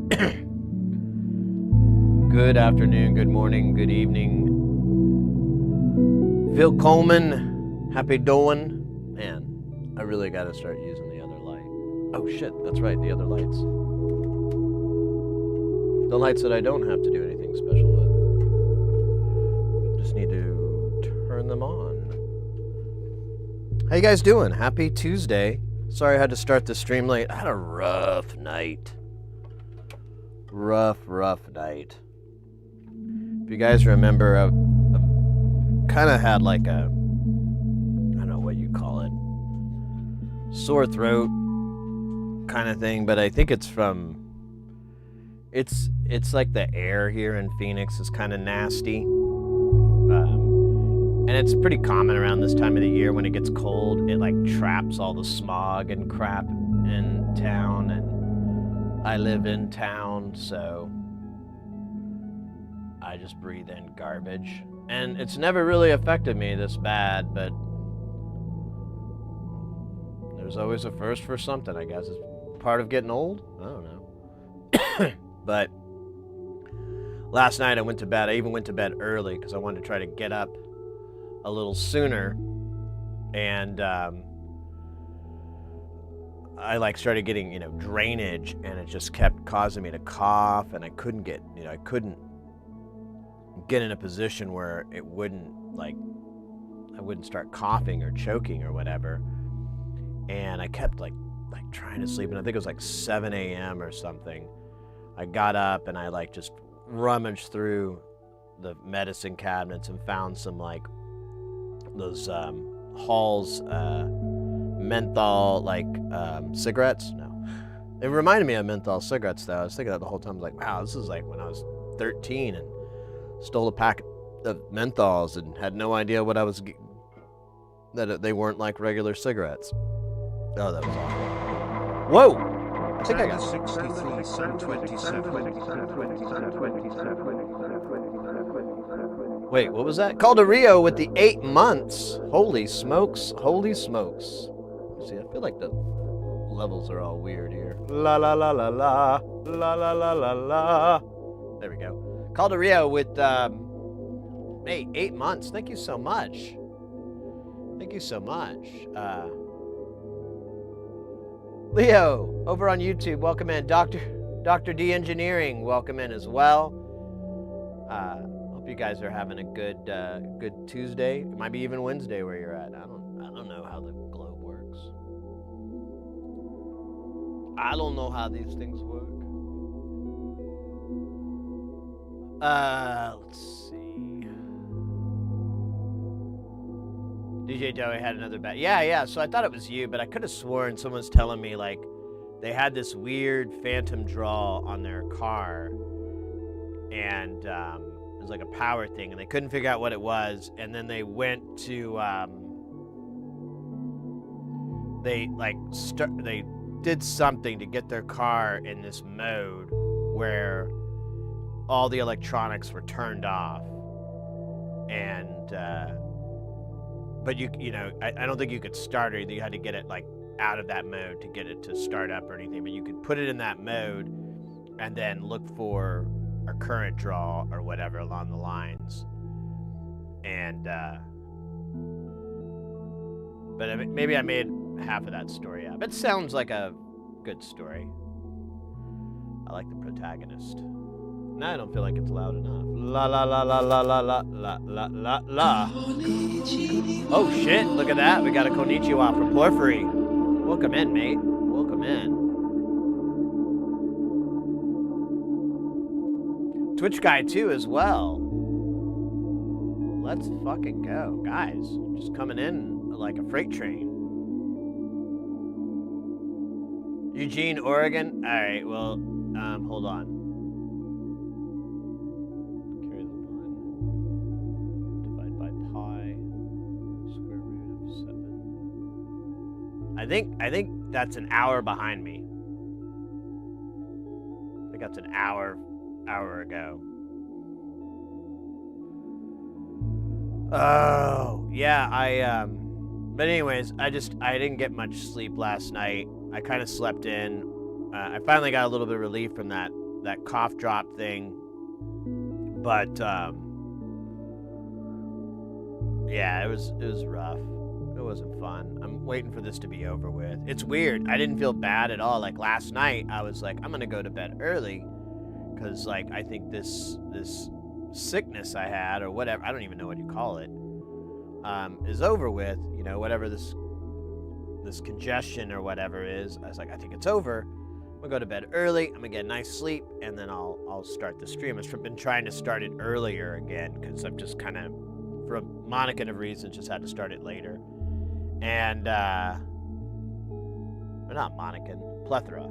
Good afternoon, good morning, good evening. Phil Coleman, happy doing? Man, I really gotta start using the other light. Oh shit, that's right, the other lights. The lights that I don't have to do anything special with. Just need to turn them on. How you guys doing? Happy Tuesday. Sorry I had to start the stream late. I had a rough night. Rough night. If you guys remember, I kind of had like a, I don't know what you call it, sore throat kind of thing, but I think it's from, it's like the air here in Phoenix is kind of nasty. And it's pretty common around this time of the year when it gets cold. It like traps all the smog and crap in town, and I live in town, so I just breathe in garbage. And it's never really affected me this bad, but there's always a first for something, I guess. It's part of getting old? I don't know. But last night I went to bed. I even went to bed early because I wanted to try to get up a little sooner, and I like started getting, drainage, and it just kept causing me to cough, and I couldn't get, I couldn't get in a position where it wouldn't, I wouldn't start coughing or choking or whatever. And I kept like trying to sleep, and I think it was like 7 a.m. or something. I got up and I just rummaged through the medicine cabinets and found some those Hall's menthol cigarettes. No, it reminded me of menthol cigarettes though. I was thinking that the whole time. I was like, wow, this is like when I was 13 and stole a pack of menthols and had no idea what I was, that they weren't like regular cigarettes. Oh, that was awful. Whoa! I think I got 63, 27. Wait, what was that? Calderio with the 8 months. Holy smokes. Holy smokes. See, I feel like the levels are all weird here. La la la la la. La la la la la. There we go. Calderio with 8 months. Thank you so much. Thank you so much. Leo, over on YouTube, welcome in. Dr. D Engineering, welcome in as well. Hope you guys are having a good Tuesday. It might be even Wednesday where you're at. I don't know how the globe works. I don't know how these things work. Let's see. DJ Doe had another bet. Yeah. So I thought it was you, but I could have sworn someone's telling me they had this weird phantom draw on their car, and it was like a power thing, and they couldn't figure out what it was, and then they went to they did something to get their car in this mode where all the electronics were turned off, and but I don't think you could start it. You had to get it out of that mode to get it to start up or anything, but you could put it in that mode and then look for a current draw or whatever along the lines. And but maybe I made half of that story up. It sounds like a good story. I like the protagonist. Now I don't feel like it's loud enough. La la la la la la la la la la la. Oh shit, look at that. We got a konnichiwa from Porphyry. Welcome in, mate. Welcome in. Twitch guy too as well. Let's fucking go. Guys, just coming in like a freight train. Eugene, Oregon. Alright, well, hold on. I think that's an hour behind me. I think that's an hour ago. Oh, yeah, but anyways, I didn't get much sleep last night. I kind of slept in. I finally got a little bit of relief from that that cough drop thing. But yeah, it was rough. It wasn't fun. I'm waiting for this to be over with. It's weird. I didn't feel bad at all. Like last night, I was like, I'm gonna go to bed early, because like I think this sickness I had, or whatever, I don't even know what you call it, is over with. You know, whatever this congestion or whatever is. I was like, I think it's over. I'm gonna go to bed early. I'm gonna get a nice sleep, and then I'll start the stream. I've been trying to start it earlier again, because I've just kind of, for a monicum of reasons, just had to start it later. And or not monicum, plethora.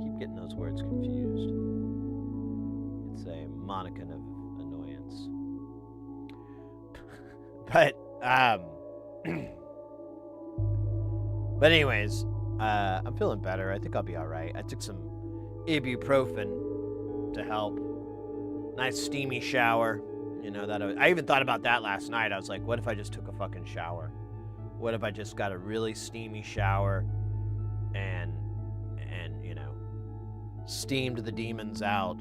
Keep getting those words confused. It's a monicum of annoyance. But but anyways, I'm feeling better. I think I'll be all right. I took some ibuprofen to help. Nice steamy shower. You know, that I even thought about that last night. I was like, what if I just took a fucking shower? What if I just got a really steamy shower and you know, steamed the demons out?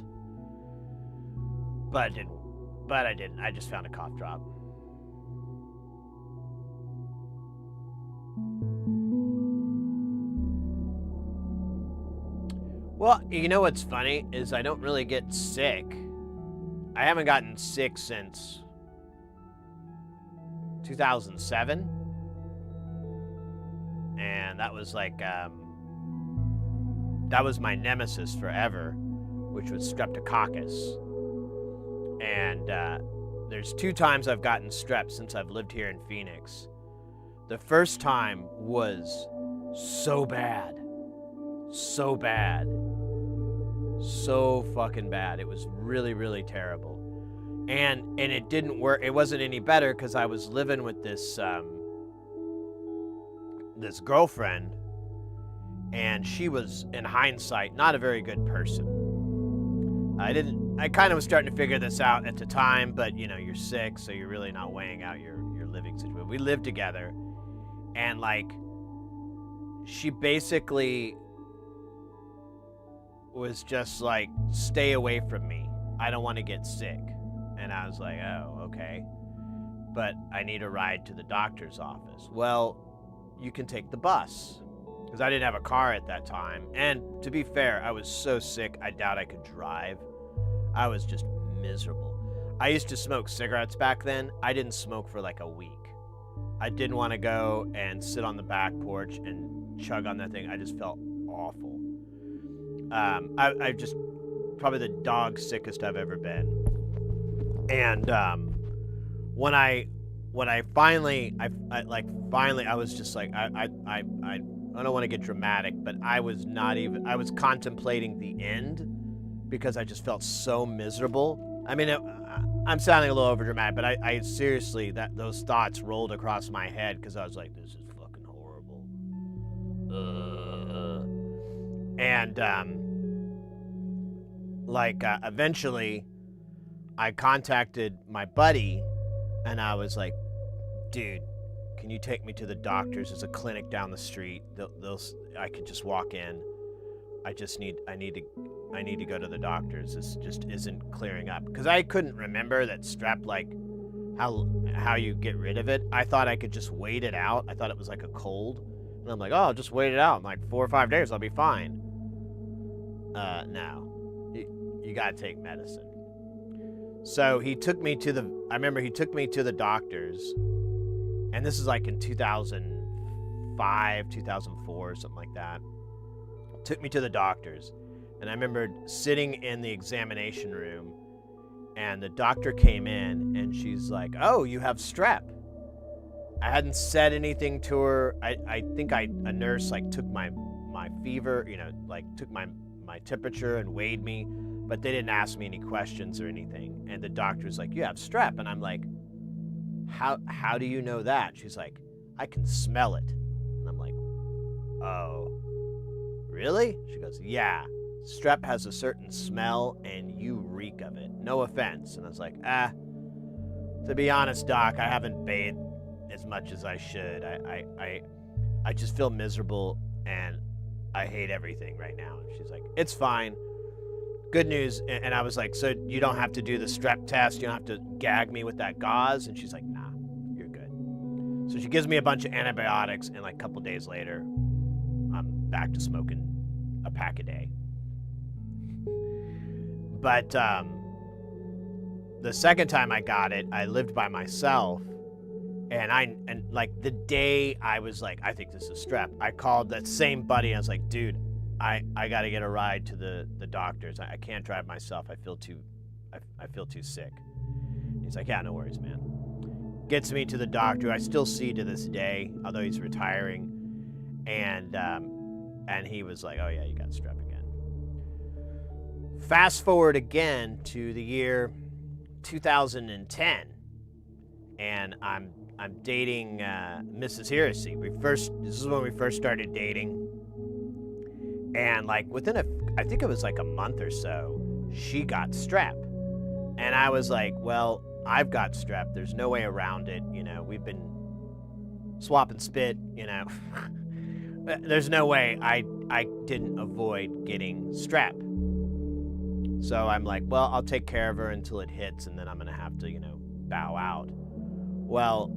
But I didn't. I just found a cough drop. Well, you know what's funny is I don't really get sick. I haven't gotten sick since 2007. And that was like, that was my nemesis forever, which was streptococcus. And there's 2 times I've gotten strep since I've lived here in Phoenix. The first time was so bad. So bad. So fucking bad. It was really, really terrible. And it didn't work. It wasn't any better because I was living with this this girlfriend, and she was, in hindsight, not a very good person. I kind of was starting to figure this out at the time, but you know, you're sick, so you're really not weighing out your living situation. We lived together, and like, she basically was just like, stay away from me. I don't want to get sick. And I was like, oh, okay. But I need a ride to the doctor's office. Well, you can take the bus. Because I didn't have a car at that time. And to be fair, I was so sick, I doubt I could drive. I was just miserable. I used to smoke cigarettes back then. I didn't smoke for like a week. I didn't want to go and sit on the back porch and chug on that thing. I just felt awful. I just, probably the dog sickest I've ever been. And when I finally, I was just like, I don't want to get dramatic, but I was contemplating the end because I just felt so miserable. I mean, I'm sounding a little overdramatic, but I seriously, those thoughts rolled across my head because I was like, this is fucking horrible. And eventually I contacted my buddy and I was like, dude, can you take me to the doctor's? There's a clinic down the street. I could just walk in. I need to go to the doctor's. This just isn't clearing up. Because I couldn't remember that strep, like, how you get rid of it. I thought I could just wait it out. I thought it was like a cold. And I'm like, oh, I'll just wait it out. In like 4 or 5 days, I'll be fine. No. You gotta take medicine. So he took me to the doctor's. And this is like in 2005, 2004, something like that. Took me to the doctor's. And I remember sitting in the examination room, and the doctor came in, and she's like, oh, you have strep. I hadn't said anything to her. I think a nurse like took my fever, you know, like took my temperature and weighed me, but they didn't ask me any questions or anything. And the doctor's like, you have strep. And I'm like, how do you know that? She's like, I can smell it. And I'm like, oh, really? She goes, yeah, strep has a certain smell and you reek of it. No offense. And I was like, to be honest, doc, I haven't bathed as much as I should. I just feel miserable and I hate everything right now. And she's like, it's fine. good news. And I was like, so you don't have to do the strep test. You don't have to gag me with that gauze. And she's like, nah, you're good. So she gives me a bunch of antibiotics. And like a couple days later, I'm back to smoking a pack a day. But the second time I got it, I lived by myself. And like the day I was like, I think this is strep, I called that same buddy. I was like, dude, I got to get a ride to the doctors. I can't drive myself. I feel too sick. He's like, yeah, no worries, man. Gets me to the doctor. I still see to this day, although he's retiring. And he was like, oh yeah, you got strep again. Fast forward again to the year 2010, and I'm dating Mrs. Heresy. This is when we first started dating. And like within I think it was like a month or so, she got strep. And I was like, well, I've got strep. There's no way around it. You know, we've been swapping spit, you know. There's no way I didn't avoid getting strep. So I'm like, well, I'll take care of her until it hits, and then I'm going to have to, you know, bow out. Well,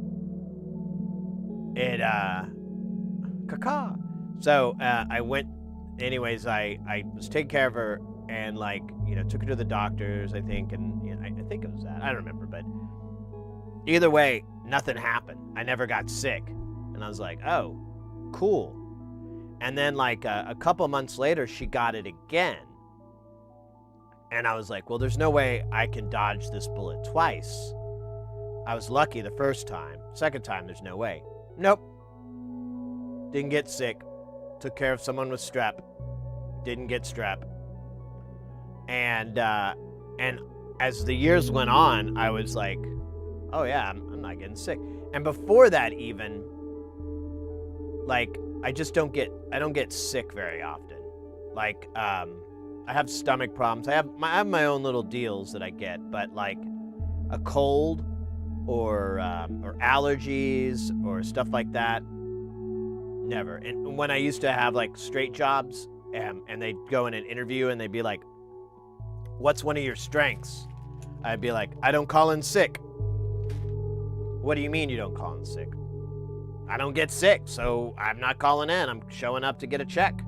it, caca. So I went, anyways, I was taking care of her and, like, you know, took her to the doctors, I think, and you know, I think it was that. I don't remember, but either way, nothing happened. I never got sick. And I was like, oh, cool. And then, like, a couple months later, she got it again. And I was like, well, there's no way I can dodge this bullet twice. I was lucky the first time. Second time, there's no way. Nope. Didn't get sick. Took care of someone with strep. Didn't get strep. And as the years went on, I was like, oh yeah, I'm not getting sick. And before that even, like, I don't get sick very often. Like, I have stomach problems. I have my own little deals that I get, but like a cold or allergies or stuff like that, never. And when I used to have like straight jobs, and they'd go in an interview and they'd be like, what's one of your strengths? I'd be like, I don't call in sick. What do you mean you don't call in sick? I don't get sick, so I'm not calling in. I'm showing up to get a check.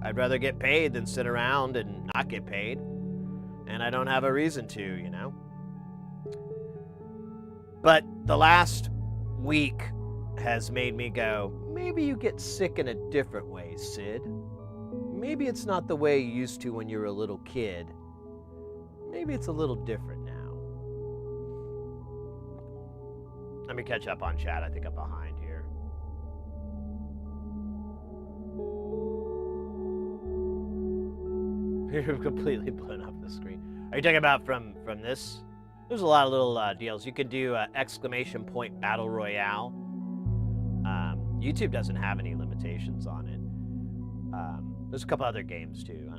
I'd rather get paid than sit around and not get paid. And I don't have a reason to, you know? But the last week has made me go, maybe you get sick in a different way, Sid. Maybe it's not the way you used to when you were a little kid. Maybe it's a little different now. Let me catch up on chat. I think I'm behind here. You're completely blown up the screen. Are you talking about from this? There's a lot of little deals. You can do exclamation point battle royale. YouTube doesn't have any limitations on it. There's a couple other games too.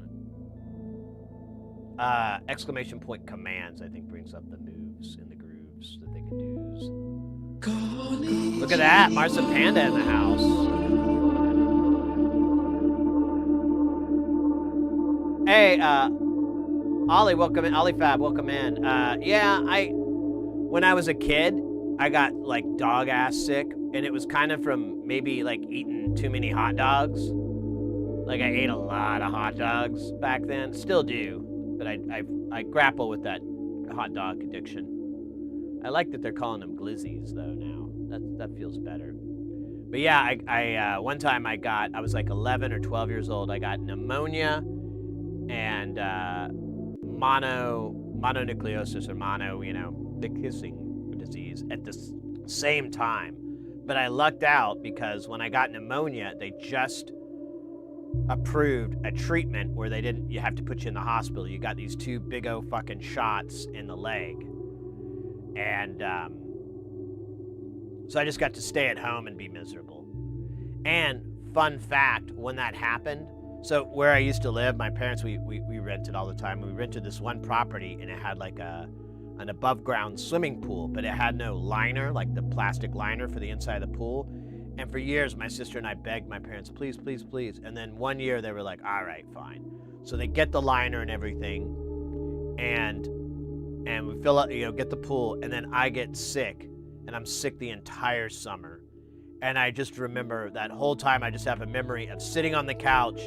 Exclamation point commands, I think, brings up the moves and the grooves that they can do. Look at that, Marsa Panda in the house. Hey, Ollie, welcome in. Ollie Fab, welcome in. Yeah, when I was a kid, I got like dog ass sick, and it was kind of from maybe like eating too many hot dogs. Like I ate a lot of hot dogs back then, still do, but I grapple with that hot dog addiction. I like that they're calling them glizzies though now. That feels better. But yeah, I one time I was like 11 or 12 years old. I got pneumonia and mononucleosis or mono, you know, the kissing disease at the same time. But I lucked out because when I got pneumonia, they just approved a treatment where you have to put you in the hospital. You got these 2 big O fucking shots in the leg. And so I just got to stay at home and be miserable. And fun fact, when that happened, so where I used to live, my parents, we rented all the time. We rented this one property, and it had like an above ground swimming pool, but it had no liner, like the plastic liner for the inside of the pool. And for years, my sister and I begged my parents, please, please, please. And then one year they were like, all right, fine. So they get the liner and everything. and we fill up, get the pool, and then I get sick, and I'm sick the entire summer. And I just remember that whole time I just have a memory of sitting on the couch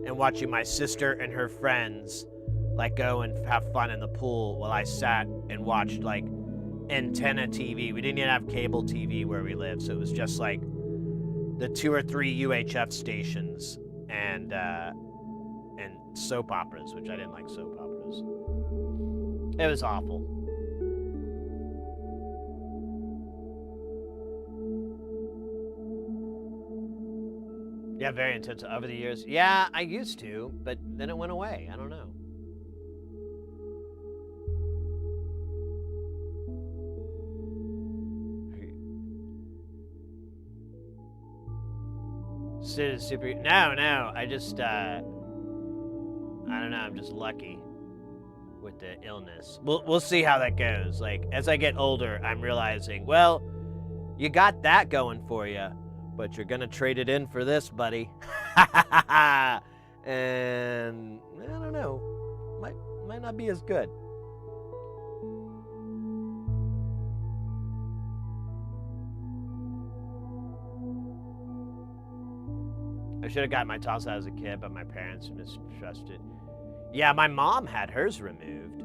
and watching my sister and her friends like go and have fun in the pool while I sat and watched like antenna TV. We didn't even have cable TV where we lived, so it was just like the 2 or 3 UHF stations and soap operas, which I didn't like soap operas. It was awful. Yeah, very intense over the years. Yeah, I used to, but then it went away. I don't know. Sid is super. No. I just, I don't know. I'm just lucky with the illness. We'll see how that goes. Like, as I get older, I'm realizing, well, you got that going for you, but you're gonna trade it in for this, buddy. And I don't know, might not be as good. I should have got my tonsils out as a kid, but my parents mistrusted. Yeah, my mom had hers removed.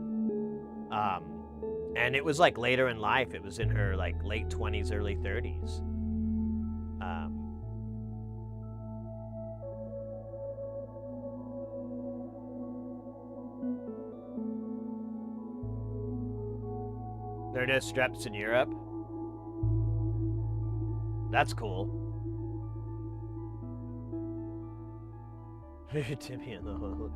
And it was like later in life. It was in her like late 20s, early 30s. There are no streps in Europe. That's cool. Timmy in the hole.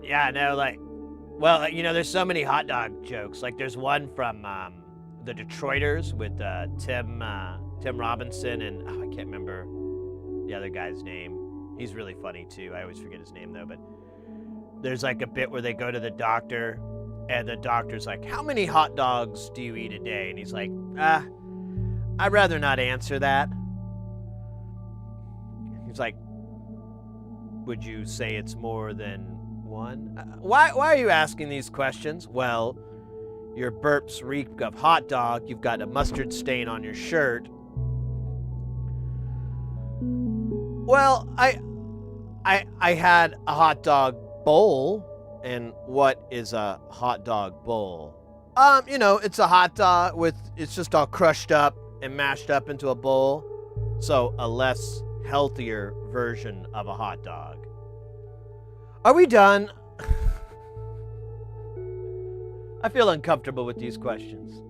Yeah, no, like, well, there's so many hot dog jokes. Like, there's one from the Detroiters with Tim Robinson and I can't remember the other guy's name. He's really funny too. I always forget his name though. But there's like a bit where they go to the doctor, and the doctor's like, "How many hot dogs do you eat a day?" And he's like, "I'd rather not answer that." He's like, "Would you say it's more than one?" Why are you asking these questions? Well, your burps reek of hot dog. You've got a mustard stain on your shirt. Well, I had a hot dog bowl. And what is a hot dog bowl? It's a hot dog it's just all crushed up and mashed up into a bowl. So a less healthier version of a hot dog. Are we done? I feel uncomfortable with these questions.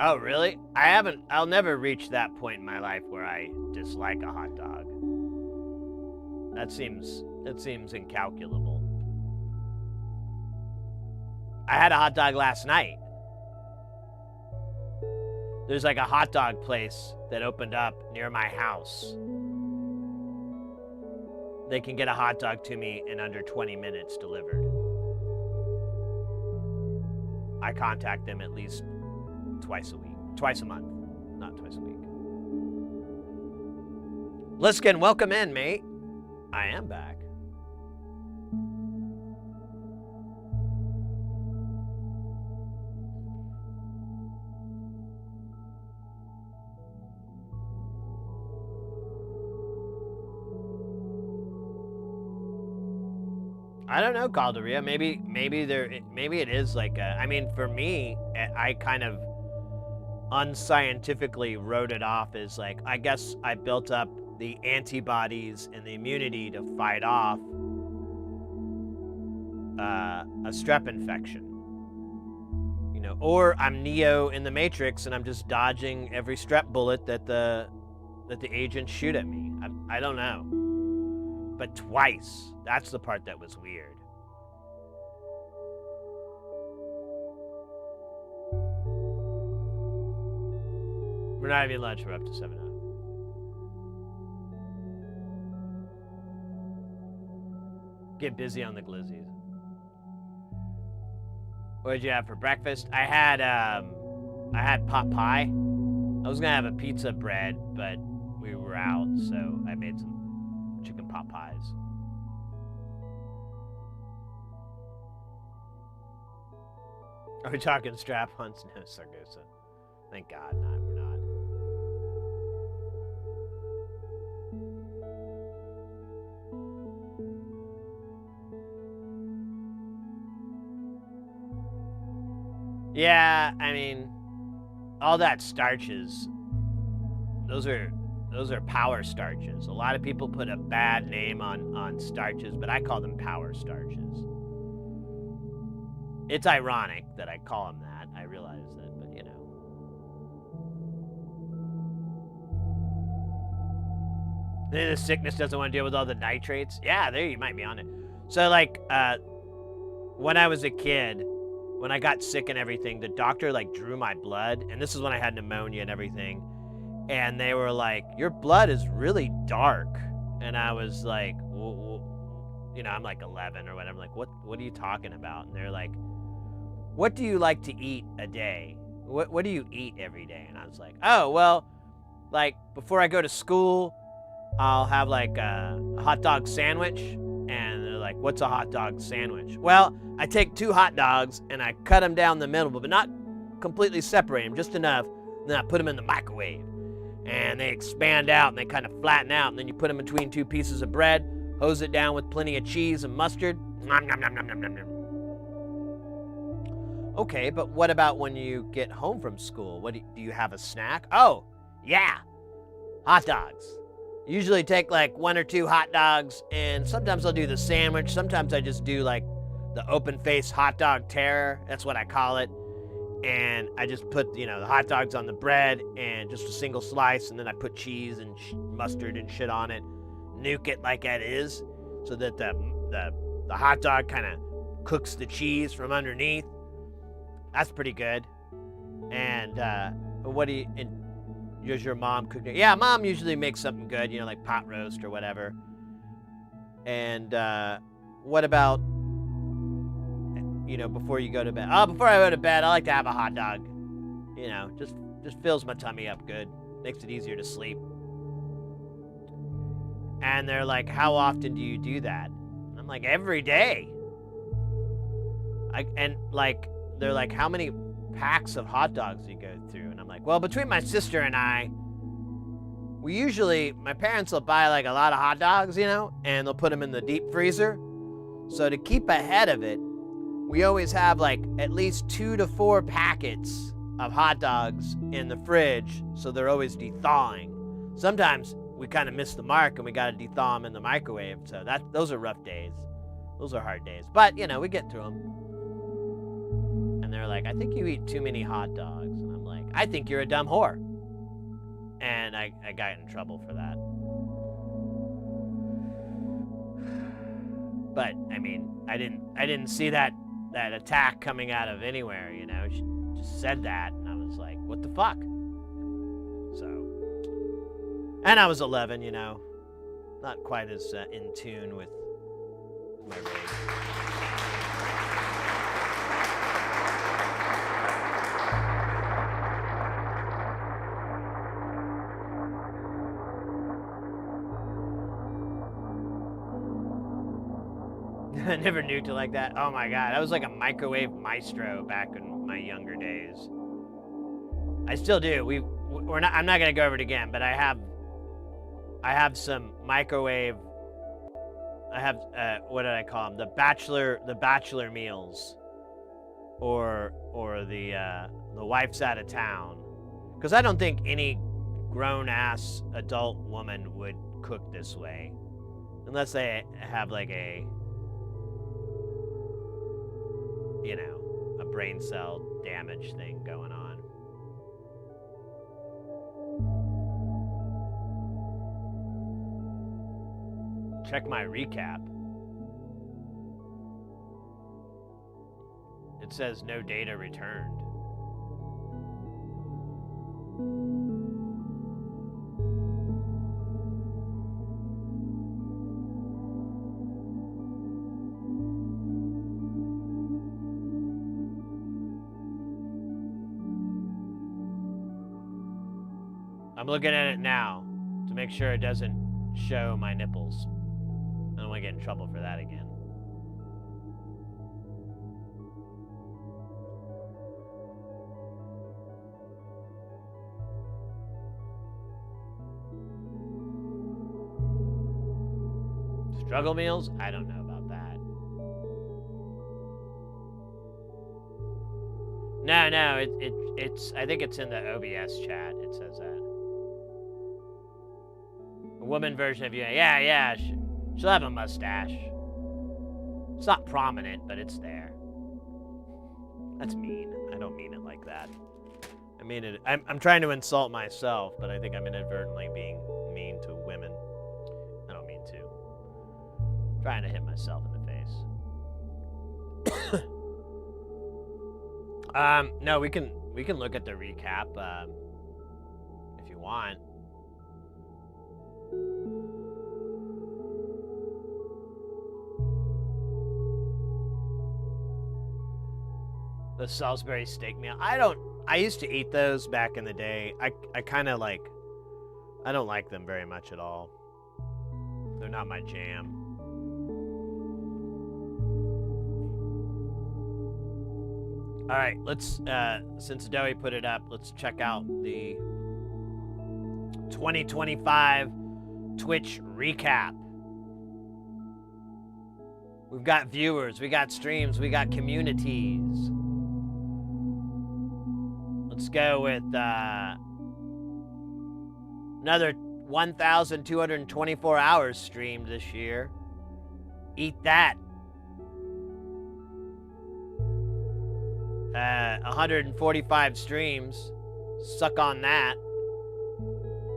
Oh, really? I'll never reach that point in my life where I dislike a hot dog. That seems incalculable. I had a hot dog last night. There's like a hot dog place that opened up near my house. They can get a hot dog to me in under 20 minutes delivered. I contact them at least twice a month, not twice a week. Liskin, welcome in, mate. I am back. I don't know, Calderia. Maybe it is like for me, I kind of unscientifically wrote it off as like, I guess I built up the antibodies and the immunity to fight off a strep infection. Or I'm Neo in the Matrix and I'm just dodging every strep bullet that the agents shoot at me. I don't know. But twice. That's the part that was weird. We're not having lunch. We're up to 7:00. Get busy on the glizzies. What did you have for breakfast? I had pot pie. I was gonna have a pizza bread, but we were out, so I made some chicken pot pies. Are we talking strap-ons? No, Sargosa. Thank God, not. We're not. Yeah, I mean, all that starches. Those are power starches. A lot of people put a bad name on starches, but I call them power starches. It's ironic that I call them that. I realize that, but you know. Then the sickness doesn't want to deal with all the nitrates. Yeah, there you might be on it. So like, when I was a kid, when I got sick and everything, the doctor like drew my blood, and this is when I had pneumonia and everything, and they were like, "Your blood is really dark," and I was like, you know, I'm like 11 or whatever. I'm like, what are you talking about? And they're like, "What do you like to eat a day? What do you eat every day?" And I was like, "Oh, well, like before I go to school, I'll have like a hot dog sandwich." And they're like, "What's a hot dog sandwich?" Well, I take 2 hot dogs and I cut them down the middle, but not completely separate them, just enough. And then I put them in the microwave. And they expand out and they kind of flatten out. And then you put them between 2 pieces of bread, hose it down with plenty of cheese and mustard. Nom, nom, nom, nom, nom, nom, nom. Okay, but what about when you get home from school? What do you have a snack? Oh, yeah, hot dogs. Usually take like 1 or 2 hot dogs, and sometimes I'll do the sandwich. Sometimes I just do like the open-faced hot dog terror. That's what I call it. And I just put, you know, the hot dogs on the bread and just a single slice, and then I put cheese and mustard and shit on it. Nuke it like that is, so that the hot dog kind of cooks the cheese from underneath. That's pretty good. And what do you? And does your mom cook? Yeah, mom usually makes something good, you know, like pot roast or whatever. And what about, you know, before you go to bed? Oh, before I go to bed, I like to have a hot dog. You know, just fills my tummy up good, makes it easier to sleep. And they're like, "How often do you do that?" And I'm like, "Every day." And like, they're like, "How many packs of hot dogs do you go through?" And I'm like, "Well, between my sister and I, we usually, my parents will buy like a lot of hot dogs, you know, and they'll put them in the deep freezer. So to keep ahead of it, we always have like at least 2 to 4 packets of hot dogs in the fridge, so they're always de-thawing. Sometimes we kind of miss the mark and we got to de-thaw them in the microwave, so those are rough days. Those are hard days, but you know, we get through them." And they're like, "I think you eat too many hot dogs." And I'm like, "I think you're a dumb whore." And I got in trouble for that. But I mean, I didn't see that attack coming out of anywhere, you know. She just said that, and I was like, "What the fuck?" So, and I was 11, you know, not quite as in tune with my rage. I never nuked it like that. Oh my god, I was like a microwave maestro back in my younger days. I still do. We're not. I'm not gonna go over it again, but I have some microwave. I have what did I call them? The bachelor meals, or the wife's out of town, because I don't think any grown ass adult woman would cook this way, unless they have like a, you know, a brain cell damage thing going on. Check my recap. It says no data returned. I'm looking at it now to make sure it doesn't show my nipples. I don't want to get in trouble for that again. Struggle meals? I don't know about that. No, it's I think it's in the OBS chat. It says that. A woman version of you. Yeah. She'll have a mustache. It's not prominent, but it's there. That's mean. I don't mean it like that. I mean it. I'm trying to insult myself, but I think I'm inadvertently being mean to women. I don't mean to. I'm trying to hit myself in the face. No, we can look at the recap if you want. The Salisbury steak meal. I used to eat those back in the day. I kind of like, I don't like them very much at all. They're not my jam. All right, let's, since Dowie put it up, let's check out the 2025 Twitch recap. We've got viewers, we got streams, we got communities. Let's go with another 1,224 hours streamed this year. Eat that. 145 streams. Suck on that.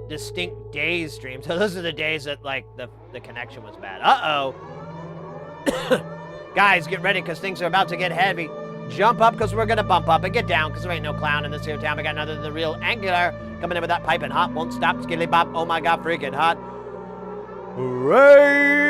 Distinct days streamed. So those are the days that like the connection was bad. Uh-oh. Guys, get ready because things are about to get heavy. Jump up because we're gonna bump up and get down because there ain't no clown in this here town. We got another the real Angular coming in with that piping hot. Won't stop, skilly bop. Oh my god, freaking hot. Hooray!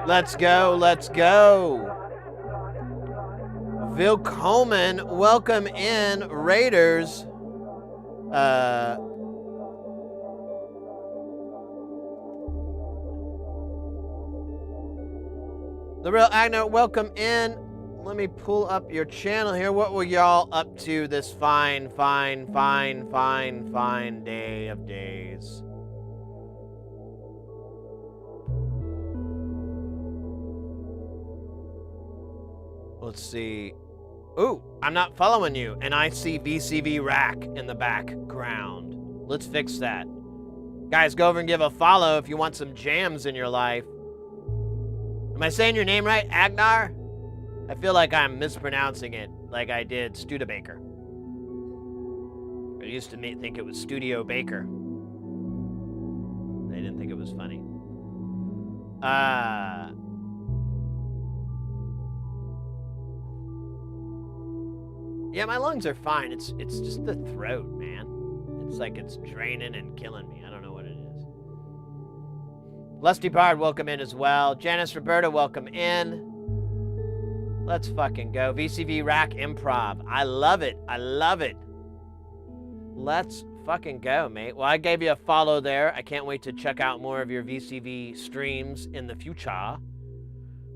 Let's go, let's go. Willkommen, welcome in, Raiders. The real Agner, welcome in. Let me pull up your channel here. What were y'all up to this fine day of days? Let's see. Ooh, I'm not following you, and I see VCV Rack in the background. Let's fix that. Guys, go over and give a follow if you want some jams in your life. Am I saying your name right, Agnar? I feel like I'm mispronouncing it, like I did Studebaker. I used to think it was Studio Baker. They didn't think it was funny. Yeah, my lungs are fine. It's just the throat, man. It's like it's draining and killing me. I don't know what it is. Lusty Bard, welcome in as well. Janice Roberta, welcome in. Let's fucking go. VCV Rack Improv. I love it. I love it. Let's fucking go, mate. Well, I gave you a follow there. I can't wait to check out more of your VCV streams in the future.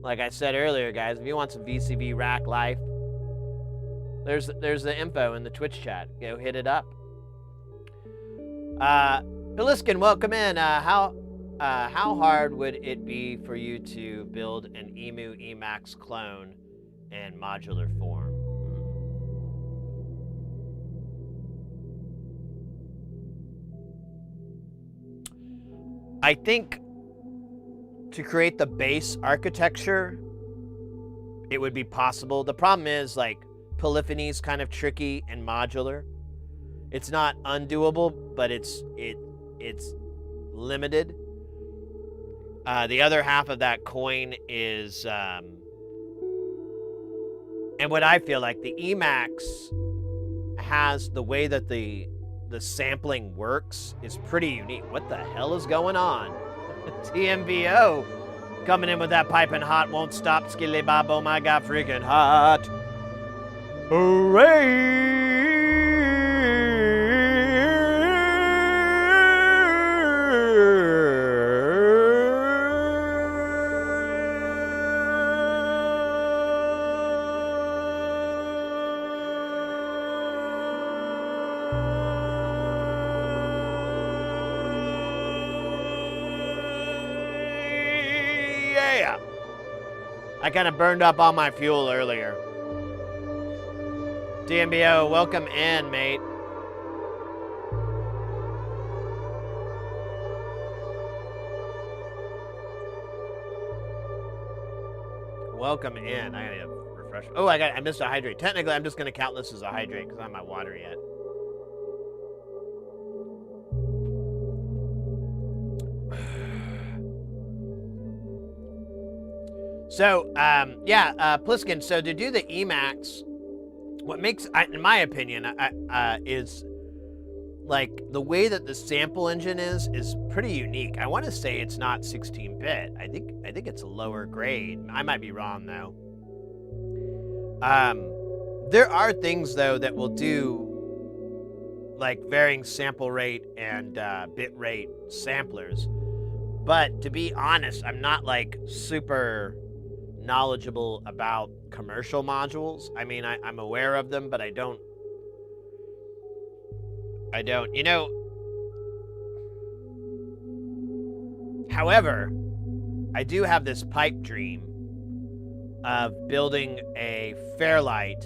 Like I said earlier, guys, if you want some VCV Rack life, there's the info in the Twitch chat. Go hit it up. Biliskin, welcome in. How hard would it be for you to build an Emu Emacs clone in modular form? I think to create the base architecture, it would be possible. The problem is, like, polyphony is kind of tricky and modular. It's not undoable, but it's limited. The other half of that coin is, and what I feel like the Emacs has, the way that the sampling works is pretty unique. What the hell is going on? TMBO coming in with that piping hot, won't stop, skilly bob, oh my god, freaking hot. Yeah! I kind of burned up all my fuel earlier. DMBO, welcome in, mate. Welcome in. I gotta refresh. Oh, I missed a hydrate. Technically, I'm just gonna count this as a hydrate because I don't have my water yet. So, Pliskin, so to do the Emacs, what makes, in my opinion, is like the way that the sample engine is pretty unique. I want to say it's not 16-bit. I think it's a lower grade. I might be wrong though. There are things though that will do like varying sample rate and bit rate samplers. But to be honest, I'm not like super knowledgeable about commercial modules. I mean, I'm aware of them, but I don't, you know. However, I do have this pipe dream of building a Fairlight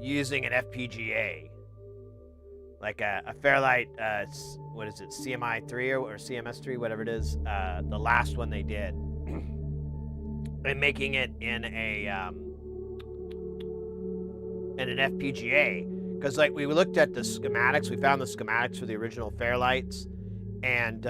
using an FPGA. Like a Fairlight, what is it, CMI3 or CMS3, whatever it is, the last one they did. And making it in an FPGA, because like we looked at the schematics, we found the schematics for the original Fairlights, and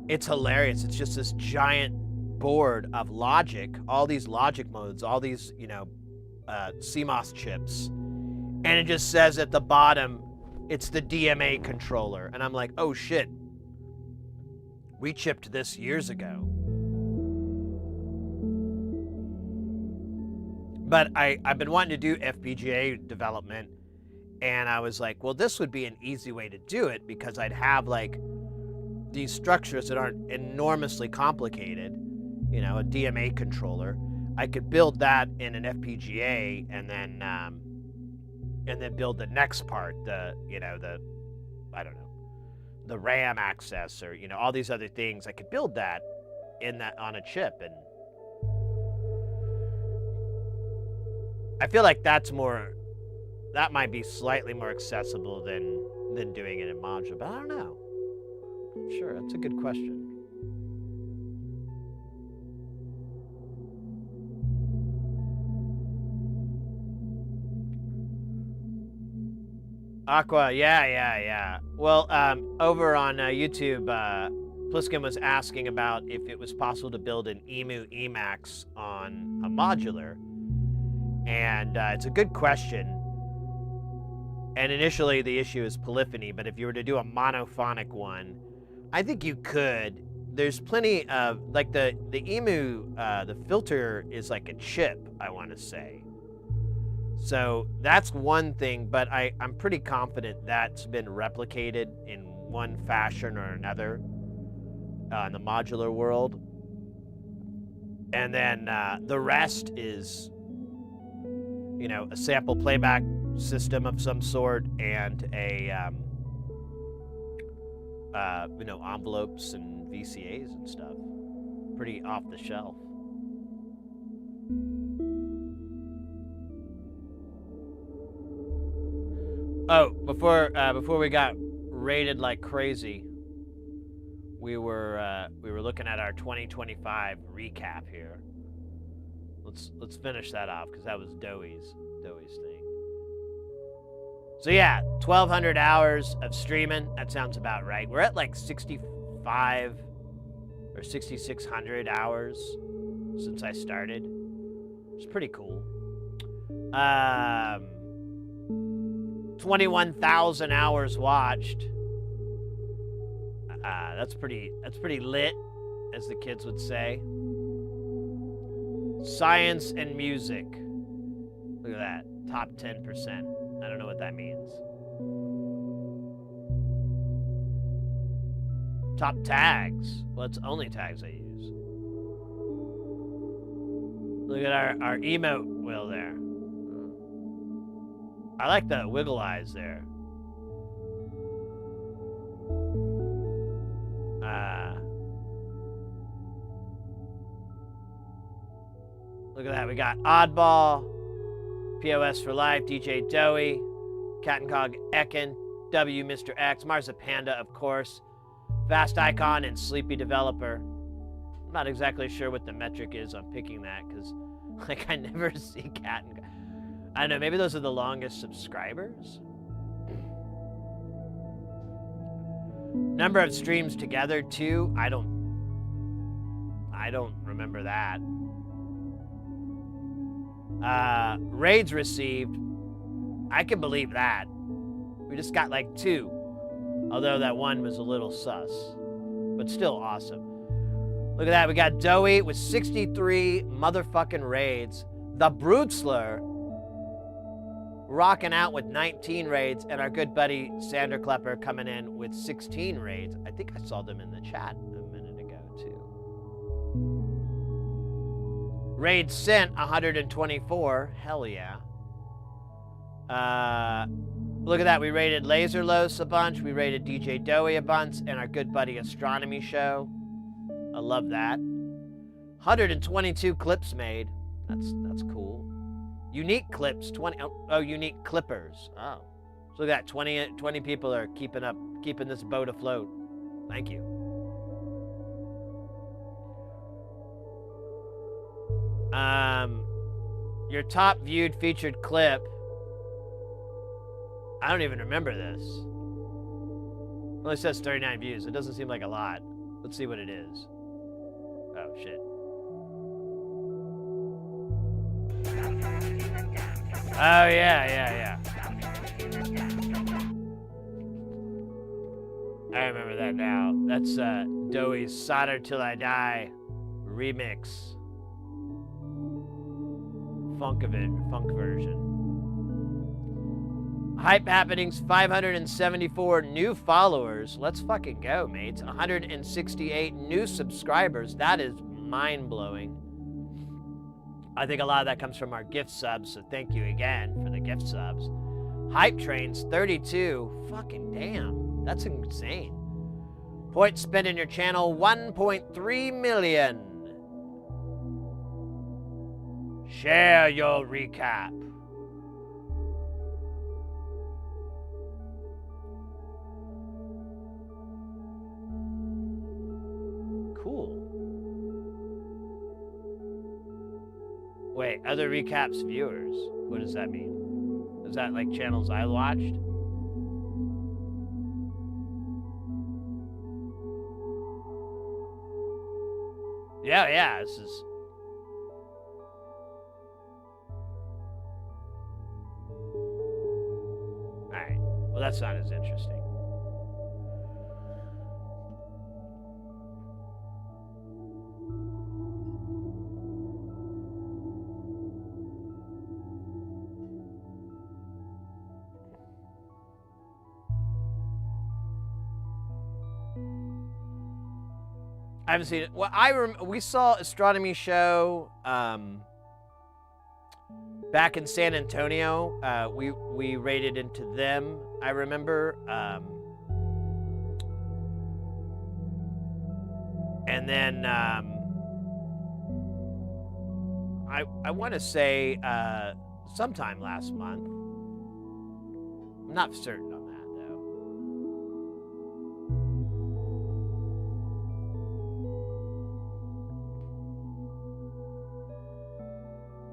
it's hilarious. It's just this giant board of logic, all these logic modes, all these CMOS chips, and it just says at the bottom, it's the DMA controller, and I'm like, oh shit, we chipped this years ago. But I've been wanting to do FPGA development, and I was like, well, this would be an easy way to do it because I'd have like these structures that aren't enormously complicated, a DMA controller. I could build that in an FPGA and then build the next part, the RAM access or, all these other things. I could build that on a chip, and I feel like that might be slightly more accessible than doing it in module, but I don't know. Sure, that's a good question. Aqua, yeah. Well, over on YouTube, Pliskin was asking about if it was possible to build an EMU Emacs on a modular. And it's a good question. And initially the issue is polyphony, but if you were to do a monophonic one, I think you could. There's plenty of, like the EMU, the filter is like a chip, I want to say. So that's one thing, but I'm pretty confident that's been replicated in one fashion or another in the modular world. And then the rest is, a sample playback system of some sort and a, envelopes and VCAs and stuff. Pretty off the shelf. Oh, before we got raided like crazy, we were looking at our 2025 recap here. Let's finish that off because that was Doey's thing. So yeah, 1,200 hours of streaming. That sounds about right. We're at like 65 or 6,600 hours since I started. It's pretty cool. 21,000 hours watched. That's pretty lit, as the kids would say. Science and music. Look at that. Top 10%. I don't know what that means. Top tags. Well, it's only tags I use. Look at our emote wheel there. I like the wiggle eyes there. Look at that. We got Oddball, POS for Life, DJ Doey, Cat and Cog Ekin, W Mr. X, Marzapanda, of course, Fast Icon, and Sleepy Developer. I'm not exactly sure what the metric is on picking that because, like, I never see Cat and Cog. I don't know. Maybe those are the longest subscribers. Number of streams together, 2. I don't remember that. Raids received. I can believe that. We just got like 2. Although that one was a little sus. But still awesome. Look at that. We got Doey with 63 motherfucking raids. The Brutzler rocking out with 19 raids. And our good buddy Sander Klepper coming in with 16 raids. I think I saw them in the chat a minute ago too. Raid sent 124. Hell yeah. Look at that. We rated Laserlos a bunch. We rated DJ Doey a bunch. And our good buddy Astronomy Show. I love that. 122 clips made. That's cool. Unique clips. 20. Oh, unique clippers. Oh. So look at that. 20 people are keeping this boat afloat. Thank you. Your top viewed featured clip. I don't even remember this. It only says 39 views. It doesn't seem like a lot. Let's see what it is. Oh, shit. Oh, yeah. I remember that now. That's Doey's Solder Till I Die remix. Funk version. Hype Happenings, 574 new followers. Let's fucking go, mates. 168 new subscribers. That is mind-blowing. I think a lot of that comes from our gift subs, so thank you again for the gift subs. Hype Trains, 32. Fucking damn. That's insane. Points spent in your channel, 1.3 million. Share your recap. Cool. Wait, other recaps viewers. What does that mean? Is that like channels I watched? Yeah, this is... Alright, well that's not as interesting. I haven't seen it. Well, we saw Astronomy Show back in San Antonio. We raided into them. I remember, and then I want to say sometime last month. I'm not certain on that though.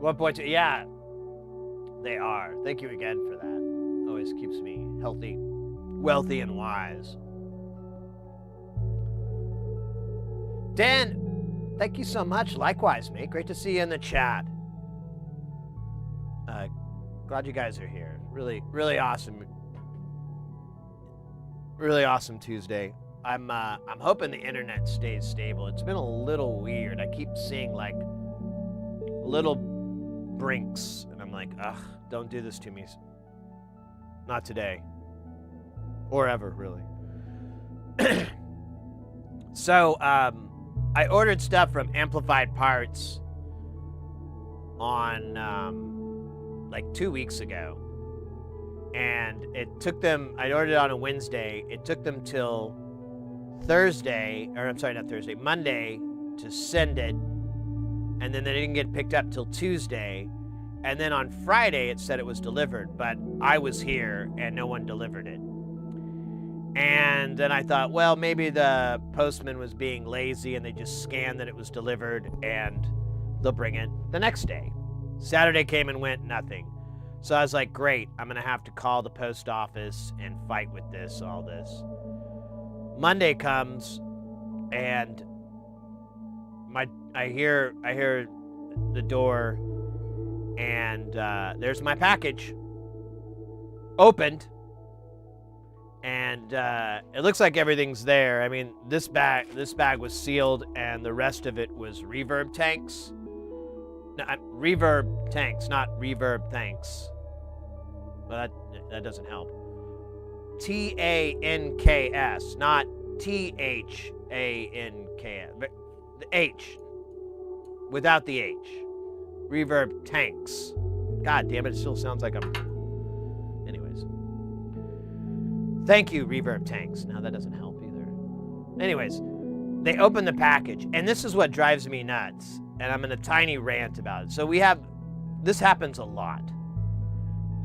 1.2. Yeah, they are. Thank you again for that. Always keeps me healthy, wealthy, and wise. Dan, thank you so much. Likewise, mate. Great to see you in the chat. Glad you guys are here. Really, really awesome. Really awesome Tuesday. I'm hoping the internet stays stable. It's been a little weird. I keep seeing like little brinks, and I'm like, ugh, don't do this to me. Not today. Or ever, really. So, I ordered stuff from Amplified Parts on like 2 weeks ago, and it took them, I ordered it on a Wednesday, it took them till Thursday, or I'm sorry, not Thursday, Monday to send it, and then they didn't get picked up till Tuesday, and then on Friday it said it was delivered, but I was here and no one delivered it. And then I thought, well, maybe the postman was being lazy and they just scanned that it was delivered and they'll bring it the next day. Saturday came and went, nothing. So I was like, great, I'm gonna have to call the post office and fight with this, all this. Monday comes and I hear the door, and there's my package opened, and it looks like everything's there. I mean, this bag was sealed, and the rest of it was reverb tanks. No, reverb tanks, not reverb thanks. Well, that doesn't help. TANKS, not THANKS. But the H, without the H. Reverb tanks. God damn it, it still sounds like I'm... Anyways. Thank you, reverb tanks. Now that doesn't help either. Anyways, they open the package, and this is what drives me nuts, and I'm in a tiny rant about it. So this happens a lot.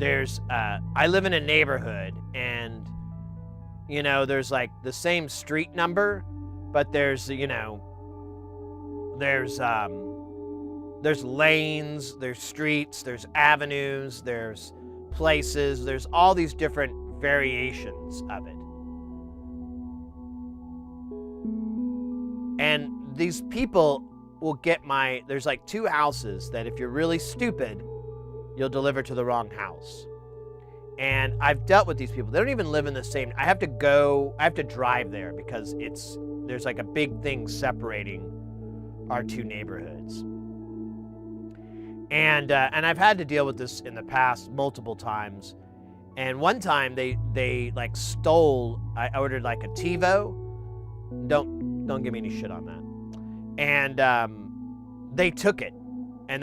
I live in a neighborhood, and, you know, there's like the same street number, but there's, you know, there's lanes, there's streets, there's avenues, there's places, there's all these different variations of it. And these people will get there's like 2 houses that if you're really stupid, you'll deliver to the wrong house. And I've dealt with these people. They don't even live in the same, I have to drive there because there's like a big thing separating our 2 neighborhoods. And I've had to deal with this in the past multiple times. And one time they like stole, I ordered like a TiVo. Don't give me any shit on that. And they took it. And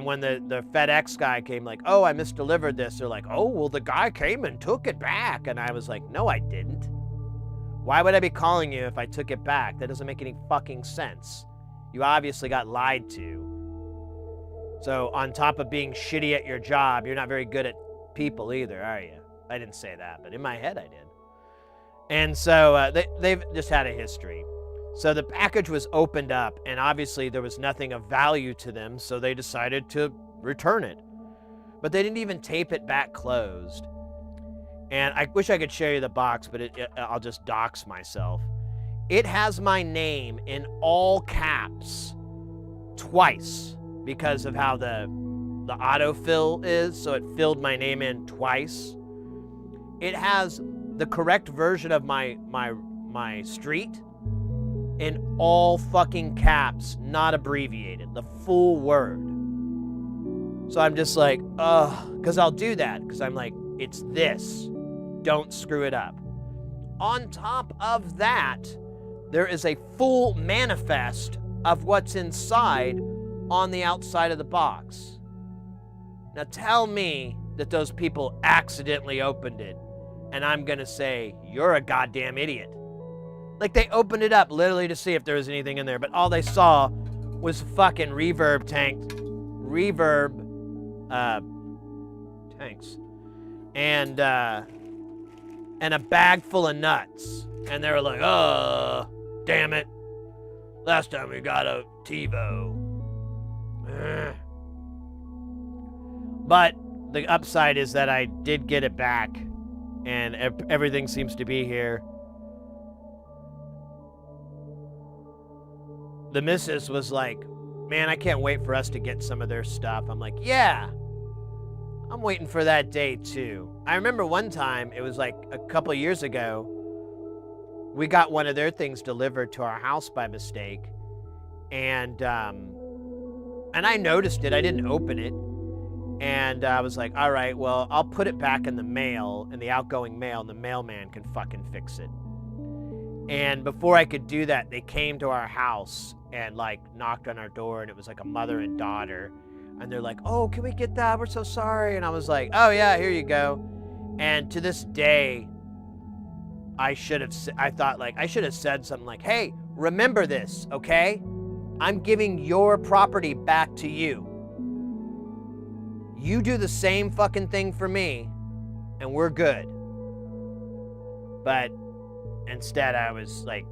when the FedEx guy came, like, oh, I misdelivered this, they're like, oh, well, the guy came and took it back. And I was like, no, I didn't. Why would I be calling you if I took it back? That doesn't make any fucking sense. You obviously got lied to. So on top of being shitty at your job, you're not very good at people either, are you? I didn't say that, but in my head I did. And so they've just had a history. So the package was opened up, and obviously there was nothing of value to them, so they decided to return it. But they didn't even tape it back closed. And I wish I could show you the box, but I'll just dox myself. It has my name in all caps twice because of how the autofill is, so it filled my name in twice. It has the correct version of my street in all fucking caps, not abbreviated, the full word. So I'm just like, ugh, because I'll do that, because I'm like, it's this. Don't screw it up. On top of that, there is a full manifest of what's inside on the outside of the box. Now tell me that those people accidentally opened it, and I'm gonna say, you're a goddamn idiot. Like, they opened it up literally to see if there was anything in there, but all they saw was fucking reverb tanks, and a bag full of nuts. And they were like, oh, damn it. Last time we got a TiVo. But the upside is that I did get it back, and everything seems to be here. The missus was like, man, I can't wait for us to get some of their stuff. I'm like, yeah, I'm waiting for that day too. I remember one time, it was like a couple years ago, we got one of their things delivered to our house by mistake, and I noticed it. I didn't open it, and I was like, all right, well, I'll put it back in the mail, in the outgoing mail, and the mailman can fucking fix it. And before I could do that, they came to our house and like knocked on our door, and it was like a mother and daughter, and they're like, oh, can we get that? We're so sorry. And I was like, oh yeah, here you go. And to this day, I should have said something like, hey, remember this, okay? I'm giving your property back to you. You do the same fucking thing for me, and we're good. But instead, I was like,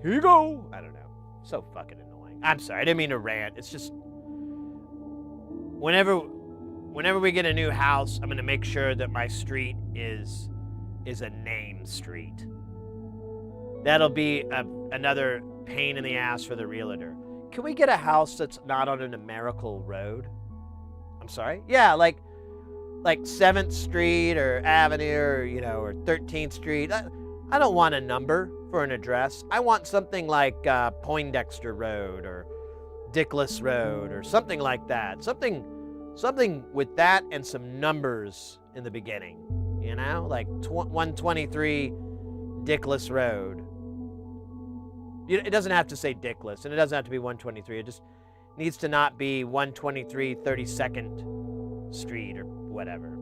here you go. I don't know. So fucking annoying. I'm sorry. I didn't mean to rant. It's just, whenever we get a new house, I'm going to make sure that my street is a name street. That'll be another pain in the ass for the realtor. Can we get a house that's not on a numerical road? I'm sorry? Yeah, like 7th Street or Avenue or, or 13th Street. I don't want a number for an address. I want something like Poindexter Road or Dickless Road or something like that. Something with that and some numbers in the beginning. Like 123 Dickless Road. It doesn't have to say Dickless, and it doesn't have to be 123. It just needs to not be 123 32nd Street or whatever.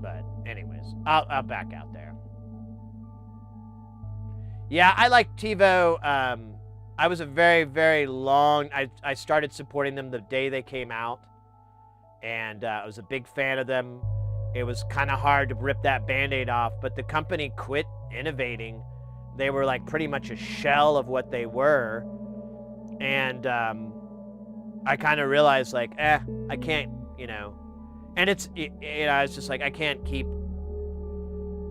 But anyways, I'll back out there. Yeah, I like TiVo. I was a very, very long... I started supporting them the day they came out. And I was a big fan of them. It was kind of hard to rip that Band-Aid off, but the company quit innovating. They were like pretty much a shell of what they were. And I kind of realized like, I can't, and it's, it's just like, I can't keep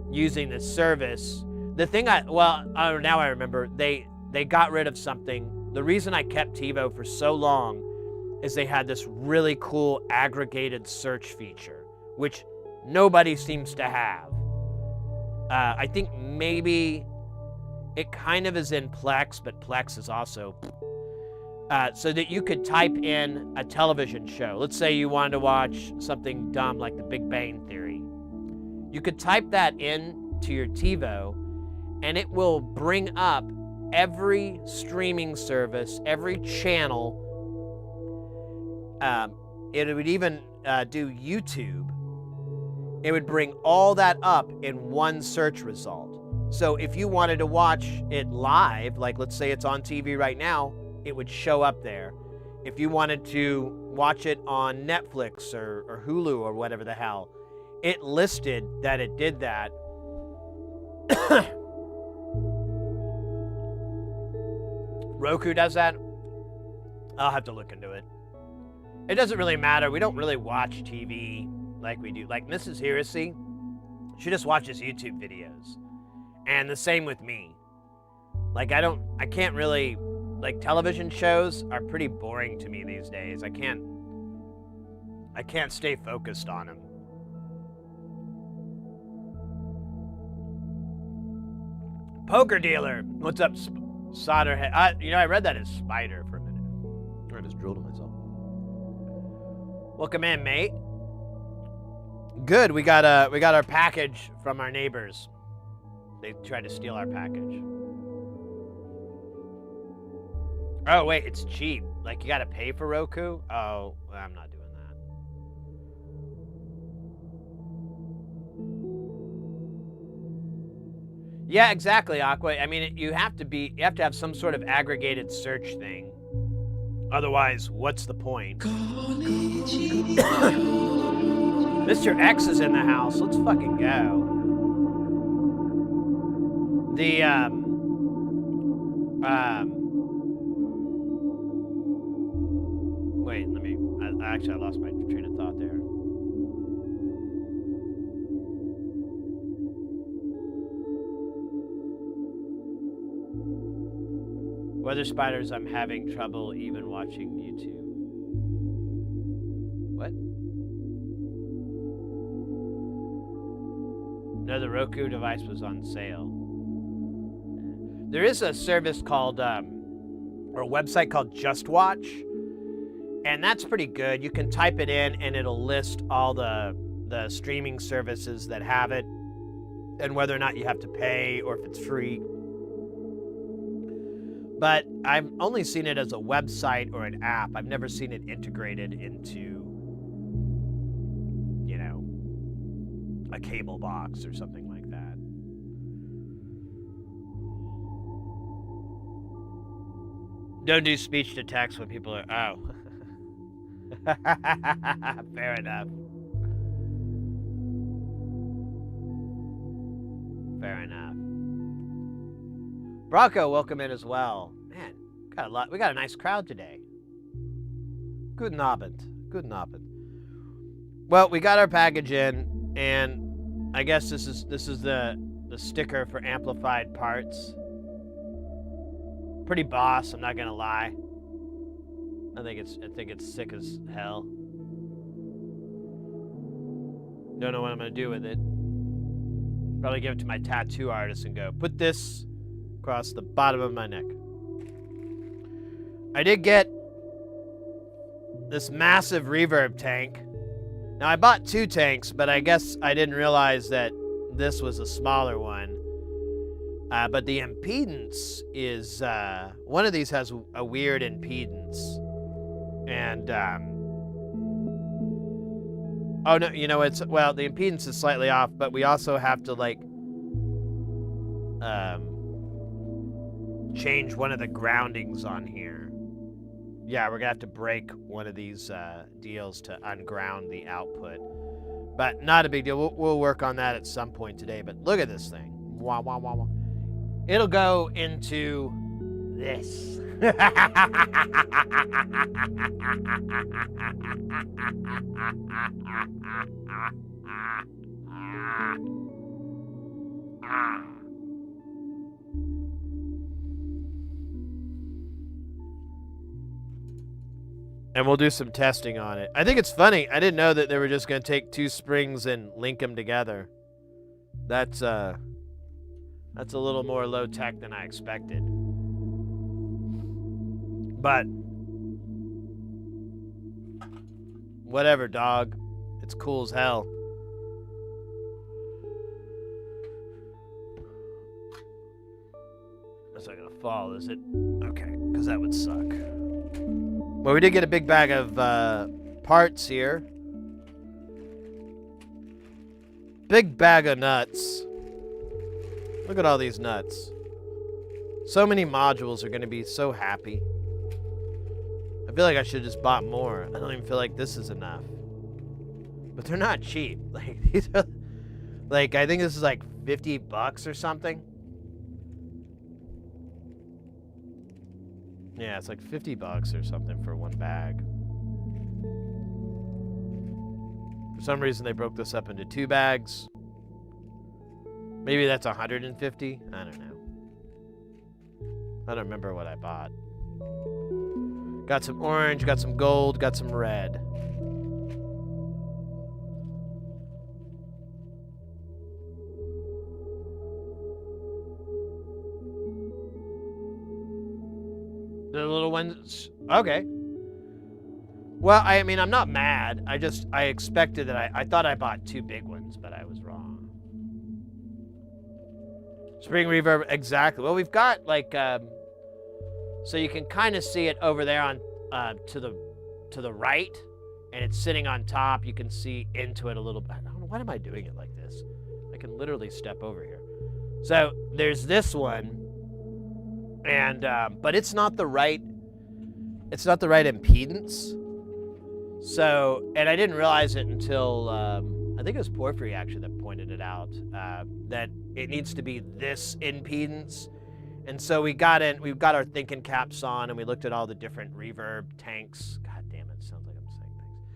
using this service. The thing now I remember, they got rid of something. The reason I kept TiVo for so long is they had this really cool aggregated search feature, which nobody seems to have. I think maybe it kind of is in Plex, but Plex is also... so that you could type in a television show. Let's say you wanted to watch something dumb like The Big Bang Theory. You could type that in to your TiVo, and it will bring up every streaming service, every channel. It would even do YouTube. It would bring all that up in one search result. So if you wanted to watch it live, like let's say it's on TV right now, it would show up there. If you wanted to watch it on Netflix or Hulu or whatever the hell, it listed that it did that. Roku does that? I'll have to look into it. It doesn't really matter. We don't really watch TV like we do. Like Mrs. Heresy, she just watches YouTube videos. And the same with me. Like I can't really, like television shows are pretty boring to me these days. I can't stay focused on them. Poker dealer. What's up, Solderhead? I read that as spider for a minute. I just drilled it myself. Welcome in, mate. Good. We got our package from our neighbors. They tried to steal our package. Oh wait, it's cheap. Like you got to pay for Roku? Oh, I'm not doing that. Yeah, exactly, Aqua. I mean, you have to have some sort of aggregated search thing. Otherwise, what's the point? Mr. X is in the house. Let's fucking go. actually, I lost my train of thought there. Weather spiders, I'm having trouble even watching YouTube. What? No, the Roku device was on sale. There is a service called, or a website called Just Watch, and that's pretty good. You can type it in, and it'll list all the streaming services that have it, and whether or not you have to pay or if it's free. But I've only seen it as a website or an app. I've never seen it integrated into, you know, a cable box or something like that. Don't do speech to text when people are, oh. Fair enough. Fair enough. Bronco, welcome in as well. Man, we got a nice crowd today. Guten Abend. Guten Abend. Well, we got our package in, and I guess this is the sticker for amplified parts. Pretty boss, I'm not gonna lie. I think it's sick as hell. Don't know what I'm gonna do with it. Probably give it to my tattoo artist and go, put this across the bottom of my neck. I did get this massive reverb tank. Now I bought 2 tanks, but I guess I didn't realize that this was a smaller one. But the impedance is, one of these has a weird impedance. And, oh no, you know, well, the impedance is slightly off, but we also have to, like, change one of the groundings on here. Yeah, we're gonna have to break one of these deals to unground the output. But not a big deal. We'll work on that at some point today. But look at this thing. Wah, wah, wah, wah. It'll go into this. And we'll do some testing on it. I think it's funny. I didn't know that they were just going to take 2 springs and link them together. That's a little more low tech than I expected. But whatever, dog. It's cool as hell. That's not gonna fall, is it? Okay, because that would suck. Well, we did get a big bag of parts here. Big bag of nuts. Look at all these nuts. So many modules are going to be so happy. I feel like I should have just bought more. I don't even feel like this is enough. But they're not cheap. Like, these are, like, I think this is like $50 or something. Yeah, it's like $50 or something for one bag. For some reason, they broke this up into 2 bags. Maybe that's 150. I don't know. I don't remember what I bought. Got some orange, got some gold, got some red. The little ones, okay. Well, I mean, I'm not mad. I expected that I thought I bought 2 big ones, but I was wrong. Spring reverb, exactly. Well, we've got like, so you can kind of see it over there on to the right, and it's sitting on top. You can see into it a little bit. I don't know, why am I doing it like this? I can literally step over here. So there's this one, and but it's not the right impedance. So, and I didn't realize it until I think it was Porphyry actually that pointed it out, that it needs to be this impedance. And so we've got our thinking caps on, and we looked at all the different reverb tanks. God damn it, sounds like I'm saying things.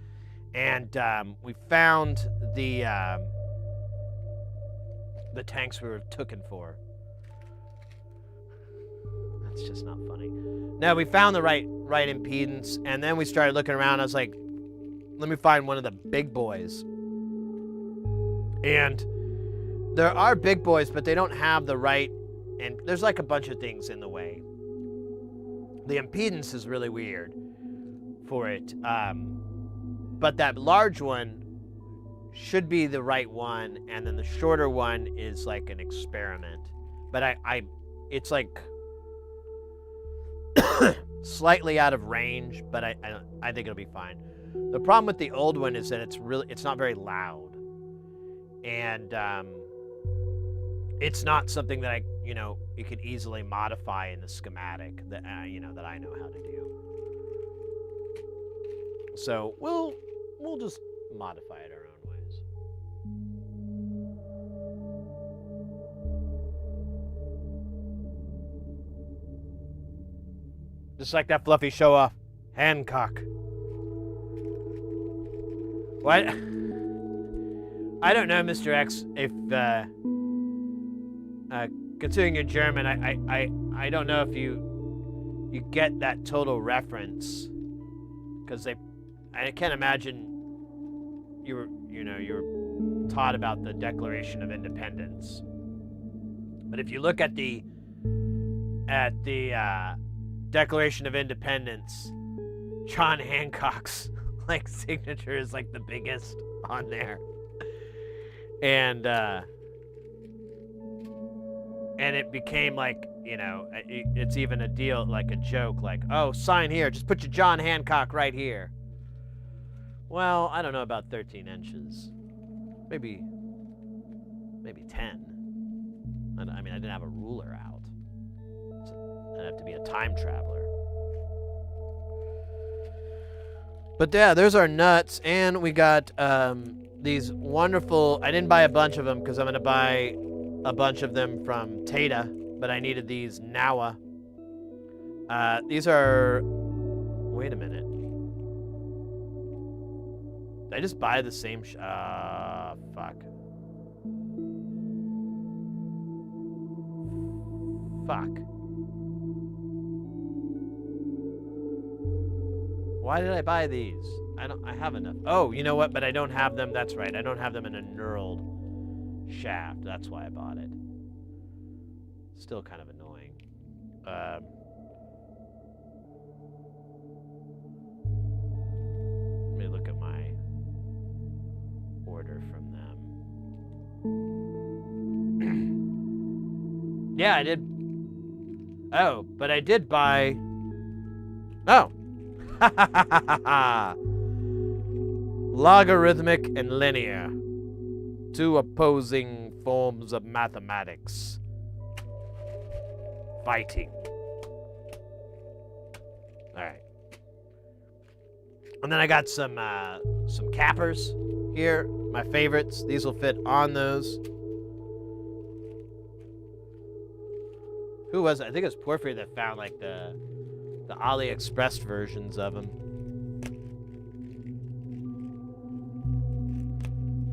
And we found the tanks we were looking for. That's just not funny. No, we found the right impedance, and then we started looking around. I was like, let me find one of the big boys. And there are big boys, but they don't have the right, and there's like a bunch of things in the way. The impedance is really weird for it. But that large one should be the right one, and then the shorter one is like an experiment. But it's like slightly out of range, but I think it'll be fine. The problem with the old one is that it's not very loud, and it's not something that you could easily modify in the schematic that that I know how to do. So we'll just modify it our own ways. Just like that fluffy show-off, Hancock. What? I don't know, Mr. X, if considering you're German, I don't know if you get that total reference, because I can't imagine you were taught about the Declaration of Independence. But if you look at the Declaration of Independence, John Hancock's signature is like the biggest on there, and it became like it's even a deal, like a joke, like, oh, sign here, just put your John Hancock right here. Well, I don't know about 13 inches, maybe 10. I mean, I didn't have a ruler out. So I'd have to be a time traveler. But yeah, there's our nuts, and we got these wonderful. I didn't buy a bunch of them because I'm gonna buy a bunch of them from Tata, but I needed these Nawa. These are. Wait a minute. Did I just buy the same? Fuck. Why did I buy these? I have enough. Oh, you know what? But I don't have them. That's right. I don't have them in a knurled shaft. That's why I bought it. Still kind of annoying. Let me look at my order from them. Yeah, I did. Oh, but I did buy. Oh. Logarithmic and linear. Two opposing forms of mathematics. Fighting. Alright. And then I got some cappers here. My favorites. These will fit on those. Who was it? I think it was Porphyry that found like the AliExpress versions of them.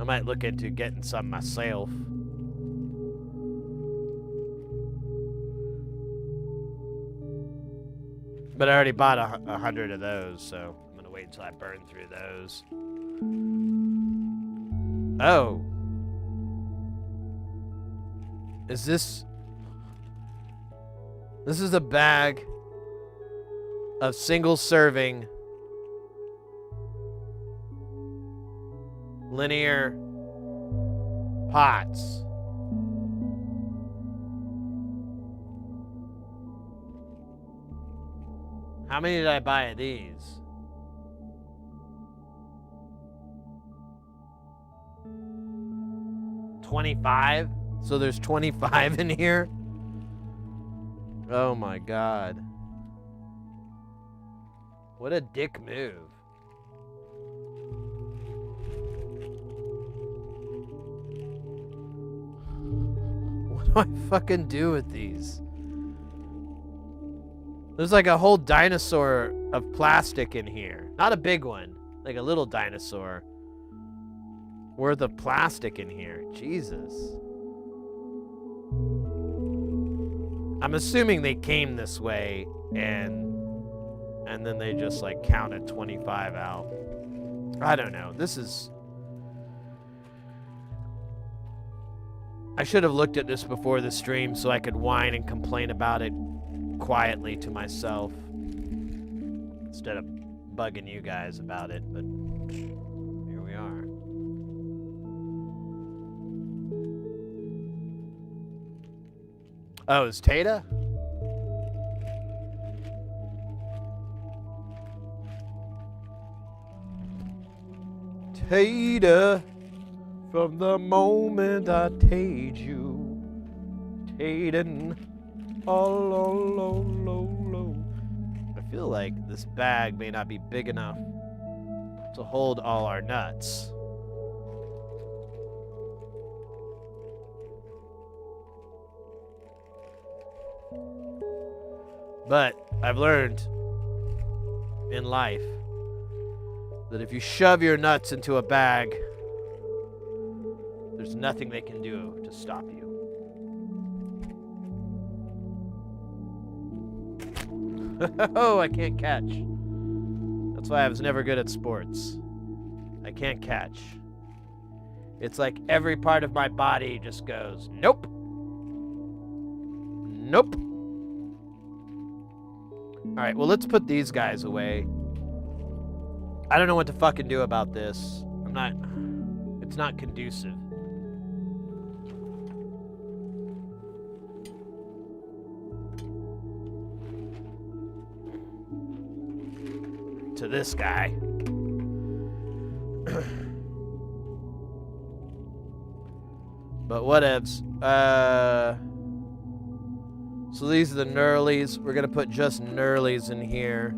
I might look into getting some myself. But I already bought 100 of those, so I'm gonna wait until I burn through those. Oh. Is this... This is a bag of single-serving linear pots. How many did I buy of these? $25? So there's 25 in here? Oh my god. What a dick move. What do I fucking do with these? There's like a whole dinosaur of plastic in here. Not a big one, like a little dinosaur worth of plastic in here. Jesus. I'm assuming they came this way and then they just like counted 25 out. I don't know. This is... I should have looked at this before the stream so I could whine and complain about it quietly to myself instead of bugging you guys about it, but here we are. Oh, it's Tata? Tata, from the moment I taed you, Taden, low. I feel like this bag may not be big enough to hold all our nuts. But I've learned in life that if you shove your nuts into a bag, there's nothing they can do to stop you. Oh, I can't catch. That's why I was never good at sports. I can't catch. It's like every part of my body just goes, nope. Nope. All right, well, let's put these guys away. I don't know what to fucking do about this. It's not conducive. To this guy. But whatevs. So these are the knurlies. We're gonna put just knurlies in here.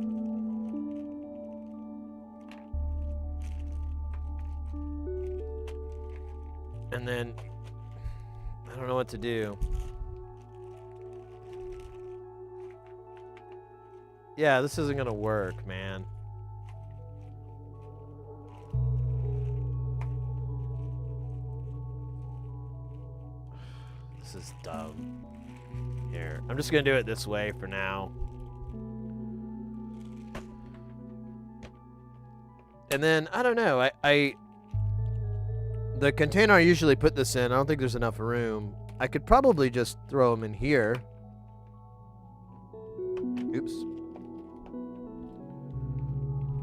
And then I don't know what to do. Yeah, this isn't gonna work, man. This is dumb. Here, I'm just gonna do it this way for now. And then, I don't know, the container I usually put this in, I don't think there's enough room. I could probably just throw them in here. Oops.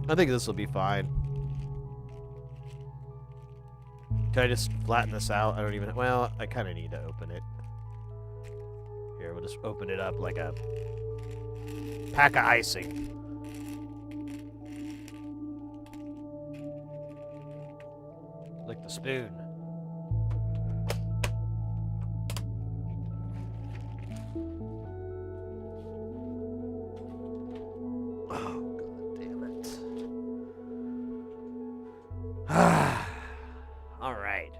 I think this will be fine. Can I just flatten this out? I don't even... Well, I kind of need to open it. Here, we'll just open it up like a pack of icing. Like the spoon. Oh, God damn it. All right.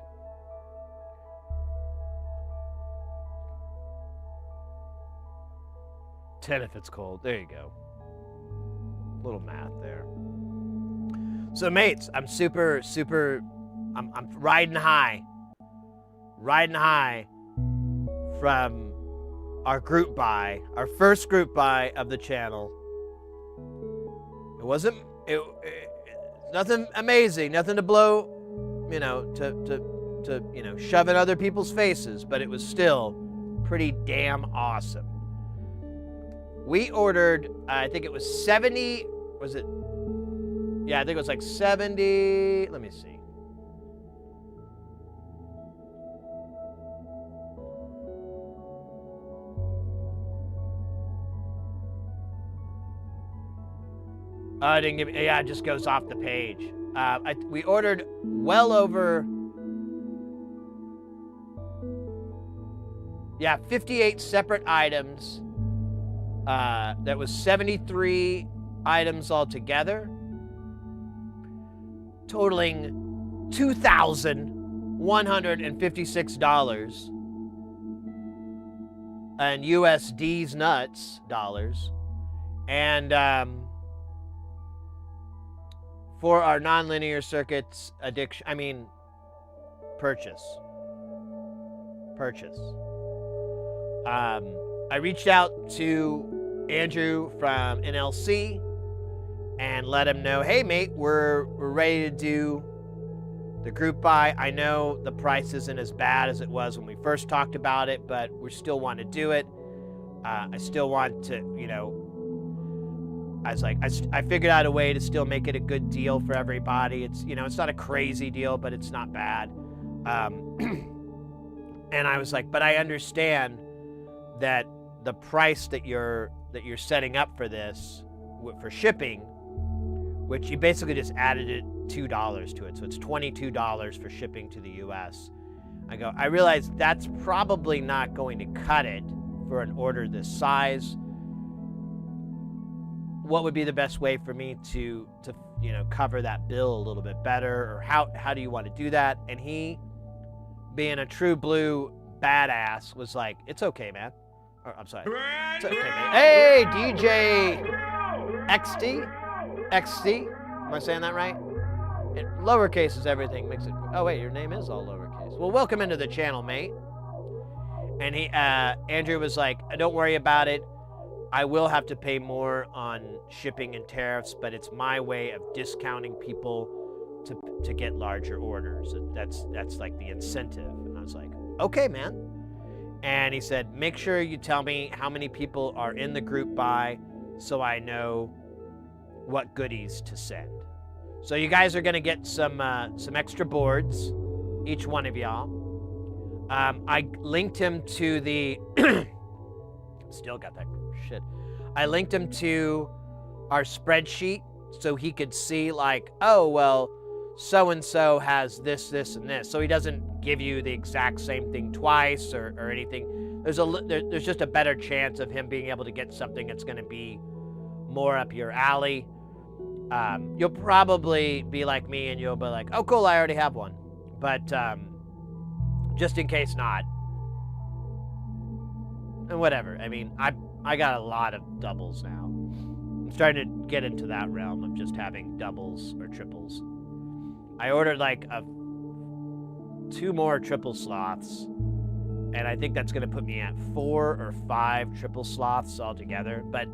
$10 if it's cold. There you go. Little math there. So, mates, I'm super... I'm riding high from our group buy, our first group buy of the channel. It wasn't nothing amazing, nothing to blow, you know, to you know, shove in other people's faces, but it was still pretty damn awesome. We ordered, I think it was 70, was it? Yeah, I think it was like 70, let me see. It didn't give me, yeah, it just goes off the page. We ordered well over, 58 separate items. That was 73 items altogether, totaling $2,156 and USD's nuts dollars, and for our nonlinear circuits purchase. I reached out to Andrew from NLC and let him know, hey mate, we're ready to do the group buy. I know the price isn't as bad as it was when we first talked about it, but we still want to do it. I still want to, I was like, I figured out a way to still make it a good deal for everybody. It's, it's not a crazy deal, but it's not bad. And I was like, but I understand that the price that you're setting up for this, for shipping, which you basically just added it $2 to it. So it's $22 for shipping to the US. I go, I realize that's probably not going to cut it for an order this size. What would be the best way for me to cover that bill a little bit better, or how do you want to do that? And he, being a true blue badass, was like, it's okay, man. Or, I'm sorry. It's okay, man. Hey, DJ XD. Am I saying that right? In lowercase is everything. Makes it. Oh wait, your name is all lowercase. Well, welcome into the channel, mate. And Andrew was like, don't worry about it. I will have to pay more on shipping and tariffs, but it's my way of discounting people to get larger orders. That's like the incentive. And I was like, okay, man. And he said, make sure you tell me how many people are in the group buy so I know what goodies to send. So you guys are gonna get some extra boards, each one of y'all. I linked him to the, still got that shit. I linked him to our spreadsheet so he could see like, oh, well, so-and-so has this, this, and this. So he doesn't give you the exact same thing twice or anything. There's just a better chance of him being able to get something that's gonna be more up your alley. You'll probably be like me and you'll be like, oh, cool, I already have one. But just in case not. And whatever. I mean, I got a lot of doubles now. I'm starting to get into that realm of just having doubles or triples. I ordered like 2 more triple sloths, and I think that's going to put me at 4 or 5 triple sloths altogether. But,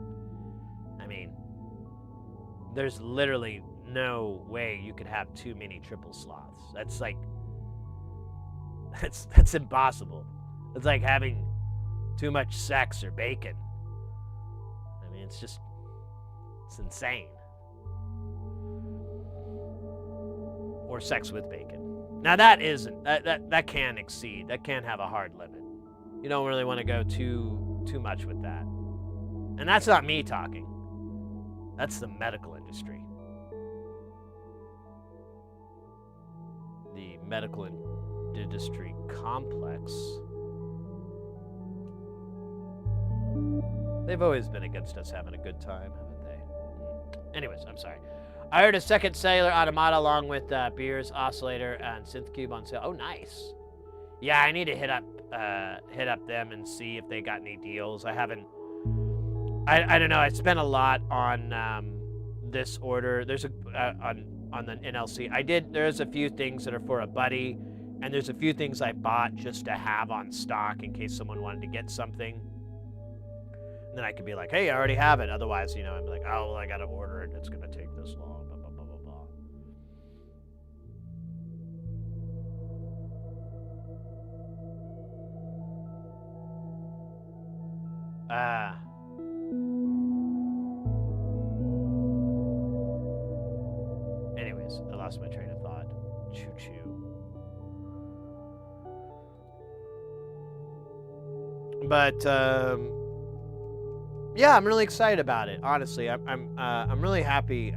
I mean, there's literally no way you could have too many triple sloths. That's like, that's impossible. It's like having too much sex or bacon. I mean, it's insane. Or sex with bacon. Now that can exceed. That can have a hard limit. You don't really want to go too much with that. And that's not me talking. That's the medical industry. The medical industry complex. They've always been against us having a good time, haven't they? Anyways, I'm sorry. I heard a second cellular automata along with beers, oscillator, and synth cube on sale. Oh, nice. Yeah, I need to hit up them and see if they got any deals. I haven't. I don't know. I spent a lot on this order. There's on the NLC. There's a few things that are for a buddy, and there's a few things I bought just to have on stock in case someone wanted to get something. And then I could be like, hey, I already have it. Otherwise, I'm like, oh, well, I got to order it. It's going to take this long. Blah, blah, blah, blah, blah. Anyways, I lost my train of thought. Choo-choo. But, yeah, I'm really excited about it. Honestly, I'm really happy.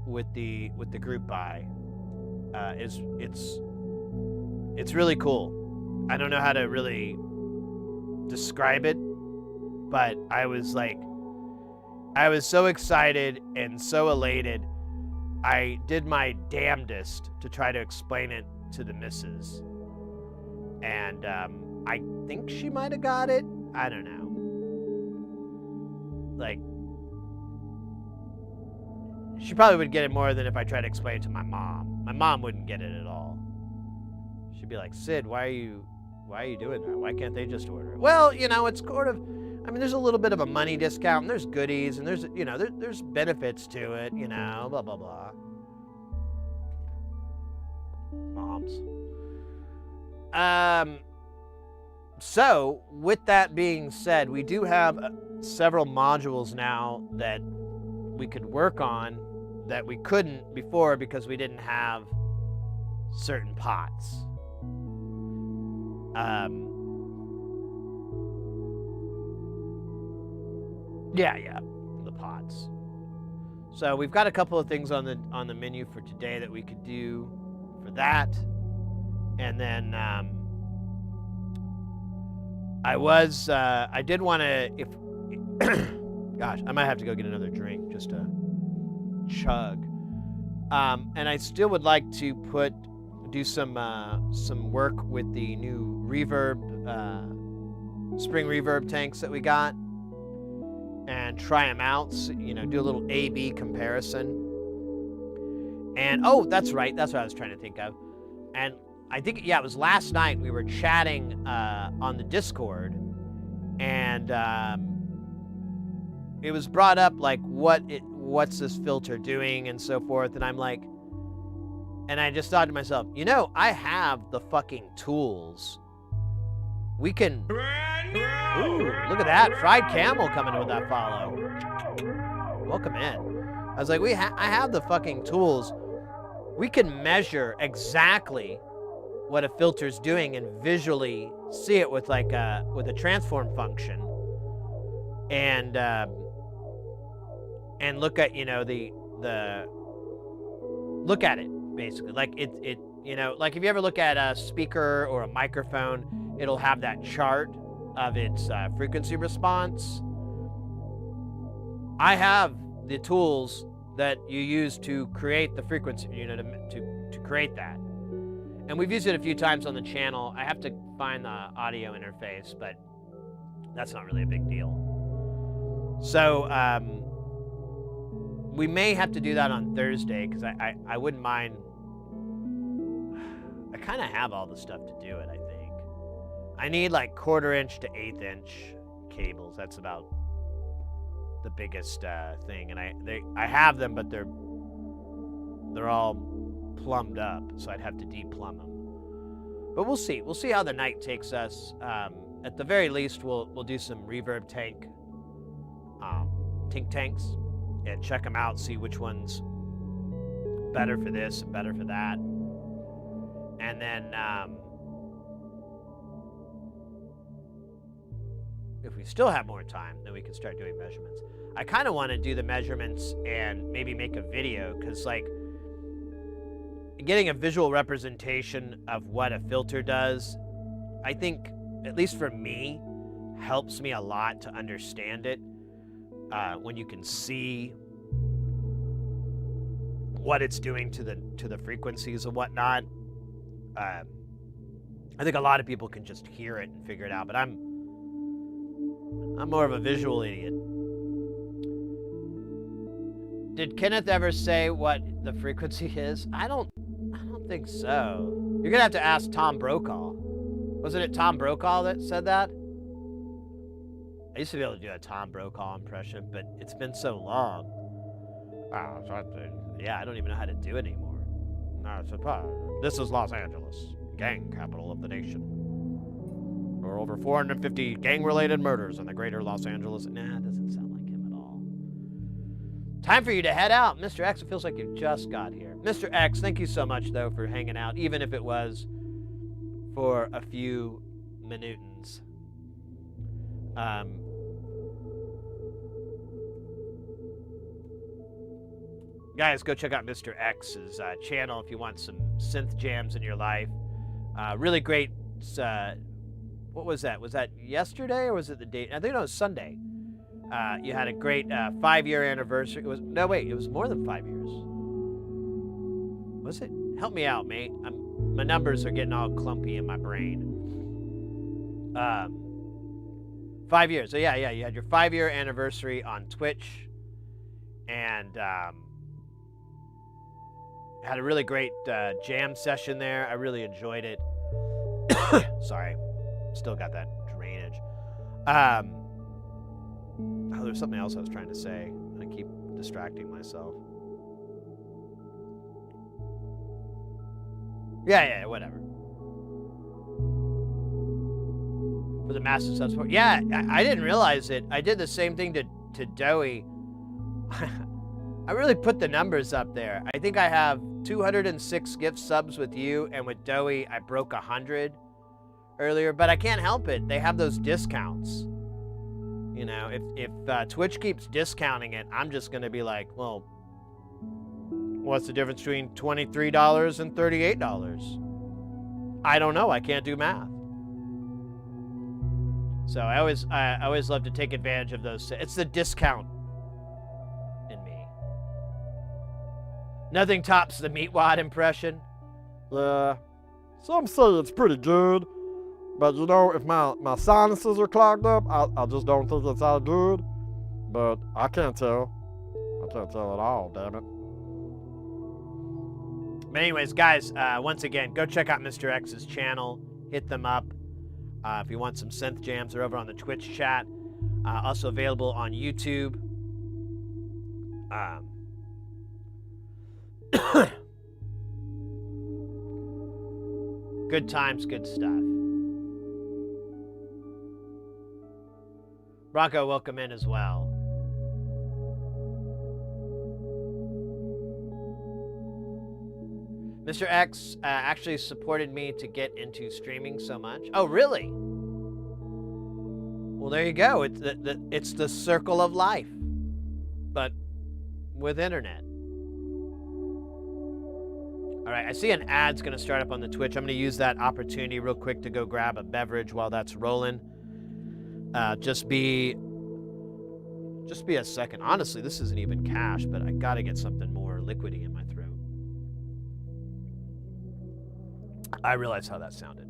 With the group buy. It's really cool. I don't know how to really describe it, but I was so excited and so elated. I did my damnedest to try to explain it to the missus, and I think she might have got it. I don't know. Like, She probably would get it more than if I tried to explain it to my mom. My mom wouldn't get it at all. She'd be like, Sid, why are you doing that? Why can't they just order it? Well, you know, it's sort of, I mean, there's a little bit of a money discount, and there's goodies, and there's, you know, there's benefits to it, you know, blah, blah, blah. Moms. So, with that being said, we do have several modules now that we could work on that we couldn't before because we didn't have certain pots. Yeah, the pots. So we've got a couple of things on the menu for today that we could do for that, and then I did want to, if gosh, I might have to go get another drink just to chug. And I still would like to do some work with the new reverb, spring reverb tanks that we got, and try them out. So, you know, do a little A/B comparison. And oh, that's right, that's what I was trying to think of. And I think, yeah, it was last night we were chatting on the Discord, and it was brought up like what's this filter doing and so forth, and I'm like, and I just thought to myself, you know, I have the fucking tools. We can. Ooh, look at that, Fried Camel coming in with that follow. Welcome in. I was like, I have the fucking tools. We can measure exactly what a filter's doing and visually see it with like with a transform function, and look at, you know, the look at it basically, like it you know, like if you ever look at a speaker or a microphone, it'll have that chart of its frequency response. I have the tools that you use to create the frequency, you know, to create that. And we've used it a few times on the channel. I have to find the audio interface, but that's not really a big deal. So we may have to do that on Thursday, because I wouldn't mind. I kind of have all the stuff to do it, I think. I need like 1/4 inch to 1/8 inch cables. That's about the biggest thing. And I have them, but they're all plumbed up, so I'd have to deplumb them. But we'll see. We'll see how the night takes us. At the very least, we'll do some reverb tanks, and check them out, see which one's better for this and better for that. And then if we still have more time, then we can start doing measurements. I kind of want to do the measurements and maybe make a video, because like getting a visual representation of what a filter does, I think, at least for me, helps me a lot to understand it. When you can see what it's doing to the frequencies and whatnot. I think a lot of people can just hear it and figure it out, but I'm more of a visual idiot. Did Kenneth ever say what the frequency is? I don't think so. You're gonna have to ask Tom Brokaw. Wasn't it Tom Brokaw that said that? I used to be able to do a Tom Brokaw impression, but it's been so long. Yeah, I don't even know how to do it anymore. This is Los Angeles, gang capital of the nation. There are over 450 gang-related murders in the greater Los Angeles. Nah, it doesn't sound like him at all. Time for you to head out. Mr. X, it feels like you just got here. Mr. X, thank you so much, though, for hanging out, even if it was for a few minutes. Guys, go check out Mr. X's channel if you want some synth jams in your life. Really great. What was that? Was that yesterday or was it the date? I think it was Sunday. You had a great 5-year anniversary. It was more than 5 years. Was it? Help me out, mate. My numbers are getting all clumpy in my brain. 5 years. So yeah, you had your 5-year anniversary on Twitch, and Had a really great jam session there. I really enjoyed it. Sorry, still got that drainage. Oh, there's something else I was trying to say. I keep distracting myself. Yeah, whatever. For the massive sub support. Yeah, I didn't realize it. I did the same thing to Doey. I really put the numbers up there. I think I have 206 gift subs with you, and with Doey, I broke 100 earlier, but I can't help it. They have those discounts. You know, if Twitch keeps discounting it, I'm just going to be like, well, what's the difference between $23 and $38? I don't know. I can't do math. So I always love to take advantage of those. It's the discount in me. Nothing tops the Meatwad impression. Some say it's pretty good, but you know, if my sinuses are clogged up, I just don't think it's that good. But I can't tell. I can't tell at all, damn it. But anyways, guys, once again, go check out Mr. X's channel. Hit them up. If you want some synth jams, they're over on the Twitch chat. Also available on YouTube. Good times, good stuff. Bronco, welcome in as well. Mr. X actually supported me to get into streaming so much. Oh, really? Well, there you go. It's the circle of life, but with internet. All right, I see an ad's going to start up on the Twitch. I'm going to use that opportunity real quick to go grab a beverage while that's rolling. Just be a second. Honestly, this isn't even cash, but I got to get something more liquidy in my throat. I realize how that sounded.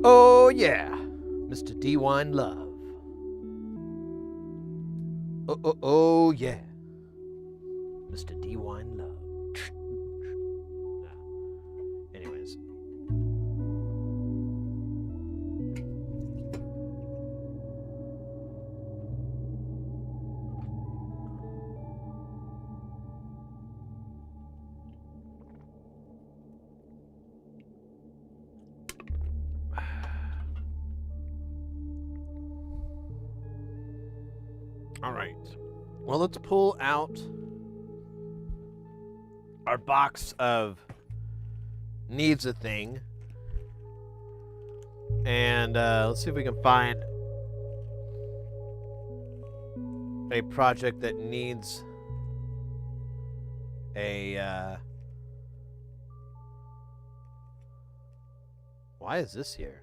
Oh, yeah. Mr. D-Wine Love. Oh, yeah. Mr. D-Wine Love. Anyways. All right. Well, let's pull out our box of Needs a Thing. And let's see if we can find a project that needs a... Why is this here?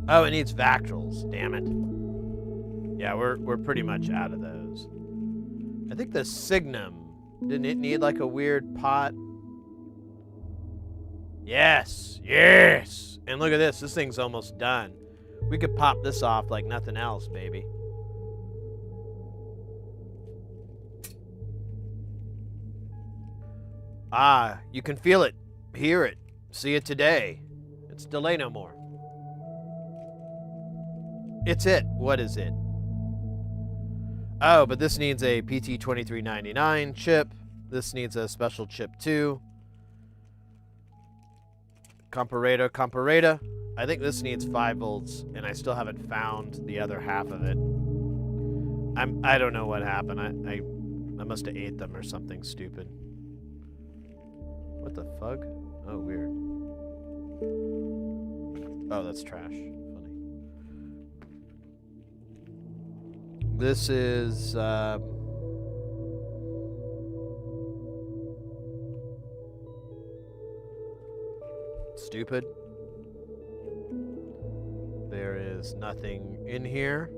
Oh, it needs Vactrals. Damn it. Yeah, we're pretty much out of those. I think the Signum Didn't it need like a weird pot? Yes, yes. And look at this. This thing's almost done. We could pop this off like nothing else, baby. Ah, you can feel it, hear it, see it today. It's delay no more. It's it. What is it? Oh, but this needs a PT2399 chip. This needs a special chip too. Comparator. I think this needs 5 volts, and I still haven't found the other half of it. I don't know what happened. I must have ate them or something stupid. What the fuck? Oh, weird. Oh, that's trash. Funny. This is stupid. There is nothing in here.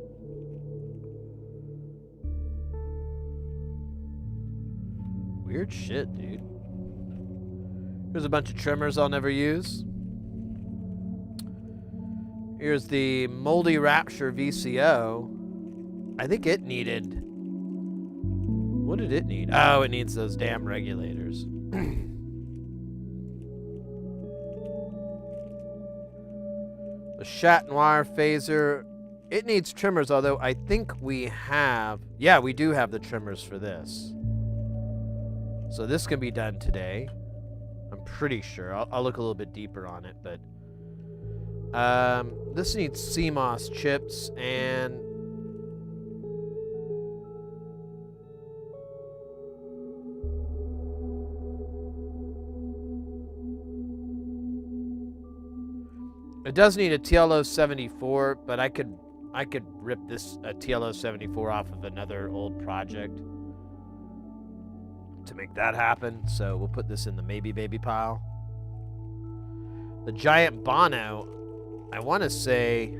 Weird shit, dude. Here's a bunch of trimmers I'll never use. Here's the Moldy Rapture VCO. I think it needed... What did it need? Oh, it needs those damn regulators. The Chat Noir phaser. It needs trimmers, although I think we have... Yeah, we do have the trimmers for this. So this can be done today. I'm pretty sure. I'll look a little bit deeper on it, but... this needs CMOS chips, and... It does need a TLO74, but I could rip this TLO74 off of another old project to make that happen. So we'll put this in the maybe baby pile. The Giant Bono, I want to say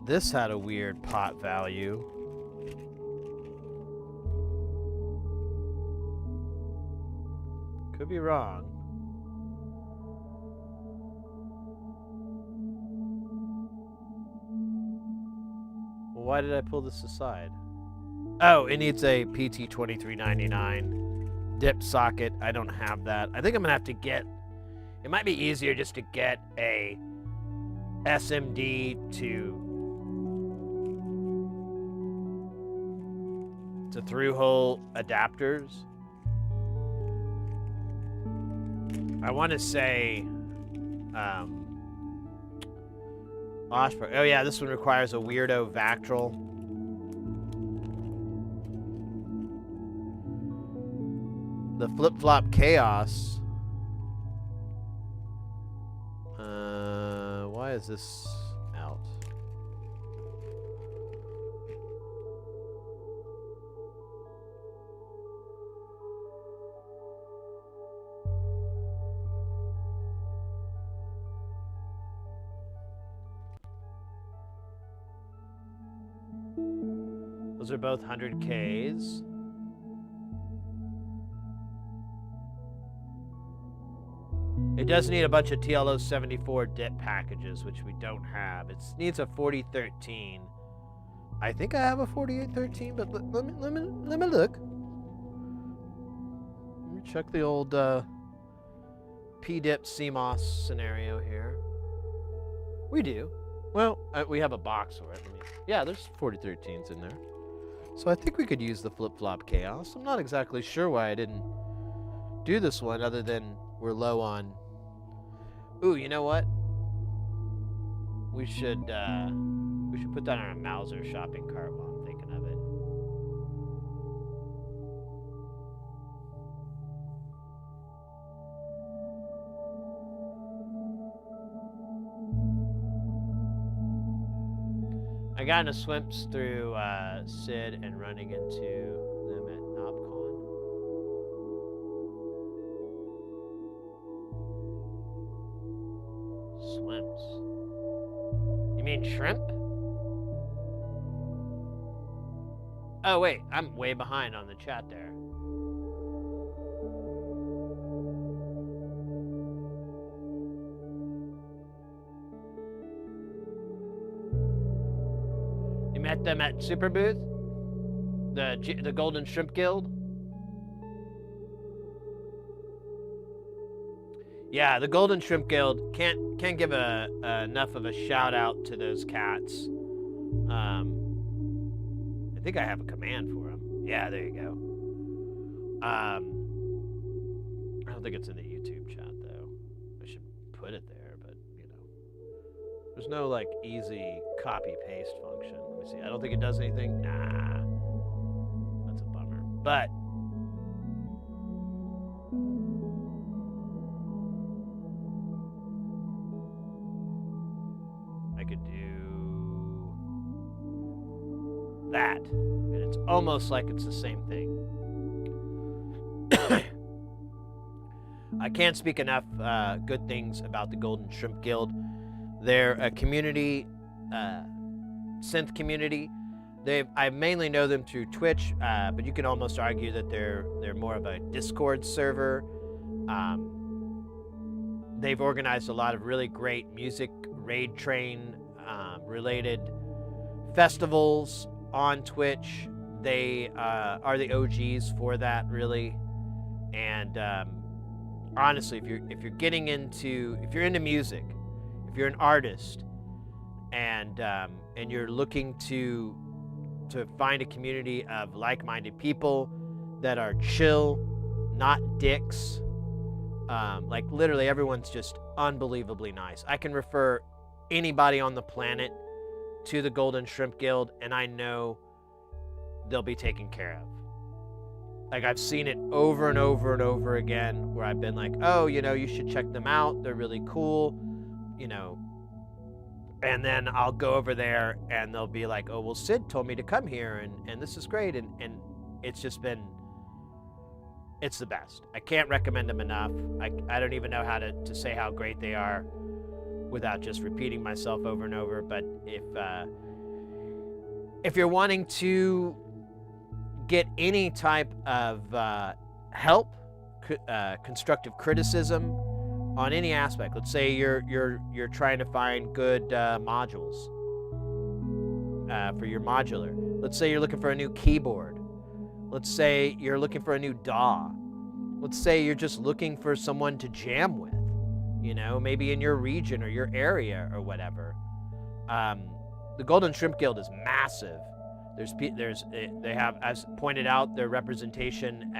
this had a weird pot value. Could be wrong. Well, why did I pull this aside? Oh, it needs a PT2399 dip socket. I don't have that. I think I'm gonna have to get... It might be easier just to get a SMD to through-hole adapters. I want to say, Oshberg. Oh yeah, this one requires a weirdo Vactrol. The Flip-Flop Chaos. Why is this out? Those are both 100Ks. It does need a bunch of TLO74 dip packages, which we don't have. It needs a 4013. I think I have a 4813, but let me look. Let me check the old P-dip CMOS scenario here. We do. Well, we have a box for it. Yeah, there's 4013s in there. So I think we could use the Flip-Flop Chaos. I'm not exactly sure why I didn't do this one, other than we're low on... Ooh, you know what? We should put that on our Mauser shopping cart while I'm thinking of it. I got into swimps through Sid and running into them at NobCon. Swimps. You mean shrimp? Oh, wait. I'm way behind on the chat there. You met them at Super Booth? The Golden Shrimp Guild? Yeah, the Golden Shrimp Guild can't give enough of a shout out to those cats. I think I have a command for them. Yeah, there you go. I don't think it's in the YouTube chat though. I should put it there, but you know, there's no like easy copy paste function. Let me see. I don't think it does anything. Nah, that's a bummer. But I could do that, and it's almost like it's the same thing. I can't speak enough good things about the Golden Shrimp Guild. They're a community, synth community. I mainly know them through Twitch, but you can almost argue that they're more of a Discord server. They've organized a lot of really great music raid train related festivals on Twitch. They are the OGs for that, really. And honestly, if you're into music, if you're an artist, and you're looking to find a community of like-minded people that are chill, not dicks, like literally everyone's just unbelievably nice. I can refer anybody on the planet to the Golden Shrimp Guild, and I know they'll be taken care of. Like, I've seen it over and over and over again where I've been like, oh, you know, you should check them out. They're really cool, you know. And then I'll go over there and they'll be like, oh, well, Sid told me to come here and this is great. And it's just been, it's the best. I can't recommend them enough. I don't even know how to say how great they are without just repeating myself over and over. But if you're wanting to get any type of help, constructive criticism on any aspect. Let's say you're trying to find good modules for your modular. Let's say you're looking for a new keyboard. Let's say you're looking for a new DAW. Let's say you're just looking for someone to jam with, you know, maybe in your region or your area or whatever. The Golden Shrimp Guild is massive. They have, as pointed out, their representation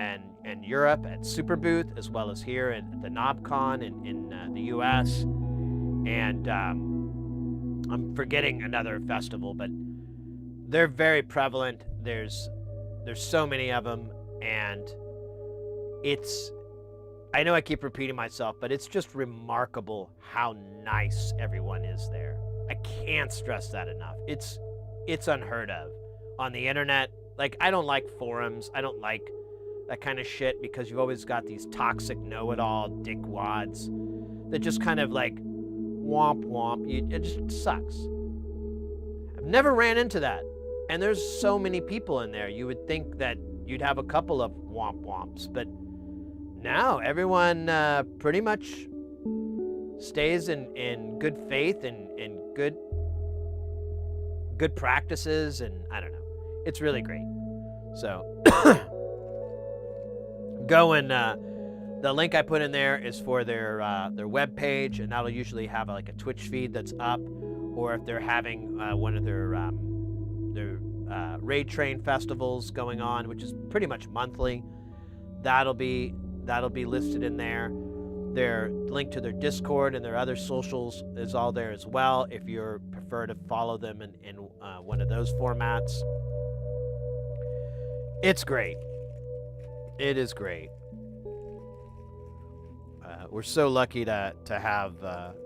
in Europe at Super Booth, as well as here at the NobCon in the U.S. And I'm forgetting another festival, but they're very prevalent. There's so many of them, and I know I keep repeating myself, but it's just remarkable how nice everyone is there. I can't stress that enough. It's unheard of. On the internet, like, I don't like forums. I don't like that kind of shit because you've always got these toxic know-it-all dickwads that just kind of like womp womp. It just sucks. I've never ran into that. And there's so many people in there. You would think that you'd have a couple of womp womps, but no, everyone pretty much stays in good faith and good practices, and I don't know. It's really great. So go and the link I put in there is for their web page, and that'll usually have like a Twitch feed that's up, or if they're having one of their raid train festivals going on, which is pretty much monthly, that'll be listed in there. Their link to their Discord and their other socials is all there as well if you prefer to follow them in one of those formats. It's great. It is great. We're so lucky to have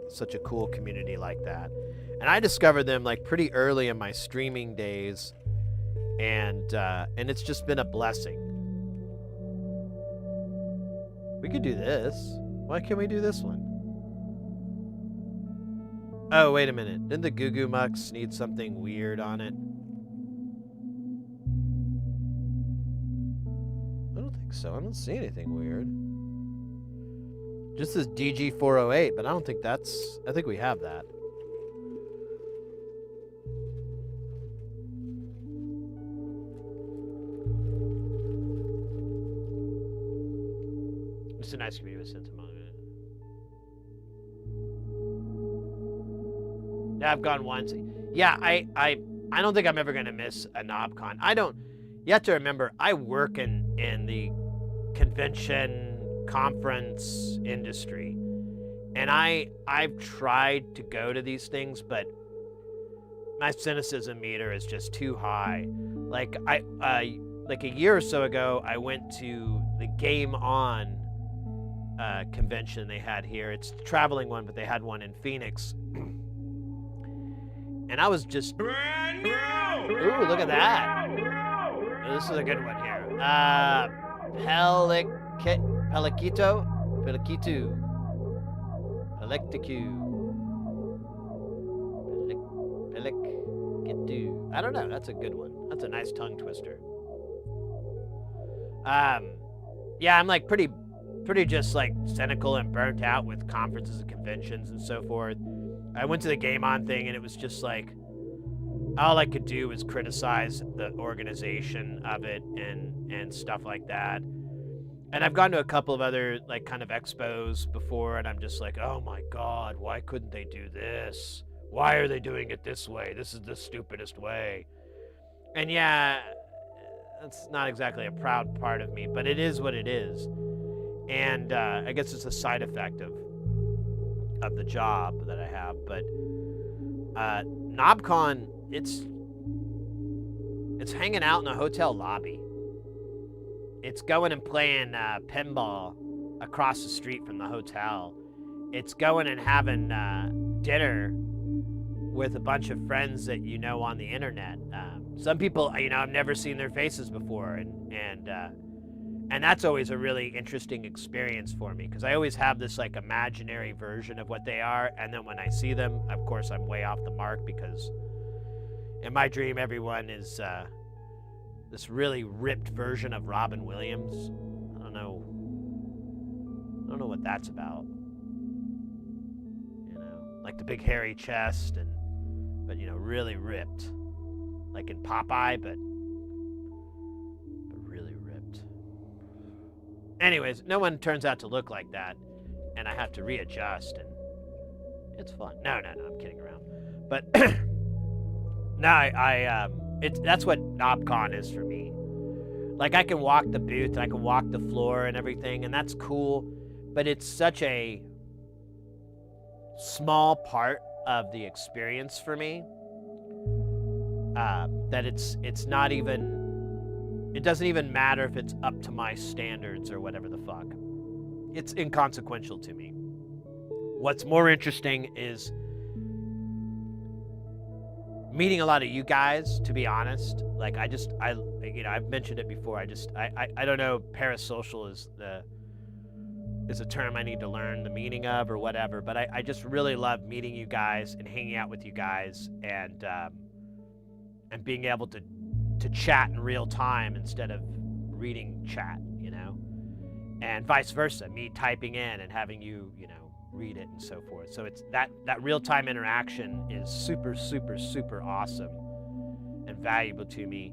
such a cool community like that. And I discovered them like pretty early in my streaming days, and it's just been a blessing. We could do this. Why can't we do this one? Oh, wait a minute. Didn't the Goo Goo Mucks need something weird on it? think so. I don't see anything weird. Just this DG408, but I don't think that's... I think we have that. It's a nice community with Synths. Yeah, I've gone once. Yeah, I don't think I'm ever gonna miss a NobCon. I don't. You have to remember, I work in the convention conference industry, and I've tried to go to these things, but my cynicism meter is just too high. Like like a year or so ago, I went to the Game On convention they had here. It's a traveling one, but they had one in Phoenix. And I was just... Ooh, look at that. Oh, this is a good one here. Pelikitu. I don't know. That's a good one. That's a nice tongue twister. Yeah, I'm like pretty just like cynical and burnt out with conferences and conventions and so forth. I went to the Game On thing, and it was just like, all I could do was criticize the organization of it and stuff like that. And I've gone to a couple of other like kind of expos before, and I'm just like, oh my God, why couldn't they do this? Why are they doing it this way? This is the stupidest way. And yeah, that's not exactly a proud part of me, but it is what it is. And I guess it's a side effect of the job that I have. But NobCon, it's hanging out in a hotel lobby. It's going and playing pinball across the street from the hotel. It's going and having dinner with a bunch of friends that you know on the internet. Some people, I've never seen their faces before, and that's always a really interesting experience for me, because I always have this like imaginary version of what they are, and then when I see them, of course, I'm way off the mark, because in my dream, everyone is this really ripped version of Robin Williams. I don't know what that's about. Like the big hairy chest, but really ripped, like in Popeye, but really ripped. Anyways, no one turns out to look like that, and I have to readjust, and it's fun. No, I'm kidding around. But that's what NobCon is for me. Like, I can walk the booth, and I can walk the floor and everything, and that's cool, but it's such a small part of the experience for me that it's not even, it doesn't even matter if it's up to my standards or whatever the fuck. It's inconsequential to me. What's more interesting is meeting a lot of you guys, to be honest. Like, I've mentioned it before. I don't know, parasocial is a term I need to learn the meaning of or whatever, but I just really love meeting you guys and hanging out with you guys, and being able to chat in real time instead of reading chat, and vice versa, me typing in and having you, read it and so forth. So it's that real-time interaction is super, super, super awesome and valuable to me.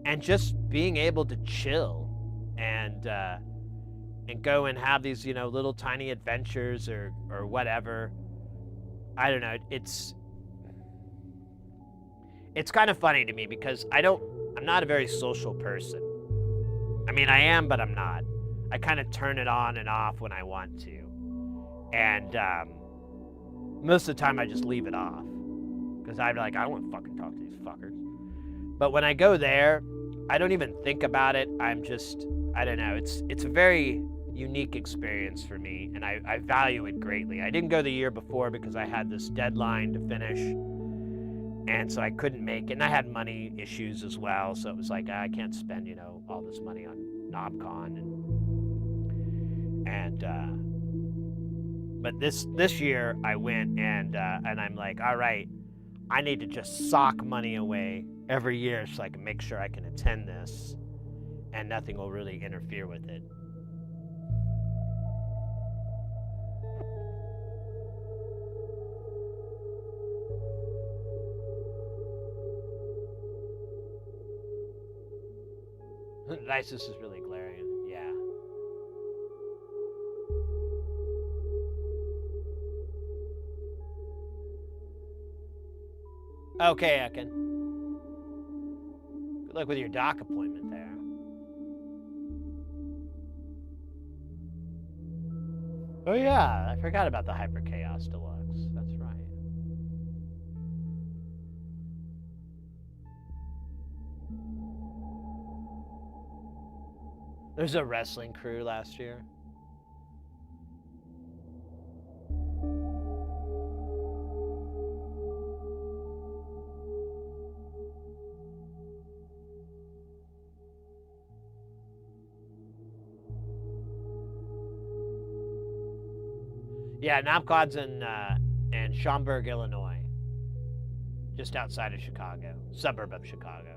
And just being able to chill and go and have these, little tiny adventures or whatever. I don't know. It's kind of funny to me, because I'm not a very social person. I mean, I am, but I'm not. I kind of turn it on and off when I want to. And most of the time I just leave it off, because I'm like, I don't want to fucking talk to these fuckers. But when I go there, I don't even think about it. I'm just, I don't know. It's a very unique experience for me, and I value it greatly. I didn't go the year before because I had this deadline to finish, and so I couldn't make it. And I had money issues as well, so it was like, I can't spend, all this money on NobCon. But this year I went, and I'm like, all right, I need to just sock money away every year so I can make sure I can attend this. and nothing will really interfere with it. Nice, this is really glaring. Yeah. Okay, Ekin. Good luck with your doc appointment there. Oh yeah, I forgot about the Hyper Chaos Deluxe. That's right. There's a wrestling crew last year. Yeah, Napquad's in Schaumburg, Illinois. Just outside of Chicago. Suburb of Chicago.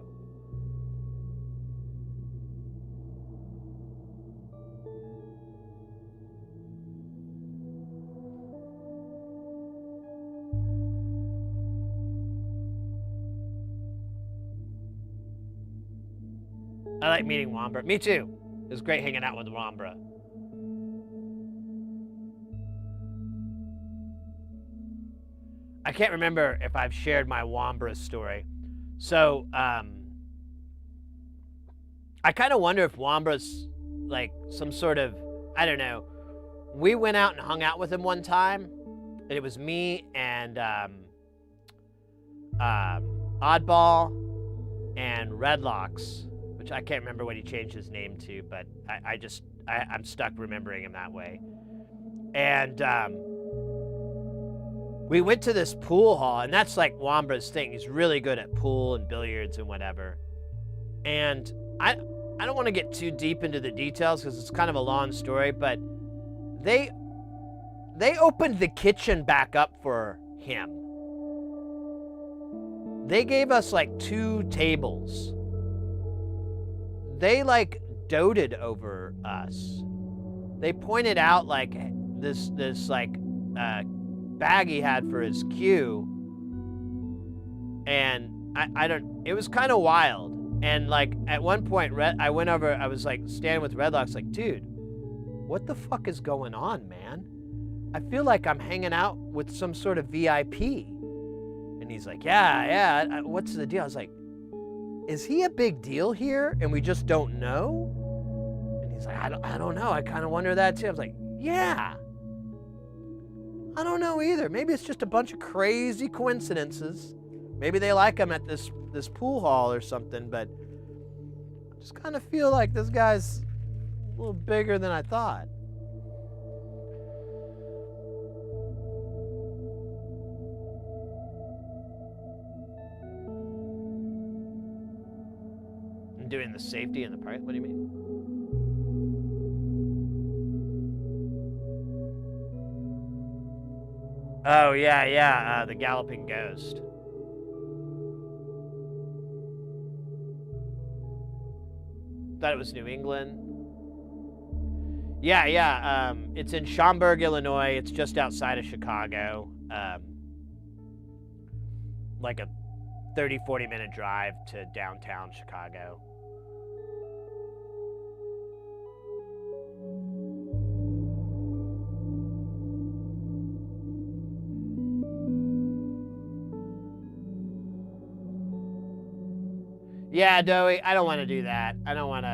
I like meeting Wambra. Me too. It was great hanging out with Wambra. I can't remember if I've shared my Wambra story. So, I kind of wonder if Wambra's like some sort of, I don't know. We went out and hung out with him one time, and it was me and Oddball and Redlocks, which I can't remember what he changed his name to, but I'm stuck remembering him that way. And we went to this pool hall, and that's like Wambra's thing. He's really good at pool and billiards and whatever. And I don't want to get too deep into the details because it's kind of a long story, but they opened the kitchen back up for him. They gave us like 2 tables. They like doted over us. They pointed out like this like bag he had for his cue, and it was kind of wild. And like at one point, I went over, I was like standing with Redlocks, like, dude, what the fuck is going on, man? I feel like I'm hanging out with some sort of VIP. And he's like, yeah, what's the deal? I was like, is he a big deal here and we just don't know? And he's like, I don't know. I kind of wonder that too. I was like, yeah. I don't know either. Maybe it's just a bunch of crazy coincidences. Maybe they like him at this pool hall or something, but I just kind of feel like this guy's a little bigger than I thought. I'm doing the safety in the park? What do you mean? Oh, yeah, the Galloping Ghost. Thought it was New England. Yeah, it's in Schaumburg, Illinois. It's just outside of Chicago. Like a 30-40 minute drive to downtown Chicago. Yeah, Doey, I don't want to do that. I want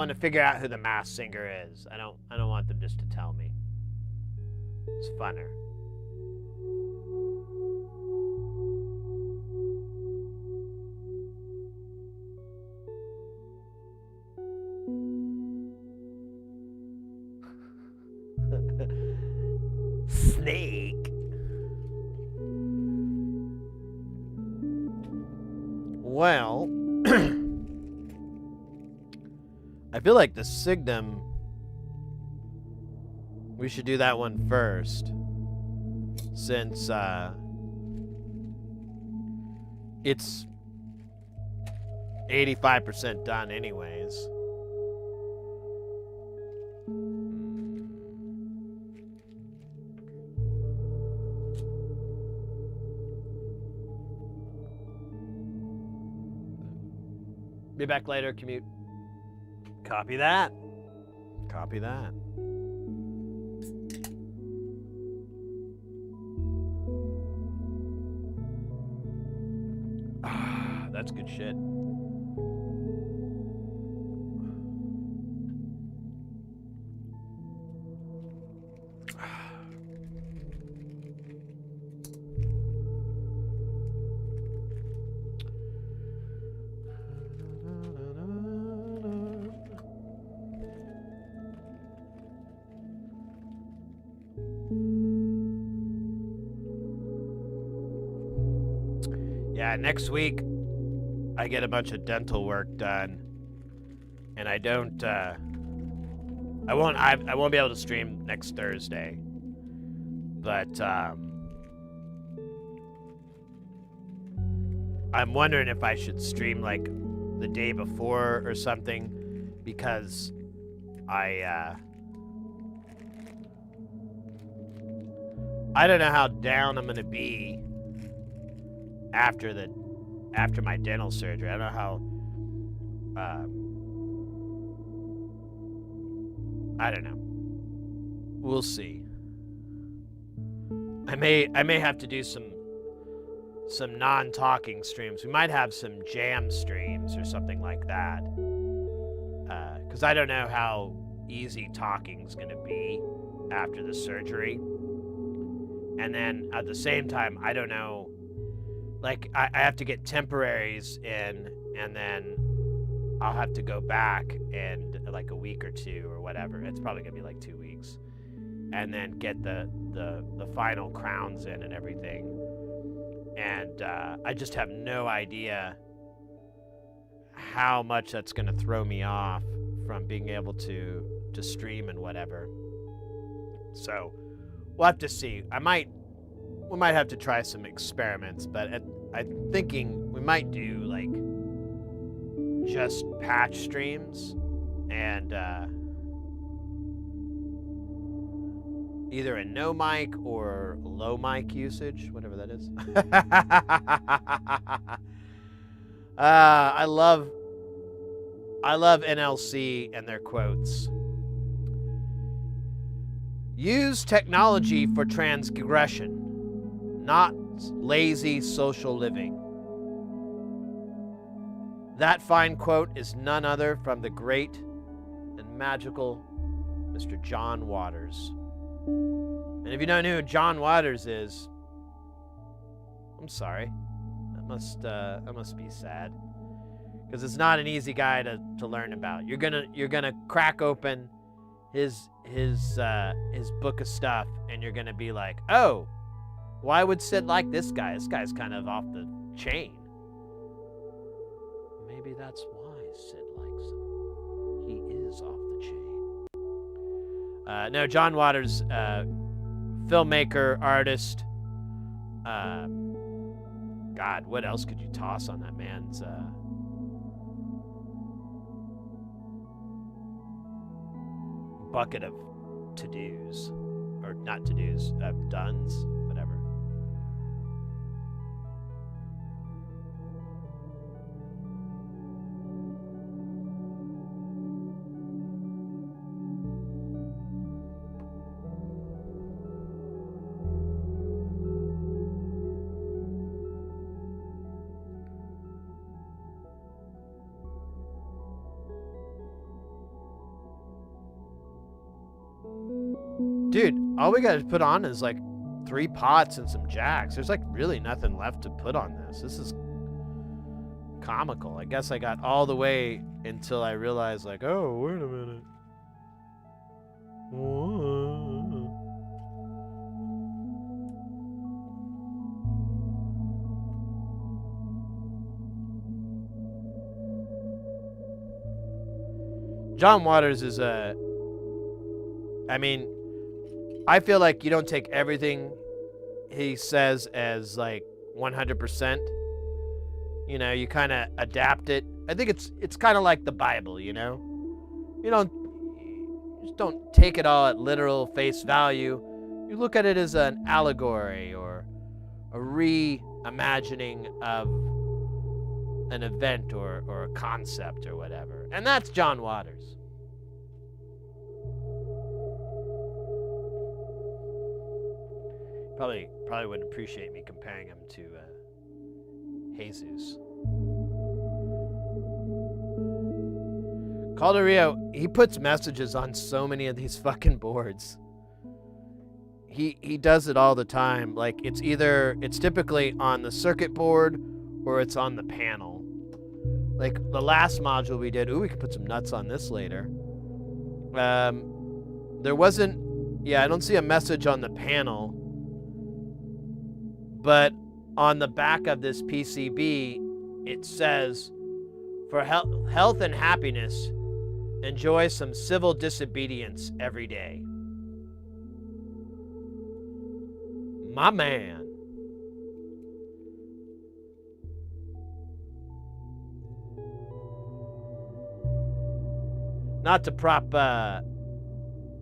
to figure out who the masked singer is. I don't want them just to tell me. It's funner. Snake. Well, I feel like the Signum, we should do that one first, since 85% done anyways. Be back later, commute. Copy that. Copy that. Ah, that's good shit. Yeah, next week I get a bunch of dental work done, and I don't. I won't be able to stream next Thursday, but I'm wondering if I should stream like the day before or something, because I don't know how down I'm gonna be after my dental surgery. I don't know how. I don't know. We'll see. I may have to do some non-talking streams. We might have some jam streams or something like that. Because I don't know how easy talking's gonna be after the surgery. And then at the same time, I don't know. Like, I have to get temporaries in, and then I'll have to go back and like a week or two or whatever. It's probably gonna be like 2 weeks, and then get the final crowns in and everything. And I just have no idea how much that's gonna throw me off from being able to stream and whatever. So we'll have to see. We might have to try some experiments, but I'm thinking we might do like just patch streams and either a no mic or low mic usage, whatever that is. I love NLC and their quotes. Use technology for transgression, not lazy social living. That fine quote is none other from the great and magical Mr. John Waters. And if you don't know who John Waters is, I'm sorry. That must be sad, because it's not an easy guy to learn about. You're gonna crack open his book of stuff, and you're gonna be like, oh, why would Sid like this guy? This guy's kind of off the chain. Maybe that's why Sid likes him. He is off the chain. No, John Waters, filmmaker, artist. God, what else could you toss on that man's bucket of to-dos? Or not to-dos, dones? Whatever. Dude, all we gotta put on is like 3 pots and some jacks. There's like really nothing left to put on this. This is comical. I guess I got all the way until I realized, like, oh, wait a minute. Whoa. John Waters is I mean, I feel like you don't take everything he says as like 100%. You know, you kind of adapt it I think it's kind of like the Bible, you know. You just don't take it all at literal face value. You look at it as an allegory or a reimagining of an event or a concept or whatever. And that's John Waters. Probably wouldn't appreciate me comparing him to Jesus. Calderio, he puts messages on so many of these fucking boards. He does it all the time. Like it's typically on the circuit board or it's on the panel. Like the last module we did, we could put some nuts on this later. There wasn't, I don't see a message on the panel, but on the back of this PCB, it says, for health and happiness, enjoy some civil disobedience every day. My man. Not to prop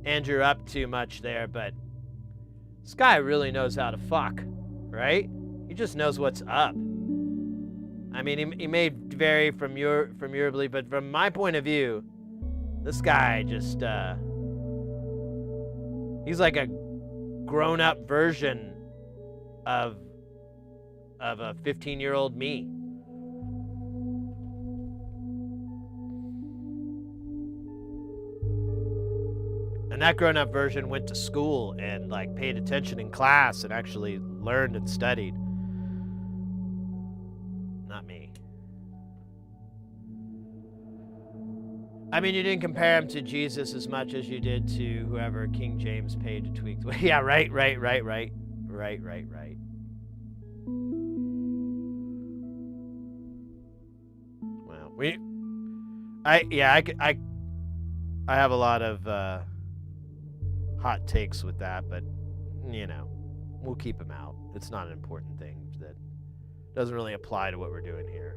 Andrew up too much there, but this guy really knows how to fuck, right? He just knows what's up. I mean, he may vary from your belief, but from my point of view, this guy just he's like a grown-up version of a 15-year-old me. And that grown-up version went to school and like paid attention in class and actually learned and studied. Not me. I mean, you didn't compare him to Jesus as much as you did to whoever King James paid to tweak. Yeah, right. Well, I have a lot of hot takes with that, but you know, we'll keep him out. It's not an important thing that doesn't really apply to what we're doing here.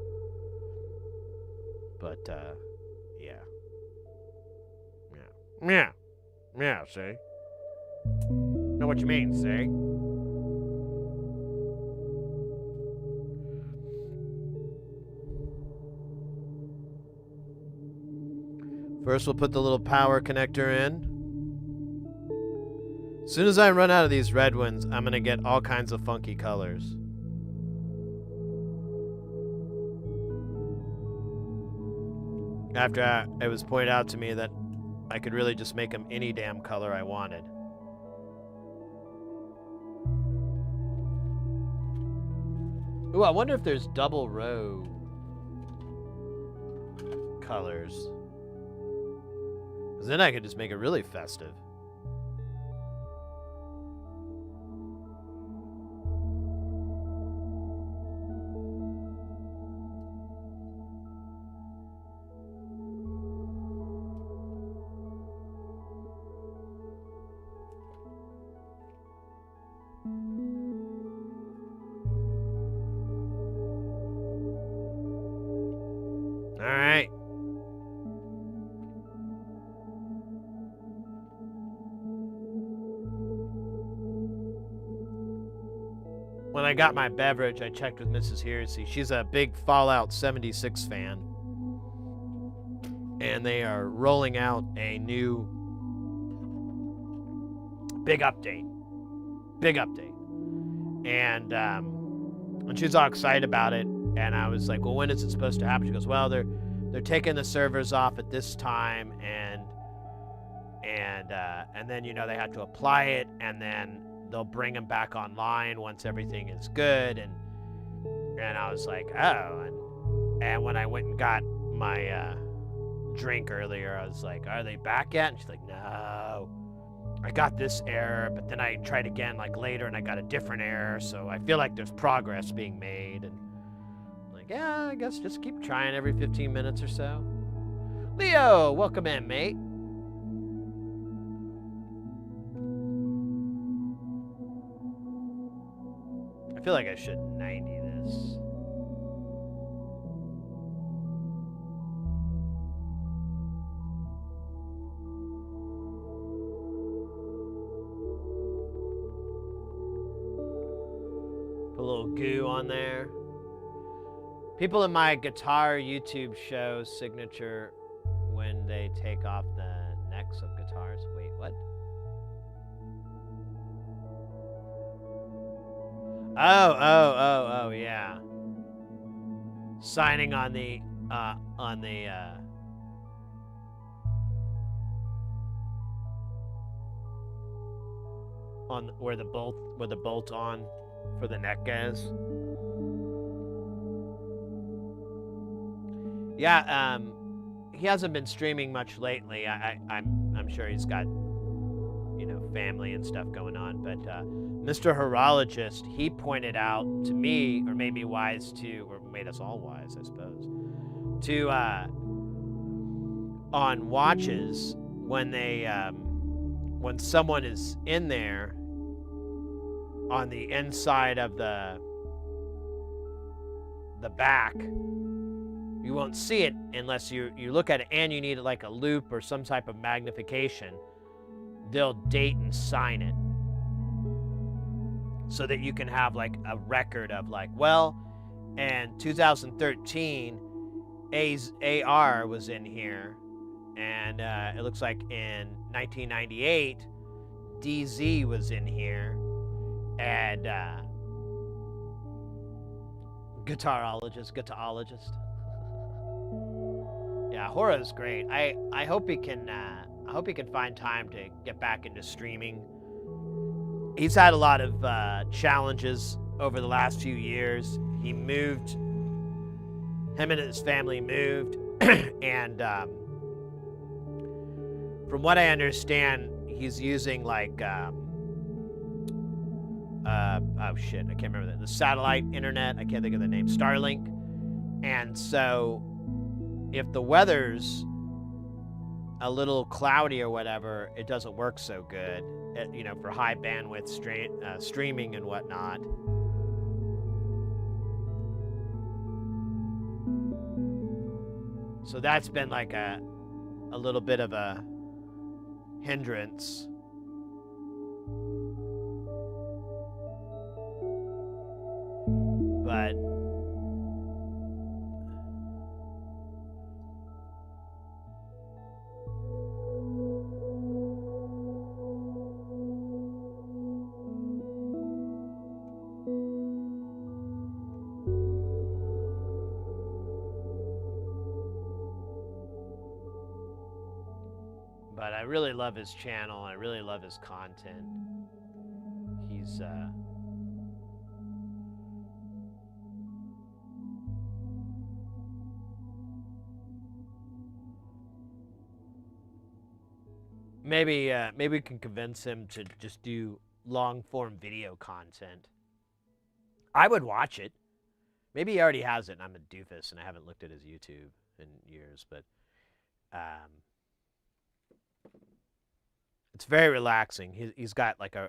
But yeah, see? Know what you mean, see? First, we'll put the little power connector in. As soon as I run out of these red ones, I'm gonna get all kinds of funky colors. After it was pointed out to me that I could really just make them any damn color I wanted. Ooh, I wonder if there's double row colors. 'Cause then I could just make it really festive. Alright. When I got my beverage, I checked with Mrs. Hearsey. She's a big Fallout 76 fan. And they are rolling out a new big update. And she's all excited about it. And I was like, well, when is it supposed to happen? She goes, well, they're taking the servers off at this time, and then, you know, they have to apply it, and then they'll bring them back online once everything is good. And I was like, oh. And when I went and got my drink earlier, I was like, are they back yet? And she's like, no. I got this error, but then I tried again like later, and I got a different error. So I feel like there's progress being made. And yeah, I guess just keep trying every 15 minutes or so. Leo, welcome in, mate. I feel like I should 90 this. little goo on there. People in my guitar YouTube show signature when they take off the necks of guitars. Wait, what? Oh, yeah. Signing on the on where the bolt on for the neck is. Yeah, he hasn't been streaming much lately. I'm sure he's got, you know, family and stuff going on. But Mr. Horologist, he pointed out to me, or made me wise to, or made us all wise, I suppose, to on watches when they when someone is in there on the inside of the back. You won't see it unless you look at it, and you need like a loop or some type of magnification. They'll date and sign it so that you can have like a record of like, well, in 2013, AR was in here, and it looks like in 1998, DZ was in here, and guitarologist. Yeah, Horo's great. I hope he can find time to get back into streaming. He's had a lot of challenges over the last few years. He moved. Him and his family moved, and from what I understand, he's using like oh shit, I can't remember the satellite internet. I can't think of the name. Starlink, and so if the weather's a little cloudy or whatever, it doesn't work so good, you know, for high bandwidth streaming and whatnot. So that's been like a little bit of a hindrance. But I really love his channel. I really love his content. He's maybe we can convince him to just do long form video content. I would watch it. Maybe he already has it and I'm a doofus and I haven't looked at his YouTube in years, but it's very relaxing. He's got like a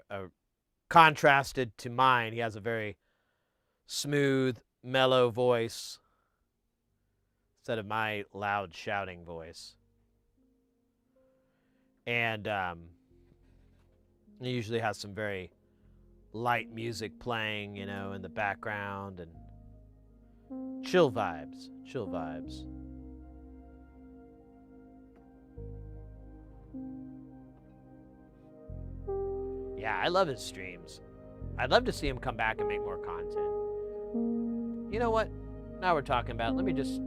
contrasted to mine. He has a very smooth, mellow voice instead of my loud shouting voice. And he usually has some very light music playing, you know, in the background, and chill vibes. Yeah, I love his streams. I'd love to see him come back and make more content. You know what? Now we're talking about, let me just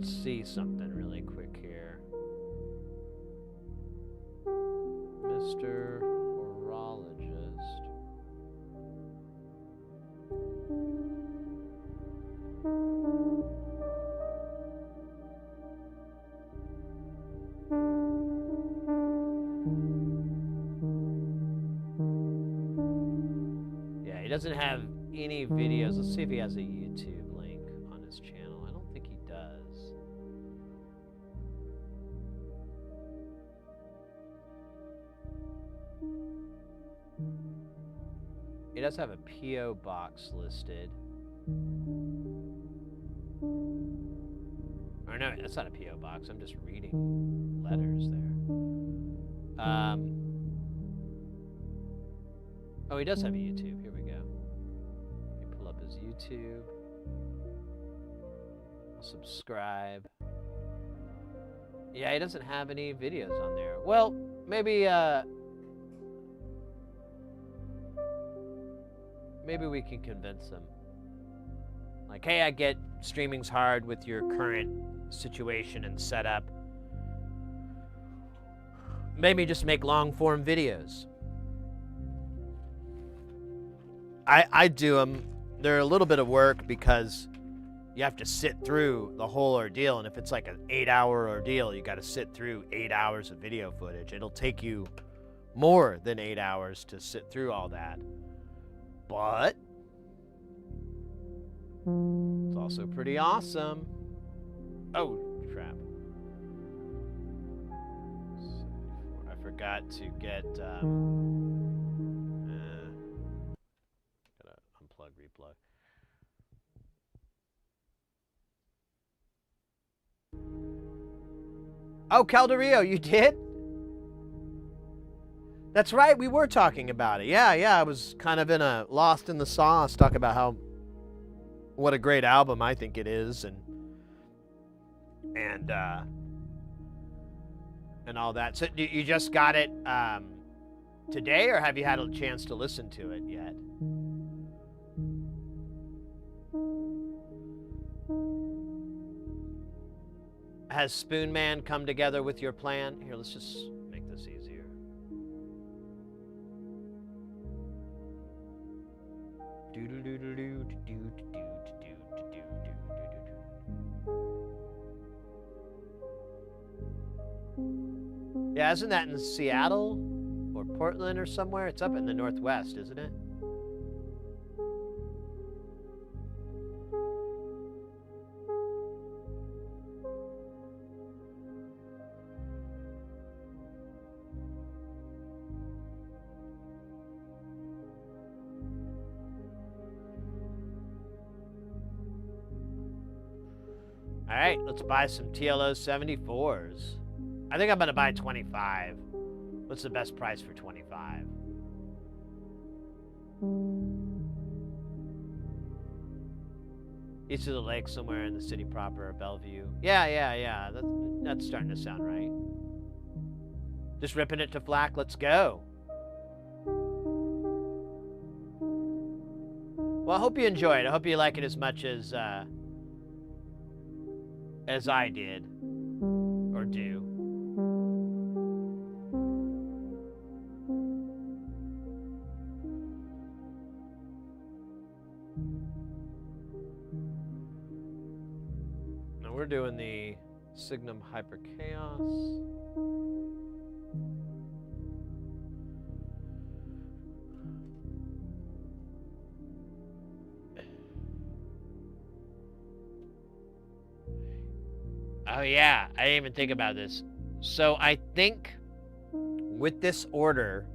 see something really quick here. Mr. Horologist. Yeah, he doesn't have any videos. Let's see if he has a YouTube link on his channel. I don't think he does. He does have a P.O. box listed. Or no, that's not a P.O. box. I'm just reading letters there. Oh, Oh, he does have a YouTube. Here we go. Let me pull up his YouTube. I'll subscribe. Yeah, he doesn't have any videos on there. Well, maybe maybe we can convince him. Like, hey, I get streaming's hard with your current situation and setup. Maybe just make long-form videos. I do them. They're a little bit of work because you have to sit through the whole ordeal. And if it's like an 8-hour ordeal, you got to sit through 8 hours of video footage. It'll take you more than 8 hours to sit through all that. But it's also pretty awesome. Oh, crap. I forgot to get... gotta unplug, replug. Oh, Calderio, you did? That's right, we were talking about it. Yeah, I was kind of in a lost in the sauce, talking about what a great album I think it is, and all that. So you just got it today, or have you had a chance to listen to it yet? Has Spoon Man come together with your plan? Here, let's just make this easier. Yeah, isn't that in Seattle or Portland or somewhere? It's up in the Northwest, isn't it? All right, let's buy some TLO 74s. I think I'm going to buy 25. What's the best price for 25? East of the lake, somewhere in the city proper, Bellevue. Yeah. That's starting to sound right. Just ripping it to flak. Let's go. Well, I hope you enjoy it. I hope you like it as much as I did or do. Now we're doing the Signum Hyper Chaos. Oh yeah, I didn't even think about this. So I think with this order,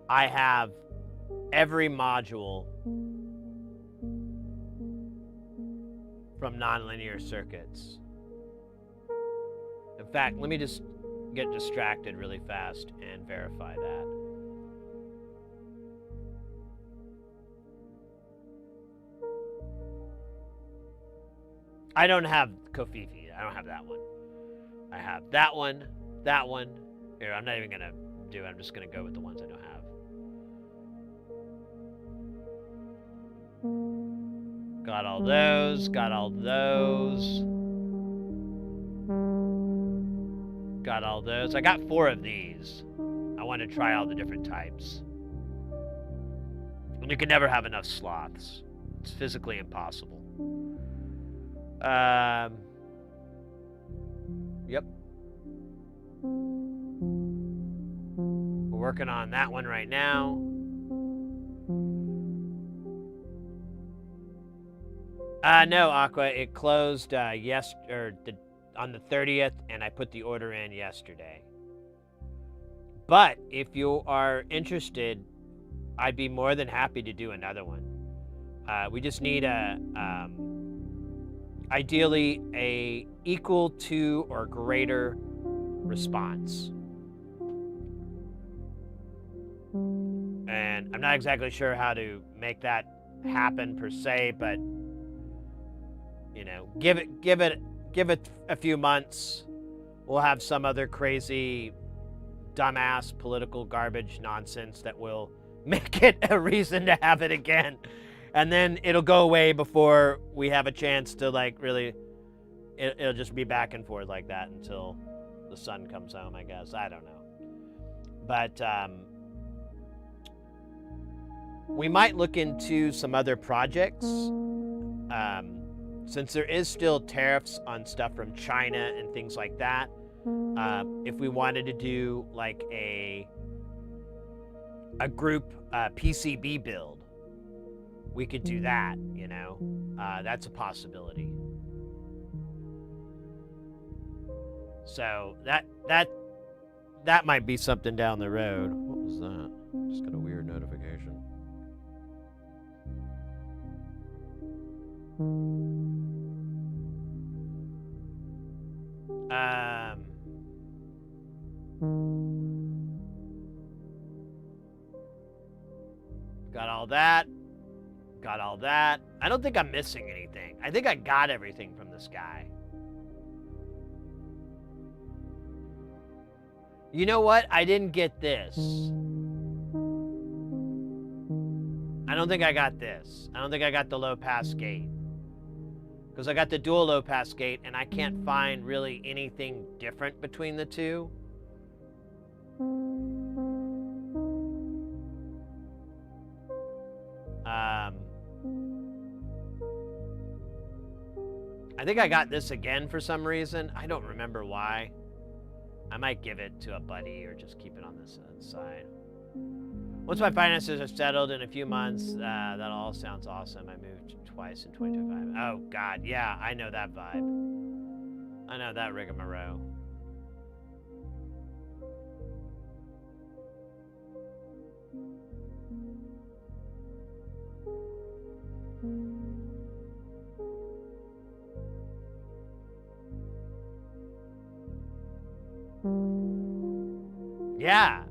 I have every module from nonlinear circuits. In fact, let me just get distracted really fast and verify that. I don't have Kofifi. I don't have that one. I have that one, that one. Here, I'm not even going to do it. I'm just going to go with the ones I don't have. Got all those. Got all those. Got all those. I got 4 of these. I want to try all the different types. And you can never have enough sloths. It's physically impossible. Yep. We're working on that one right now. No, Aqua. It closed on the 30th, and I put the order in yesterday. But if you are interested, I'd be more than happy to do another one. We just need ideally a equal to or greater response. And I'm not exactly sure how to make that happen per se, but you know, give it a few months. We'll have some other crazy, dumbass political garbage nonsense that will make it a reason to have it again. And then it'll go away before we have a chance to like really, it'll just be back and forth like that until the sun comes home, I guess. I don't know. But we might look into some other projects. Since there is still tariffs on stuff from China and things like that, if we wanted to do like a group PCB build, we could do that, you know. That's a possibility. So that might be something down the road. What was that? Just got a weird notification. Got all that. Got all that. I don't think I'm missing anything. I think I got everything from this guy. You know what? I didn't get this. I don't think I got this. I don't think I got the low pass gate. Because I got the dual low pass gate and I can't find really anything different between the two. I think I got this again for some reason. I don't remember why. I might give it to a buddy or just keep it on this side. Once my finances are settled in a few months, that all sounds awesome. I moved twice in 2025. Oh, God, yeah, I know that vibe. I know that rigmarole. Yeah.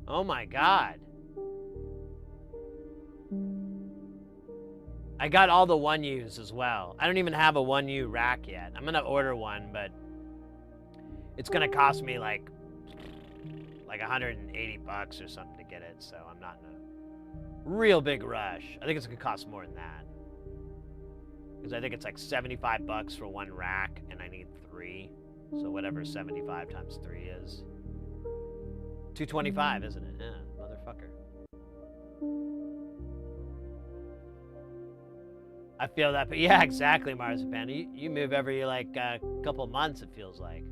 Oh my God. I got all the 1Us as well. I don't even have a 1U rack yet. I'm gonna order one, but it's gonna cost me like 180 bucks or something to get it, so I'm not in a real big rush. I think it's gonna cost more than that. Because I think it's like 75 bucks for one rack, and I need 3. So whatever 75 times 3 is. 225, isn't it? Yeah, motherfucker. I feel that, but yeah, exactly, Marzipan. You move every like couple months, it feels like.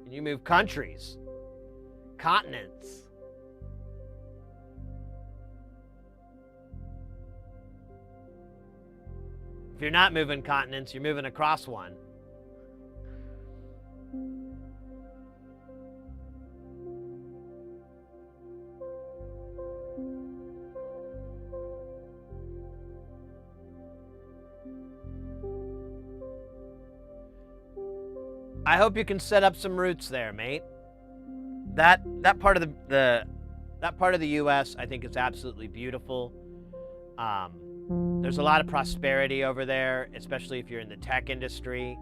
And you move countries, continents. If you're not moving continents, you're moving across one. I hope you can set up some roots there, mate. That part of that part of the U.S. I think is absolutely beautiful. There's a lot of prosperity over there, especially if you're in the tech industry.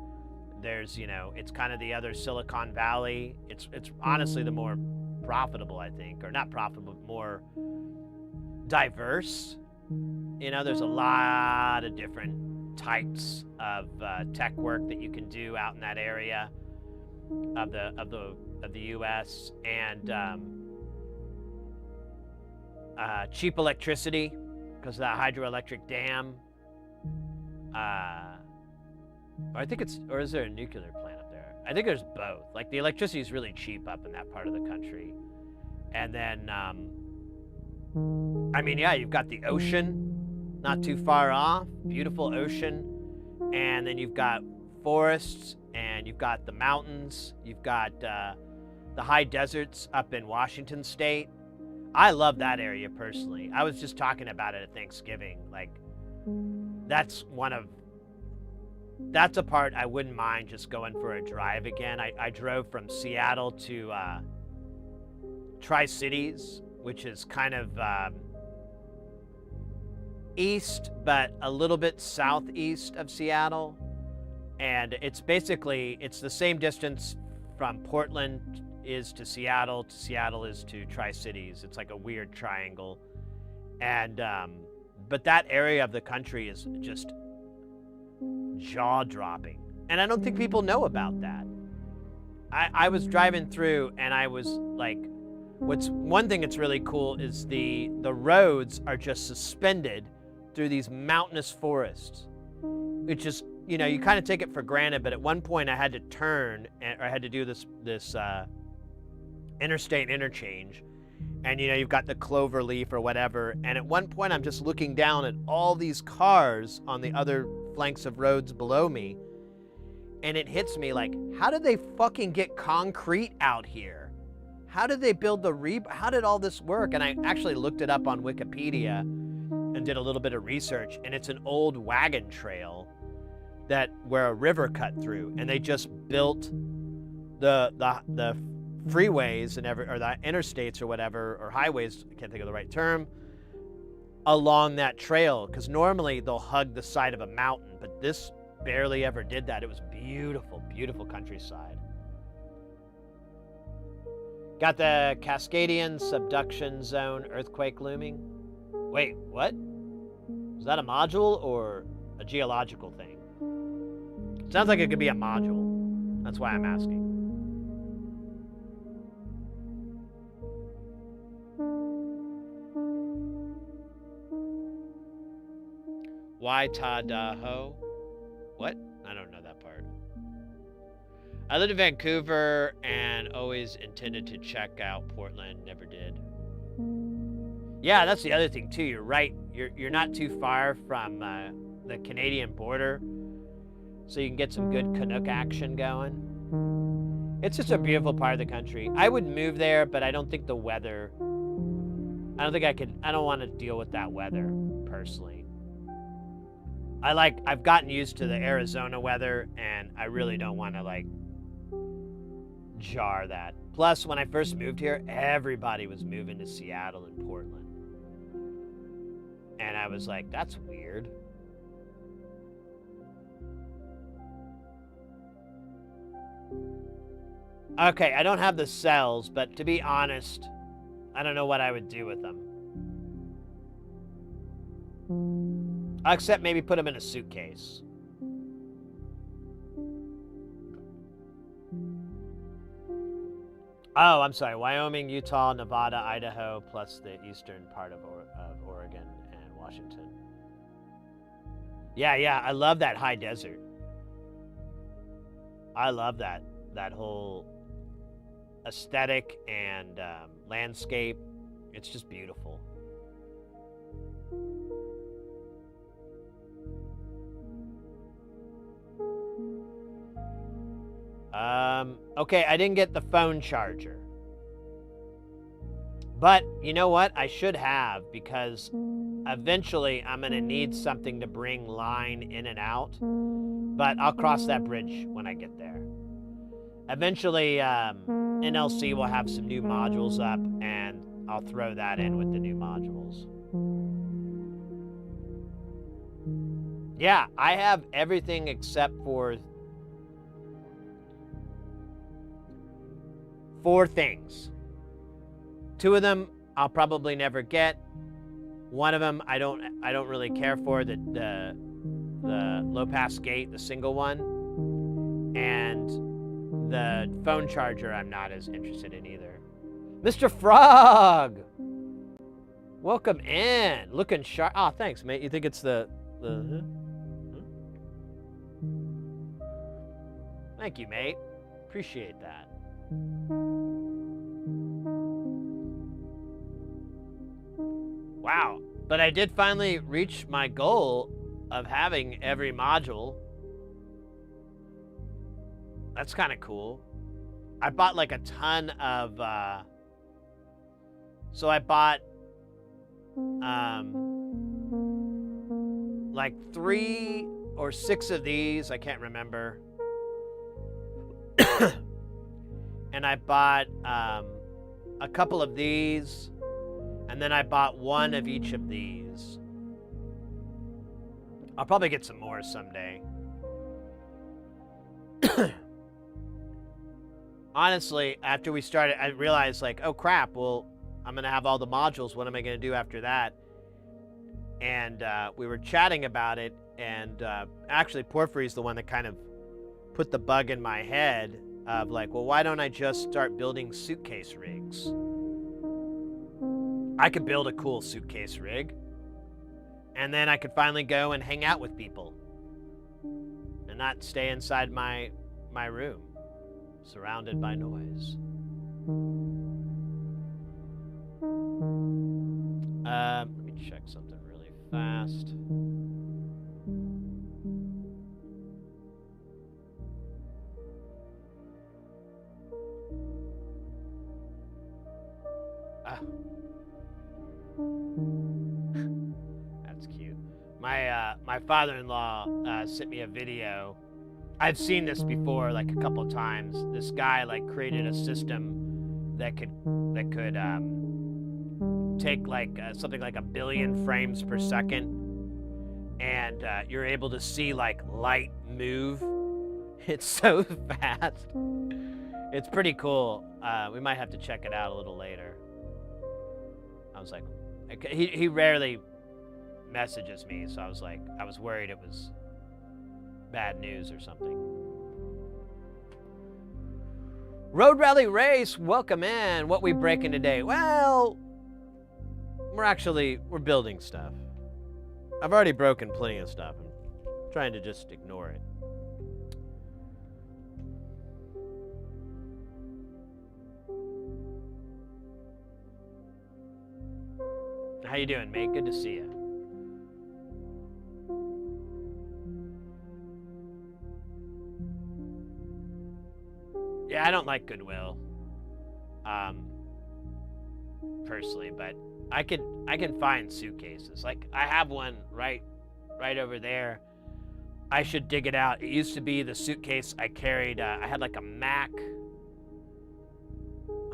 There's, you know, it's kind of the other Silicon Valley. It's honestly the more profitable, I think, or not profitable, more diverse. You know, there's a lot of different types of tech work that you can do out in that area of the U.S. and cheap electricity because of that hydroelectric dam. I think it's, or is there a nuclear plant up there? I think there's both. Like the electricity is really cheap up in that part of the country, and then I mean, yeah, you've got the ocean not too far off, beautiful ocean, and then you've got forests, and you've got the mountains. You've got the high deserts up in Washington State. I love that area personally. I was just talking about it at Thanksgiving. Like, that's a part I wouldn't mind just going for a drive again. I drove from Seattle to Tri-Cities, which is kind of east, but a little bit southeast of Seattle. And it's the same distance from Portland is to Seattle is to Tri-Cities. It's like a weird triangle. And, but that area of the country is just jaw-dropping. And I don't think people know about that. I was driving through and I was like, one thing that's really cool is the roads are just suspended through these mountainous forests. It's just, you know, you kind of take it for granted, but at one point I had to turn, or I had to do this interstate interchange, and you know, you've got the clover leaf or whatever, and at one point I'm just looking down at all these cars on the other flanks of roads below me, and it hits me like, how did they fucking get concrete out here? How did they build how did all this work? And I actually looked it up on Wikipedia and did a little bit of research, and it's an old wagon trail where a river cut through, and they just built the freeways and or the interstates or whatever, or highways, I can't think of the right term, along that trail, because normally they'll hug the side of a mountain, but this barely ever did that. It was beautiful, beautiful countryside. Got the Cascadian subduction zone earthquake looming. Wait, what? Is that a module or a geological thing? Sounds like it could be a module. That's why I'm asking. Waitadaho? What? I don't know that part. I lived in Vancouver and always intended to check out Portland. Never did. Yeah, that's the other thing too. You're right. You're not too far from the Canadian border, so you can get some good Canuck action going. It's just a beautiful part of the country. I would move there, but I don't think the weather. I don't want to deal with that weather personally. I've gotten used to the Arizona weather, and I really don't want to like jar that. Plus, when I first moved here, everybody was moving to Seattle and Portland. And I was like, that's weird. Okay, I don't have the cells, but to be honest, I don't know what I would do with them. Except maybe put them in a suitcase. Oh, I'm sorry. Wyoming, Utah, Nevada, Idaho, plus the eastern part of Oregon and Washington. Yeah, I love that high desert. I love that whole aesthetic and landscape. It's just beautiful. Okay, I didn't get the phone charger. But you know what? I should have, because eventually I'm going to need something to bring line in and out. But I'll cross that bridge when I get there. Eventually, NLC will have some new modules up, and I'll throw that in with the new modules. Yeah, I have everything except for 4 things. 2 of them I'll probably never get. One of them I don't really care for, the low pass gate, the single one, and the phone charger I'm not as interested in either. Mr. Frog, welcome in. Looking sharp. Oh, thanks, mate. You think it's the Thank you, mate. Appreciate that. Wow, but I did finally reach my goal of having every module. That's kind of cool. I bought like a ton of, so I bought, like 3 or 6 of these, I can't remember. And I bought, a couple of these, and then I bought 1 of each of these. I'll probably get some more someday. Honestly, after we started, I realized, like, oh crap, well, I'm going to have all the modules. What am I going to do after that? And we were chatting about it, and actually, Porphyry's the one that kind of put the bug in my head of, like, well, why don't I just start building suitcase rigs? I could build a cool suitcase rig, and then I could finally go and hang out with people and not stay inside my room, surrounded by noise. Let me check something really fast. That's cute. My father-in-law sent me a video. I've seen this before, like a couple times. This guy like created a system that could take like something like 1 billion frames per second, and you're able to see like light move. It's so fast. It's pretty cool. We might have to check it out a little later. I was like, he rarely messages me, so I was like, I was worried it was bad news or something. Road Rally Race, welcome in. What we breaking today? Well, we're building stuff. I've already broken plenty of stuff. I'm trying to just ignore it. How you doing, mate? Good to see you. Yeah, I don't like Goodwill, personally, but I can find suitcases. Like, I have one right over there. I should dig it out. It used to be the suitcase I carried. I had like a Mac.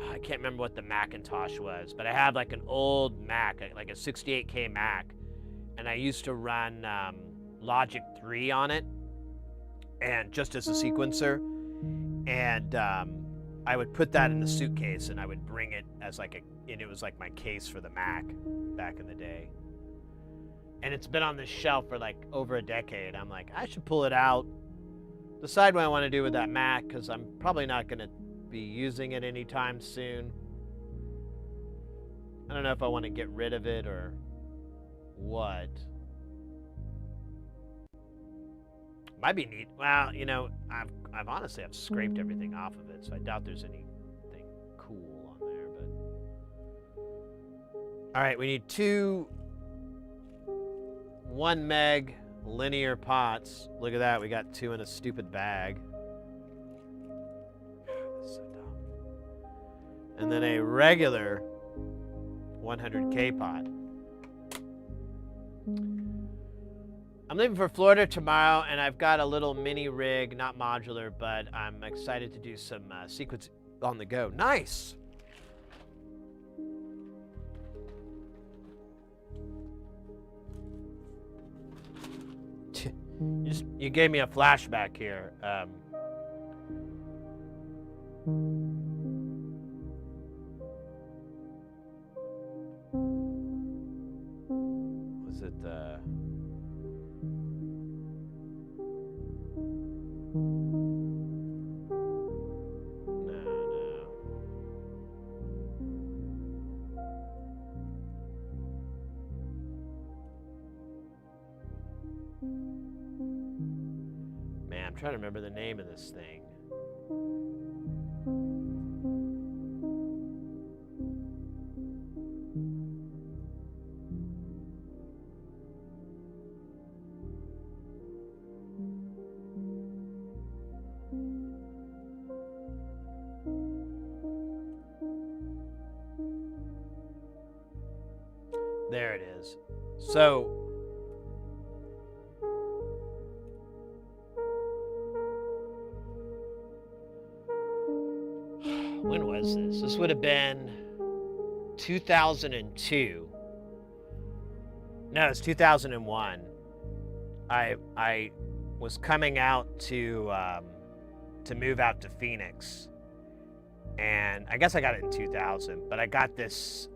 I can't remember what the Macintosh was, but I have like an old Mac, like a 68K Mac, and I used to run Logic 3 on it, and just as a sequencer, and I would put that in the suitcase, and I would bring it as like and it was like my case for the Mac back in the day. And it's been on this shelf for like over a decade. I'm like, I should pull it out, decide what I want to do with that Mac, because I'm probably not going to be using it anytime soon. I don't know if I want to get rid of it or what. Might be neat. Well, you know, I've honestly scraped everything off of it, so I doubt there's anything cool on there. But all right, we need 2 1 meg linear pots. Look at that, we got 2 in a stupid bag. That's so dumb. And then a regular 100K pot. I'm leaving for Florida tomorrow, and I've got a little mini rig, not modular, but I'm excited to do some sequence on the go. Nice! You gave me a flashback here. Was it Man, I'm trying to remember the name of this thing. is. So when was this? This would have been 2002. No, it's 2001. I was coming out to move out to Phoenix, and I guess I got it in 2000. But I got this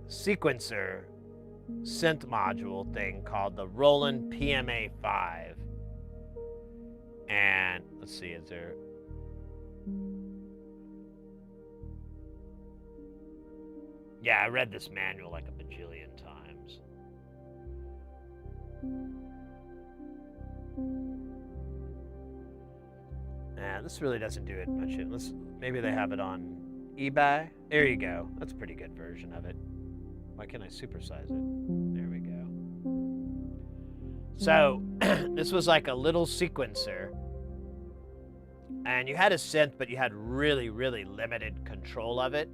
sequencer synth module thing called the Roland PMA5, and let's see, is there? Yeah, I read this manual like a bajillion times. Nah, this really doesn't do it much. Maybe they have it on eBay. There you go. That's a pretty good version of it. Why can't I supersize it? There we go. So, this was like a little sequencer. And you had a synth, but you had really, really limited control of it.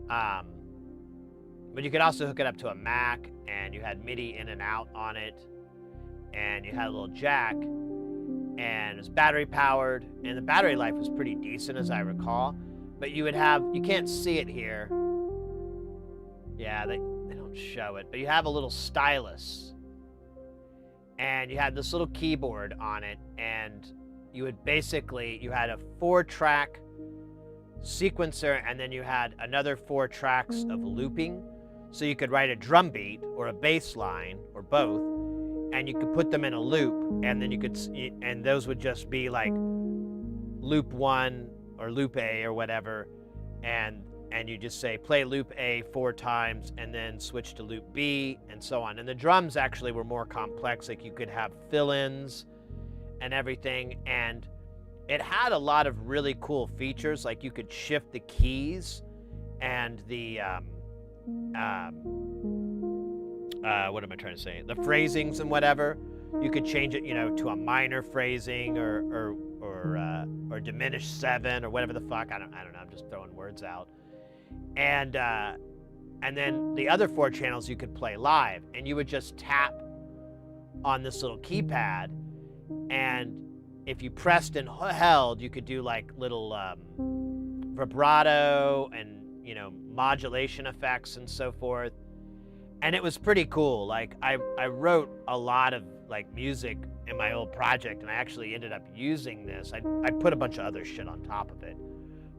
But you could also hook it up to a Mac, and you had MIDI in and out on it, and you had a little jack, and it was battery powered, and the battery life was pretty decent as I recall. But you can't see it here. Yeah, they don't show it, but you have a little stylus, and you had this little keyboard on it, and you had a 4-track sequencer, and then you had another 4 tracks of looping, so you could write a drum beat or a bass line or both, and you could put them in a loop, and then and those would just be like loop 1 or loop A or whatever, and you just say play loop A 4 times and then switch to loop B and so on. And the drums actually were more complex, like you could have fill-ins and everything, and it had a lot of really cool features, like you could shift the keys and the what am I trying to say? The phrasings and whatever. You could change it, to a minor phrasing or diminished 7 or whatever the fuck. I don't know. I'm just throwing words out. And then the other 4 channels you could play live, and you would just tap on this little keypad, and if you pressed and held, you could do like little vibrato and modulation effects and so forth. And it was pretty cool. Like I wrote a lot of like music in my old project, and I actually ended up using this. I put a bunch of other shit on top of it,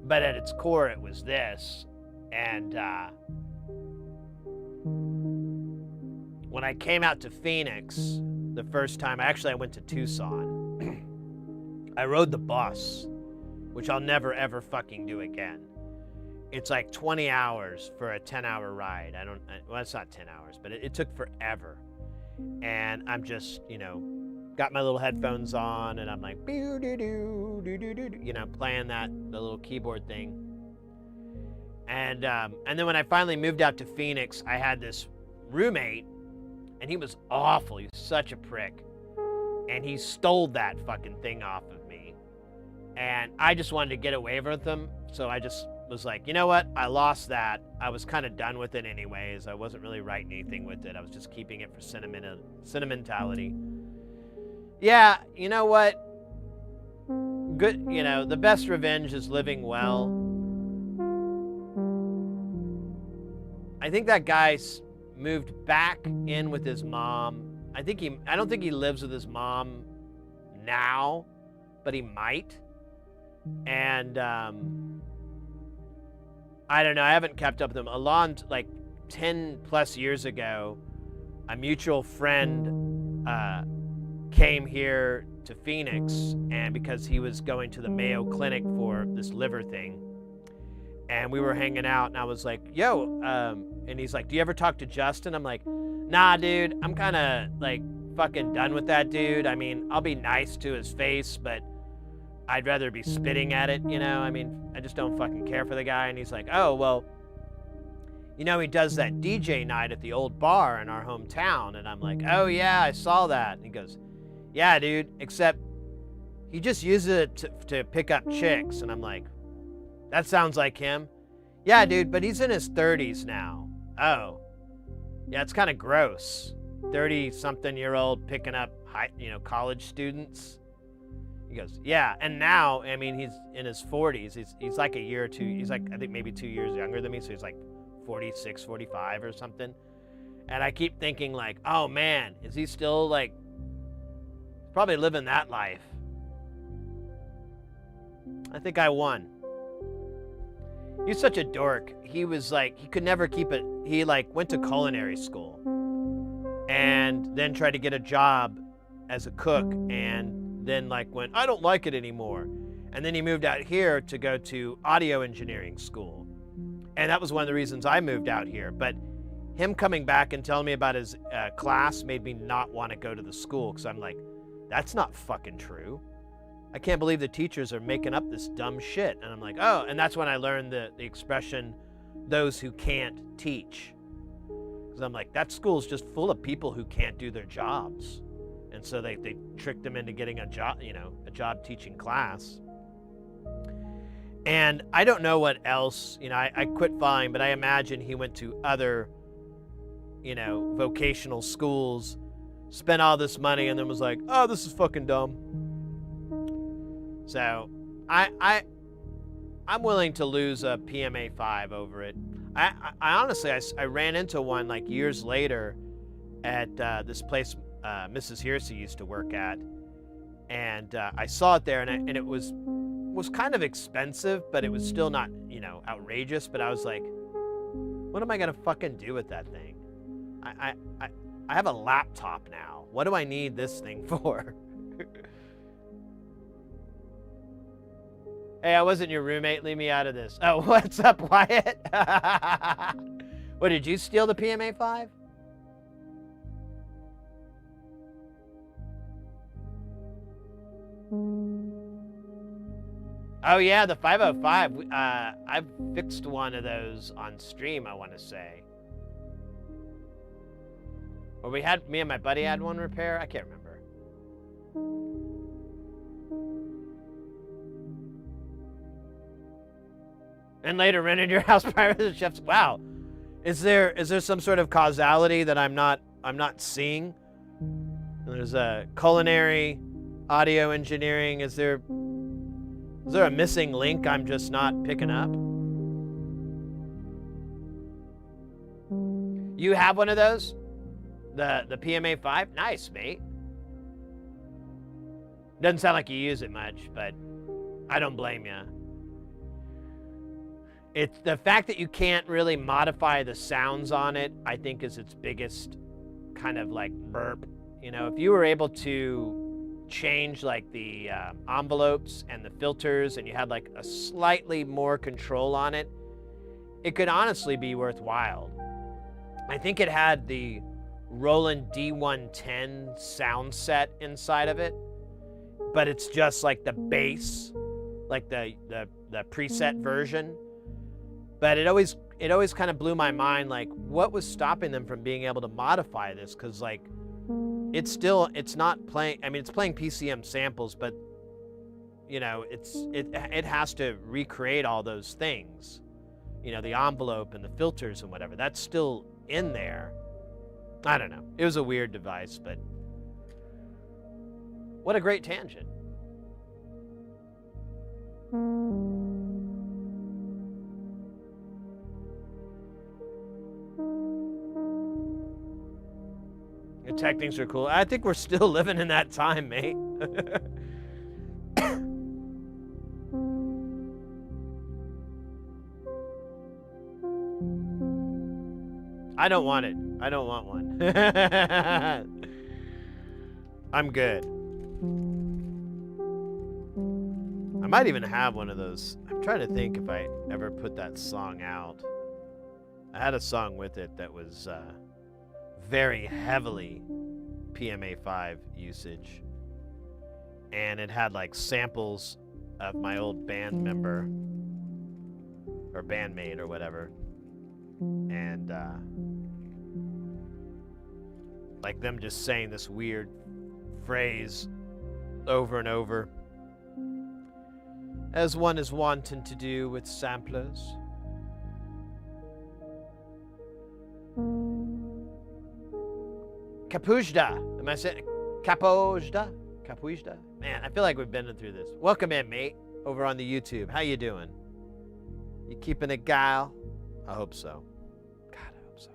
but at its core it was this. And when I came out to Phoenix the first time, I went to Tucson. I rode the bus, which I'll never ever fucking do again. It's like 20 hours for a 10-hour ride. Well, it's not 10 hours, but it took forever. And I'm just, got my little headphones on, and I'm like, playing the little keyboard thing. And then when I finally moved out to Phoenix, I had this roommate, and he was awful. He was such a prick. And he stole that fucking thing off of me. And I just wanted to get away with him, so I just was like, you know what? I lost that. I was kind of done with it anyways. I wasn't really writing anything with it. I was just keeping it for sentimentality. Yeah, you know what? Good, the best revenge is living well. I think that guy moved back in with his mom. I don't think he lives with his mom now, but he might. And I don't know. I haven't kept up with him. Like 10 plus years ago, a mutual friend came here to Phoenix, and because he was going to the Mayo Clinic for this liver thing, and we were hanging out, and I was like, yo, and he's like, do you ever talk to Justin? I'm like, nah, dude, I'm kind of like fucking done with that dude. I mean, I'll be nice to his face, but I'd rather be spitting at it, I mean, I just don't fucking care for the guy. And he's like, oh, well, he does that DJ night at the old bar in our hometown. And I'm like, oh yeah, I saw that. And he goes, yeah, dude, except he just uses it to pick up chicks. And I'm like, that sounds like him. Yeah, dude, but he's in his 30s now. Oh. Yeah, it's kind of gross. 30-something-year-old picking up college students. He goes, yeah, and now, I mean, he's in his 40s. He's like a year or two. He's like, I think maybe 2 years younger than me, so he's like 46, 45 or something. And I keep thinking like, oh man, is he still like, probably living that life. I think I won. He's such a dork. He was like, he could never keep it. He like went to culinary school and then tried to get a job as a cook, and then like went, I don't like it anymore. And then he moved out here to go to audio engineering school. And that was one of the reasons I moved out here. But him coming back and telling me about his class made me not want to go to the school, because I'm like, that's not fucking true. I can't believe the teachers are making up this dumb shit. And I'm like, oh, and that's when I learned the expression, those who can't teach. Because I'm like, that school's just full of people who can't do their jobs. And so they tricked them into getting a job, a job teaching class. And I don't know what else, I quit following, but I imagine he went to other, vocational schools, spent all this money, and then was like, oh, this is fucking dumb. So I'm willing to lose a PMA 5 over it. I honestly, I ran into one like years later at this place Mrs. Hearsey used to work at, and I saw it there, and it was kind of expensive, but it was still not, outrageous. But I was like, what am I gonna fucking do with that thing? I have a laptop now. What do I need this thing for? Hey, I wasn't your roommate. Leave me out of this. Oh, what's up, Wyatt? What, did you steal the PMA 5? Oh yeah, the 505. I've fixed one of those on stream, I want to say. Or me and my buddy had one repair. I can't remember. And later rented your house prior to the chef's. Wow, is there some sort of causality that I'm not seeing? There's a culinary, audio engineering. Is there a missing link I'm just not picking up? You have one of those? The PMA 5? Nice, mate. Doesn't sound like you use it much, but I don't blame you. It's the fact that you can't really modify the sounds on it, I think, is its biggest kind of like burp. If you were able to change like the envelopes and the filters, and you had like a slightly more control on it, it could honestly be worthwhile. I think it had the Roland D110 sound set inside of it, but it's just like the bass, like the preset version. But it always kind of blew my mind, like, what was stopping them from being able to modify this? Because like, it's not playing. I mean, it's playing PCM samples, but it has to recreate all those things. The envelope and the filters and whatever. That's still in there. I don't know. It was a weird device, but what a great tangent. The tech things are cool. I think we're still living in that time, mate. I don't want it. I don't want one. I'm good. I might even have one of those. I'm trying to think if I ever put that song out. I had a song with it that was very heavily PMA 5 usage, and it had like samples of my old band member or bandmate or whatever, and like them just saying this weird phrase over and over, as one is wanting to do with samplers. Kapujda. Am I saying Kapujda? Kapujda? Man, I feel like we've been through this. Welcome in, mate, over on the YouTube. How you doing? You keeping it, gal? I hope so. God, I hope so.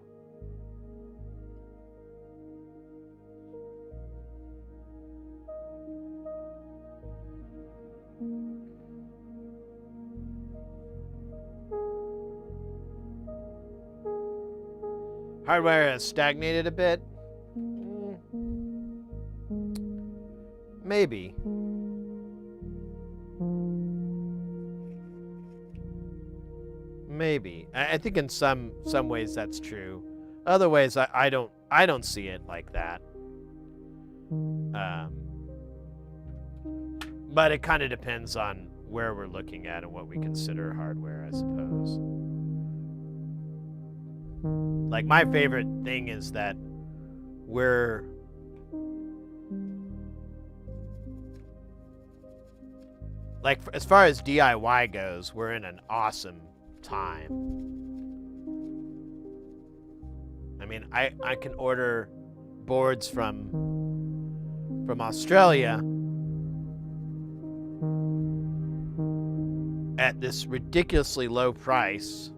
Hardware has stagnated a bit. Maybe. Maybe. I think in some ways that's true. Other ways I don't see it like that. But it kind of depends on where we're looking at and what we consider hardware, I suppose. Like, my favorite thing is that we're like, as far as DIY goes, we're in an awesome time. I mean, I can order boards from Australia at this ridiculously low price,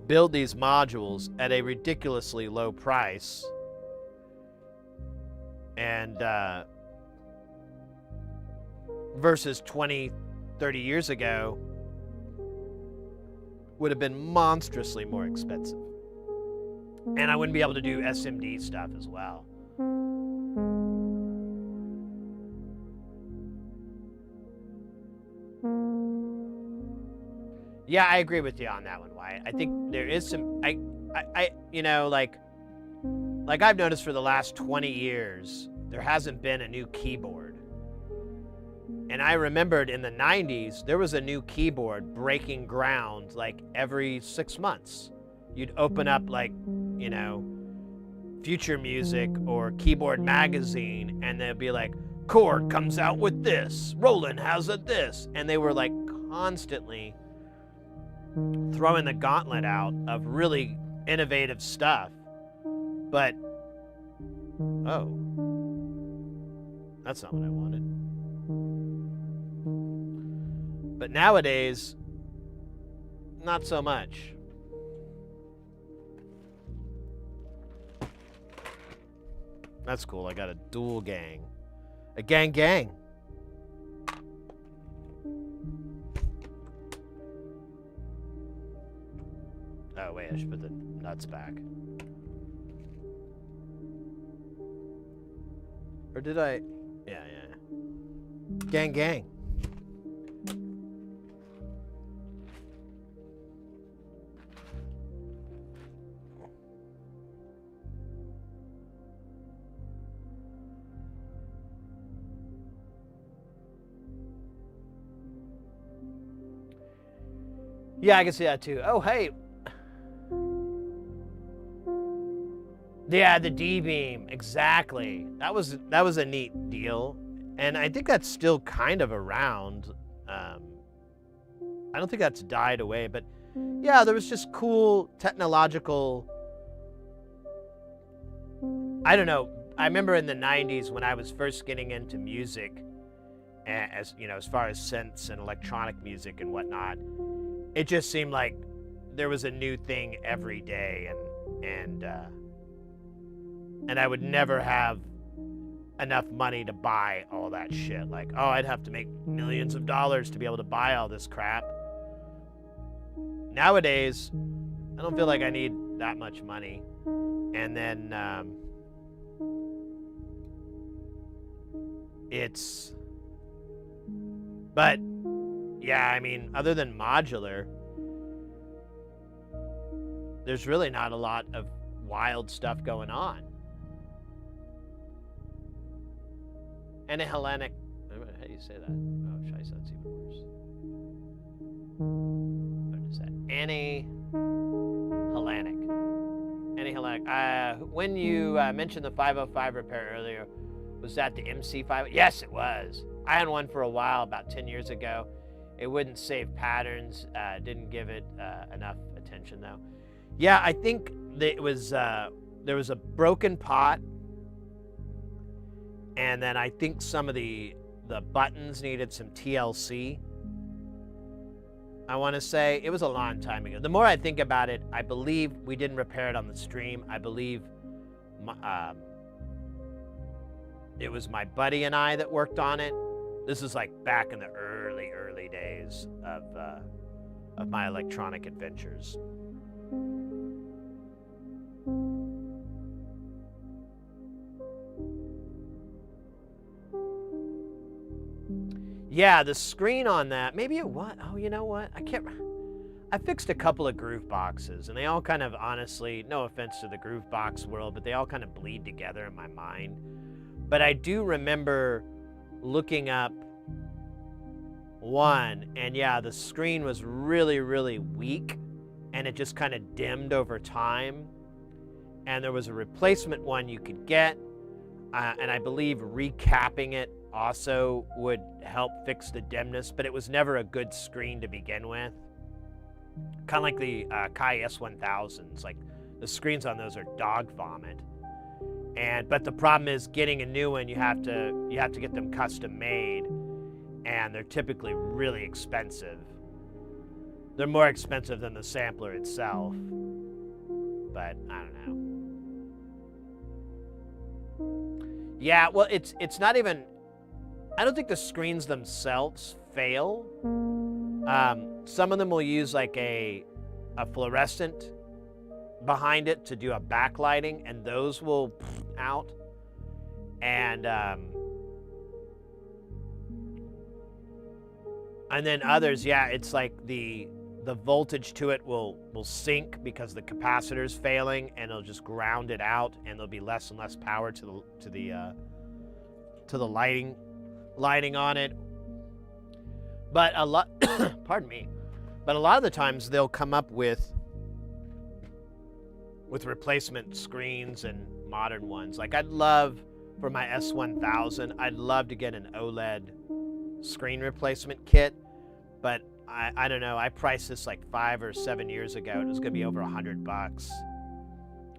build these modules at a ridiculously low price, and versus 20, 30 years ago would have been monstrously more expensive. And I wouldn't be able to do SMD stuff as well. Yeah, I agree with you on that one, Wyatt. I think there is some, you know, like I've noticed for the last 20 years, there hasn't been a new keyboard. And I remembered in the 90s, there was a new keyboard breaking ground like every 6 months. You'd open up, like, you know, Future Music or Keyboard Magazine, and they'd be like, Chord comes out with this, Roland has a this. And they were like constantly throwing the gauntlet out of really innovative stuff. But, oh, that's not what I wanted. But nowadays, not so much. That's cool. I got a dual gang. A gang. Oh, wait, I should put the nuts back. Or did I? Yeah. Gang. Yeah, I can see that too. Oh, hey. Yeah, the D-beam, exactly. That was a neat deal, and I think that's still kind of around. I don't think that's died away, but yeah, there was just cool technological. I don't know. I remember in the '90s when I was first getting into music, as you know, as far as synths and electronic music and whatnot. It just seemed like there was a new thing every day, and I would never have enough money to buy all that shit. Like, oh, I'd have to make millions of dollars to be able to buy all this crap. Nowadays, I don't feel like I need that much money. And then but yeah, I mean, other than modular, there's really not a lot of wild stuff going on. And a Hellenic, how do you say that? Oh, scheiße, that's even worse. What is that? Hellenic. When you mentioned the 505 repair earlier, was that the MC5? Yes, it was. I had one for a while, about 10 years ago. It wouldn't save patterns, didn't give it enough attention though. Yeah, I think that it was there was a broken pot, and then I think some of the buttons needed some TLC. I want to say it was a long time ago. The more I think about it, I believe we didn't repair it on the stream. I believe it was my buddy and I that worked on it. This is like back in the early days of my electronic adventures. Yeah, the screen on that, maybe it was, oh, you know what? I fixed a couple of groove boxes, and they all kind of, honestly, no offense to the groove box world, but they all kind of bleed together in my mind. But I do remember looking up one, and yeah, the screen was really, really weak, and it just kind of dimmed over time. And there was a replacement one you could get, and I believe recapping it also would help fix the dimness, but it was never a good screen to begin with. Kind of like the Kai S1000s, like the screens on those are dog vomit. But the problem is getting a new one, you have to get them custom made, and they're typically really expensive. They're more expensive than the sampler itself, but I don't know. Yeah, well, it's not even, I don't think the screens themselves fail. Some of them will use like a fluorescent behind it to do a backlighting, and those will out. And then others, yeah, it's like the voltage to it will sink because the capacitor's failing, and it'll just ground it out, and there'll be less and less power to the lighting on it. But a lot, pardon me, but a lot of the times they'll come up with replacement screens and modern ones. Like I'd love, for my S1000, I'd love to get an OLED screen replacement kit, but I don't know, I priced this like 5 or 7 years ago, and it was gonna be over $100.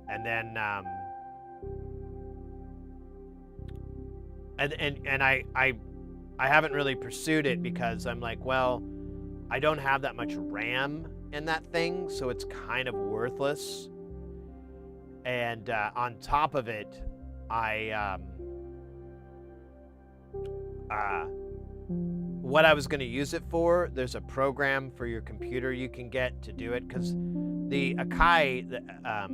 And then, and I haven't really pursued it because I'm like, well, I don't have that much RAM in that thing, so it's kind of worthless. And on top of it, what I was going to use it for, there's a program for your computer you can get to do it, because the Akai,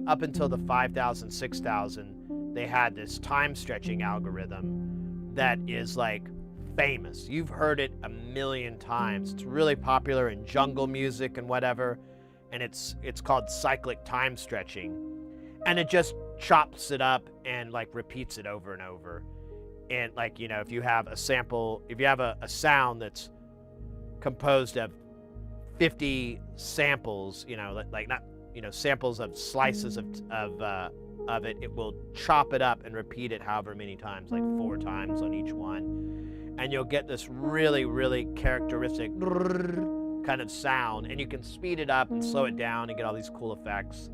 up until the 5000, 6000, they had this time stretching algorithm that is like famous. You've heard it a million times. It's really popular in jungle music and whatever, and it's called cyclic time stretching, and it just chops it up and like repeats it over and over. And like, you know, if you have a sample, if you have a sound that's composed of 50 samples, you know, like not, you know, samples of slices of it, it will chop it up and repeat it however many times, like 4 times on each one. And you'll get this really, really characteristic kind of sound, and you can speed it up and slow it down and get all these cool effects.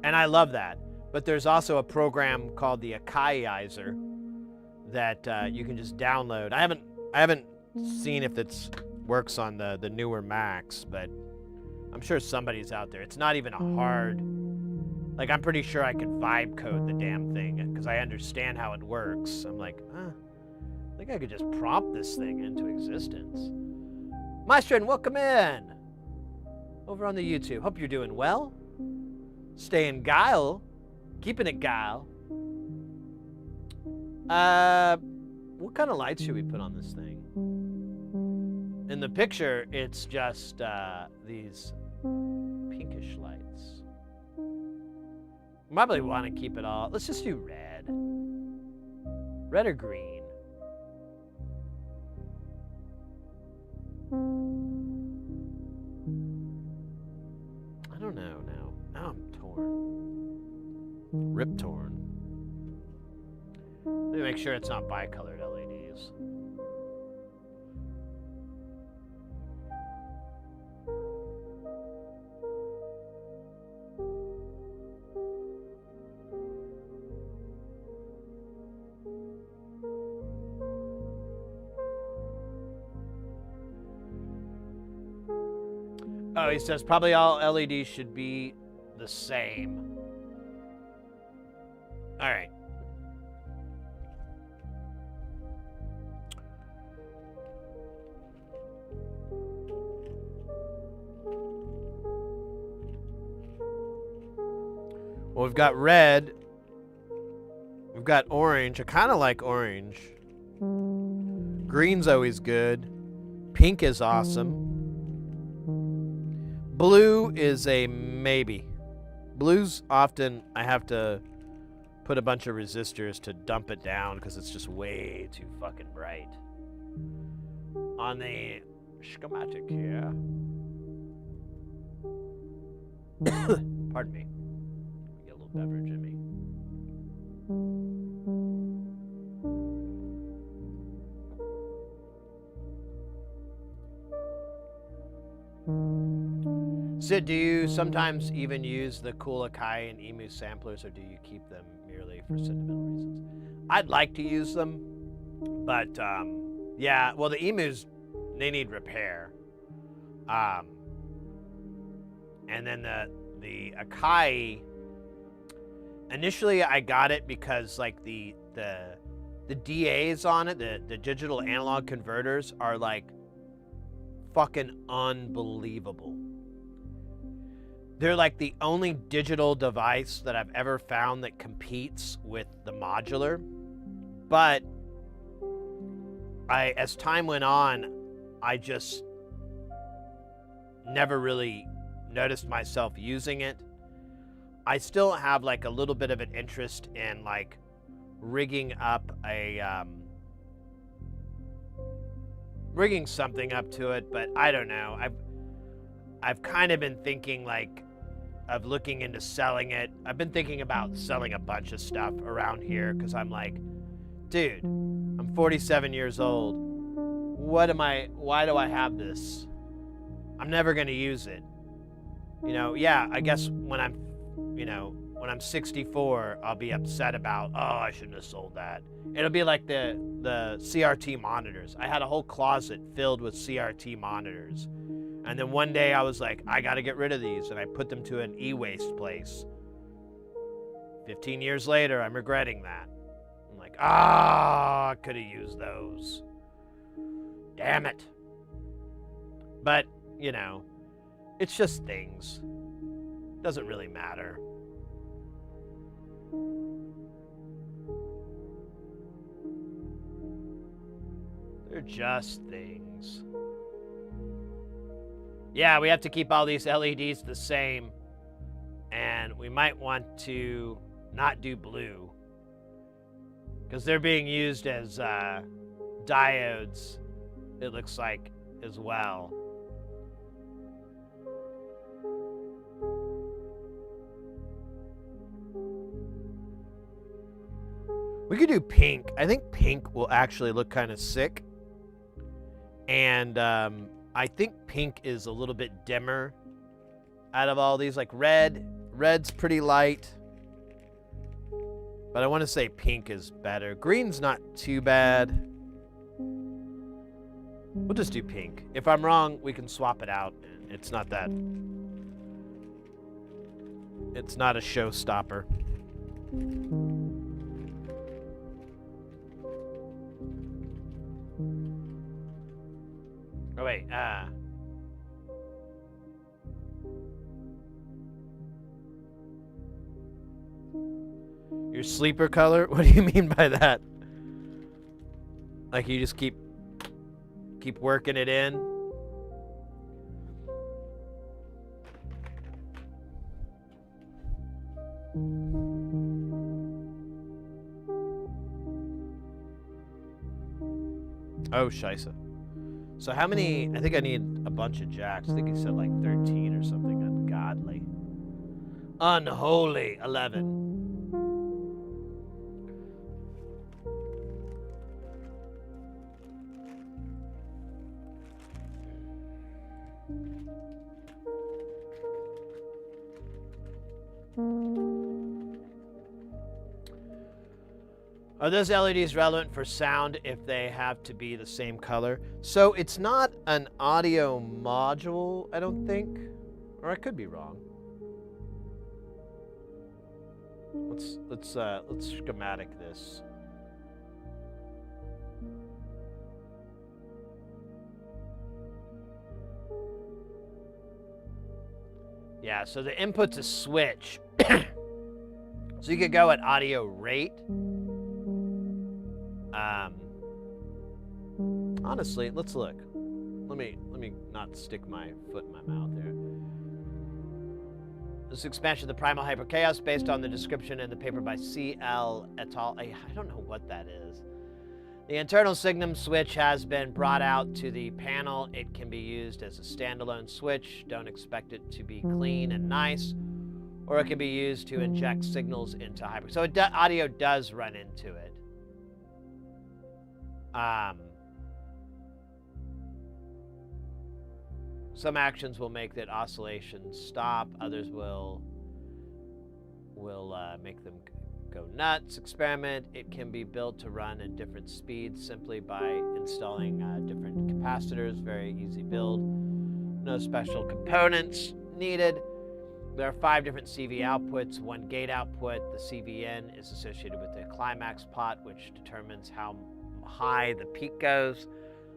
And I love that. But there's also a program called the Akaiizer that you can just download. I haven't seen if it works on the newer Macs, but I'm sure somebody's out there. It's not even a hard, like, I'm pretty sure I could vibe code the damn thing because I understand how it works. I'm like, I think I could just prompt this thing into existence. Maestro, welcome in over on the YouTube. Hope you're doing well. Staying guile, keeping it guile. What kind of lights should we put on this thing? In the picture, it's just these pinkish lights. Probably want to keep it all. Let's just do red. Red or green? I don't know now. Now I'm torn. Rip torn. Let me make sure it's not bicolored LEDs. Oh, he says probably all LEDs should be the same. All right. Well, we've got red. We've got orange. I kind of like orange. Green's always good. Pink is awesome. Blue is a maybe. Blue's often I have to put a bunch of resistors to dump it down because it's just way too fucking bright. On the schematic here. Pardon me. Get a little beverage in me. Sid, do you sometimes even use the cool Akai and Emu samplers, or do you keep them merely for sentimental reasons? I'd like to use them, but yeah, well, the Emus, they need repair. And then the Akai, initially I got it because like the DAs on it, the digital analog converters, are like fucking unbelievable. They're like the only digital device that I've ever found that competes with the modular. But as time went on, I just never really noticed myself using it. I still have like a little bit of an interest in like rigging up rigging something up to it, but I don't know. I've kind of been thinking like of looking into selling it. I've been thinking about selling a bunch of stuff around here because I'm like, dude, I'm 47 years old. Why do I have this? I'm never going to use it. You know, yeah, I guess when I'm 64, I'll be upset about, oh, I shouldn't have sold that. It'll be like the CRT monitors. I had a whole closet filled with CRT monitors. And then one day I was like, I got to get rid of these. And I put them to an e-waste place. 15 years later, I'm regretting that. I'm like, I could have used those. Damn it. But, you know, it's just things. Doesn't really matter. They're just things. Yeah, we have to keep all these LEDs the same. And we might want to not do blue. Because they're being used as diodes, it looks like, as well. We could do pink. I think pink will actually look kind of sick. And I think pink is a little bit dimmer out of all these. Like red's pretty light. But I want to say pink is better. Green's not too bad. We'll just do pink. If I'm wrong, we can swap it out. It's not that. It's not a showstopper. Oh, wait, your sleeper color? What do you mean by that? Like you just keep working it in? Oh, scheisse. So how many, I think I need a bunch of jacks. I think he said like 13 or something ungodly. Unholy 11. Are those LEDs relevant for sound if they have to be the same color? So it's not an audio module, I don't think. Or I could be wrong. Let's schematic this. Yeah, so the input's a switch. So you could go at audio rate. Honestly, let's look. Let me not stick my foot in my mouth here. This expansion of the primal hyperchaos based on the description in the paper by C.L. et al. I don't know what that is. The internal signum switch has been brought out to the panel. It can be used as a standalone switch. Don't expect it to be clean and nice. Or it can be used to inject signals into hyper. So audio does run into it. Some actions will make that oscillation stop. Others will make them go nuts. Experiment. It can be built to run at different speeds simply by installing different capacitors. Very easy build. No special components needed. There are 5 different CV outputs, 1 gate output. The CVN is associated with the climax pot, which determines how high the peak goes.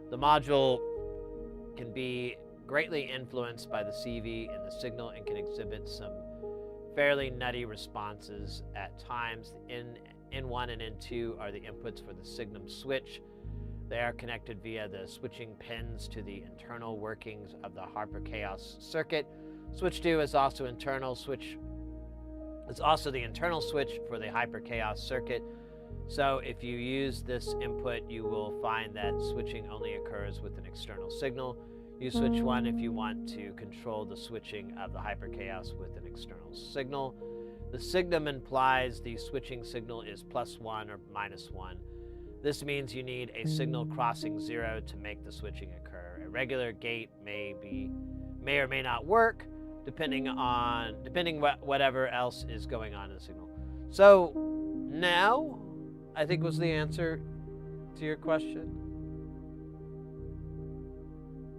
The module can be greatly influenced by the CV in the signal and can exhibit some fairly nutty responses at times. N1 and N2 are the inputs for the signum switch. They are connected via the switching pins to the internal workings of the hyperchaos circuit. Switch 2 is also internal switch. It's also the internal switch for the hyperchaos circuit. So if you use this input, you will find that switching only occurs with an external signal. Use switch 1 if you want to control the switching of the hyperchaos with an external signal. The signum implies the switching signal is +1 or -1. This means you need a signal crossing 0 to make the switching occur. A regular gate may or may not work, depending whatever else is going on in the signal. So now, I think was the answer to your question.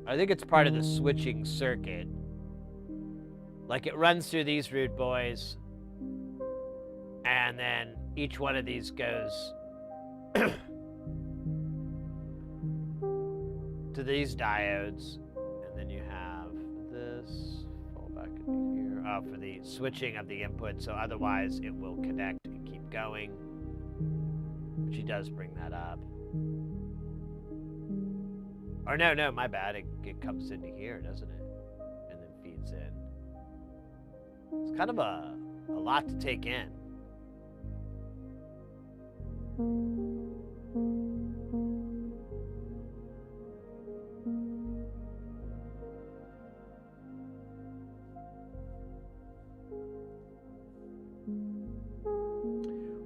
I think it's part of the switching circuit. Like it runs through these rude boys, and then each one of these goes to these diodes, and then you have this fall back into here for the switching of the input. So otherwise, it will connect and keep going. But she does bring that up. Or no, my bad. It comes into here, doesn't it? And then feeds in. It's kind of a lot to take in.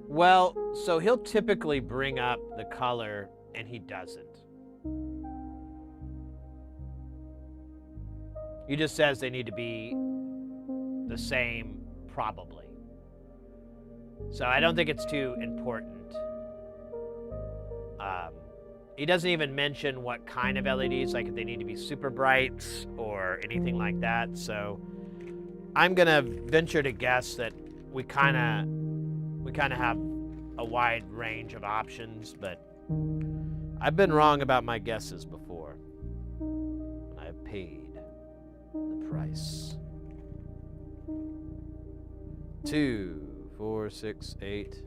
Well, so he'll typically bring up the color, and he doesn't. He just says they need to be the same, probably. So I don't think it's too important. He doesn't even mention what kind of LEDs, like if they need to be super brights or anything like that. So I'm gonna venture to guess that we kind of have a wide range of options, but I've been wrong about my guesses before. I've paid the price. 2, 4, 6, 8,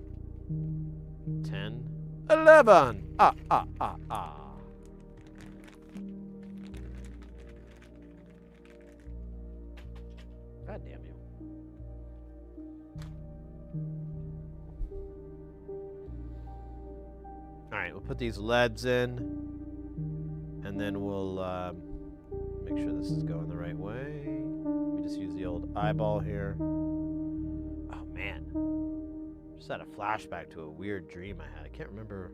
10, 11. God damn you. All right, we'll put these LEDs in, and then we'll make sure this is going the right way. Let me just use the old eyeball here. Oh man, just had a flashback to a weird dream I had. I can't remember.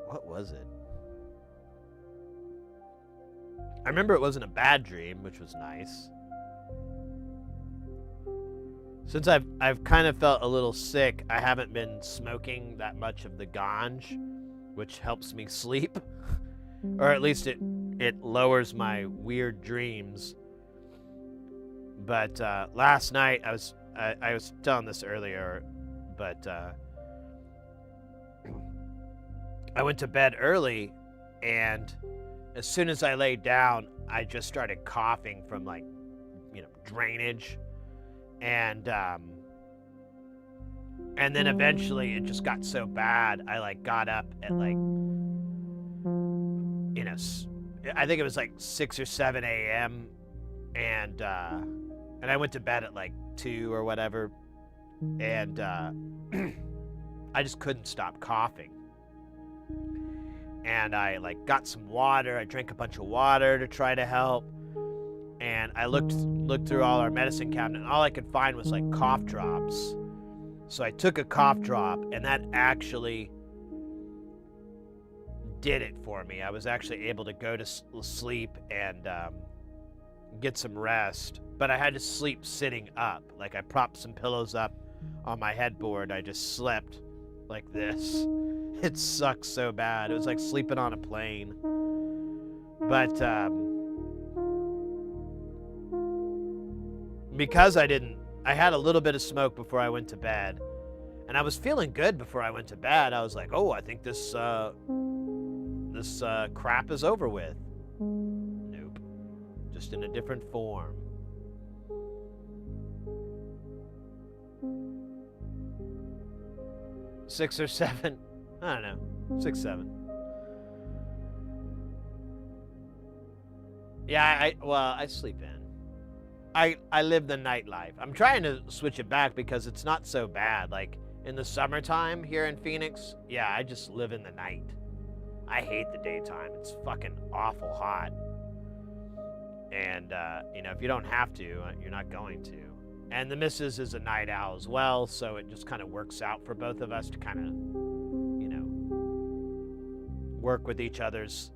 What was it? I remember it wasn't a bad dream, which was nice. Since I've kind of felt a little sick, I haven't been smoking that much of the ganj, which helps me sleep, or at least it lowers my weird dreams. But last night I was telling this earlier, but I went to bed early, and as soon as I laid down, I just started coughing from like, drainage, and then eventually it just got so bad I like got up at like, I think it was like 6 or 7 a.m. and I went to bed at like 2 or whatever, and I just couldn't stop coughing. And I like got some water. I drank a bunch of water to try to help. And I looked through all our medicine cabinet, and all I could find was like cough drops. So I took a cough drop, and that actually did it for me. I was actually able to go to sleep and get some rest. But I had to sleep sitting up. Like I propped some pillows up on my headboard. I just slept like this. It sucks so bad. It was like sleeping on a plane. But because I had a little bit of smoke before I went to bed, and I was feeling good before I went to bed. I was like, oh, I think this crap is over with. Nope. Just in a different form. Six or seven. I don't know. 6, 7. Yeah, I sleep in. I live the nightlife. I'm trying to switch it back because it's not so bad. Like in the summertime here in Phoenix, yeah, I just live in the night. I hate the daytime. It's fucking awful hot. And if you don't have to, you're not going to. And the missus is a night owl as well, so it just kind of works out for both of us to kind of, work with each other's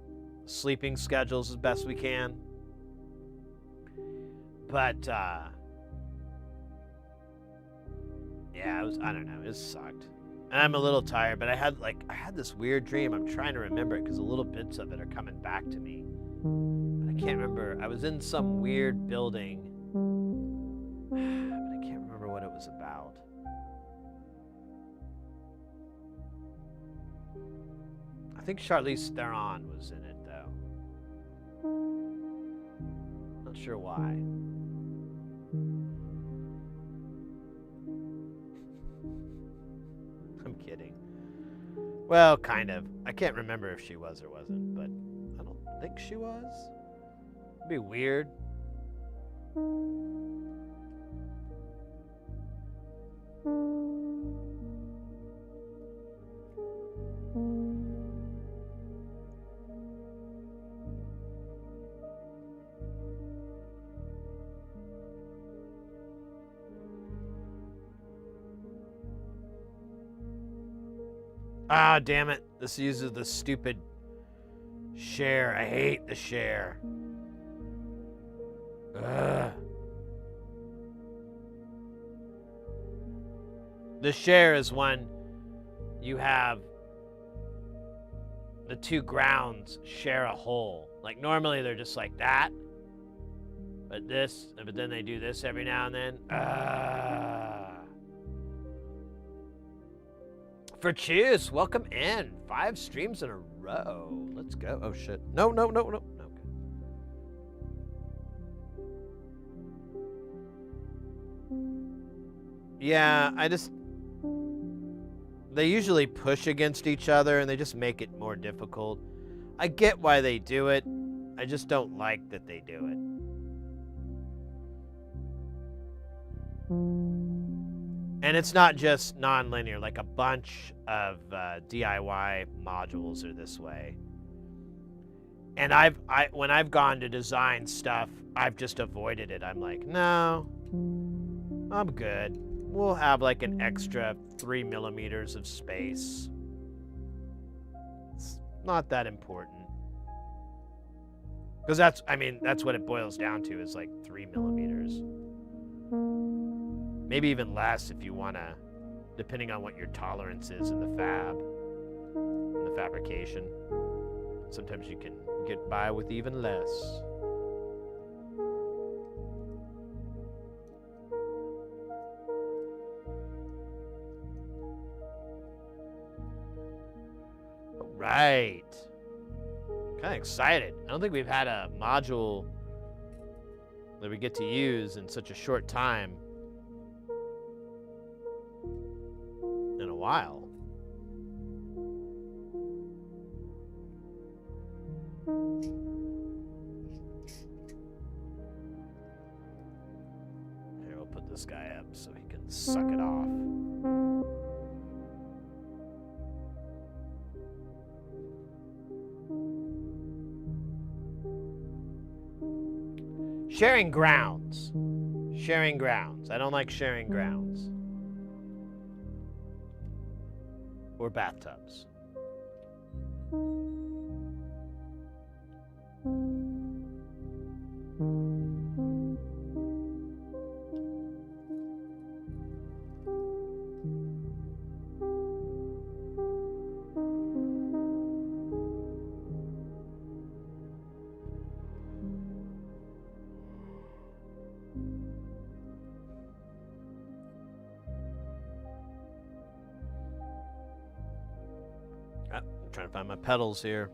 sleeping schedules as best we can. But yeah, I don't know, it sucked. And I'm a little tired, but I had this weird dream. I'm trying to remember it because the little bits of it are coming back to me. But I can't remember. I was in some weird building, but I can't remember what it was about. I think Charlize Theron was in it, though. Not sure why. I'm kidding. Well, kind of. I can't remember if she was or wasn't, but I don't think she was. It'd be weird. Ah, damn it. This uses the stupid share. I hate the share. Ugh. The share is when you have the two grounds share a hole. Like normally they're just like that. But then they do this every now and then. For Choose, welcome in. 5 streams in a row. Let's go. Oh shit. No. Okay. Yeah, they usually push against each other and they just make it more difficult. I get why they do it. I just don't like that they do it. And it's not just non-linear, like a bunch of DIY modules are this way. And when I've gone to design stuff, I've just avoided it. I'm like, no, I'm good. We'll have like an extra 3 millimeters of space. It's not that important. Because that's what it boils down to, is like 3 millimeters. Maybe even less if you want to, depending on what your tolerance is in the fabrication. Sometimes you can get by with even less. Right. Kind of excited. I don't think we've had a module that we get to use in such a short time in a while. Here, we'll put this guy up so he can suck it off. Sharing grounds. Sharing grounds. I don't like sharing grounds. Or bathtubs. I'm trying to find my pedals here.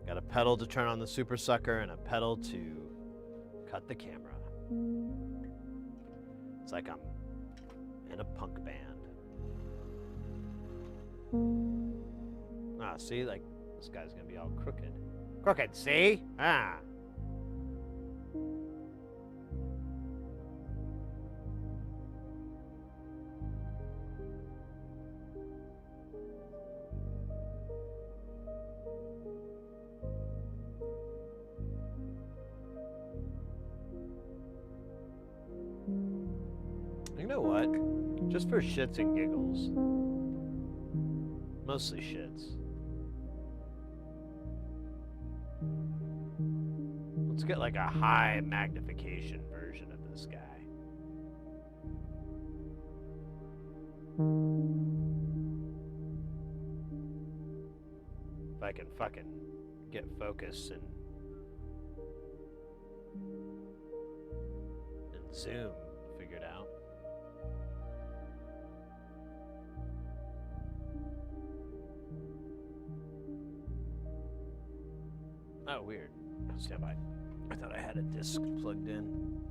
Got a pedal to turn on the super sucker and a pedal to cut the camera. It's like I'm in a punk band. Ah, see, like this guy's gonna be all crooked. Crooked, see? Ah. You know what? Just for shits and giggles. Mostly shits. Let's get like a high magnification version of this guy. If I can fucking get focus and zoom figured out. Oh, weird. Stand by. I thought I had a disc plugged in.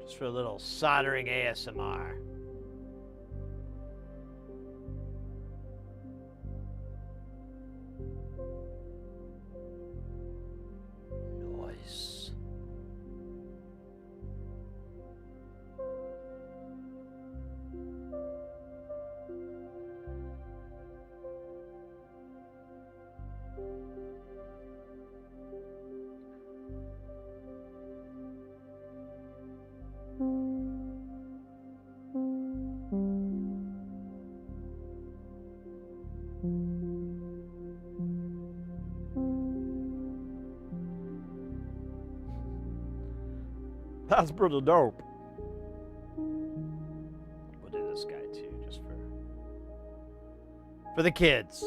Just for a little soldering ASMR. Nice. That's pretty dope. We'll do this guy too, just for the kids.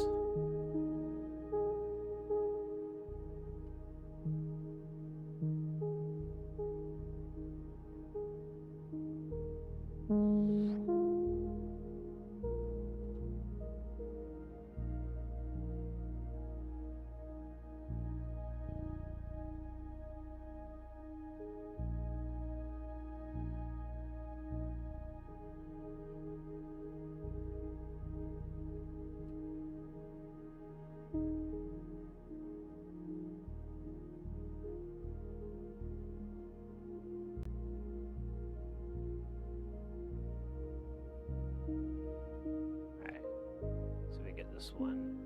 This one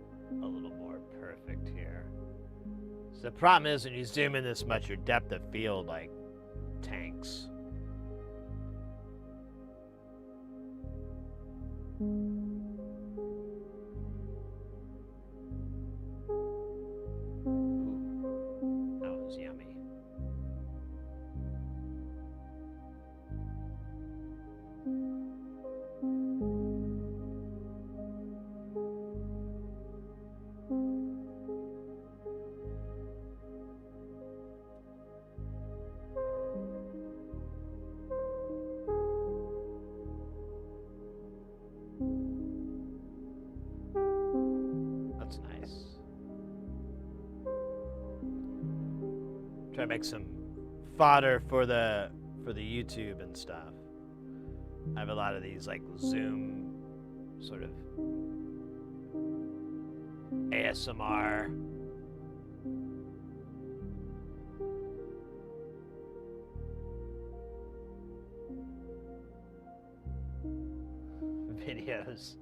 a little more perfect here. So the problem is when you zoom in this much, your depth of field like tanks. Ooh, that was yummy. That's nice. Try to make some fodder for the YouTube and stuff. I have a lot of these like Zoom sort of ASMR videos.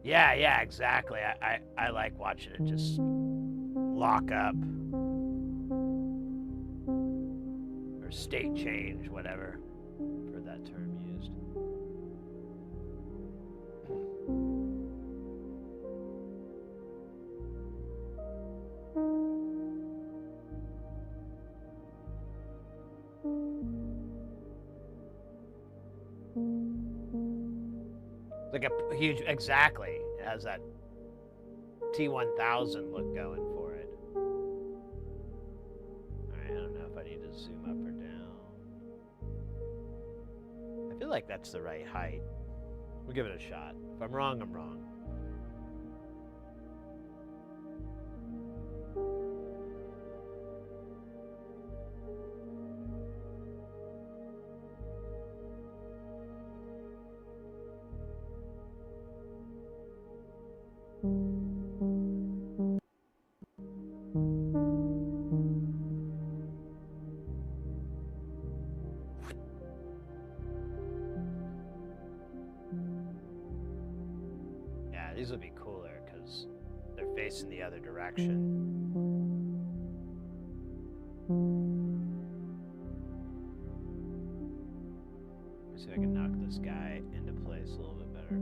Yeah, exactly. I like watching it just lock up or state change, whatever. I've heard that term used. Like a huge, exactly. It has that T1000 look going for it. Alright, I don't know if I need to zoom up or down. I feel like that's the right height. We'll give it a shot. If I'm wrong, I'm wrong. Yeah, these would be cooler because they're facing the other direction. Let's see if I can knock this guy into place a little bit better.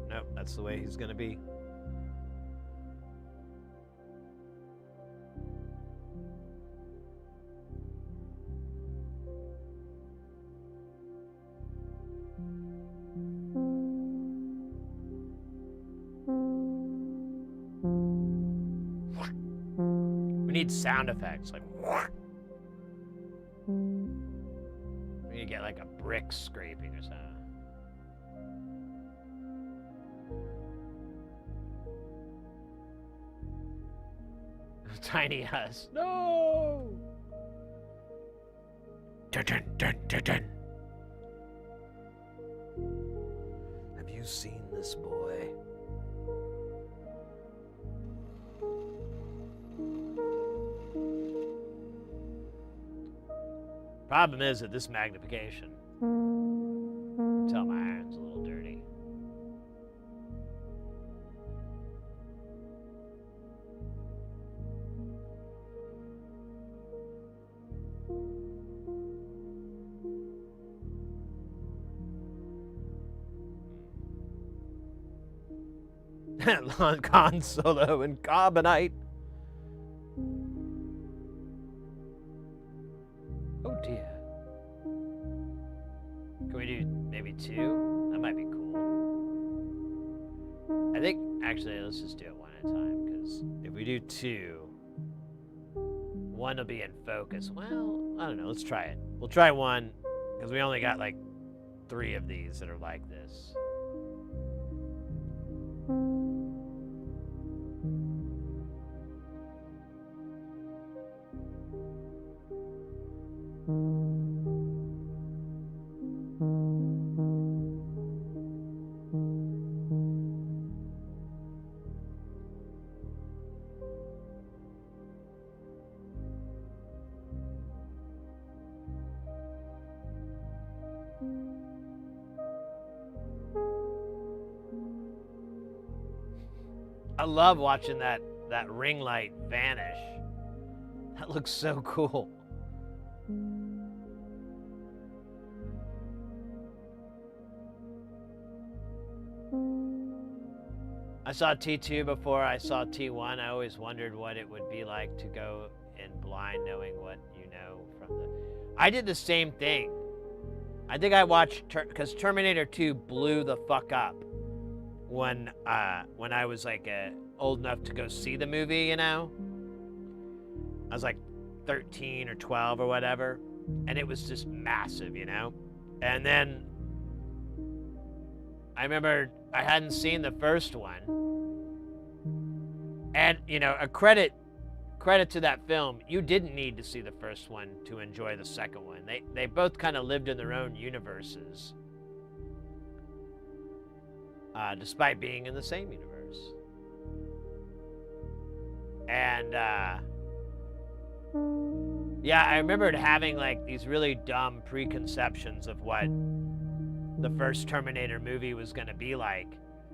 Nope, that's the way he's gonna be. We need sound effects like. We need to get like a brick scraping or something. Tiny us. No! Dun, dun, dun, dun, dun. Have you seen this boy? Problem is at this magnification. Tell my iron's a little dirty. Con Solo and Carbonite. Oh dear. Can we do maybe 2? That might be cool. I think, actually, let's just do it one at a time, because if we do 2, 1 will be in focus. Well, I don't know, let's try it. We'll try 1, because we only got like 3 of these that are like this. love watching that ring light vanish. That looks so cool. I saw T2 before I saw T1. I always wondered what it would be like to go in blind knowing what you know from the... I did the same thing. I think I watched... Because Terminator 2 blew the fuck up when I was like old enough to go see the movie, you know? I was like 13 or 12 or whatever. And it was just massive, you know? And then I remember I hadn't seen the first one. And, you know, a credit to that film, you didn't need to see the first one to enjoy the second one. They both kind of lived in their own universes. Despite being in the same universe. And, yeah, I remembered having, like, these really dumb preconceptions of what the first Terminator movie was going to be like.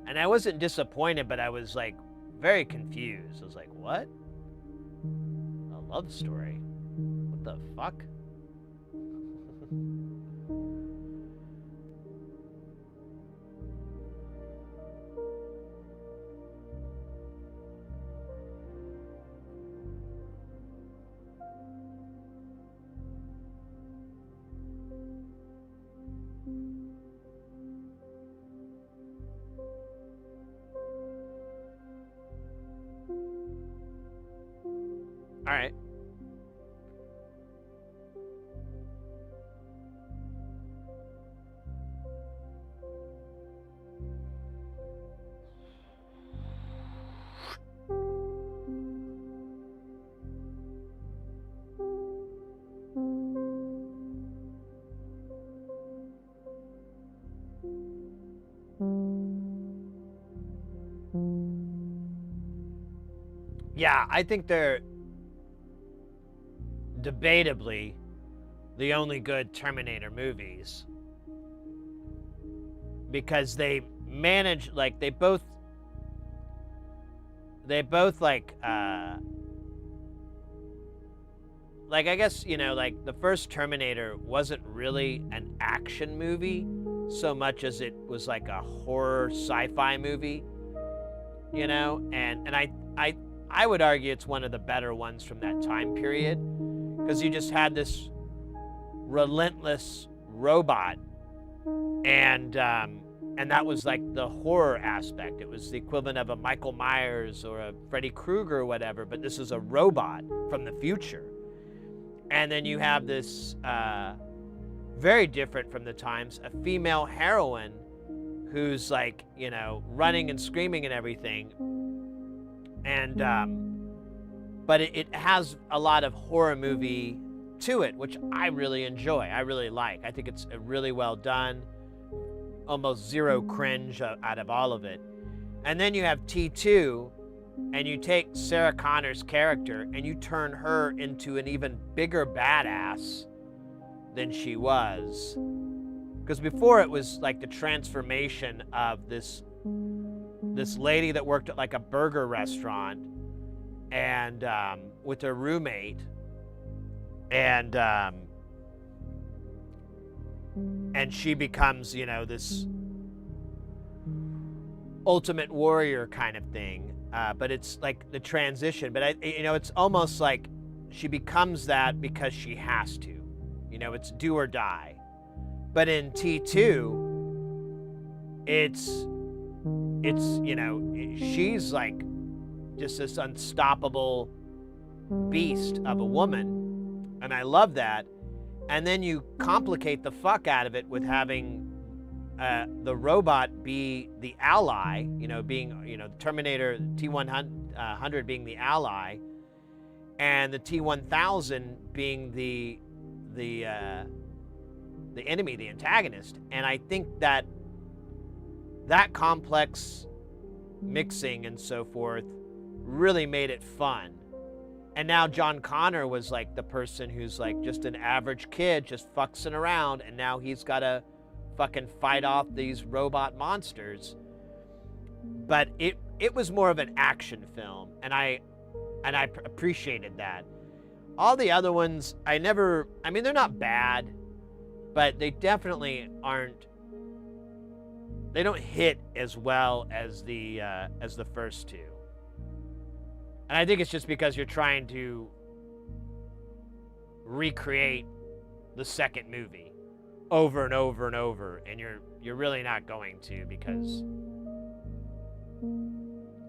And I wasn't disappointed, but I was, like, very confused. I was like, what? A love story? What the fuck? All right. Yeah, I think they're debatably the only good Terminator movies, because they manage, like, they both like I guess, you know, like the first Terminator wasn't really an action movie so much as it was like a horror sci-fi movie, you know, and I would argue it's one of the better ones from that time period, because you just had this relentless robot, and that was like the horror aspect. It was the equivalent of a Michael Myers or a Freddy Krueger or whatever, but this is a robot from the future. And then you have this very different from the times, a female heroine who's like, you know, running and screaming and everything. And but it has a lot of horror movie to it, which I really enjoy. I really like. I think it's really well done. Almost zero cringe out of all of it. And then you have T2, and you take Sarah Connor's character and you turn her into an even bigger badass than she was. Because before it was like the transformation of this lady that worked at like a burger restaurant and with her roommate, and she becomes, you know, this ultimate warrior kind of thing. But it's like the transition. But you know, it's almost like she becomes that because she has to. You know, it's do or die. But in T2, it's you know, she's like just this unstoppable beast of a woman, and I love that. And then you complicate the fuck out of it with having the robot be the ally, you know, being, you know, Terminator T-100 being the ally, and the T-1000 being the enemy, the antagonist. And I think that complex mixing and so forth really made it fun. And now John Connor was like the person who's like just an average kid just fucksing around, and now he's got to fucking fight off these robot monsters. But it it was more of an action film, and I appreciated that. All the other ones, I mean, they're not bad, but they definitely aren't. They don't hit as well as the first two. And I think it's just because you're trying to recreate the second movie over and over and over, and you're really not going to, because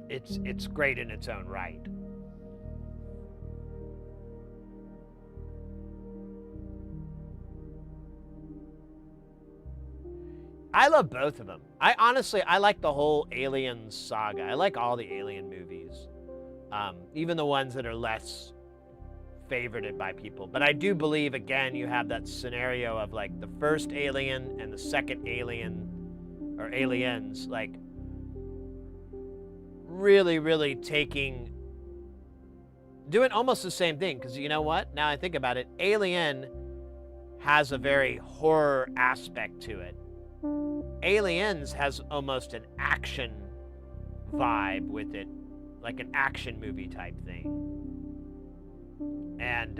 it's great in its own right. I love both of them. I like the whole Alien saga. I like all the Alien movies, even the ones that are less favorited by people. But I do believe, again, you have that scenario of like the first Alien and the second Alien, or Aliens, like really, really doing almost the same thing. Because you know what? Now I think about it, Alien has a very horror aspect to it. Aliens has almost an action vibe with it, like an action movie type thing. And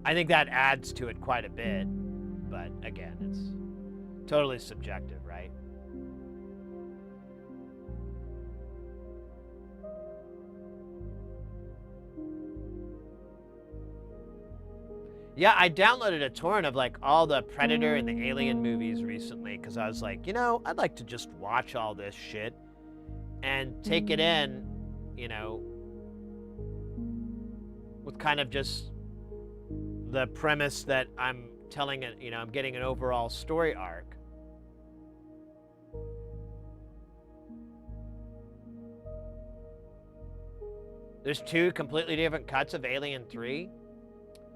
I think that adds to it quite a bit. But again, it's totally subjective, right? Yeah, I downloaded a torrent of like all the Predator and the Alien movies recently because I was like, I'd like to just watch all this shit and take it in, with kind of just the premise that I'm telling it, I'm getting an overall story arc. There's 2 completely different cuts of Alien 3.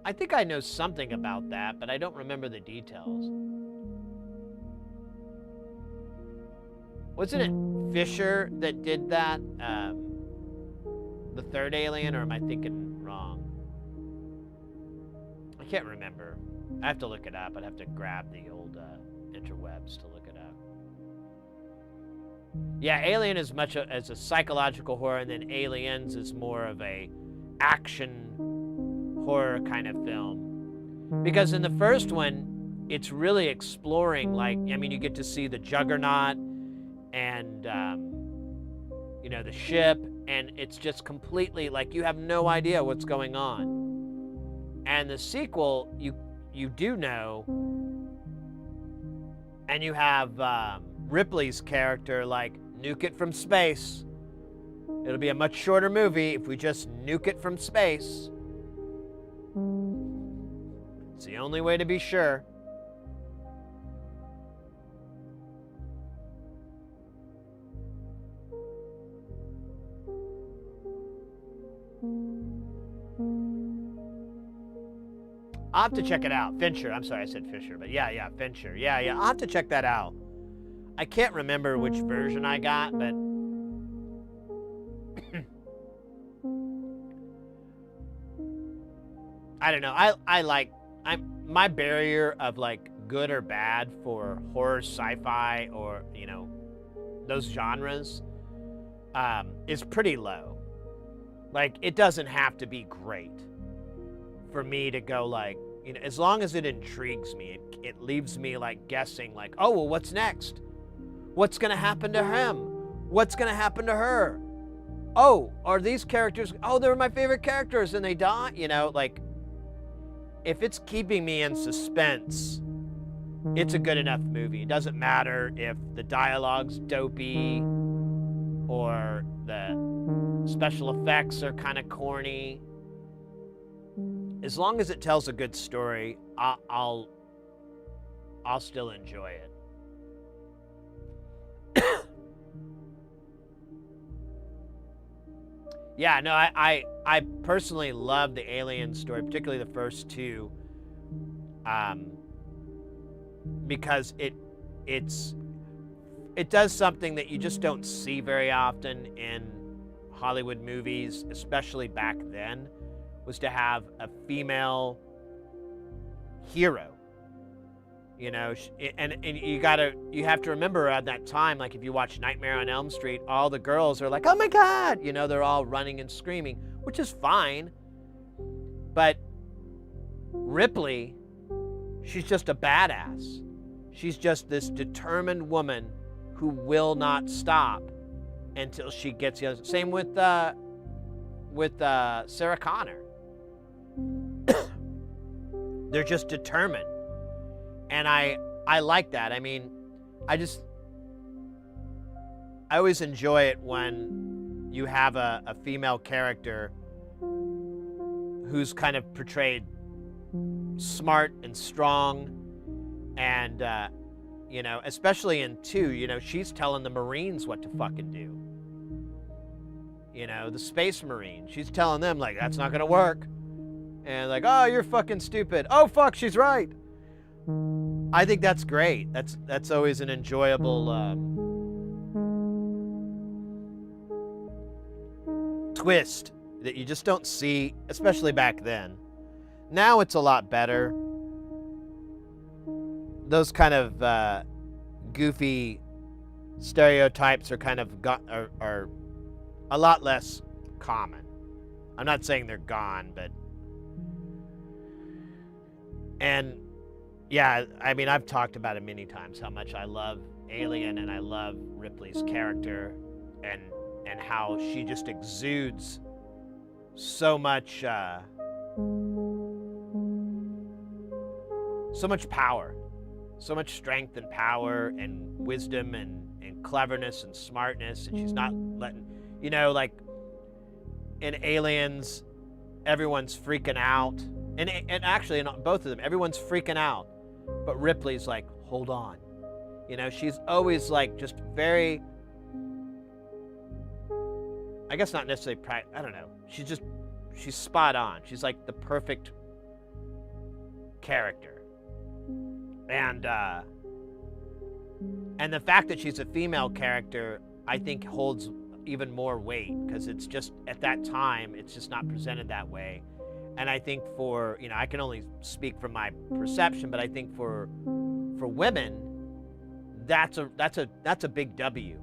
I think I know something about that, but I don't remember the details. Wasn't it Fisher that did that? The third Alien, or am I thinking wrong? I can't remember. I have to look it up. I'd have to grab the old interwebs to look it up. Yeah, Alien is much as a psychological horror, and then Aliens is more of a action horror kind of film. Because in the first one, it's really exploring, like, you get to see the Juggernaut and, the ship, and it's just completely, like, you have no idea what's going on. And the sequel, you do know, and you have Ripley's character, like, nuke it from space. It'll be a much shorter movie if we just nuke it from space. It's the only way to be sure. I'll have to check it out. Fincher. I'm sorry, I said Fisher, but yeah, Fincher. Yeah, I'll have to check that out. I can't remember which version I got, but I don't know. My barrier of like good or bad for horror, sci-fi, or those genres is pretty low. Like, it doesn't have to be great for me to go like, as long as it intrigues me, it leaves me like guessing, like, oh well, what's next? What's gonna happen to him? What's gonna happen to her? Oh, are these characters? Oh, they're my favorite characters, and they die. Like, if it's keeping me in suspense, it's a good enough movie. It doesn't matter if the dialogue's dopey or the special effects are kind of corny. As long as it tells a good story, I'll still enjoy it. Yeah, no, I personally love the Alien story, particularly the first 2, because it does something that you just don't see very often in Hollywood movies, especially back then, was to have a female hero. You know, and you have to remember at that time, like if you watch Nightmare on Elm Street, all the girls are like, oh my God, you know, they're all running and screaming, which is fine. But Ripley, she's just a badass. She's just this determined woman who will not stop until she gets the other. Same with Sarah Connor. They're just determined. And I like that. I mean, I always enjoy it when you have a female character who's kind of portrayed smart and strong, and you know, especially in 2, you know, she's telling the Marines what to fucking do. You know, the Space Marine. She's telling them, like, that's not gonna work. And like, oh, you're fucking stupid. Oh, fuck, she's right. I think that's great. That's always an enjoyable twist that you just don't see, especially back then. Now it's a lot better. Those kind of goofy stereotypes are kind of are a lot less common. I'm not saying they're gone, but and yeah, I mean, I've talked about it many times how much I love Alien and I love Ripley's character and how she just exudes so much power, so much strength and power and wisdom and cleverness and smartness, and she's not letting, you know, like in Aliens, everyone's freaking out, and actually in both of them, everyone's freaking out. But Ripley's like, hold on. You know, she's always like just very, I guess not necessarily, I don't know. She's spot on. She's like the perfect character. And the fact that she's a female character, I think holds even more weight, because it's just, at that time, it's just not presented that way. And I think for, you know, I can only speak from my perception, but I think for women, that's a big W,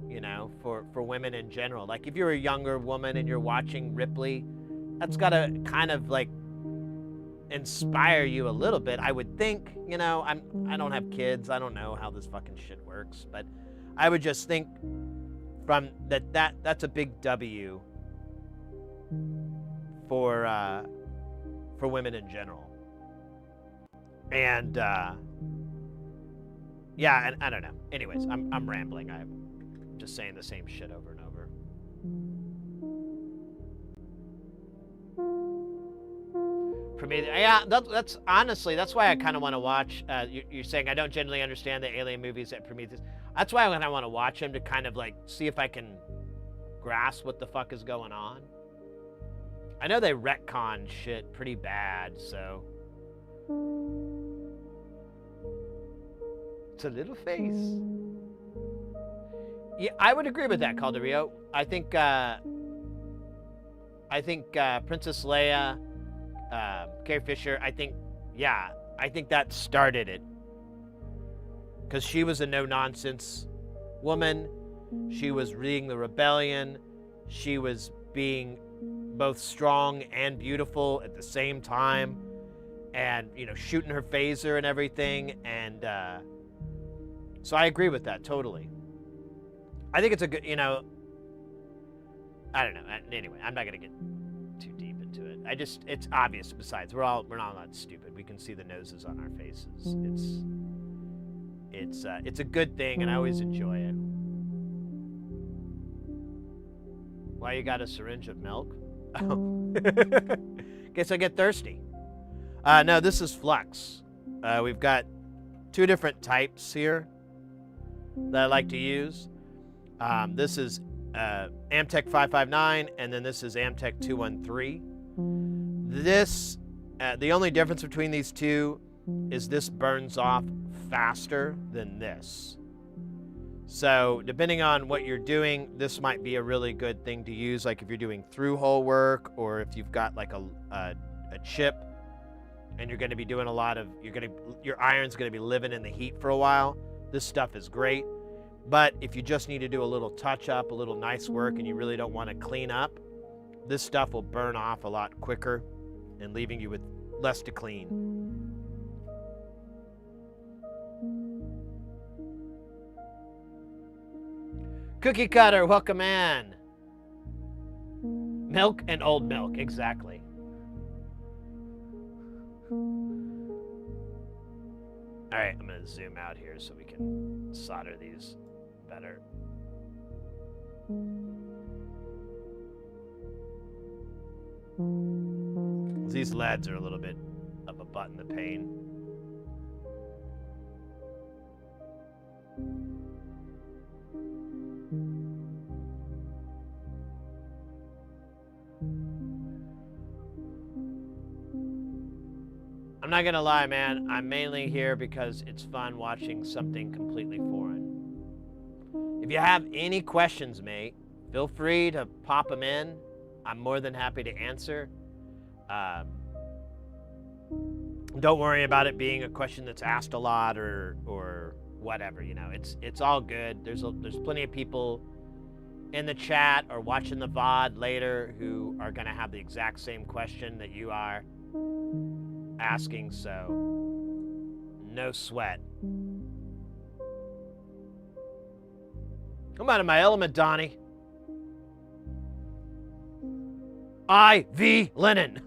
you know, for women in general. Like if you're a younger woman and you're watching Ripley, that's gotta kind of like inspire you a little bit, I would think. You know, I don't have kids, I don't know how this fucking shit works, but I would just think from that's a big W for women in general. And yeah, and I don't know. Anyways, I'm rambling. I'm just saying the same shit over and over. Prometheus. Yeah, that's honestly, that's why I kind of want to watch. You're saying I don't generally understand the alien movies at Prometheus. That's why I kind of want to watch them, to kind of like see if I can grasp what the fuck is going on. I know they retcon shit pretty bad, so it's a little face. Yeah, I would agree with that, Calderio. I think Princess Leia, Carrie Fisher, I think that started it. Because she was a no-nonsense woman. She was leading the rebellion. She was being both strong and beautiful at the same time. And, you know, shooting her phaser and everything. And so I agree with that, totally. I think it's a good, you know, I don't know. Anyway, I'm not going to get too deep into it. It's obvious. Besides, we're not that stupid. We can see the noses on our faces. It's a good thing, and I always enjoy it. Why you got a syringe of milk? Oh. Guess I get thirsty. No, this is Flux. We've got two different types here that I like to use. This is Amtech 559, and then this is Amtech 213. This, the only difference between these two is this burns off faster than this. So depending on what you're doing, this might be a really good thing to use, like if you're doing through-hole work, or if you've got like a chip and you're going to be doing a lot of, your iron's going to be living in the heat for a while, this stuff is great. But if you just need to do a little touch up, a little nice work, and you really don't want to clean up, this stuff will burn off a lot quicker and leaving you with less to clean. Cookie Cutter, welcome in. Milk and old milk, exactly. All right, I'm going to zoom out here so we can solder these better. These LEDs are a little bit of a butt in the pain. I'm not gonna lie, man. I'm mainly here because it's fun watching something completely foreign. If you have any questions, mate, feel free to pop them in. I'm more than happy to answer. Don't worry about it being a question that's asked a lot or whatever. You know, it's all good. There's plenty of people in the chat or watching the VOD later who are gonna have the exact same question that you are asking, so no sweat. I'm out of my element, Donnie. IV Lennon.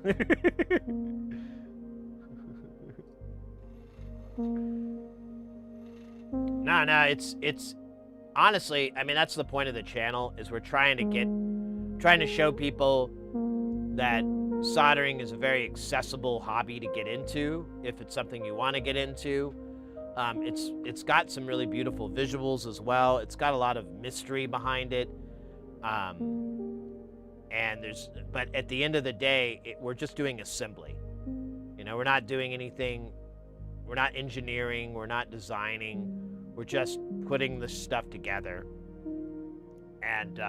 No, it's honestly, I mean, that's the point of the channel, is we're trying to show people that soldering is a very accessible hobby to get into if it's something you want to get into. It's got some really beautiful visuals as well. It's got a lot of mystery behind it. But at the end of the day, we're just doing assembly. You know, we're not doing anything. We're not engineering. We're not designing. We're just putting this stuff together. And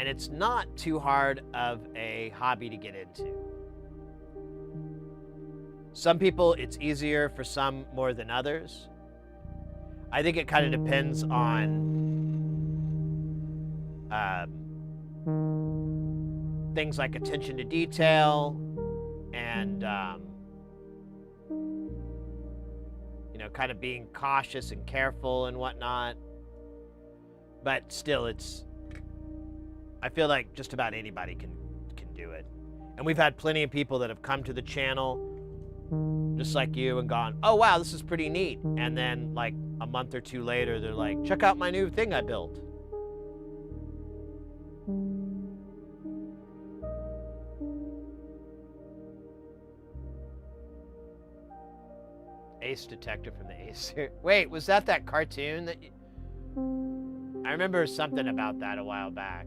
it's not too hard of a hobby to get into. Some people, it's easier, for some more than others. I think it kind of depends on things like attention to detail and, you know, kind of being cautious and careful and whatnot. But still, I feel like just about anybody can do it. And we've had plenty of people that have come to the channel just like you and gone, oh wow, this is pretty neat. And then like a month or two later, they're like, check out my new thing I built. Ace Detective from the Ace. Wait, was that cartoon that you... I remember something about that a while back.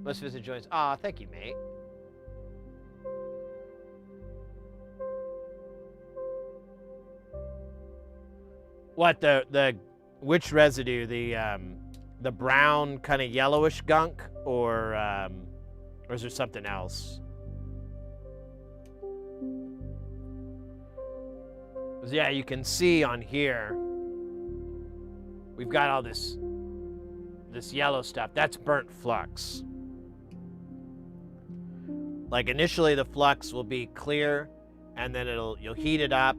Most visit joins. Aw, thank you, mate. What, which residue? The brown kind of yellowish gunk, or is there something else? Yeah, you can see on here, we've got all this yellow stuff. That's burnt flux. Like initially the flux will be clear, and then you'll heat it up,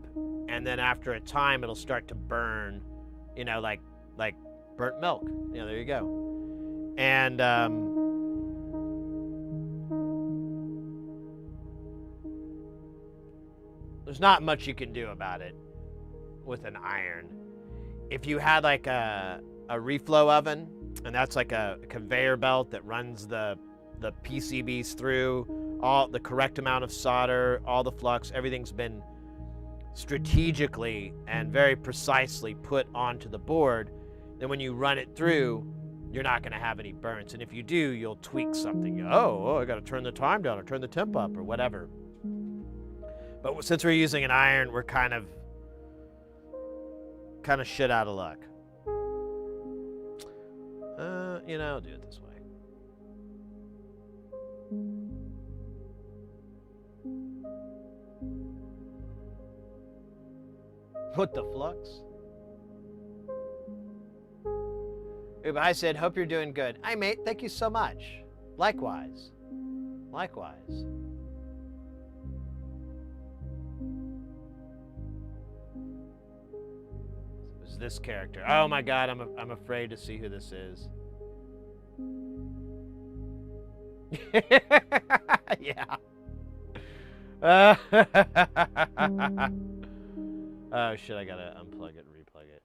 and then after a time it'll start to burn, you know, like burnt milk. Yeah, there you go. And there's not much you can do about it with an iron. If you had like a reflow oven, and that's like a conveyor belt that runs the PCBs through, all the correct amount of solder, all the flux, everything's been strategically and very precisely put onto the board, then when you run it through, you're not going to have any burns. And if you do, you'll tweak something. Oh, I got to turn the time down or turn the temp up or whatever. But since we're using an iron, we're kind of shit out of luck. you know, do it this way. What the flux? Ooh, I said, hope you're doing good. Hi, mate. Thank you so much. Likewise. Likewise. Who's this character? Oh my God, I'm afraid to see who this is. Yeah. Oh shit, I gotta unplug it and replug it.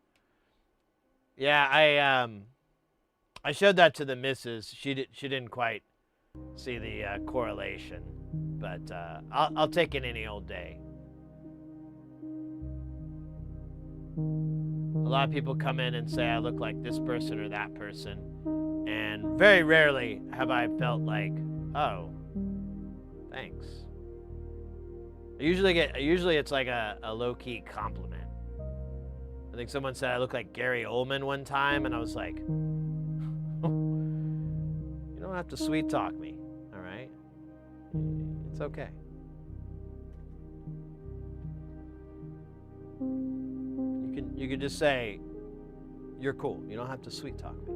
Yeah, I showed that to the missus. She didn't quite see the correlation, but I'll take it any old day. A lot of people come in and say I look like this person or that person, and very rarely have I felt like, oh, thanks. Usually it's like a low-key compliment. I think someone said I look like Gary Oldman one time, and I was like, you don't have to sweet talk me, all right? It's okay. You can just say, you're cool. You don't have to sweet talk me.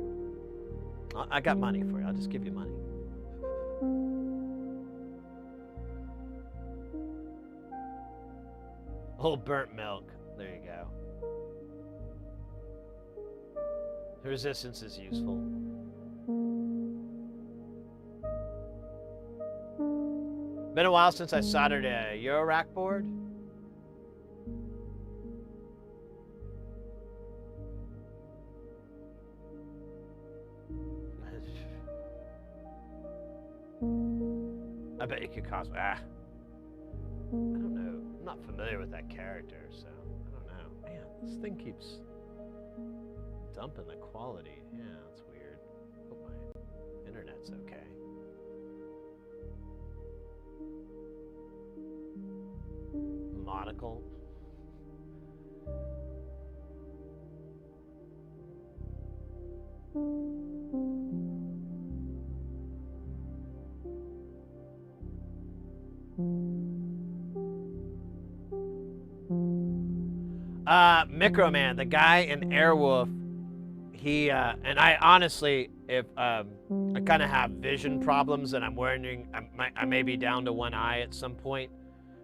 I got money for you. I'll just give you money. Old burnt milk. There you go. The resistance is useful. Been a while since I soldered a eurorack board. I bet you could cost. I don't know. I'm not familiar with that character, so I don't know. Man, this thing keeps dumping the quality. Yeah, that's weird. Hope my internet's okay. Monocle. Microman, the guy in Airwolf, he and I honestly, if I kind of have vision problems, and I'm wondering I may be down to one eye at some point.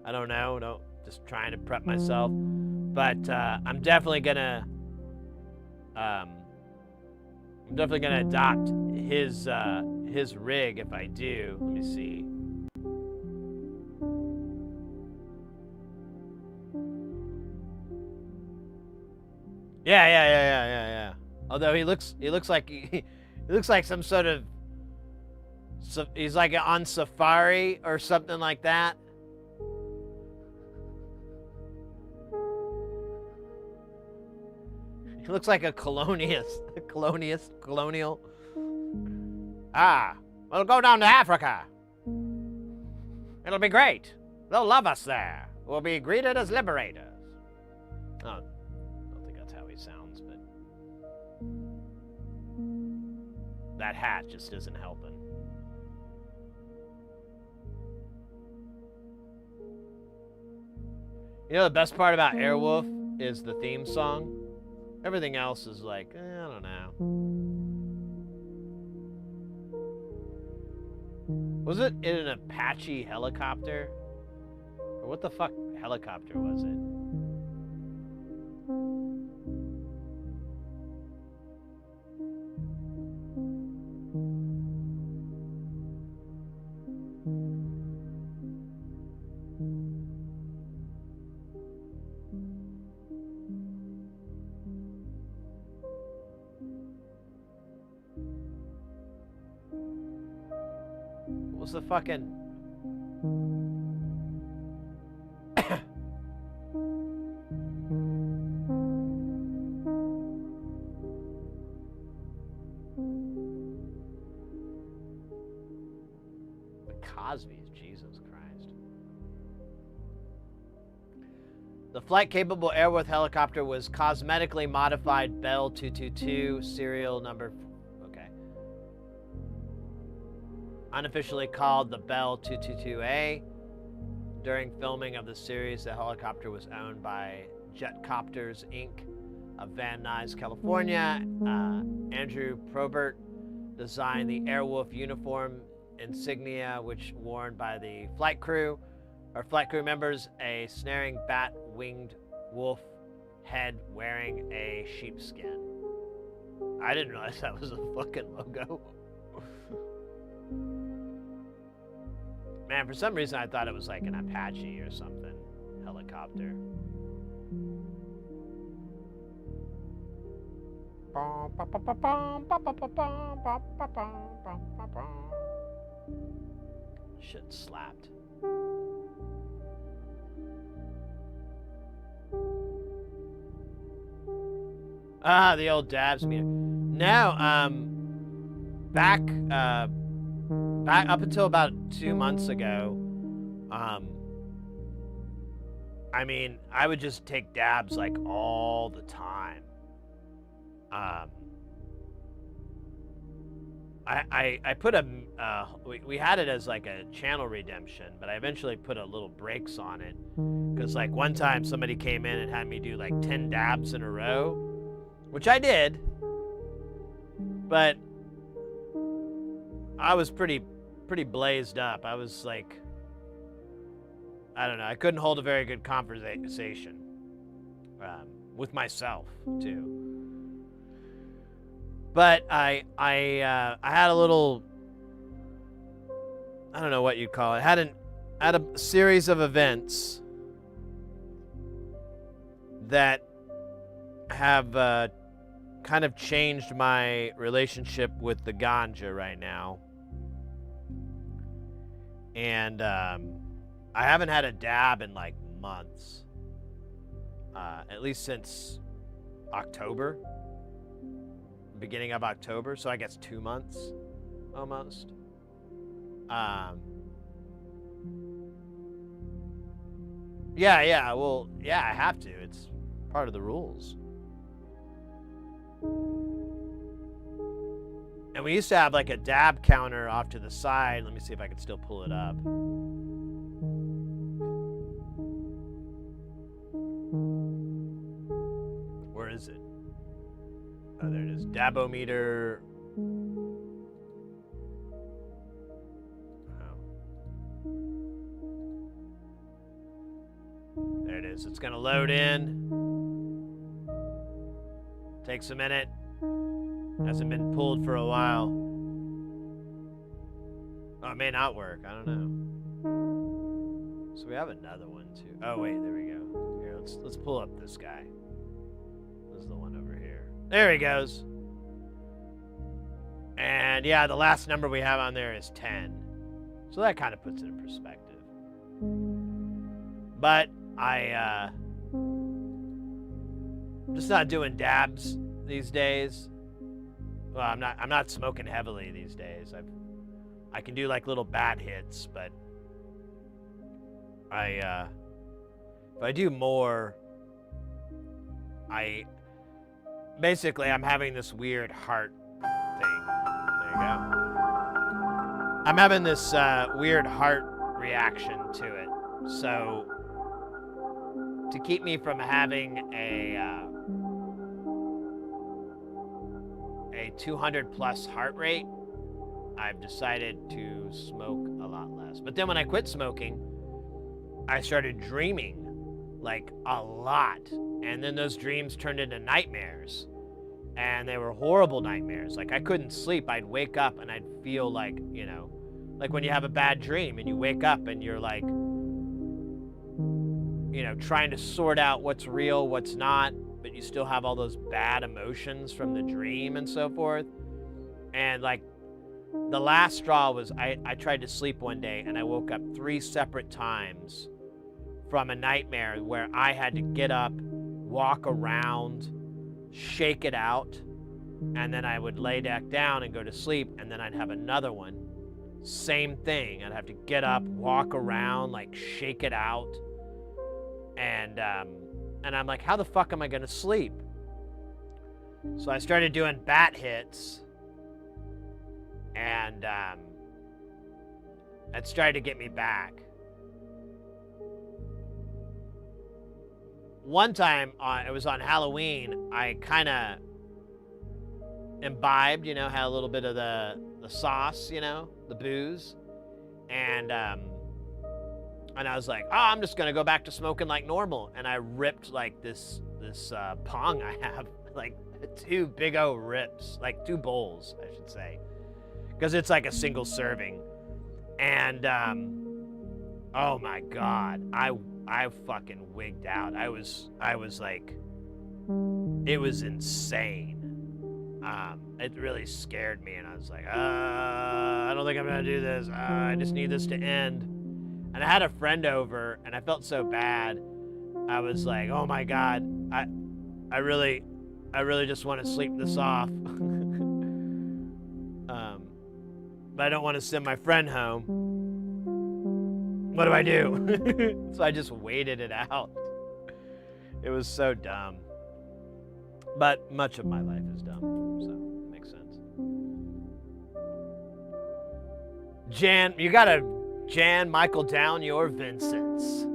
I don't know. No, just trying to prep myself. But I'm definitely gonna adopt his rig if I do. Let me see. Yeah. Although he looks like he looks like some sort of, he's like on safari or something like that. He looks like a colonial. Ah, we'll go down to Africa. It'll be great. They'll love us there. We'll be greeted as liberators. Oh, sounds, but that hat just isn't helping. You know, the best part about Airwolf is the theme song. Everything else is like, I don't know. Was it in an Apache helicopter? Or what the fuck helicopter was it? What's the fucking... the Cosby's, Jesus Christ. The flight-capable Airworth helicopter was cosmetically modified Bell 222 serial number... Okay. unofficially called the Bell 222A. During filming of the series, the helicopter was owned by Jetcopters Inc. of Van Nuys, California. Andrew Probert designed the Airwolf uniform insignia, which worn by the flight crew members, a snaring bat-winged wolf head wearing a sheepskin. I didn't realize that was a fucking logo. Man, for some reason I thought it was like an Apache or something helicopter. Shit slapped. Ah, the old dabs meter. Now, back up until about 2 months ago, I mean, I would just take dabs like all the time. I put a, we had it as like a channel redemption, but I eventually put a little brakes on it. Because like one time somebody came in and had me do like 10 dabs in a row, which I did, but I was pretty blazed up. I was like, I don't know, I couldn't hold a very good conversation with myself too. But I had a little, I don't know what you'd call it. Had a series of events that have kind of changed my relationship with the ganja right now. And I haven't had a dab in like months, at least since October. Beginning of October, so I guess 2 months almost. Well, I have to. It's part of the rules. And we used to have like a dab counter off to the side. Let me see if I can still pull it up. Where is it? Oh, there it is. Dabometer. Oh. There it is. It's going to load in. Takes a minute. Hasn't been pulled for a while. Oh, it may not work. I don't know. So we have another one too. Oh, wait. There we go. Here, let's pull up this guy. This is the one over here. There he goes. And yeah, the last number we have on there is 10. So that kind of puts it in perspective. But I'm just not doing dabs these days. Well, I'm not smoking heavily these days. I can do like little bat hits, but if I do more, I'm having this weird heart thing. There you go. I'm having this weird heart reaction to it. So to keep me from having a 200 plus heart rate, I've decided to smoke a lot less. But then when I quit smoking, I started dreaming like a lot. And then those dreams turned into nightmares. And they were horrible nightmares. Like I couldn't sleep. I'd wake up and I'd feel like, you know, like when you have a bad dream and you wake up and you're like, you know, trying to sort out what's real, what's not, but you still have all those bad emotions from the dream and so forth. And like the last straw was I tried to sleep one day and I woke up 3 separate times from a nightmare where I had to get up, walk around, shake it out, and then I would lay back down and go to sleep, and then I'd have another one. Same thing. I'd have to get up, walk around, like shake it out. And I'm like, how the fuck am I gonna sleep? So I started doing bat hits, and It's tried to get me back. One time, it was on Halloween, I kind of imbibed, you know, had a little bit of the sauce, you know, the booze. And I was like, oh, I'm just going to go back to smoking like normal. And I ripped like this pong I have, like 2 big old rips, like 2 bowls, I should say. Because it's like a single serving. And, oh my God, I fucking wigged out. I was like, it was insane. It really scared me, and I was like, I don't think I'm gonna do this. I just need this to end. And I had a friend over, and I felt so bad. I was like, oh my God, I really just want to sleep this off. But I don't want to send my friend home. What do I do? So I just waited it out. It was so dumb. But much of my life is dumb, so it makes sense. Jan, you gotta Jan Michael down your Vincents.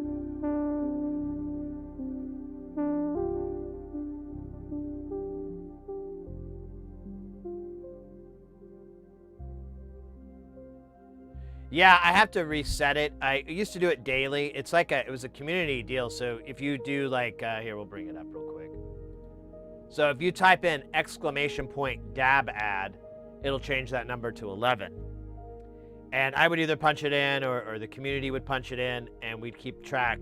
Yeah, I have to reset it. I used to do it daily. It's like it was a community deal. So if you do like, here, we'll bring it up real quick. So if you type in !dab ad, it'll change that number to 11. And I would either punch it in or the community would punch it in and we'd keep track.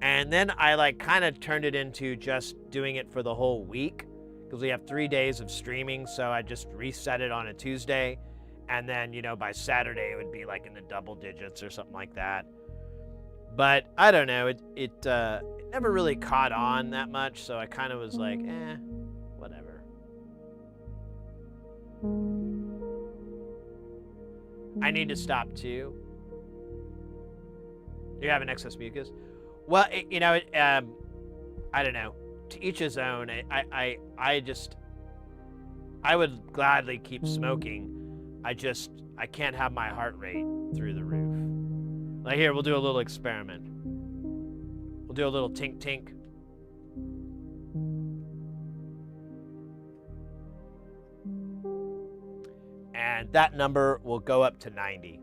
And then I like kind of turned it into just doing it for the whole week because we have 3 days of streaming. So I just reset it on a Tuesday. And then, you know, by Saturday, it would be like in the double digits or something like that. But I don't know. It never really caught on that much. So I kind of was like, whatever. I need to stop too. You have an excess mucus? Well, you know, I don't know. To each his own. I would gladly keep smoking. I can't have my heart rate through the roof. Like here, we'll do a little experiment. We'll do a little tink tink. And that number will go up to 90.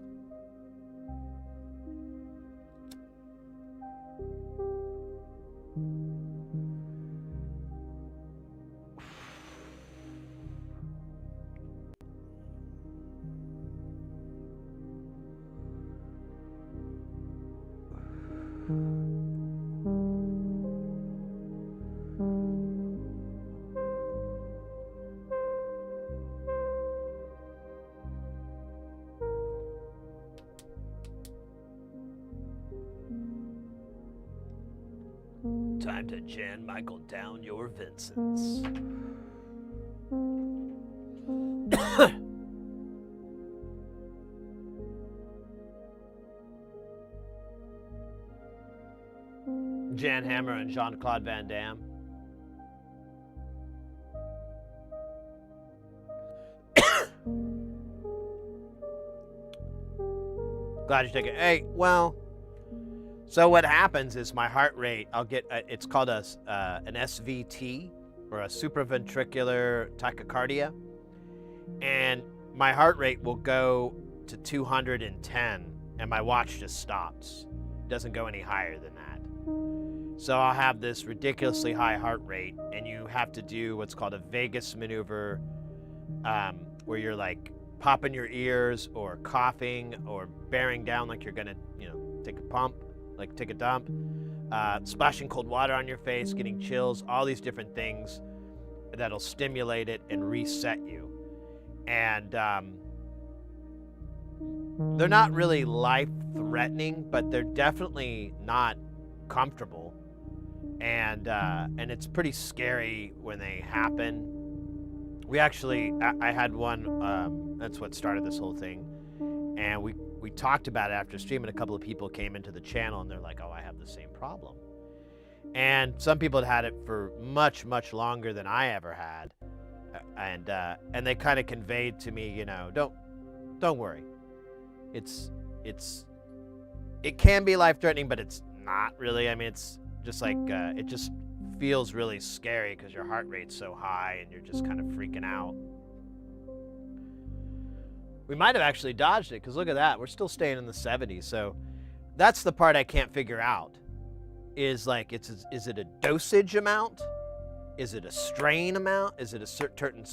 Time to Jan Michael down your Vincents. Jan Hammer and Jean-Claude Van Damme. Glad you took it. Hey, well, so what happens is my heart rate, I'll get, it's called an SVT, or a supraventricular tachycardia, and my heart rate will go to 210, and my watch just stops. It doesn't go any higher than that. So I'll have this ridiculously high heart rate, and you have to do what's called a vagus maneuver, where you're like popping your ears or coughing or bearing down like you're gonna, you know, take a pump, like take a dump, splashing cold water on your face, getting chills, all these different things that'll stimulate it and reset you. And they're not really life-threatening, but they're definitely not comfortable. And it's pretty scary when they happen. We actually, I had one, that's what started this whole thing. And we talked about it after streaming. A couple of people came into the channel and they're like, oh, I have the same problem. And some people had it for much, much longer than I ever had. And they kind of conveyed to me, you know, don't worry. It's it can be life-threatening, but it's not really. I mean, it's just like, it just feels really scary because your heart rate's so high and you're just kind of freaking out. We might have actually dodged it because look at that. We're still staying in the 70s. So that's the part I can't figure out is like, is it a dosage amount? Is it a strain amount? Is it a certain,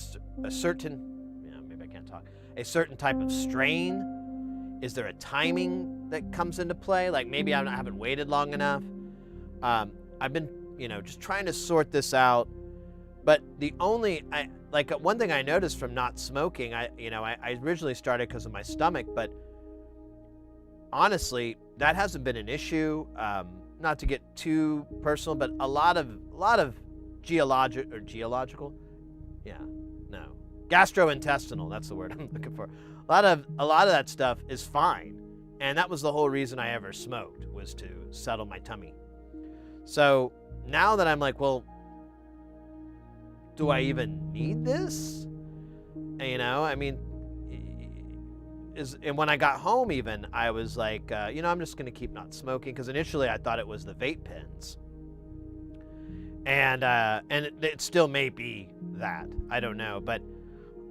maybe I can't talk, a certain type of strain? Is there a timing that comes into play? Like maybe I haven't waited long enough. I've been, just trying to sort this out. But one thing I noticed from not smoking, I originally started because of my stomach, but honestly, that hasn't been an issue. Not to get too personal, but a lot of gastrointestinal, that's the word I'm looking for. A lot of that stuff is fine. And that was the whole reason I ever smoked, was to settle my tummy. So now that I'm like, well, do I even need this? I mean, and when I got home even, I was like, I'm just going to keep not smoking, because initially I thought it was the vape pens. And it still may be that. I don't know. But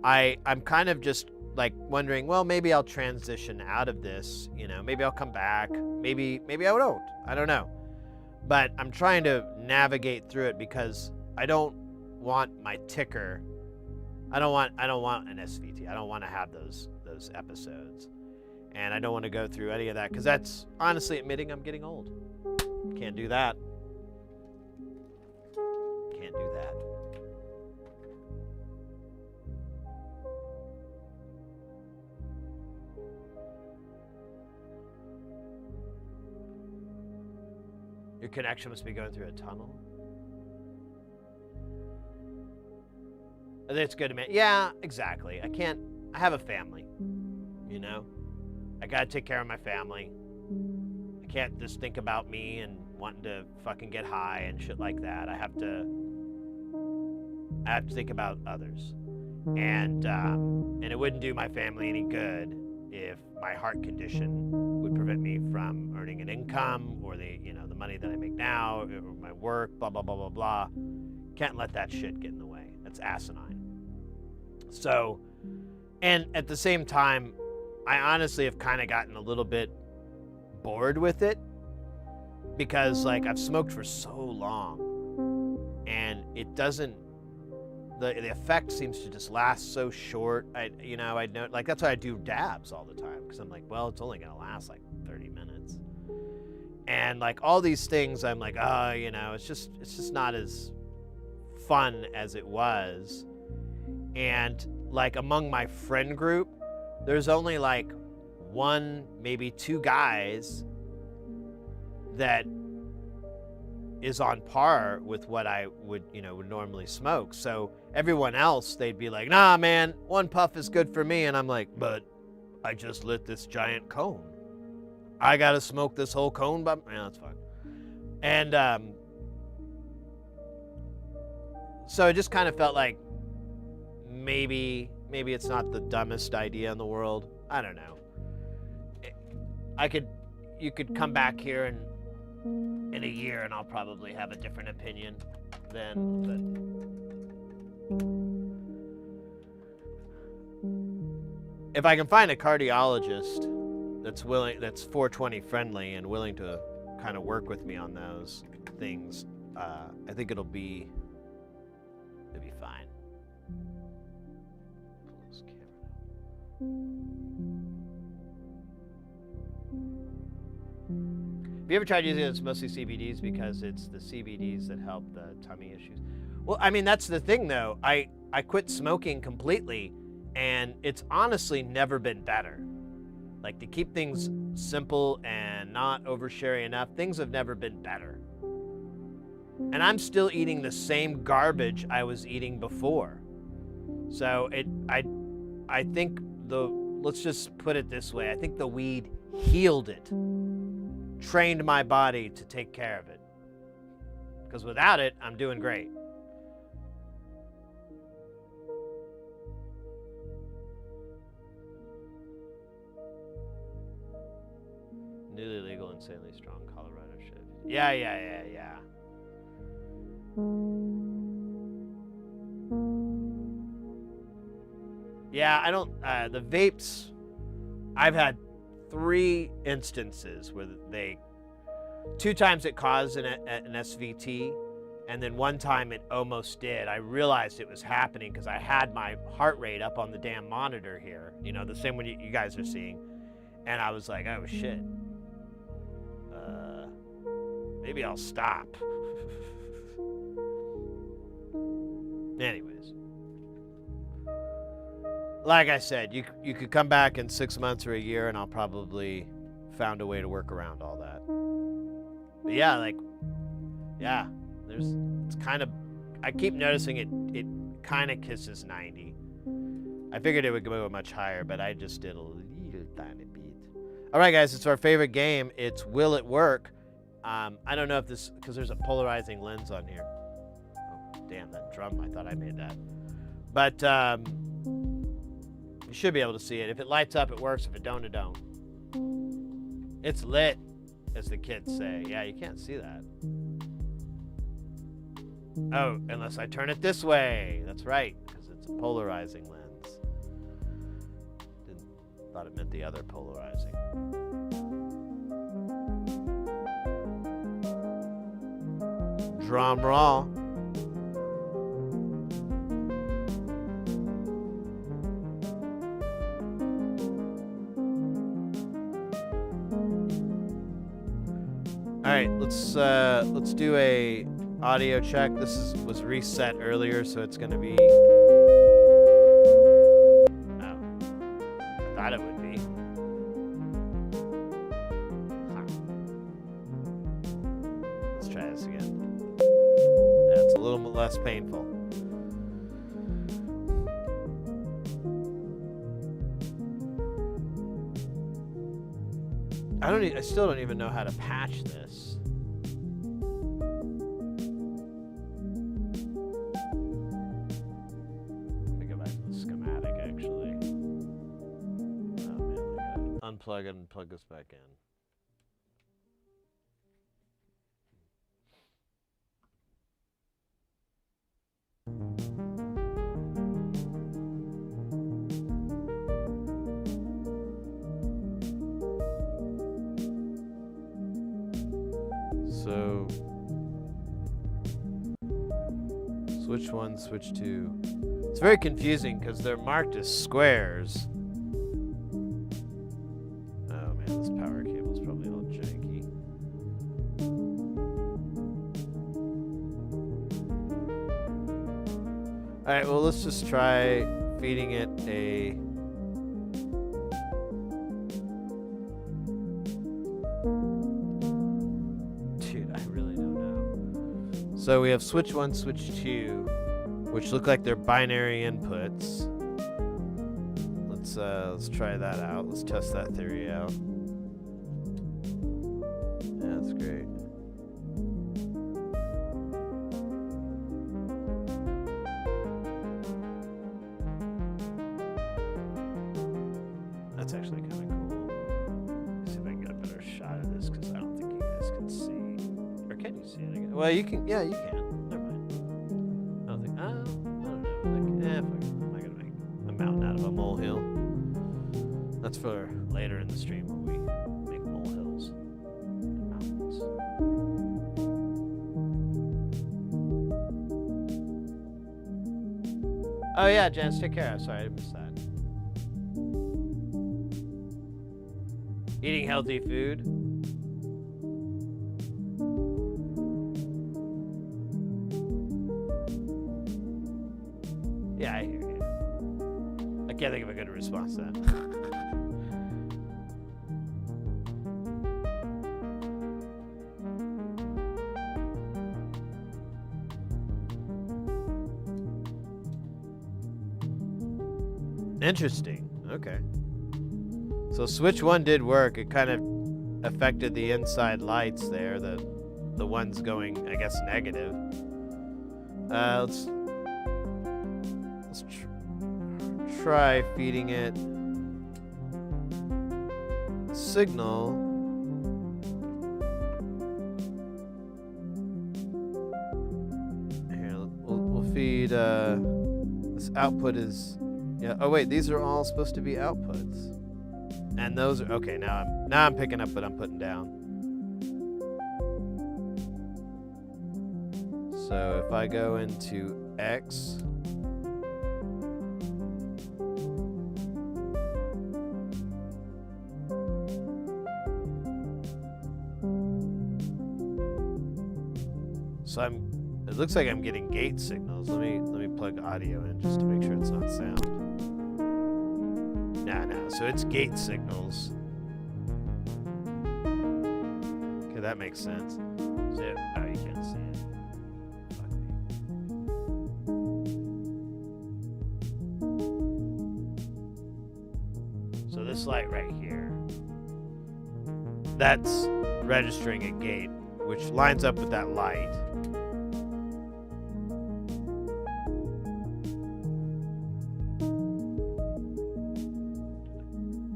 I'm kind of just like wondering, well, maybe I'll transition out of this. Maybe I'll come back. Maybe I don't. I don't know. But I'm trying to navigate through it because I don't want my ticker. I don't want an SVT. I don't want to have those episodes. And I don't want to go through any of that because that's honestly admitting I'm getting old. Can't do that. Can't do that. Your connection must be going through a tunnel. It's good to me. Yeah, exactly. I have a family, I gotta take care of my family. I can't just think about me and wanting to fucking get high and shit like that. I have to think about others. And it wouldn't do my family any good if my heart condition would prevent me from earning an income or the money that I make now or my work, blah, blah, blah, blah, blah. Can't let that shit get in the way. That's asinine. So, and at the same time, I honestly have kind of gotten a little bit bored with it because like I've smoked for so long and it doesn't, the effect seems to just last so short. I know, like that's why I do dabs all the time because I'm like, well, it's only gonna last like 30 minutes. And like all these things, I'm like, it's just not as fun as it was. And like among my friend group, there's only like one, maybe two guys that is on par with what I would normally smoke. So everyone else, they'd be like, nah, man, one puff is good for me. And I'm like, but I just lit this giant cone. I got to smoke this whole cone, but that's fine. And so it just kind of felt like maybe it's not the dumbest idea in the world. I don't know. You could come back here and in a year and I'll probably have a different opinion then. If I can find a cardiologist that's 420 friendly and willing to kind of work with me on those things, I think it'll be fine. Pull this camera down. Have you ever tried using it? It's mostly CBDs because it's the CBDs that help the tummy issues. Well, I mean, that's the thing though. I quit smoking completely and it's honestly never been better. Like to keep things simple and not oversharing enough, things have never been better. And I'm still eating the same garbage I was eating before. So I think let's just put it this way. I think the weed healed it. Trained my body to take care of it. Because without it, I'm doing great. insanely strong Colorado shift. Yeah. Yeah, I don't, the vapes, I've had 3 instances where 2 times it caused an SVT, and then 1 time it almost did. I realized it was happening because I had my heart rate up on the damn monitor here, you know, the same one you guys are seeing, and I was like, oh shit, maybe I'll stop. Anyways, like I said, you could come back in 6 months or a year, and I'll probably found a way to work around all that. But yeah, like, yeah, it's kind of, I keep noticing it kind of kisses 90. I figured it would go much higher, but I just did a little tiny bit. All right, guys, it's our favorite game. It's Will It Work? I don't know if this, because there's a polarizing lens on here. Oh, damn, that drum, I thought I made that. But you should be able to see it. If it lights up, it works. If it don't, it don't. It's lit, as the kids say. Yeah, you can't see that. Oh, unless I turn it this way. That's right, because it's a polarizing lens. Thought it meant the other polarizing. Drum roll. All right, let's do a audio check. This was reset earlier, so it's gonna be. Oh, I thought it would be. Huh. Let's try this again. That's a little less painful. I still don't even know how to patch this. Let me go back to the schematic, actually. Oh man, I gotta unplug it and plug this back in. So, switch 1, switch 2. It's very confusing because they're marked as squares. Oh man, this power cable is probably all janky. Alright, well, let's just try feeding it a... So we have switch 1, switch 2, which look like they're binary inputs. Let's try that out. Let's test that theory out. Yeah, that's great. That's actually kind of cool. Let's see if I can get a better shot of this, because I don't think you guys can see. Or can you see it again? Well, you can. Yeah, you can. Never mind. I don't think. I don't know. Like, fuck it. I'm not gonna make a mountain out of a molehill. That's for later in the stream when we make molehills and mountains. Oh yeah, Janice, take care. Sorry, I missed that. Eating healthy food. Yeah, I hear you. I can't think of a good response to that. Interesting. Okay. So switch 1 did work. It kind of affected the inside lights there, the ones going, I guess, negative. Let's try feeding it signal read, this output is, yeah, oh wait, these are all supposed to be outputs. And those are, okay, now I'm picking up what I'm putting down. So if I go into X, so it looks like I'm getting gate signals. Let me plug audio in just to make sure it's not sound. Nah, so it's gate signals. Okay, that makes sense. So, oh, you can't see it. Fuck me. So this light right here, that's registering a gate, which lines up with that light.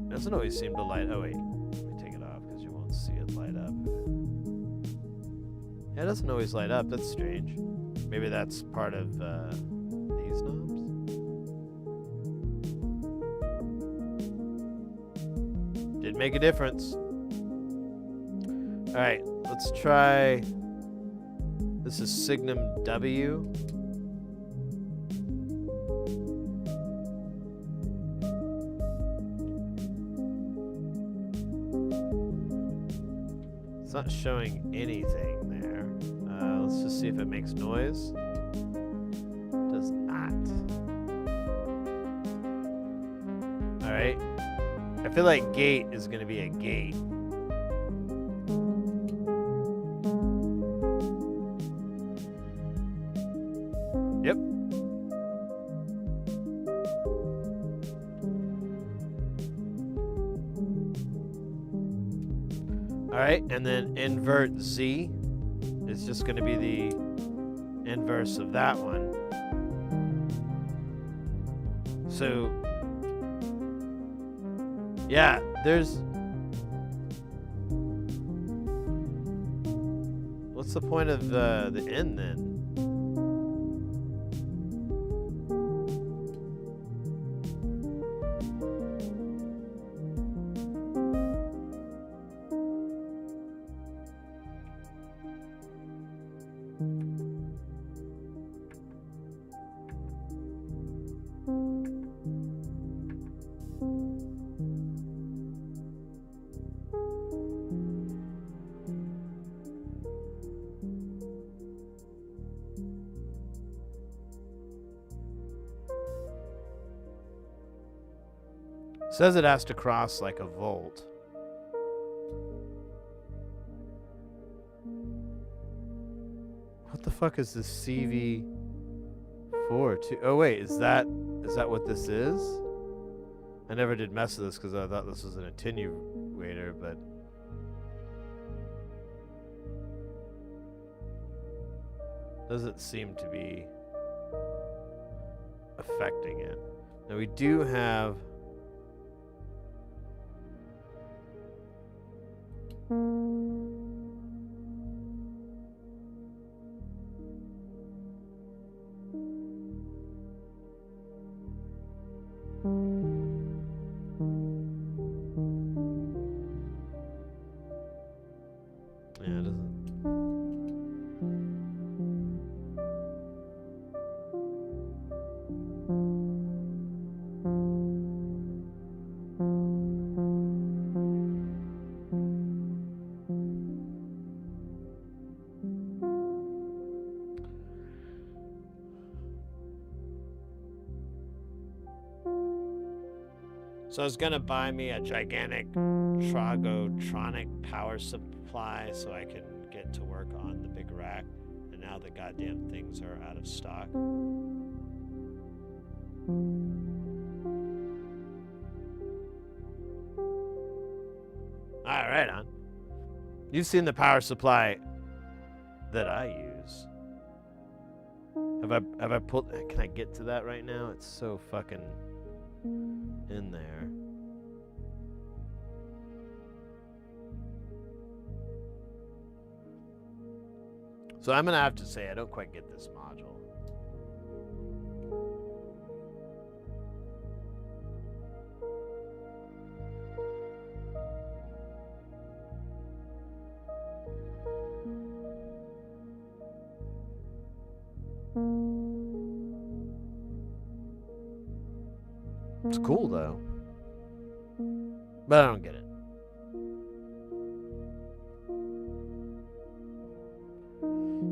Doesn't always seem to light. Oh wait, let me take it off because you won't see it light up. Yeah, it doesn't always light up. That's strange. Maybe that's part of these knobs. Did make a difference. All right, let's try. This is Signum W. It's not showing anything there. Let's just see if it makes noise. It does not. All right. I feel like gate is going to be a gate. Yep. All right, and then invert Z is just going to be the inverse of that one. So, yeah, there's... What's the point of the N then? Says it has to cross like a volt. What the fuck is this CV4 to? Oh wait, is that what this is? I never did mess with this because I thought this was an attenuator, but doesn't seem to be affecting it. Now we do have yeah, it doesn't. So I was gonna buy me a gigantic Tragotronic power supply so I can get to work on the big rack, and now the goddamn things are out of stock. All right, on. You've seen the power supply that I use. Have I pulled? Can I get to that right now? It's so fucking in there. So I'm gonna have to say I don't quite get this module. It's cool though, but I don't get it.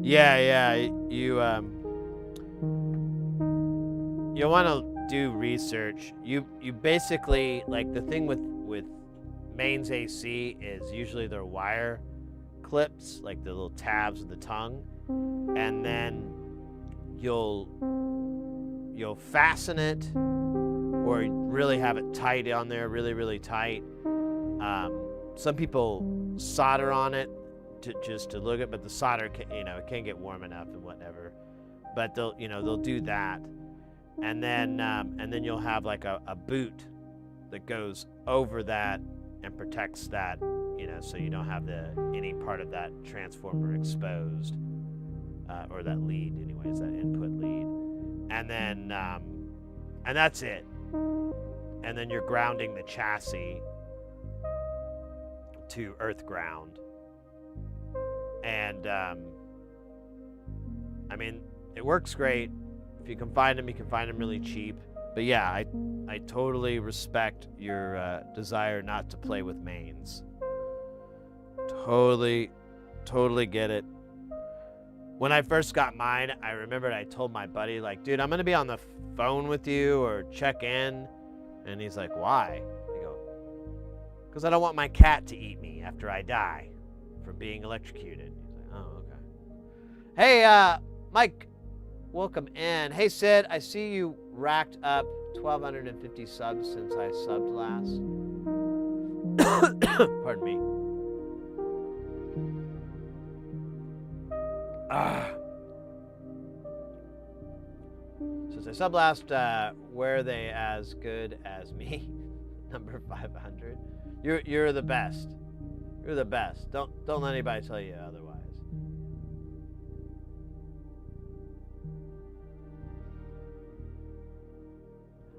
Yeah, you want to do research. You basically, like, the thing with mains AC is usually their wire clips, like the little tabs with the tongue, and then you'll fasten it, or really have it tight on there, really tight. Some people solder on it just to look at, but the solder it can't get warm enough and whatever. But they'll do that, and then you'll have like a boot that goes over that and protects that, so you don't have any part of that transformer exposed, or that lead, anyways, that input lead, and then and that's it. And then you're grounding the chassis to earth ground. And I mean, it works great. If you can find them, you can find them really cheap. But yeah, I totally respect your desire not to play with mains. Totally get it. When I first got mine, I remembered I told my buddy, like, dude, I'm going to be on the phone with you or check in. And he's like, why? I go, because I don't want my cat to eat me after I die from being electrocuted. He's like, oh, okay. Hey, Mike, welcome in. Hey, Sid, I see you racked up 1,250 subs since I subbed last. Pardon me. Since I subbed last, were they as good as me? Number 500. You're the best. You're the best. Don't let anybody tell you otherwise.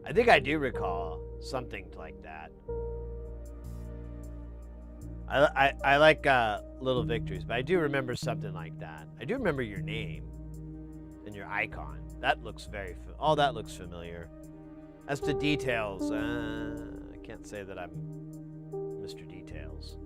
I think I do recall something like that. I like little victories, but I do remember something like that. I do remember your name and your icon. That looks all that looks familiar. As to details, I can't say that I'm Mr. Details.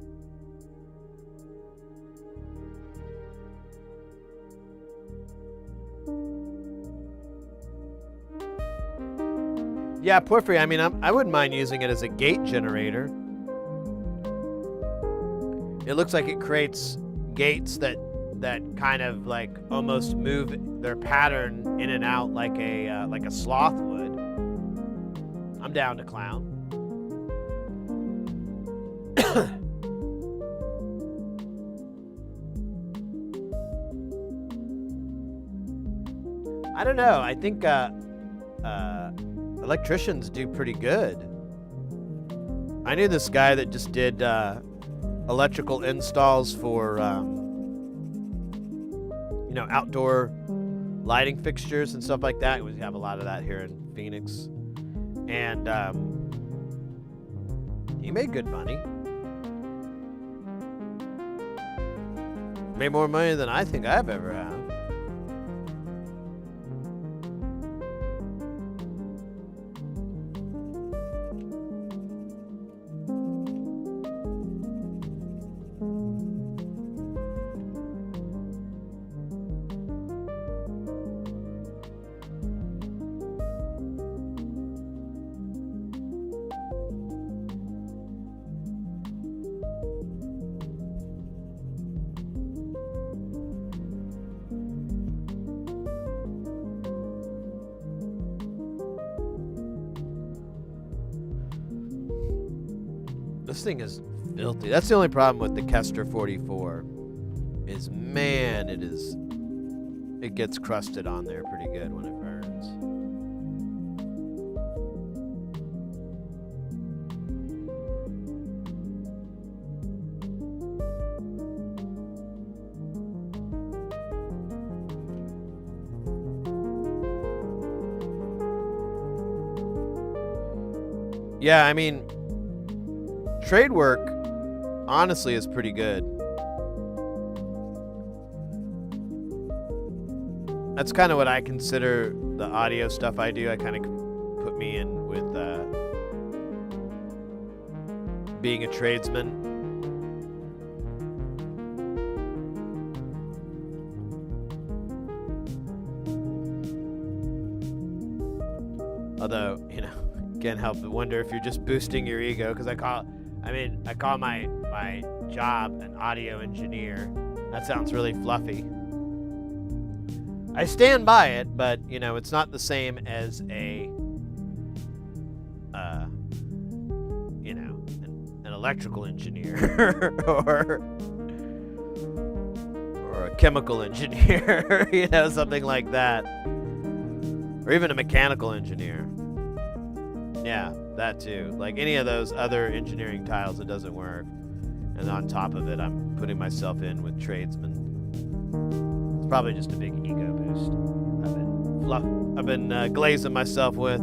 Yeah, Porphyry, I mean, I wouldn't mind using it as a gate generator. It looks like it creates gates that kind of like almost move their pattern in and out like a sloth would. I'm down to clown. I don't know. I think electricians do pretty good. I knew this guy that just did electrical installs for outdoor lighting fixtures and stuff like that. We have a lot of that here in Phoenix, and he made good money. Made more money than I think I've ever had. This thing is filthy. That's the only problem with the Kester 44 is, man, it gets crusted on there pretty good when it burns. Yeah, I mean, trade work, honestly, is pretty good. that's kind of what I consider the audio stuff I do. I kind of put me in with being a tradesman. Although, you know, can't help but wonder if you're just boosting your ego, because I call my job an audio engineer. That sounds really fluffy. I stand by it, but you know, it's not the same as a you know, an electrical engineer or a chemical engineer, you know, something like that. Or even a mechanical engineer. Yeah, that too. Like any of those other engineering titles, it doesn't work. And on top of it, I'm putting myself in with tradesmen. It's probably just a big ego boost. I've been glazing myself with.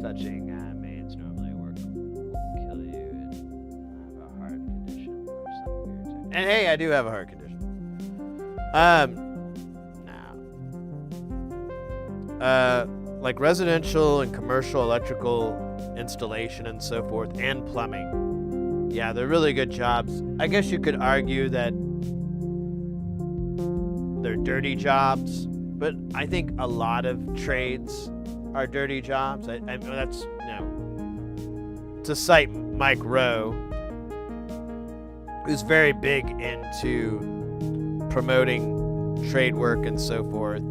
Touching maids normally work kill you and have a heart condition or some weird thing. And hey, I do have a heart condition. Like residential and commercial electrical installation and so forth, and plumbing. Yeah, they're really good jobs. I guess you could argue that they're dirty jobs, but I think a lot of trades are dirty jobs. I that's, you know, to cite Mike Rowe, who's very big into promoting trade work and so forth,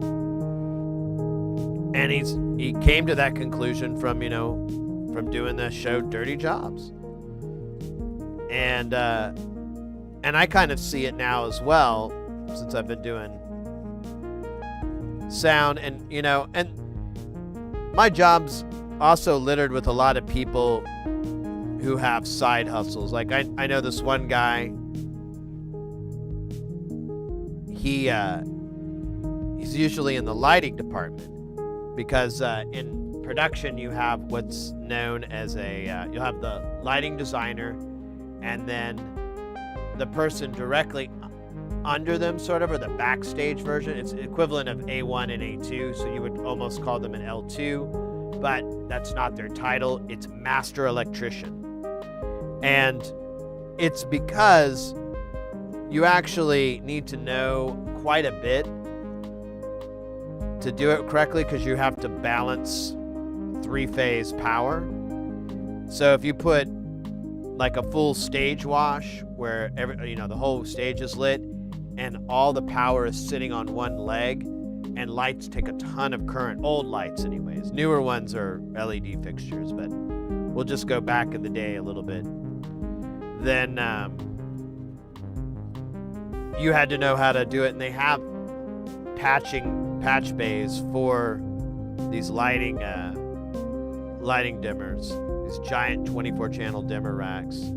and he came to that conclusion from, you know, from doing the show Dirty Jobs, and I kind of see it now as well, since I've been doing sound, and you know, and my job's also littered with a lot of people who have side hustles. Like I know this one guy, he's usually in the lighting department, because in production you have what's known as you'll have the lighting designer, and then the person directly under them, sort of, or the backstage version. It's equivalent of A1 and A2, so you would almost call them an L2, but that's not their title. It's master electrician. And it's because you actually need to know quite a bit to do it correctly, because you have to balance 3-phase power. So if you put like a full stage wash where the whole stage is lit and all the power is sitting on one leg, and lights take a ton of current, old lights anyways. Newer ones are LED fixtures, but we'll just go back in the day a little bit. Then you had to know how to do it, and they have patch bays for these lighting dimmers, these giant 24-channel dimmer racks.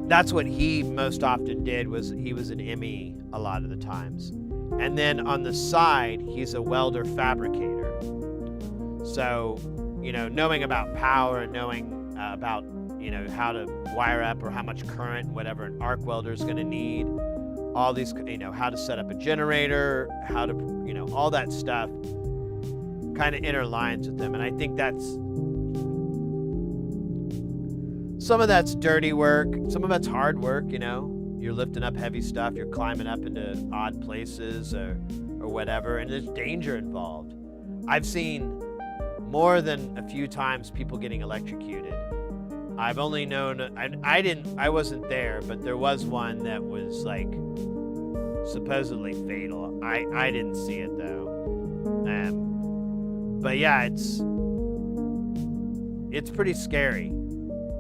That's what he most often did, was he was an ME a lot of the times. And then on the side, he's a welder fabricator. So, you know, knowing about power and knowing about, you know, how to wire up or how much current, whatever an arc welder is going to need, all these, you know, how to set up a generator, how to, you know, all that stuff kind of interlines with them. And I think some of that's dirty work, some of it's hard work, you know. You're lifting up heavy stuff, you're climbing up into odd places or whatever, and there's danger involved. I've seen more than a few times people getting electrocuted. I've only known, I wasn't there, but there was one that was like supposedly fatal. I didn't see it though. But yeah, it's pretty scary.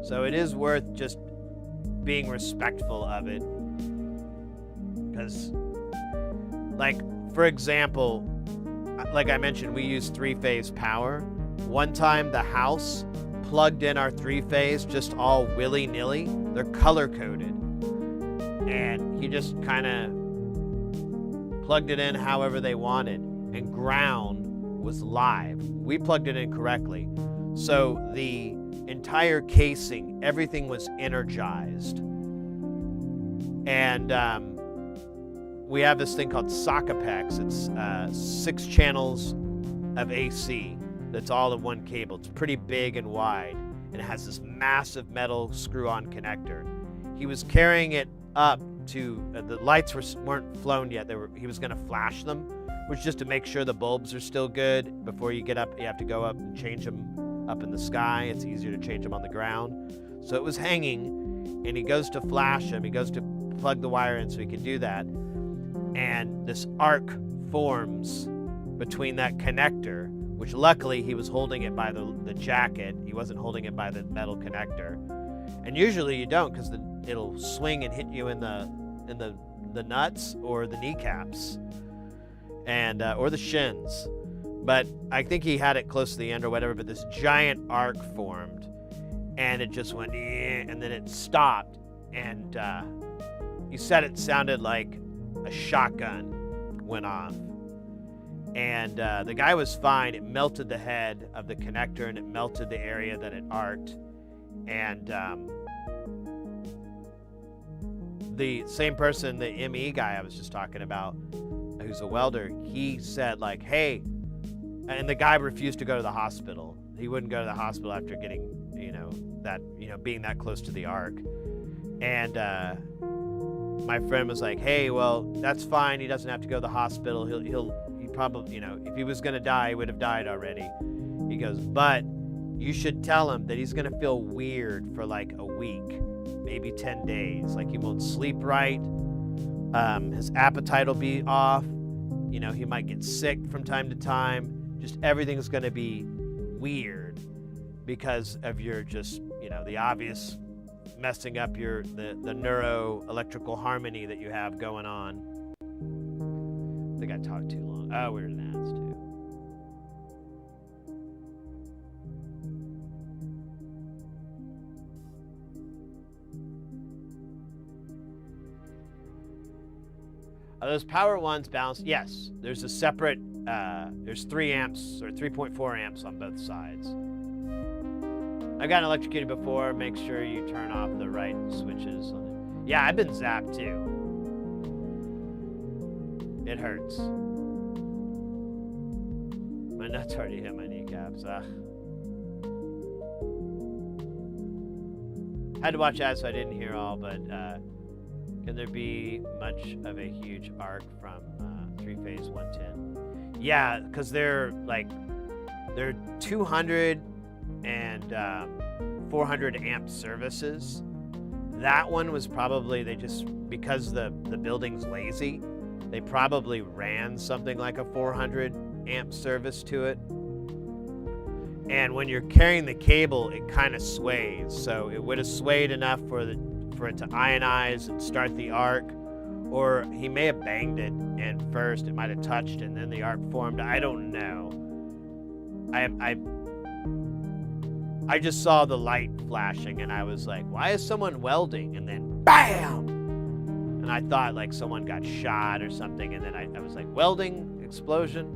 So it is worth just being respectful of it. Because, like, for example, like I mentioned, we use 3-phase power. One time the house plugged in our 3-phase just all willy-nilly. They're color-coded. And he just kind of plugged it in however they wanted. And ground was live. We plugged it in correctly. So the entire casing, everything was energized. And we have this thing called Sockapex. It's 6 channels of AC that's all in one cable. It's pretty big and wide, and it has this massive metal screw-on connector. He was carrying it up to the lights weren't flown yet. He was going to flash them, which is just to make sure the bulbs are still good. Before you get up, you have to go up and change them up in the sky. It's easier to change them on the ground. So it was hanging, and he goes to flash them. He goes to plug the wire in so he can do that. And this arc forms between that connector, which luckily he was holding it by the jacket. He wasn't holding it by the metal connector. And usually you don't, because it'll swing and hit you in the nuts or the kneecaps, and or the shins. But I think he had it close to the end or whatever. But this giant arc formed, and it just went, and then it stopped. And he said it sounded like a shotgun went off. And the guy was fine. It melted the head of the connector, and it melted the area that it arced. And the same person, the ME guy I was just talking about, who's a welder, he said, like, hey, and the guy refused to go to the hospital. He wouldn't go to the hospital after getting, being that close to the arc. And my friend was like, hey, well, that's fine. He doesn't have to go to the hospital. He probably, if he was going to die, he would have died already. He goes, but you should tell him that he's going to feel weird for like a week, maybe 10 days. Like he won't sleep right. His appetite will be off. He might get sick from time to time. Just everything's going to be weird because of your just, the obvious messing up the neuro-electrical harmony that you have going on. I think I talked too long. Oh, we're in ads too. Are those power ones balanced? Yes. There's a separate, there's 3 amps or 3.4 amps on both sides. I've gotten electrocuted before. Make sure you turn off the right switches. Yeah, I've been zapped too. It hurts. My nuts already hit my kneecaps. Had to watch ads so I didn't hear all, but can there be much of a huge arc from 3-phase 110? Yeah, because they're 200 and 400 amp services. That one was probably, because the building's lazy, they probably ran something like a 400 amp service to it. And when you're carrying the cable, it kind of sways. So it would have swayed enough for it to ionize and start the arc. Or he may have banged it, and first it might have touched and then the arc formed. I don't know. I just saw the light flashing and I was like, why is someone welding? And then BAM! And I thought like someone got shot or something, and then I was like, welding? Explosion?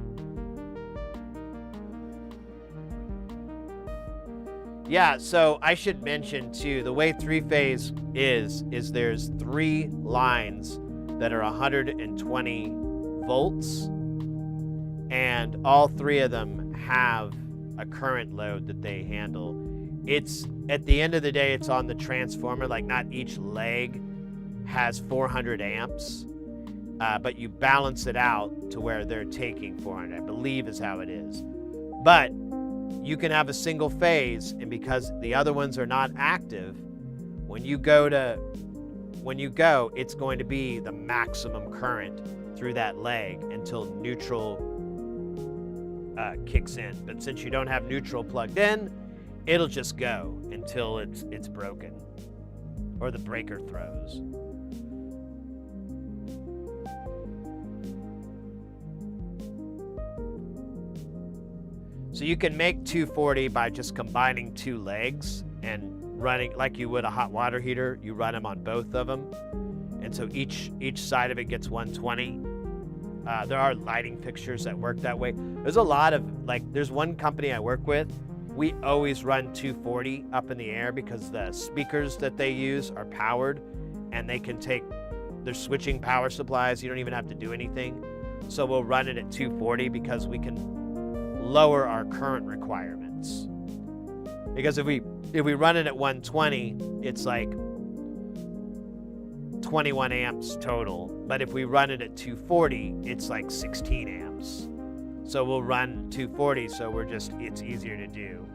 Yeah, so I should mention too, the way 3-phase is there's 3 lines that are 120 volts, and all 3 of them have a current load that they handle. It's, at the end of the day, it's on the transformer. Like, not each leg has 400 amps, but you balance it out to where they're taking 400, I believe is how it is. But you can have a single phase, and because the other ones are not active, when you go, it's going to be the maximum current through that leg until neutral kicks in. But since you don't have neutral plugged in, it'll just go until it's broken or the breaker throws. So you can make 240 by just combining two legs and running like you would a hot water heater. You run them on both of them, and so each side of it gets 120. There are lighting fixtures that work that way. There's a lot of, like, there's one company I work with. We always run 240 up in the air because the speakers that they use are powered, and they can take, they're switching power supplies. You don't even have to do anything. So we'll run it at 240 because we can lower our current requirements. Because if we run it at 120, it's like 21 amps total. But if we run it at 240, it's like 16 amps. So we'll run 240, so it's easier to do.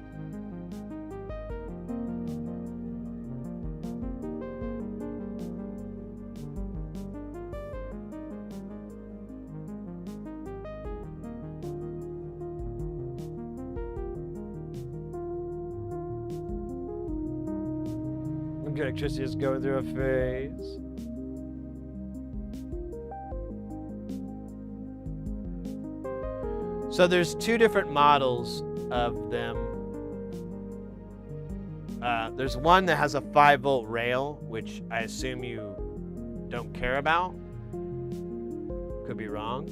Electricity is going through a phase. So there's two different models of them. There's one that has a 5-volt rail, which I assume you don't care about. Could be wrong.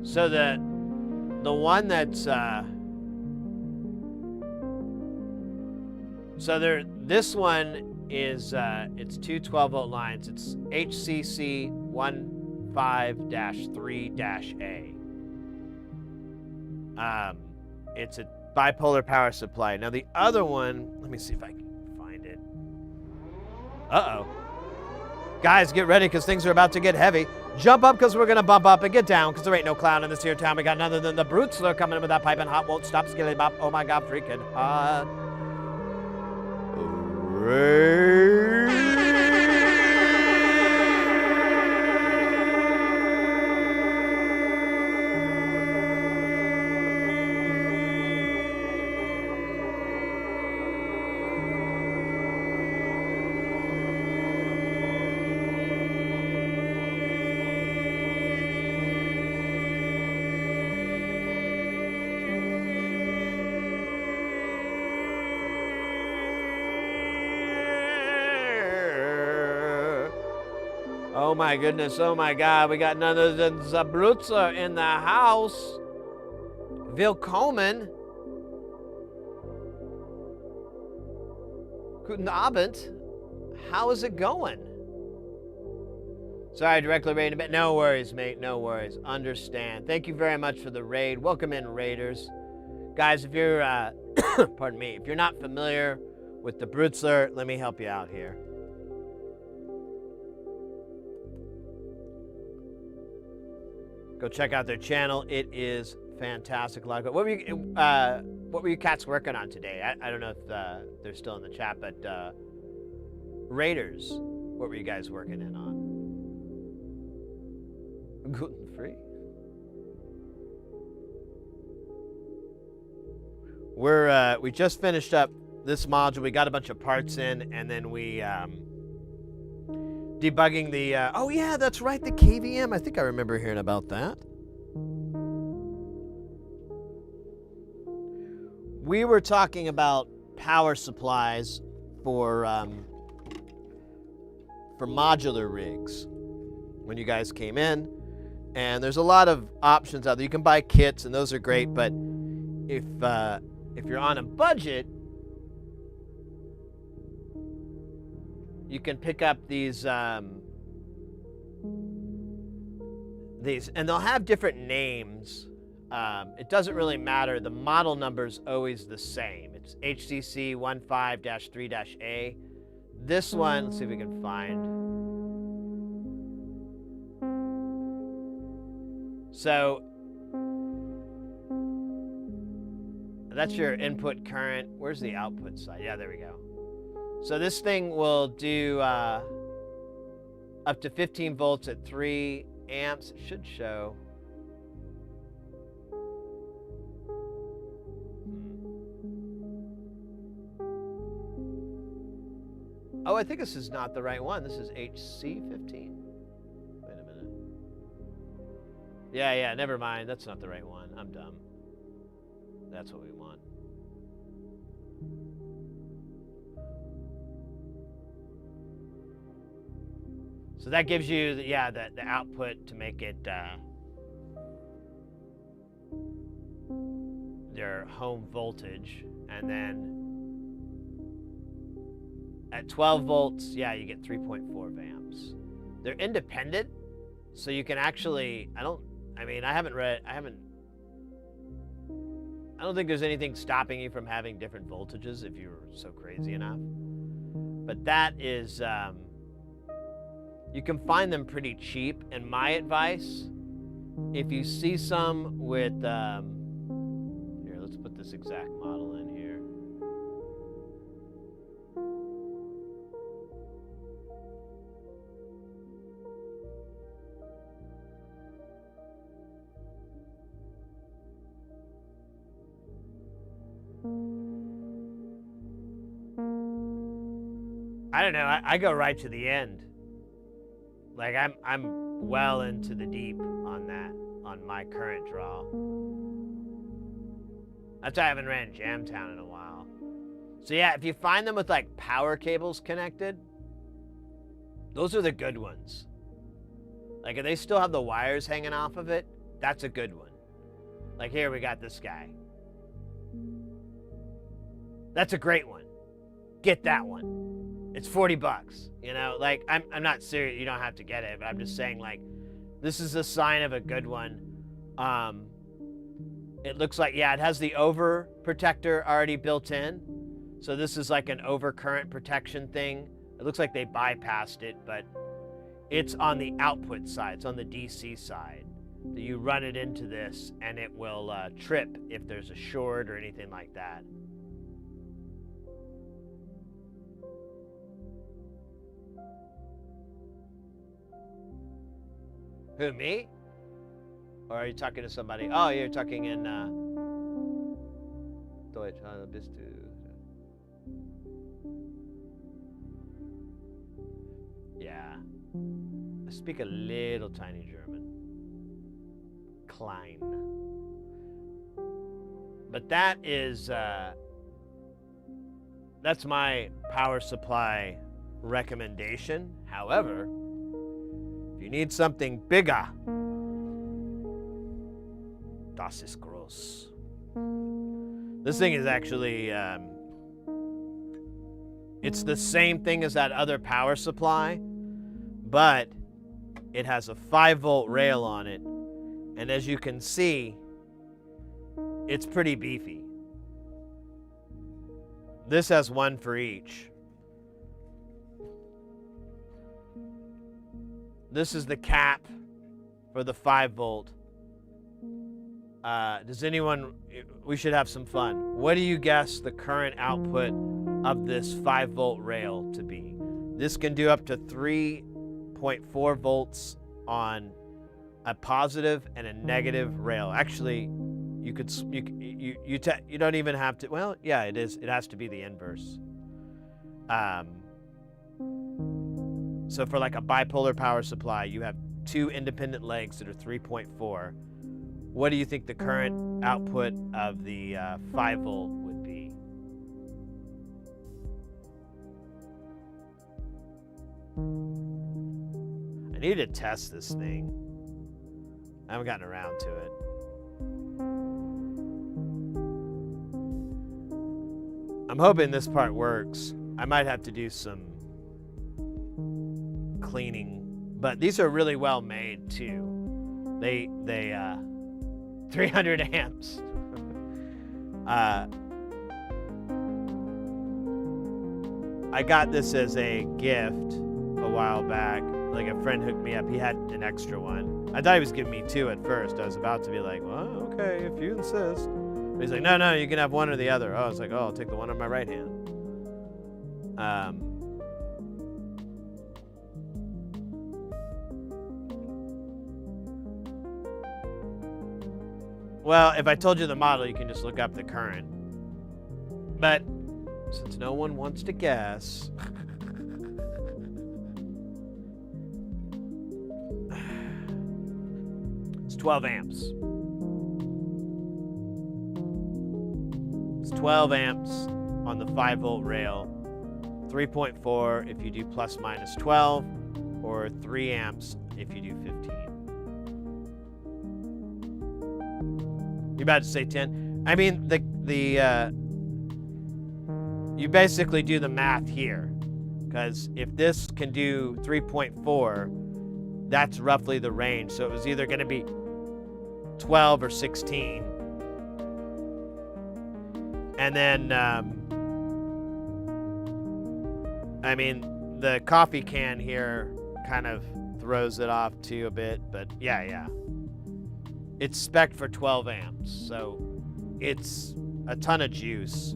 So the one that's this one is it's two 12-volt lines. It's HCC 15-3-A. It's a bipolar power supply. Now the other one, let me see if I can find it. Uh-oh. Guys, get ready because things are about to get heavy. Jump up because we're going to bump up, and get down because there ain't no clown in this here town. We got none other than the brutes that are coming in with that piping hot. Won't stop, skilly bop. Oh my God, freaking hot. Oh my goodness, oh my God, we got none other than Zabrutza in the house. Willkommen. Guten Abend. How is it going? Sorry, directly raiding a bit. No worries, mate, no worries. Understand. Thank you very much for the raid. Welcome in, raiders. Guys, if you're, pardon me, if you're not familiar with the Brutzler, let me help you out here. Go check out their channel. It is fantastic. What were you cats working on today? I don't know if they're still in the chat, but Raiders, what were you guys working in on? Gluten free. We just finished up this module. We got a bunch of parts in, and then we debugging the, oh yeah, that's right, the KVM. I think I remember hearing about that. We were talking about power supplies for modular rigs when you guys came in, And there's a lot of options out there. You can buy kits, and those are great. But if you're on a budget, you can pick up these, and they'll have different names. It doesn't really matter. The model number's always the same. It's HCC 15-3-A. This one, let's see if we can find. So that's your input current. Where's the output side? Yeah, there we go. So this thing will do up to 15 volts at 3 amps. It should show. Oh, I think this is not the right one. This is HC15. Wait a minute. Yeah, never mind. That's not the right one. I'm dumb. That's what we want. So that gives you, the output to make it their home voltage. And then at 12 volts, you get 3.4 amps. They're independent, so you can actually, I don't think there's anything stopping you from having different voltages if you're so crazy enough. But that is, you can find them pretty cheap. And my advice, if you see some with, here, let's put this exact model in here. I don't know. I go right to the end. Like I'm well into the deep on that, on my current draw. That's why I haven't ran Jamtown in a while. So yeah, if you find them with like power cables connected, those are the good ones. Like if they still have the wires hanging off of it, that's a good one. Like here we got this guy. That's a great one. Get that one. It's $40, you know? Like, I'm not serious, you don't have to get it, but I'm just saying, like, this is a sign of a good one. It looks like, it has the over protector already built in. So this is like an overcurrent protection thing. It looks like they bypassed it, but it's on the output side. It's on the DC side. So you run it into this, and it will trip if there's a short or anything like that. Who, me? Or are you talking to somebody? Oh, you're talking in Deutsch, bist du? Yeah. I speak a little tiny German. Klein. But that is, that's my power supply recommendation. However, if you need something bigger, das ist groß. This thing is actually, it's the same thing as that other power supply, but it has a 5-volt rail on it. And as you can see, it's pretty beefy. This has one for each. This is the cap for the 5-volt. Does anyone, we should have some fun. What do you guess the current output of this 5-volt rail to be? This can do up to 3.4 volts on a positive and a negative rail. Actually, you don't even have to, well, yeah, it is. It has to be the inverse. So for like a bipolar power supply, you have 2 independent legs that are 3.4. What do you think the current output of the 5-volt would be? I need to test this thing. I haven't gotten around to it. I'm hoping this part works. I might have to do some cleaning, but these are really well made too. They 300 amps. I got this as a gift a while back. Like a friend hooked me up. He had an extra one. I thought he was giving me 2 at first. I was about to be like, well, okay, if you insist. But he's like, no, you can have one or the other. Oh, I was like, oh, I'll take the one on my right hand. Well, if I told you the model, you can just look up the current. But since no one wants to guess, it's 12 amps. It's 12 amps on the 5-volt rail, 3.4 if you do plus minus 12, or 3 amps if you do 15. You about to say 10? I mean, you basically do the math here, because if this can do 3.4, that's roughly the range. So it was either going to be 12 or 16. And then, I mean, the coffee can here kind of throws it off too a bit, but yeah. It's spec'd for 12 amps, so it's a ton of juice.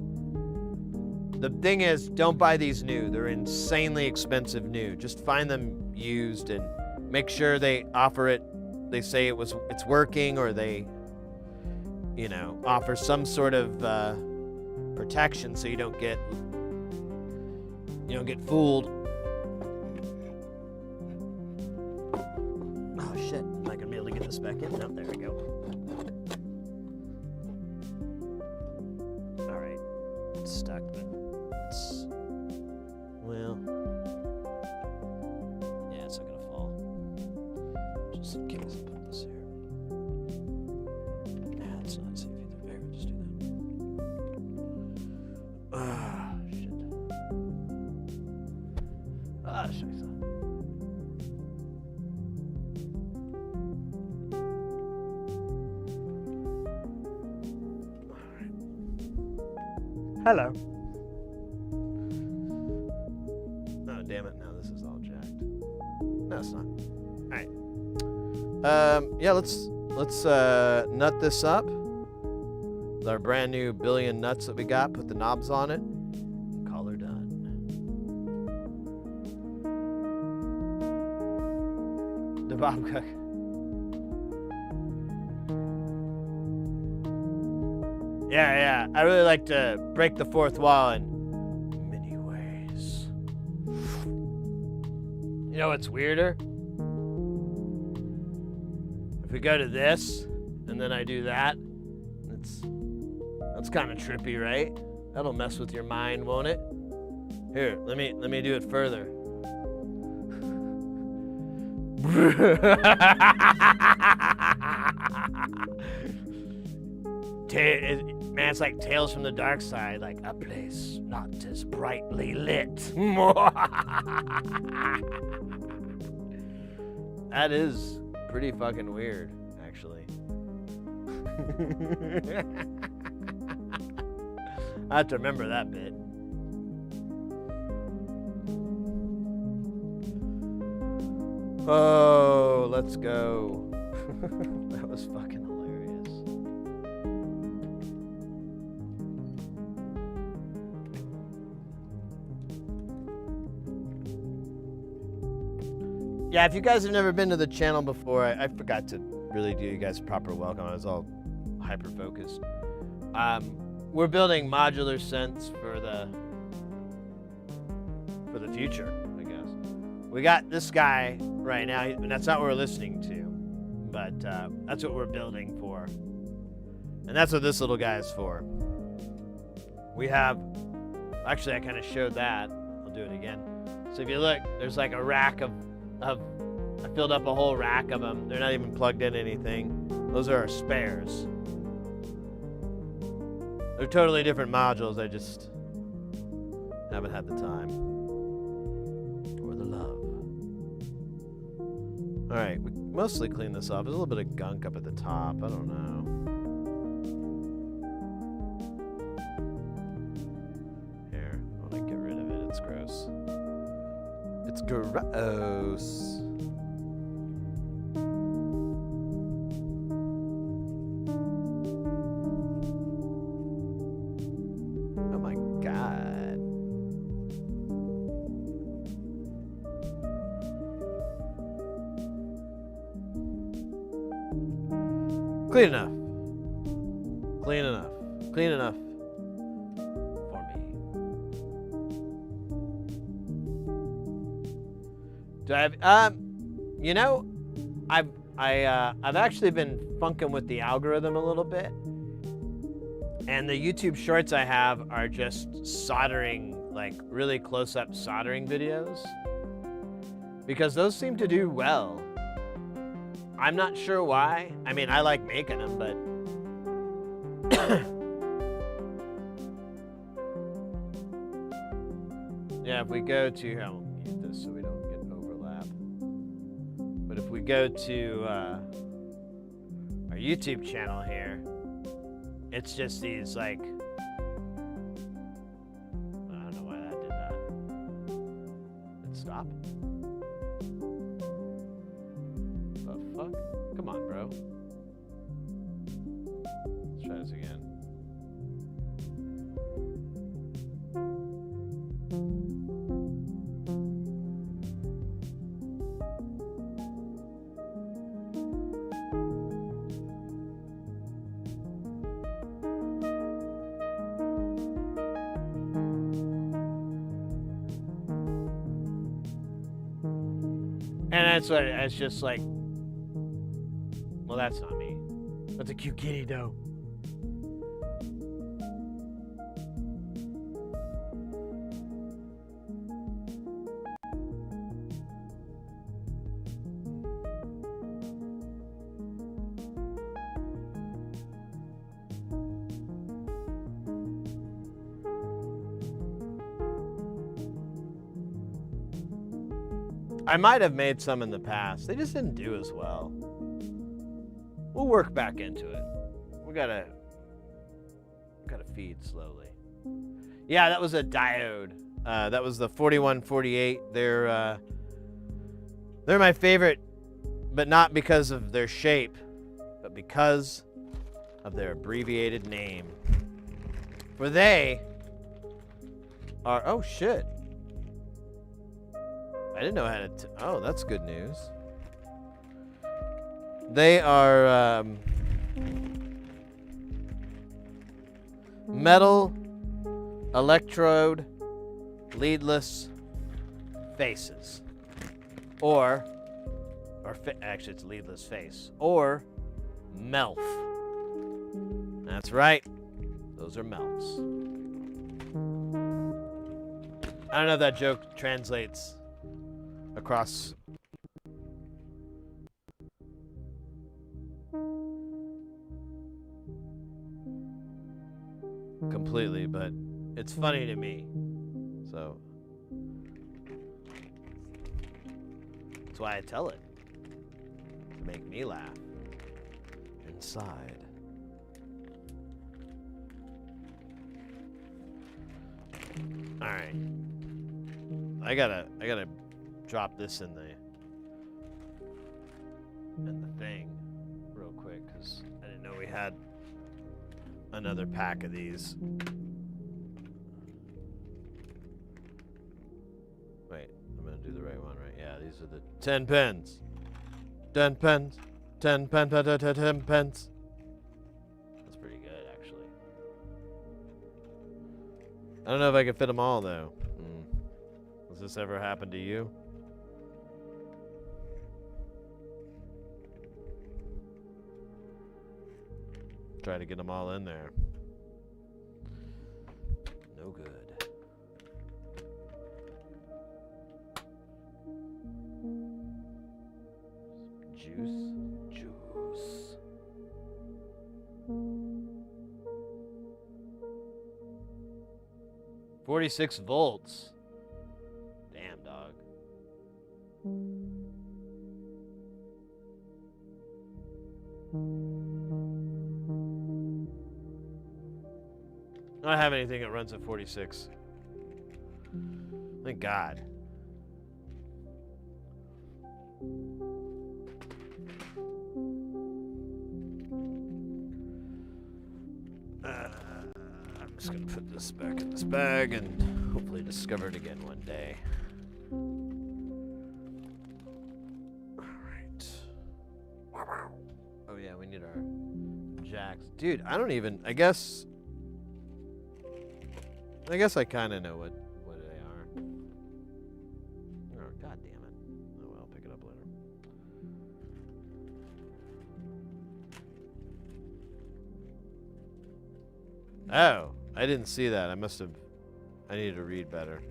The thing is, don't buy these new. They're insanely expensive new. Just find them used and make sure they offer it. They say it's working, or they, offer some sort of protection so you don't get fooled. Oh shit! Am I gonna be able to get this back in? No, there we go. All right, it's stuck, but it's it's not gonna fall. Just in case I put this here. Nah, it's not safe either. There, we'll just do that. Ah, shit. Ah, shit. Hello. Oh, damn it. Now this is all jacked. No, it's not. All right. Yeah, let's nut this up with our brand new billion nuts that we got. Put the knobs on it. And call her done. The Bob Cook. Yeah. I really like to break the fourth wall in many ways. You know what's weirder? If we go to this, and then I do that, that's kind of trippy, right? That'll mess with your mind, won't it? Here, let me do it further. Man, it's like Tales from the Dark Side, like a place not as brightly lit. That is pretty fucking weird, actually. I have to remember that bit. Oh, let's go. That was fucking hilarious. Yeah, if you guys have never been to the channel before, I forgot to really do you guys a proper welcome. I was all hyper-focused. We're building modular synths for the future, I guess. We got this guy right now, and that's not what we're listening to, but that's what we're building for. And that's what this little guy is for. We have, actually I kind of showed that. I'll do it again. So if you look, there's like a rack of I filled up a whole rack of them. They're not even plugged in anything. Those are our spares. They're totally different modules. I just haven't had the time or the love. All right, we mostly clean this off. There's a little bit of gunk up at the top. I don't know. Here, I want to get rid of it. It's gross. It's gross. Oh my God. Clean enough. Clean enough. Clean enough for me. Do I have, you know, I've actually been funking with the algorithm a little bit, and the YouTube shorts I have are just soldering, like really close-up soldering videos, because those seem to do well. I'm not sure why. I mean, I like making them, but yeah, if we go to, I'll mute this so we don't get overlap. But if we go to our YouTube channel here, it's just these like, I don't know why that did that. Did it stop? The fuck? Come on, bro. Let's try this again. And that's what it's just like. Well, that's not me. That's a cute kitty, though. I might have made some in the past. They just didn't do as well. We'll work back into it. We gotta feed slowly. Yeah, that was a diode. That was the 4148. They're my favorite, but not because of their shape, but because of their abbreviated name. For they are, oh shit. I didn't know how to, oh, that's good news. They are metal electrode leadless faces, or actually it's leadless face, or MELF. That's right, those are MELFs. I don't know if that joke translates across completely, but it's funny to me, so that's why I tell it, to make me laugh inside. All right, I gotta drop this in the thing real quick because I didn't know we had another pack of these. Wait, I'm gonna do the right one, right? Yeah, these are the 10 pence. 10 pence. 10 pence. 10 pence. That's pretty good, actually. I don't know if I can fit them all, though. Has this ever happened to you? Try to get them all in there. No good. 46 volts. Damn, dog. I don't have anything that runs at 46. Thank God. I'm just gonna put this back in this bag and hopefully discover it again one day. Alright. Oh yeah, we need our jacks. Dude, I don't even, I guess I kinda know what they are. Oh, god damn it. Oh well, I'll pick it up later. Oh, I didn't see that. I needed to read better.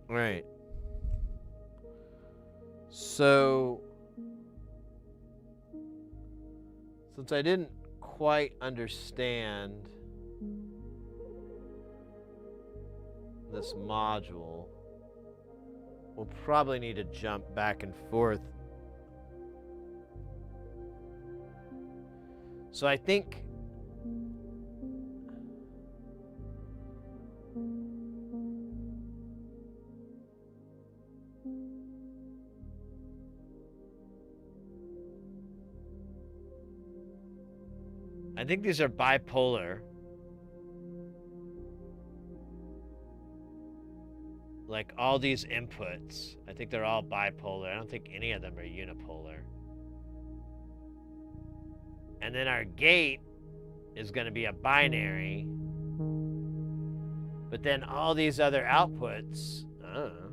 Right. So, since I didn't quite understand this module, we'll probably need to jump back and forth. So I think these are bipolar. Like all these inputs, I think they're all bipolar. I don't think any of them are unipolar. And then our gate is going to be a binary. But then all these other outputs, I don't know.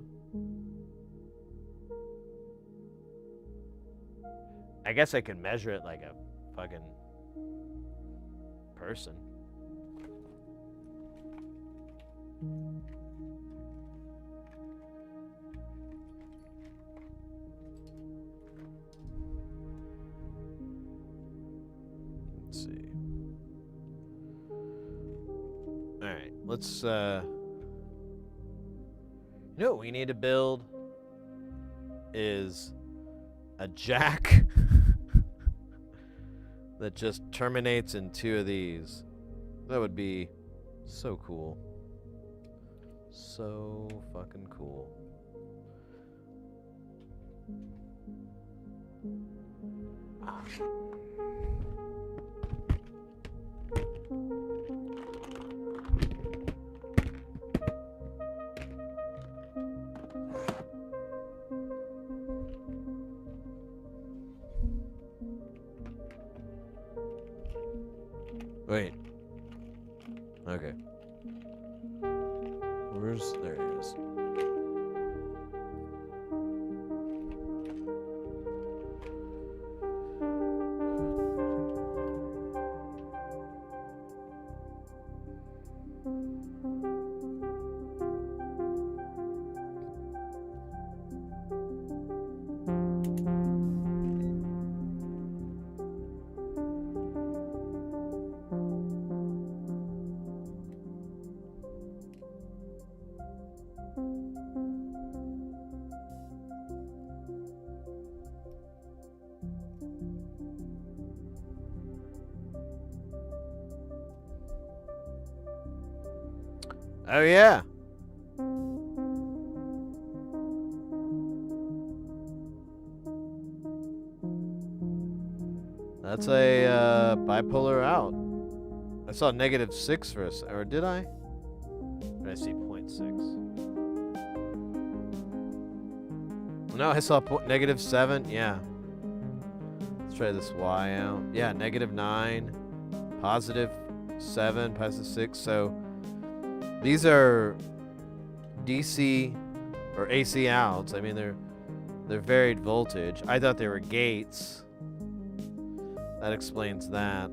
I guess I could measure it like a fucking person. Let's see. All right, let's you know what we need to build is a jack that just terminates in two of these. That would be so cool. So fucking cool. Ah. Wait. Okay. There he is. Oh yeah. That's a bipolar out. I saw -6 for us, or did I? Or did I see 0.6? No, I saw -7. Yeah. Let's try this Y out. Yeah, -9, +7, +6. So these are DC or AC outs. I mean, they're varied voltage. I thought they were gates. That explains that.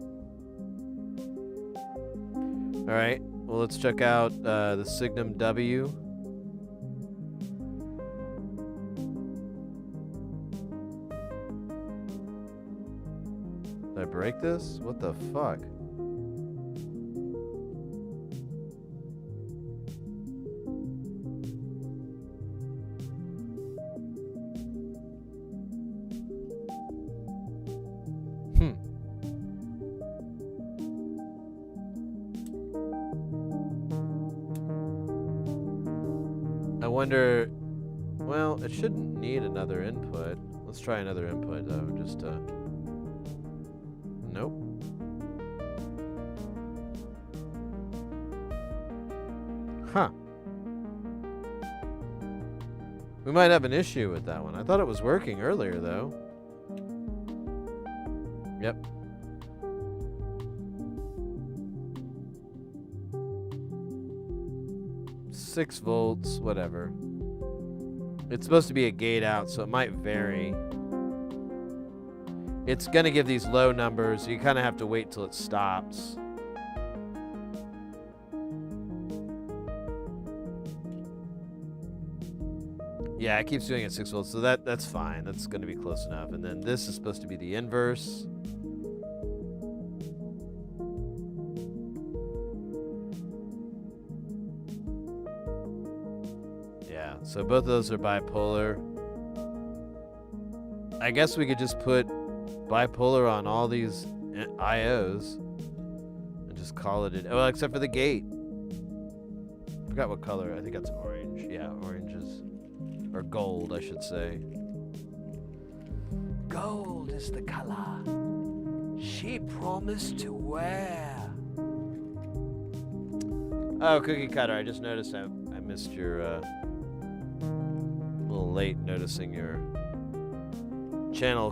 All right. Well, let's check out the Signum W. Did I break this? What the fuck? I wonder, well, it shouldn't need another input. Let's try another input though, just nope. Huh. We might have an issue with that one. I thought it was working earlier though. Yep. Six volts, whatever. It's supposed to be a gate out, so it might vary. It's gonna give these low numbers. You kind of have to wait till it stops. Yeah, it keeps doing it 6 volts, so that's fine. That's gonna be close enough. And then this is supposed to be the inverse. Yeah, so both of those are bipolar. I guess we could just put bipolar on all these IOs and just call it well, except for the gate. Forgot what color. I think that's orange. Yeah, orange is, or gold, I should say. Gold is the color she promised to wear. Oh, Cookie Cutter, I just noticed I missed your, a little late noticing your channel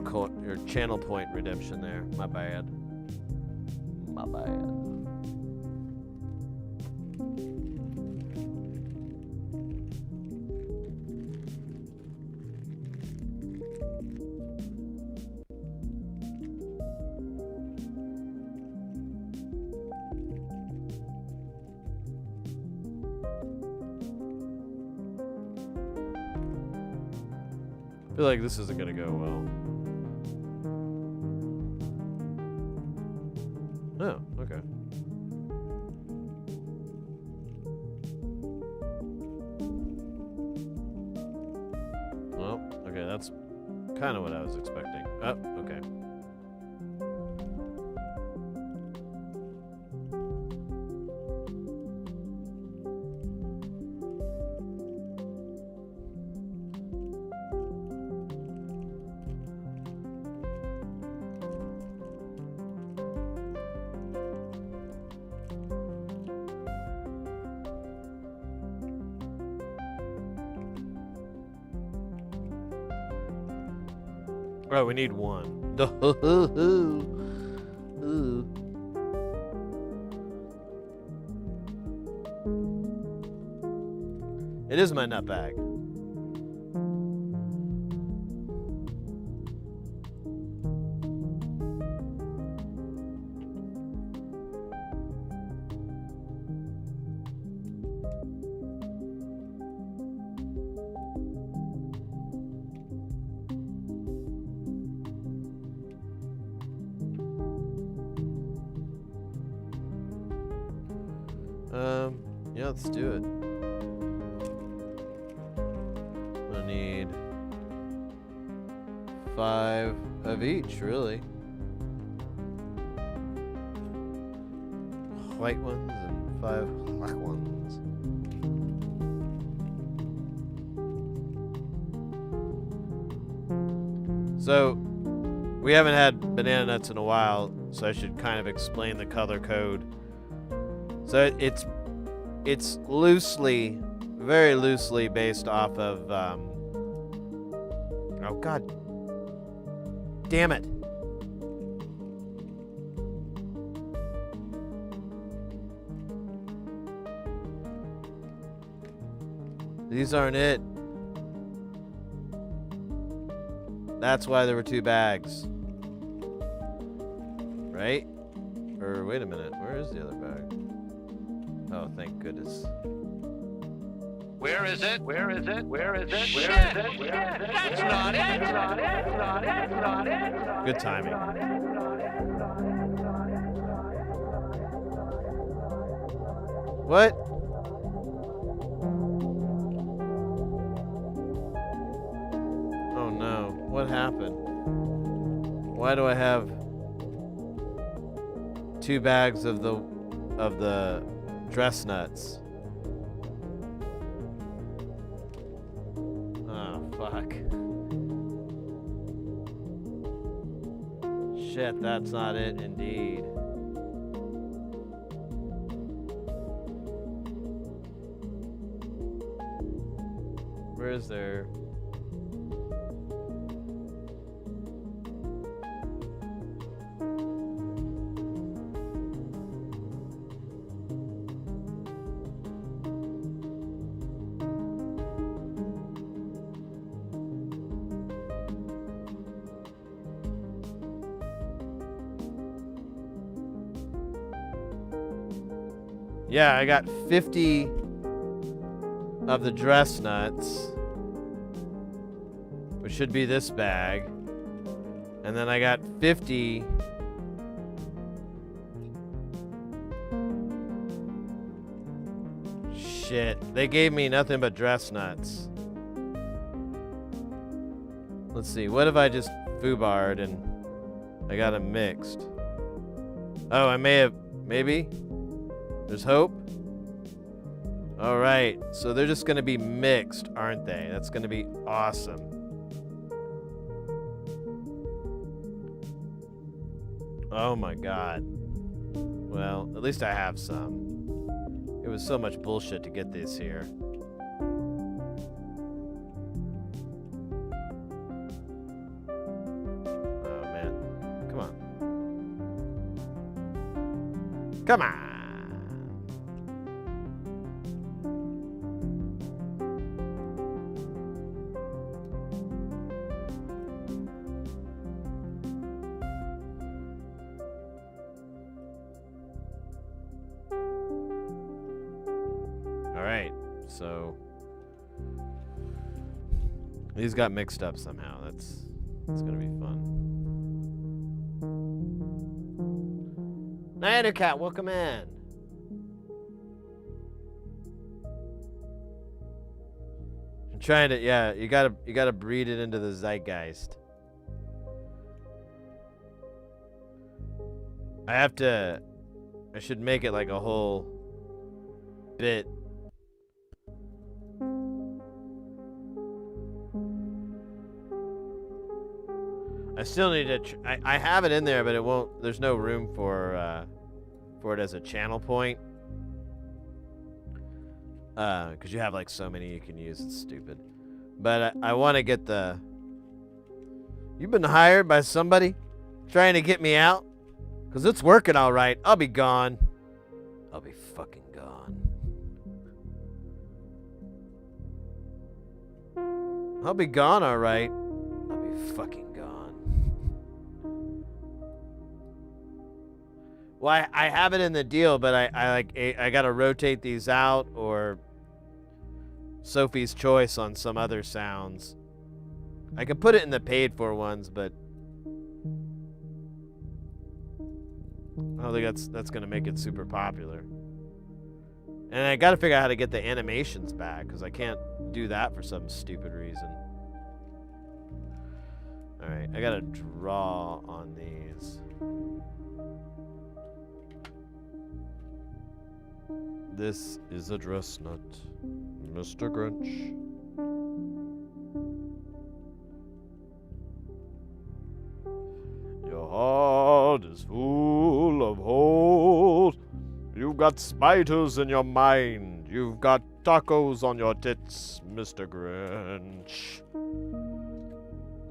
point redemption there. My bad. My bad. I feel like this isn't gonna go well. Oh, okay. Well, okay, that's kind of what I was expecting. Oh, okay. Oh, we need one. It is my nut bag. Yeah, let's do it. I need 5 of each, really. White ones and 5 black ones. So, we haven't had banana nuts in a while, so I should kind of explain the color code. So it's loosely, very loosely based off of, oh god damn it. These aren't it. That's why there were 2 bags. Right? Or wait a minute, where is the other bag? Oh, thank goodness. Where is it? Where is it? Where is it? Shit! Where is it? Where is it? That's not it! That's not it! That's not it! That's not it! Good timing. What? Oh no. What happened? Why do I have 2 bags of the dress nuts? Oh, fuck. Shit, that's not it indeed. Where is there? Yeah, I got 50 of the dress nuts, which should be this bag. And then I got 50 shit. They gave me nothing but dress nuts. Let's see, what if I just foobarred and I got them mixed? Oh, I may have, maybe? There's hope? Alright, so they're just gonna be mixed, aren't they? That's gonna be awesome. Oh my god. Well, at least I have some. It was so much bullshit to get this here. Oh man. Come on. Come on! Alright, so these got mixed up somehow. That's gonna be fun. Nighter Cat, welcome in. I'm trying to, yeah, you gotta breed it into the zeitgeist. I should make it like a whole bit. I still need to. I have it in there, but it won't. There's no room for it as a channel point. Because you have like so many you can use. It's stupid. But I want to get the. You've been hired by somebody trying to get me out? Because it's working all right. I'll be gone. I'll be fucking gone. I'll be gone all right. I'll be fucking gone. Well, I have it in the deal, but I gotta rotate these out, or Sophie's Choice on some other sounds. I can put it in the paid for ones, but I don't think that's gonna make it super popular. And I gotta figure out how to get the animations back, because I can't do that for some stupid reason. Alright, I gotta draw on these. This is a dress nut, Mr. Grinch. Your heart is full of holes. You've got spiders in your mind. You've got tacos on your tits, Mr. Grinch.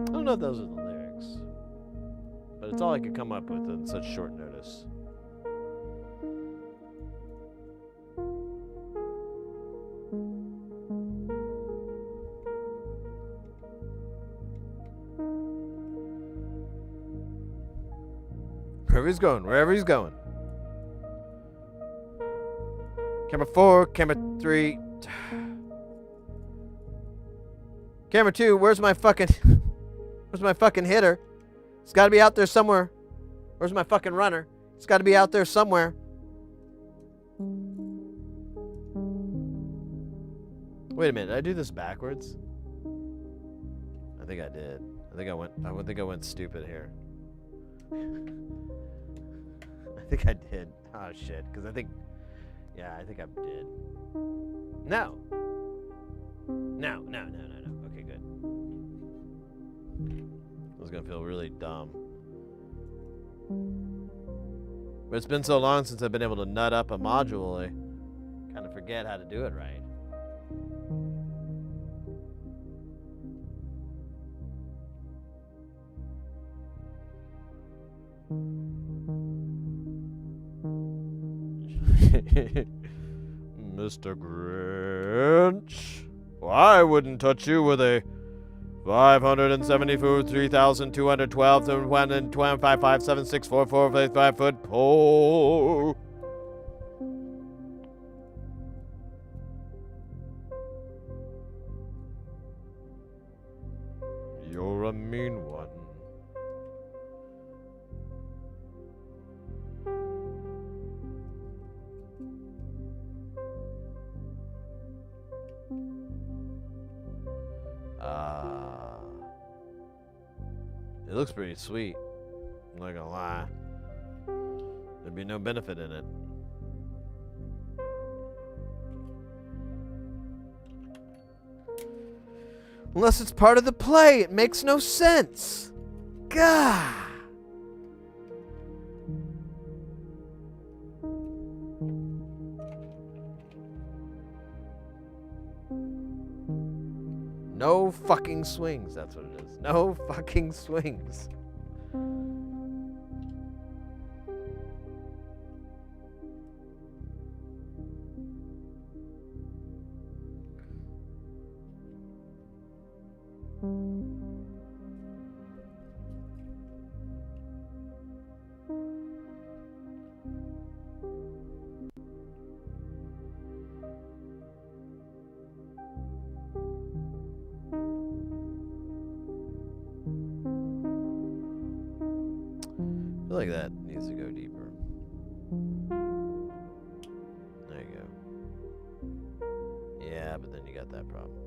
I don't know if those are the lyrics, but it's all I could come up with in such short notice. Wherever he's going, wherever he's going. Camera 4, camera 3. Camera 2, where's my fucking hitter? It's gotta be out there somewhere. Where's my fucking runner? It's gotta be out there somewhere. Wait a minute, did I do this backwards? I think I did. I think I went stupid here. I think I did. Oh shit, because I think I think I did. No. No. Okay, good. I was gonna feel really dumb. But it's been so long since I've been able to nut up a module, I kind of forget how to do it right. Mr. Grinch, I wouldn't touch you with a 574, 3,212, 5 foot pole. You're a mean one. It looks pretty sweet. I'm not gonna lie. There'd be no benefit in it. Unless it's part of the play, it makes no sense. Gah! No fucking swings, that's what it is. No fucking swings. I feel like that needs to go deeper. There you go. Yeah, but then you got that problem.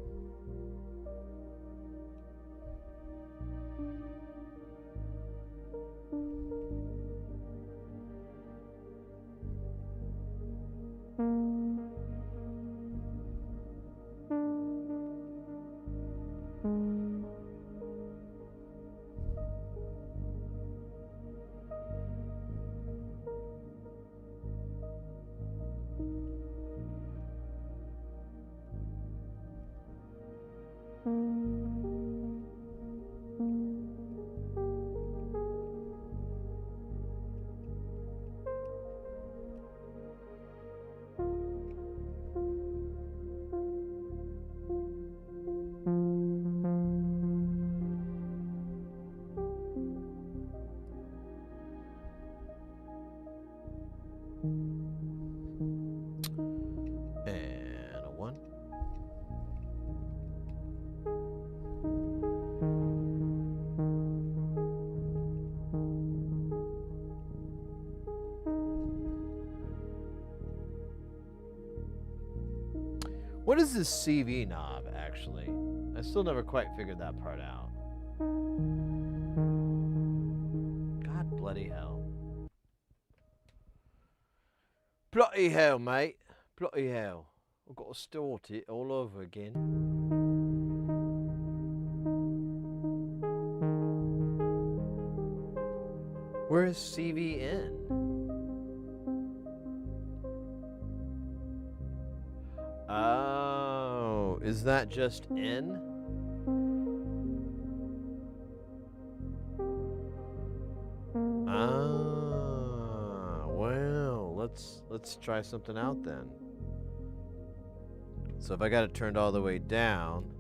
And a 1. What is this CV knob, actually? I still never quite figured that part out. God bloody hell. Bloody hell, mate. Bloody hell. I've got to start it all over again. Where is CVN? Oh, is that just N? Ah, well, let's try something out then. So if I got it turned all the way down,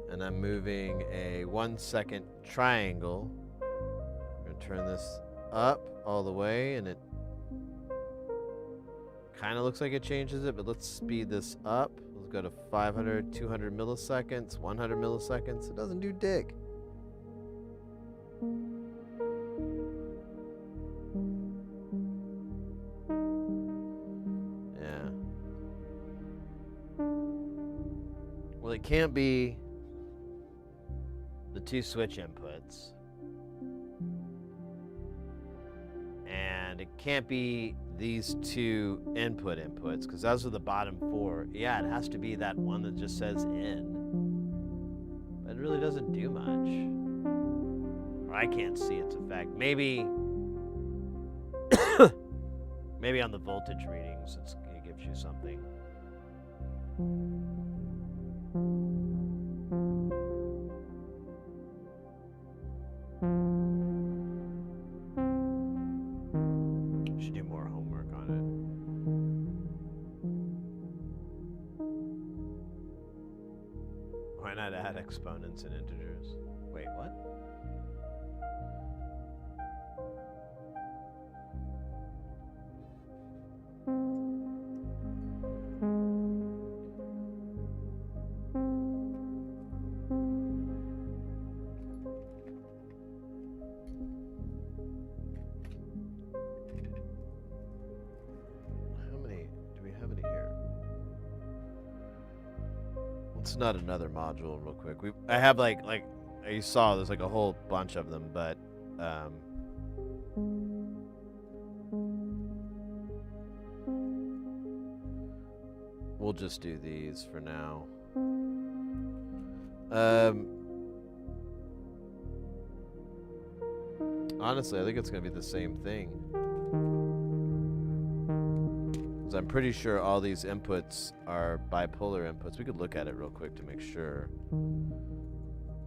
and I'm moving a 1 second triangle, I'm gonna turn this up all the way, and it kind of looks like it changes it, but let's speed this up. Let's go to 500, 200 milliseconds, 100 milliseconds. It doesn't do dick. Yeah. it can't be the 2 switch inputs. And it can't be these 2 inputs, because those are the bottom 4. Yeah, it has to be that one that just says in. But it really doesn't do much. Or I can't see its effect. Maybe maybe on the voltage readings it gives you something. Should do more homework on it. Why not add exponents and integers? Wait, what? It's not another module real quick. I have like you saw there's like a whole bunch of them, but we'll just do these for now. Honestly, I think it's gonna be the same thing. I'm pretty sure all these inputs are bipolar inputs. We could look at it real quick to make sure.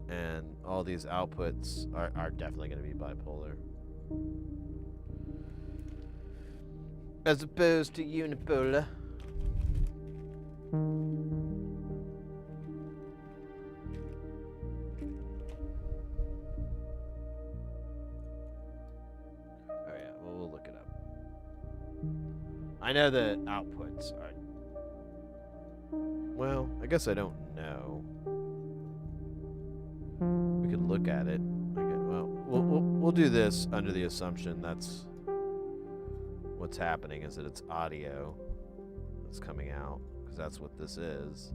And all these outputs are definitely going to be bipolar. As opposed to unipolar. Oh yeah, well, we'll look it up. I know the outputs are... Well, I guess I don't know. We could look at it. Okay, well, we'll do this under the assumption that's what's happening, is that it's audio that's coming out, because that's what this is.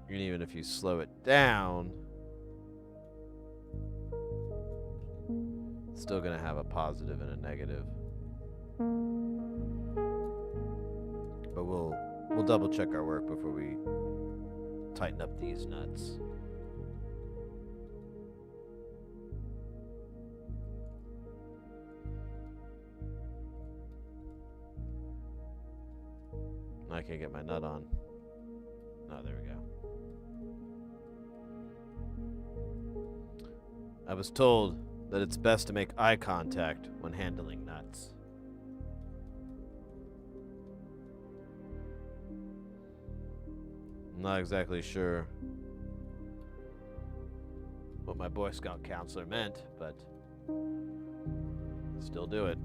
And even if you slow it down, it's still going to have a positive and a negative. But we'll double check our work before we tighten up these nuts. I can't get my nut on. Oh, there we go. I was told that it's best to make eye contact when handling nuts. I'm not exactly sure what my Boy Scout counselor meant, but still do it.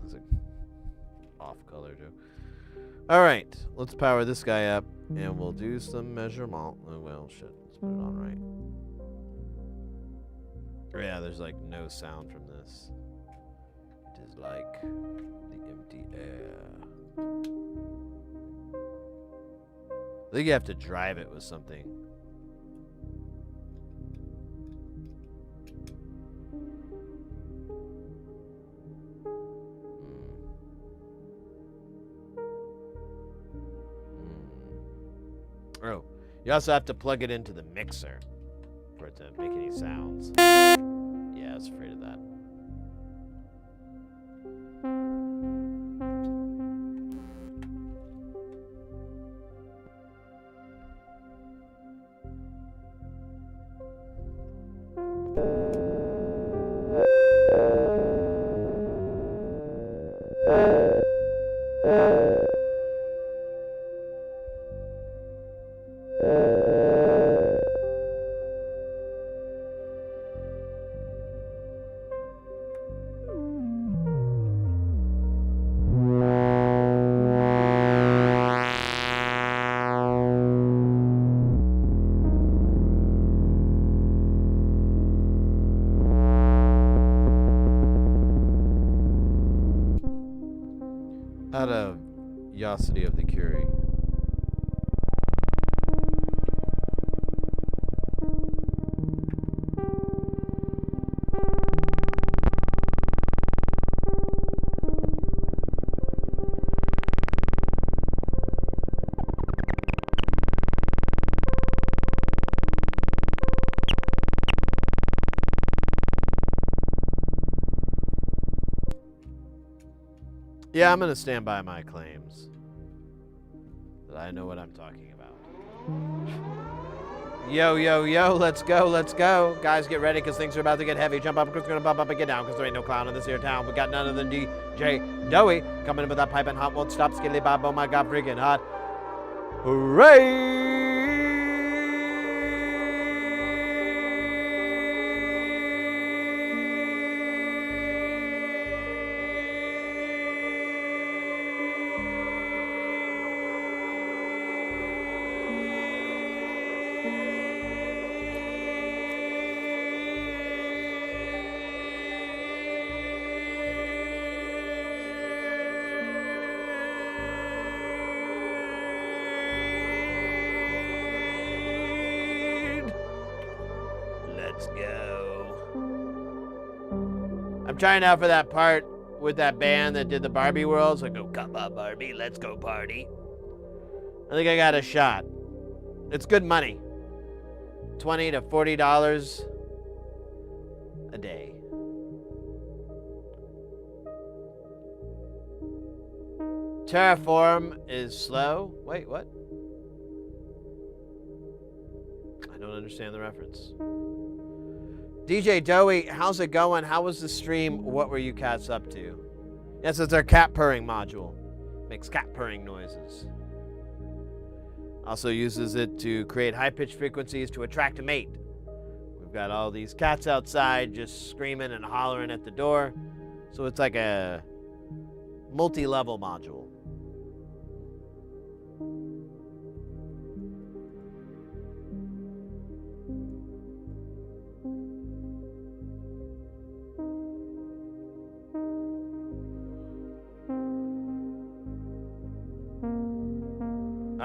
That's an off-color joke. All right, let's power this guy up, and we'll do some measurement. Oh, well, shit. Let's put it on right. Yeah, there's like no sound from this. It is like the empty air. I think you have to drive it with something. Oh, you also have to plug it into the mixer for it to make any sounds. Yeah, I was afraid of that. Out of Curiosity of the Curie. Yeah, I'm gonna stand by my claims that I know what I'm talking about. Yo, yo, yo, let's go, let's go. Guys, get ready, because things are about to get heavy. Jump up, because we're gonna bump up and get down, because there ain't no clown in this here town. We got none other than DJ Doey coming in with that pipe and hot. Won't stop, skilly bob, oh my god, freaking hot. Hooray! Let's go. I'm trying out for that part with that band that did the Barbie World. So I go, come on, Barbie, let's go party. I think I got a shot. It's good money. $20 to $40 a day. Terraform is slow. Wait, what? I don't understand the reference. DJ Doey, how's it going? How was the stream? What were you cats up to? Yes, it's our cat purring module. Makes cat purring noises. Also uses it to create high-pitched frequencies to attract a mate. We've got all these cats outside just screaming and hollering at the door. So it's like a multi-level module.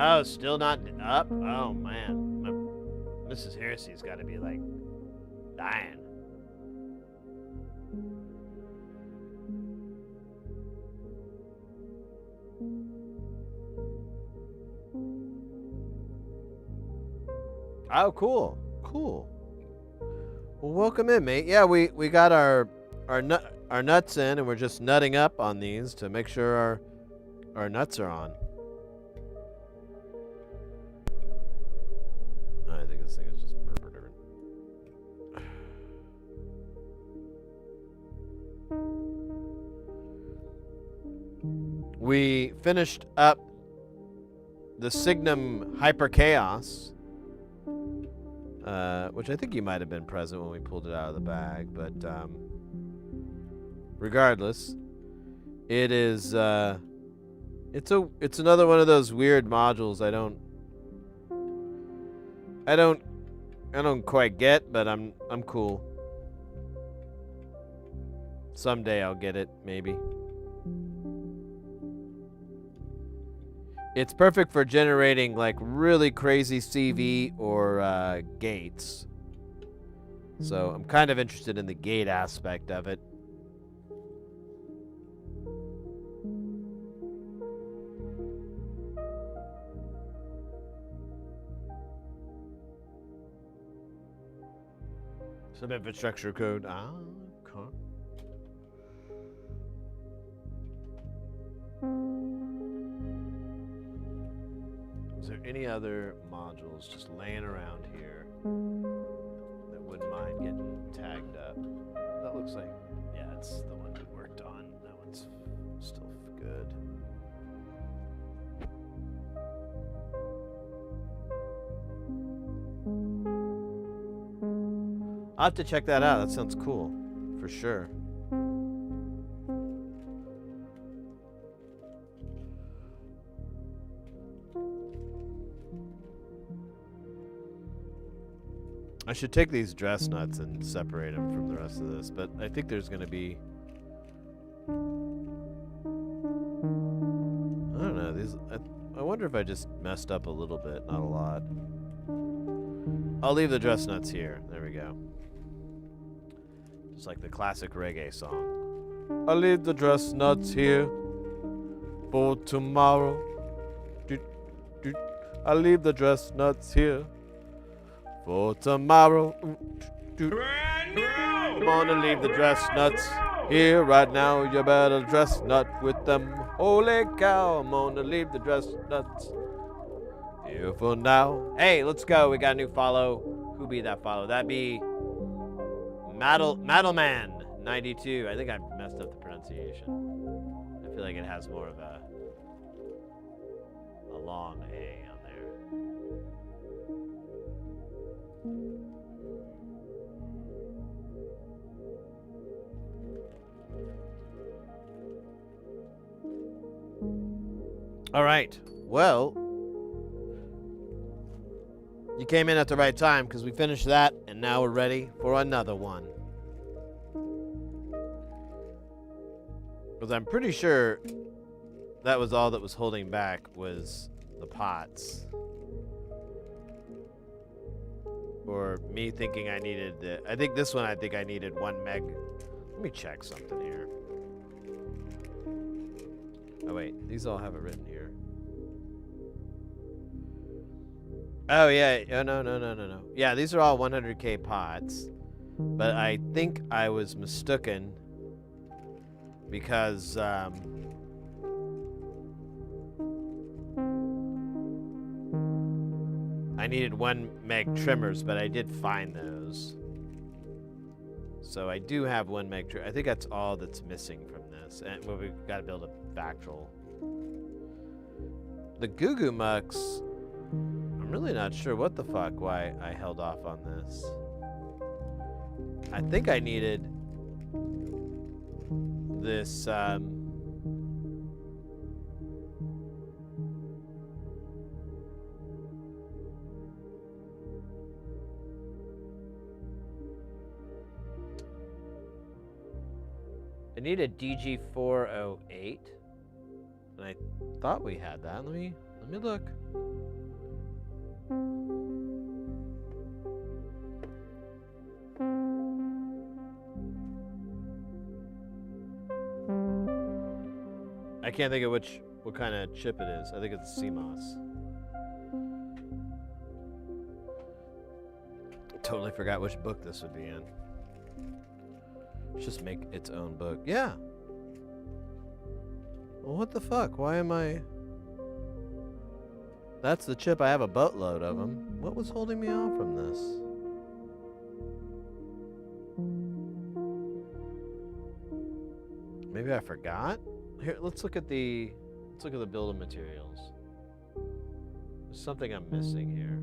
Oh, still not up? Oh, man. Mrs. Heresy's got to be, like, dying. Oh, cool. Cool. Well, welcome in, mate. Yeah, we got our nuts in, and we're just nutting up on these to make sure our nuts are on. I think this thing is just different. We finished up the Signum Hyper Chaos, which I think you might have been present when we pulled it out of the bag, but regardless, it is it's another one of those weird modules I don't quite get, but I'm cool. Someday I'll get it, maybe. It's perfect for generating like really crazy CV or gates. So I'm kind of interested in the gate aspect of it. Some infrastructure code. Ah, okay. Is there any other modules just laying around here that wouldn't mind getting tagged up? That looks like, yeah, it's the one we worked on. That one's still good. I'll have to check that out. That sounds cool, for sure. I should take these dress nuts and separate them from the rest of this, but I think there's going to be I wonder if I just messed up a little bit, not a lot. I'll leave the dress nuts here. There we go. Just like the classic reggae song. I'll leave the dress nuts here for tomorrow. Doot, doot. I'll leave the dress nuts here for tomorrow. Doot, doot. I'm gonna leave the dress nuts here right now. You better dress nut with them. Holy cow, I'm gonna leave the dress nuts here for now. Hey, let's go. We got a new follow. Who be that follow? That'd be Maddleman 92. I think I messed up the pronunciation. I feel like it has more of a long A on there. All right. Well, you came in at the right time because we finished that, and now we're ready for another one. Because I'm pretty sure that was all that was holding back was the pots. Or me thinking I needed the... I think this one I think I needed 1 meg. Let me check something here. Oh wait, these all have it written here. Oh yeah, oh no. Yeah, these are all 100k pots. But I think I was mistaken because I needed 1 meg trimmers, but I did find those. So I do have 1 meg trimmer. I think that's all that's missing from this. And well, we've got to build a Bactrol. The Goo Goo Mucks, I'm really not sure what the fuck why I held off on this. I think I needed this I need a DG408, and I thought we had that. Let me look. I can't think of what kind of chip it is. I think it's CMOS. Totally forgot which book this would be in. Just make its own book. Yeah. Well, what the fuck? Why am I... That's the chip. I have a boatload of them. What was holding me off from this? Maybe I forgot? Here, let's look at the build of materials. There's something I'm missing here.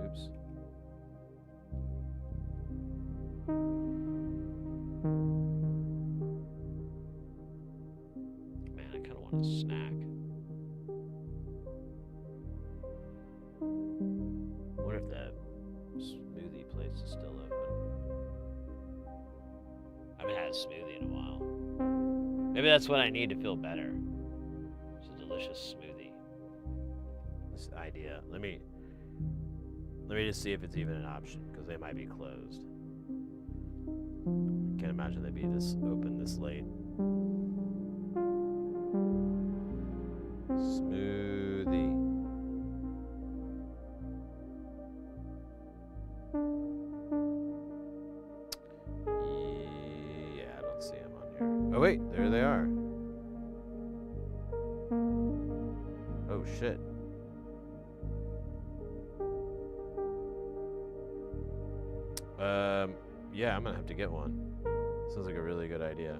Oops. Man, I kind of want a snack. I wonder if that smoothie place is still open. I haven't had a smoothie in a while. Maybe that's what I need to feel better. It's a delicious smoothie. This idea. Let me just see if it's even an option, because they might be closed. Can't imagine they'd be this open this late. Smoothie. Yeah, I don't see them on here. Oh wait, there they are. Oh shit. Yeah, I'm gonna have to get one. Sounds like a really good idea.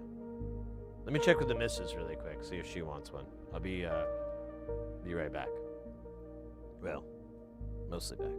Let me check with the missus really quick, see if she wants one. I'll be right back. Well, mostly back.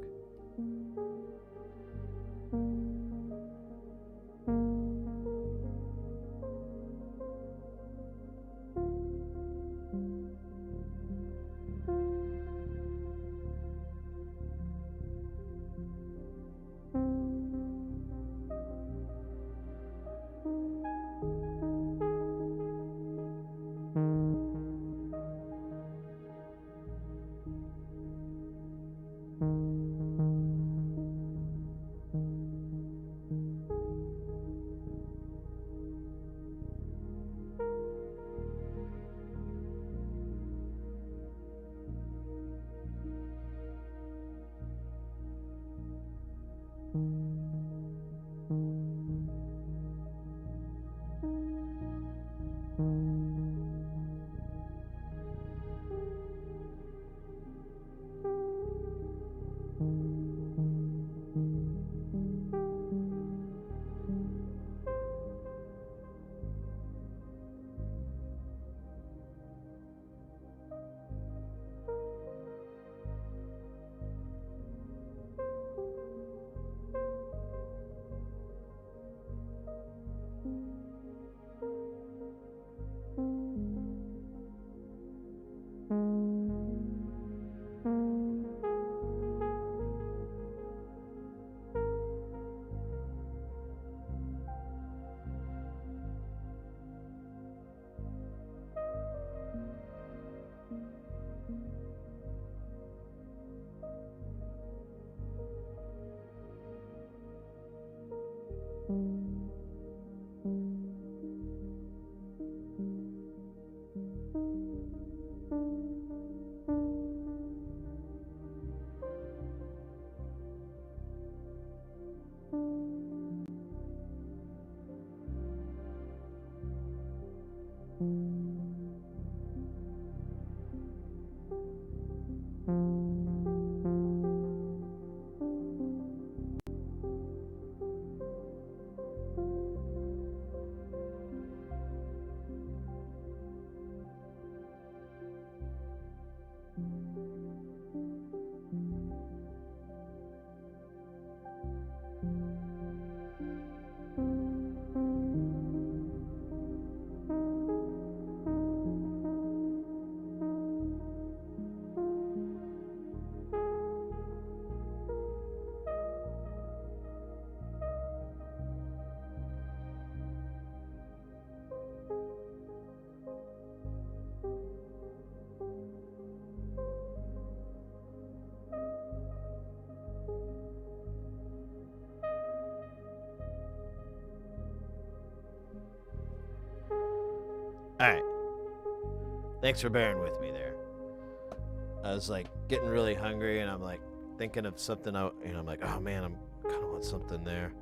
Alright. Thanks for bearing with me there. I was like getting really hungry and I'm like thinking of something I'm like, oh man, I'm kinda want something there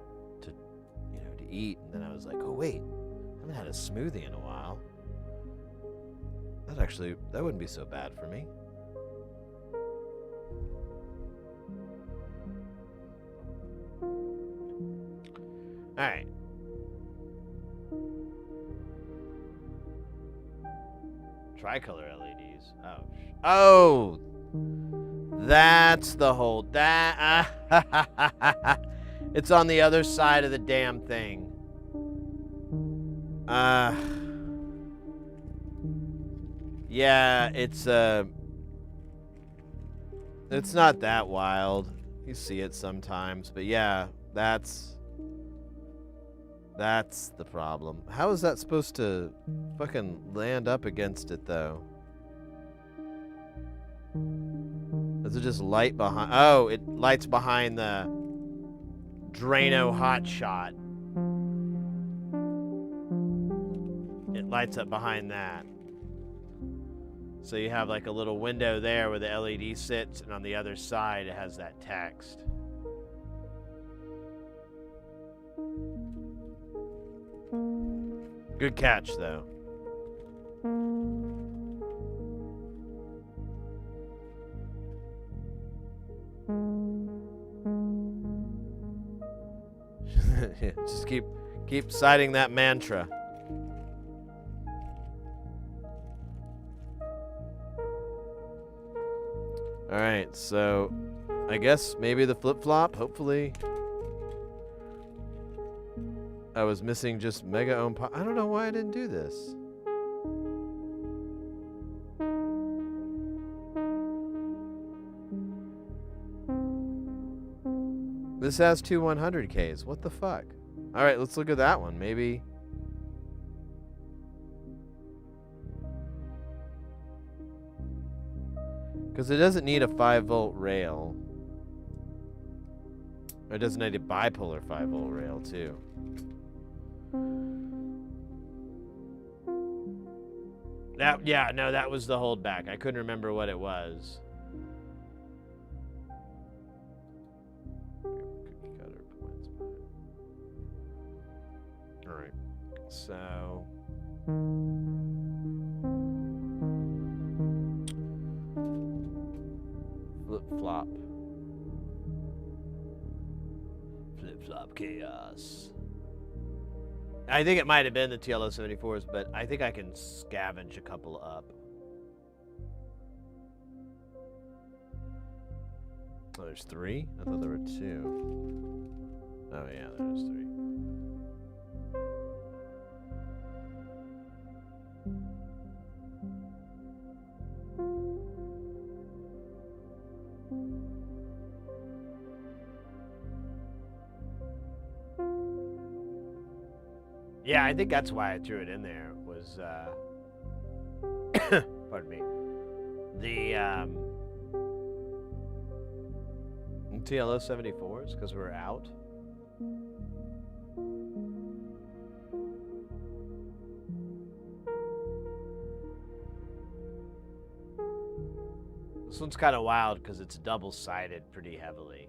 to to eat. And then I was like, oh wait, I haven't had a smoothie in a while. That wouldn't be so bad for me. Alright. Tricolor LEDs. Oh, that's the whole it's on the other side of the damn thing. Yeah, it's not that wild. You see it sometimes, but yeah, that's the problem. How is that supposed to fucking land up against it, though? Does it just light behind? Oh, it lights behind the Drano hotshot. It lights up behind that. So you have like a little window there where the LED sits, and on the other side it has that text. Good catch, though. Just keep citing that mantra. All right, so I guess maybe the flip-flop, hopefully. I was missing just mega ohm I don't know why I didn't do this. This has two 100Ks. What the fuck? All right, let's look at that one. Maybe. Because it doesn't need a 5-volt rail. It doesn't need a bipolar 5-volt rail, too. That was the holdback. I couldn't remember what it was. All right, so flip-flop chaos. I think it might have been the TLO-74s, but I think I can scavenge a couple up. Oh, there's 3? I thought there were 2. Oh, yeah, there's 3. Yeah, I think that's why I threw it in there, was, pardon me, the, TLO-74s, because we're out. This one's kind of wild, because it's double-sided pretty heavily.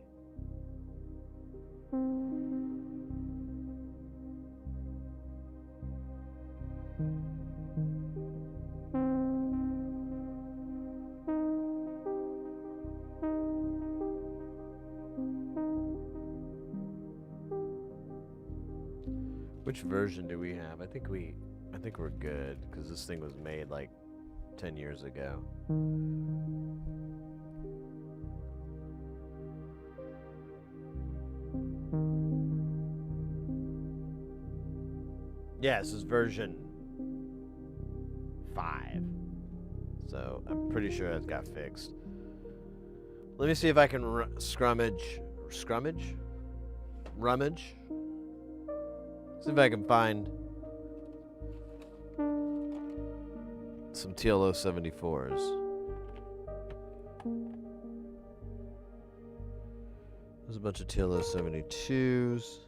Which version do we have? I think we're good, because this thing was made like 10 years ago. Yeah, this is version 5. So I'm pretty sure that got fixed. Let me see if I can rummage. See if I can find some TLO-74s. There's a bunch of TLO-72s.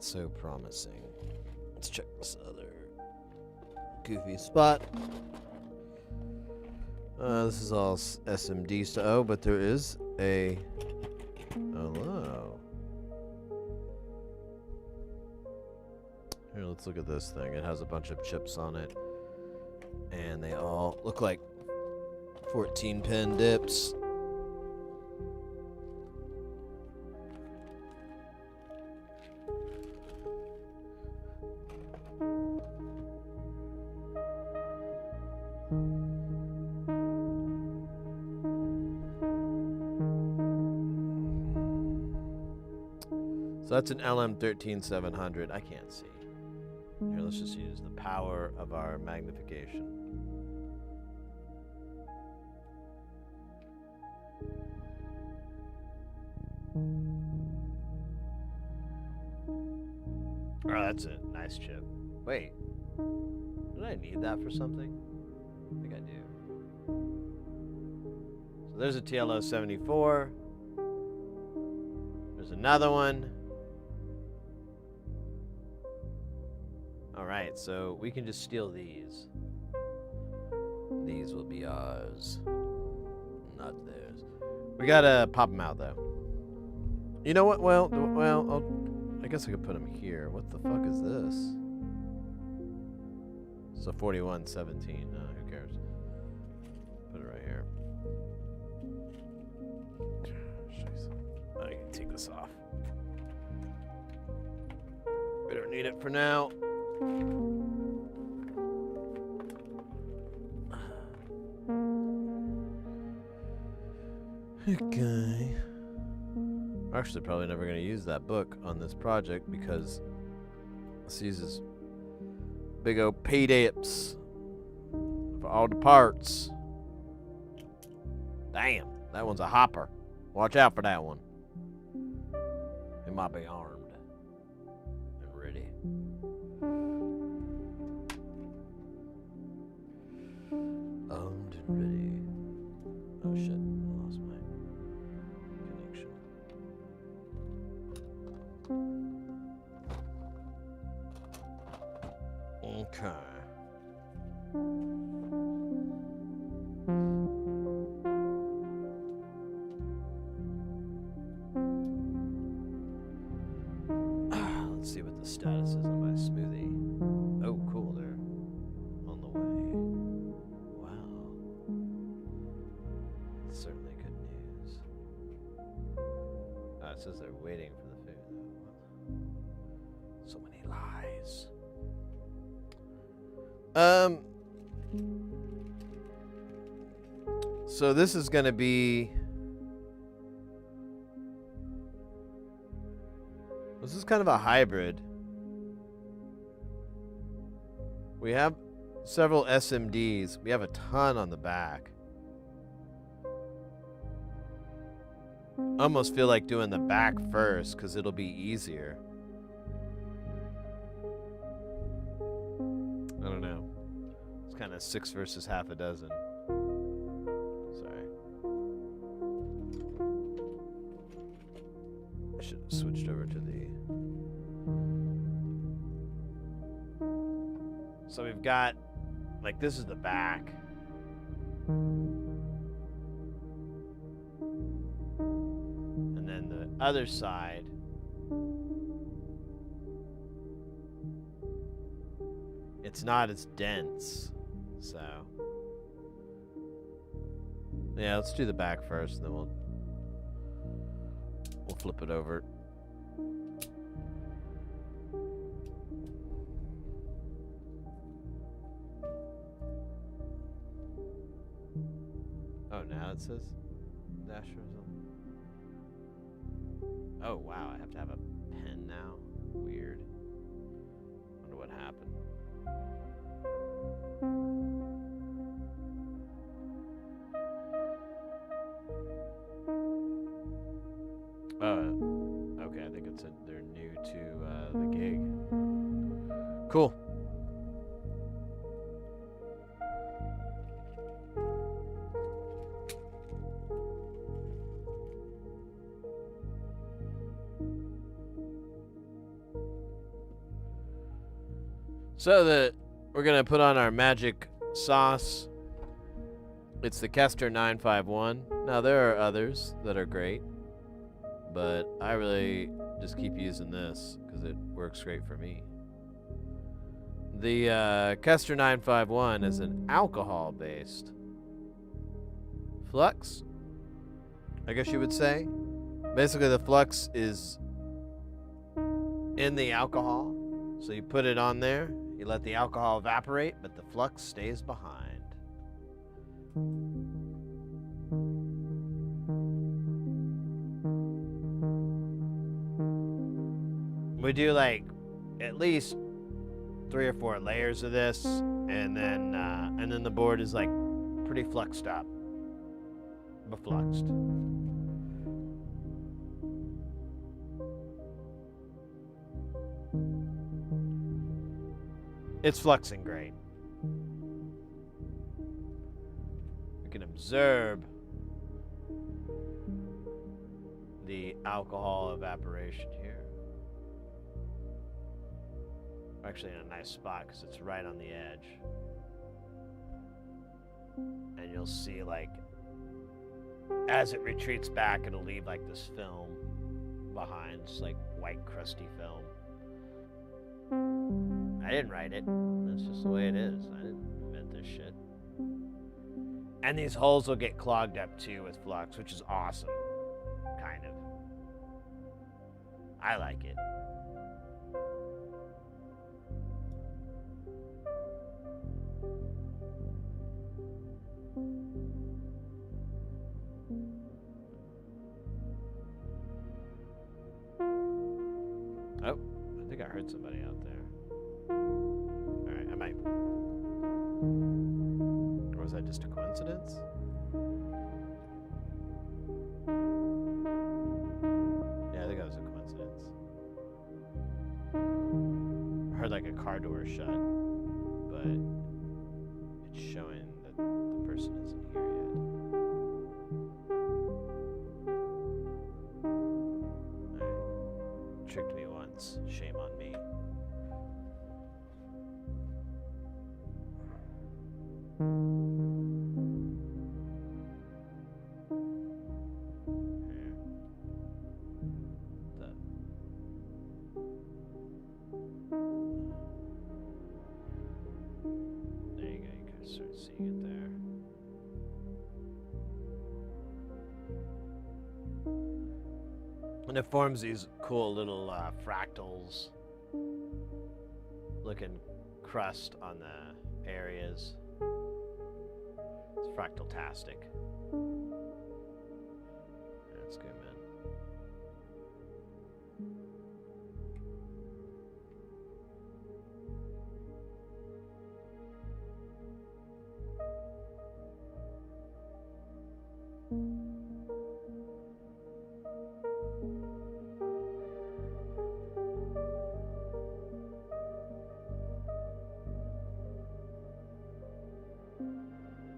so promising. Let's check this other goofy spot. This is all SMD stuff. Oh, but there is a... Hello. Here, let's look at this thing. It has a bunch of chips on it. And they all look like 14-pin dips. So that's an LM13700. I can't see. Here, let's just use the power of our magnification. Oh, that's a nice chip. Wait, did I need that for something? I think I do. So there's a TLO74. There's another one. Alright, so we can just steal these. These will be ours. Not theirs. We gotta pop them out, though. You know what? Well, I guess I could put them here. What the fuck is this? So 4117. Who cares? Put it right here. I can take this off. We don't need it for now. Okay. I'm actually probably never going to use that book on this project because this uses big old PDFs for all the parts. Damn, that one's a hopper. Watch out for that one. It might be armed and ready. Armed and ready. Oh shit, I lost my connection. Okay. Let's see what the status is on my smoothie. Oh, cool, they're on the way. Wow. Certainly good news. It says they're waiting for the food, though. So many lies. So this is gonna be... This is kind of a hybrid. We have several SMDs. We have a ton on the back. I almost feel like doing the back first because it'll be easier. I don't know. It's kind of 6 versus half a dozen. Sorry. I should have switched over to the... So we've got, like, this is the back. And then the other side. It's not as dense, so. Yeah, let's do the back first, and then we'll flip it over. Oh, now it says dash or something. Oh, wow, I have to have a pen now? Weird. Wonder what happened. Okay, I think they're new to the gig. Cool. So we're gonna put on our magic sauce. It's the Kester 951. Now there are others that are great, but I really just keep using this because it works great for me. The Kester 951 is an alcohol-based flux, I guess you would say. Basically, the flux is in the alcohol, so you put it on there, you let the alcohol evaporate, but the flux stays behind. We do like at least 3 or 4 layers of this, and then the board is like pretty fluxed up, befluxed. It's fluxing great. We can observe the alcohol evaporation here. We're actually in a nice spot because it's right on the edge. And you'll see, like, as it retreats back, it'll leave like this film behind. It's like white, crusty film. I didn't write it. That's just the way it is. I didn't invent this shit. And these holes will get clogged up too with flux, which is awesome. Kind of. I like it. Oh, I think I heard somebody out there. Alright, I might. Or was that just a coincidence? Yeah, I think that was a coincidence. I heard like a car door shut, but it's showing that the person isn't here yet. Alright. Tricked me once. Shame on me. Here. There you go. You can start seeing it there. And it forms these cool little fractals looking crust on the areas. It's fractal-tastic. That's good, man.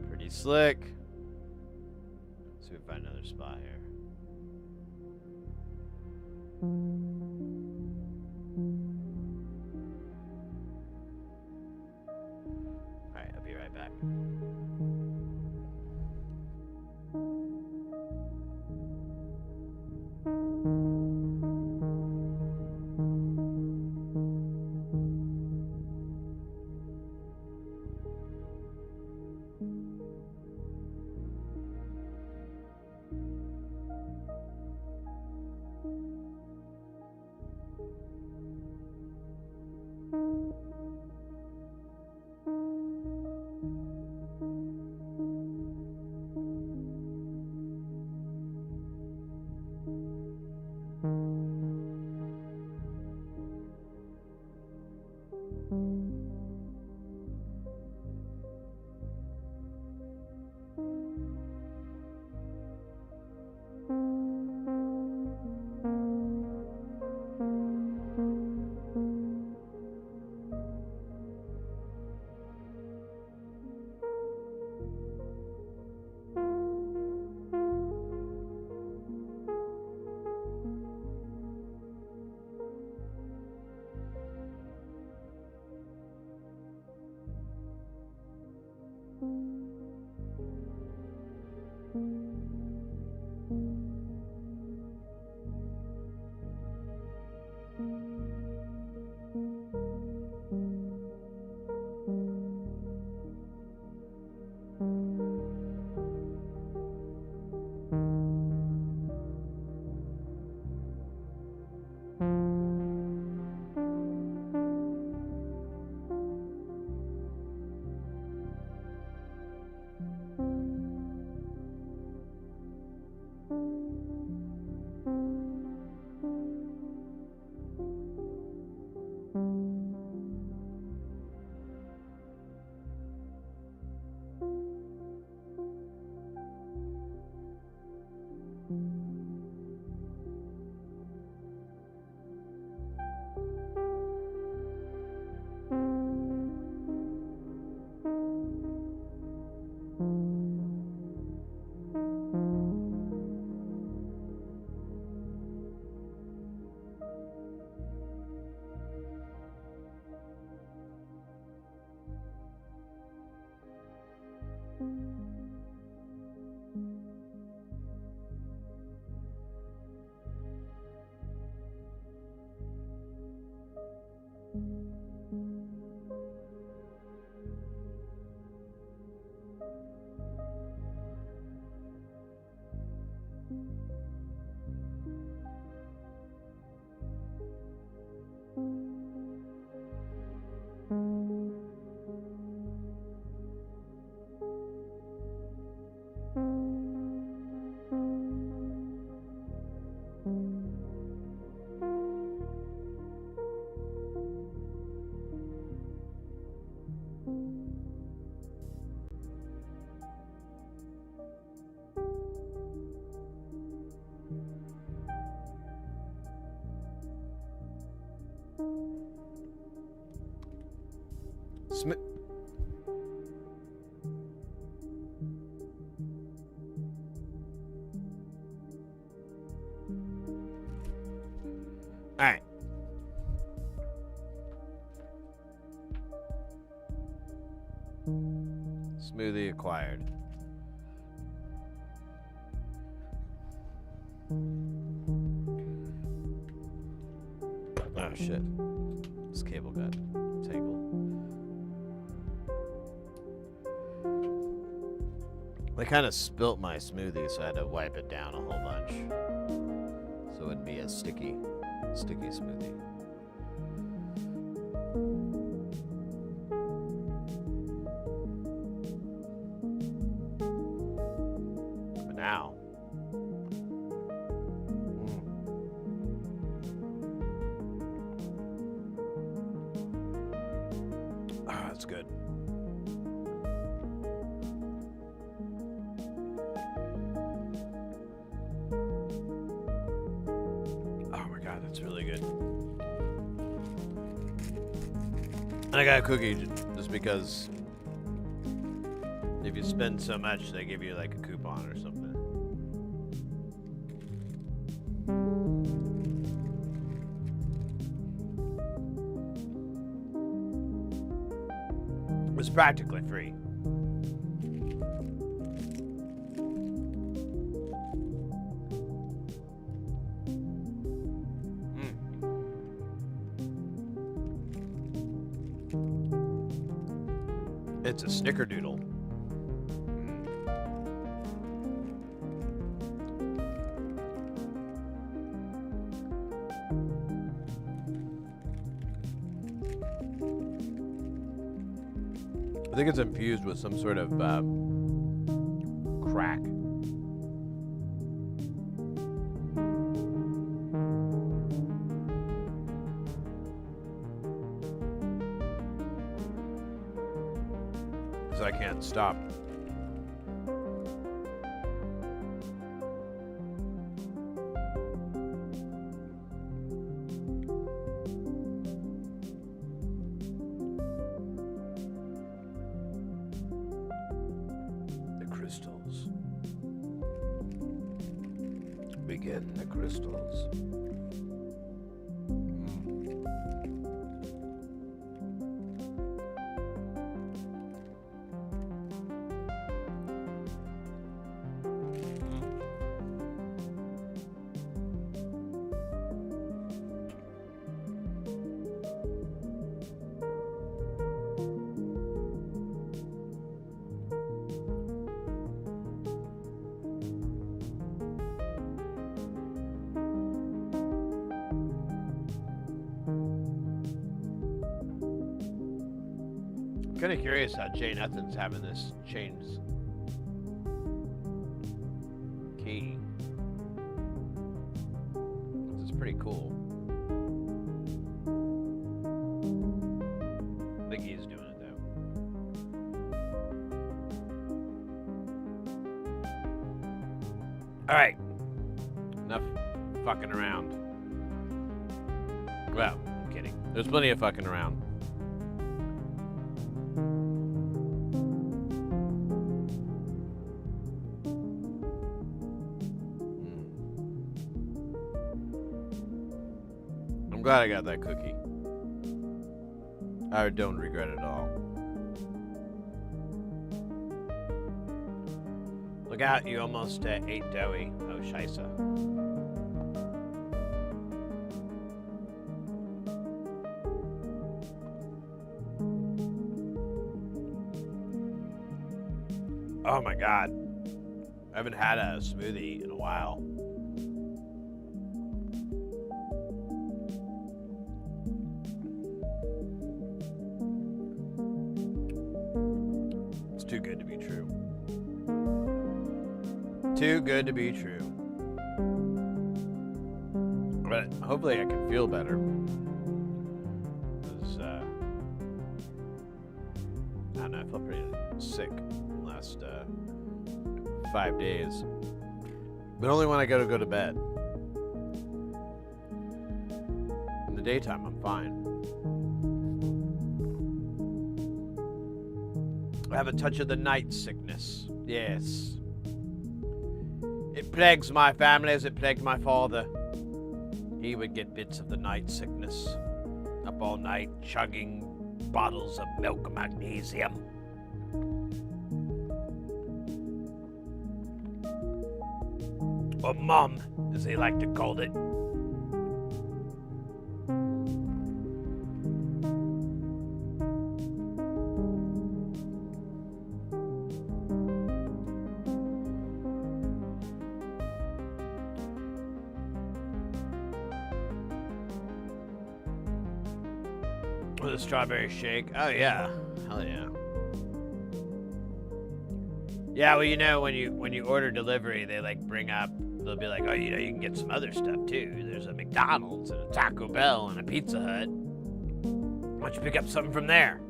Pretty slick. Let's see if we find another spot here. Alright, I'll be right back. All right. Smoothie acquired. Oh shit. This cable got tangled. I kind of spilt my smoothie, so I had to wipe it down a whole bunch. So it wouldn't be a sticky smoothie. But now. Oh, that's good. Oh my god, that's really good. And I got a cookie just because if you spend so much, they give you like a coupon or something. It was practically free. It's a snickerdoodle. I think it's infused with some sort of crack. So I can't stop. The crystals. Begin the crystals. Kind of curious how Jane Ethan's having this change key. This is pretty cool. I think he's doing it though. All right, enough fucking around. Well, I'm kidding. There's plenty of fucking around. I'm glad I got that cookie. I don't regret it at all. Look out, you almost ate doughy. Oh, scheisse. Oh my god. I haven't had a smoothie in a while. It's too good to be true. Too good to be true. But hopefully I can feel better. Because, I don't know, I felt pretty sick the last 5 days. But only when I gotta go to bed. In the daytime, I'm fine. I have a touch of the night sickness. Yes. It plagues my family as it plagued my father. He would get bits of the night sickness. Up all night, chugging bottles of milk magnesium. Or mum, as they like to call it. With a strawberry shake. Oh yeah. Hell yeah. Yeah, well, you know, when you order delivery, they like bring up, they'll be like, oh, you know, you can get some other stuff too. There's a McDonald's and a Taco Bell and a Pizza Hut. Why don't you pick up something from there?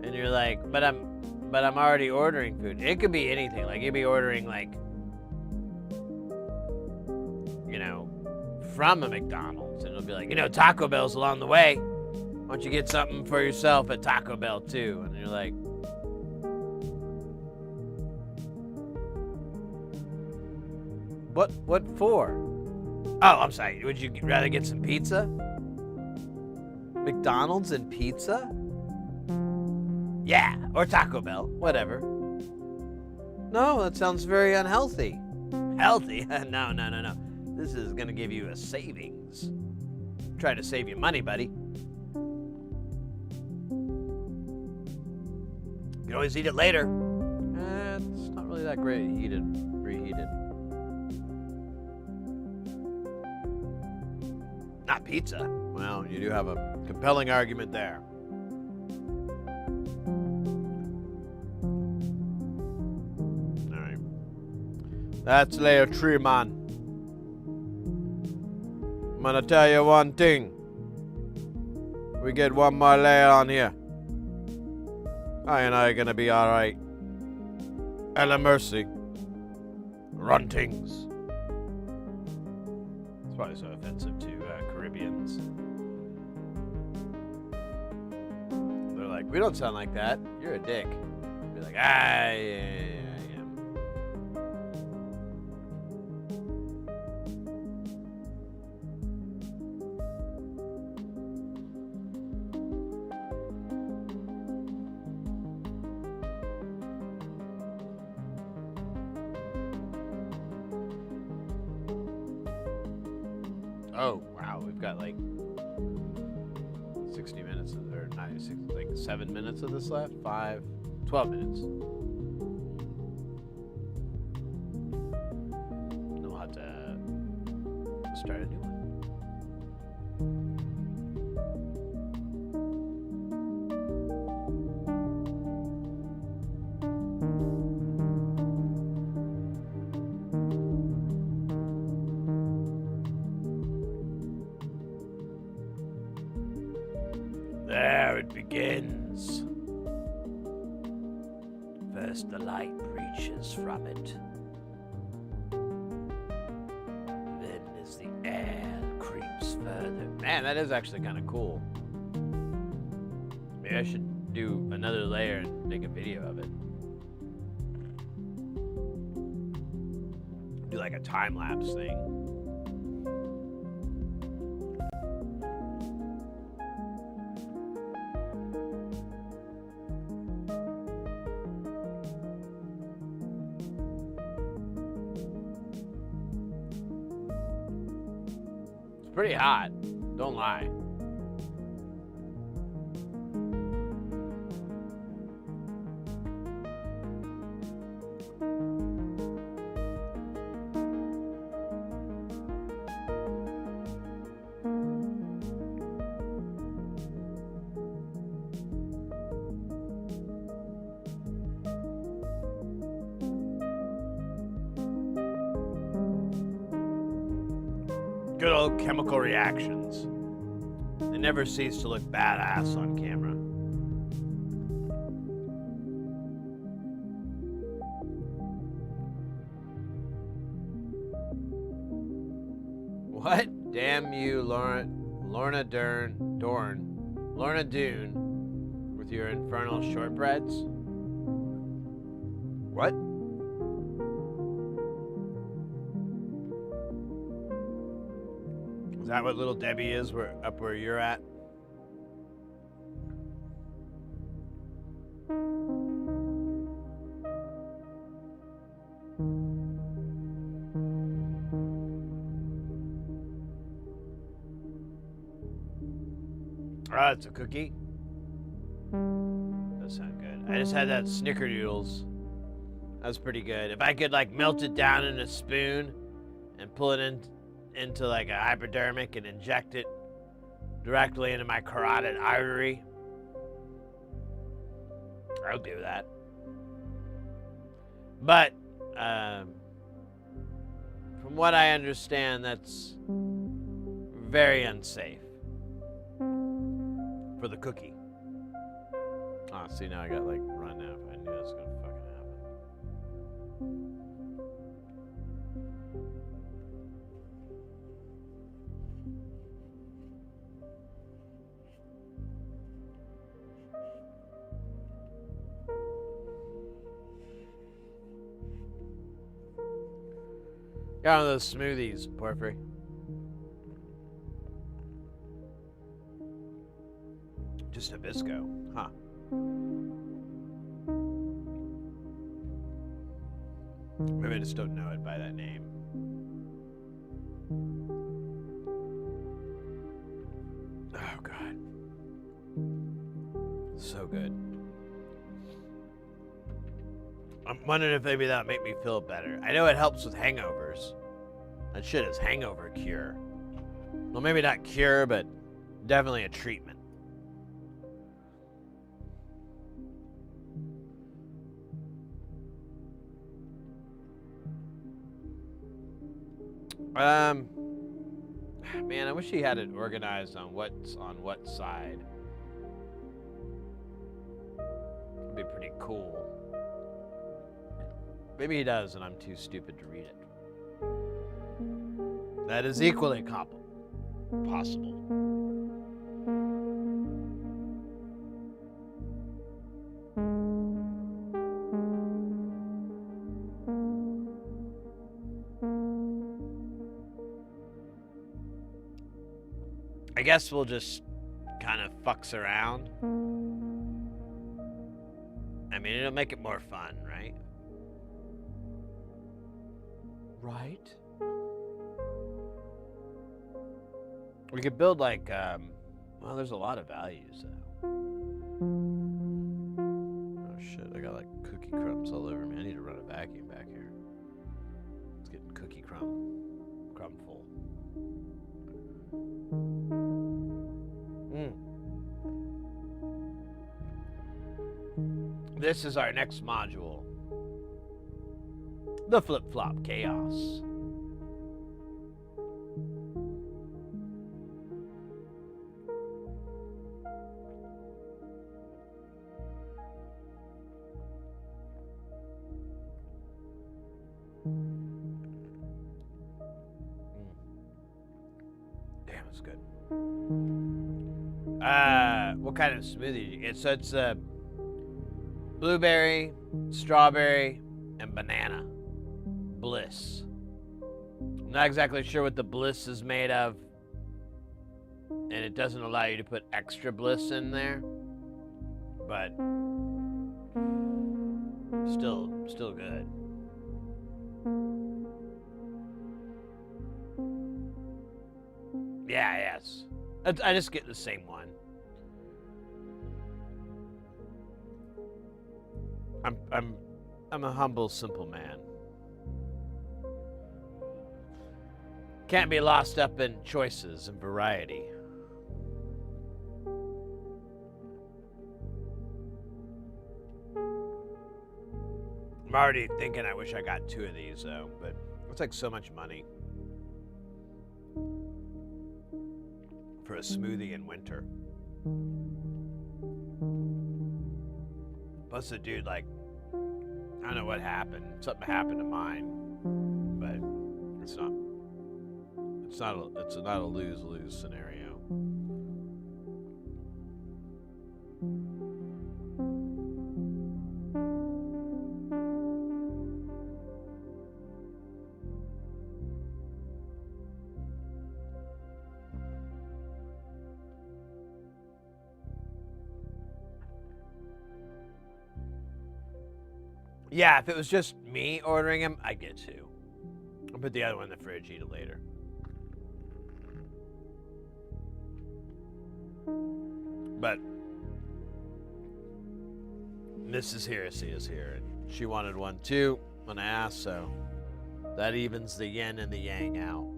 And you're like, but I'm already ordering food. It could be anything. Like you'd be ordering like, you know, from a McDonald's, and it'll be like, you know, Taco Bell's along the way. Why don't you get something for yourself at Taco Bell too? And you're like, what for? Oh, I'm sorry. Would you rather get some pizza? McDonald's and pizza? Yeah, or Taco Bell, whatever. No, that sounds very unhealthy. Healthy? No. This is gonna give you a savings. Try to save you money, buddy. You can always eat it later. It's not really that great, reheated. Not pizza. Well, you do have a compelling argument there. All right. That's layer 3, man. I'm gonna tell you one thing. We get one more layer on here. I and I are gonna be alright. Ella mercy. Runtings. It's probably so offensive to Caribbeans. They're like, we don't sound like that. You're a dick. Be like, yeah. Oh, wow, we've got like 60 minutes, or 96, like 7 minutes of this left? 12 minutes. Then we'll have to start a new one. There it begins. First the light reaches from it. Then as the air creeps further. Man, that is actually kind of cool. Maybe I should do another layer and make a video of it. Do like a time-lapse thing. Pretty hot, don't lie. Good old chemical reactions. They never cease to look badass on camera. What? Damn you, Lorna Doone, with your infernal shortbreads? What? Is that what Little Debbie is up where you're at? Oh, it's a cookie? That sounds good. I just had that snickerdoodles. That was pretty good. If I could like melt it down in a spoon and pull it into like a hypodermic and inject it directly into my carotid artery, I would do that. But from what I understand, that's very unsafe for the cookie. Oh, see, now I got like run now. If I knew that was gonna fucking happen. Got one of those smoothies, Porphyry. Just Nabisco, huh? Maybe I just don't know it by that name. Oh, God. So good. I'm wondering if maybe that'll make me feel better. I know it helps with hangovers. That shit is hangover cure. Well, maybe not cure, but definitely a treatment. Man, I wish he had it organized on what's on what side. That'd be pretty cool. Maybe he does, and I'm too stupid to read it. That is equally possible. I guess we'll just kind of fucks around. I mean, it'll make it more fun, right? Right? We could build like, well, there's a lot of values though. Oh shit, I got like cookie crumbs all over me. I need to run a vacuum back here. It's getting cookie crumbful. This is our next module. The flip-flop chaos. Damn, it's good. What kind of smoothie? It's blueberry, strawberry, and banana. Bliss. I'm not exactly sure what the bliss is made of, and it doesn't allow you to put extra bliss in there, but still good. Yeah, yes. I just get the same one. I'm a humble, simple man. Can't be lost up in choices and variety. I'm already thinking I wish I got 2 of these though, but it's like so much money for a smoothie in winter. Plus the dude, like, I don't know what happened. Something happened to mine, but it's not a lose-lose scenario. Yeah, if it was just me ordering them, I'd get 2. I'll put the other one in the fridge, eat it later. But Mrs. Heresy is here, and she wanted one too when I asked, so that evens the yin and the yang out.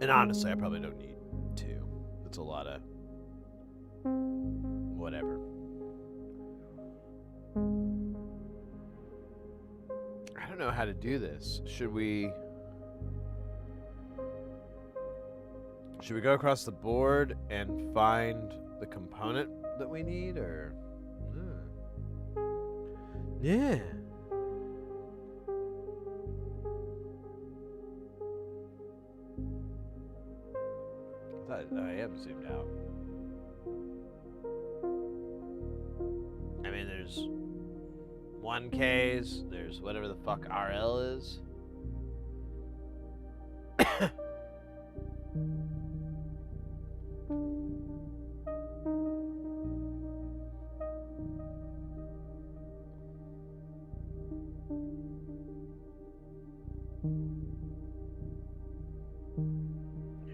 And honestly, I probably don't need 2. It's a lot of whatever. I don't know how to do this. Should we go across the board and find the component that we need, or? Yeah. I am zoomed out. I mean, there's 1Ks, there's whatever the fuck RL is.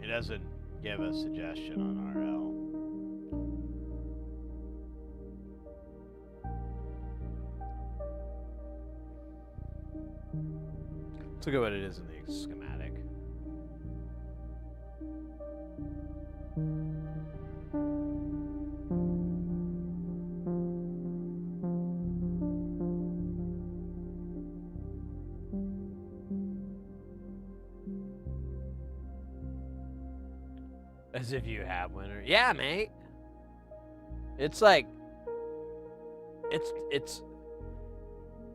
He doesn't give a suggestion on RL. Let's look at what it is in the schematic. As if you have winter. Yeah, mate. It's like, it's,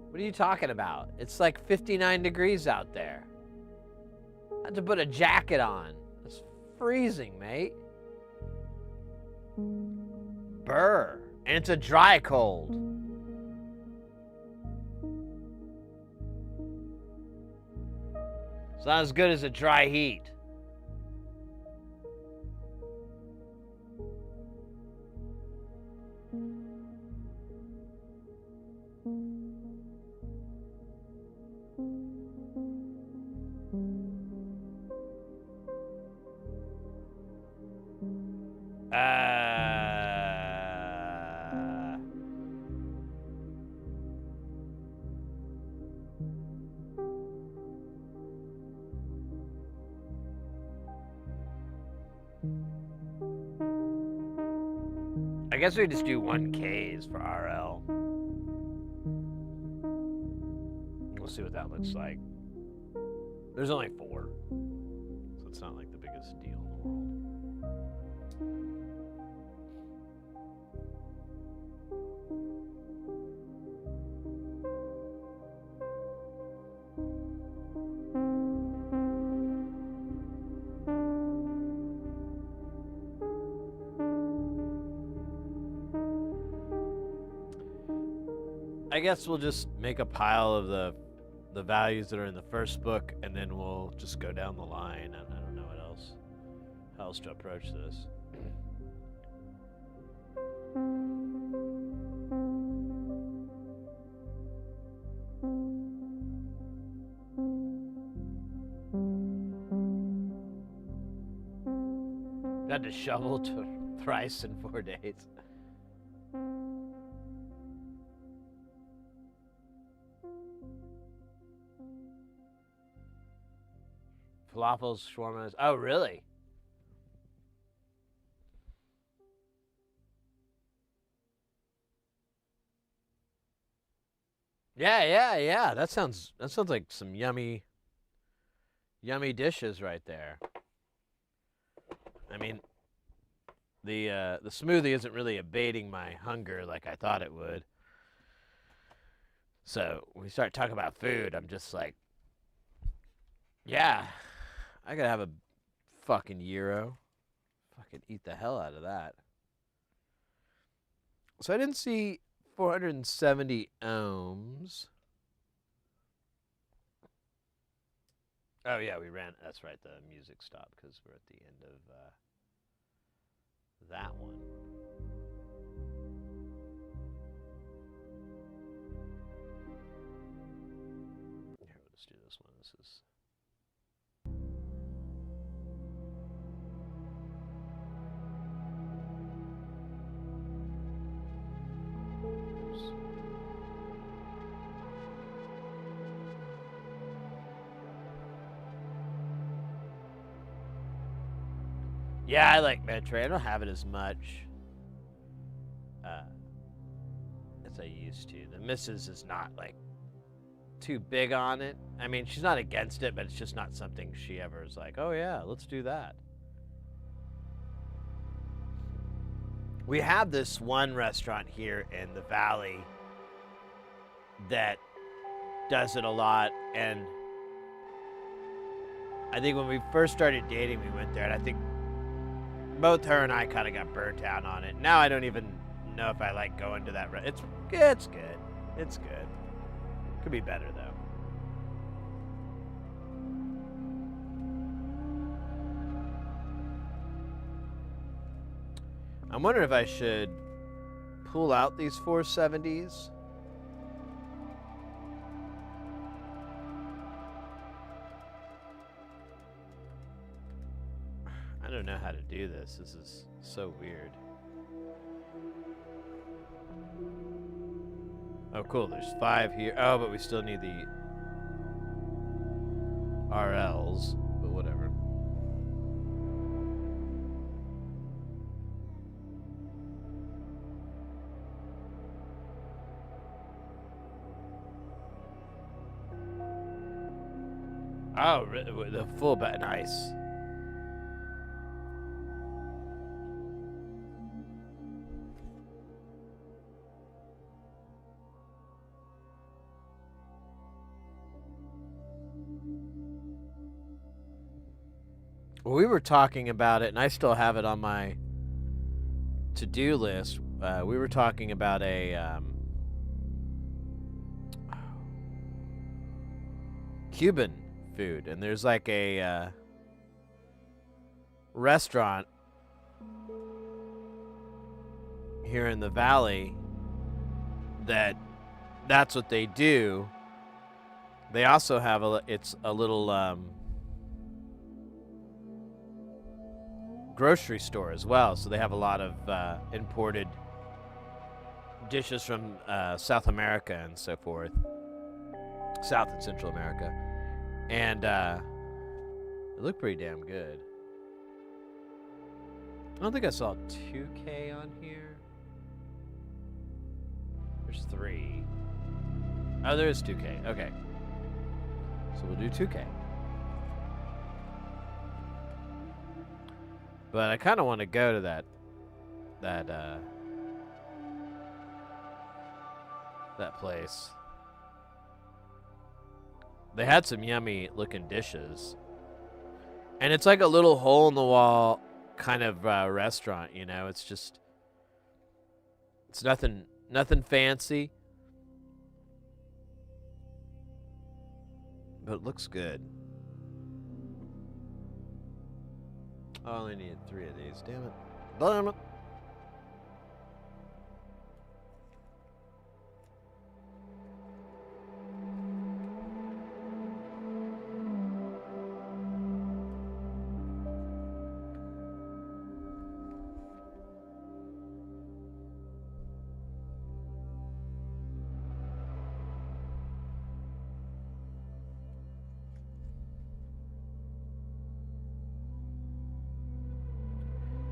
what are you talking about? It's like 59 degrees out there. I had to put a jacket on. It's freezing, mate. Brr. And it's a dry cold. It's not as good as a dry heat. I guess we just do 1Ks for RL. We'll see what that looks like. There's only 4, so it's not like the biggest deal in the world. I guess we'll just make a pile of the values that are in the first book, and then we'll just go down the line. I don't know how else to approach this. Got to shovel thrice in 4 days. Falafels, shawarmas. Oh, really? Yeah. That sounds like some yummy dishes right there. I mean, the smoothie isn't really abating my hunger like I thought it would. So when we start talking about food, I'm just like, yeah, I gotta have a fucking gyro. Fucking eat the hell out of that. So I didn't see 470 ohms. Oh yeah, we ran. That's right. The music stopped because we're at the end of that one. Yeah, I like Metroid. I don't have it as much as I used to. The missus is not like too big on it. I mean, she's not against it, but it's just not something she ever is like, oh yeah, let's do that. We have this one restaurant here in the valley that does it a lot, and I think when we first started dating, we went there, and I think both her and I kind of got burnt out on it. Now I don't even know if I like going to that. It's good. It's good. Could be better though. I'm wondering if I should pull out these 470s. I don't know how to do this. This is so weird. Oh, cool. There's 5 here. Oh, but we still need the RLs, but whatever. Oh, the full bat. Nice. Well, we were talking about it, and I still have it on my to-do list. We were talking about a Cuban food, and there's like a restaurant here in the valley that's what they do. They also have it's a little grocery store as well, so they have a lot of imported dishes from South America and so forth, South and Central America, and it looked pretty damn good. I don't think I saw 2K on here. There's 3. Oh, there is 2K. Okay, so we'll do 2K. But I kind of want to go to that place. They had some yummy looking dishes, and it's like a little hole in the wall kind of restaurant. You know, it's nothing fancy, but it looks good. I only needed 3 of these. Damn it. Damn it.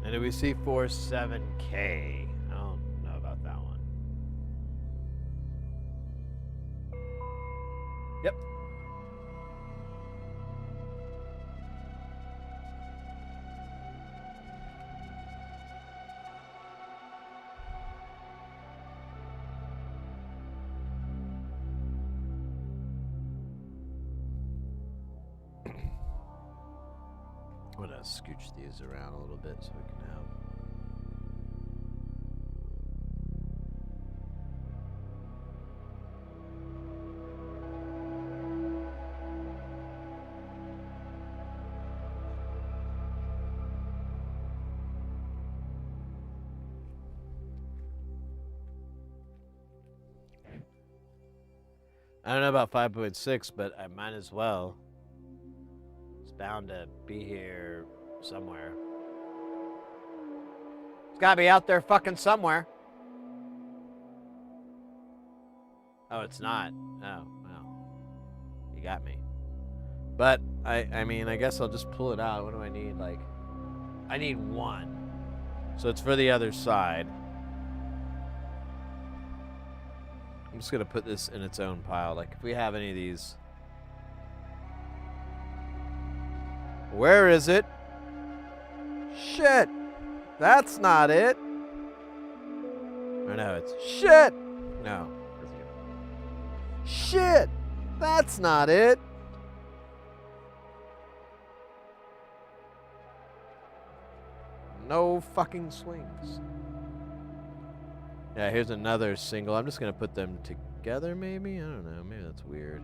And did we see 47K? I don't know about that one. Yep. I'm gonna scooch these around a little bit so we can have. I don't know about 5.6, but I might as well. It's bound to be here somewhere. It's gotta be out there fucking somewhere. Oh, it's not. Oh, well. You got me. But, I mean, I guess I'll just pull it out. What do I need? Like I need one. So it's for the other side. I'm just gonna put this in its own pile. Like if we have any of these. Where is it? Shit! That's not it. Or no, it's shit! No. Shit! That's not it. No fucking swings. Yeah, here's another single. I'm just gonna put them together maybe? I don't know. Maybe that's weird.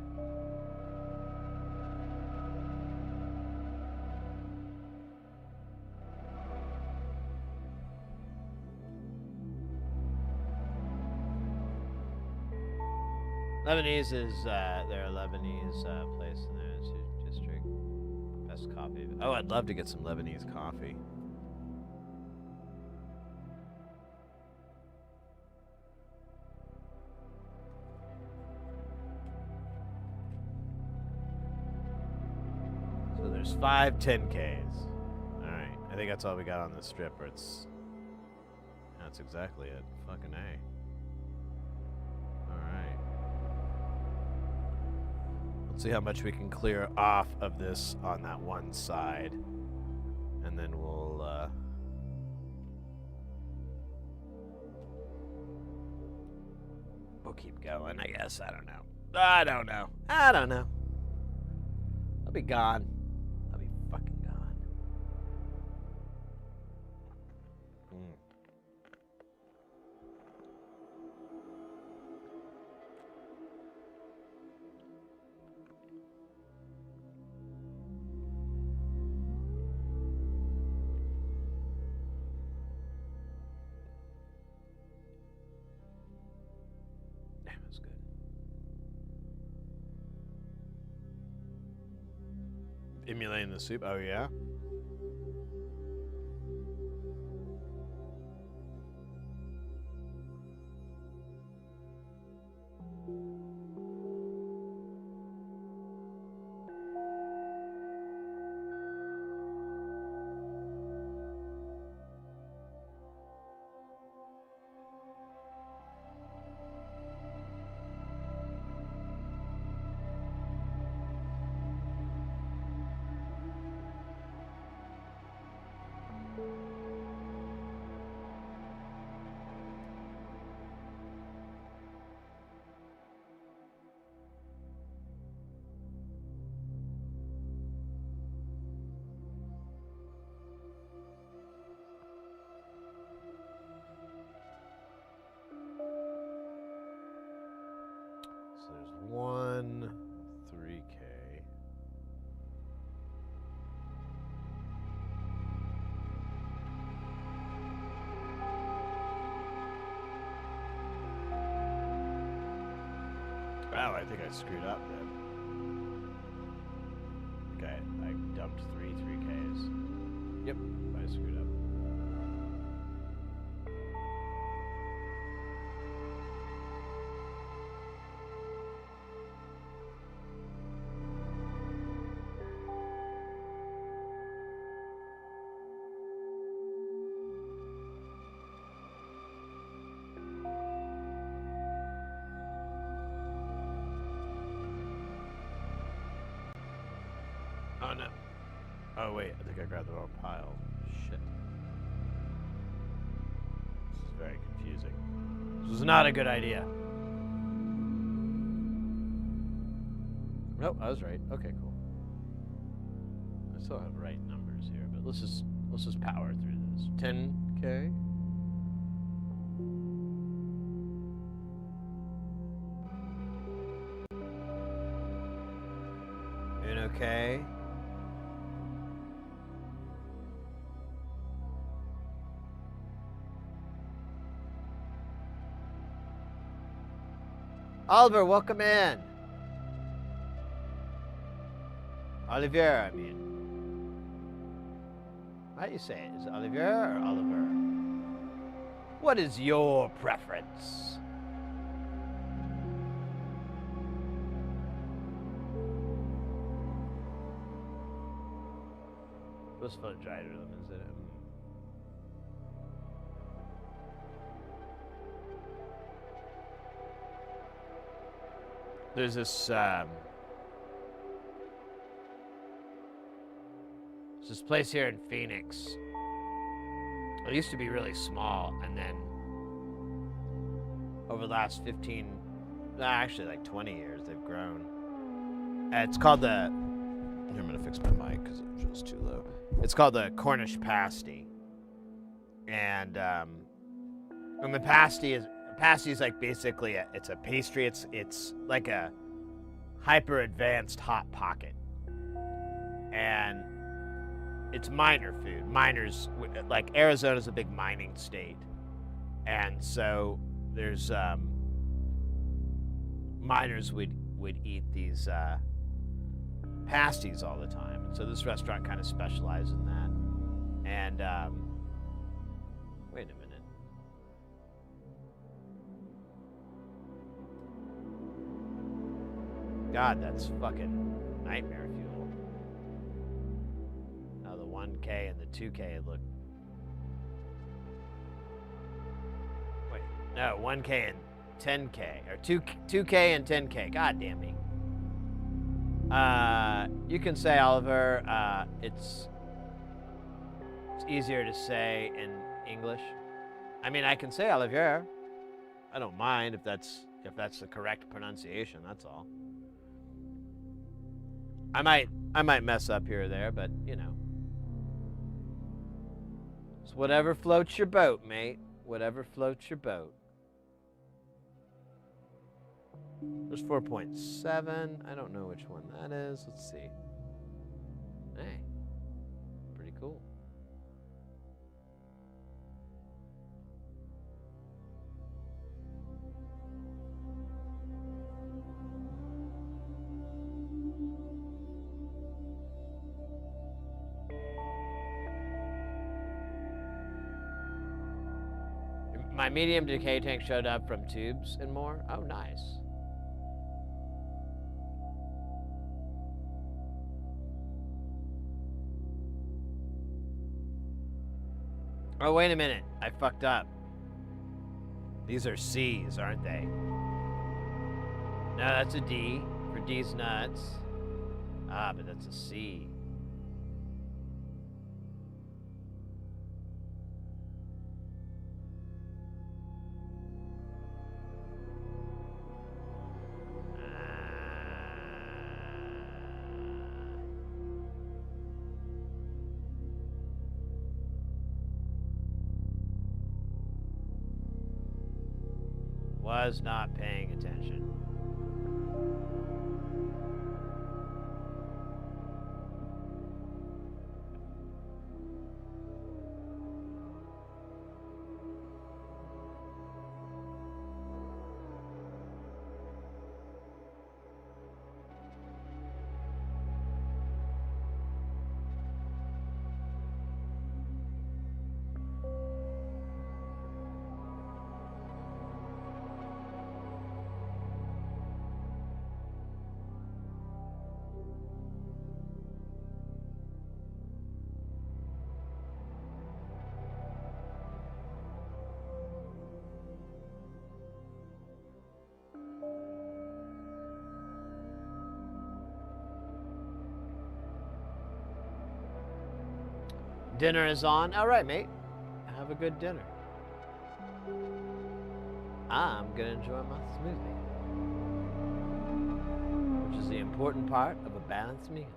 Lebanese is they're a Lebanese place in the district. Best coffee. Oh, I'd love to get some Lebanese coffee. So there's 5 10Ks. All right, I think that's all we got on this strip. Or it's that's exactly it. Fucking A. See how much we can clear off of this on that one side, and then we'll keep going, I guess. I don't know. I'll be gone. I'll be fucking gone. That's good. Emulating the soup? Oh, yeah? So there's 1 3K. Wow, I think I screwed up then. Okay, I dumped 3Ks. Yep, I screwed up. Oh no. Oh wait, I think I grabbed the wrong pile. Shit. This is very confusing. This is not a good idea. Nope, I was right. Okay, cool. I still have right numbers here, but let's just power through this. 10K. Okay. Oliver, welcome in. Olivier, I mean. How do you say it? Is it Olivier or Oliver? What is your preference? What's fun dried them, is it? There's this place here in Phoenix. It used to be really small, and then over the last 15, actually like 20 years, they've grown. It's called the, here, I'm gonna fix my mic because it feels too low. It's called the Cornish pasty. And the pasty is like basically it's a pastry. It's like a hyper advanced hot pocket, and it's miner food. Miners, like Arizona's a big mining state, and so there's miners would eat these pasties all the time, and so this restaurant kind of specializes in that. And wait a minute. God, that's fucking nightmare fuel. Now the 1K and the 2K look. Wait, no, 1K and 10K, or 2K and 10K. God damn me. You can say, Oliver, it's easier to say in English. I mean, I can say Olivier. I don't mind if that's the correct pronunciation. That's all. I might mess up here or there, but you know, it's whatever floats your boat, mate. Whatever floats your boat. There's 4.7. I don't know which one that is. Let's see. Hey, pretty cool. My medium decay tank showed up from tubes and more. Oh, nice. Oh, wait a minute. I fucked up. These are C's, aren't they? No, that's a D for D's nuts. Ah, but that's a C. Was not paying attention. Dinner is on. All right, mate. Have a good dinner. I'm gonna enjoy my smoothie, which is the important part of a balanced meal.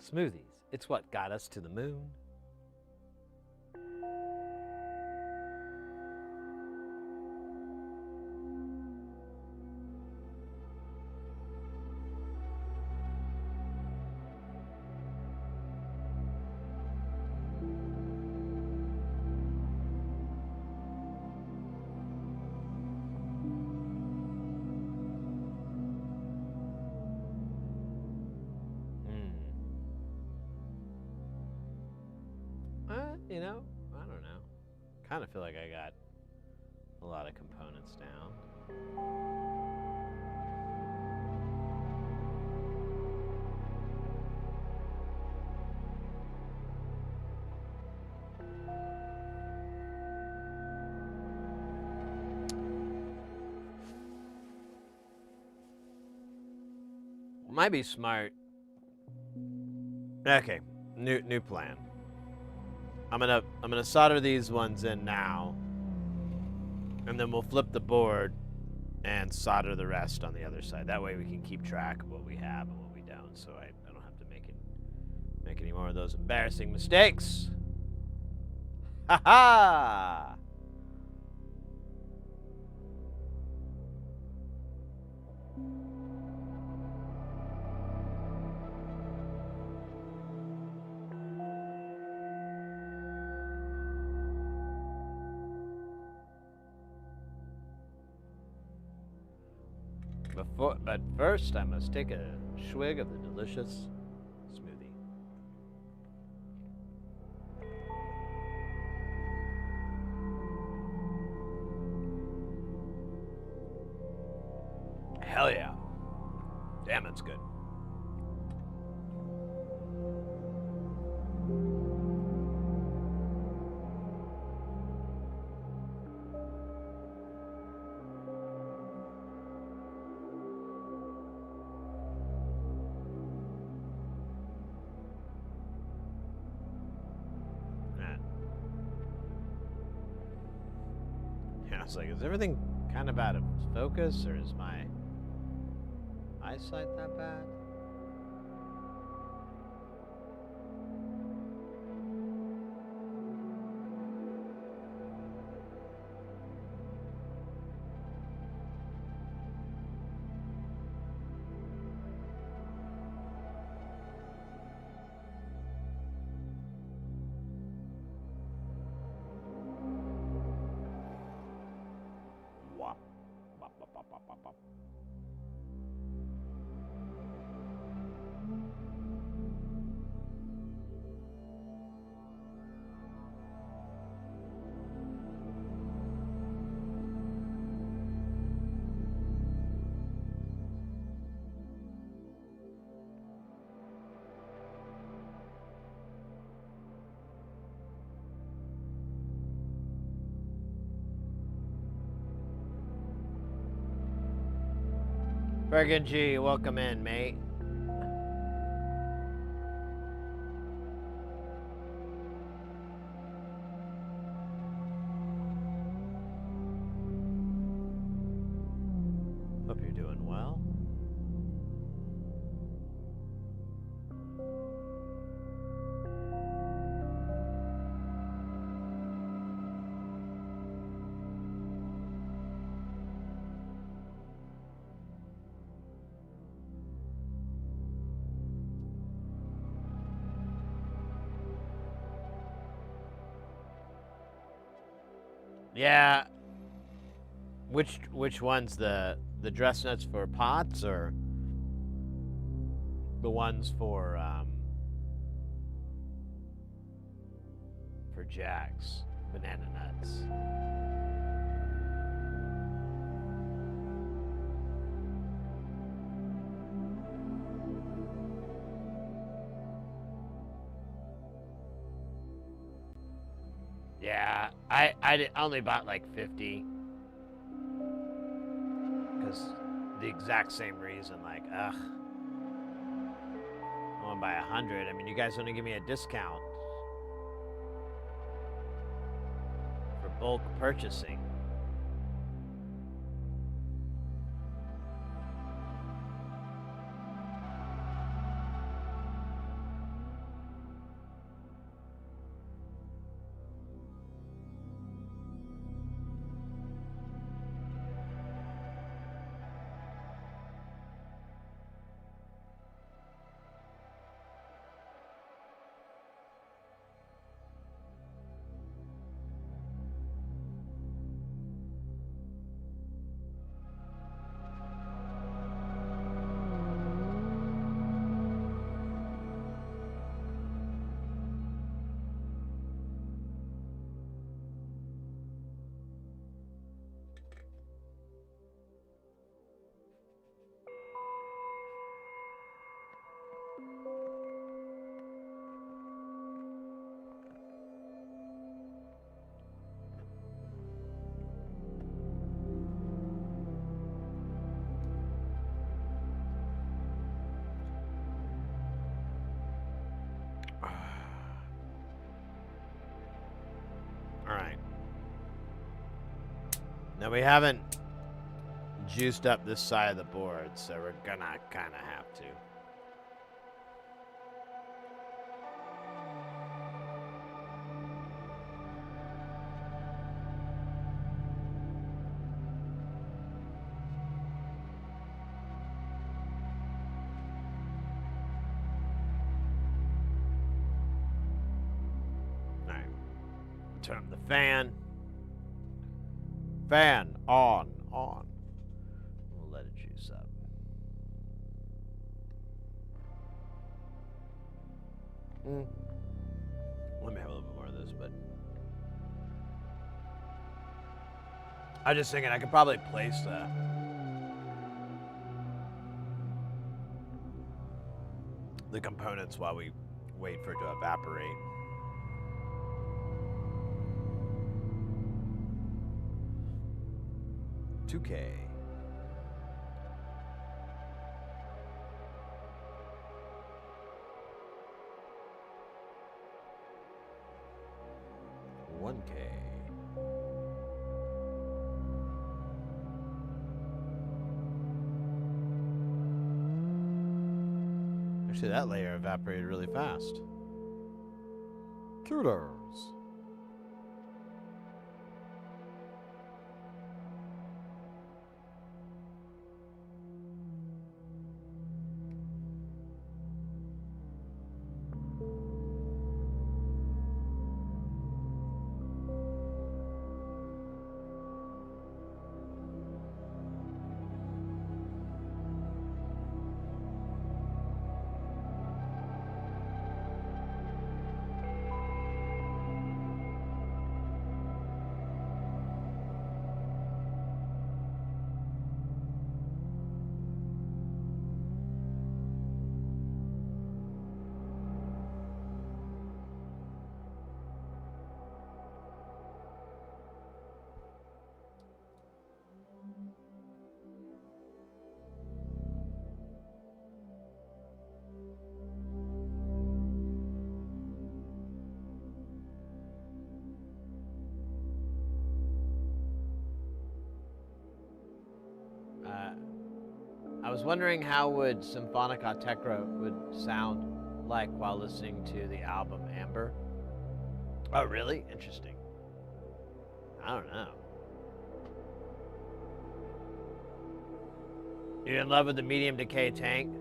Smoothies. It's what got us to the moon. You know, I don't know. Kind of feel like I got a lot of components down. Might be smart. Okay, new plan. I'm gonna solder these ones in now, and then we'll flip the board and solder the rest on the other side. That way we can keep track of what we have and what we don't, so I don't have to make any more of those embarrassing mistakes. Ha ha! But first, I must take a swig of the delicious smoothie. Hell yeah. Damn, that's good. Yeah, I was like, is everything kind of out of focus, or is my eyesight that bad? Wop. Wop, wop, wop, wop, wop, wop. Bergen G, welcome in, mate. Hope you're doing well. Yeah. Which one's the dress nuts for pots, or the ones for jacks? Banana nuts. Yeah, I only bought like 50. Because the exact same reason, like, ugh. I want to buy 100. I mean, you guys want to give me a discount for bulk purchasing. Now we haven't juiced up this side of the board, so we're gonna kind of have to. All right, turn up the fan. Fan on. We'll let it juice up. Let me have a little bit more of this, but I'm just thinking I could probably place the components while we wait for it to evaporate. $2K. $1K. Actually, that layer evaporated really fast. Kudos. I was wondering how would Symphonica Tetra would sound like while listening to the album Amber. Oh, really? Interesting. I don't know. You in love with the medium decay tank?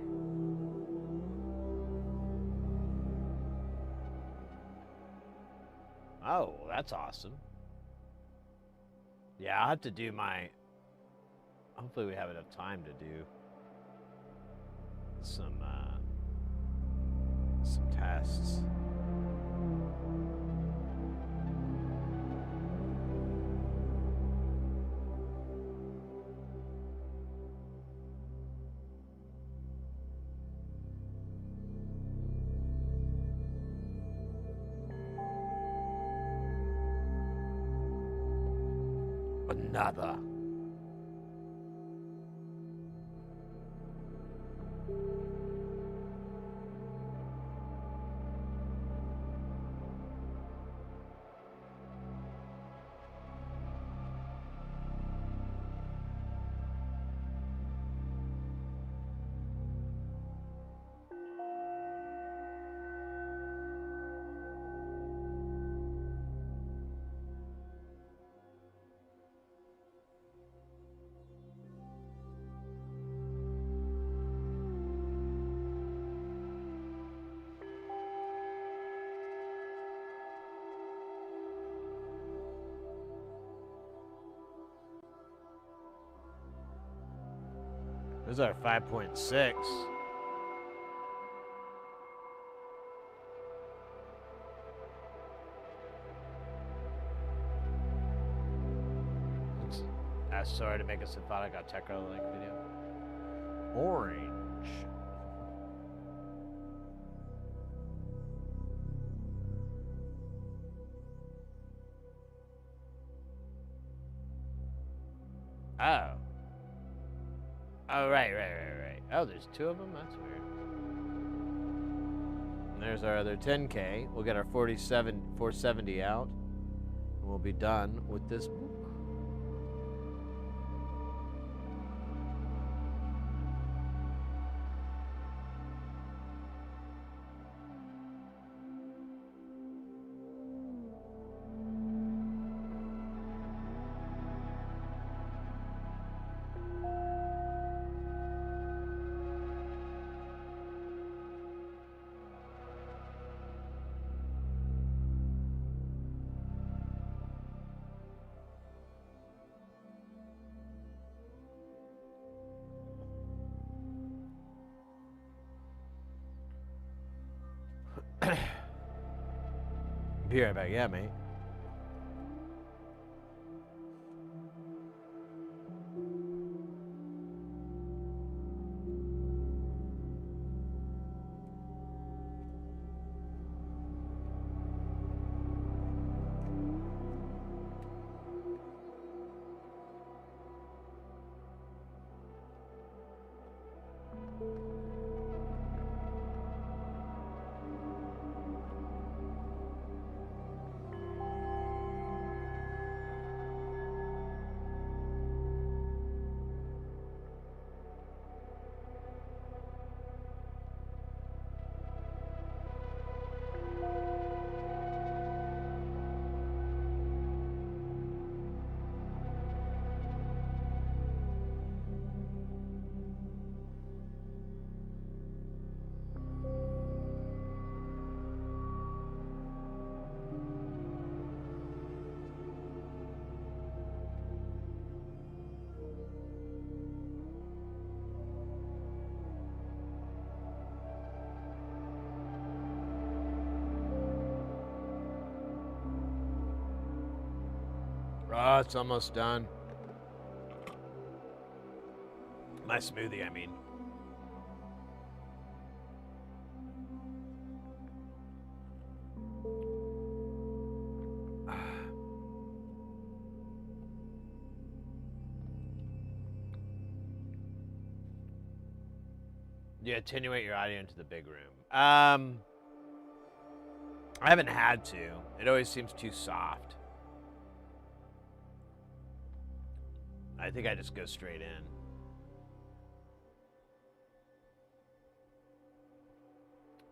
Oh, that's awesome. Yeah, I'll have to do my... Hopefully we have enough time to do some tests. Another. This is our 5.6. Ask Sora to make a Symphonica Tetra like video. Orange. Oh. Oh, right. Oh, there's two of them? That's weird. And there's our other 10K. We'll get our 470 out. And we'll be done with this book. Be right back. Yeah, mate. Oh, it's almost done. My smoothie, I mean. You attenuate your audio into the big room. I haven't had to. It always seems too soft. I think I just go straight in.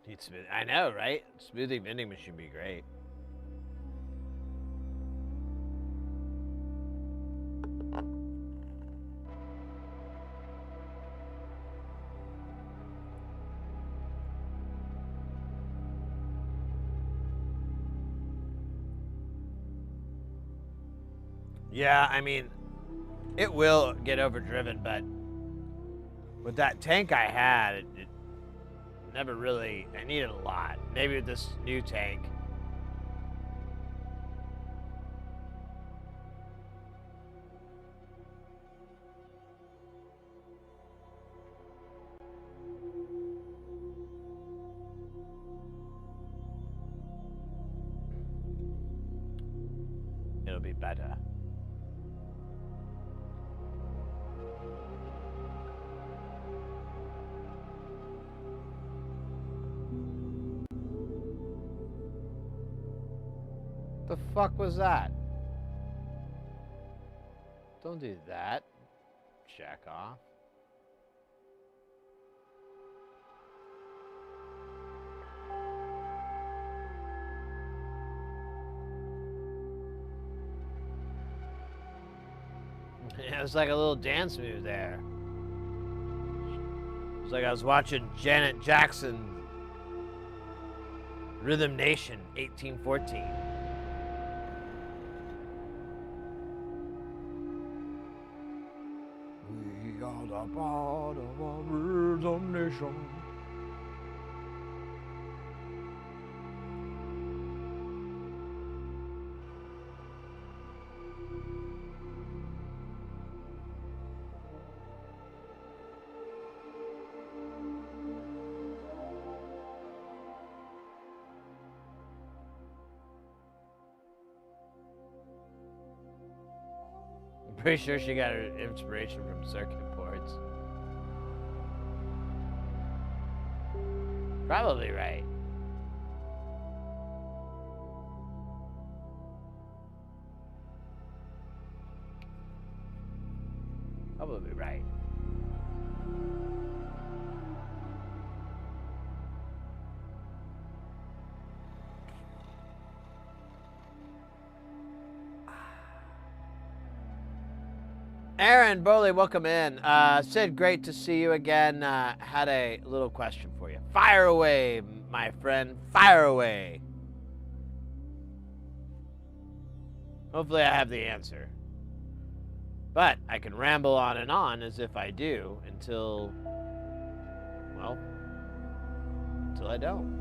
Need smoothie. I know, right? Smoothie vending machine would be great. Yeah, I mean, it will get overdriven, but with that tank I had, it never really, I needed a lot. Maybe with this new tank. It'll be better. The fuck was that? Don't do that. Jack off. It was like a little dance move there. It was like I was watching Janet Jackson, Rhythm Nation, 1814. We are the part of a Rhythm Nation. Pretty sure she got her inspiration from circuit boards. Probably right. Probably right. Aaron Bowley, welcome in. Sid, great to see you again. Had a little question for you. Fire away, my friend. Fire away. Hopefully I have the answer. But I can ramble on and on as if I do until, well, until I don't.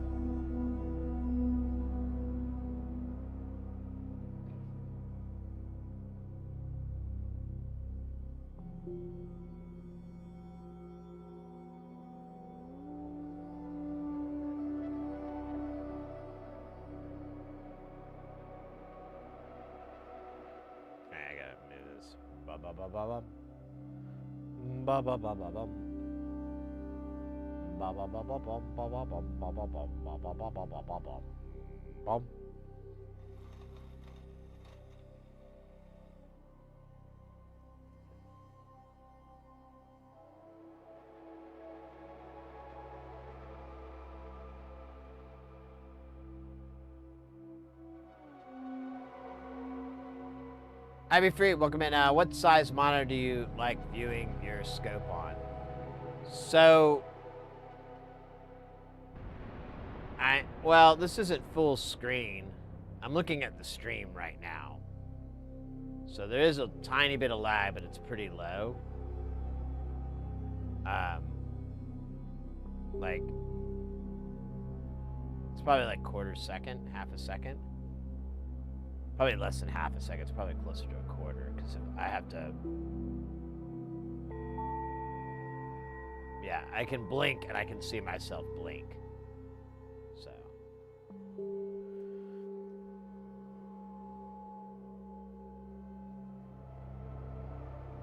I'd be free. Welcome in. What size monitor do you like viewing your scope on? So, well, this isn't full screen. I'm looking at the stream right now. So there is a tiny bit of lag, but it's pretty low. Like, it's probably like quarter second, half a second. Probably less than half a second. It's probably closer to a quarter because I have to. Yeah, I can blink and I can see myself blink. So.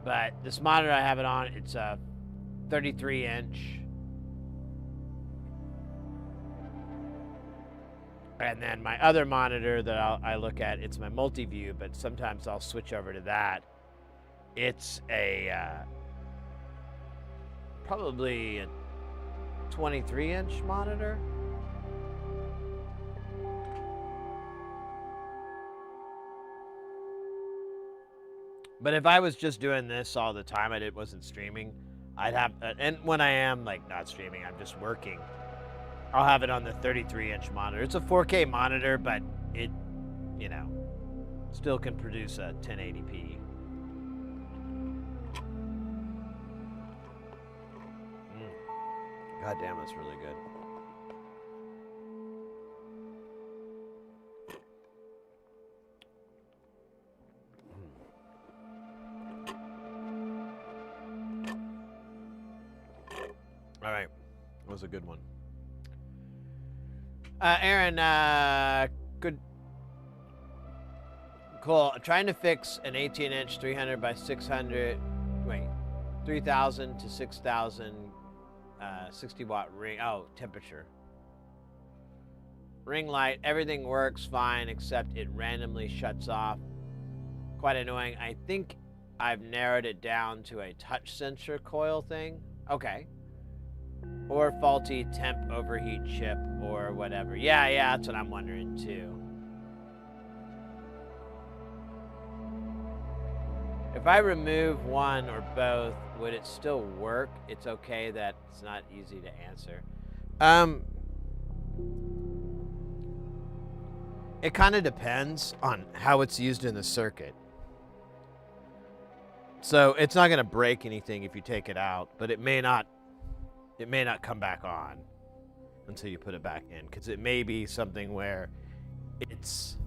But this monitor I have it on, it's a 33-inch. And then my other monitor that I look at, it's my multi-view, but sometimes I'll switch over to that. It's a probably a 23-inch monitor. But if I was just doing this all the time, wasn't streaming, I'd have, and when I am like not streaming, I'm just working, I'll have it on the 33-inch monitor. It's a 4K monitor, but it, you know, still can produce a 1080p. God damn, that's really good. All right, that was a good one. Aaron, good. Cool. I'm trying to fix an 18-inch 300 by 600, 3,000 to 6,000 60-watt ring. Oh, temperature. Ring light. Everything works fine except it randomly shuts off. Quite annoying. I think I've narrowed it down to a touch sensor coil thing. Okay. Or faulty temp overheat chip or whatever. Yeah, that's what I'm wondering too. If I remove one or both, would it still work? It's okay that it's not easy to answer. It kind of depends on how it's used in the circuit. So it's not going to break anything if you take it out, but it may not come back on until you put it back in, because it may be something where it's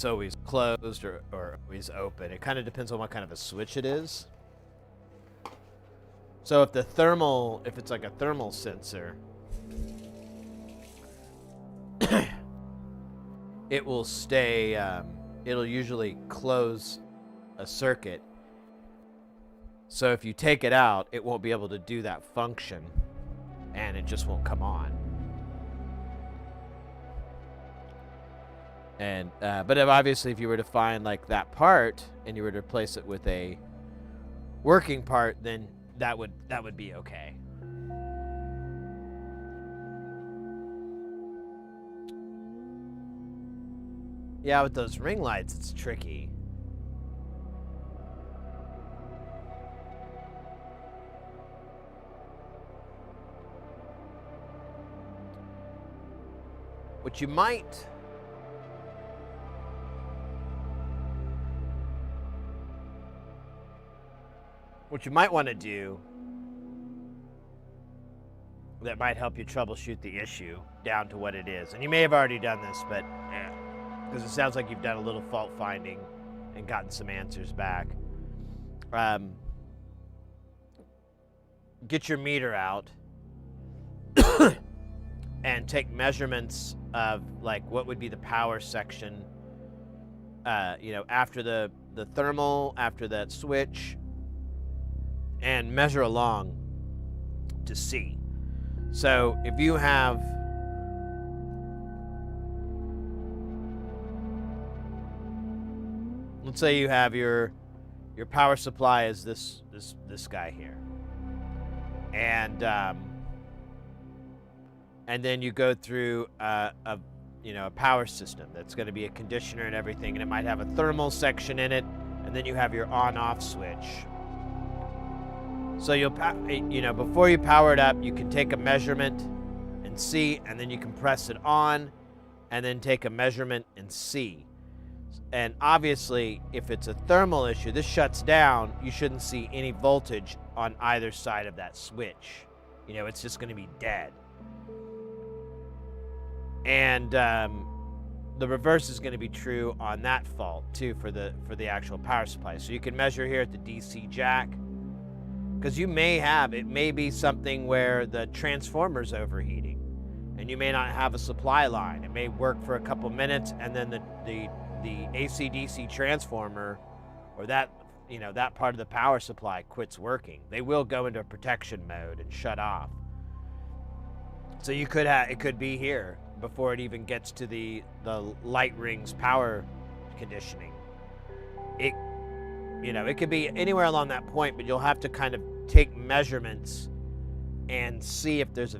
always closed or always open. It kind of depends on what kind of a switch it is. So if it's like a thermal sensor, it will stay, it'll usually close a circuit. So if you take it out, it won't be able to do that function, and it just won't come on. And but obviously, if you were to find like that part and you were to replace it with a working part, then that would be okay. Yeah, with those ring lights, it's tricky. What you might want to do that might help you troubleshoot the issue down to what it is. And you may have already done this, but because it sounds like you've done a little fault finding and gotten some answers back. Get your meter out and take measurements of like what would be the power section, after the the thermal after that switch and measure along to C. So if you have, let's say you have your power supply is this guy here, and then you go through a power system that's going to be a conditioner and everything, and it might have a thermal section in it, and then you have your on-off switch. So you'll before you power it up, you can take a measurement and see, and then you can press it on, and then take a measurement and see. And obviously, if it's a thermal issue, this shuts down, you shouldn't see any voltage on either side of that switch. It's just going to be dead. And the reverse is going to be true on that fault too for the actual power supply. So you can measure here at the DC jack, because it may be something where the transformer's overheating, and you may not have a supply line. It may work for a couple minutes, and then the AC/DC transformer, or that part of the power supply quits working. They will go into protection mode and shut off. So it could be here before it even gets to the light rings power conditioning. It could be anywhere along that point, but you'll have to kind of take measurements and see if there's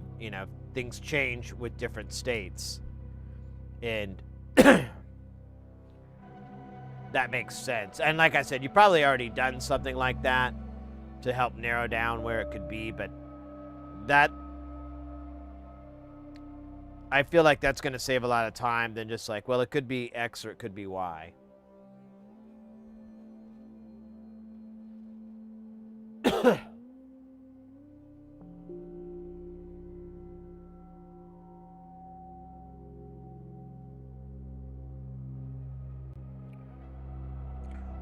things change with different states. And that makes sense. And like I said, you probably already done something like that to help narrow down where it could be, but I feel like that's going to save a lot of time than just like, well, it could be X or it could be Y.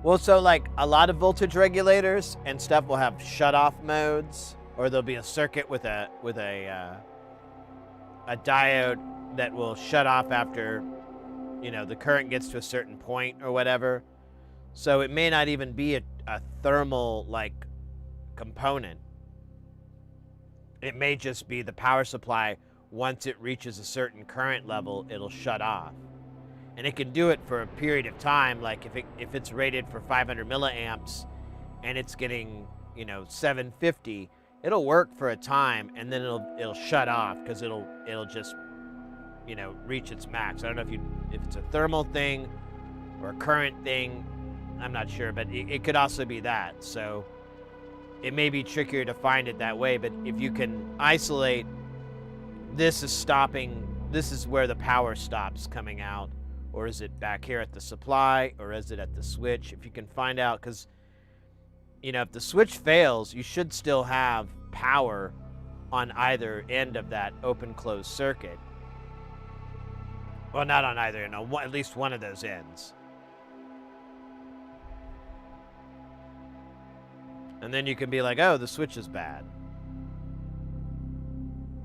Well, so like a lot of voltage regulators and stuff will have shut-off modes, or there'll be a circuit with a diode that will shut off after the current gets to a certain point or whatever. So it may not even be a thermal like component. It may just be the power supply. Once it reaches a certain current level, it'll shut off. And it can do it for a period of time. Like if it's rated for 500 milliamps and it's getting 750, it'll work for a time, and then it'll shut off because it'll just reach its max. I don't know if it's a thermal thing or a current thing. I'm not sure, but it could also be that. So it may be trickier to find it that way. But if you can isolate, this is where the power stops coming out. Or is it back here at the supply, or is it at the switch? If you can find out, because, if the switch fails, you should still have power on either end of that open-closed circuit. Well, not on either end, on at least one of those ends. And then you can be like, oh, the switch is bad.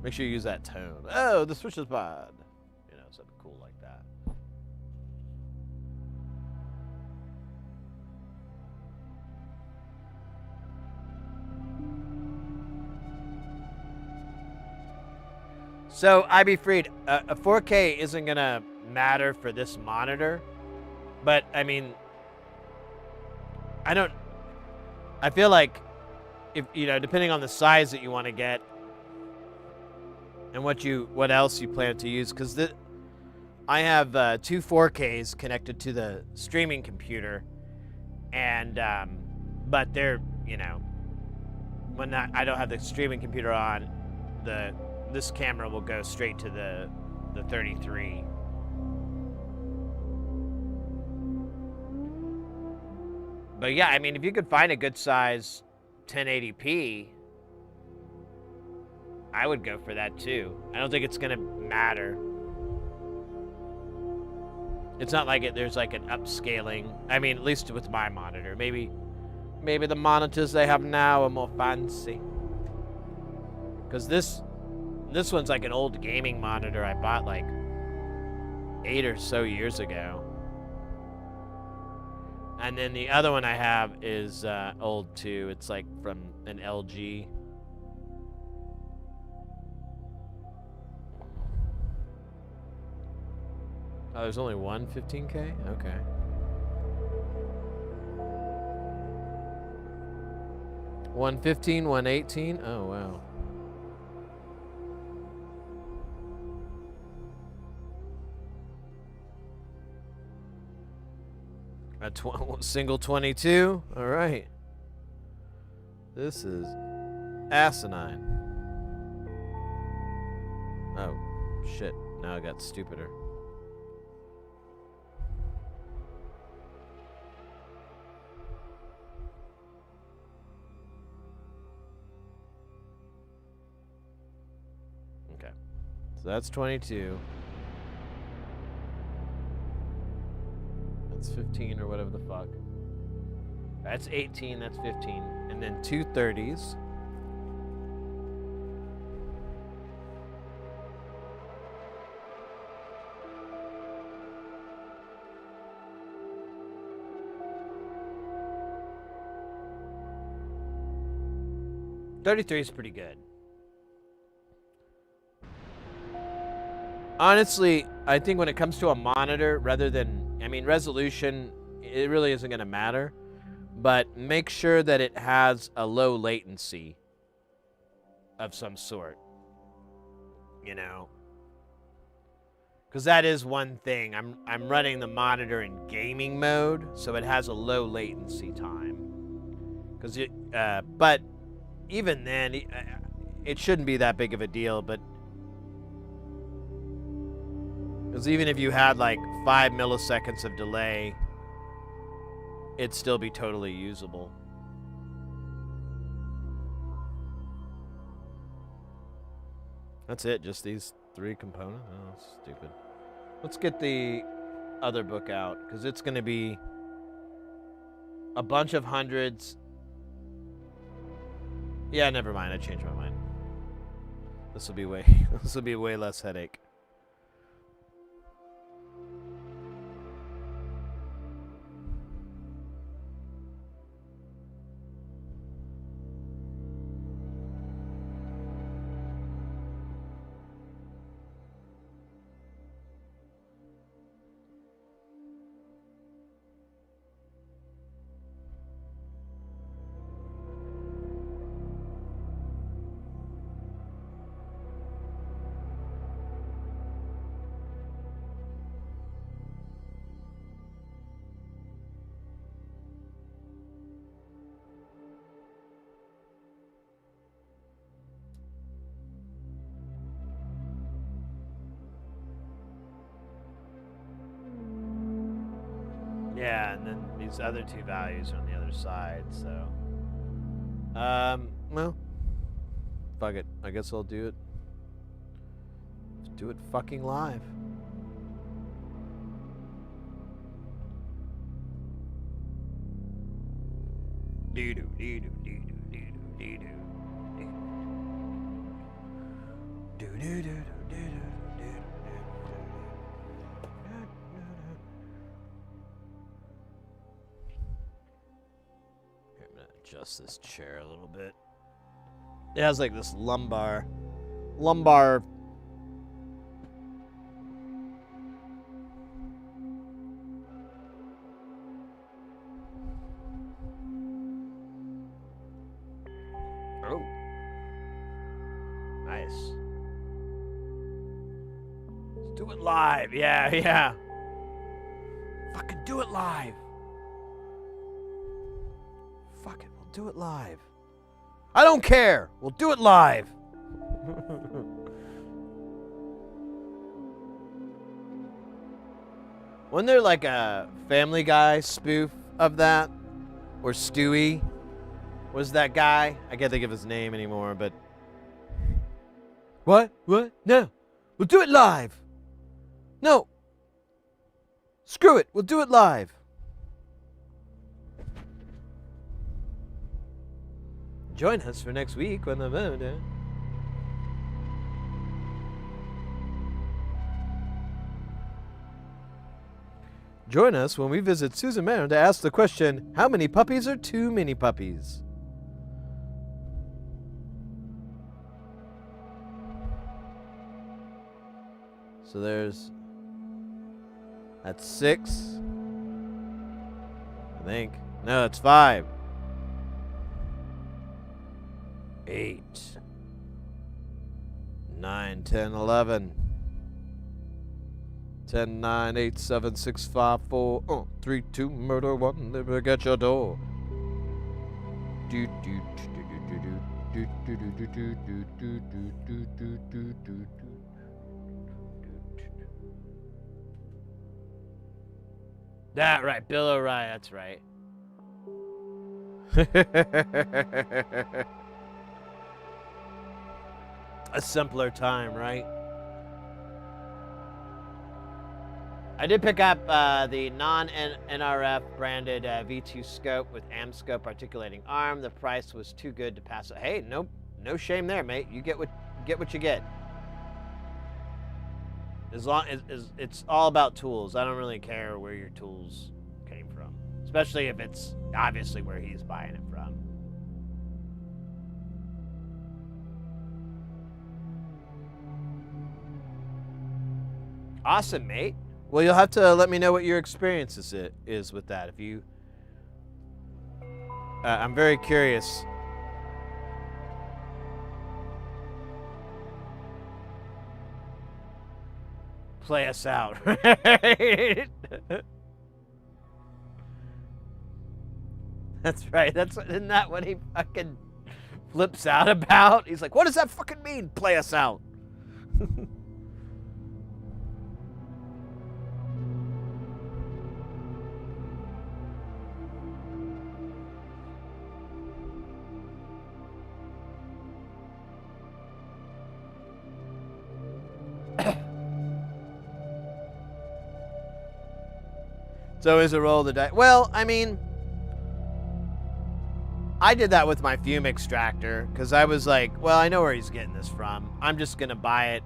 Make sure you use that tone. Oh, the switch is bad. Something cool like that. So, I be freed. A 4K isn't going to matter for this monitor. But, I mean, I feel like, if depending on the size that you want to get and what else you plan to use, because I have two 4Ks connected to the streaming computer, and but they're when I don't have the streaming computer on, this camera will go straight to the 33. But yeah, I mean, if you could find a good size 1080p, I would go for that too. I don't think it's gonna matter. It's not like there's like an upscaling. I mean, at least with my monitor. Maybe the monitors they have now are more fancy. Because this one's like an old gaming monitor I bought like 8 or so years ago. And then the other one I have is old too. It's like from an LG. Oh, there's only one 15K? Okay. One 15, 118? Oh, wow. A single 22? All right. This is asinine. Oh, shit. Now I got stupider. Okay. So that's 22. That's 15 or whatever the fuck. That's 18, that's 15. And then two 30s. $33 is pretty good. Honestly, I think when it comes to a monitor, rather than, I mean, resolution, it really isn't going to matter. But make sure that it has a low latency of some sort. You know? Because that is one thing. I'm running the monitor in gaming mode, so it has a low latency time. Because but even then, it shouldn't be that big of a deal. But because even if you had like 5 milliseconds of delay, it'd still be totally usable. That's it, just these 3 components? Oh, that's stupid. Let's get the other book out, because it's going to be a bunch of hundreds. Yeah, never mind, I changed my mind. This will be way less headache. Yeah, and then these other 2 values are on the other side, so. Well, fuck it. I guess I'll do it. Just do it fucking live. Doo-doo, doo-doo, doo-doo, doo-doo, doo-doo. Doo-doo-doo-doo, doo-doo. Adjust this chair a little bit. It has like this lumbar. Oh. Nice. Let's do it live. Yeah. Fucking do it live. Fuck it, we'll do it live. I don't care. We'll do it live. Wasn't there like a Family Guy spoof of that? Or Stewie was that guy? I can't think of his name anymore, but... What? No. We'll do it live. No. Screw it. We'll do it live. Join us for next week when the... Join us when we visit Susan Marin to ask the question, how many puppies are too many puppies? So that's 6. I think. No, it's 5. 8. 9, 10, 11. 10, 9, 8, 7, 6, 5, 4, 3, 2, murder, 1, never get your door. Do, do, do, do, do, do, do, do, do, do, do, do, do, do, do. That right, Bill O'Reilly, that's right. A simpler time, right? I did pick up the non-NRF branded V2 scope with AM scope articulating arm. The price was too good to pass. Hey, no shame there, mate. You get what you get. As long as it's all about tools. I don't really care where your tools came from, especially if it's obviously where he's buying it from. Awesome, mate. Well, you'll have to let me know what your experience is with that. If you, I'm very curious. Play us out, right? That's right. Isn't that what he fucking flips out about? He's like, what does that fucking mean? Play us out. It's always a roll of the dice. Well, I mean, I did that with my fume extractor because I was like, well, I know where he's getting this from. I'm just gonna buy it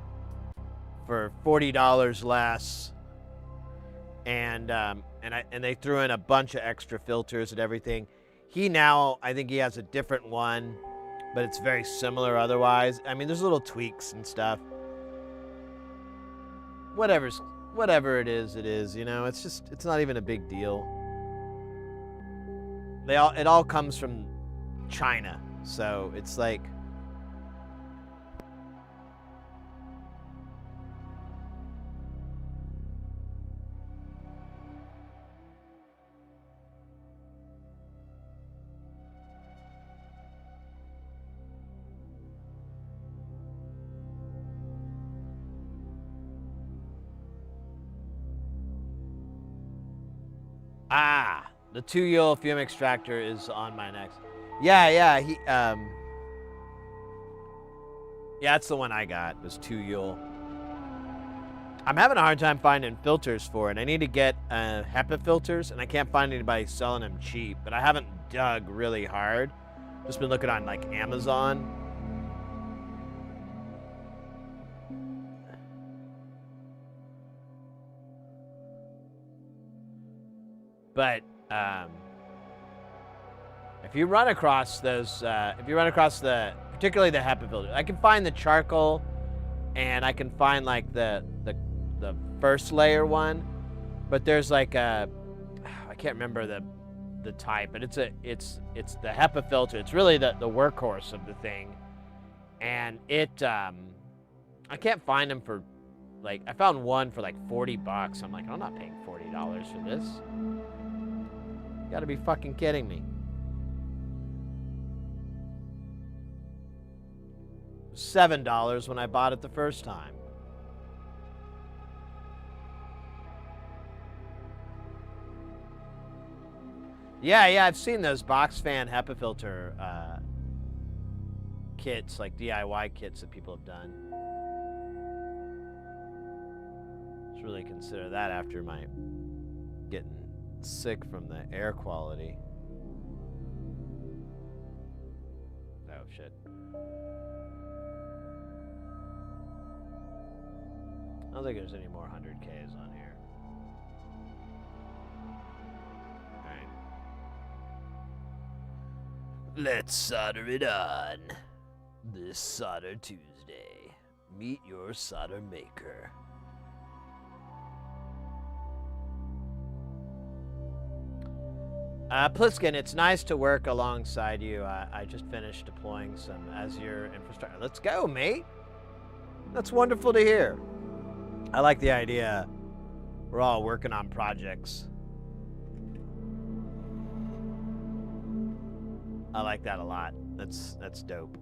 for $40 less, and they threw in a bunch of extra filters and everything. I think he has a different one, but it's very similar otherwise. I mean, there's little tweaks and stuff. Whatever it is, you know, it's not even a big deal. It all comes from China, so it's like, the 2-Yule fume extractor is on my next. Yeah, yeah, it's the one I got, was 2-Yule. I'm having a hard time finding filters for it. I need to get HEPA filters, and I can't find anybody selling them cheap, but I haven't dug really hard. Just been looking on, like, Amazon. But if you run across those, particularly the HEPA filter, I can find the charcoal, and I can find like the first layer one, but there's like I can't remember the type, but it's the HEPA filter. It's really the workhorse of the thing, and I can't find them for, like, I found one for like $40. I'm like, I'm not paying $40 for this. You gotta be fucking kidding me. It was $7 when I bought it the first time. Yeah, I've seen those box fan HEPA filter kits, like DIY kits that people have done. Just really consider that after my getting sick from the air quality. Oh shit. I don't think there's any more 100Ks on here. Let's solder it on. This Solder Tuesday. Meet your solder maker. Pliskin, it's nice to work alongside you. I just finished deploying some Azure infrastructure. Let's go, mate. That's wonderful to hear. I like the idea. We're all working on projects. I like that a lot. That's dope.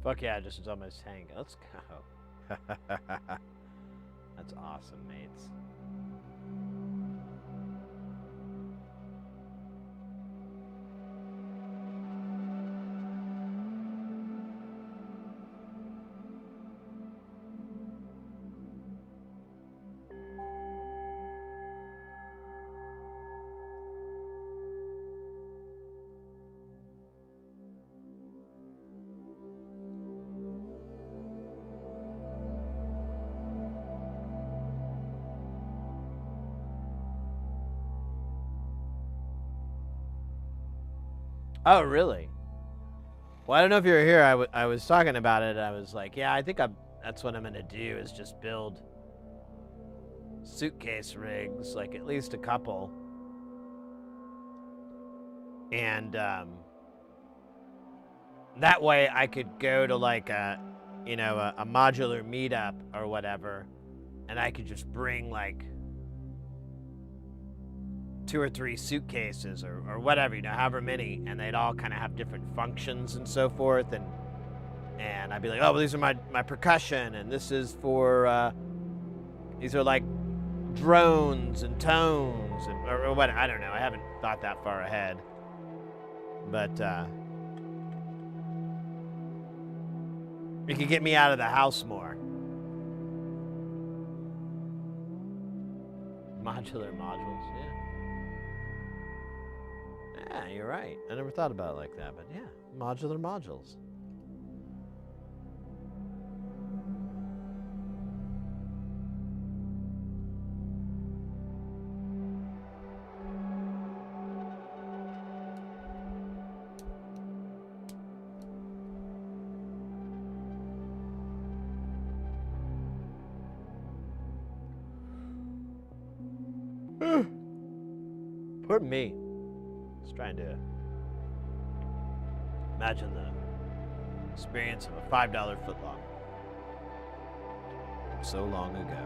Fuck yeah, just as almost hang. Let's go. That's awesome, mates. Oh, really? Well, I don't know if you were here. I was talking about it. I was like, yeah, I think that's what I'm going to do is just build suitcase rigs, like at least a couple. And that way I could go to like a modular meetup or whatever, and I could just bring like 2 or 3 suitcases or whatever, however many, and they'd all kind of have different functions and so forth, and I'd be like, oh, well, these are my percussion, and this is for these are like drones and tones or what, I don't know, I haven't thought that far ahead, but it could get me out of the house more. Modular modules, yeah. Yeah, you're right. I never thought about it like that, but yeah, modular modules. Pardon me. Just trying to imagine the experience of a $5 footlong so long ago.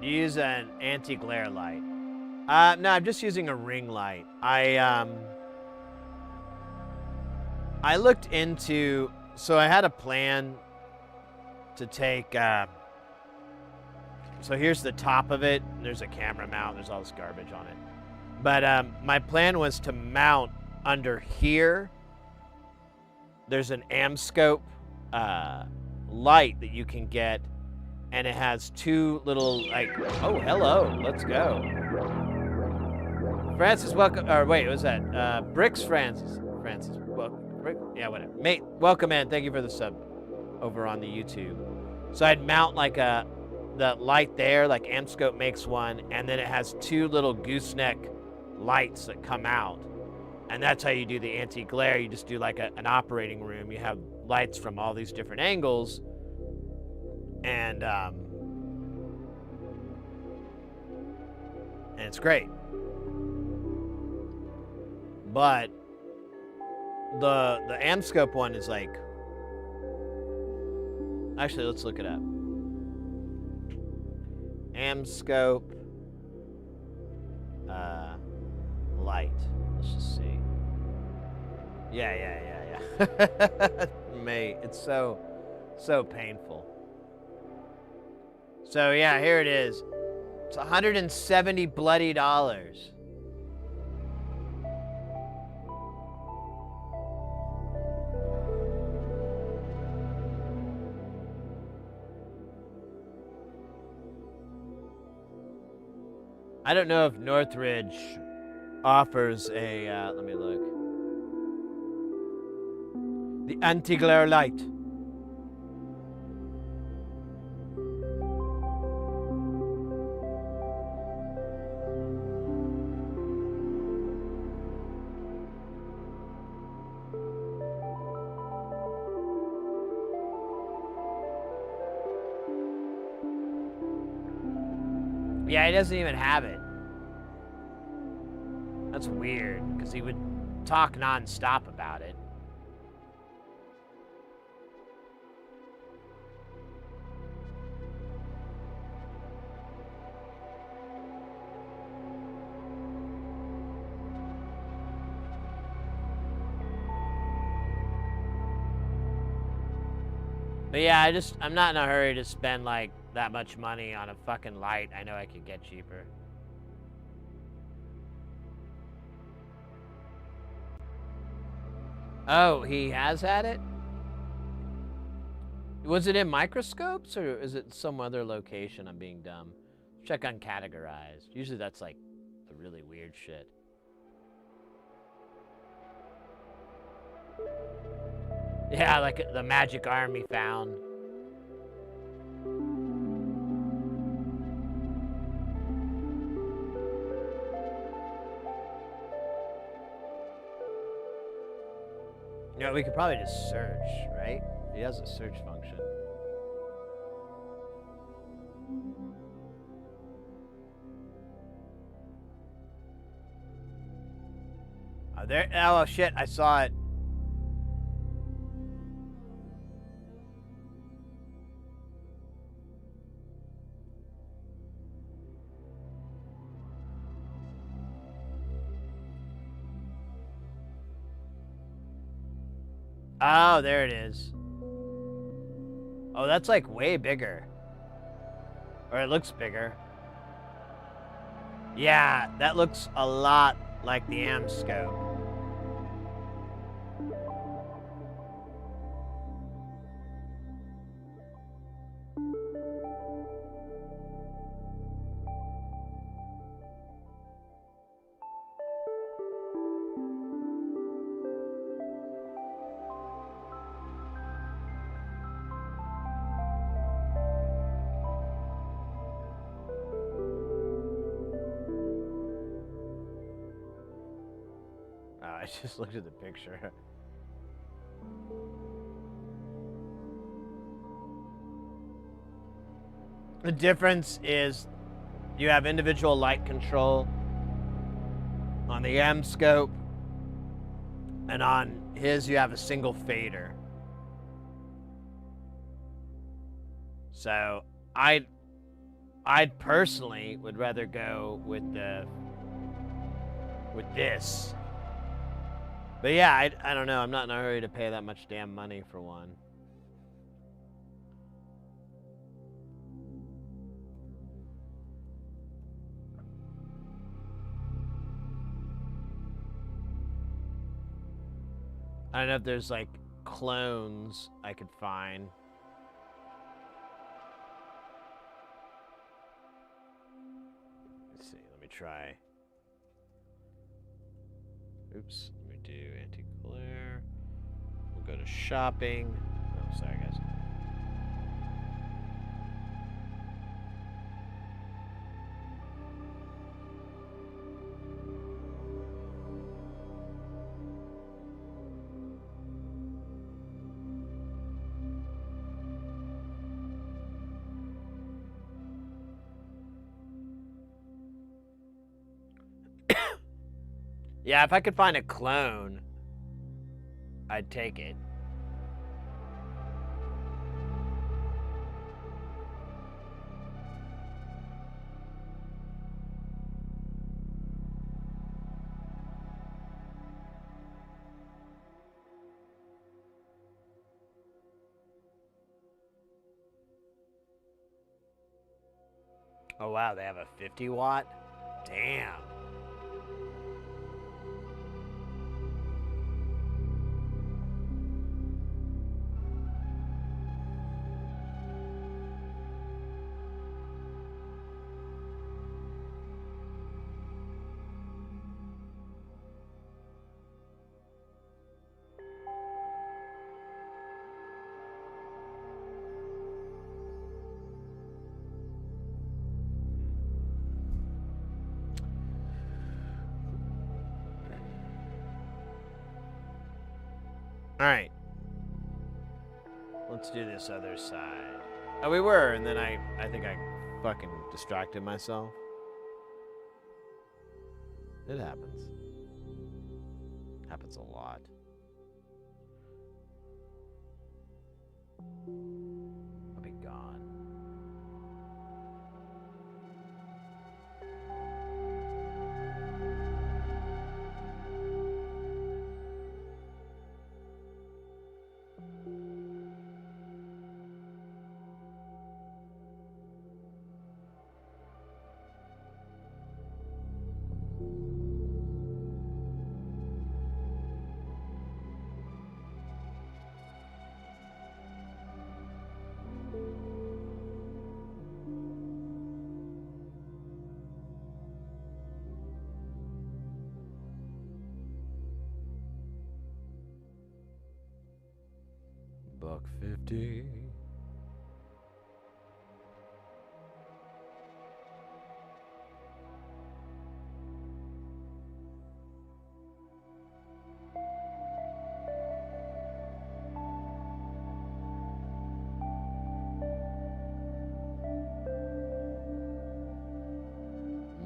Use an anti-glare light. No, I'm just using a ring light. I looked into, so I had a plan to take, so here's the top of it. There's a camera mount. There's all this garbage on it. But my plan was to mount under here. There's an Amscope light that you can get. And it has 2 little, like, oh, hello, let's go. Francis, welcome, or wait, what was that? Bricks Francis, yeah, whatever. Mate, welcome in, thank you for the sub over on the YouTube. So I'd mount like the light there, like Amscope makes one, and then it has 2 little gooseneck lights that come out. And that's how you do the anti-glare. You just do like an operating room. You have lights from all these different angles. And it's great. But the Amscope one is like, actually, let's look it up. Amscope light. Let's just see. Yeah. Mate, it's so painful. So yeah, here it is. It's $170 bloody dollars. I don't know if Northridge offers a, let me look. The anti-glare light. Yeah, he doesn't even have it. That's weird, because he would talk non-stop about it. But yeah, I'm not in a hurry to spend like that much money on a fucking light. I know I could get cheaper. Oh, he has had it? Was it in microscopes or is it some other location? I'm being dumb. Check on categorized. Usually that's like the really weird shit. Yeah, like the magic army found. You know, we could probably just search, right? He has a search function. There. Oh shit! I saw it. Oh, there it is. Oh, that's like way bigger. Or it looks bigger. Yeah, that looks a lot like the Amscope. Oh, I just looked at the picture. The difference is you have individual light control on the Amscope, and on his you have a single fader. So I personally would rather go with this. But yeah, I don't know. I'm not in a hurry to pay that much damn money for one. I don't know if there's like clones I could find. Let's see, let me try. Oops, let me do anti-glare. We'll go to shopping. Oh, sorry guys. Yeah, if I could find a clone, I'd take it. Oh wow, they have a 50 watt? Damn. All right. Let's do this other side. Oh, we were, and then I think I fucking distracted myself. It happens. Happens a lot. I'll be gone. $1.50.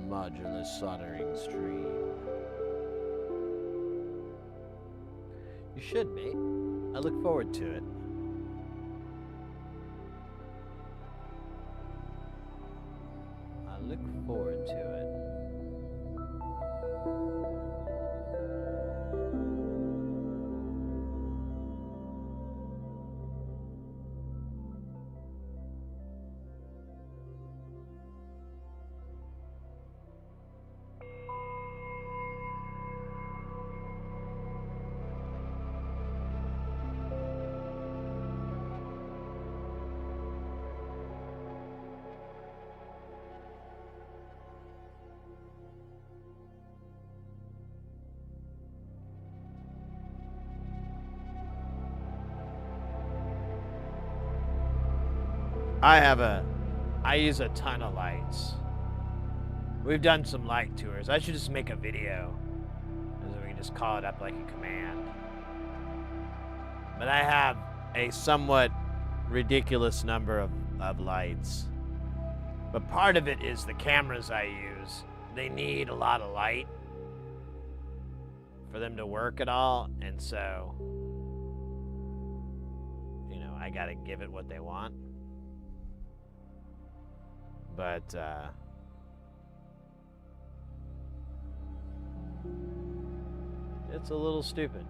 Modular soldering stream. You should, mate. I look forward to it. I look forward to it. I use a ton of lights. We've done some light tours. I should just make a video. So we can just call it up like a command. But I have a somewhat ridiculous number of lights. But part of it is the cameras I use. They need a lot of light for them to work at all. And so, you know, I gotta give it what they want. But, it's a little stupid.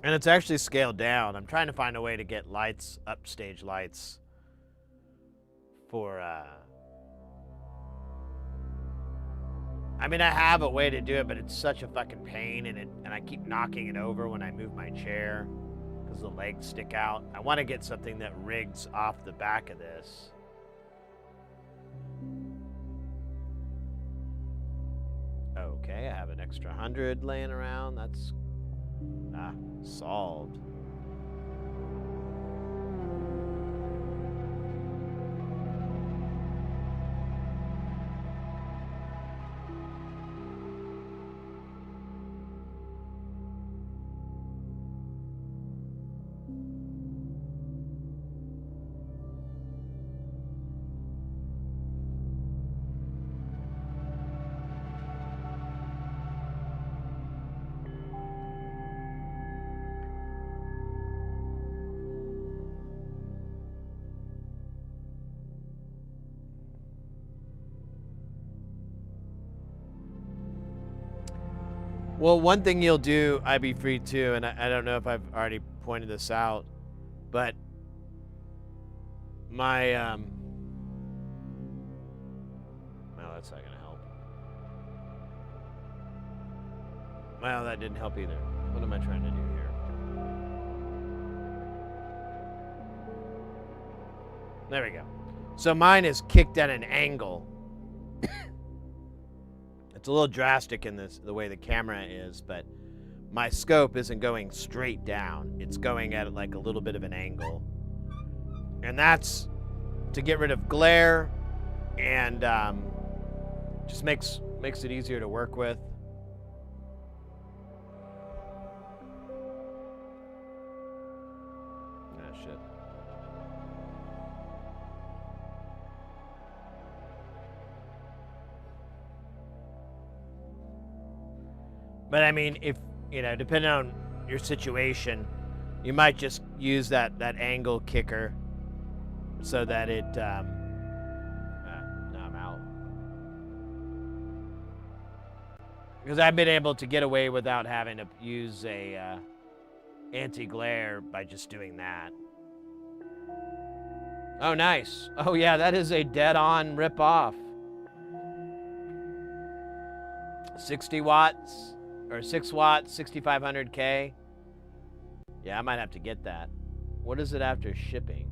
And it's actually scaled down. I'm trying to find a way to get lights, upstage lights, for, I mean, I have a way to do it, but it's such a fucking pain, and I keep knocking it over when I move my chair because the legs stick out. I want to get something that rigs off the back of this. Okay, I have an extra 100 laying around. That's solved. Well, one thing you'll do, I'd be free too, and I don't know if I've already pointed this out, but my well, that's not gonna help. Well, that didn't help either. What am I trying to do here? There we go. So mine is kicked at an angle. It's a little drastic in the way the camera is, but my scope isn't going straight down. It's going at like a little bit of an angle. And that's to get rid of glare and just makes it easier to work with. Ah, shit. But I mean, if, you know, depending on your situation, you might just use that angle kicker so that it, now I'm out. Because I've been able to get away without having to use a anti-glare by just doing that. Oh, nice. Oh, yeah, that is a dead-on rip-off. 60 watts. Or 6 watts, 6500K. Yeah, I might have to get that. What is it after shipping?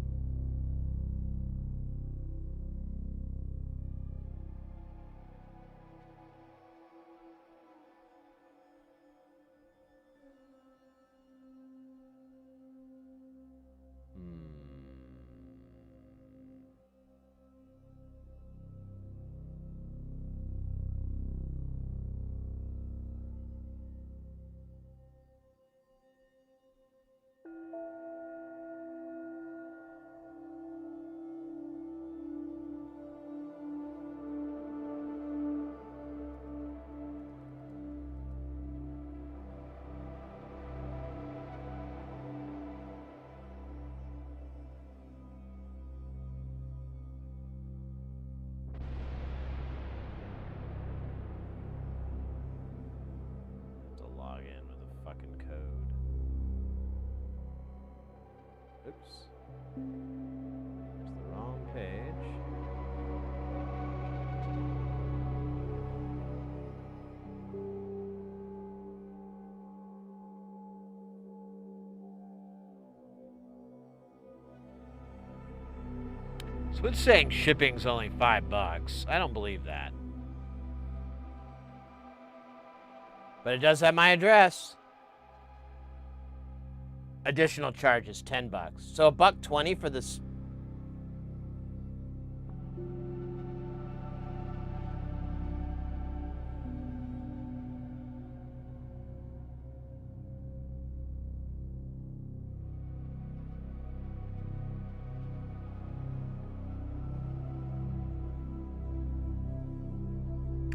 Fucking code. Oops. It's the wrong page. So it's saying shipping's only $5. I don't believe that. But it does have my address. Additional charge is $10. So $1.20 for this.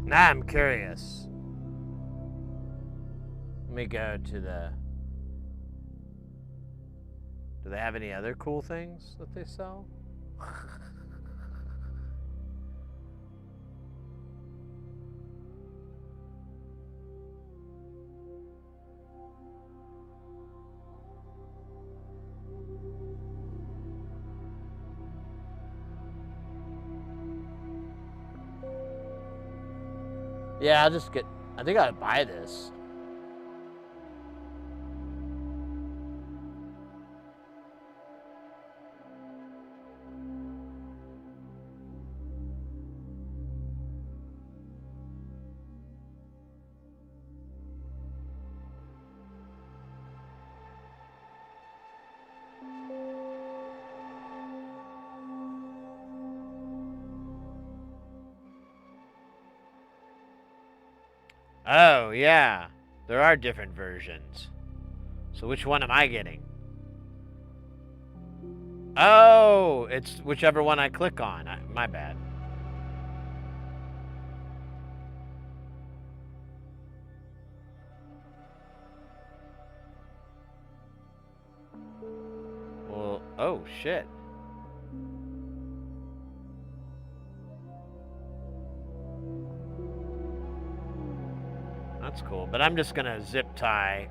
Now I'm curious. Let me go to the... Do they have any other cool things that they sell? Yeah, I'll just get... I think I'll buy this. Oh, yeah. There are different versions. So which one am I getting? Oh, it's whichever one I click on. My bad. Well, oh, shit. That's cool. cool. But I'm just gonna zip tie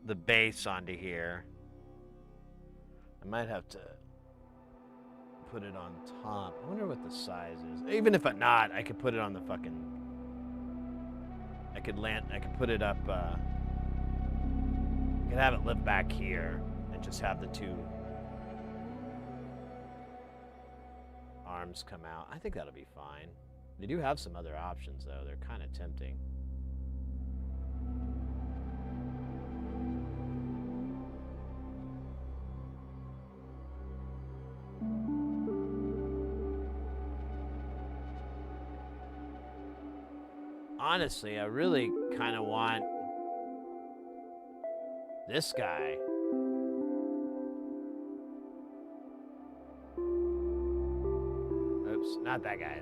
the base onto here. I might have to put it on top. I wonder what the size is. Even if I'm not, I could put it on the fucking... I could put it up, I could have it live back here and just have the two arms come out. I think that'll be fine. They do have some other options, though. They're kind of tempting. Honestly, I really kind of want this guy. Oops, not that guy.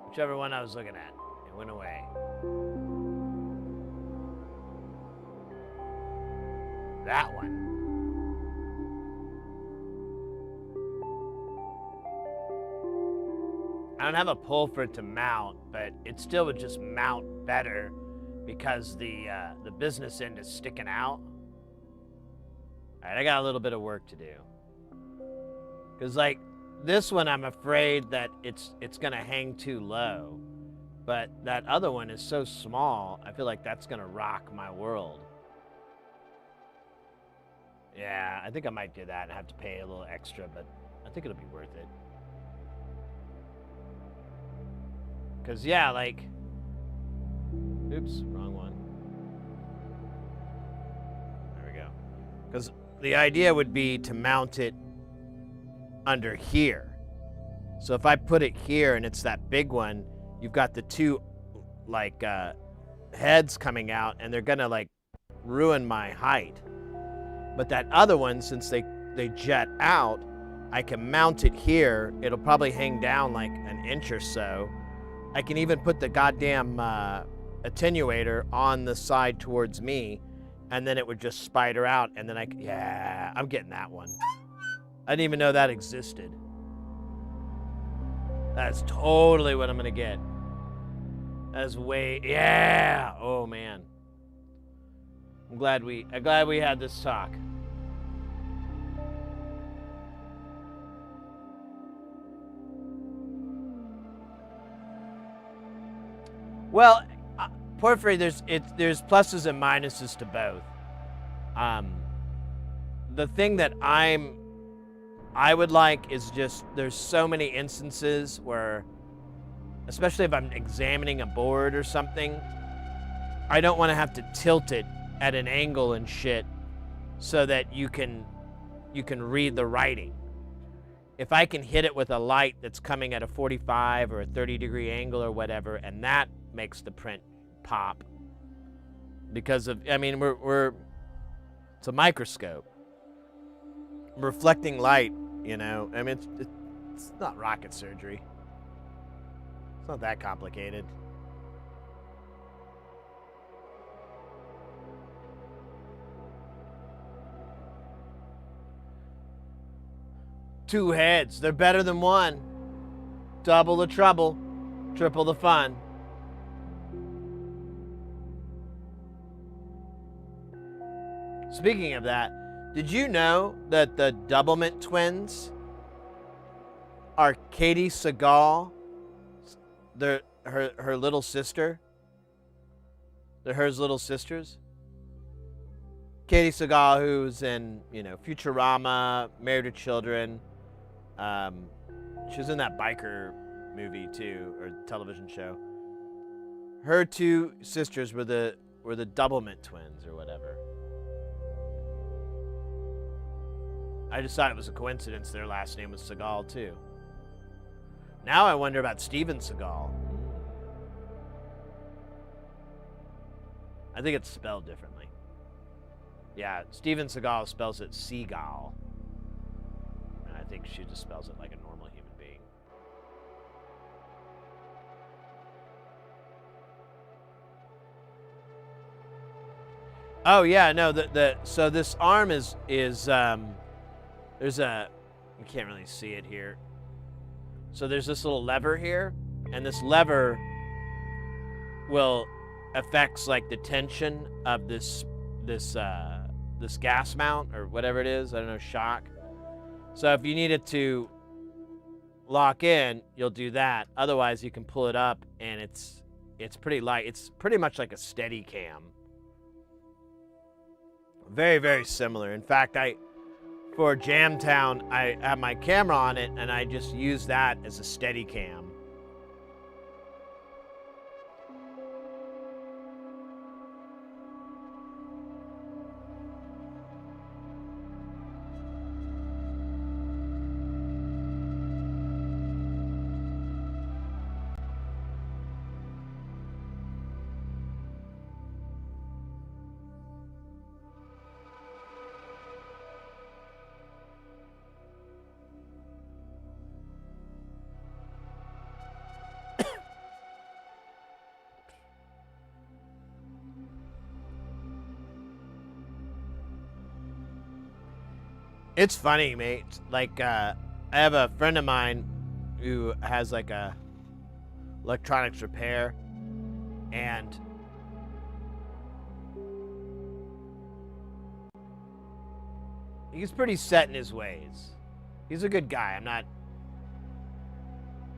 Whichever one I was looking at. It went away. That one. I don't have a pull for it to mount, but it still would just mount better because the business end is sticking out. All right, I got a little bit of work to do. Because like this one, I'm afraid that it's gonna hang too low, but that other one is so small. I feel like that's gonna rock my world. Yeah, I think I might do that and have to pay a little extra, but I think it'll be worth it. Because, yeah, like... Oops, wrong one. There we go. Because the idea would be to mount it under here. So if I put it here and it's that big one, you've got the two, like, heads coming out, and they're going to, like, ruin my height. But that other one, since they jet out, I can mount it here. It'll probably hang down, like, an inch or so. I can even put the goddamn attenuator on the side towards me, and then it would just spider out, and then yeah, I'm getting that one. I didn't even know that existed. That's totally what I'm gonna get. That's yeah, oh man. I'm glad we had this talk. Well, Porphyry, there's pluses and minuses to both. The thing that I would like is just there's so many instances where, especially if I'm examining a board or something, I don't want to have to tilt it at an angle and shit so that you can read the writing. If I can hit it with a light that's coming at a 45 or a 30-degree angle or whatever, and that makes the print pop, because of, I mean, it's a microscope, reflecting light, you know. I mean, it's not rocket surgery. It's not that complicated. Two heads, they're better than one. Double the trouble, triple the fun. Speaking of that, did you know that the Doublemint twins are Katie Sagal, her little sister? They're her little sisters. Katie Sagal, who's in, you know, Futurama, Married with Children. She was in that biker movie too, or television show. Her two sisters were the Doublemint twins or whatever. I just thought it was a coincidence their last name was Seagal too. Now I wonder about Steven Seagal. I think it's spelled differently. Yeah, Steven Seagal spells it Seagal. And I think she just spells it like a normal human being. Oh yeah, no, so this arm is there's There's a, you can't really see it here. So there's this little lever here, and this lever will affects like the tension of this gas mount or whatever it is. I don't know, shock. So if you need it to lock in, you'll do that. Otherwise, you can pull it up, and it's pretty light. It's pretty much like a steady cam. Very, very similar. In fact, for Jamtown, I have my camera on it, and I just use that as a steady cam. It's funny, mate. Like, I have a friend of mine who has like a electronics repair, and he's pretty set in his ways. He's a good guy. I'm not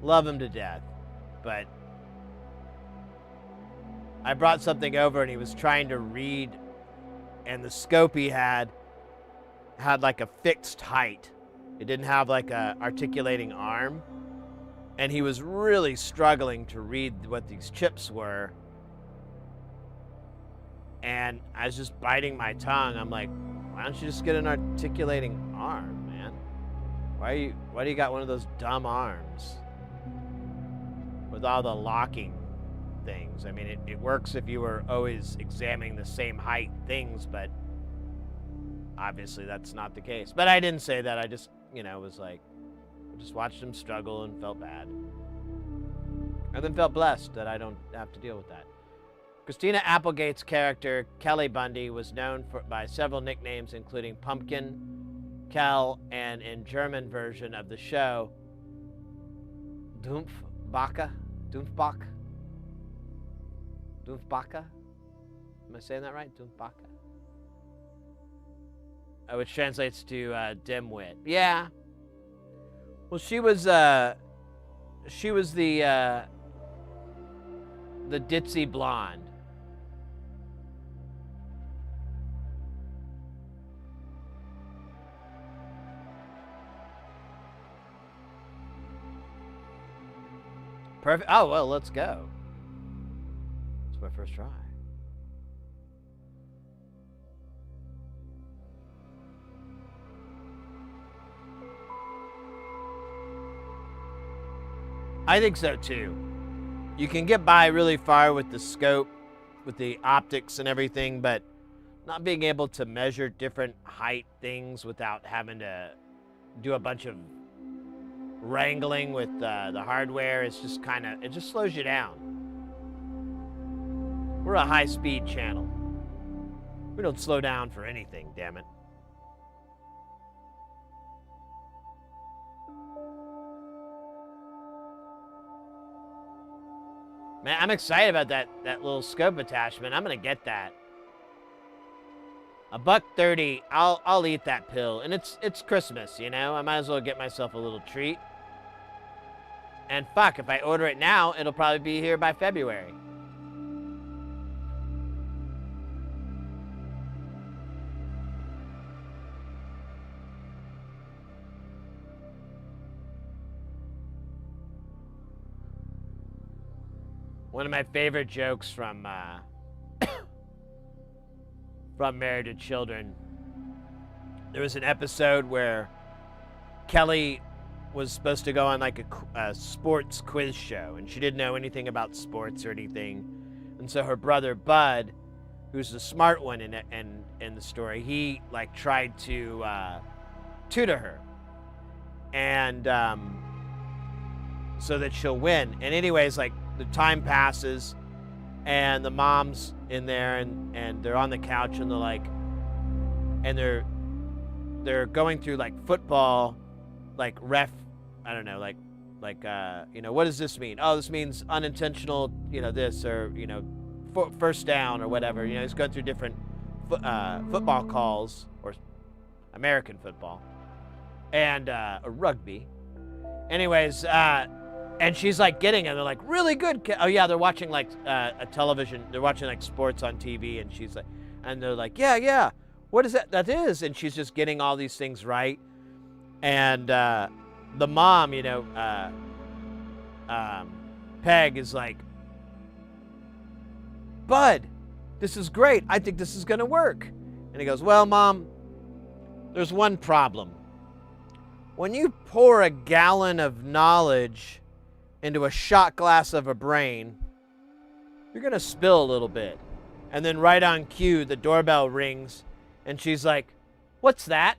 love him to death, but I brought something over and he was trying to read, and the scope he had like a fixed height. It didn't have like a articulating arm, and he was really struggling to read what these chips were. And I was just biting my tongue. I'm like, why don't you just get an articulating arm, man? Why do you got one of those dumb arms with all the locking things? I mean, it works if you were always examining the same height things, but obviously that's not the case. But I didn't say that. I just, was like, I just watched him struggle and felt bad. And then felt blessed that I don't have to deal with that. Christina Applegate's character, Kelly Bundy, was known by several nicknames, including Pumpkin, Kel, and in German version of the show, Dumpfbacke. Am I saying that right? Dumpfbacke. Which translates to dimwit. Yeah. Well, she was the ditzy blonde. Perfect. Oh, well, let's go. It's my first try. I think so too. You can get by really far with the scope, with the optics and everything, but not being able to measure different height things without having to do a bunch of wrangling with the hardware, it's just it just slows you down. We're a high-speed channel. We don't slow down for anything, damn it. Man, I'm excited about that little scope attachment. I'm gonna get that. $1.30. I'll eat that pill, and it's Christmas, I might as well get myself a little treat. And fuck, if I order it now, it'll probably be here by February. One of my favorite jokes from Married to Children. There was an episode where Kelly was supposed to go on like a sports quiz show, and she didn't know anything about sports or anything. And so her brother Bud, who's the smart one in the story, he like tried to tutor her, and so that she'll win. And anyways, like the time passes, and the mom's in there, and they're on the couch, and they're they're going through like football, like ref, I don't know, you know, what does this mean? Oh, this means unintentional, you know, this, or, you know, first down or whatever. You know, he's going through different football calls, or American football, and or rugby. Anyways, and she's like getting it. They're like, really good. Oh yeah, they're watching like a television. They're watching like sports on TV, and she's like, and they're like, yeah. What is that? That is, and she's just getting all these things right. And the mom, you know, Peg is like, Bud, this is great. I think this is gonna work. And he goes, well, Mom, there's one problem. When you pour a gallon of knowledge into a shot glass of a brain, you're gonna spill a little bit. And then right on cue, the doorbell rings, and she's like, what's that?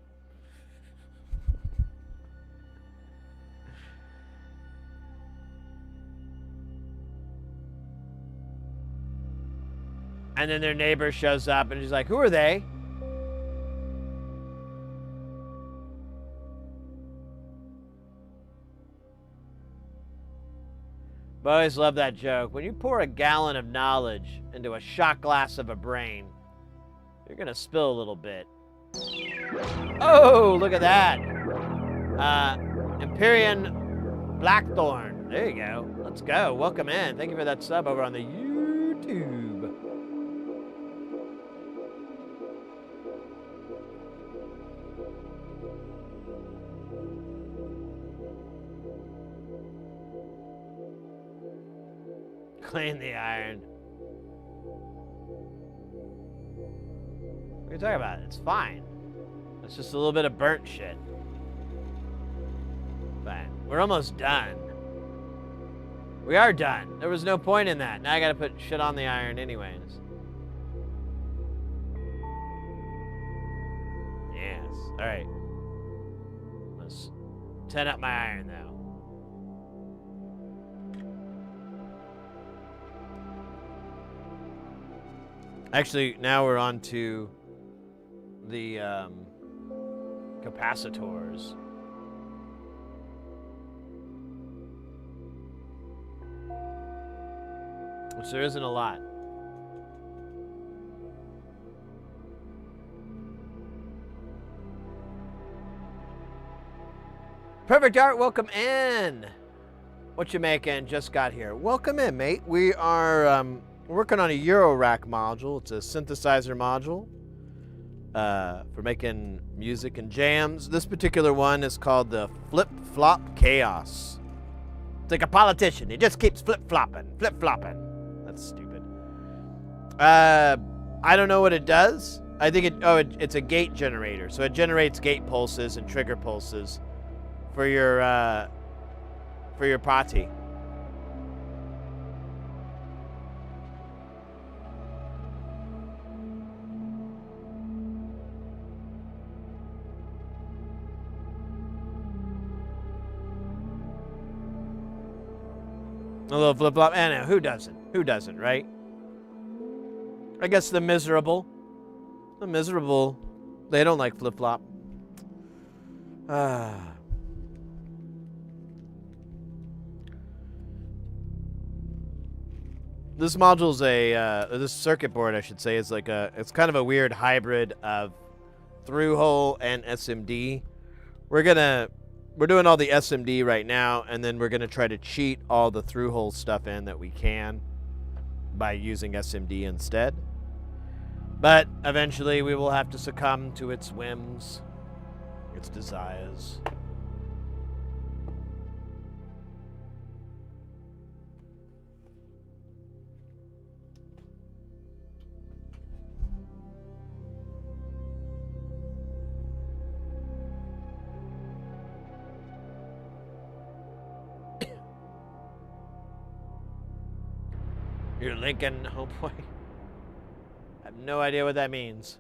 And then their neighbor shows up, and she's like, who are they? I always love that joke. When you pour a gallon of knowledge into a shot glass of a brain, you're gonna spill a little bit. Oh, look at that. Empyrean Blackthorn. There you go. Let's go. Welcome in. Thank you for that sub over on the YouTube. Clean the iron. What are you talking about? It's fine. It's just a little bit of burnt shit. Fine. We're almost done. We are done. There was no point in that. Now I gotta put shit on the iron anyways. Yes. Alright. Let's tin up my iron though. Actually, now we're on to the capacitors. Which there isn't a lot. Perfect Art, welcome in. What you making? Just got here. Welcome in, mate. We are working on a eurorack module. It's a synthesizer module for making music and jams. This particular one is called the Flip-Flop Chaos. It's like a politician. He just keeps flip-flopping, flip-flopping. That's stupid. I don't know what it does. I think it's a gate generator. So it generates gate pulses and trigger pulses for your party. A little flip-flop. I know, who doesn't? Who doesn't, right? I guess the miserable, they don't like flip-flop. This module's this circuit board, I should say, is like it's kind of a weird hybrid of through-hole and SMD. We're doing all the SMD right now, and then we're gonna try to cheat all the through-hole stuff in that we can by using SMD instead. But eventually we will have to succumb to its whims, its desires. You're Lincoln, homeboy. I have no idea what that means.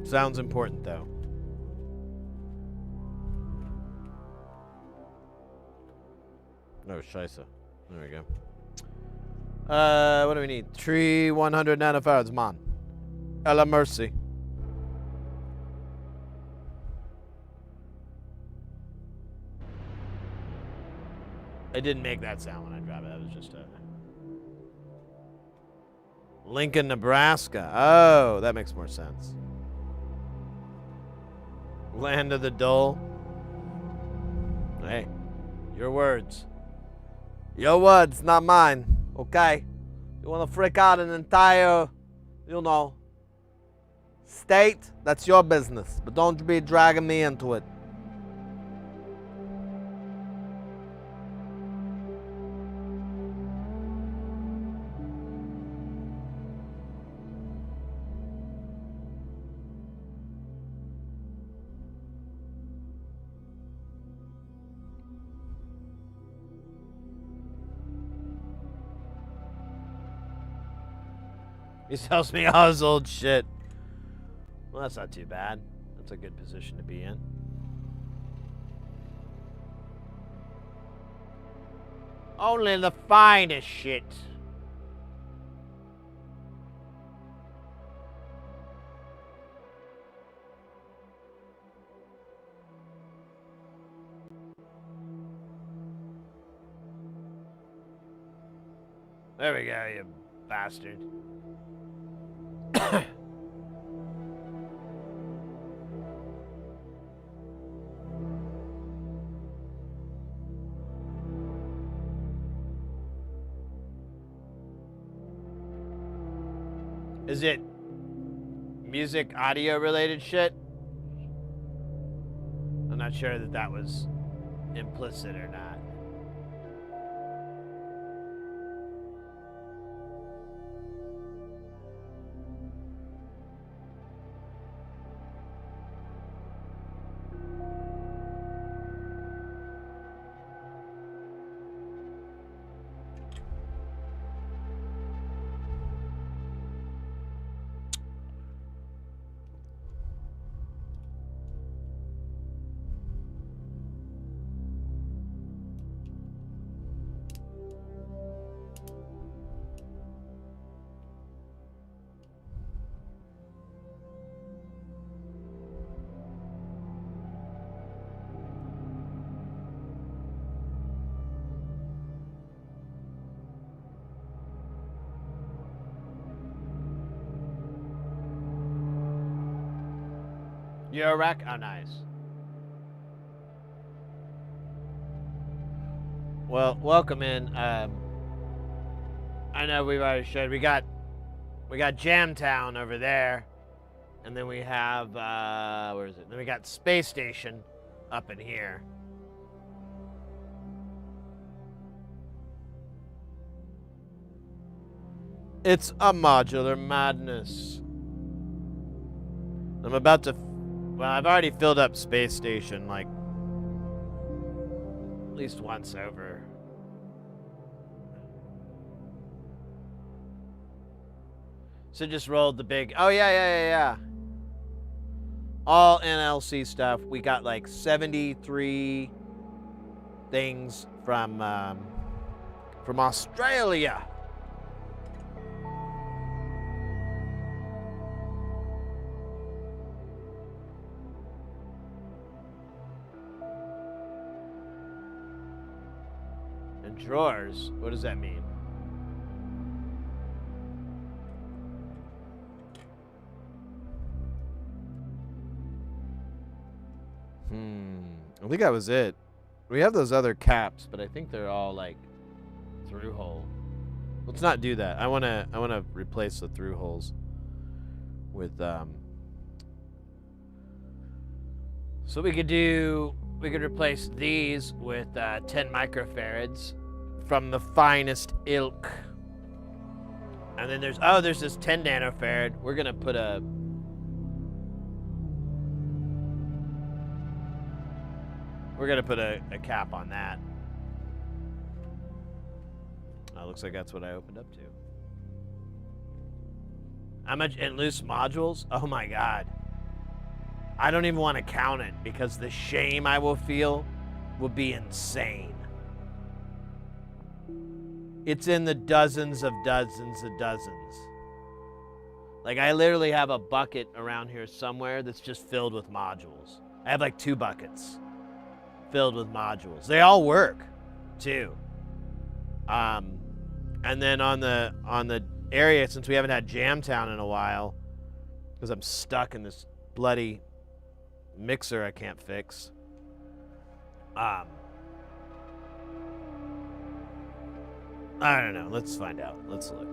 Sounds important, though. Oh, scheisse. There we go. What do we need? Tree 100 nanofarads, man. Ella Mercy. It didn't make that sound when I dropped it. That was just a... Lincoln, Nebraska. Oh, that makes more sense. Land of the dull. Hey, your words. Your words, not mine. Okay? You want to freak out an entire, state? That's your business. But don't be dragging me into it. He sells me all his old shit. Well, that's not too bad. That's a good position to be in. Only the finest shit. There we go, you bastard. Is it music, audio related shit? I'm not sure that that was implicit or not. Eurorack? Oh, nice. Well, welcome in. I know we've already showed. We got Jamtown over there, and then we have where is it? Then we got Space Station up in here. It's a modular madness. I'm about to. Well, I've already filled up Space Station, like, at least once over. So just rolled the big... Oh, yeah. All NLC stuff. We got, like, 73 things from Australia. Drawers? What does that mean? I think that was it. We have those other caps, but I think they're all like through hole. Let's not do that. I wanna replace the through holes with so we could replace these with 10 microfarads from the finest ilk. And then there's this 10 nanofarad. We're gonna put a cap on that. Oh, looks like that's what I opened up to. How much in loose modules? Oh my god. I don't even want to count it because the shame I will feel will be insane. It's in the dozens of dozens of dozens. Like, I literally have a bucket around here somewhere that's just filled with modules. I have like 2 buckets filled with modules. They all work, too. And then on the area, since we haven't had Jamtown in a while, because I'm stuck in this bloody mixer I can't fix. I don't know. Let's find out. Let's look.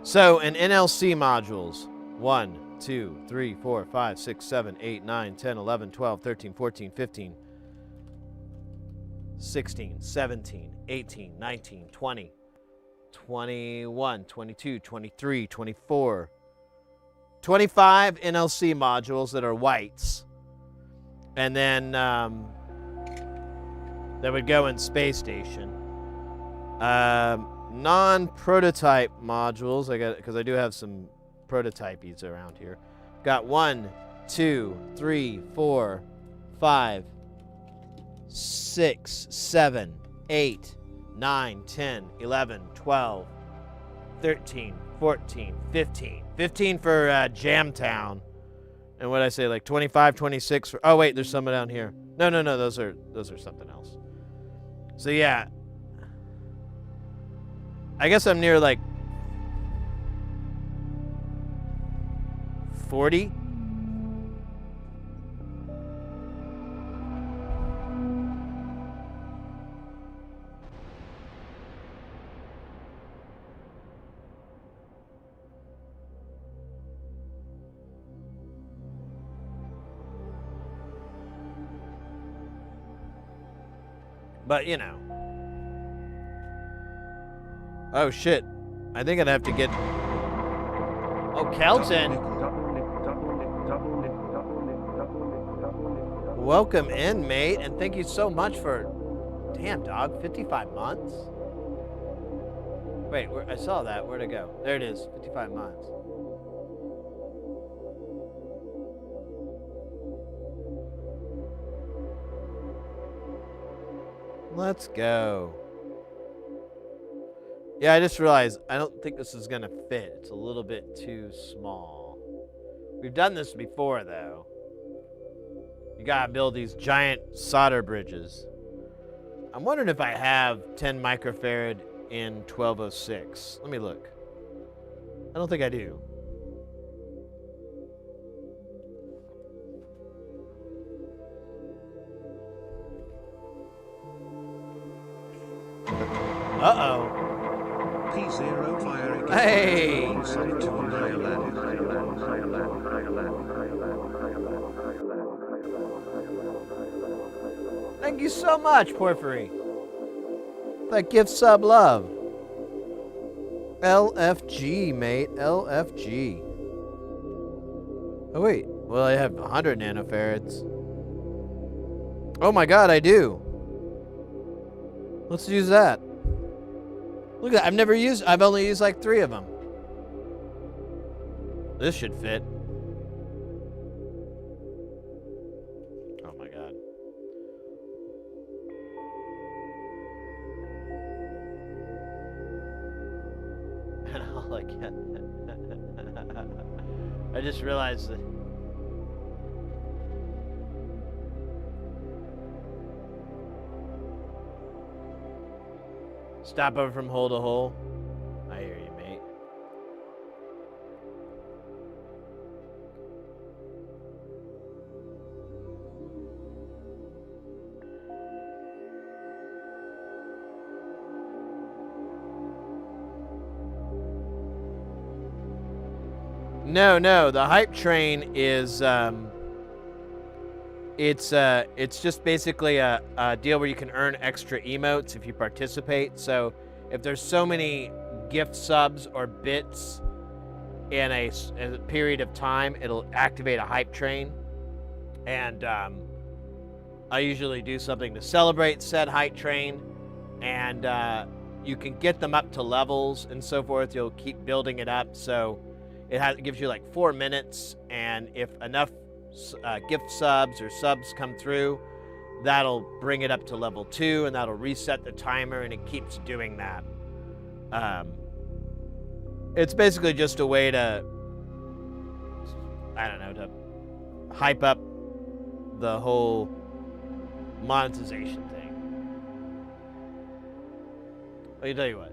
So, in NLC modules, 1, 2, 3, 4, 5, 6, 7, 8, 9, 10, 11, 12, 13, 14, 15, 16, 17, 18, 19, 20, 21, 22, 23, 24, 25 NLC modules that are whites. And then that would go in Space Station. Non-prototype modules, because I do have some prototypes around here. Got 1, 2, 3, 4, 5, 6, 7, 8, 9, 10, 11, 12, 13, 14, 15. 15 for Jamtown. And what did I say, like 25, 26 for, oh wait, there's some down here. No, those are something else. So yeah. I guess I'm near like 40. But, you know. Oh, shit. I think I'd have to get... Oh, Kelton. Welcome in, mate. And thank you so much for... Damn, dog. 55 months? Wait, I saw that. Where'd it go? There it is. 55 months. Let's go. Yeah, I just realized I don't think this is gonna fit. It's a little bit too small. We've done this before, though. You gotta build these giant solder bridges. I'm wondering if I have 10 microfarad in 1206. Let me look. I don't think I do. Uh-oh. P0 firing. Hey! Thank you so much, Porphyry. That gift sub love. LFG, mate. LFG. Oh, wait. Well, I have 100 nanofarads. Oh my god, I do. Let's use that. Look at that. I've only used like 3 of them. This should fit. Oh my god. All I get. I just realized that. Stop over from hole to hole. I hear you, mate. No. The hype train is it's just basically a deal where you can earn extra emotes if you participate. So if there's so many gift subs or bits in a period of time, it'll activate a hype train. And I usually do something to celebrate said hype train. And you can get them up to levels and so forth. You'll keep building it up. So it gives you like 4 minutes. And if enough gift subs or subs come through, that'll bring it up to level 2, and that'll reset the timer, and it keeps doing that. It's basically just a way to, I don't know, to hype up the whole monetization thing. Let me tell you what.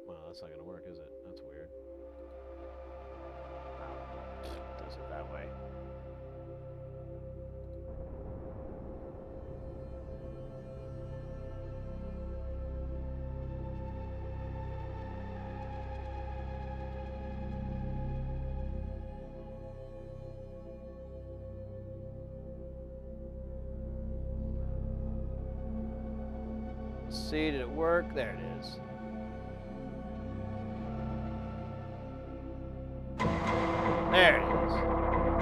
Well, that's not gonna work, is it? That's weird. Does it that way. See, did it work? There it is. There it is.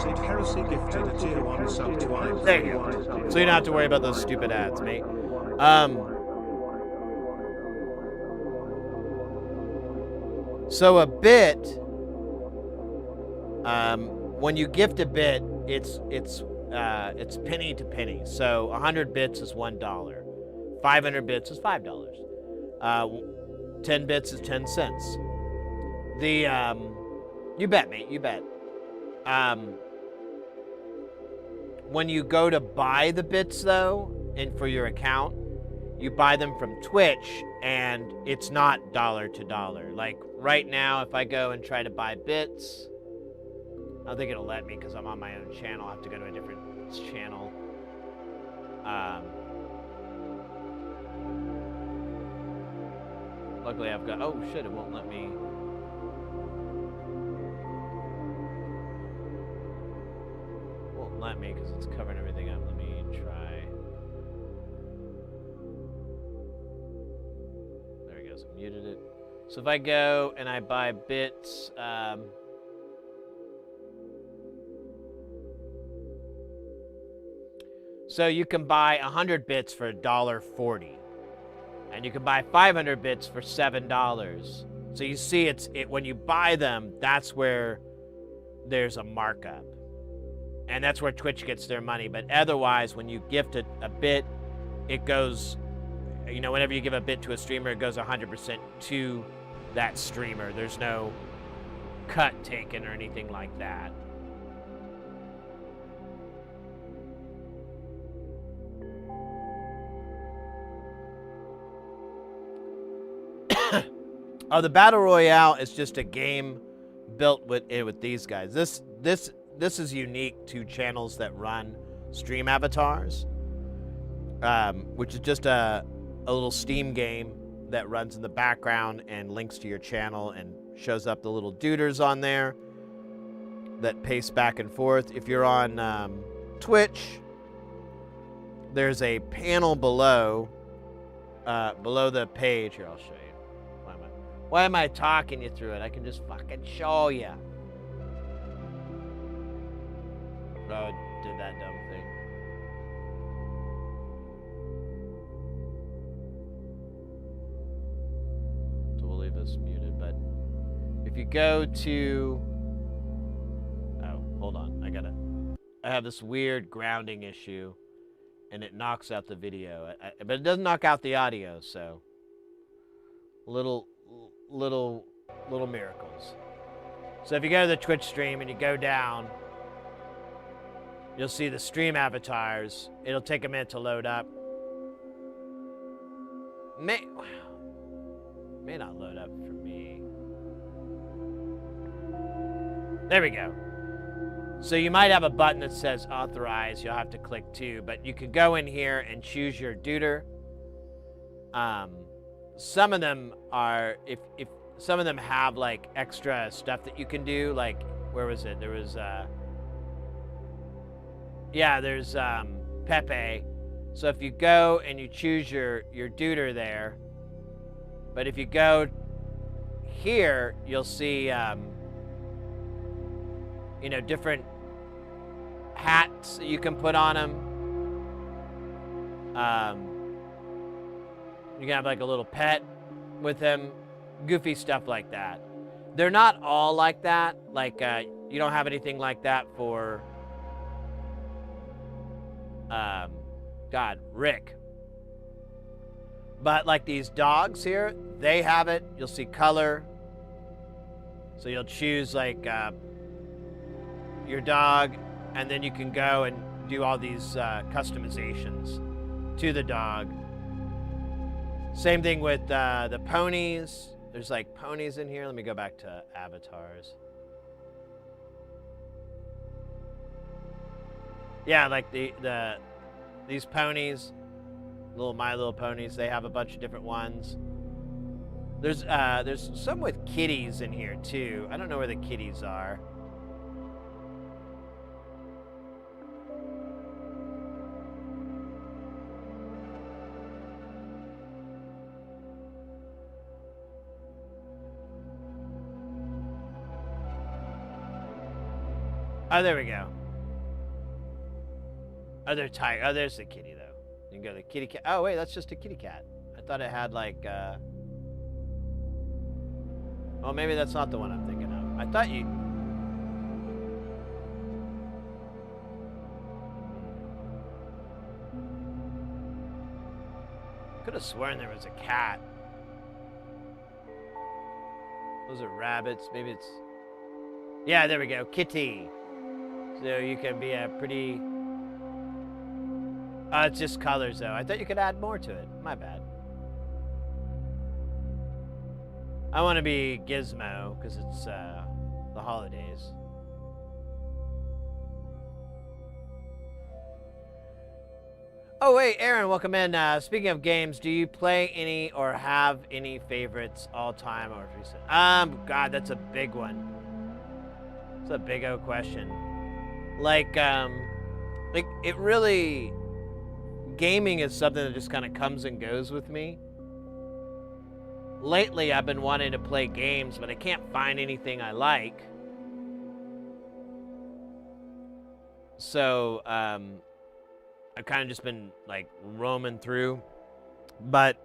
Sid Heresy gifted a tier 1 sub to I. There you go. So you don't have to worry about those stupid ads, mate. So a bit, when you gift a bit, it's penny to penny. So 100 bits is $1. 500 bits is $5. 10 bits is 10 cents. You bet, mate. You bet. When you go to buy the bits, though, and for your account, you buy them from Twitch, and it's not dollar to dollar. Like right now, if I go and try to buy bits, I don't think it'll let me because I'm on my own channel. I have to go to a different channel. Luckily, I've got. Oh shit! It won't let me. Won't let me because it's covering everything up. Let me try. There it goes. I muted it. So if I go and I buy bits, so you can buy 100 bits for $1.40, and you can buy 500 bits for $7. So you see, when you buy them, that's where there's a markup, and that's where Twitch gets their money. But otherwise, when you gift a bit, it goes, you know, whenever you give a bit to a streamer, it goes 100% to that streamer. There's no cut taken or anything like that. Oh, the Battle Royale is just a game built with these guys. This is unique to channels that run stream avatars, which is just a little Steam game that runs in the background and links to your channel and shows up the little duders on there that pace back and forth. If you're on Twitch, there's a panel below the page. Here, I'll show you. Why am I talking you through it? I can just fucking show you. Oh, did that dumb thing. So we'll leave this muted, but if you go to... Oh, hold on. I have this weird grounding issue, and it knocks out the video. But it doesn't knock out the audio, so... Little miracles. So if you go to the Twitch stream and you go down, you'll see the stream avatars. It'll take a minute to load up. May not load up for me. There we go. So you might have a button that says authorize. You'll have to click 2, but you can go in here and choose your duder. Some of them are, if some of them have like extra stuff that you can do, like, where was it? There was, yeah, there's Pepe. So if you go and you choose your duder there, but if you go here, you'll see, you know, different hats that you can put on them. You can have like a little pet with him, goofy stuff like that. They're not all like that. Like, you don't have anything like that for God, Rick. But like these dogs here, they have it. You'll see color. So you'll choose like your dog, and then you can go and do all these customizations to the dog. Same thing with the ponies. There's like ponies in here. Let me go back to avatars. Yeah, like these ponies, My Little Ponies. They have a bunch of different ones. There's some with kitties in here too. I don't know where the kitties are. Oh, there we go. Oh, they're tired. Oh, there's the kitty, though. You can go to the kitty cat. Oh, wait, that's just a kitty cat. I thought it had, like, Oh, maybe that's not the one I'm thinking of. I thought you... Could have sworn there was a cat. Those are rabbits. Maybe it's... Yeah, there we go. Kitty. So you can be a pretty... it's just colors, though. I thought you could add more to it. My bad. I want to be Gizmo, because it's the holidays. Oh, wait, Aaron, welcome in. Speaking of games, do you play any or have any favorites all-time or recent? God, that's a big one. It's a big old question. Like it really... Gaming is something that just kind of comes and goes with me. Lately, I've been wanting to play games, but I can't find anything I like. So, I've kind of just been, like, roaming through. But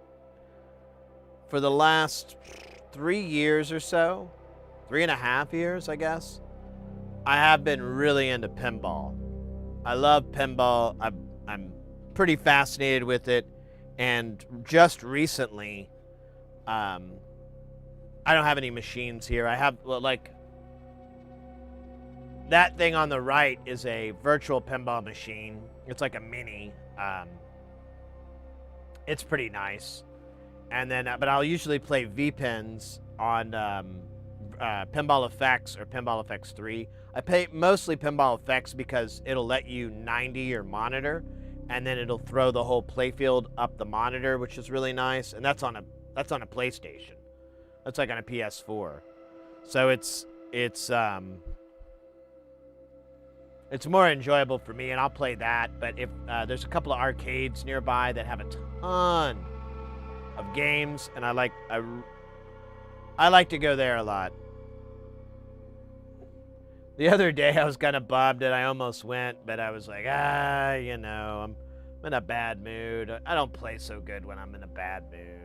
for the last 3 years or so, 3.5 years, I guess, I have been really into pinball. I love pinball. I'm pretty fascinated with it. And just recently... I don't have any machines here. I have, well, like, that thing on the right is a virtual pinball machine. It's like a mini. It's pretty nice. And then, but I'll usually play V-Pins on Pinball Effects or Pinball Effects 3. I play mostly Pinball Effects because it'll let you 90 your monitor, and then it'll throw the whole playfield up the monitor, which is really nice. And that's on a PlayStation. That's like on a PS4. So it's more enjoyable for me, and I'll play that. But if there's a couple of arcades nearby that have a ton of games, and I like to go there a lot. The other day I was kind of bummed that I almost went, but I was like, I'm in a bad mood. I don't play so good when I'm in a bad mood.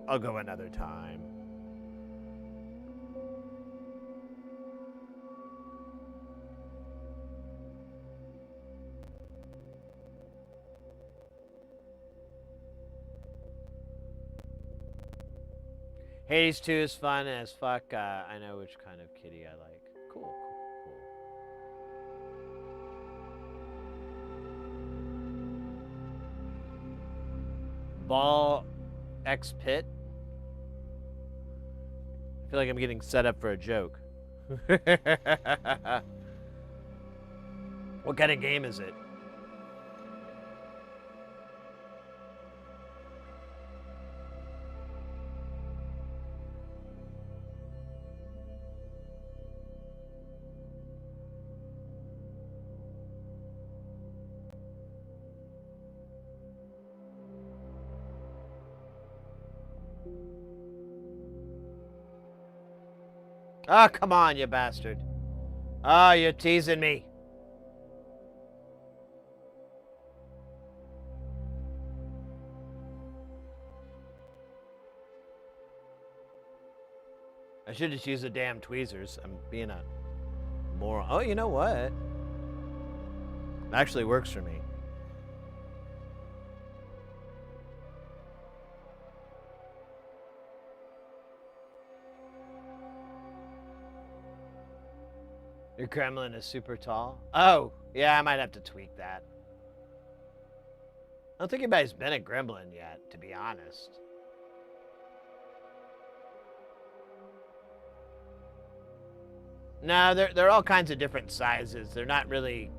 I'll go another time. Hades 2 is fun as fuck. I know which kind of kitty I like. Cool. Ball X Pit. I feel like I'm getting set up for a joke. What kind of game is it? Oh, come on, you bastard. Oh, you're teasing me. I should just use the damn tweezers. I'm being a moron. Oh, you know what? It actually works for me. Your gremlin is super tall? Oh, yeah, I might have to tweak that. I don't think anybody's been a gremlin yet, to be honest. No, they're all kinds of different sizes. They're not really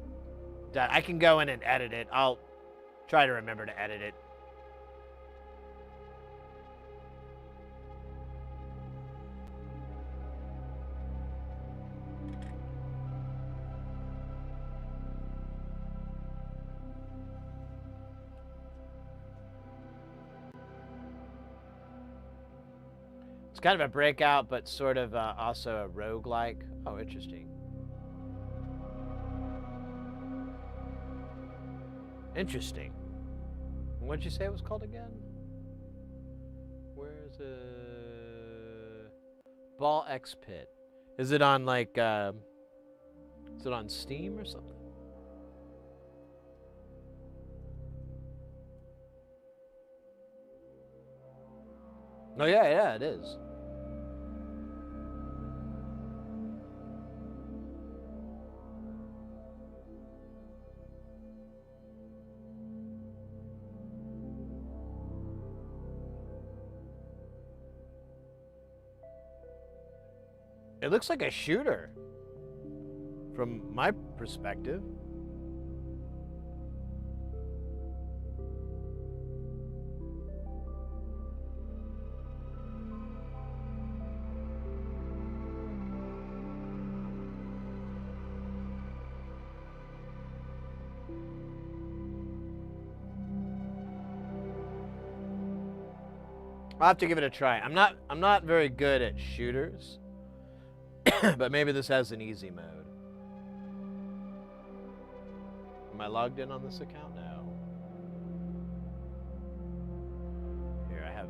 done. I can go in and edit it. I'll try to remember to edit it. It's kind of a breakout, but sort of also a roguelike. Oh, interesting. Interesting. What'd you say it was called again? Where's it? Ball X Pit. Is it on like, is it on Steam or something? Oh yeah, it is. It looks like a shooter from my perspective. I'll have to give it a try. I'm not very good at shooters. But maybe this has an easy mode. Am I logged in on this account? No. Here, I have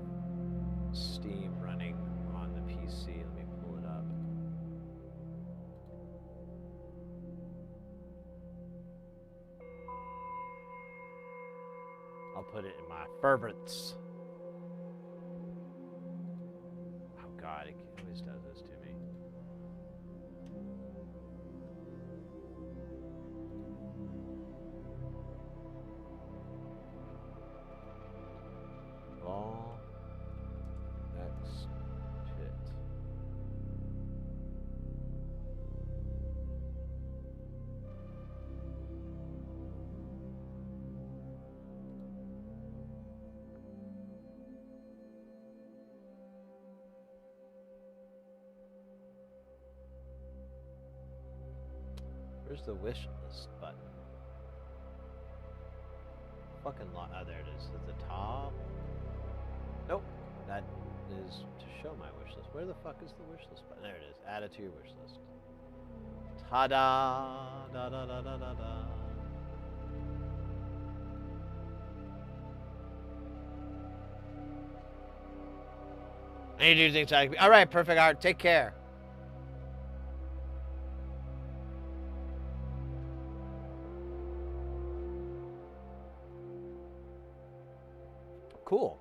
Steam running on the PC. Let me pull it up. I'll put it in my favorites. Oh God, it always does this to me. Ball X Pit. Where's the wish list button? Fucking lot. Oh, there it is. At the top. Nope. That is to show my wish list. Where the fuck is the wish list button? There it is. Add it to your wish list. Ta-da! Da da da da da da. I need to do things like. All right, perfect art. Take care. Cool.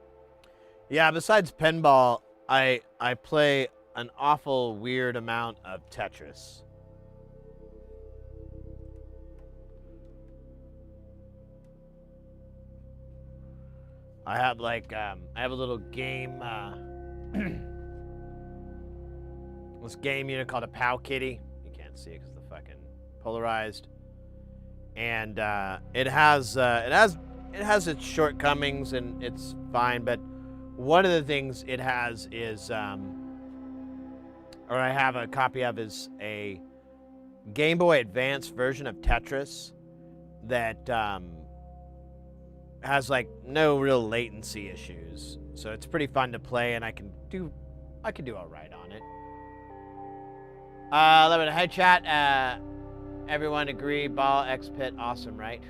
Yeah, besides pinball, I play an awful weird amount of Tetris. I have like I have a little game this game unit called a Pow Kitty. You can't see it because the fucking polarized. And it has its shortcomings and it's fine, but one of the things it has is, or I have a copy of, is a Game Boy Advance version of Tetris that has like no real latency issues. So it's pretty fun to play, and I can do all right on it. Let me, hey chat, everyone agree, Ball X Pit, awesome, right?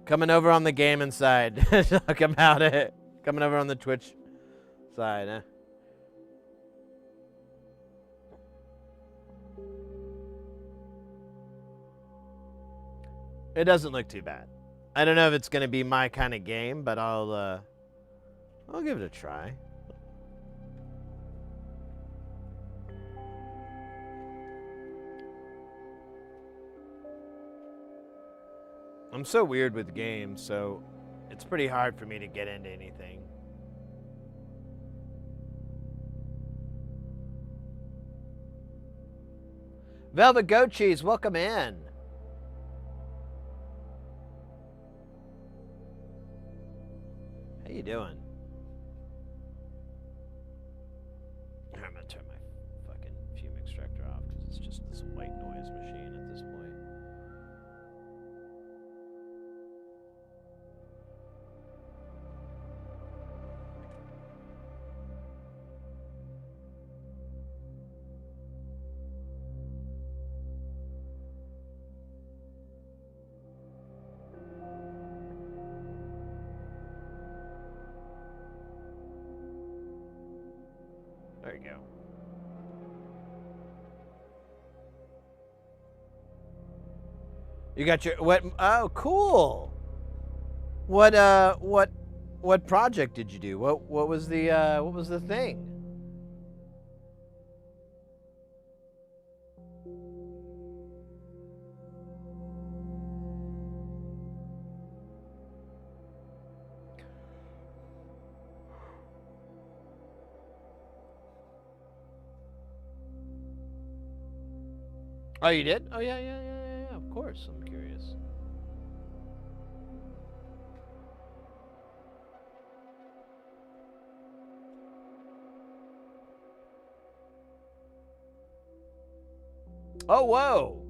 Coming over on the gaming side. Talk about it. Coming over on the Twitch side, huh? It doesn't look too bad. I don't know if it's gonna be my kind of game, but I'll give it a try. I'm so weird with games, so it's pretty hard for me to get into anything. Velvet Goat Cheese, welcome in. How you doing? I'm gonna turn my fucking fume extractor off because it's just this white noise machine at this point. There you go. You got your what? Oh, cool. What project did you do? What was the thing? Oh, you did? Oh, yeah. Of course, I'm curious. Oh, whoa.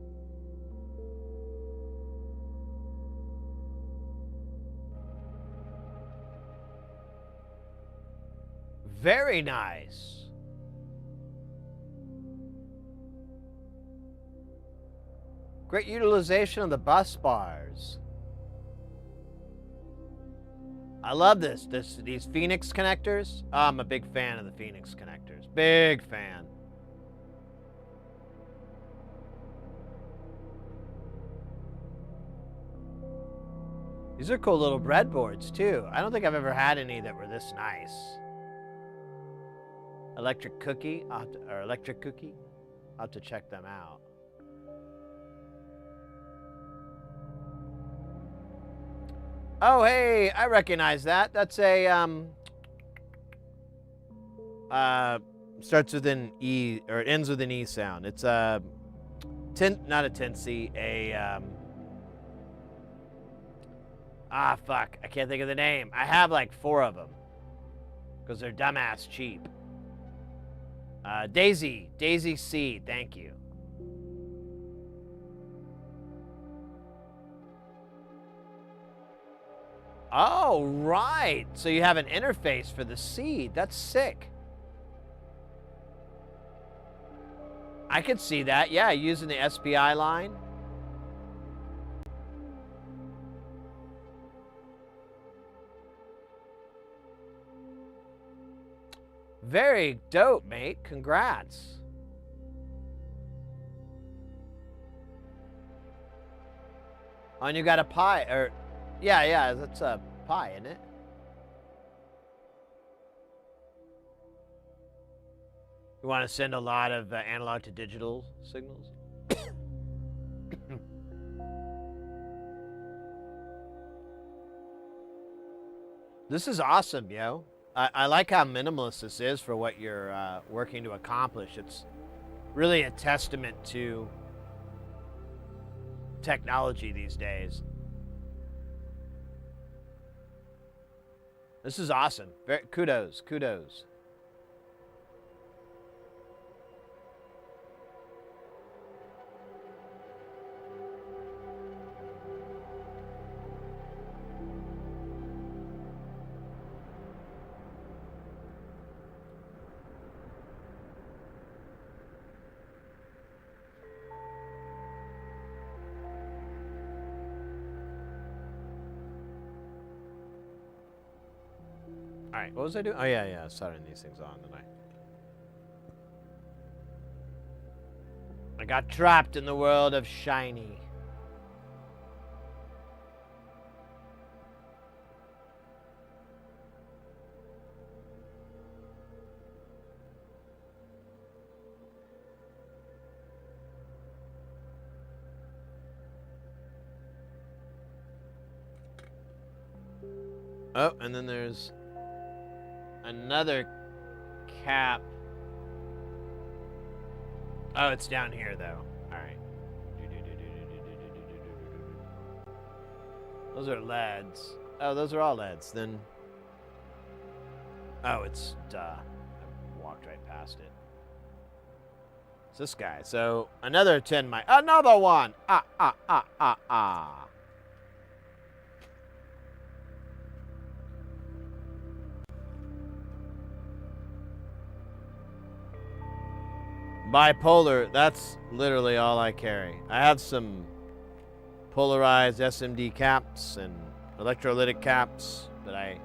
Very nice. Great utilization of the bus bars. I love these Phoenix connectors. I'm a big fan of the Phoenix connectors. Big fan. These are cool little breadboards too. I don't think I've ever had any that were this nice. Electric Cookie, Electric Cookie. I'll have to check them out. Oh, hey, I recognize that. That's a, starts with an E, or it ends with an E sound. It's a, not a Tinsy, fuck, I can't think of the name. I have like 4 of them, because they're dumbass cheap. Daisy C, thank you. Oh, right. So you have an interface for the seed. That's sick. I could see that. Yeah, using the SPI line. Very dope, mate. Congrats. Oh, and you got a pie, or... Yeah, that's a pie, isn't it? You want to send a lot of analog to digital signals? This is awesome, yo. I like how minimalist this is for what you're working to accomplish. It's really a testament to technology these days. This is awesome. Kudos. All right, what was I doing? Oh, yeah, starting these things on, didn't I got trapped in the world of shiny. Oh, and then there's another cap. Oh, it's down here though. All right. Those are LEDs. Oh, those are all LEDs. Then. Oh, it's duh. I walked right past it. It's this guy. So another 10 mic. Another one. Bipolar, that's literally all I carry. I have some polarized SMD caps and electrolytic caps, but I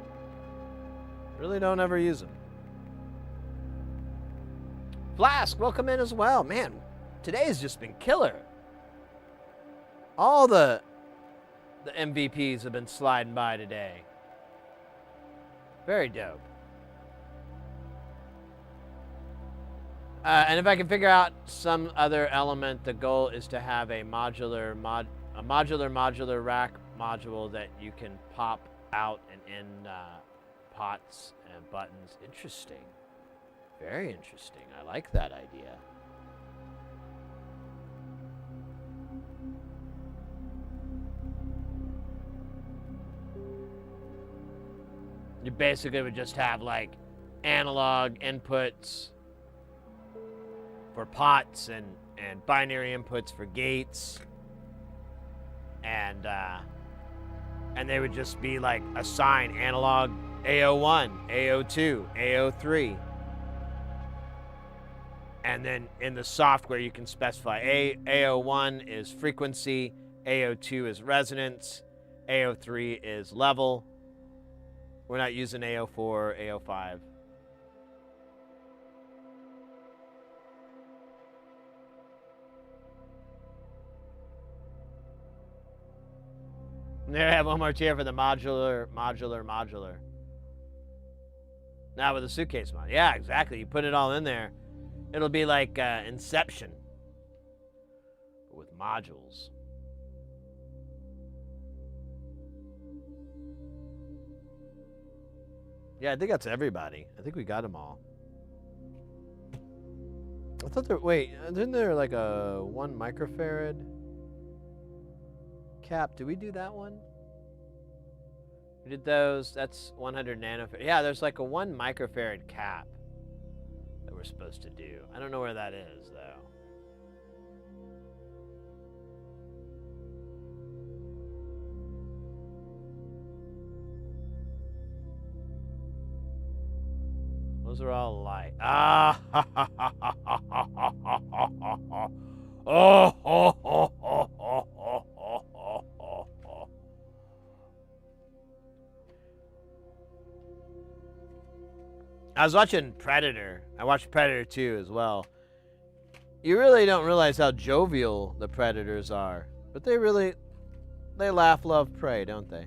really don't ever use them. Flask, welcome in as well. Man, today has just been killer. All the MVPs have been sliding by today. Very dope. And if I can figure out some other element, the goal is to have a modular rack module that you can pop out and in pots and buttons. Interesting. Very interesting. I like that idea. You basically would just have like analog inputs for pots and binary inputs for gates, and they would just be like assigned analog AO1, AO2, AO3, and then in the software you can specify AO1 is frequency, AO2 is resonance, AO3 is level. We're not using AO4, AO5. There, I have one more tier for the modular. Now with the suitcase mod. Yeah, exactly. You put it all in there. It'll be like Inception, but with modules. Yeah, I think that's everybody. I think we got them all. I thought there. Wait, isn't there like a 1 microfarad cap? Did we do that one? We did those. That's 100 nanofarad. Yeah, there's like a 1 microfarad cap that we're supposed to do. I don't know where that is though. Those are all light. Ah! I was watching Predator. I watched Predator 2 as well. You really don't realize how jovial the Predators are, but they laugh, love, pray, don't they?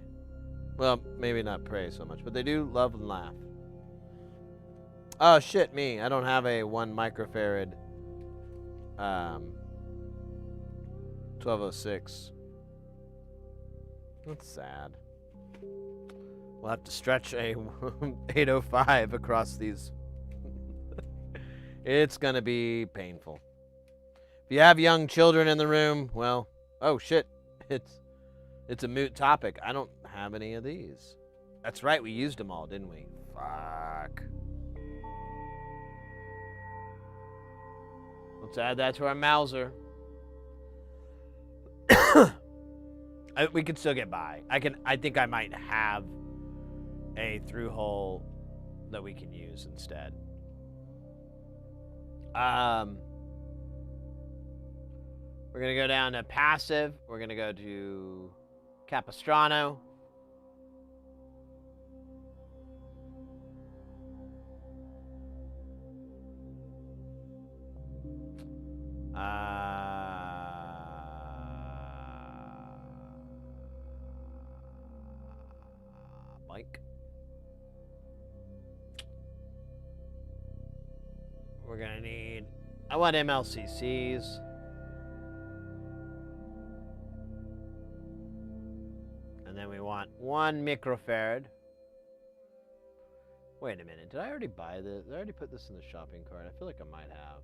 Well, maybe not pray so much, but they do love and laugh. Oh shit, me. I don't have a 1 microfarad 1206. That's sad. We'll have to stretch a 805 across these. It's gonna be painful. If you have young children in the room, well, oh shit. It's a moot topic. I don't have any of these. That's right, we used them all, didn't we? Fuck. Let's add that to our Mauser. We could still get by. I think I might have a through hole that we can use instead. We're gonna go down to passive. We're gonna go to Capistrano. Bike. We're gonna need. I want MLCCs. And then we want 1 microfarad. Wait a minute. Did I already buy this? Did I already put this in the shopping cart? I feel like I might have.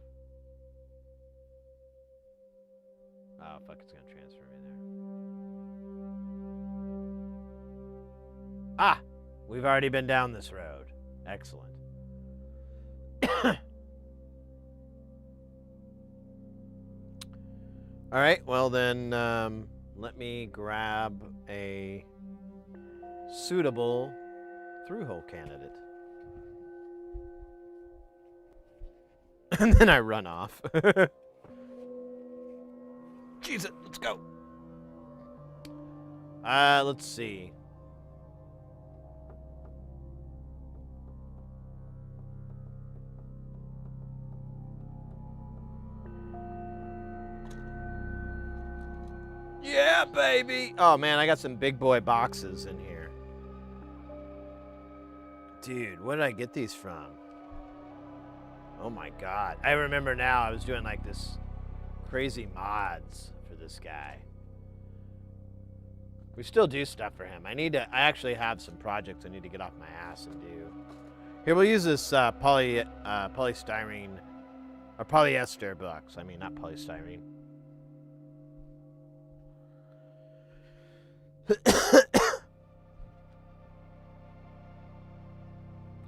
Oh, fuck. It's going to transfer me there. Ah! We've already been down this road. Excellent. All right. Well, then, let me grab a suitable through-hole candidate. And then I run off. Jesus, let's go. Let's see. Yeah, baby. Oh, man, I got some big boy boxes in here. Dude, where did I get these from? Oh, my God. I remember now I was doing, like, this crazy mods for this guy. We still do stuff for him. I actually have some projects I need to get off my ass and do. Here, we'll use this polystyrene, or polyester box. I mean, not polystyrene.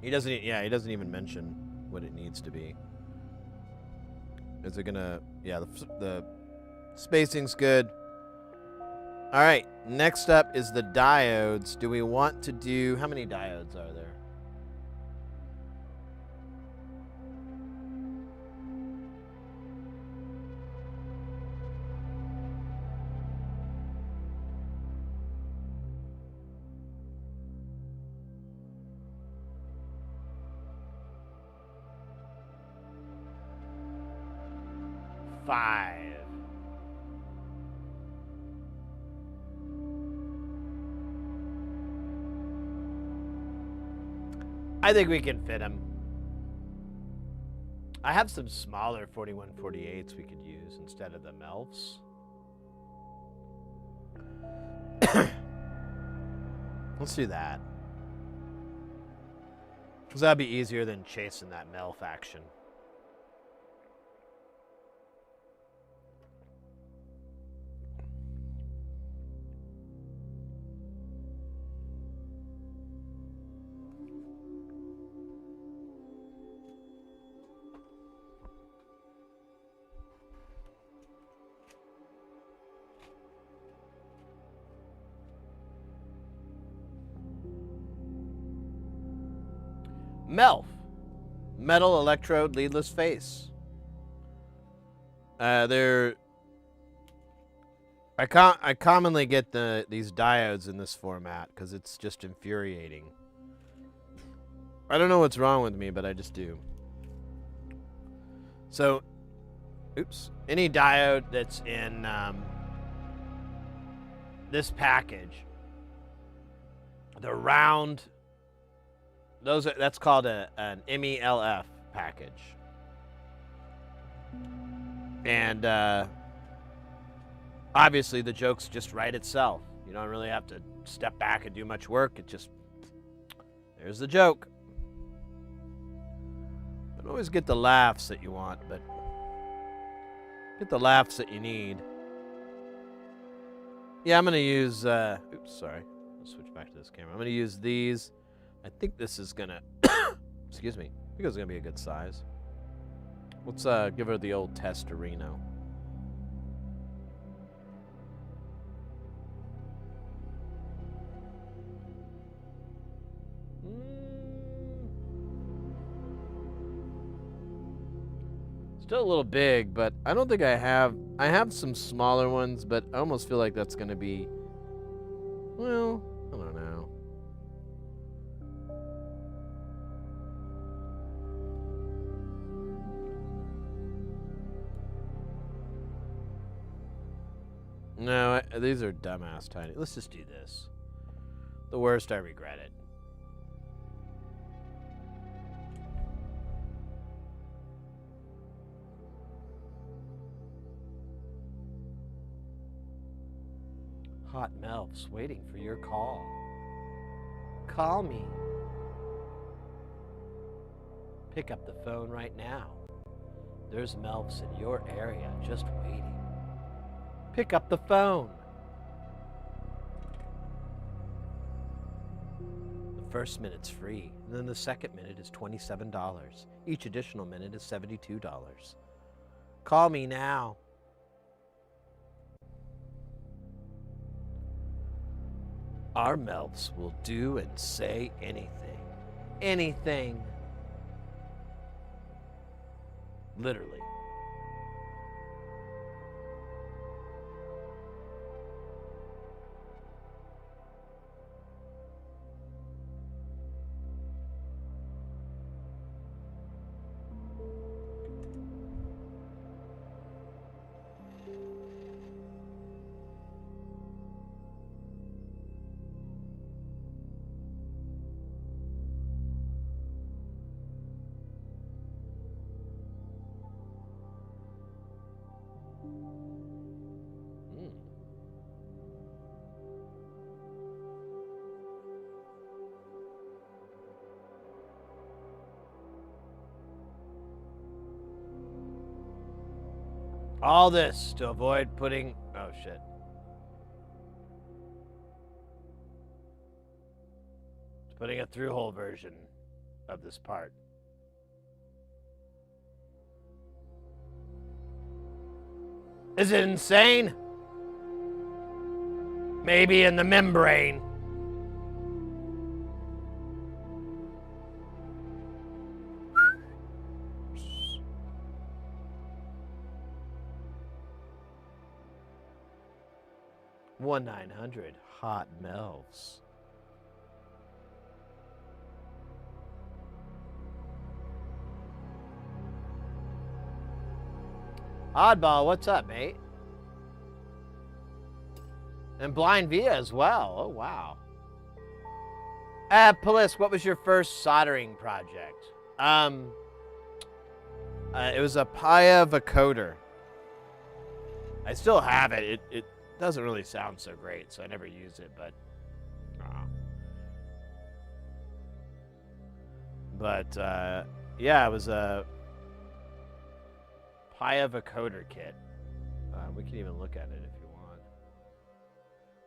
He doesn't even mention what it needs to be. Is it gonna, yeah, the spacing's good. All right, next up is the diodes. Do we want to do, how many diodes are there? Five. I think we can fit them. I have some smaller 4148s we could use instead of the MILFs. Let's do that. Because that'd be easier than chasing that MILF action. MELF, metal electrode leadless face. I commonly get these diodes in this format because it's just infuriating. I don't know what's wrong with me, but I just do. So, oops, any diode that's in this package, the round. That's called an MELF package. And obviously the joke's just write itself. You don't really have to step back and do much work. It just, there's the joke. Don't always get the laughs that you want, but get the laughs that you need. Yeah, I'm going to use, oops, sorry. I'll switch back to this camera. I'm going to use these. I think this is gonna, excuse me, I think it's gonna be a good size. Let's give her the old testorino. Still a little big, but I don't think I have some smaller ones, but I almost feel like that's gonna be, well, I don't know. No, these are dumbass tiny. Let's just do this. The worst, I regret it. Hot MILFs waiting for your call. Call me. Pick up the phone right now. There's Melfs in your area just waiting. Pick up the phone. The first minute's free, and then the second minute is $27. Each additional minute is $72. Call me now. Our Melfs will do and say anything. Anything. Literally. All this to avoid putting... Oh, shit. It's putting a through-hole version of this part. Is it insane? Maybe in the membrane. One 900 hot Melfs. Oddball, what's up, mate? And Blind Via as well. Oh, wow. Police, what was your first soldering project? It was a Paya vocoder. I still have it. It doesn't really sound so great, so I never use it, but... yeah, it was a Paya vocoder kit. We can even look at it if you want.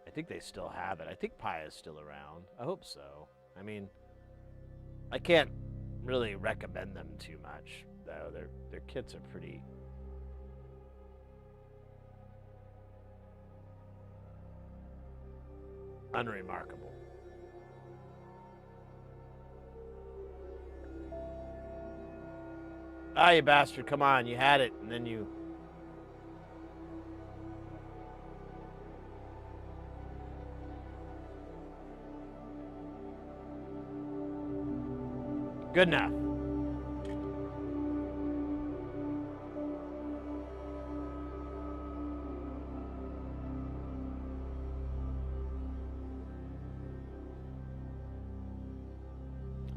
I think they still have it. I think Paya is still around. I hope so. I mean, I can't really recommend them too much, though. Their kits are pretty... unremarkable. Ah, you bastard, come on, you had it, and then you... Good enough.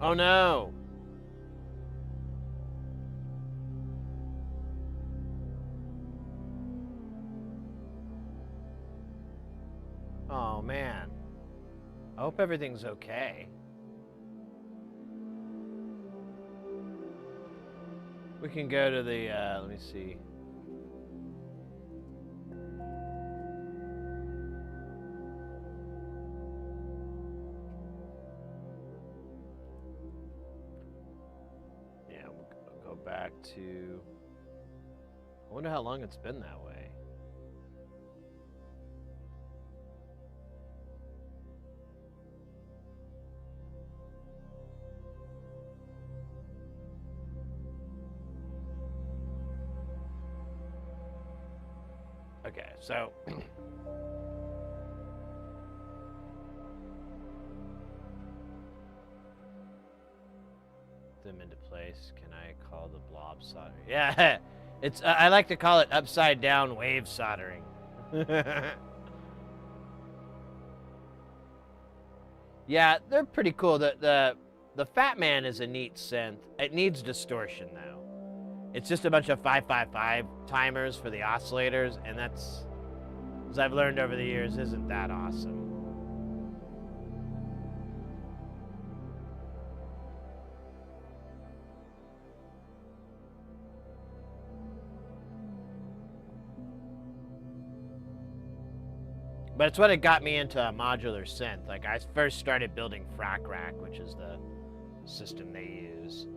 Oh no. Oh man. I hope everything's okay. We can go to the, let me see. Yeah, we'll go back to, I wonder how long it's been that way. Okay, so them into place. Can I call the blob soldering? Yeah, it's I like to call it upside down wave soldering. Yeah, they're pretty cool. The Fat Man is a neat synth. It needs distortion though. It's just a bunch of 555 timers for the oscillators, and that's, as I've learned over the years, isn't that awesome. But it's what it got me into a modular synth. Like, I first started building Frac Rack, which is the system they use.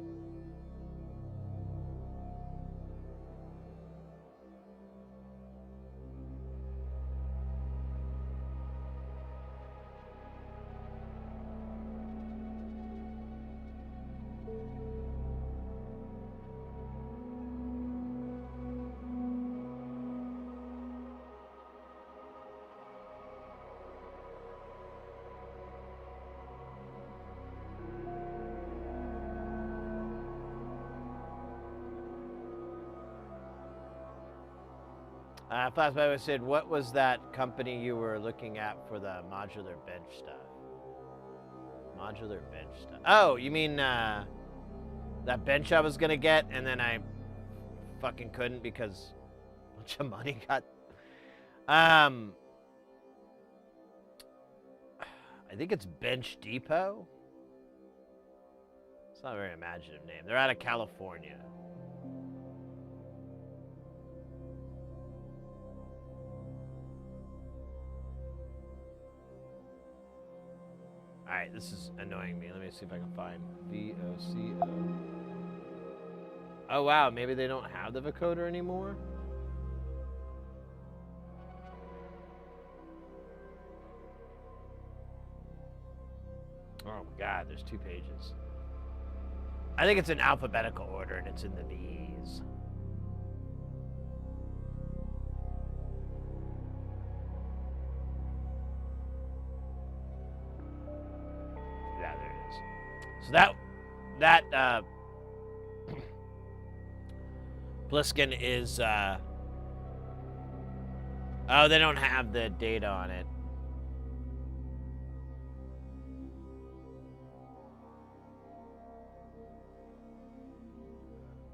Flashback said, what was that company you were looking at for the modular bench stuff? Modular bench stuff. Oh, you mean that bench I was gonna get and then I fucking couldn't because a bunch of money got... I think it's Bench Depot. It's not a very imaginative name. They're out of California. Alright, this is annoying me. Let me see if I can find VOCO. Oh wow, maybe they don't have the vocoder anymore? Oh my god, there's 2 pages. I think it's in alphabetical order and it's in the V's. Yeah, there it is. So that Bliskin is oh, they don't have the data on it.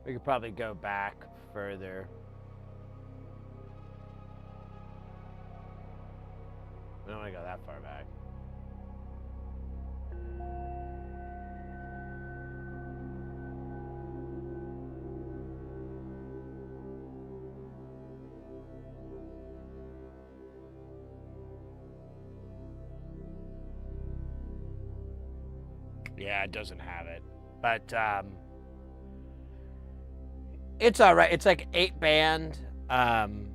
We could probably go back further. We don't want to go that far back. Yeah, it doesn't have it. But it's all right. It's like 8-band, and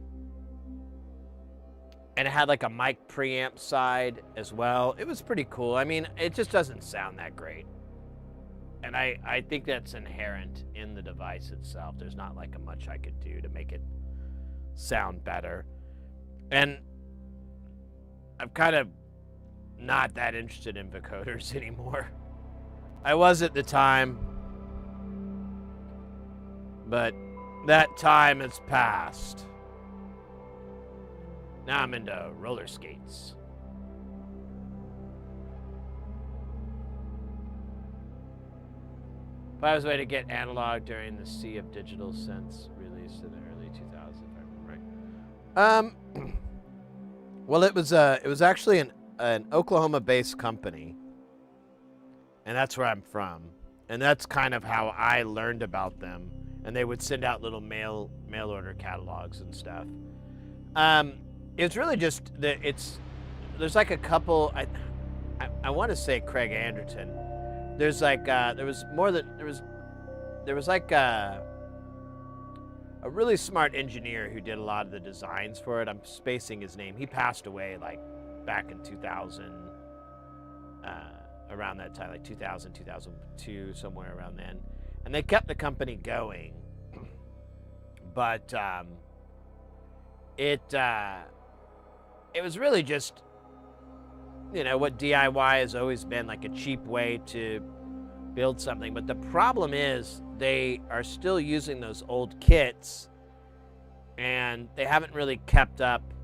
it had like a mic preamp side as well. It was pretty cool. I mean, it just doesn't sound that great, and I think that's inherent in the device itself. There's not like much I could do to make it sound better, and I'm kind of not that interested in vocoders anymore. I was at the time, but that time has passed. Now I'm into roller skates. If I was way to get analog during the sea of digital synths released in the early 2000s, if I remember right. Well, it was actually an Oklahoma-based company, and that's where I'm from, and that's kind of how I learned about them. And they would send out little mail order catalogs and stuff. It's really just that there's like a couple. I want to say Craig Anderton. There's like there was like a really smart engineer who did a lot of the designs for it. I'm spacing his name. He passed away like back in 2000, around that time, like 2000, 2002, somewhere around then. And they kept the company going, but it was really just, you know, what DIY has always been, like a cheap way to build something. But the problem is they are still using those old kits, and they haven't really kept up,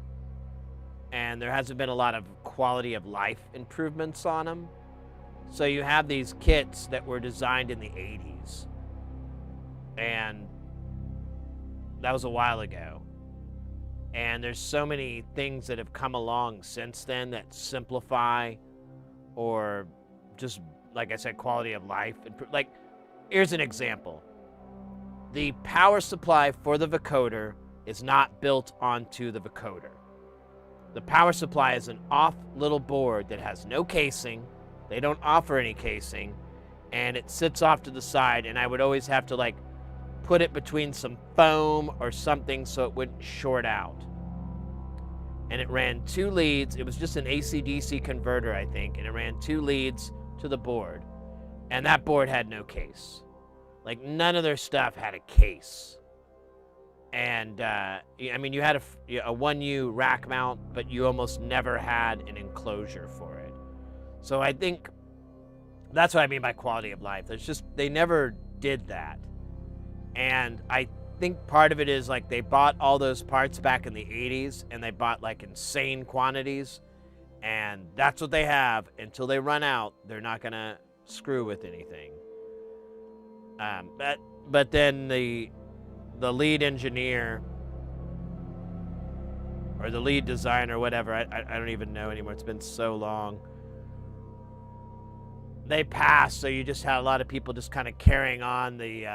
and there hasn't been a lot of quality of life improvements on them. So you have these kits that were designed in the 80s, and that was a while ago. And there's so many things that have come along since then that simplify, or just, like I said, quality of life. Like, here's an example. The power supply for the vocoder is not built onto the vocoder. The power supply is an off little board that has no casing. They don't offer any casing, and it sits off to the side, and I would always have to like put it between some foam or something so it wouldn't short out. And it ran 2 leads. It was just an AC/DC converter, I think, and it ran 2 leads to the board. And that board had no case. Like, none of their stuff had a case. And, I mean, you had a 1U rack mount, but you almost never had an enclosure for it. So I think that's what I mean by quality of life. It's just, they never did that. And I think part of it is, like, they bought all those parts back in the 80s, and they bought, like, insane quantities. And that's what they have. Until they run out, they're not going to screw with anything. But then the lead engineer or the lead designer, whatever, I don't even know anymore. It's been so long. They passed, so you just had a lot of people just kind of carrying on the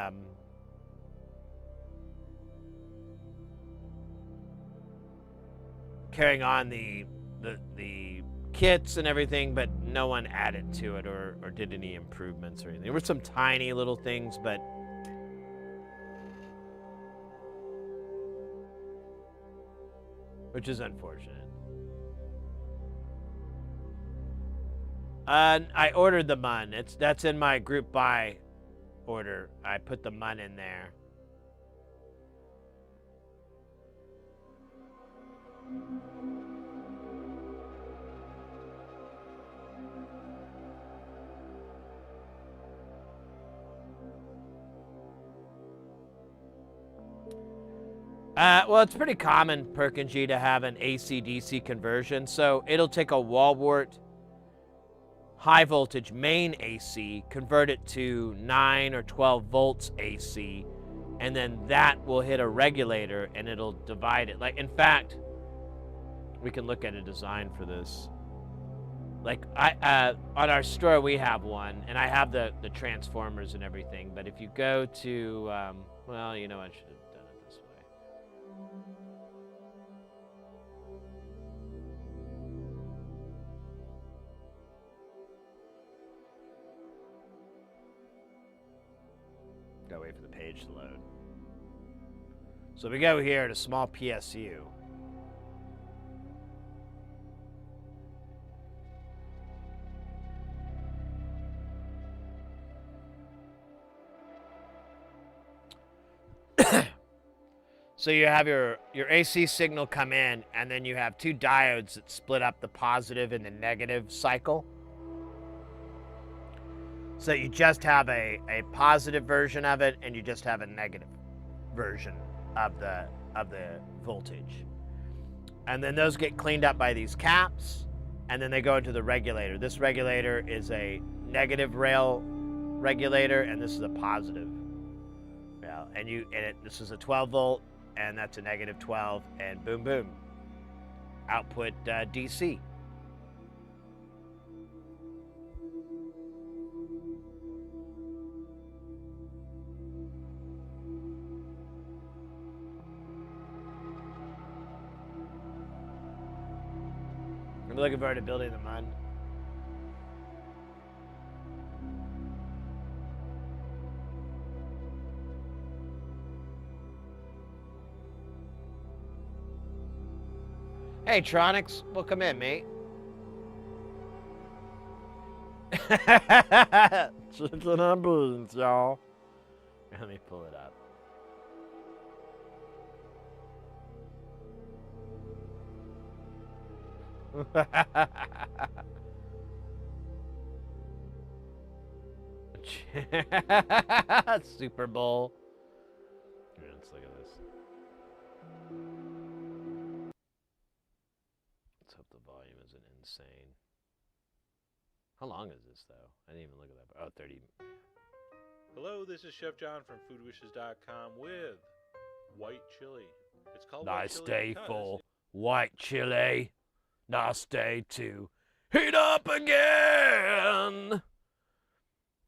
kits and everything, but no one added to it or did any improvements or anything. There were some tiny little things, but which is unfortunate. I ordered the MUN. That's in my group buy order. I put the MUN in there. Well, it's pretty common, Perkins-G, to have an AC/DC conversion. So it'll take a Walwart high voltage main AC, convert it to 9 or 12 volts AC, and then that will hit a regulator and it'll divide it. Like, in fact, we can look at a design for this. Like, on our store we have one, and I have the transformers and everything. But if you go to, well, you know, I should have done it this way. Gotta wait for the page to load. So we go here to small PSU. So you have your AC signal come in, and then you have 2 diodes that split up the positive and the negative cycle. So you just have a positive version of it, and you just have a negative version of the voltage. And then those get cleaned up by these caps, and then they go into the regulator. This regulator is a negative rail regulator, and this is a positive rail. And this is a 12 volt, and that's a negative 12, and boom, boom. Output DC. I'm looking forward to building the MUN. Hey, Tronics, welcome in, mate. Chicken and beans, y'all. Let me pull it up. Super Bowl. Here, let's look at this. Let's hope the volume isn't insane. How long is this, though? I didn't even look at that. Oh, 30. Hello, this is Chef John from foodwishes.com with white chili. It's called Nice white chili day because for white chili. Nice day to heat up again.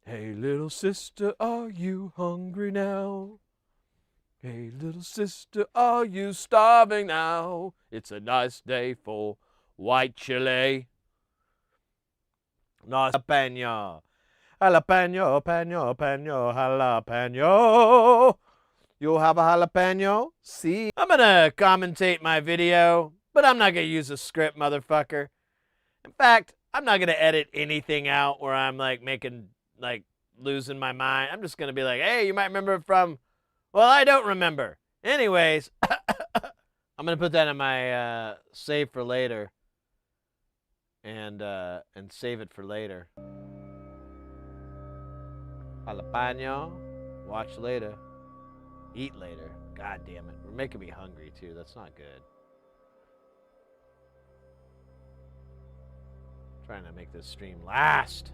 Hey, little sister, are you hungry now? Hey, little sister, are you starving now? It's a nice day for white chili. No jalapeno. Jalapeno, peno, peno, jalapeno. You have a jalapeno? See? I'm gonna commentate my video, but I'm not gonna use a script, motherfucker. In fact, I'm not gonna edit anything out where I'm like making, like, losing my mind. I'm just gonna be like, hey, you might remember it from, well, I don't remember. Anyways, I'm gonna put that in my save for later, and save it for later. Jalapeno. Watch later. Eat later. God damn it. We're making me hungry too. That's not good. Trying to make this stream last.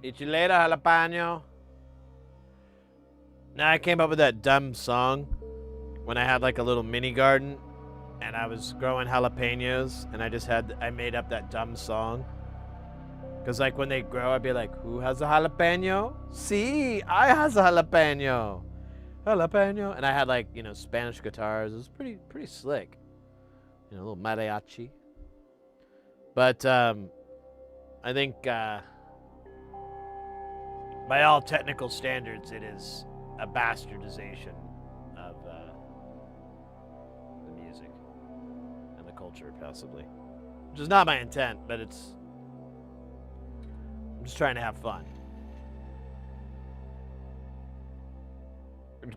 Eat you later, jalapeno. Now I came up with that dumb song when I had like a little mini garden and I was growing jalapenos and I made up that dumb song. Cause like when they grow, I'd be like, who has a jalapeno? See, I has a jalapeno. Jalapeno. And I had like, you know, Spanish guitars. It was pretty slick. You know, a little mariachi. But I think by all technical standards, it is a bastardization of the music and the culture, possibly. Which is not my intent, but I'm just trying to have fun.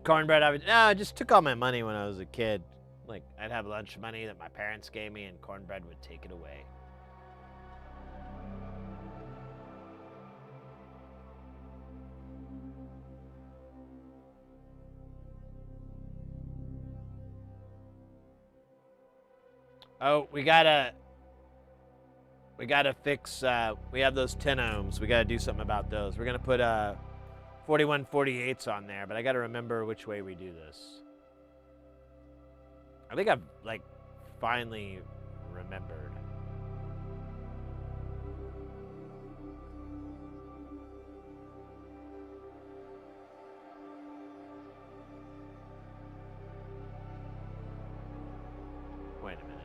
Cornbread, I just took all my money when I was a kid. Like, I'd have lunch money that my parents gave me, and cornbread would take it away. Oh, we gotta fix, we have those 10 ohms. We gotta do something about those. We're gonna put 4148s on there, but I gotta remember which way we do this. I think I've, like, finally remembered. Wait a minute.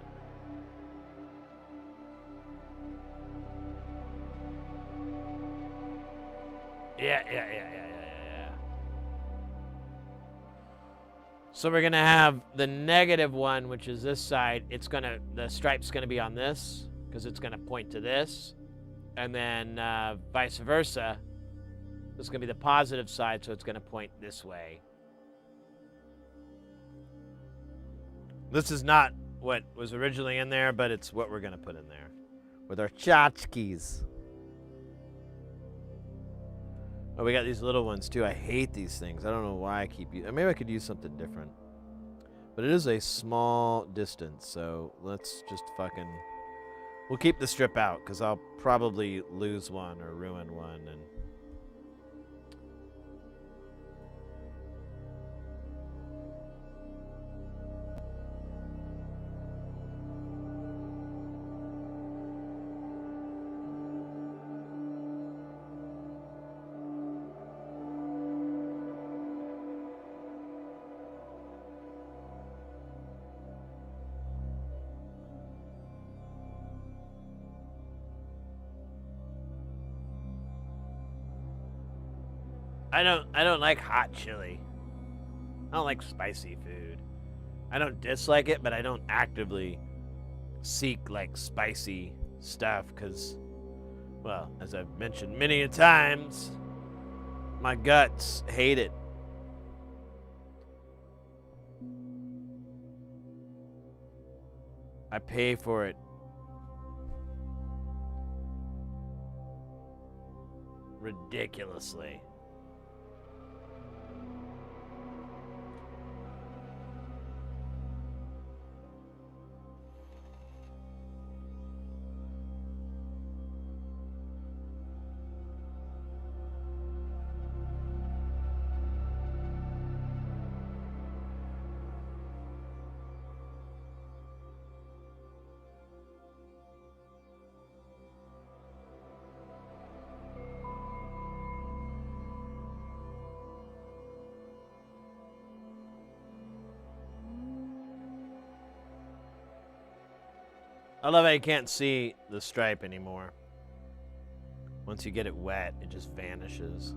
Yeah. So we're gonna have the negative one, which is this side. The stripe's gonna be on this, because it's gonna point to this. And then vice versa. This is gonna be the positive side, so it's gonna point this way. This is not what was originally in there, but it's what we're gonna put in there. With our tchotchkes. Oh, we got these little ones too. I hate these things. I don't know why I keep using. Maybe I could use something different. But it is a small distance, so let's just fucking. We'll keep the strip out because I'll probably lose one or ruin one, and. I don't like hot chili. I don't like spicy food. I don't dislike it, but I don't actively seek like spicy stuff because, well, as I've mentioned many a times, my guts hate it. I pay for it. Ridiculously. I love how you can't see the stripe anymore. Once you get it wet, it just vanishes.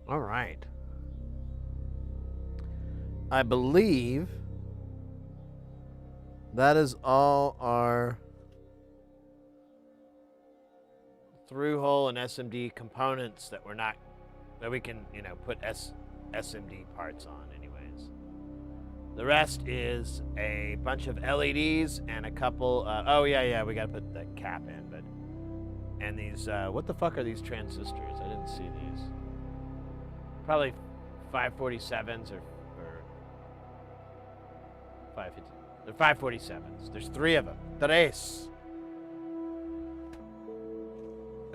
All right. I believe that is all our through hole and SMD components that we can, put SMD parts on anyways. The rest is a bunch of LEDs and a couple, oh yeah, we gotta put the cap in, and these, what the fuck are these transistors? I didn't see these. Probably 547s or 550. They're 547s. There's 3 of them. Tres.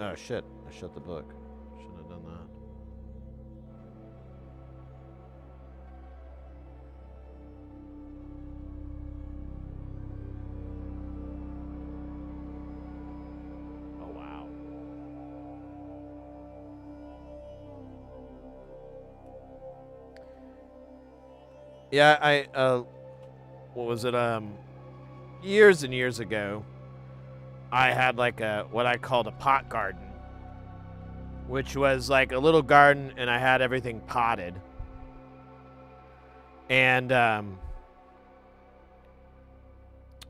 Oh shit! I shut the book. Shouldn't have done that. Oh wow. Yeah, what was it? Years and years ago, I had like what I called a pot garden, which was like a little garden, and I had everything potted. And wait,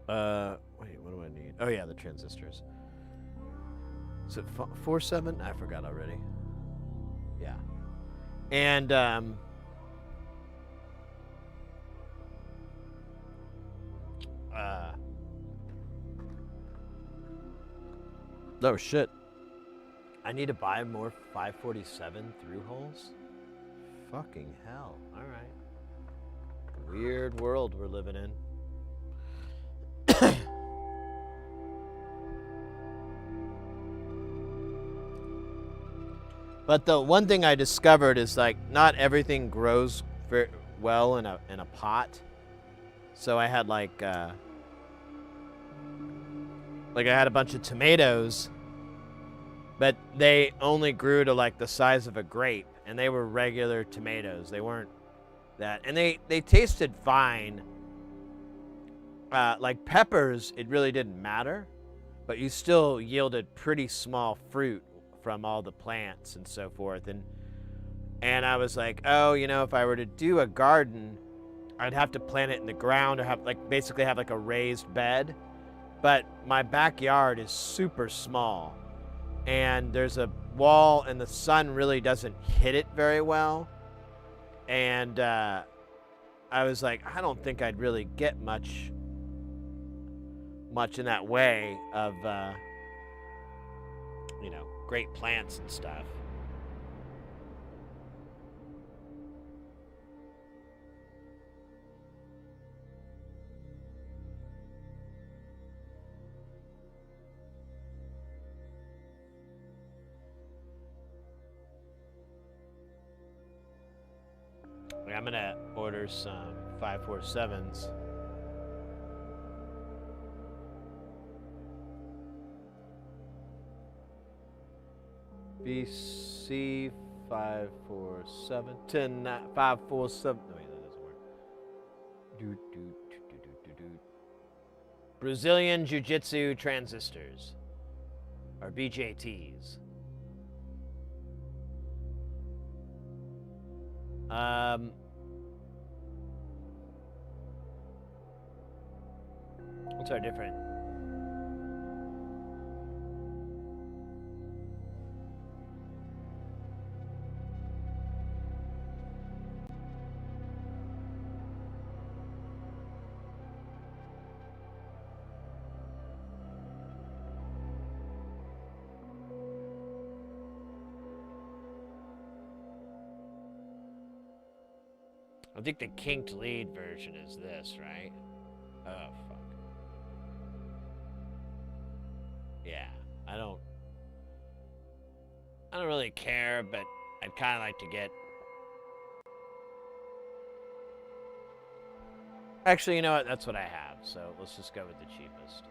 what do I need? Oh yeah, the transistors. Is it 47? I forgot already. Yeah. And oh shit. I need to buy more 547 through holes? Fucking hell. Alright. Weird world we're living in. But the one thing I discovered is like not everything grows very well in a pot. So I had like I had a bunch of tomatoes, but they only grew to like the size of a grape, and they were regular tomatoes. They weren't that, and they tasted fine. Like peppers, it really didn't matter, but you still yielded pretty small fruit from all the plants and so forth. And I was like, oh, if I were to do a garden, I'd have to plant it in the ground or basically have like a raised bed. But my backyard is super small, and there's a wall, and the sun really doesn't hit it very well. And I was like, I don't think I'd really get much in that way of, great plants and stuff. I'm gonna order some 547s. BC 547 10 547. No, wait, that doesn't work. Brazilian Jiu-Jitsu transistors, or BJTs. What's our different? I think the kinked lead version is this, right? Oh, fuck. Yeah, I don't really care, but I'd kind of like to get... Actually, you know what? That's what I have, so let's just go with the cheapest.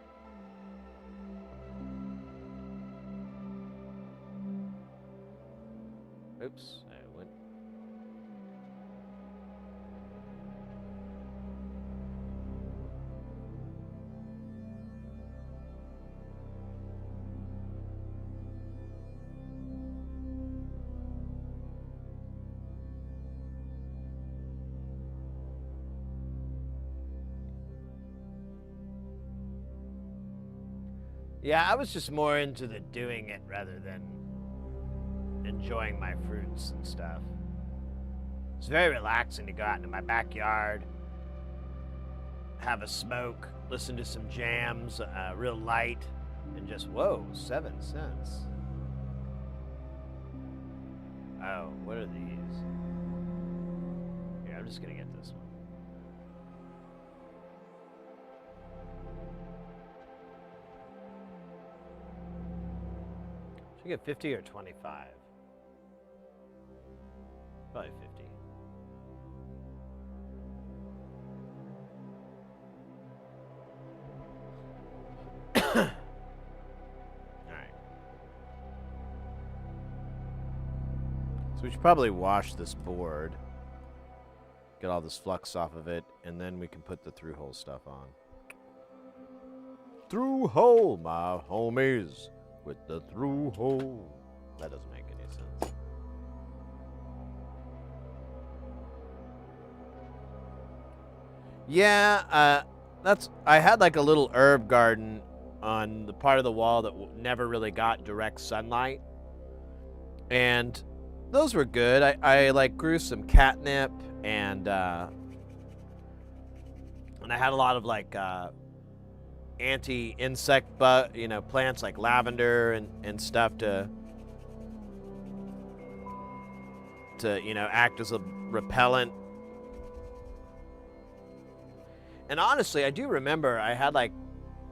Oops, I went... Yeah, I was just more into the doing it rather than enjoying my fruits and stuff. It's very relaxing to go out into my backyard, have a smoke, listen to some jams, real light, and just, whoa, 7 cents. Oh, what are these? Here, I'm just gonna get this one. Should I get 50 or 25? Probably 50. Alright. So we should probably wash this board. Get all this flux off of it, and then we can put the through-hole stuff on. Through-hole, my homies. With the through hole. That doesn't make any sense. Yeah, I had like a little herb garden on the part of the wall that never really got direct sunlight. And those were good. I like grew some catnip and I had a lot of like anti-insect plants like lavender and stuff to act as a repellent. And honestly, I do remember I had like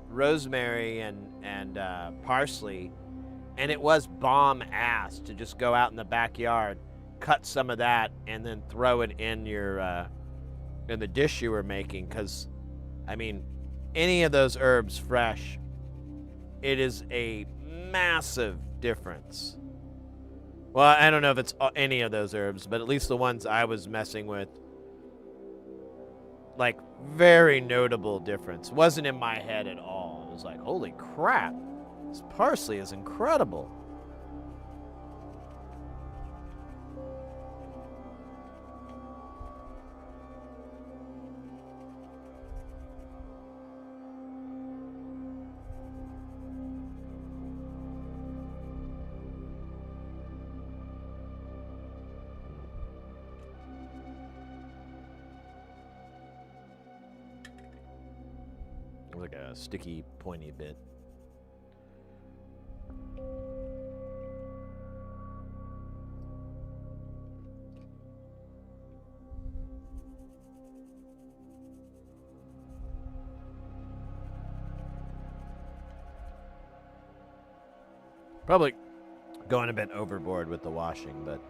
rosemary and parsley, and it was bomb ass to just go out in the backyard, cut some of that, and then throw it in your in the dish you were making. Because I mean, any of those herbs fresh, it is a massive difference. Well, I don't know if it's any of those herbs, but at least the ones I was messing with, like, very notable difference. Wasn't in my head at all. It was like, holy crap, this parsley is incredible. Like a sticky, pointy bit. Probably going a bit overboard with the washing, but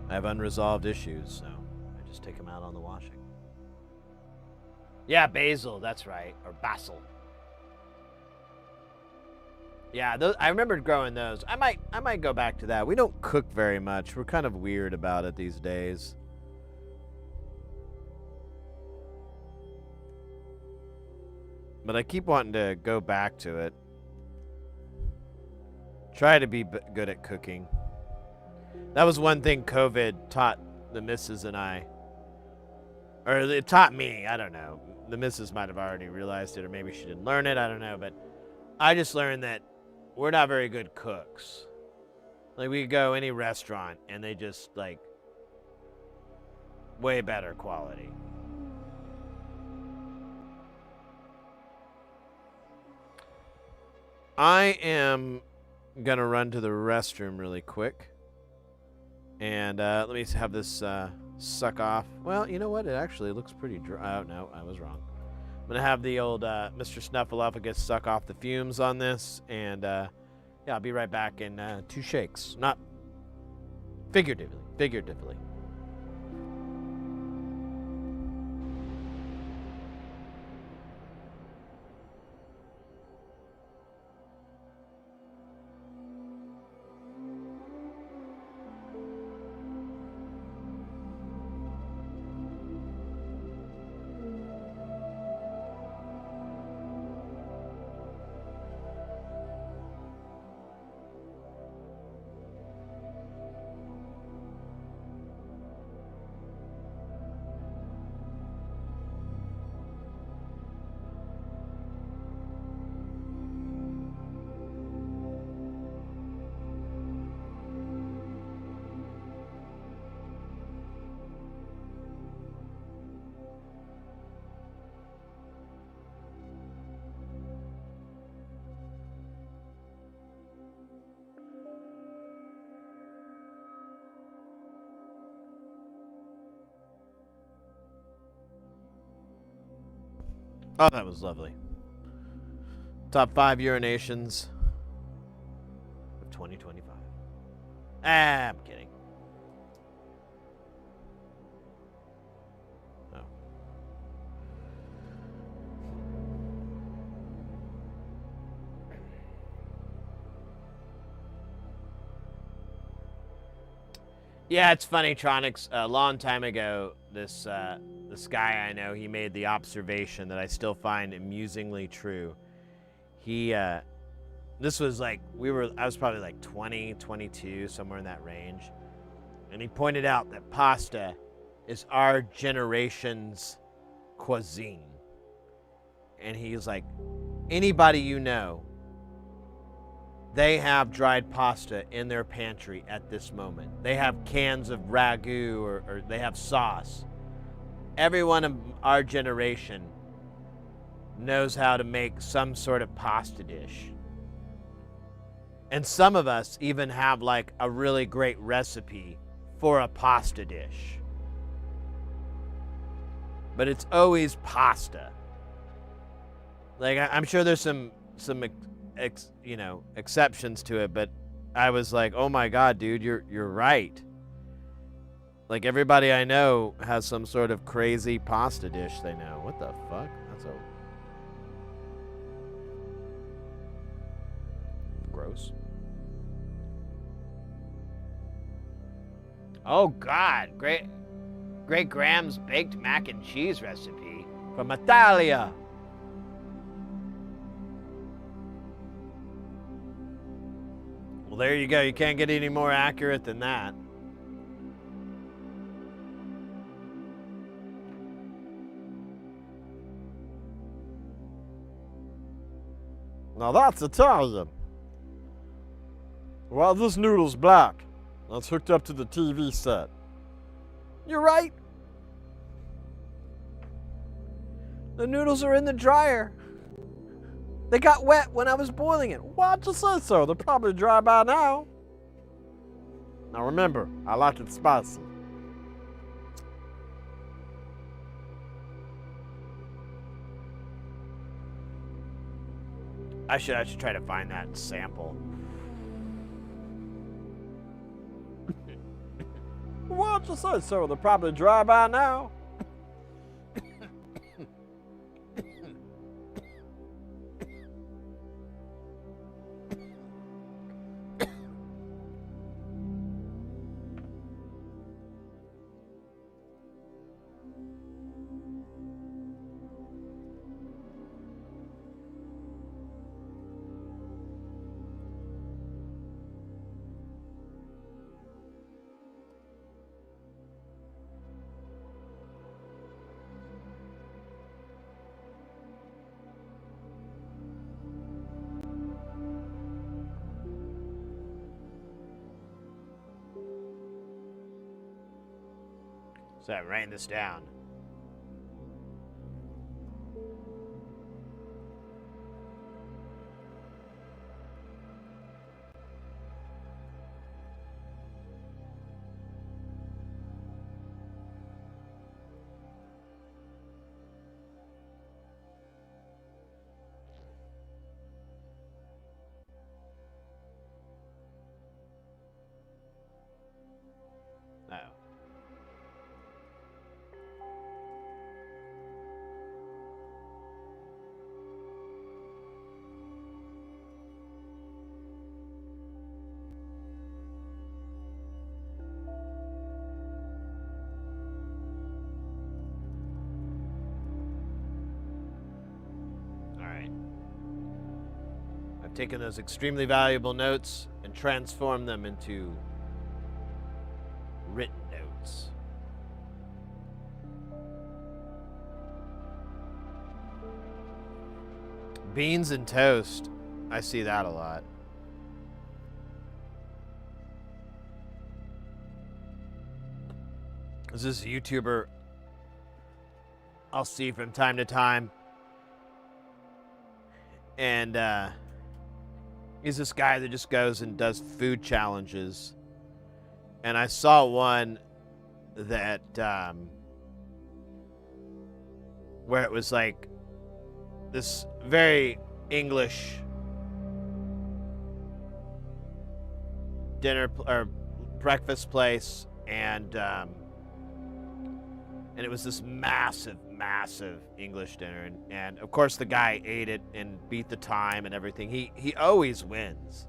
I have unresolved issues, so I just take them out on the washing. Yeah, basil, that's right. Or basil. Yeah, I remember growing those. I might go back to that. We don't cook very much. We're kind of weird about it these days. But I keep wanting to go back to it. Try to be good at cooking. That was one thing COVID taught the missus and I. Or it taught me, I don't know. the missus might have already realized it, or maybe she didn't learn it. I don't know, but I just learned that we're not very good cooks. Like, we could go any restaurant, and they just, like, way better quality. I am gonna run to the restroom really quick. And let me have this suck off. Well, you know what? It actually looks pretty dry. Oh, no, I was wrong. I'm going to have the old Mr. Snuffleupagus suck off the fumes on this. And, yeah, I'll be right back in 2 shakes. Not figuratively. Figuratively. Oh, that was lovely. Top 5 urinations of 2025. I'm kidding. Oh. Yeah, it's funny, Tronics. A long time ago, this guy I know, he made the observation that I still find amusingly true. He, this was like, I was probably like 20, 22, somewhere in that range. And he pointed out that pasta is our generation's cuisine. And he's like, anybody you know, they have dried pasta in their pantry at this moment. They have cans of ragu or they have sauce. Everyone of our generation knows how to make some sort of pasta dish. And some of us even have like a really great recipe for a pasta dish. But it's always pasta. Like, I'm sure there's some exceptions to it, but I was like, oh my God, dude, you're right. Like, everybody I know has some sort of crazy pasta dish they know. What the fuck? That's so gross. Oh God, great Graham's baked mac and cheese recipe from Italia. Well, there you go. You can't get any more accurate than that. Now that's Italian. Well, this noodle's black. That's hooked up to the TV set. You're right. The noodles are in the dryer. They got wet when I was boiling it. Why'd you say so? They're probably dry by now. Now remember, I like it spicy. I should try to find that sample. Why'd you say so? They're probably dry by now. So I'm writing this down. Oh. All right. I've taken those extremely valuable notes and transformed them into written notes. Beans and toast. I see that a lot. Is this a YouTuber I'll see from time to time? And he's this guy that just goes and does food challenges. And I saw one that where it was like this very English dinner or breakfast place, and it was this massive English dinner, and of course the guy ate it and beat the time and everything. He always wins.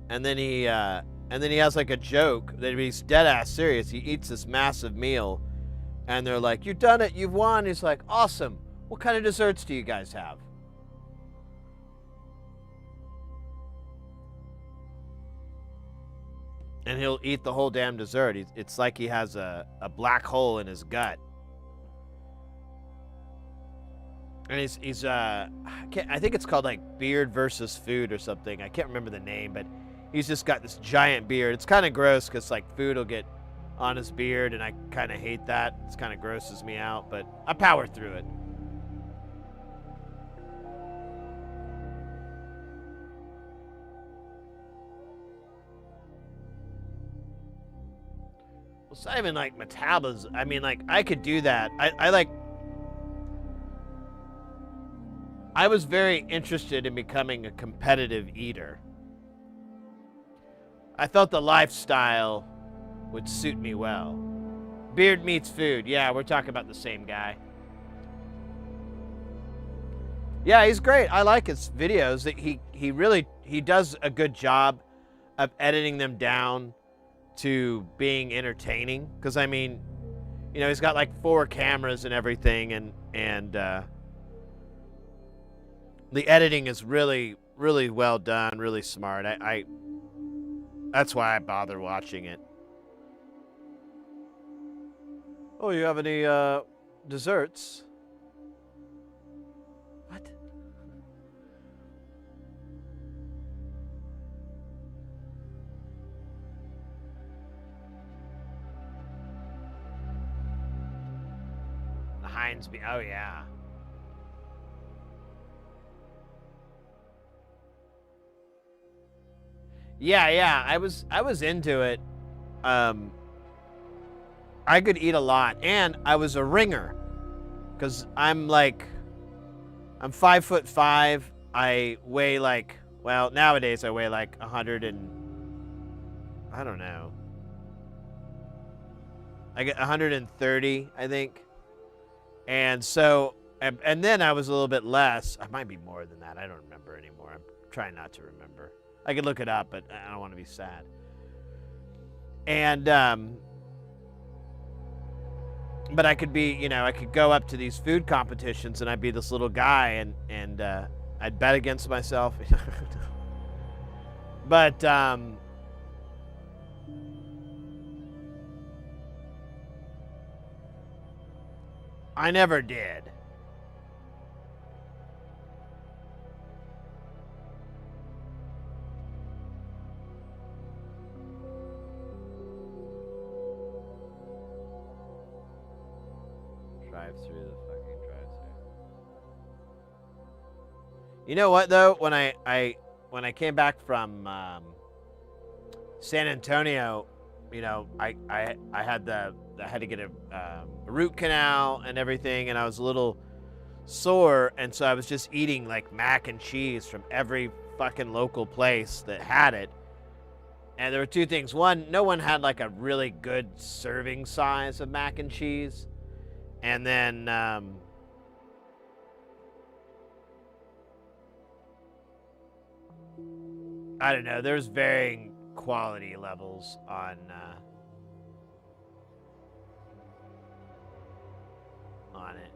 And then he has like a joke that he's dead ass serious. He eats this massive meal, and they're like, "You've done it, you've won." He's like, "Awesome. What kind of desserts do you guys have?" And he'll eat the whole damn dessert. It's like he has a black hole in his gut. And he's I think it's called like Beard versus Food or something. I can't remember the name, but he's just got this giant beard. It's kind of gross because like food will get on his beard, and I kind of hate that. It's kind of grosses me out, but I power through it. Well, it's not even like metabolism. I mean, like, I could do that. I was very interested in becoming a competitive eater. I thought the lifestyle would suit me well. Beard meets food. Yeah, we're talking about the same guy. Yeah, he's great. I like his videos. He does a good job of editing them down to being entertaining. Because I mean, you know, he's got like 4 cameras and everything, and the editing is really well done, really smart. I that's why I bother watching it. Oh, you have any desserts? What? The Heinz bean. Oh yeah. Yeah. I was into it. I could eat a lot, and I was a ringer, because I'm 5'5". I weigh like, well, nowadays I weigh like 100 and I don't know. I get 130, I think. And so, and then I was a little bit less. I might be more than that. I don't remember anymore. I'm trying not to remember. I could look it up, but I don't want to be sad. And but I could be, you know, I could go up to these food competitions and I'd be this little guy, and I'd bet against myself. But I never did. drive through the fucking drive-through. You know what though? When I came back from San Antonio, you know, I had to get a root canal and everything, and I was a little sore, and so I was just eating like mac and cheese from every fucking local place that had it. And there were two things. One, no one had like a really good serving size of mac and cheese. And then I don't know, there's varying quality levels on it.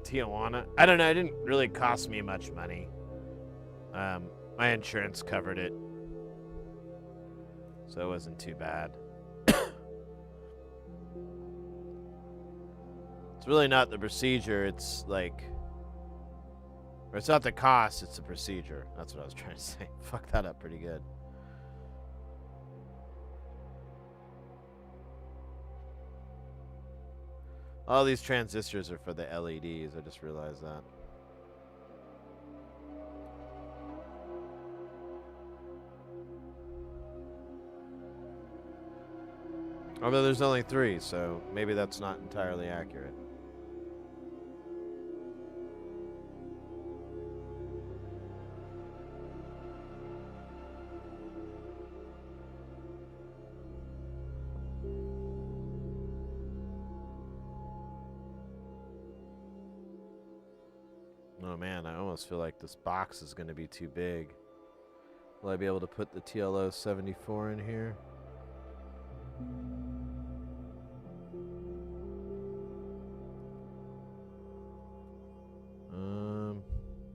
Tijuana. I don't know. It didn't really cost me much money. My insurance covered it, so it wasn't too bad. It's really not the procedure. It's like, or it's not the cost. It's the procedure. That's what I was trying to say. Fuck that up pretty good. All these transistors are for the LEDs. I just realized that. Although there's only 3, so maybe that's not entirely accurate. Oh man, I almost feel like this box is going to be too big. Will I be able to put the TLO 74 in here?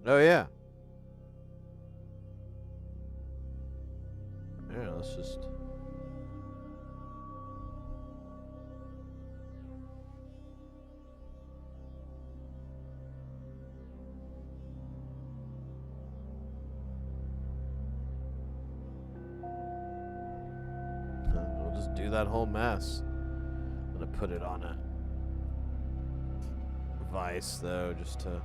Oh yeah. Yeah, let's just... We'll just do that whole mess. I'm gonna put it on a vise though, just to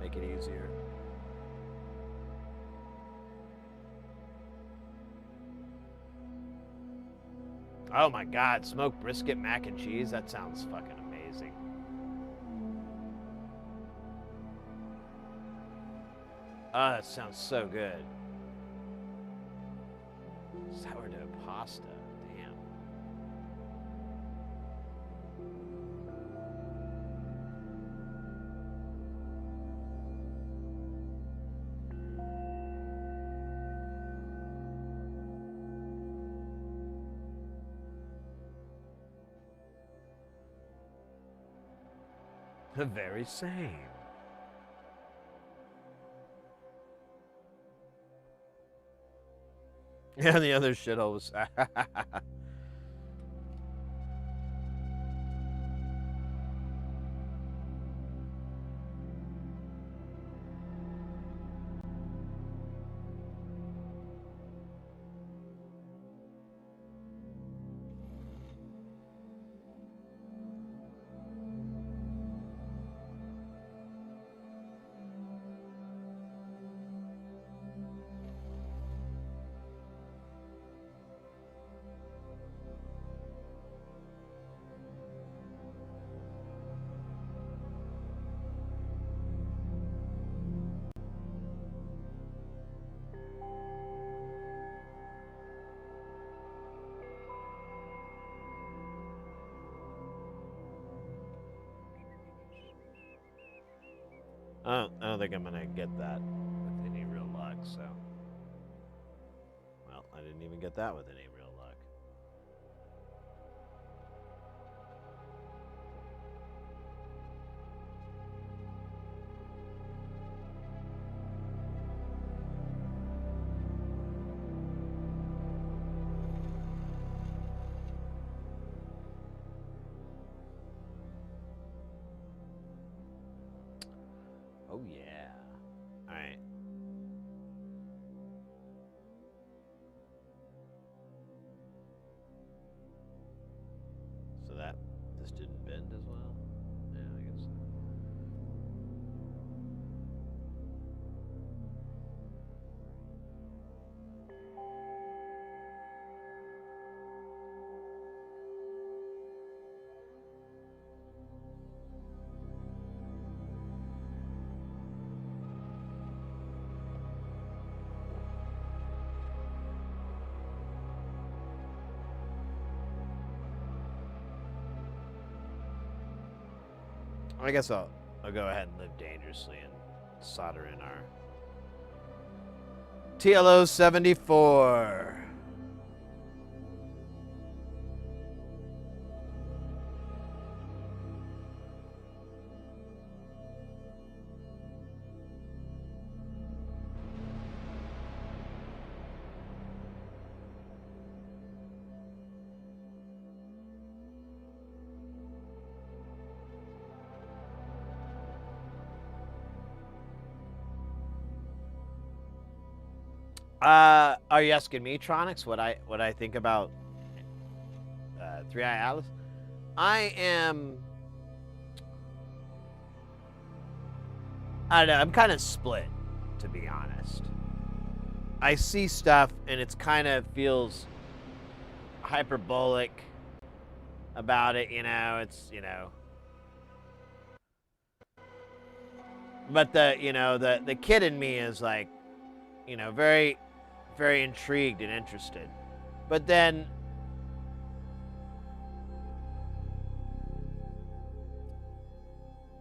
make it easier. Oh my god, smoked brisket mac and cheese? That sounds fucking amazing. Oh, that sounds so good. Sourdough pasta. Damn. The very same. Yeah, the other shithole was... I don't think I'm gonna get that with any real luck. So, well, I didn't even get that with any real luck. Oh yeah. All right. So this didn't bend as well? Yeah, I guess so. I guess I'll go ahead and live dangerously and solder in our TLO 74. Are you asking me, Tronics, what I think about Three Eye Atlas? I don't know. I'm kind of split, to be honest. I see stuff and it's kind of feels hyperbolic about it, it's, but the kid in me is like, very, very intrigued and interested. But then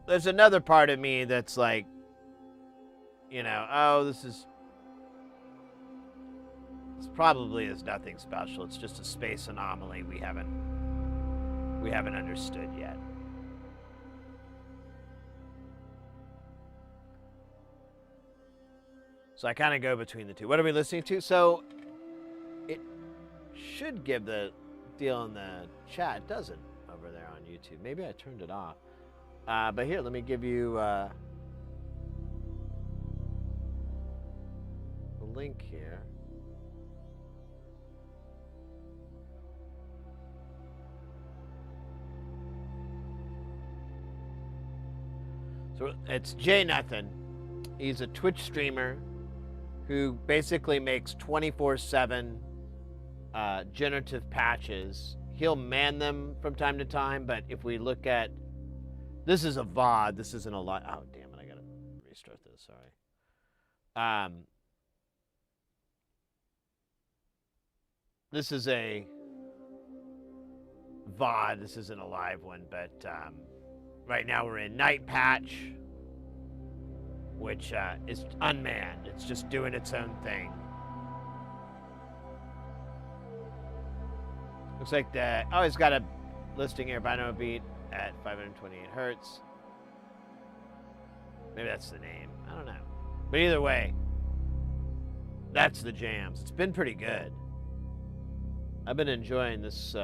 there's another part of me that's like, oh, this probably is nothing special. It's just a space anomaly we haven't understood yet. So I kind of go between the two. What are we listening to? So it should give the deal in the chat. It doesn't over there on YouTube. Maybe I turned it off. But here, let me give you the link here. So it's Jay Nothing. He's a Twitch streamer who basically makes 24/7 generative patches. He'll man them from time to time, but if we look at, this is a VOD, this isn't a live. Oh damn it, I gotta restart this. Sorry. This is a VOD. This isn't a live one, but right now we're in night patch, which is unmanned. It's just doing its own thing. Looks like it's got a listing here, binaural beat at 528 hertz. Maybe that's the name. I don't know. But either way, that's the jams. It's been pretty good. I've been enjoying this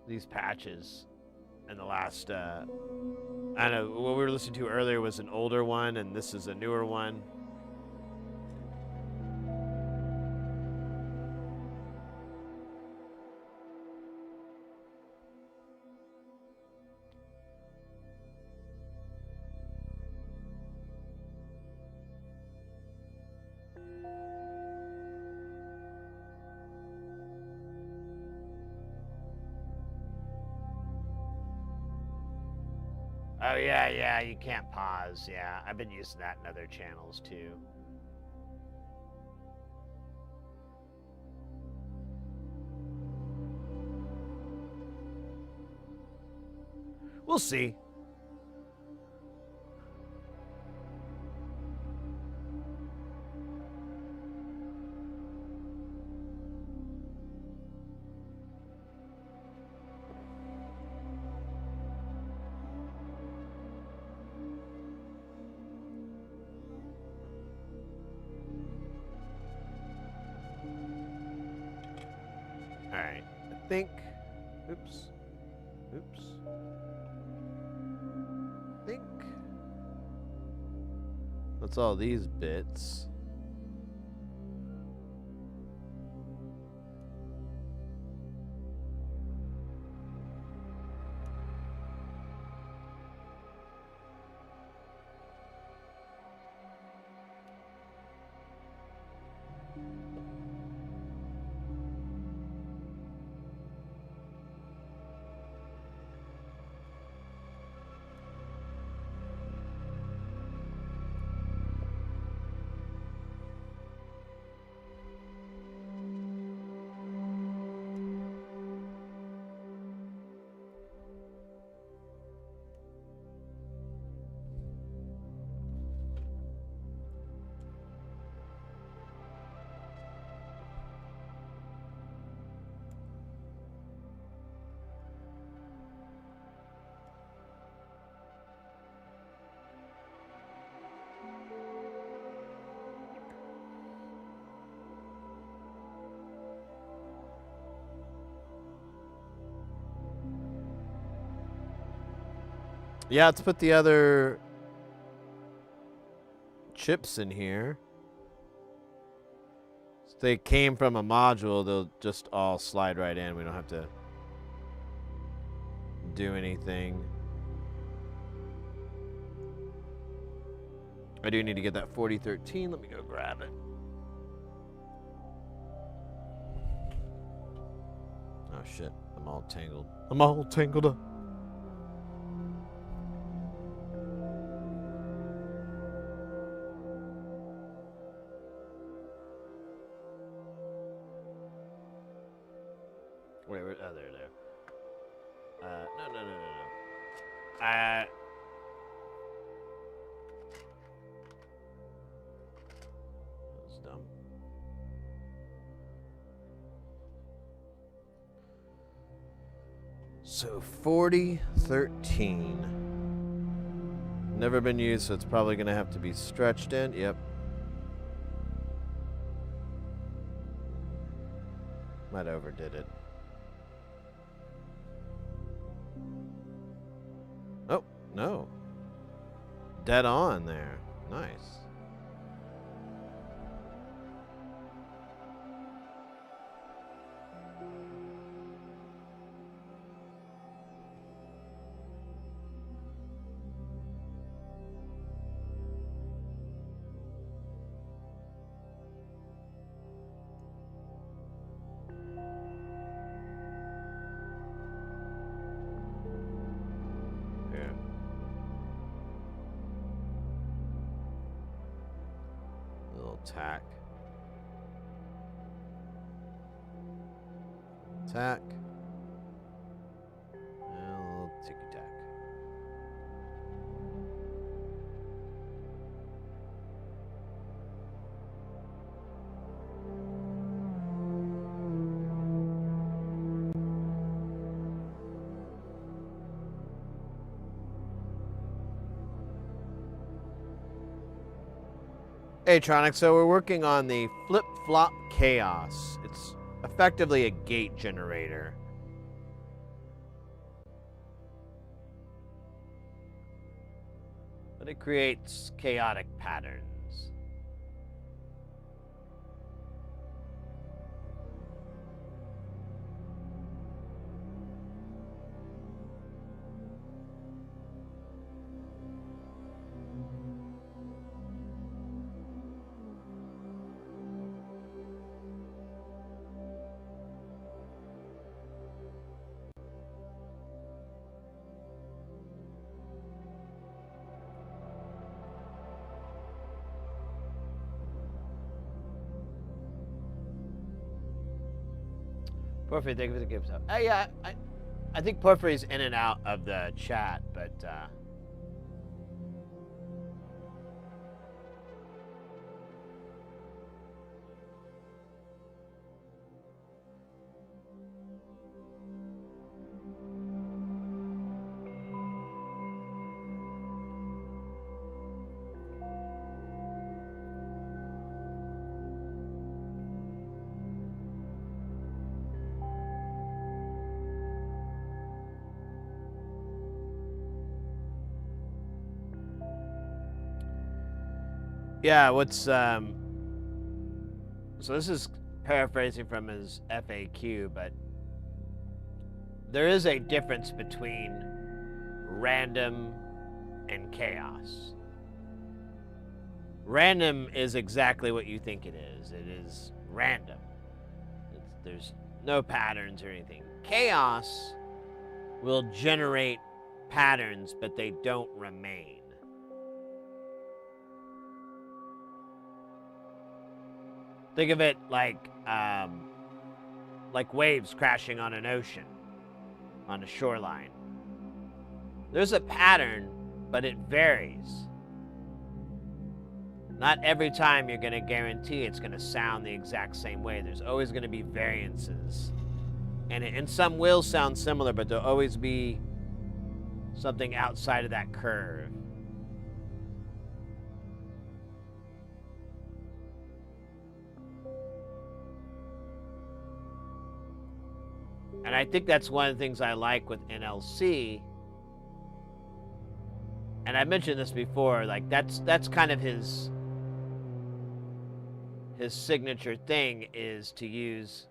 these patches in the last I don't know, what we were listening to earlier was an older one, and this is a newer one. Oh, yeah, you can't pause. Yeah, I've been using that in other channels, too. We'll see. think. Oops. Oops. Think. That's all these bits. Yeah, let's put the other chips in here. So they came from a module, they'll just all slide right in. We don't have to do anything. I do need to get that 4013. Let me go grab it. Oh shit, I'm all tangled. I'm all tangled up. Wait, where? Oh, there. No. That's dumb. So 4013. Never been used, so it's probably gonna have to be stretched in. Yep. Might overdid it. Oh, no. Dead on there. Nice. Tack. Tack. And a little ticky tack. Hey Tronic, so we're working on the flip-flop chaos. It's effectively a gate generator. But it creates chaotic patterns. Porphyry, thank you for the gift. Yeah, I think Porphyry's in and out of the chat, but Yeah, so this is paraphrasing from his FAQ, but there is a difference between random and chaos. Random is exactly what you think it is. It is random. There's no patterns or anything. Chaos will generate patterns, but they don't remain. Think of it like waves crashing on an ocean, on a shoreline. There's a pattern, but it varies. Not every time you're going to guarantee it's going to sound the exact same way. There's always going to be variances. And some will sound similar, but there'll always be something outside of that curve. And I think that's one of the things I like with NLC. And I mentioned this before, like that's kind of his signature thing, is to use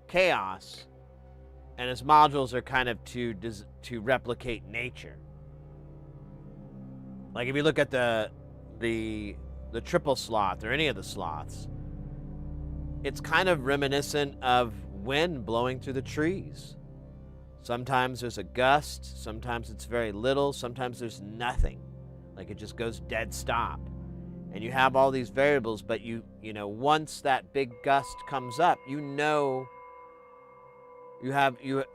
chaos, and his modules are kind of to replicate nature. Like if you look at the triple sloth or any of the sloths, it's kind of reminiscent of wind blowing through the trees. Sometimes there's a gust, sometimes it's very little, sometimes there's nothing. Like it just goes dead stop. And you have all these variables, but you know, once that big gust comes up,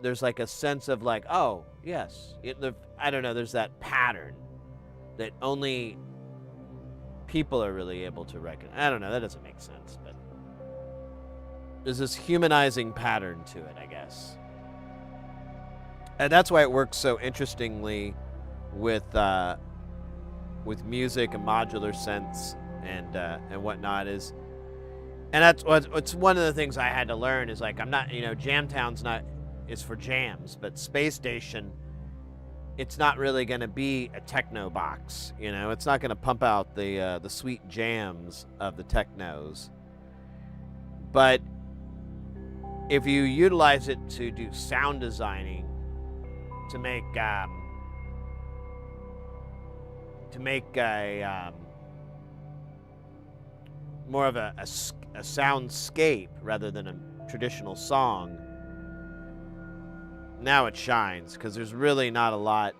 there's like a sense of like, oh, yes. I don't know, there's that pattern that only people are really able to recognize. I don't know, that doesn't make sense, but there's this humanizing pattern to it, I guess. And that's why it works so interestingly with music and modular synths and whatnot is, and that's what's one of the things I had to learn is like, I'm not, Jamtown's is for jams, but Space Station, it's not really going to be a techno box, it's not going to pump out the sweet jams of the technos. But if you utilize it to do sound designing, to make a more of a soundscape rather than a traditional song, now it shines, because there's really not a lot.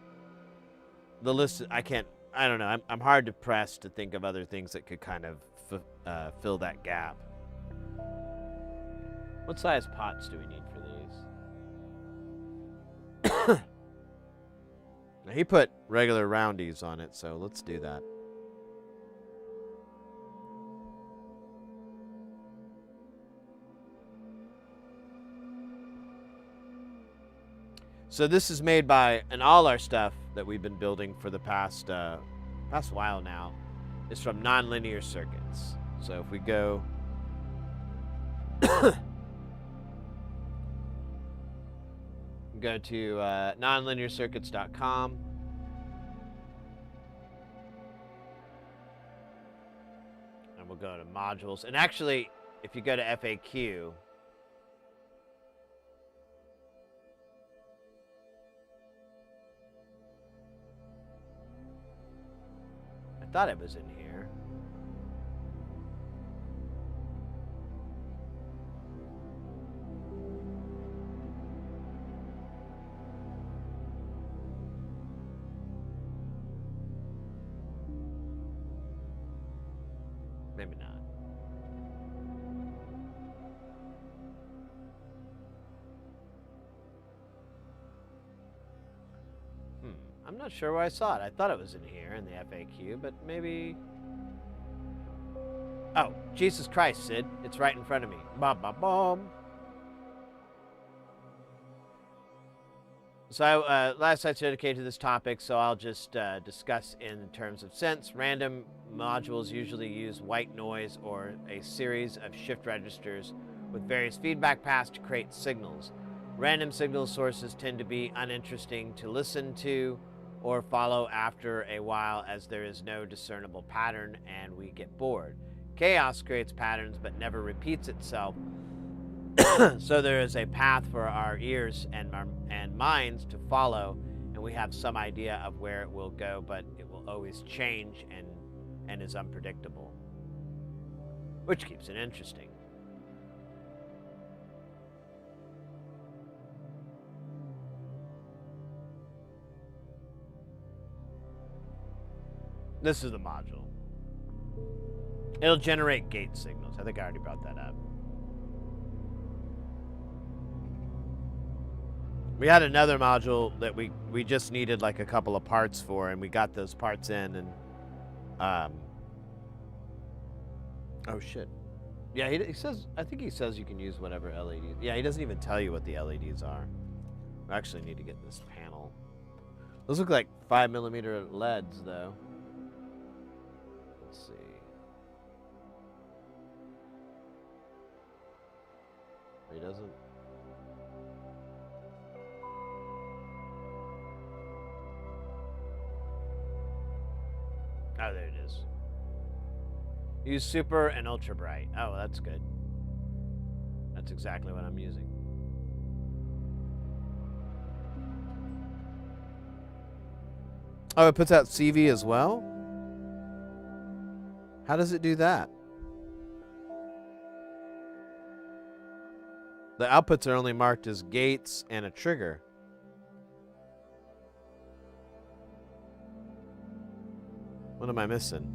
The list, I don't know, I'm hard pressed to think of other things that could kind of fill that gap. What size pots do we need for these? Now, he put regular roundies on it, so let's do that. So this is made by, and all our stuff that we've been building for the past while now is from nonlinear circuits. So if we go go to nonlinearcircuits.com. And we'll go to modules. And actually, if you go to FAQ, I thought it was in here. Maybe not. I'm not sure where I saw it. I thought it was in here in the FAQ, but maybe... Oh, Jesus Christ, Sid. It's right in front of me. Ba-ba-bum. So last night's dedicated to this topic, so I'll just discuss in terms of synths. Random modules usually use white noise or a series of shift registers with various feedback paths to create signals. Random signal sources tend to be uninteresting to listen to or follow after a while as there is no discernible pattern and we get bored. Chaos creates patterns but never repeats itself, so there is a path for our ears and minds to follow, and we have some idea of where it will go, but it will always change and is unpredictable, which keeps it interesting. This is the module. It'll generate gate signals. I think I already brought that up. We had another module that we just needed like a couple of parts for, and we got those parts in, and oh shit. Yeah, he says, I think he says you can use whatever LEDs. Yeah, he doesn't even tell you what the LEDs are. We actually need to get this panel. Those look like 5mm LEDs though. Let's see. He doesn't. Oh, there it is. Use super and ultra bright. Oh, that's good. That's exactly what I'm using. Oh, it puts out CV as well? How does it do that? The outputs are only marked as gates and a trigger. What am I missing?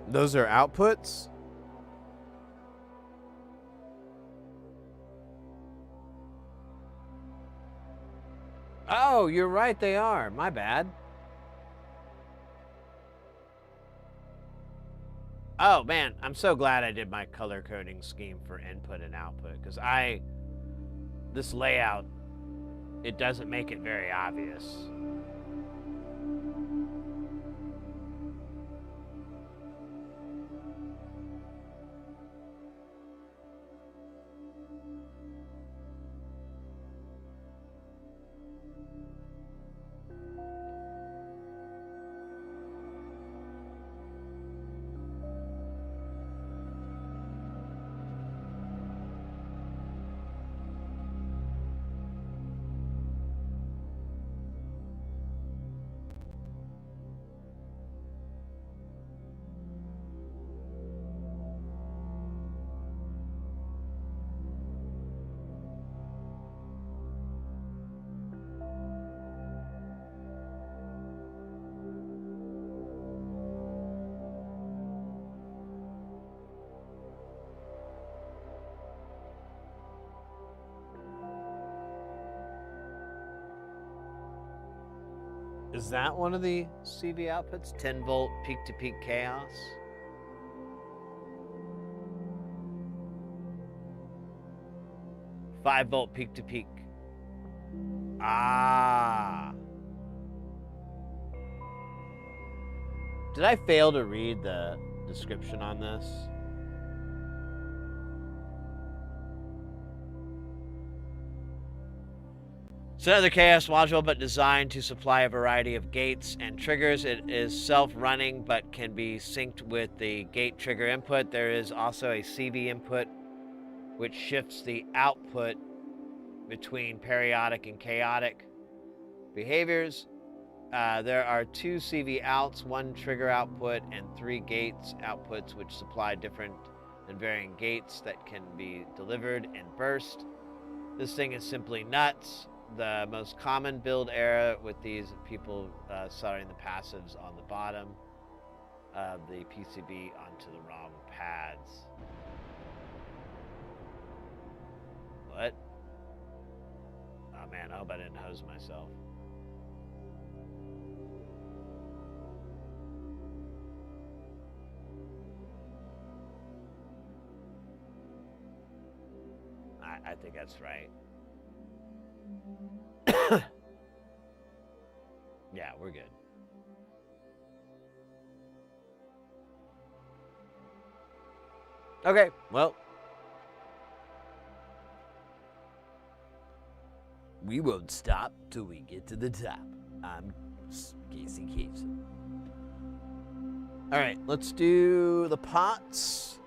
Those are outputs? Oh, you're right, they are. My bad. Oh, man, I'm so glad I did my color coding scheme for input and output, because this layout, it doesn't make it very obvious. Is that one of the CV outputs? 10 volt peak to peak chaos? Five volt peak to peak. Ah. Did I fail to read the description on this? It's another chaos module, but designed to supply a variety of gates and triggers. It is self-running, but can be synced with the gate trigger input. There is also a CV input, which shifts the output between periodic and chaotic behaviors. There are 2 CV outs, 1 trigger output, and 3 gates outputs, which supply different and varying gates that can be delivered in burst. This thing is simply nuts. The most common build error with these people soldering the passives on the bottom of the PCB onto the wrong pads. What? Oh man, I hope I didn't hose myself. I think that's right. Yeah, we're good. Okay, well. We won't stop till we get to the top. I'm Casey Casey. Alright, let's do the pots.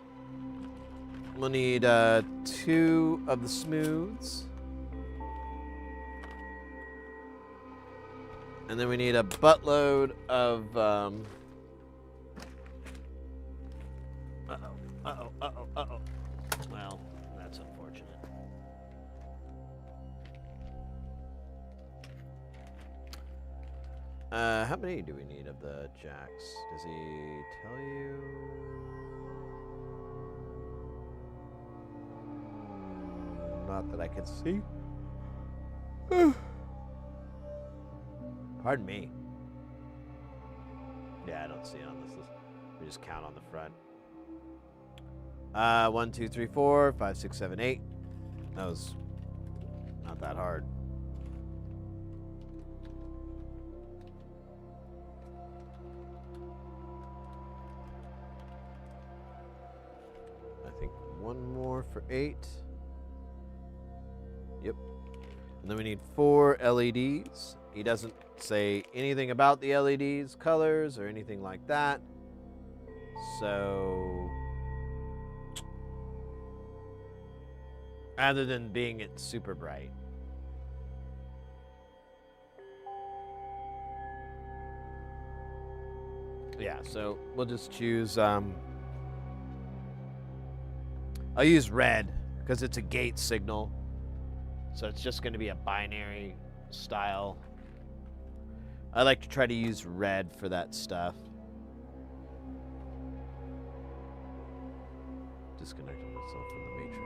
We'll need 2 of the smooths. And then we need a buttload of uh-oh. Well, that's unfortunate. How many do we need of the jacks? Does he tell you? Not that I can see. Pardon me. Yeah, I don't see it on this list. We just count on the front. 1, 2, 3, 4, 5, 6, 7, 8. That was not that hard. I think 1 more for 8. Yep. And then we need 4 LEDs. He doesn't say anything about the LEDs, colors, or anything like that. So, other than being it super bright. Yeah, so we'll just choose, I'll use red because it's a gate signal. So it's just going to be a binary style. I like to try to use red for that stuff. Disconnected myself from the matrix.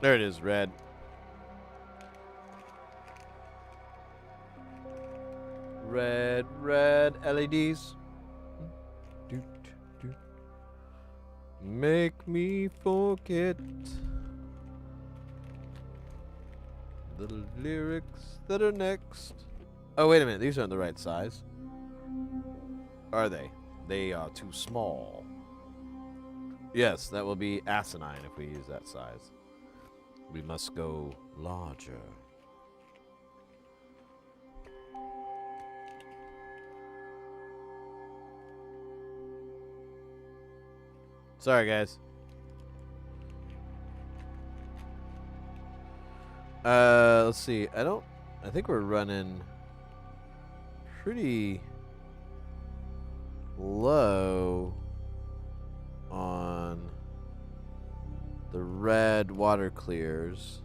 There it is, red. Red LEDs. Doot, doot. Make me forget the lyrics that are next. Oh, wait a minute. These aren't the right size. Are they? They are too small. Yes, that will be asinine if we use that size. We must go larger. Sorry, guys. Let's see. I think we're running pretty low on the red water clears.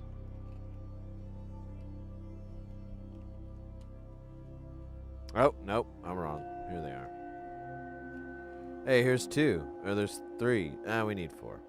Oh, nope, I'm wrong. Here they are. Hey, here's 2. Or there's 3. We need 4.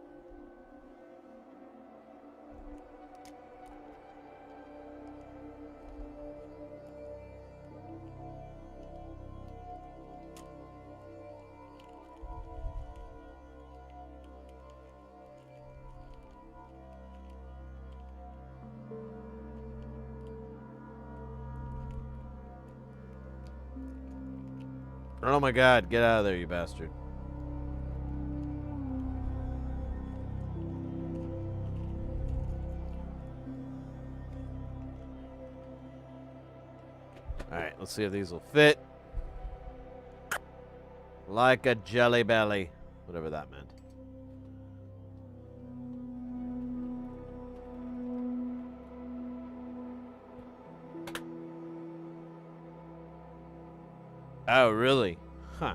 Oh my god, get out of there, you bastard. Alright, let's see if these will fit. Like a jelly belly. Whatever that meant. Oh, really? Huh.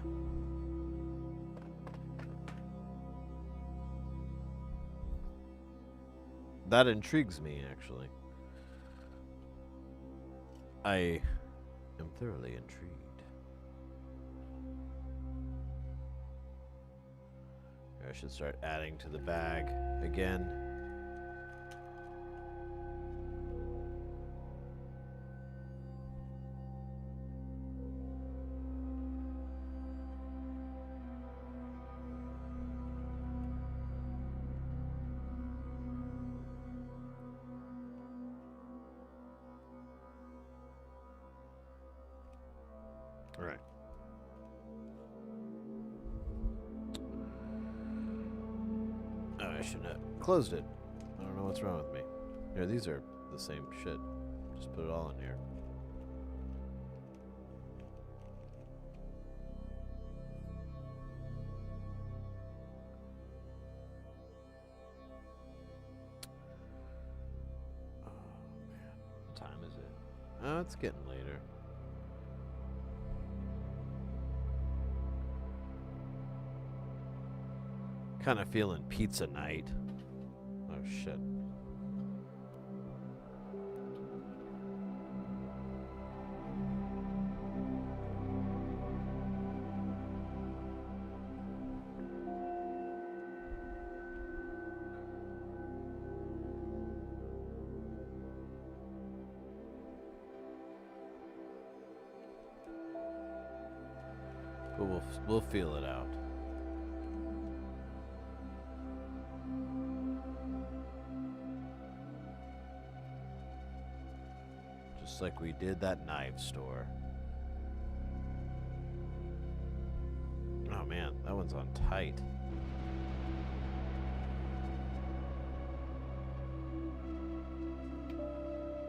That intrigues me, actually. I am thoroughly intrigued. I should start adding to the bag again. All right. Oh, I shouldn't have closed it. I don't know what's wrong with me. Here, these are the same shit. Just put it all in here. Oh, man. What time is it? Oh, it's getting later. Kind of feeling pizza night. Oh shit. But we'll feel it out. Just like we did that knife store. Oh man, that one's on tight.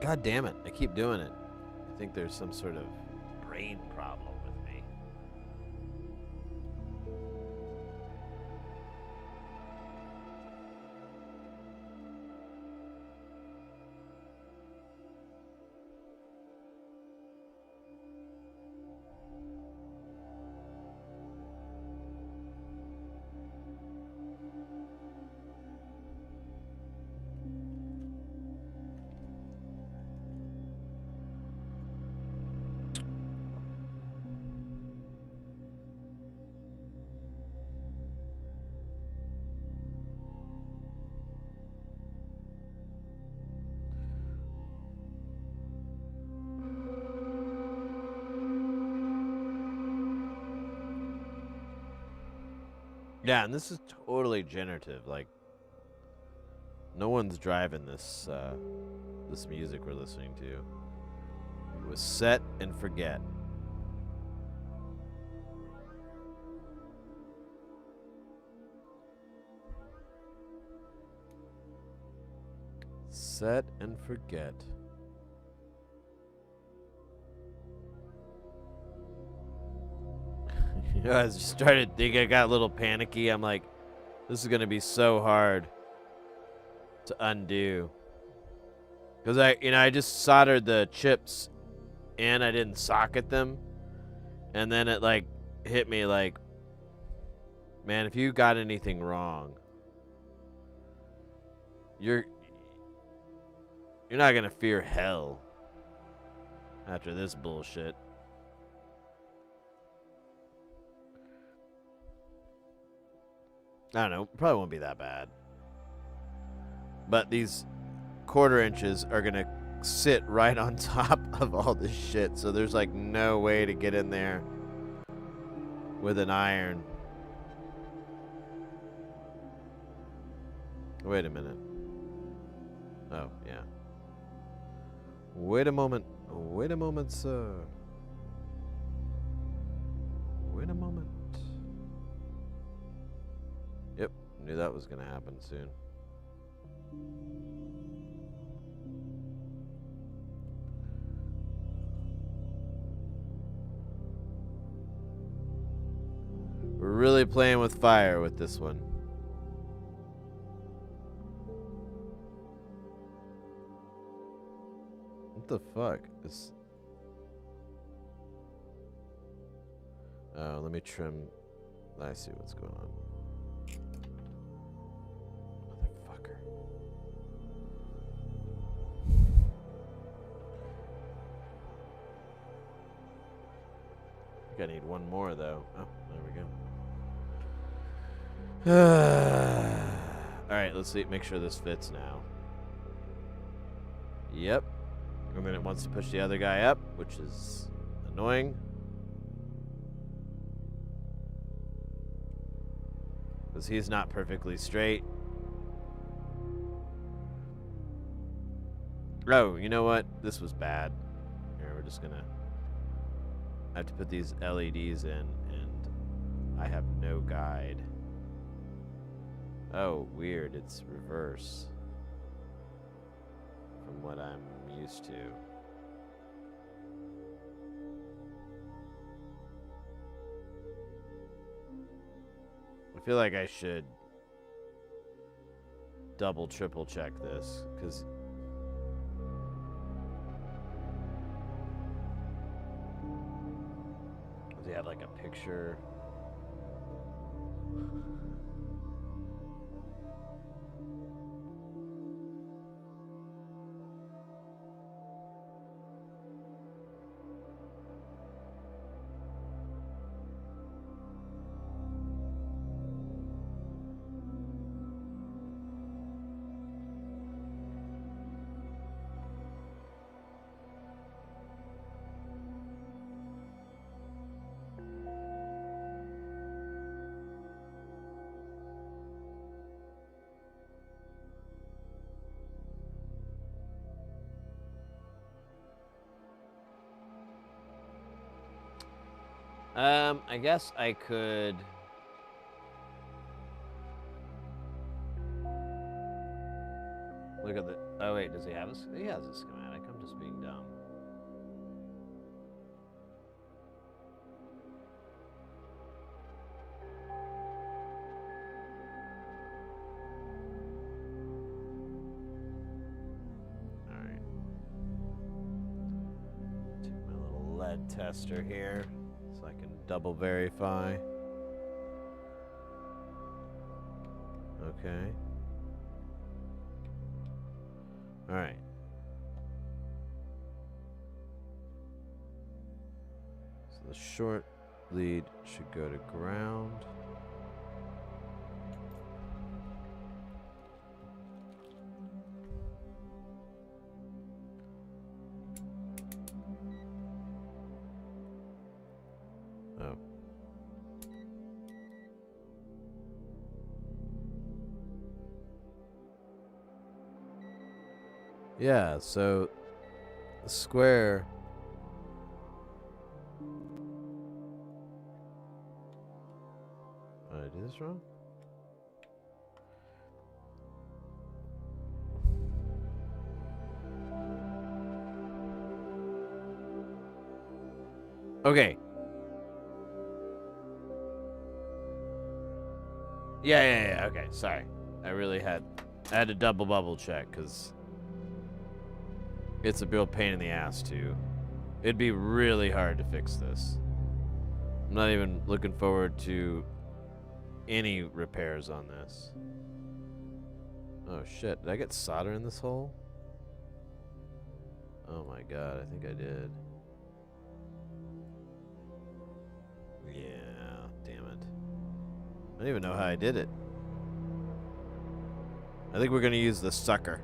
God damn it, I keep doing it. I think there's some sort of brain problem with me. Yeah, and this is totally generative. Like, no one's driving this this music we're listening to. It was set and forget. Set and forget. You know, I started thinking, I got a little panicky. I'm like, this is gonna be so hard to undo. Because I just soldered the chips and I didn't socket them. And then it like hit me like, man, if you got anything wrong, you're not gonna fear hell after this bullshit. I don't know, probably won't be that bad. But these 1/4 inches are gonna sit right on top of all this shit, so there's like no way to get in there with an iron. Wait a minute. Oh, yeah. Wait a moment. Wait a moment, sir. Wait a moment. Yep, knew that was gonna happen soon. We're really playing with fire with this one. What the fuck is... Oh, let me trim. I see what's going on. Motherfucker. I think I need one more though. Oh, there we go. Alright, let's see. Make sure this fits now. Yep. And then it wants to push the other guy up, which is annoying. Because he's not perfectly straight. Oh, you know what? This was bad. Here, we're just gonna... I have to put these LEDs in, and I have no guide. Oh, weird. It's reverse from what I'm used to. I feel like I should double, triple check this, because he had like a picture. I guess I could. Look at the. Oh wait, does he have a? He has a schematic. I'm just being dumb. All right. Take my little lead tester here, so I can double verify. Okay. All right. So the short lead should go to ground. Oh. Yeah, so the square. Did I do this wrong? Okay. Yeah, okay, sorry. I had to double bubble check, because it's a real pain in the ass, too. It'd be really hard to fix this. I'm not even looking forward to any repairs on this. Oh, shit. Did I get solder in this hole? Oh, my God. I think I did. Yeah, damn it. I don't even know how I did it. I think we're going to use the sucker.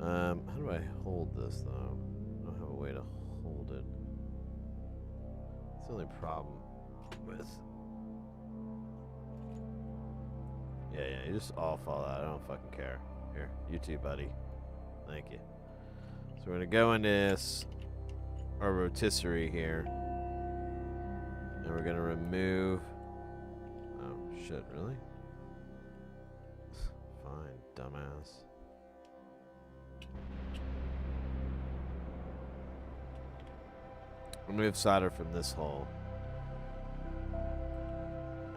How do I hold this, though? I don't have a way to hold it. It's the only problem with... Yeah, you just all fall out. I don't fucking care. Here, you too, buddy. Thank you. So we're gonna go into this, our rotisserie here. And we're gonna remove... Oh, shit, really? Fine, dumbass. Remove solder from this hole.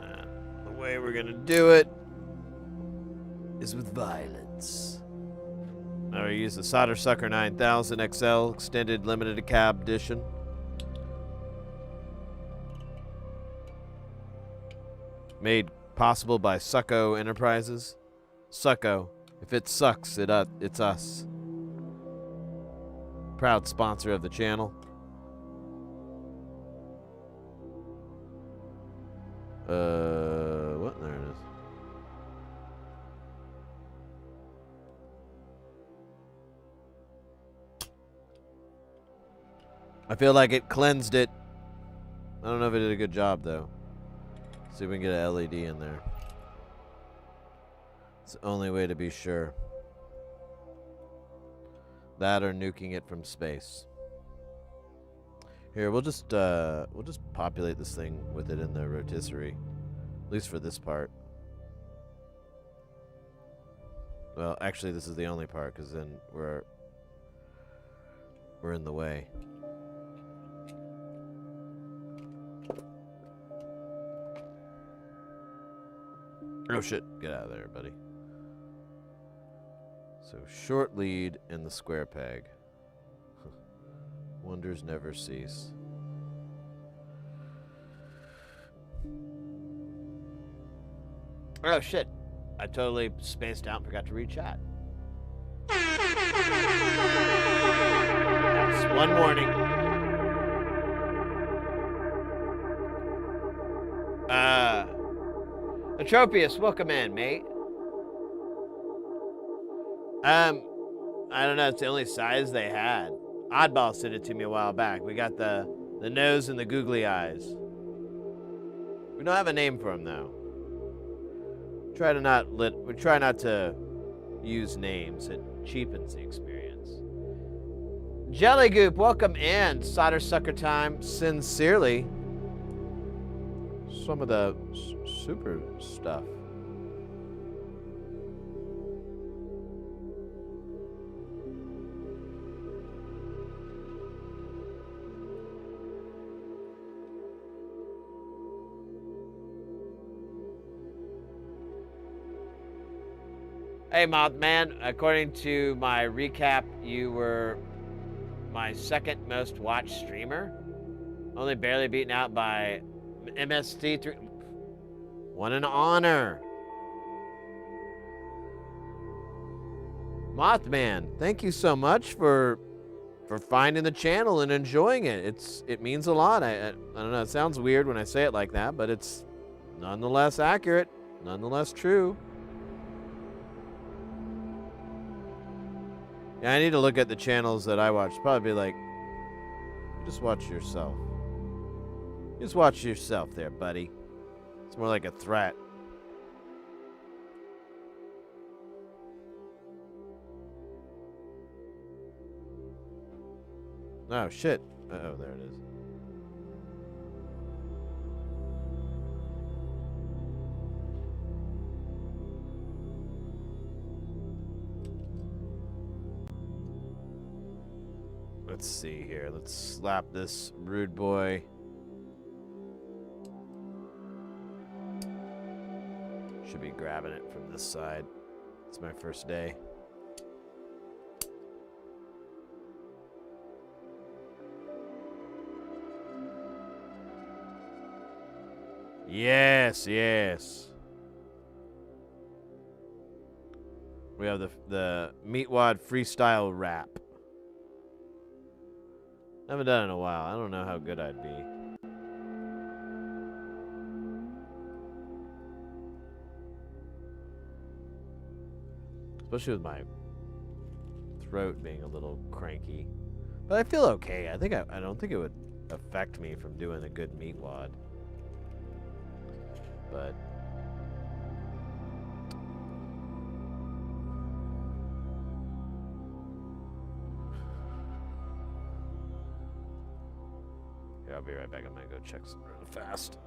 And the way we're gonna do it is with violence. Now we use the Solder Sucker 9000 XL Extended Limited Cab Edition. Made possible by Succo Enterprises. Succo. If it sucks, it's us. Proud sponsor of the channel. What? There it is. I feel like it cleansed it. I don't know if it did a good job, though. See if we can get an LED in there. It's the only way to be sure. That or nuking it from space. Here, we'll just populate this thing with it in the rotisserie. At least for this part. Well, actually, this is the only part, because then we're in the way. Oh shit, get out of there, buddy. So short lead and the square peg. Wonders never cease. Oh shit, I totally spaced out and forgot to read chat. That's one warning. Atropius, welcome in, mate. I don't know. It's the only size they had. Oddball sent it to me a while back. We got the nose and the googly eyes. We don't have a name for them though. We try not to use names. It cheapens the experience. Jelly Goop, welcome in. Solder Sucker Time, sincerely. Some of the super stuff. Hey, Mothman, according to my recap, you were my second most watched streamer. Only barely beaten out by MST3. What an honor. Mothman, thank you so much for finding the channel and enjoying it. It means a lot. I don't know, it sounds weird when I say it like that, but it's nonetheless accurate, nonetheless true. Yeah, I need to look at the channels that I watch. Probably like, just watch yourself. Just watch yourself there, buddy. It's more like a threat. Oh, shit. Uh-oh, there it is. Let's see here. Let's slap this rude boy. Should be grabbing it from this side. It's my first day. Yes, yes. We have the Meatwad freestyle rap. I haven't done it in a while. I don't know how good I'd be. Especially with my throat being a little cranky. But I feel okay. I don't think it would affect me from doing a good meat wad. But here, I'll be right back. I'm gonna go check some real fast.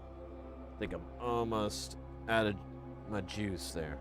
I think I'm almost out of my juice there.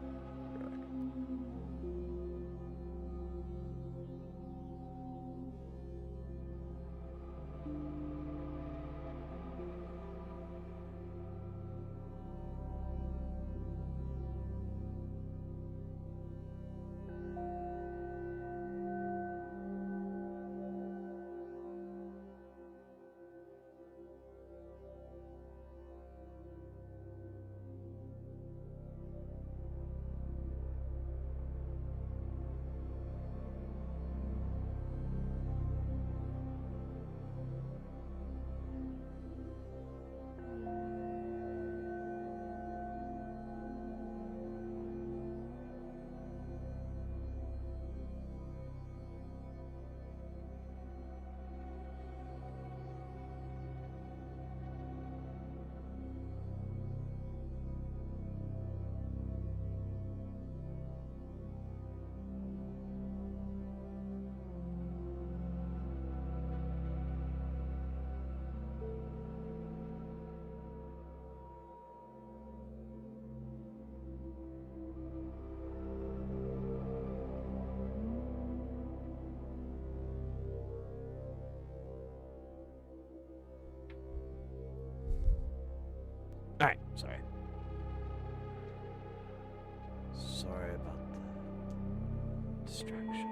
sorry about the distraction.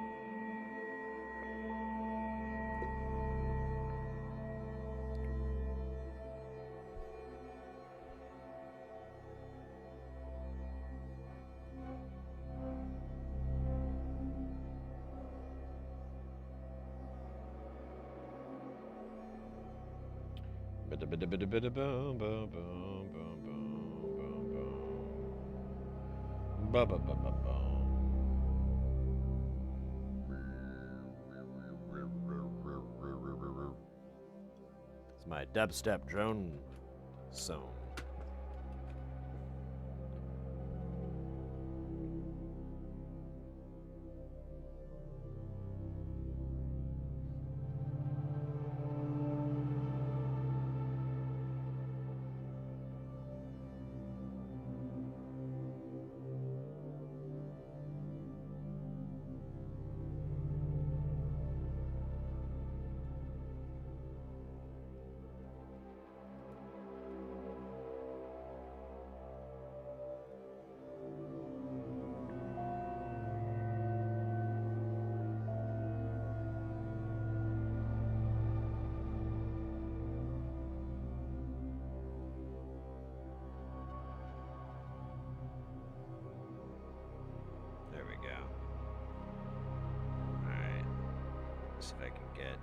It's my dubstep drone zone. There we go. Alright. See if I can get.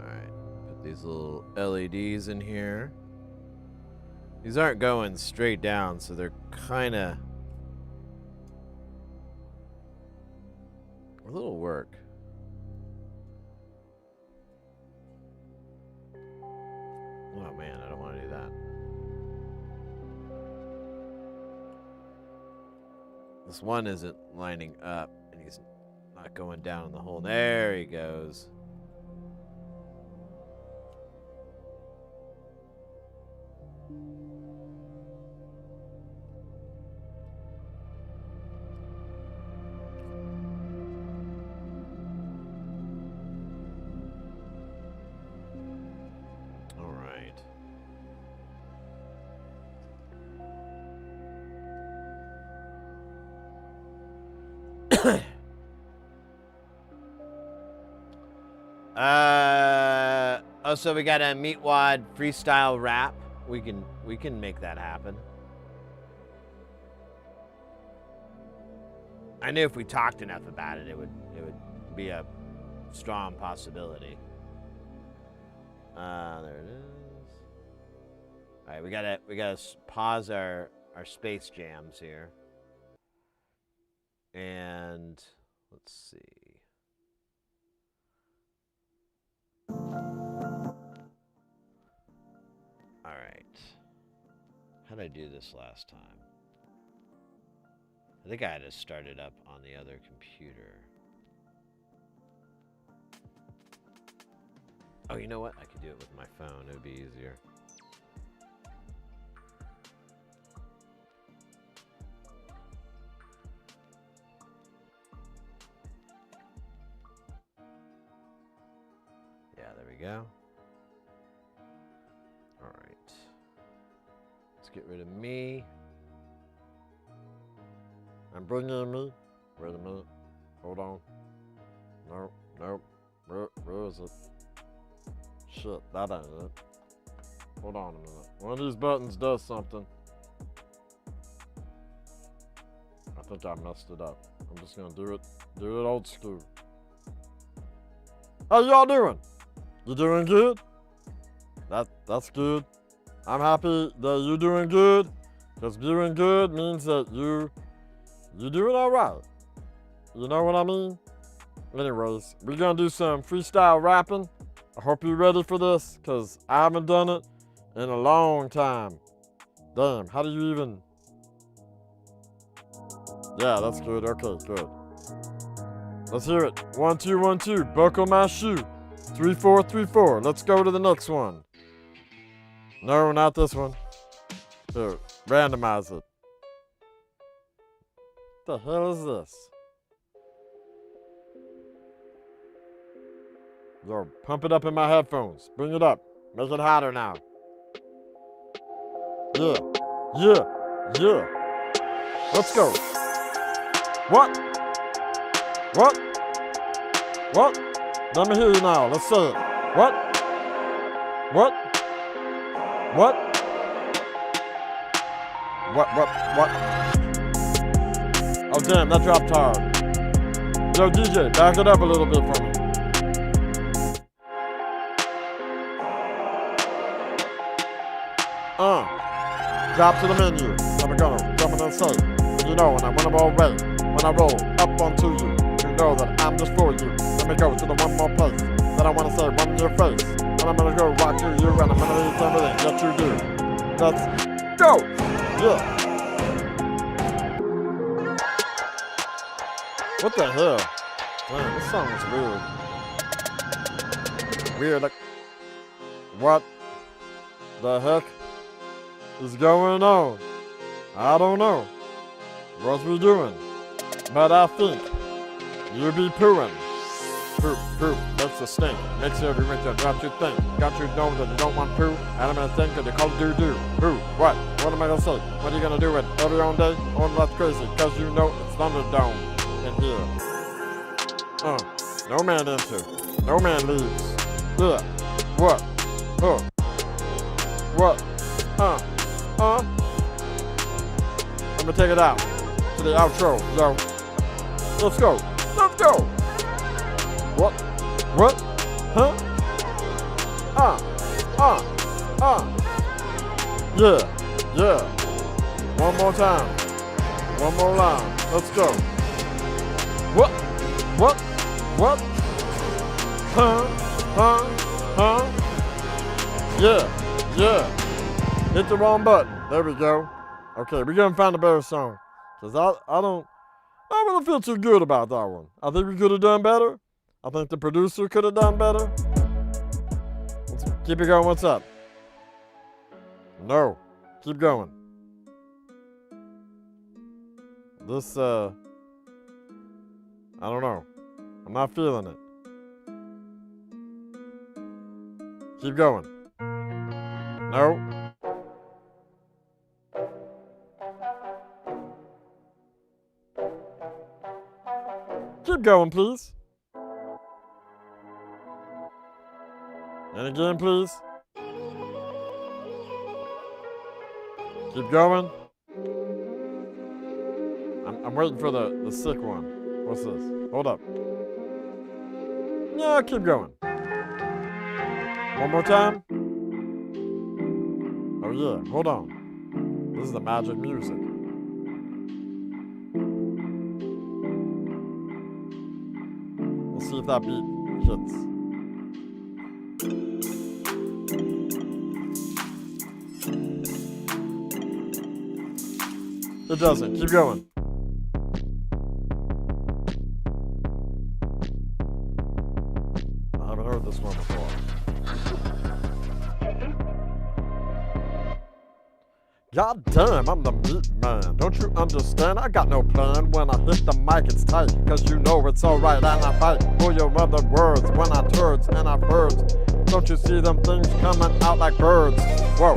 Alright. Put these little LEDs in here. These aren't going straight down, so they're kind of a little work. Oh man, I don't want to do that. This one isn't lining up, and he's not going down in the hole. There he goes. Oh, so we got a Meatwad freestyle rap. We can make that happen. I knew if we talked enough about it, it would be a strong possibility. There it is. All right, we gotta pause our space jams here, and let's see. All right. How did I do this last time? I think I had to start it up on the other computer. Oh, you know what? I could do it with my phone. It would be easier. Yeah, there we go. All right. Let's get rid of me. I'm bringing me. Wait a minute. Hold on. Nope. Where is it? Shit, that ain't it. Hold on a minute. One of these buttons does something. I think I messed it up. I'm just gonna do it old school. How y'all doing? You doing good? That's good. I'm happy that you're doing good, because doing good means that you're doing all right. You know what I mean? Anyways, we're gonna do some freestyle rapping. I hope you're ready for this, because I haven't done it in a long time. Damn, how do you even... Yeah, that's good. Okay, good. Let's hear it. 1, 2, 1, 2. Buckle my shoe. 3, 4, 3, 4. Let's go to the next one. No, not this one. Here, Randomize it. What the hell is this? Yo, pump it up in my headphones. Bring it up. Make it hotter now. Yeah. Yeah. Yeah. Let's go. What? What? What? Let me hear you now. Let's say it. What? What? What? What? Oh, damn, that dropped hard. Yo, DJ, back it up a little bit for me. Drop to the menu. I'm gonna jump in and say, you know, when I'm away, when I roll up onto you, you know that I'm just for you. Let me go to the one more place that I wanna say, one in your face. And I'm gonna go rock you, and I'm gonna leave everything that you do. Let's go! Yeah. What the hell? Man, this song is weird. Weird, like, what the heck is going on? I don't know what we're doing, but I think you be pooing. Poo, makes a stink, makes you every winter, don't you think? Don't you know that you don't want poo? And I'm gonna think that you call it doo-doo. Poo, what? What am I gonna say? What are you gonna do with every own day? Oh, that's crazy, cause you know it's Thunderdome in here. No man into, no man leaves. Yeah, what? What? I'm gonna take it out to the outro, yo. Let's go. Let's go. What? Huh? Yeah. One more time. One more line. Let's go. What? Huh? Yeah. Hit the wrong button. There we go. Okay, we're gonna find a better song. Cause I don't really feel too good about that one. I think we could have done better. I think the producer could have done better. Let's keep it going. What's up? No. Keep going. This, I don't know. I'm not feeling it. Keep going. No. Keep going, please. And again, please. Keep going. I'm waiting for the sick one. What's this? Hold up. Yeah, keep going. One more time. Oh yeah, hold on. This is the magic music. Let's see if that beat hits. It doesn't. Keep going. I haven't heard this one before. God damn, I'm the meat man. Don't you understand? I got no plan. When I hit the mic, it's tight. Cause you know it's alright. And I fight for your other words. When I turds and I birds. Don't you see them things coming out like birds? Whoa,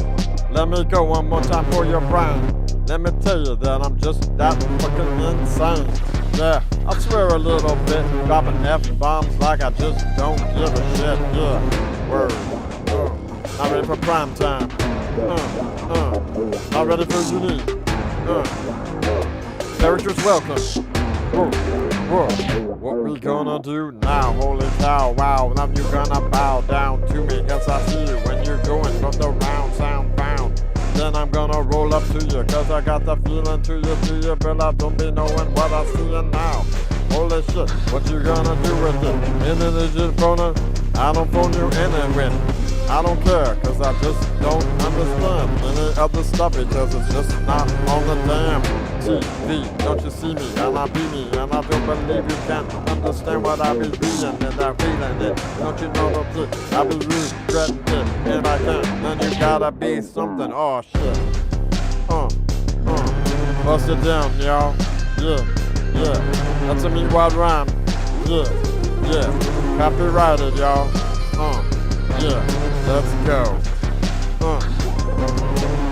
let me go one more time for your brain. Let me tell you that I'm just that fucking insane. Yeah, I swear a little bit, dropping F-bombs like I just don't give a shit. Yeah, word. Not ready for prime time. Not ready for unique. Characters welcome. Whoa. What we gonna do now? Holy cow, wow. Now you gonna bow down to me. Yes, I see you when you're going from the round sound bound. Then I'm gonna roll up to you, cause I got the feeling to you, but I don't be knowing what I see now. Holy shit, what you gonna do with it? And then it's just gonna, I don't phone you in and win. I don't care, cause I just don't understand any other stuff because it's just not on the damn TV. Don't you see me, and I be me, and I don't believe you can understand what I be reading and I'm feeling it. Don't you know the shit, I be regretting it. If I can, then you gotta be something, oh shit. Bust it down, y'all. Yeah, yeah. That's a meat-wide rhyme. Yeah, yeah. Copyrighted, y'all. Yeah. Let's go.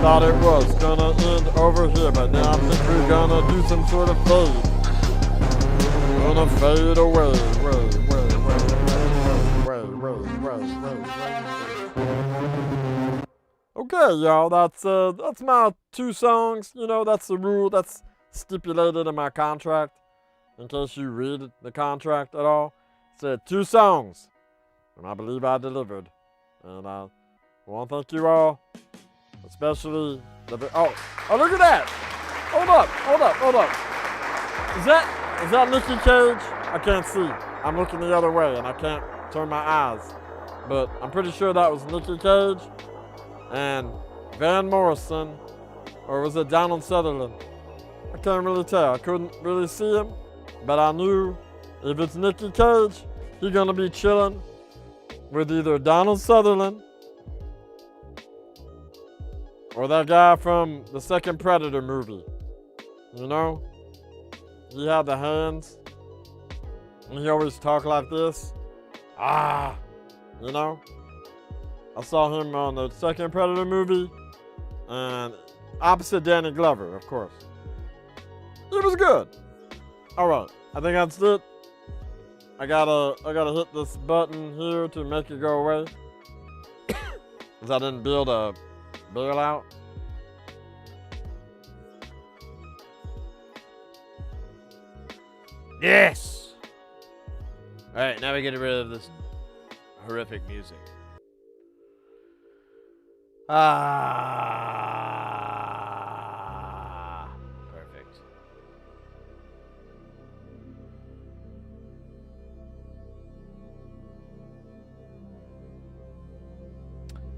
Thought it was gonna end over here, but now I think we're gonna do some sort of fade. Gonna fade away, Okay, y'all, that's my 2 songs. You know, that's the rule. That's stipulated in my contract. In case you read the contract at all, it said 2 songs, and I believe I delivered. And I want to thank you all, especially the. Oh, look at that! Hold up! Is that Nicky Cage? I can't see. I'm looking the other way, and I can't turn my eyes. But I'm pretty sure that was Nicky Cage and Van Morrison, or was it Donald Sutherland? I can't really tell. I couldn't really see him, but I knew if it's Nicky Cage, he's gonna be chilling with either Donald Sutherland or that guy from the second Predator movie. You know? He had the hands, and he always talked like this. You know? I saw him on the second Predator movie, and opposite Danny Glover, of course. It was good. Alright, I think that's it. I gotta hit this button here to make it go away. Because I didn't build a bailout. Yes! Alright, now we get rid of this horrific music. Perfect.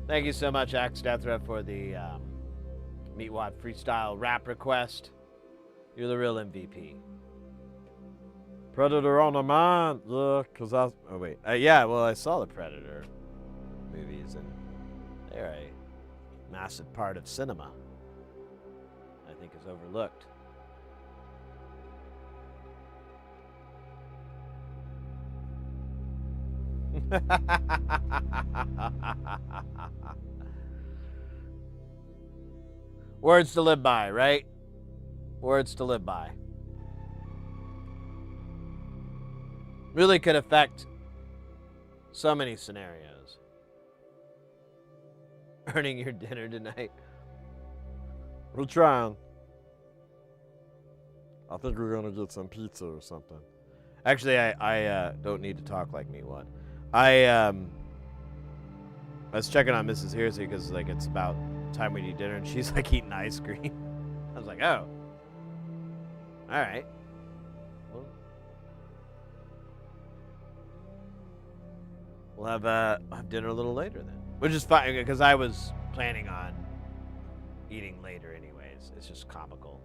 Thank you so much, Axe Deaththreat, for the Meatwad freestyle rap request. You're the real MVP. Predator on the mind, yeah, cause I. Oh wait, yeah. Well, I saw the Predator movies, and they're a massive part of cinema. I think is overlooked. Words to live by, right? Words to live by. Really could affect so many scenarios. Earning your dinner tonight. We're trying. I think we're gonna get some pizza or something. Actually, I don't need to talk like me. What? I was checking on Mrs. Hearsey because like it's about time we eat dinner, and she's like eating ice cream. I was like, oh, all right. Well, we'll have dinner a little later then, which is fine because I was planning on eating later anyways. It's just comical.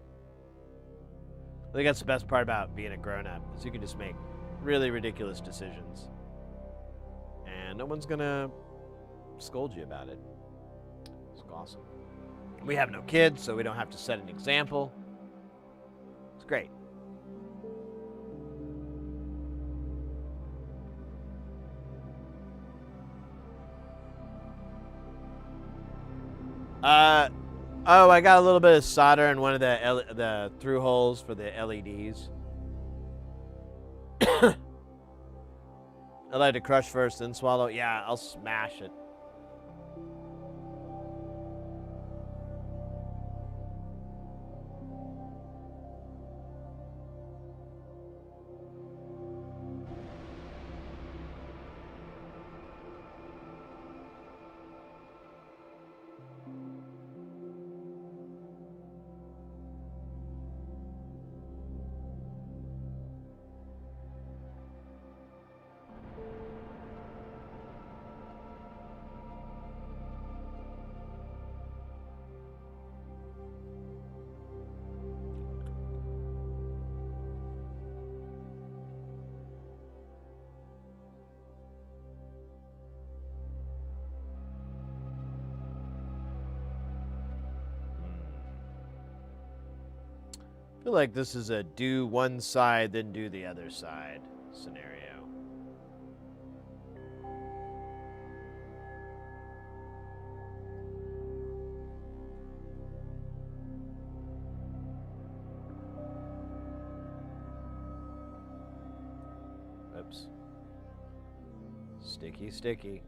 I think that's the best part about being a grown-up is you can just make really ridiculous decisions, and no one's gonna scold you about it. It's awesome. We have no kids, so we don't have to set an example. It's great. Oh, I got a little bit of solder in one of the through holes for the LEDs. I like to crush first, then swallow. Yeah, I'll smash it. feel like this is a do one side, then do the other side scenario. Oops. Sticky, sticky.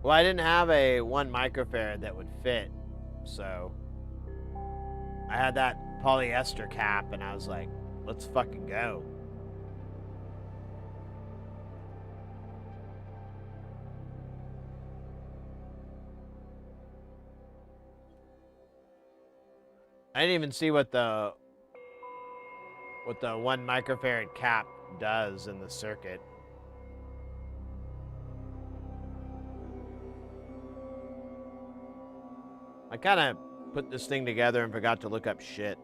Well, I didn't have a 1 microfarad that would fit, so I had that polyester cap, and I was like, let's fucking go. I didn't even see what the 1 microfarad cap does in the circuit. I kind of put this thing together and forgot to look up shit.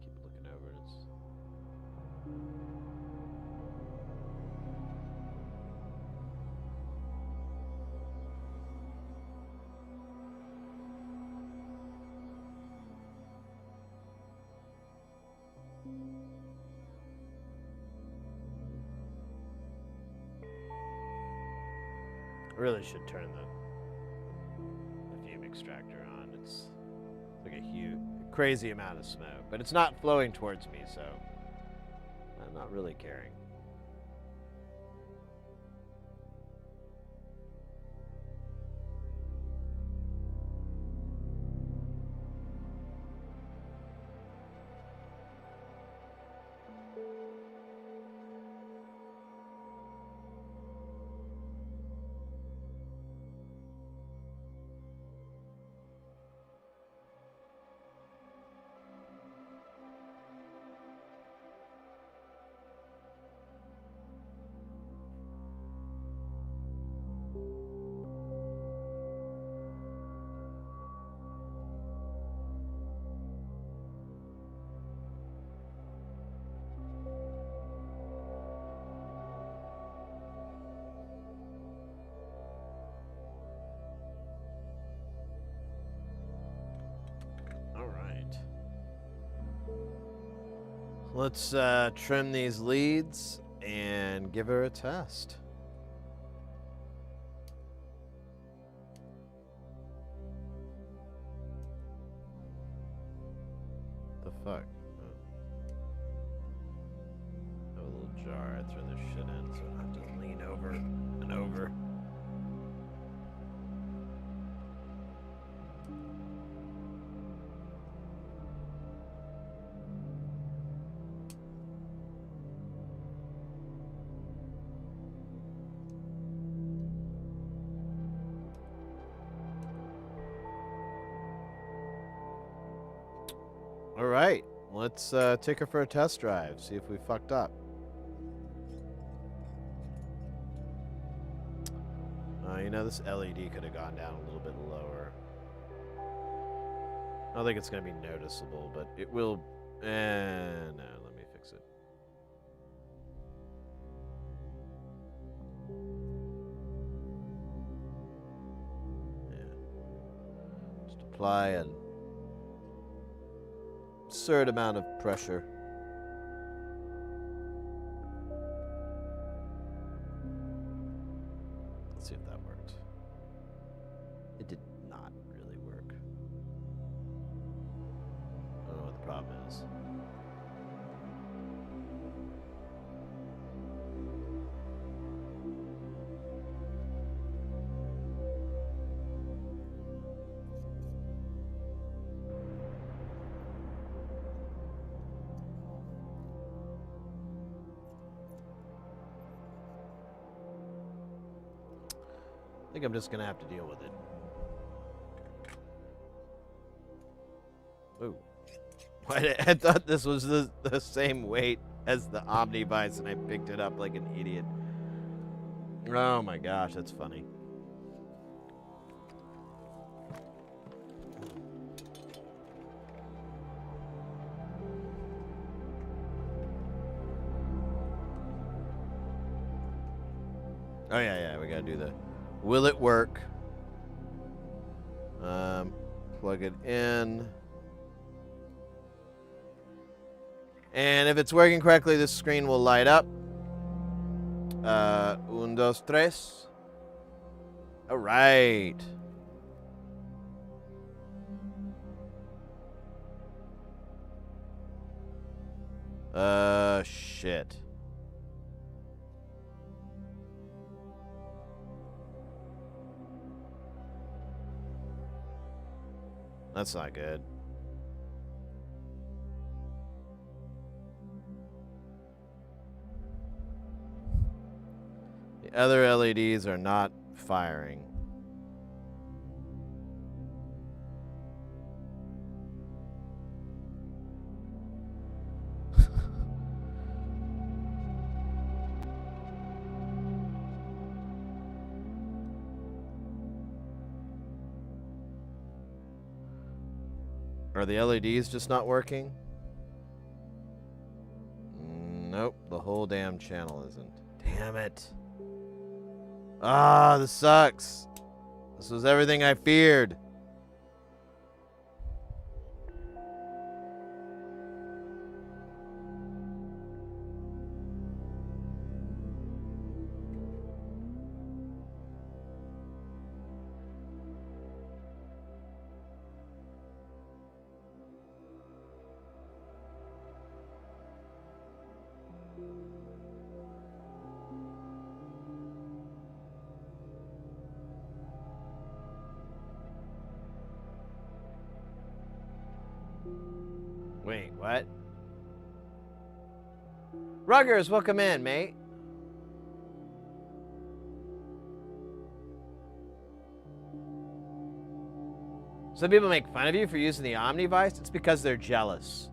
Keep looking over it. I really should turn the fume extractor on. It's like a huge, crazy amount of smoke, but it's not flowing towards me, so I'm not really caring. Let's trim these leads and give her a test. The fuck? Oh. I have a little jar I throw this shit in so I don't have to lean over and over. All right, let's take her for a test drive, see if we fucked up. You know, this LED could have gone down a little bit lower. I don't think it's going to be noticeable, but it will. No, let me fix it. Yeah. Just apply an absurd amount of pressure. think I'm just gonna have to deal with it. Ooh. I thought this was the same weight as the Omnivice, and I picked it up like an idiot. Oh my gosh, that's funny. Oh yeah, we gotta do the will it work? Plug it in. And if it's working correctly, this screen will light up. Un, dos, tres. All right. Shit. That's not good. The other LEDs are not firing. Are the LEDs just not working? Nope, the whole damn channel isn't. Damn it. Ah, this sucks. This was everything I feared. Wait, what? Ruggers, welcome in, mate. Some people make fun of you for using the Omnivice. It's because they're jealous.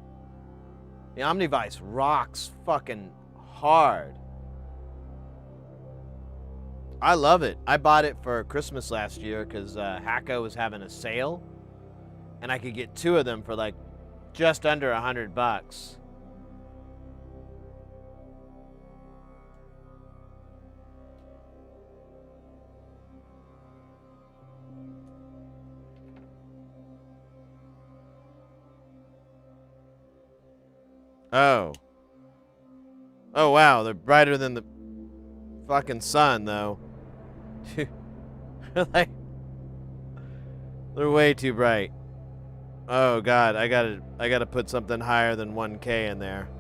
The Omnivice rocks fucking hard. I love it. I bought it for Christmas last year because Hacko was having a sale, and I could get 2 of them for like just under $100. Oh. Oh wow, they're brighter than the fucking sun though. Like, they're way too bright. Oh god, I gotta put something higher than 1K in there.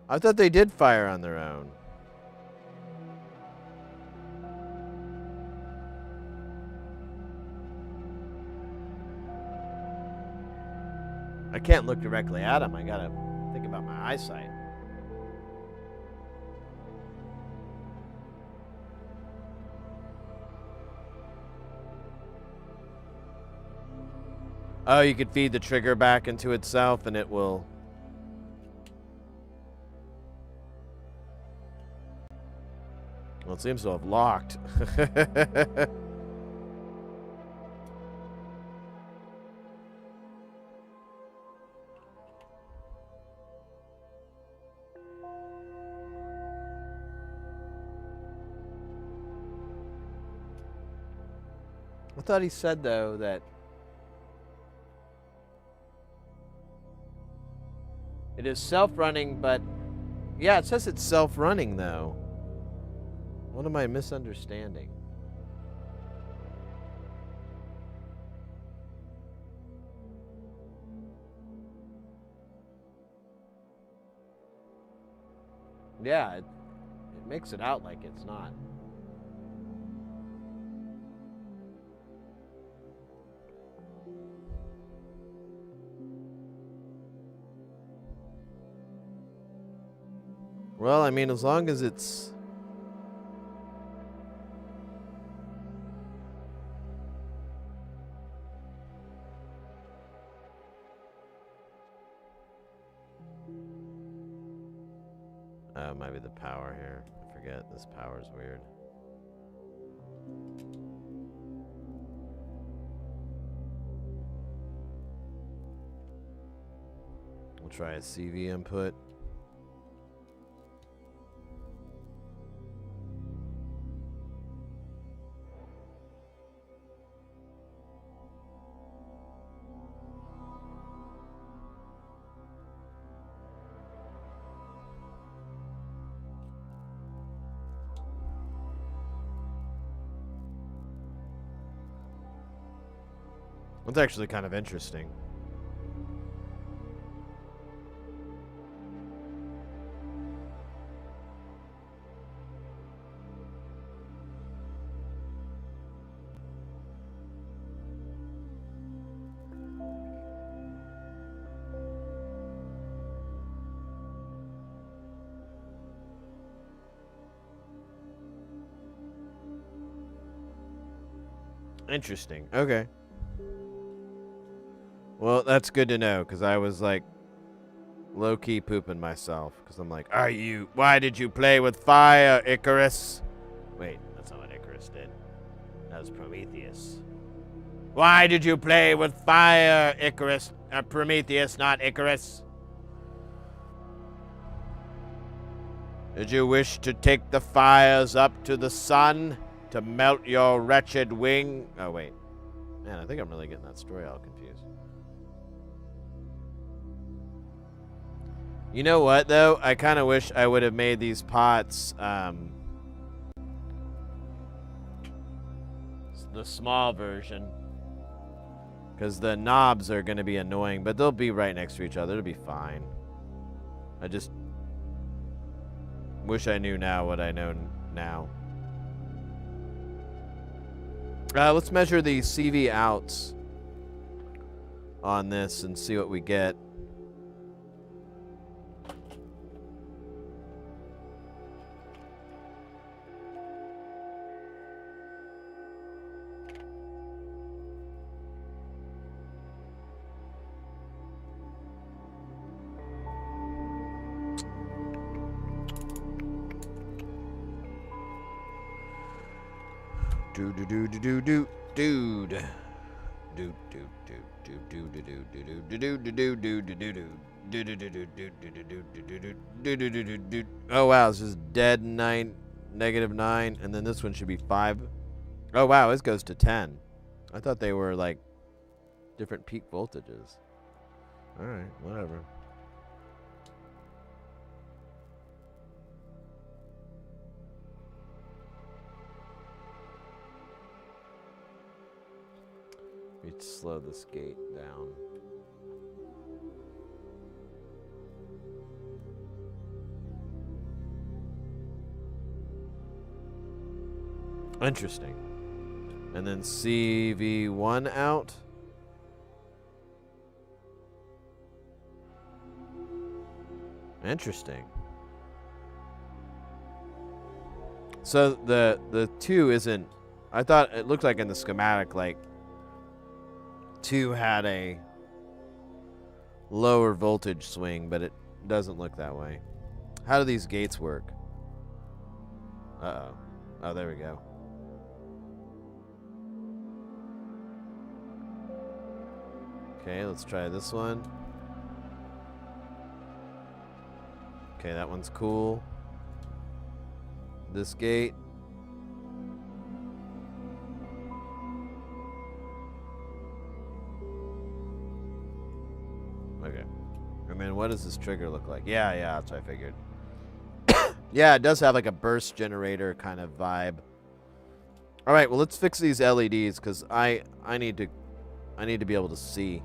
I thought they did fire on their own. I can't look directly at them. I gotta think about my eyesight. Oh, you could feed the trigger back into itself and it will... Well, it seems to have locked. I thought he said, though, that it is self-running, but... Yeah, it says it's self-running, though. What am I misunderstanding? Yeah, it makes it out like it's not. Well, I mean, as long as it's... Oh, it might be the power here. I forget, this power's weird. We'll try a CV input. That's actually kind of interesting. Interesting. Okay. Well, that's good to know, because I was like low-key pooping myself, because I'm like, why did you play with fire, Icarus? Wait, that's not what Icarus did. That was Prometheus. Why did you play with fire, Icarus? Prometheus, not Icarus. Did you wish to take the fires up to the sun to melt your wretched wing? Oh, wait. Man, I think I'm really getting that story all confused. You know what, though? I kind of wish I would have made these pots, the small version. Because the knobs are going to be annoying, but they'll be right next to each other. It'll be fine. I just wish I knew now what I know now. Let's measure the CV outs on this and see what we get. Oh wow, this is dead 9, -9, and then this one should be 5. Oh wow, this goes to 10. I thought they were like different peak voltages. Alright, whatever. We need to slow this gate down. Interesting. And then CV1 out. Interesting. So the 2 isn't... I thought it looked like in the schematic, like 2 had a lower voltage swing, but it doesn't look that way. How do these gates work? Uh-oh. Oh, there we go. Okay, let's try this one. Okay, that one's cool. This gate. Okay. And then what does this trigger look like? Yeah, that's what I figured. Yeah, it does have like a burst generator kind of vibe. All right, well, let's fix these LEDs because I need to be able to see.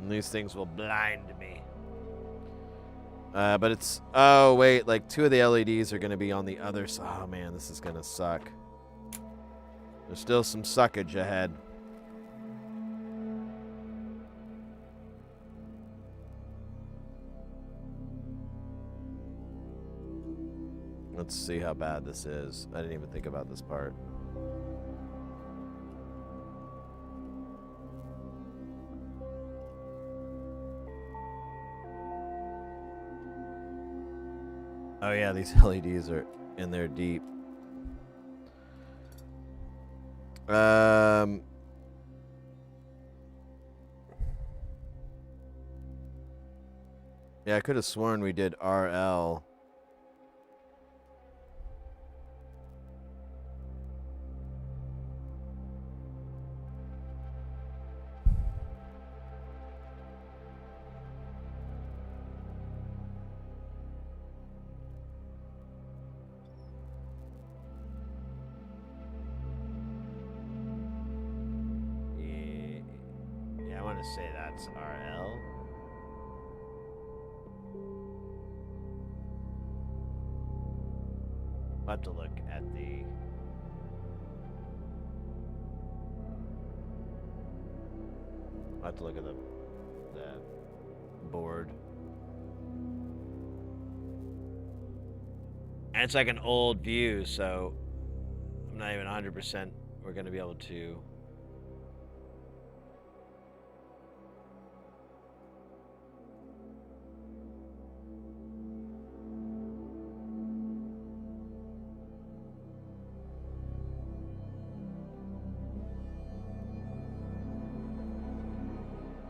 And these things will blind me. But it's... Oh, wait. Like, 2 of the LEDs are going to be on the other side. Oh, man. This is going to suck. There's still some suckage ahead. Let's see how bad this is. I didn't even think about this part. Oh yeah, these LEDs are in there deep. Yeah, I could have sworn we did RL. Yeah, I want to say that's RL. I'll have to look at the... I'll have to look at the board. And it's like an old view, so I'm not even 100% we're going to be able to...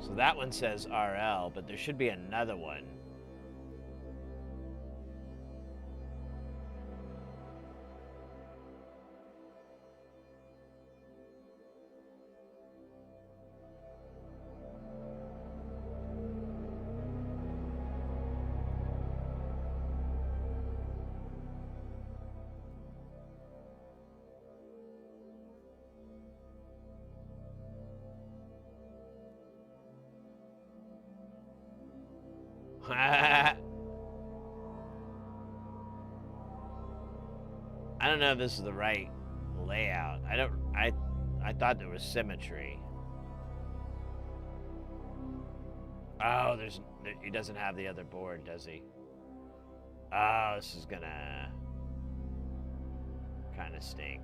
So that one says RL, but there should be another one. I don't know if this is the right layout. I thought there was symmetry. Oh, he doesn't have the other board, does he? Oh, this is gonna kind of stink.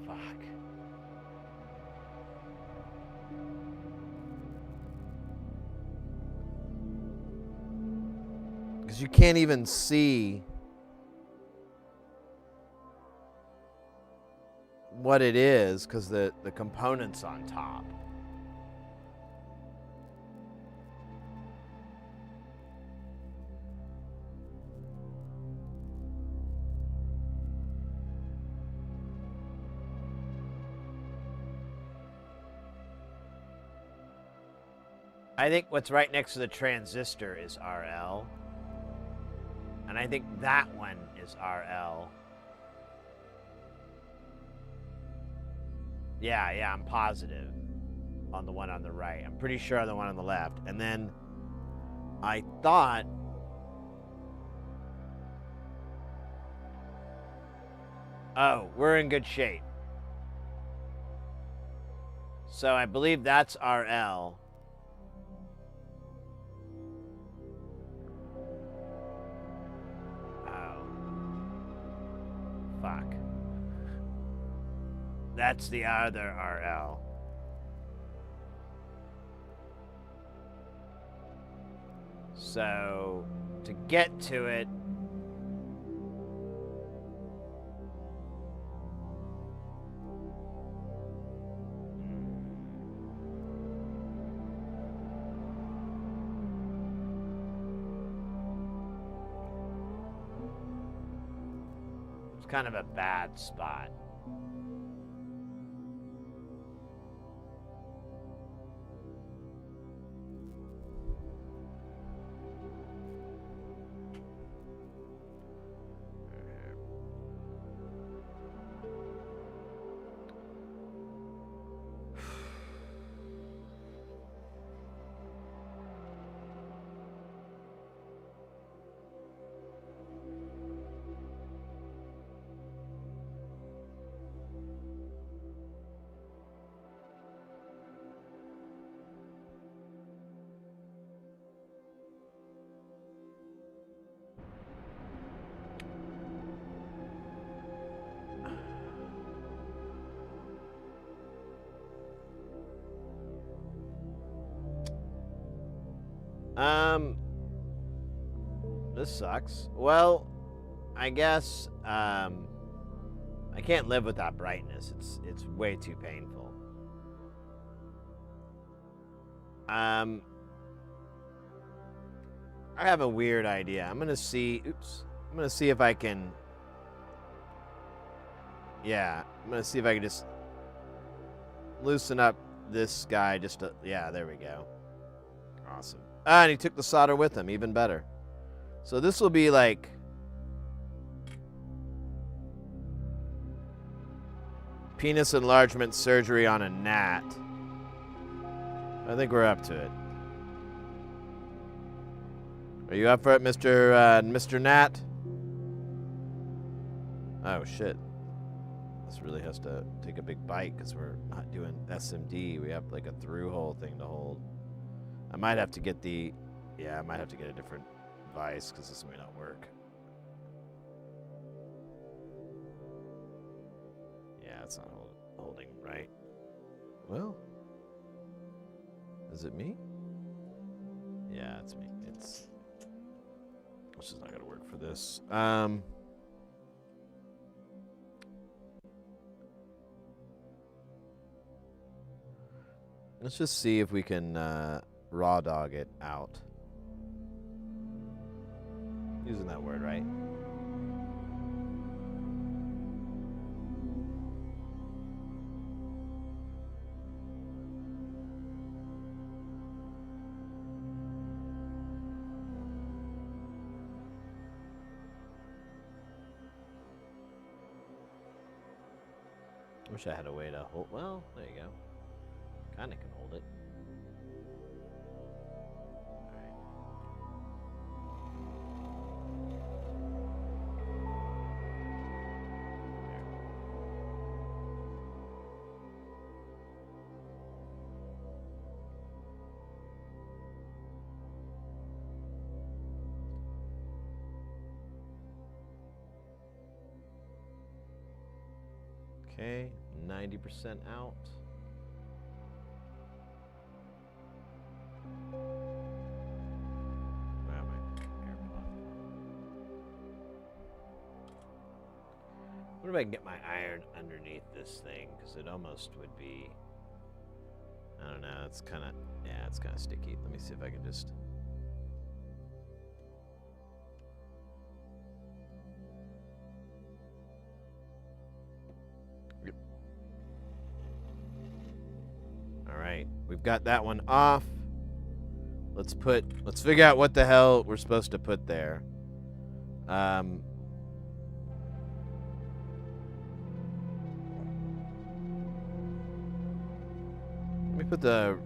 Fuck. Because you can't even see what it is because the component's on top. I think what's right next to the transistor is RL. And I think that one is RL. Yeah, I'm positive on the one on the right. I'm pretty sure on the one on the left. And then I thought... Oh, we're in good shape. So I believe that's RL. Fuck. That's the other RL. So, to get to it... It's kind of a bad spot. This sucks. Well, I guess, I can't live with that brightness. It's way too painful. I have a weird idea. I'm gonna see if I can. Yeah, I'm gonna see if I can just loosen up this guy. Yeah, there we go. Awesome. Ah, and he took the solder with him. Even better. So this will be like penis enlargement surgery on a gnat. I think we're up to it. Are you up for it, Mr. Gnat? Oh, shit. This really has to take a big bite because we're not doing SMD. We have like a through hole thing to hold. I might have to get a different vise because this may not work. Yeah, it's not holding right. Well, is it me? Yeah, it's me. This is not gonna work for this. Let's just see if we can raw dog it out. Using that word right. Wish I had a way to hold. Well, there you go. Kinda can hold it. Alright. Okay, 90% out. Where am I? AirPod. I wonder if I can get my iron underneath this thing, because it almost would be. I don't know. It's kind of sticky. Let me see if I can just. Alright, we've got that one off. Let's figure out what the hell we're supposed to put there. Let me put I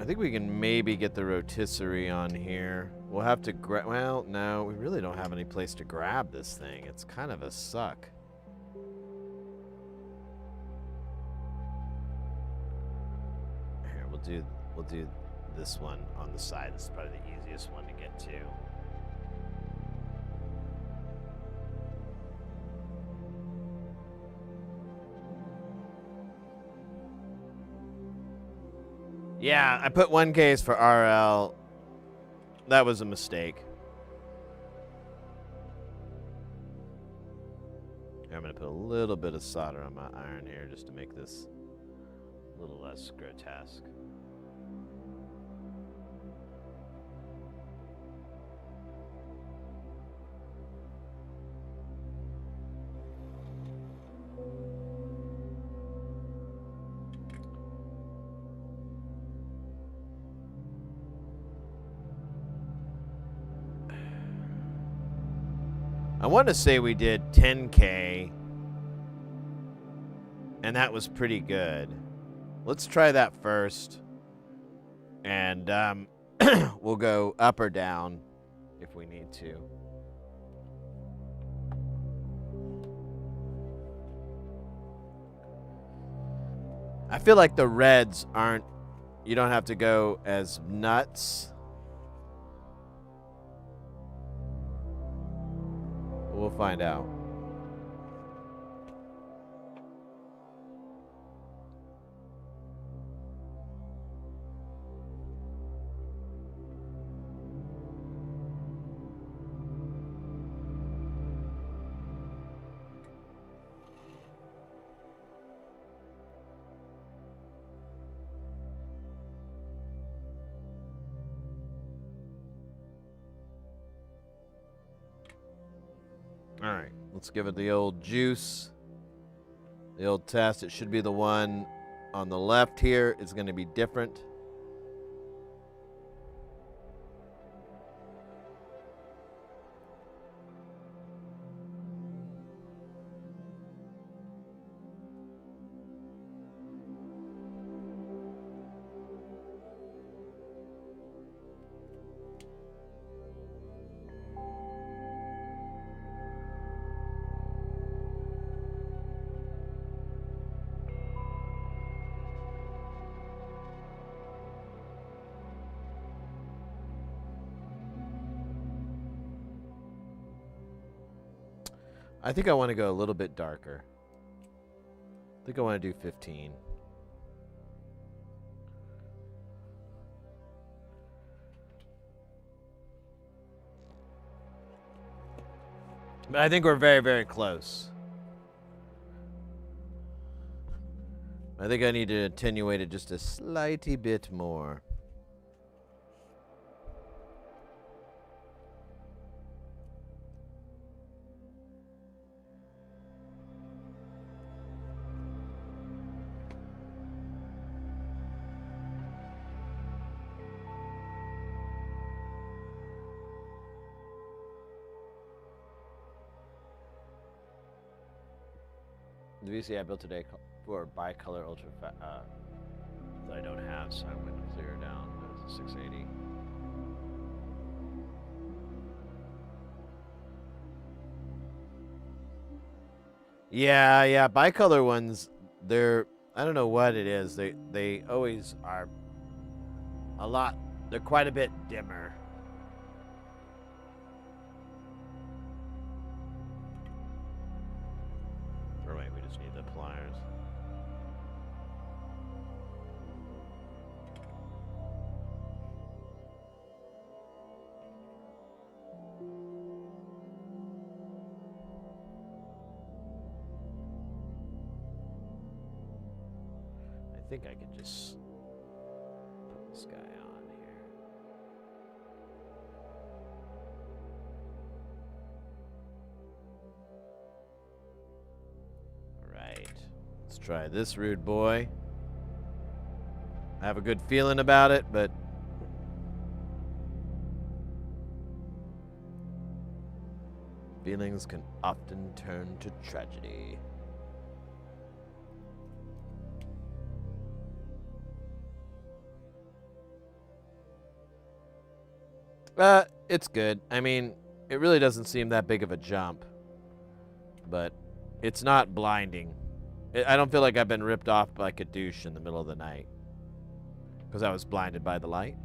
think we can maybe get the rotisserie on here. We'll have to well, no, we really don't have any place to grab this thing. It's kind of a suck. We'll do this one on the side. This is probably the easiest one to get to. Yeah, I put one case for RL. That was a mistake. I'm gonna put a little bit of solder on my iron here just to make this a little less grotesque. I want to say we did 10K, and that was pretty good. Let's try that first, and we'll go up or down if we need to. I feel like the reds aren't, you don't have to go as nuts. We'll find out. All right, let's give it the old juice. The old test. It should be the one on the left here. It's going to be different. I think I want to go a little bit darker. I think I want to do 15. But I think we're very, very close. I think I need to attenuate it just a slightly bit more. The VC I built today for bicolor ultra that I don't have, so I'm going to clear down to 680. Yeah, bicolor ones, they're, I don't know what it is. They always are they're quite a bit dimmer. Or wait, we just need the pliers. I think I can just put this guy on here. Alright. Let's try this rude boy. I have a good feeling about it, but feelings can often turn to tragedy. It's good. I mean, it really doesn't seem that big of a jump, but it's not blinding. I don't feel like I've been ripped off like a douche in the middle of the night because I was blinded by the light.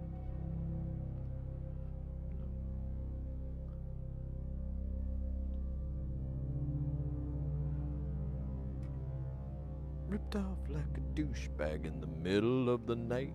Ripped off like a douchebag in the middle of the night.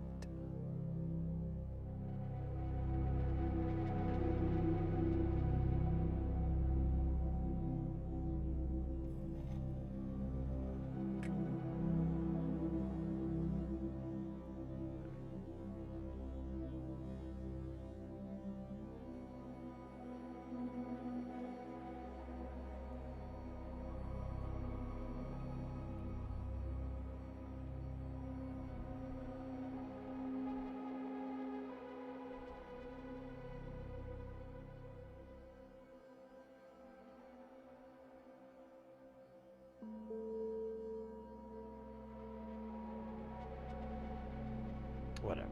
Whatever.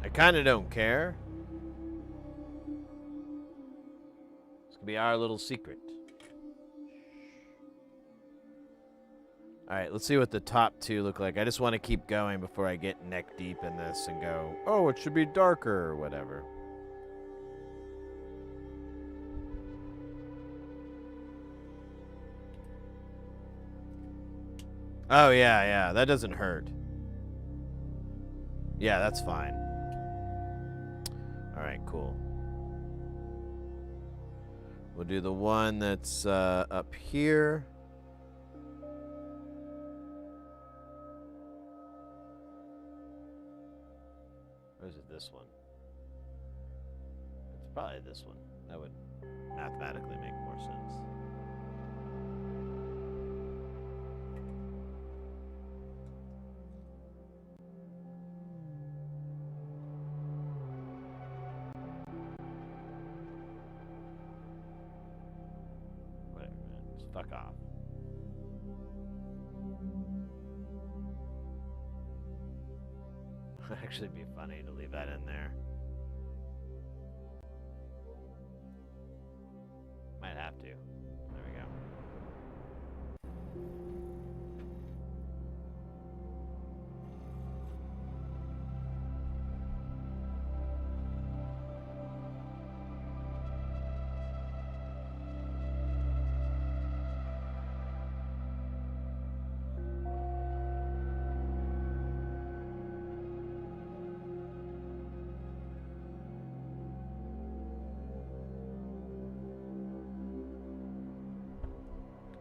I kind of don't care. This could be our little secret. All right, let's see what the top two look like. I just want to keep going before I get neck deep in this and go, oh, it should be darker or whatever. Oh, yeah, that doesn't hurt. Yeah, that's fine. All right, cool. We'll do the one that's up here. Or is it this one? It's probably this one. That would mathematically make more sense. Whatever, man. Just fuck off. It'd actually be funny to leave that in there. Might have to. There we go.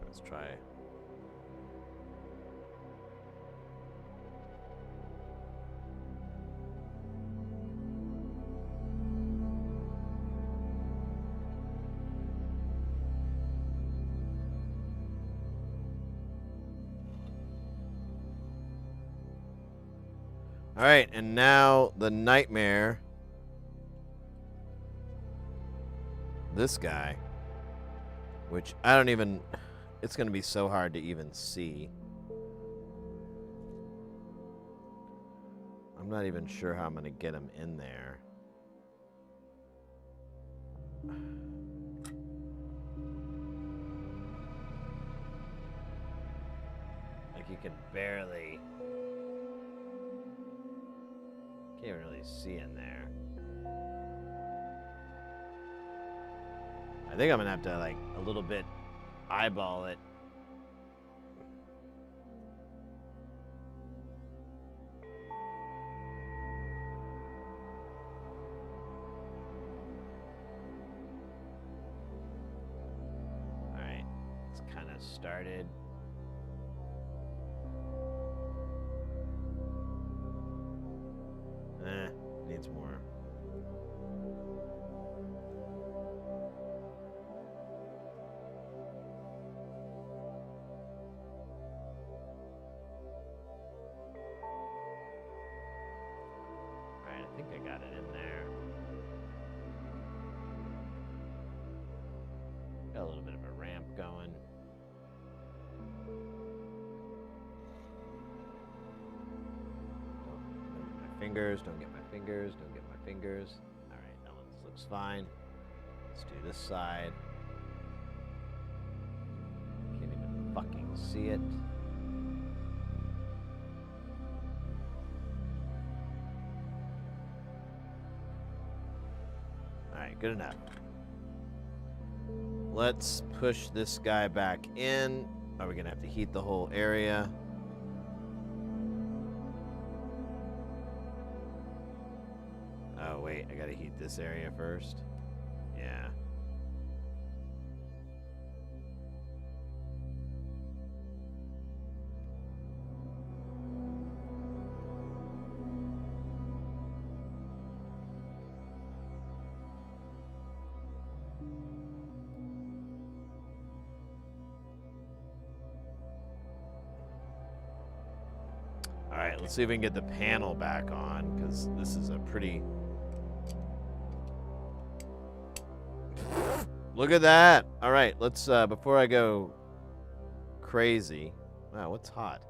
Let's try. All right, and now the nightmare. This guy, which I don't even. It's going to be so hard to even see. I'm not even sure how I'm going to get him in there. Like you can barely... Can't even really see in there. I think I'm going to have to, like, a little bit eyeball it. Alright, it's kind of started. Needs more. I think I got it in there. Got a little bit of a ramp going. Don't get my fingers, don't get my fingers, don't get my fingers. Alright, that one looks fine. Let's do this side. Can't even fucking see it. Alright, good enough. Let's push this guy back in. Are we gonna have to heat the whole area? Oh wait, I gotta heat this area first. Yeah. Alright, let's see if we can get the panel back on, because this is a pretty... Look at that! Alright, let's, before I go crazy... Wow, what's hot?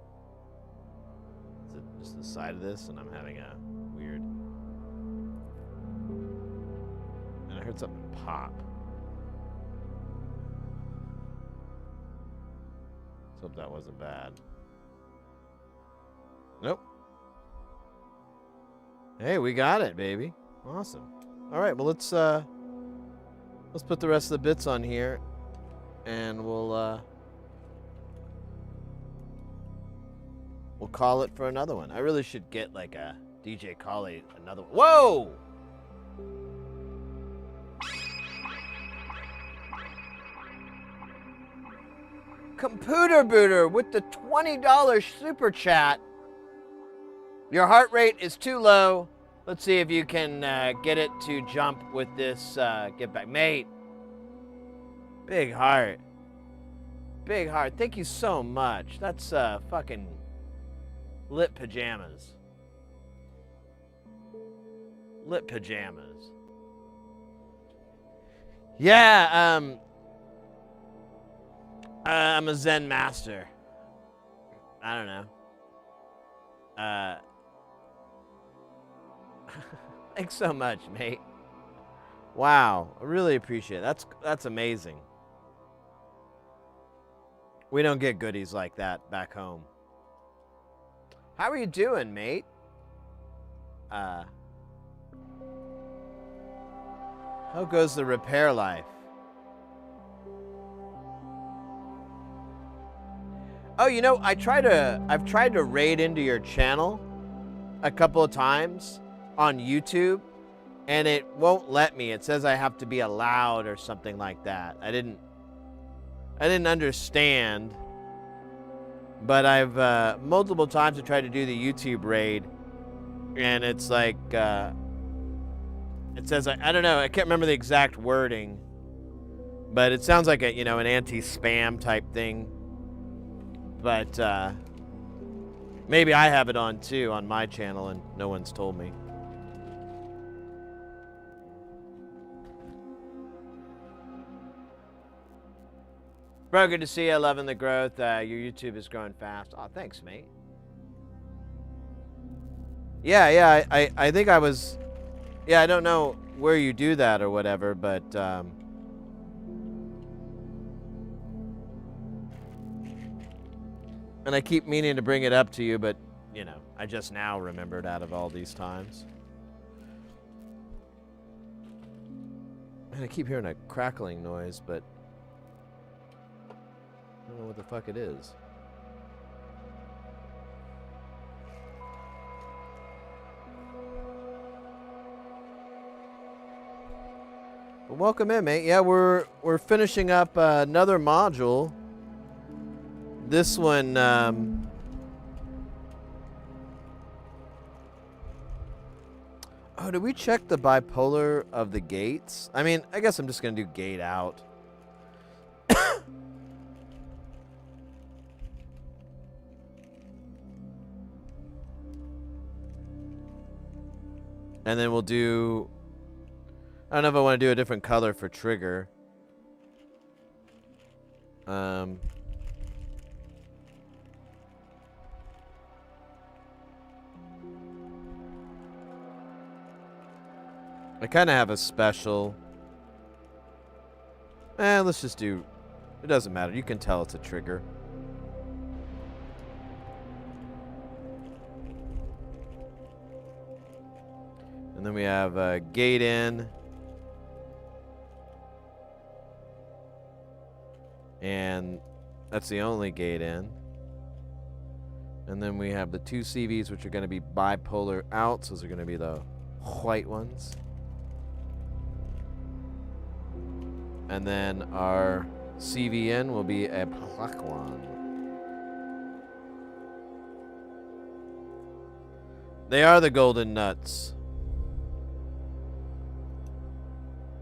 Is it just the side of this, and I'm having a weird... And I heard something pop. Let's hope that wasn't bad. Nope. Hey, we got it, baby. Awesome. All right, well let's put the rest of the bits on here, and we'll call it for another one. I really should get like a DJ Khaled, another one. Whoa! Computer Booter with the $20 super chat. Your heart rate is too low. Let's see if you can get it to jump with this get back. Mate. Big heart. Big heart. Thank you so much. That's fucking lit pajamas. Lit pajamas. Yeah, I'm a Zen master. I don't know. Thanks so much, mate. Wow, I really appreciate it. That's amazing. We don't get goodies like that back home. How are you doing, mate? How goes the repair life? Oh, you know, I've tried to raid into your channel a couple of times on YouTube, and it won't let me. It says I have to be allowed or something like that. I didn't understand, but I've multiple times tried to do the YouTube raid, and it's like it says I don't know. I can't remember the exact wording, but it sounds like an anti-spam type thing. But maybe I have it on too on my channel, and no one's told me. Bro, good to see you. Loving the growth. Your YouTube is growing fast. Oh, thanks, mate. Yeah. I think I was. Yeah, I don't know where you do that or whatever, but. And I keep meaning to bring it up to you, but, I just now remembered out of all these times. And I keep hearing a crackling noise, but I don't know what the fuck it is. But welcome in, mate. Yeah, we're finishing up another module. This one, oh, did we check the bipolar of the gates? I mean, I guess I'm just going to do gate out. And then we'll do, I don't know if I want to do a different color for trigger. I kind of have a special. Let's just do. It doesn't matter. You can tell it's a trigger. And then we have a gate in. And that's the only gate in. And then we have the two CVs, which are going to be bipolar out. So those are going to be the white ones. And then our CVN will be a black one. They are the golden nuts.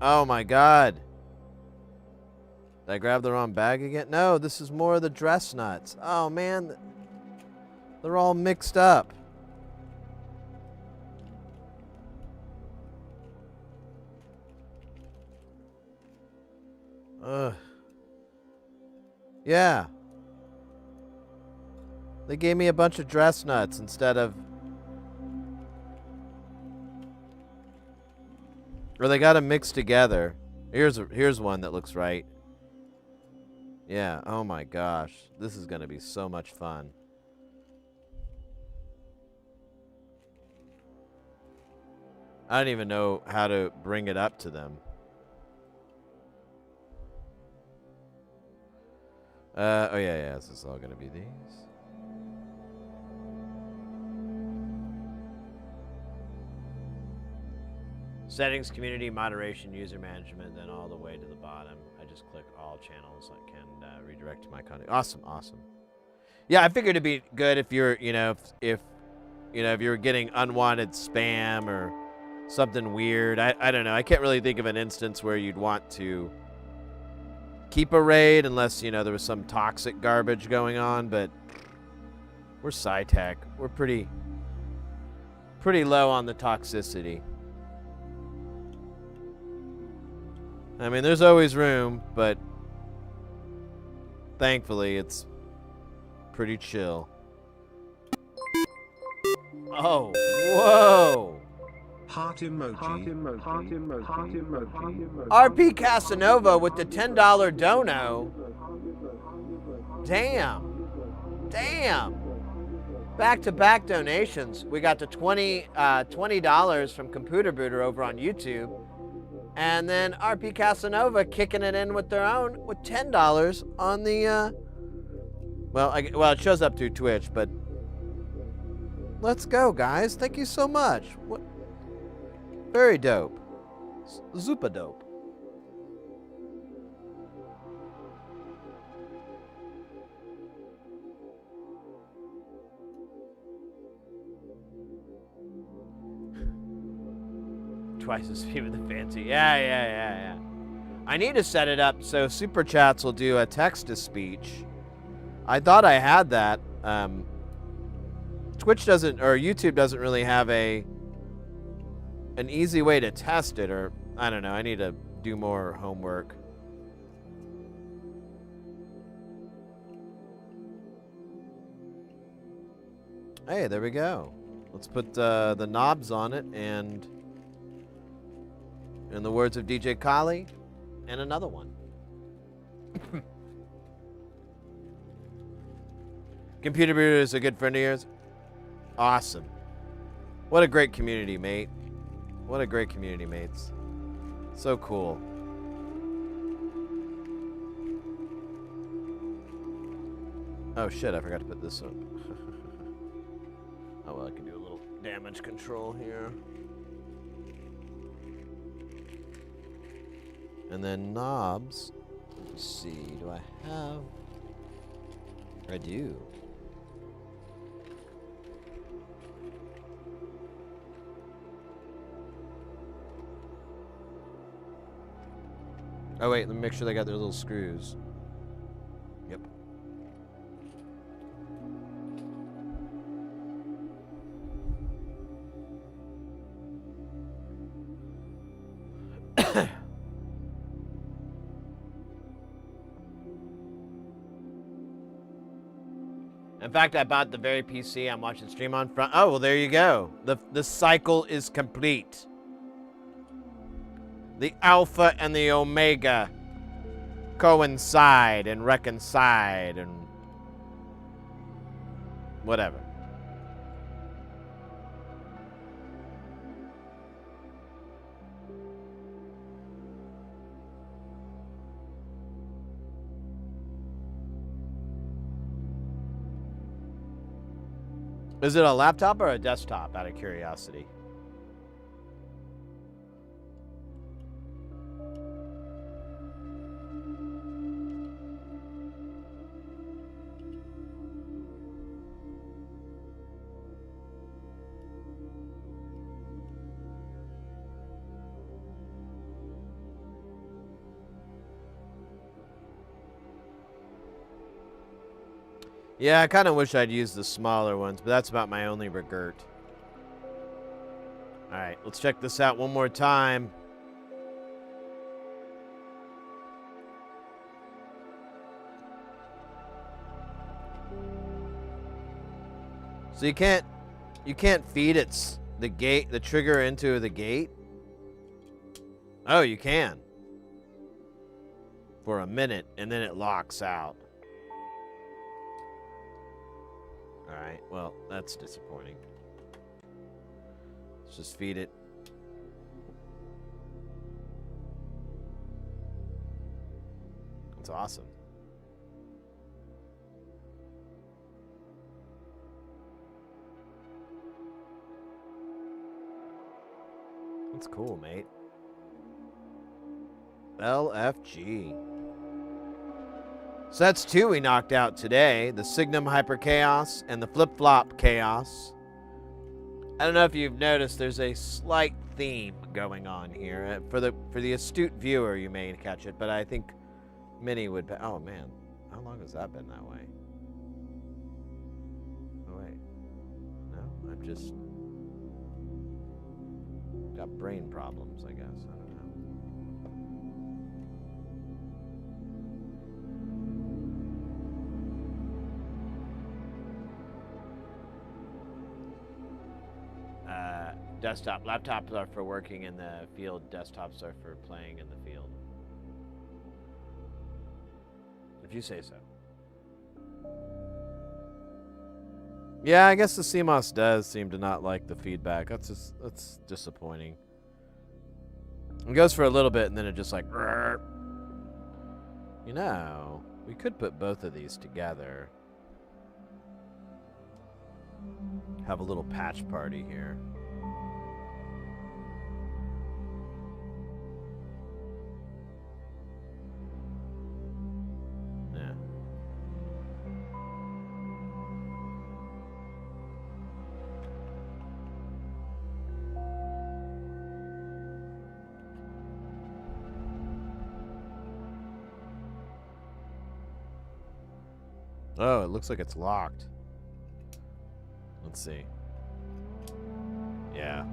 Oh my god. Did I grab the wrong bag again? No, this is more of the dress nuts. Oh man. They're all mixed up. Yeah. They gave me a bunch of dress nuts instead of... Or they got them mixed together. Here's one that looks right. Yeah, oh my gosh. This is going to be so much fun. I don't even know how to bring it up to them. Oh yeah, this is all going to be these. Settings, community, moderation, user management, then all the way to the bottom. I just click all channels. I can redirect to my content. Awesome, awesome. Yeah, I figured it'd be good if you're, if you're getting unwanted spam or something weird. I don't know. I can't really think of an instance where you'd want to keep a raid unless, there was some toxic garbage going on, but we're SciTech. We're pretty low on the toxicity. I mean, there's always room, but thankfully it's pretty chill. Oh, whoa! Heart emoji. Heart emoji. Heart emoji. Heart emoji. RP Casanova with the $10 dono. Damn. Back-to-back donations. We got the $20 from Computer Booter over on YouTube. And then RP Casanova kicking it in with their own with $10 on the well, it shows up through Twitch, but let's go, guys. Thank you so much. What? Very dope. Super dope. Twice the speed with the fancy. Yeah. I need to set it up so Super Chats will do a text-to-speech. I thought I had that. Twitch doesn't, or YouTube doesn't really have an easy way to test it, or I don't know. I need to do more homework. Hey, there we go. Let's put the knobs on it, and in the words of DJ Kali, and another one. Computer Booter is a good friend of yours? Awesome. What a great community, mate. What a great community, mates. So cool. Oh shit, I forgot to put this up. Oh well, I can do a little damage control here. And then knobs. Let's see, do I have? I do. Oh wait, let me make sure they got their little screws. Yep. In fact, I bought the very PC I'm watching stream on front. Oh, well, there you go. The cycle is complete. The alpha and the omega coincide and reconcile and whatever. Is it a laptop or a desktop, out of curiosity? Yeah, I kind of wish I'd used the smaller ones, but that's about my only regret. All right, let's check this out one more time. So you can't feed the trigger into the gate? Oh, you can. For a minute, and then it locks out. Alright, well, that's disappointing. Let's just feed it. That's awesome. That's cool, mate. LFG. So that's two we knocked out today. The Signum Hyper Chaos and the Flip Flop Chaos. I don't know if you've noticed there's a slight theme going on here. For the astute viewer, you may catch it, but I think many would... Oh, man. How long has that been that way? Oh, wait. No? I've just... got brain problems, I guess. I don't know. Desktop. Laptops are for working in the field. Desktops are for playing in the field. If you say so. Yeah, I guess the CMOS does seem to not like the feedback. That's disappointing. It goes for a little bit and then it just like... You know, we could put both of these together. Have a little patch party here. Yeah. Oh, it looks like it's locked. Let's see. Yeah.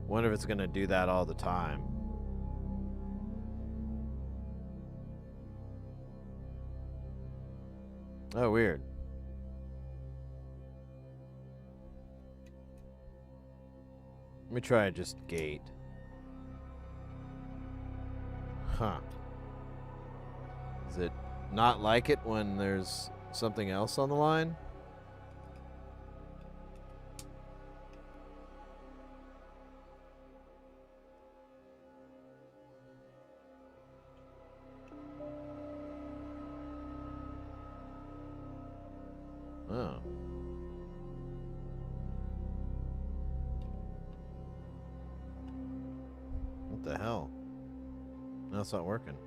Wonder if it's gonna do that all the time. Oh, weird. Let me try just gate. Huh. Does it not like it when there's something else on the line? Oh. What the hell? No, it's not working.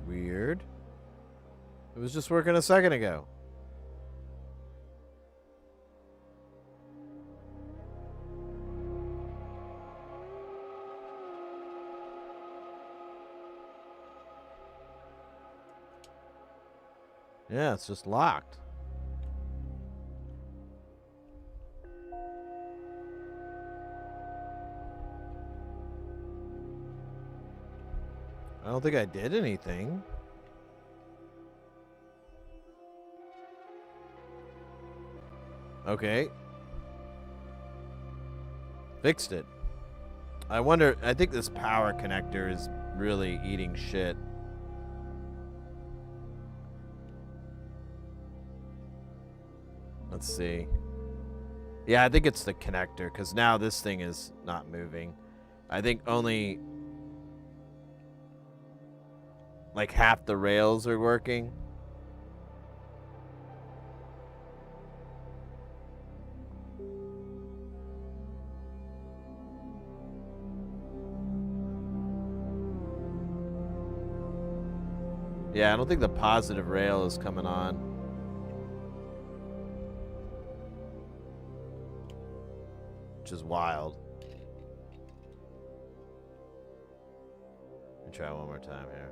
Weird. It was just working a second ago. Yeah, it's just locked. I don't think I did anything. Okay. Fixed it. I wonder, I think this power connector is really eating shit. Let's see. Yeah, I think it's the connector, because now this thing is not moving. I think only like half the rails are working. Yeah, I don't think the positive rail is coming on. Which is wild. Let me try one more time here.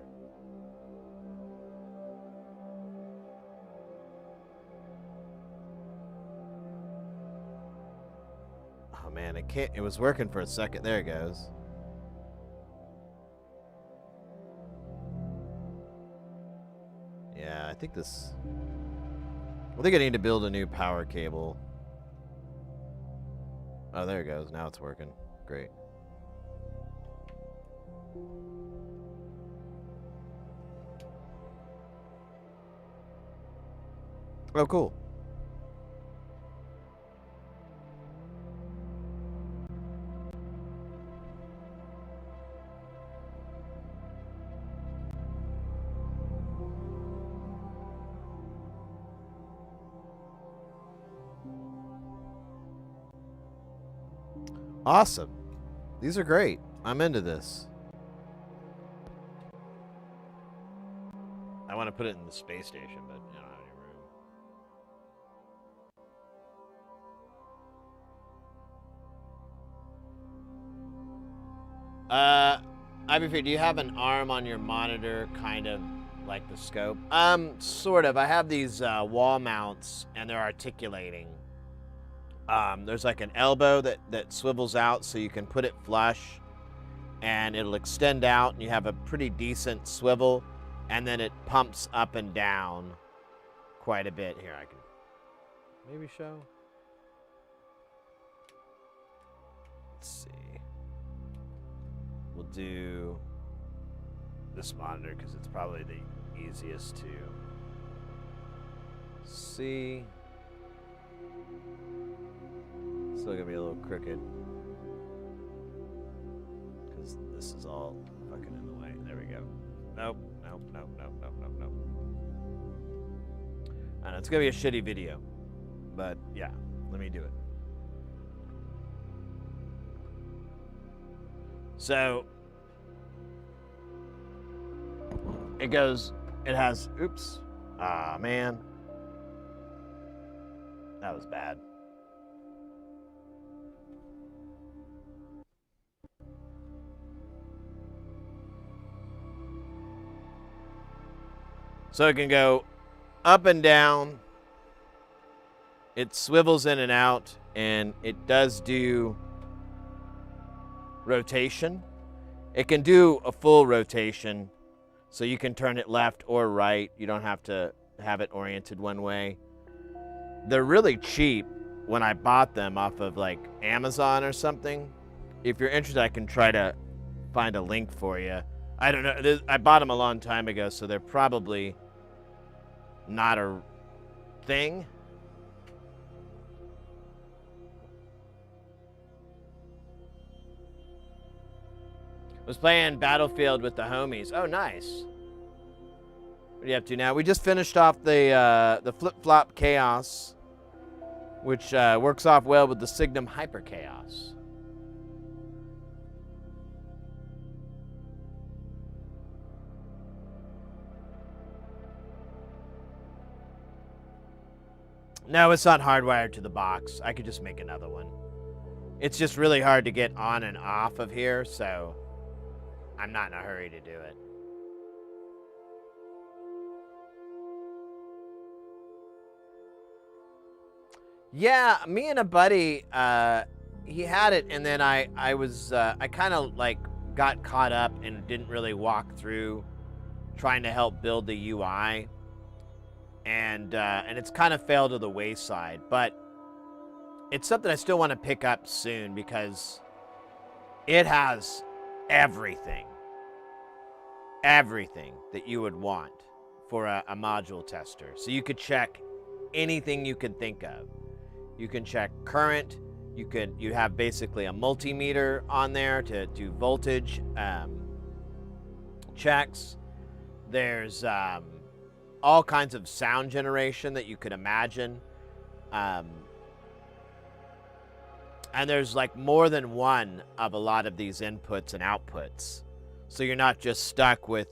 Oh man, it was working for a second. There it goes. Yeah, I think I need to build a new power cable. Oh, there it goes. Now it's working. Great. Oh, cool. Awesome. These are great. I'm into this. I want to put it in the space station, but I don't have any room. Ibuprofen, do you have an arm on your monitor, kind of like the scope? Sort of. I have these wall mounts, and they're articulating. There's like an elbow that swivels out, so you can put it flush, and it'll extend out, and you have a pretty decent swivel, and then it pumps up and down quite a bit. Here, I can maybe show. Let's see. We'll do this monitor because it's probably the easiest to see. Still gonna be a little crooked because this is all fucking in the way. There we go. Nope. I know it's gonna be a shitty video, but yeah, let me do it. So it goes, it has, oops, man, that was bad. So it can go up and down, it swivels in and out, and it does do rotation. It can do a full rotation, so you can turn it left or right. You don't have to have it oriented one way. They're really cheap when I bought them off of like Amazon or something. If you're interested, I can try to find a link for you. I don't know. I bought them a long time ago, so they're probably not a thing. Was playing Battlefield with the homies. Oh, nice. What are you up to now? We just finished off the flip-flop chaos, which works off well with the Signum hyper chaos. No, it's not hardwired to the box. I could just make another one. It's just really hard to get on and off of here, so I'm not in a hurry to do it. Yeah, me and a buddy, he had it, and then I kind of like got caught up and didn't really walk through trying to help build the UI, and it's kind of fell to the wayside. But it's something I still want to pick up soon because it has everything that you would want for a module tester. So you could check anything you could think of. You can check current. You have basically a multimeter on there to do voltage checks. There's all kinds of sound generation that you could imagine. And there's like more than one of a lot of these inputs and outputs. So you're not just stuck with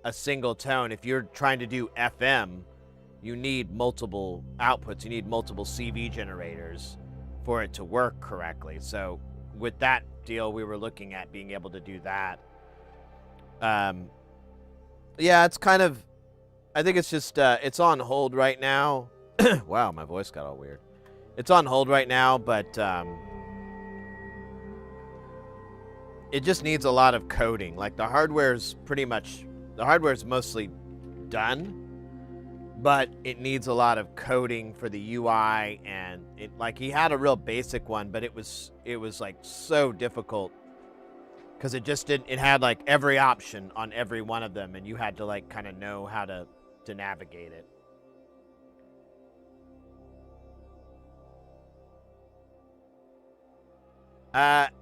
a single tone. If you're trying to do FM, you need multiple outputs. You need multiple CV generators for it to work correctly. So with that deal, we were looking at being able to do that. Yeah, it's kind of, I think it's just, it's on hold right now. Wow, my voice got all weird. It's on hold right now, but it just needs a lot of coding. Like the hardware's mostly done, but it needs a lot of coding for the UI, and it, like, he had a real basic one, but it was like so difficult because it had like every option on every one of them, and you had to like kind of know how to navigate it. Annette,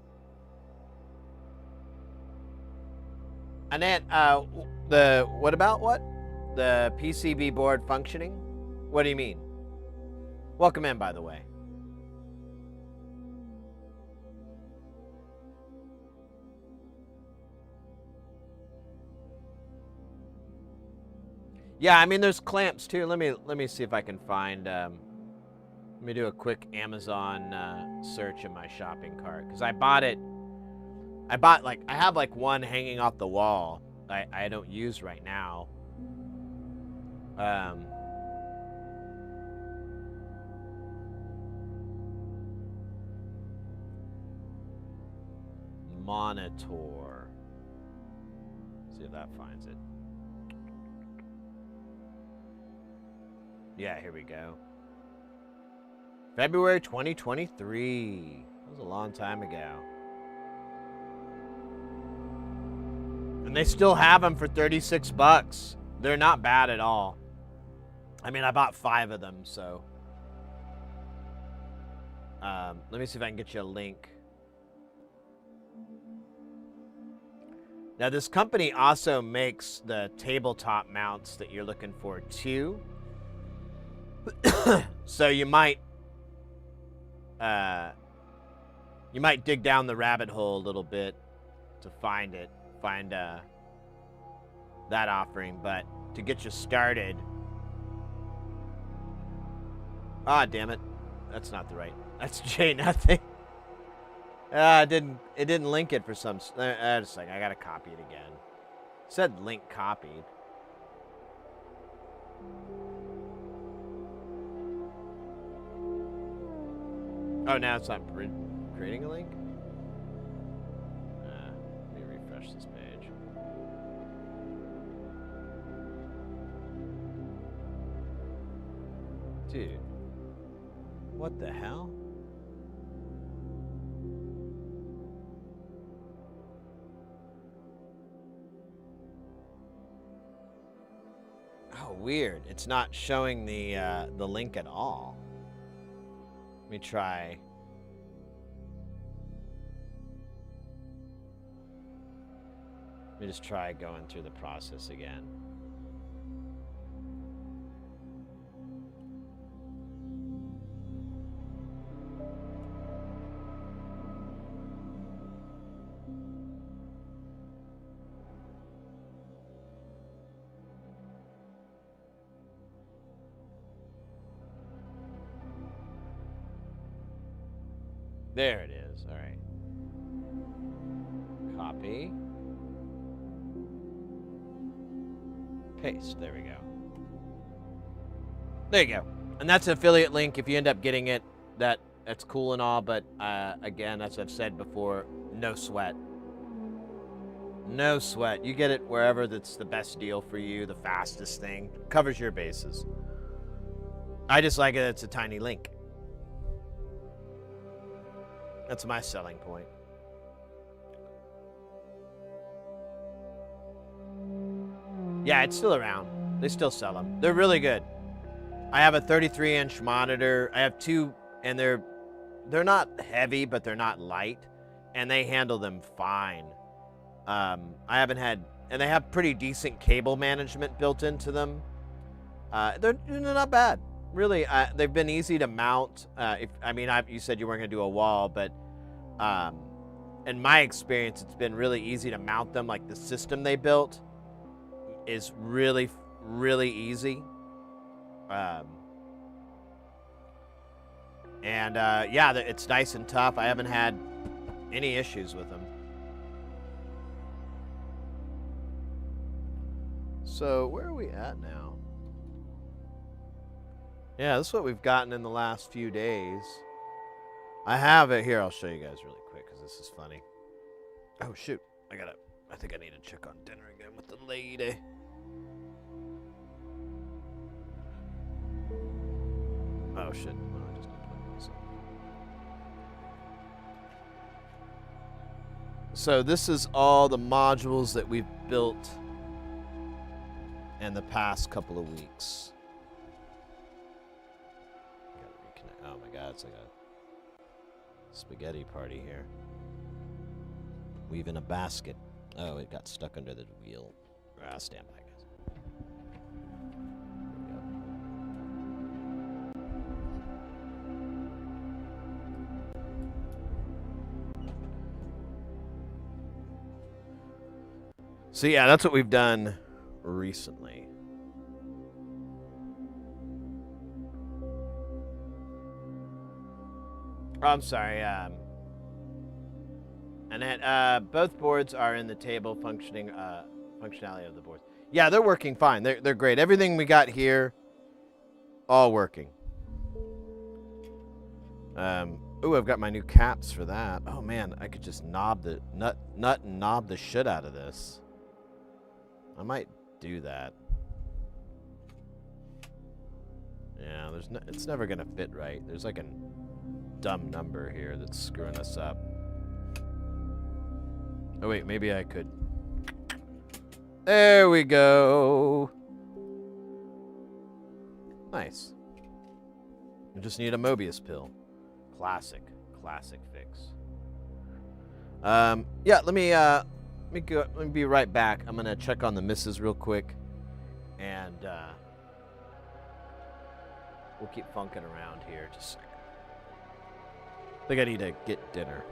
what about what? The PCB board functioning? What do you mean? Welcome in, by the way. Yeah, I mean, there's clamps too. Let me see if I can find. Let me do a quick Amazon search in my shopping cart because I bought it. I have like one hanging off the wall. I don't use right now. Monitor. See if that finds it. Yeah, here we go. February 2023. That was a long time ago. And they still have them for 36 bucks. They're not bad at all. I mean, I bought 5 of them, so. Let me see if I can get you a link. Now, this company also makes the tabletop mounts that you're looking for, too. So you might dig down the rabbit hole a little bit to find that offering, but to get you started. Ah, damn it. That's not the right. That's J nothing. It didn't link it for some. Just like I gotta copy it again. It said link copied. Oh, now it's not creating a link? Let me refresh this page. Dude. What the hell? Oh, weird. It's not showing the link at all. Let me try. Let me just try going through the process again. There it is. All right. Copy. Paste. There we go. There you go. And that's an affiliate link. If you end up getting it, that's cool and all. But again, as I've said before, no sweat. No sweat. You get it wherever that's the best deal for you, the fastest thing. Covers your bases. I just like it. It's a tiny link. That's my selling point. Yeah, it's still around. They still sell them. They're really good. I have a 33-inch monitor. I have 2, and they're not heavy, but they're not light, and they handle them fine. I haven't had, and they have pretty decent cable management built into them. They're not bad. Really, they've been easy to mount. You said you weren't going to do a wall, but in my experience, it's been really easy to mount them. Like the system they built is really, really easy. Yeah, it's nice and tough. I haven't had any issues with them. So where are we at now? Yeah, this is what we've gotten in the last few days. I have it here. I'll show you guys really quick because this is funny. Oh shoot, I think I need to check on dinner again with the lady. Oh shit. Oh, I just need to plug this in. So this is all the modules that we've built in the past couple of weeks. Oh my god, it's like spaghetti party here. Weave in a basket. Oh, it got stuck under the wheel. Ah, stand by, guys. There we go. So yeah, that's what we've done recently. Oh, I'm sorry. And then both boards are in the table functionality of the boards. Yeah, they're working fine. They're great. Everything we got here, all working. Ooh, I've got my new caps for that. Oh man, I could just nut and knob the shit out of this. I might do that. Yeah, it's never gonna fit right. There's like a dumb number here that's screwing us up. Oh wait, maybe I could. There we go. Nice. I just need a Mobius pill. Classic fix. Yeah, let me be right back. I'm gonna check on the missus real quick, and we'll keep funking around here. Just a second. I think I need to get dinner.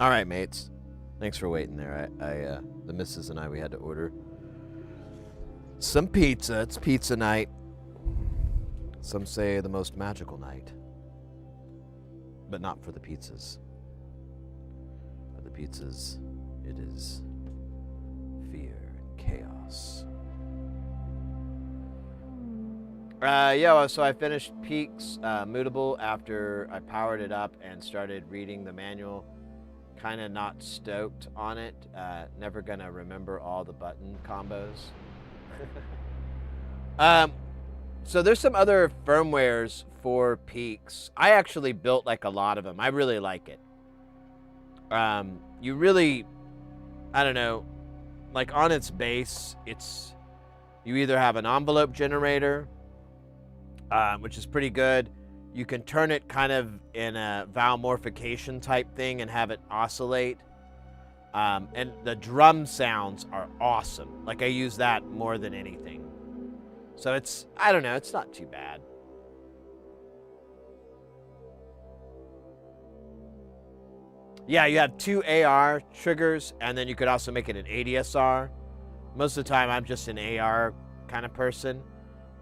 All right, mates. Thanks for waiting there. The missus and I, we had to order some pizza. It's pizza night. Some say the most magical night. But not for the pizzas. For the pizzas, it is fear and chaos. So I finished Peaks Mutable after I powered it up and started reading the manual. Kind of not stoked on it. Never gonna remember all the button combos. So there's some other firmwares for Peaks. I actually built like a lot of them. I really like it. You really, I don't know, like on its base, you either have an envelope generator, which is pretty good. You can turn it kind of in a valmorphication type thing and have it oscillate. And the drum sounds are awesome. Like I use that more than anything. So I don't know, it's not too bad. Yeah, you have 2 AR triggers, and then you could also make it an ADSR. Most of the time, I'm just an AR kind of person.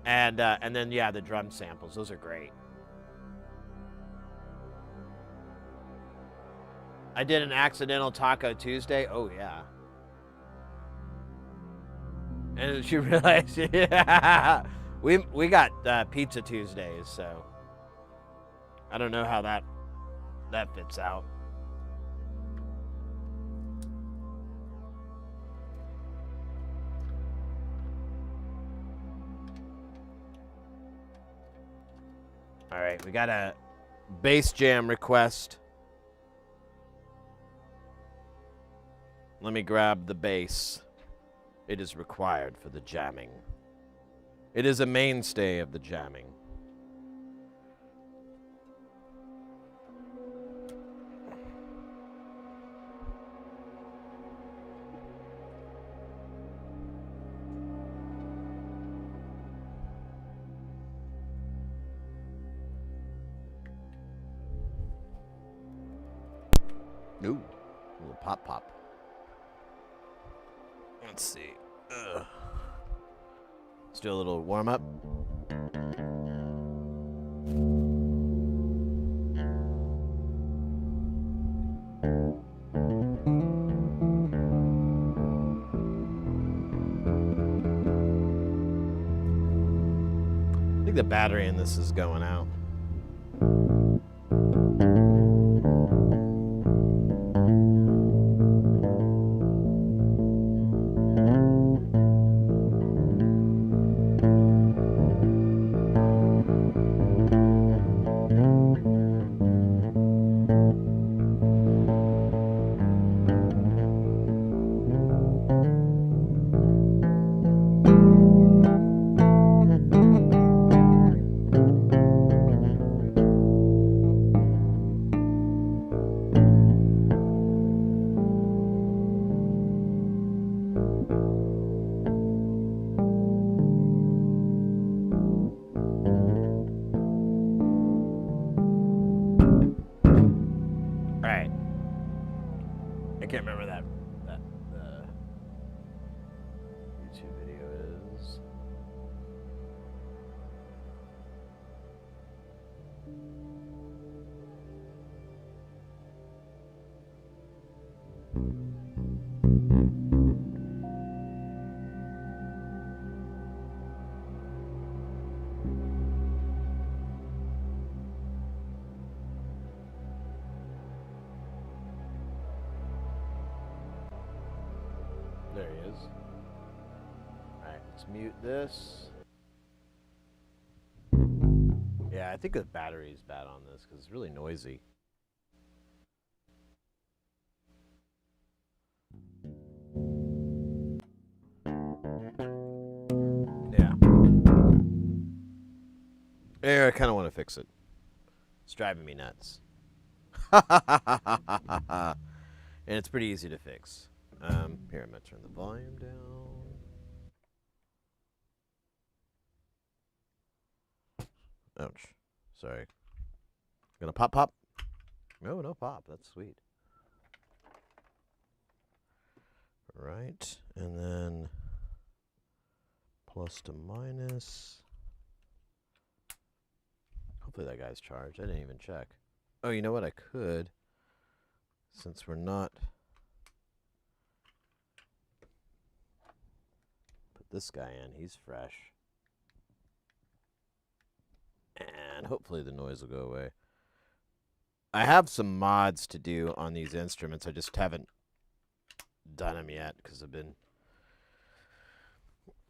And then, yeah, the drum samples, those are great. I did an accidental Taco Tuesday. Oh, yeah. And you realize, yeah, we got Pizza Tuesdays, so I don't know how that fits out. All right, we got a bass jam request. Let me grab the bass. It is required for the jamming. It is a mainstay of the jamming. Ooh, a little pop. Let's see. Let's do a little warm up. I think the battery in this is going out. There he is. Alright, let's mute this. Yeah, I think the battery's bad on this because it's really noisy. Yeah. Yeah, I kind of want to fix it. It's driving me nuts. And it's pretty easy to fix. Here, I'm going to turn the volume down. Ouch. Sorry. Gonna pop? No pop. That's sweet. Right, and then plus to minus. Hopefully that guy's charged. I didn't even check. Oh, you know what? I could, since we're not. Put this guy in. He's fresh. And hopefully the noise will go away. I have some mods to do on these instruments. I just haven't done them yet because I've been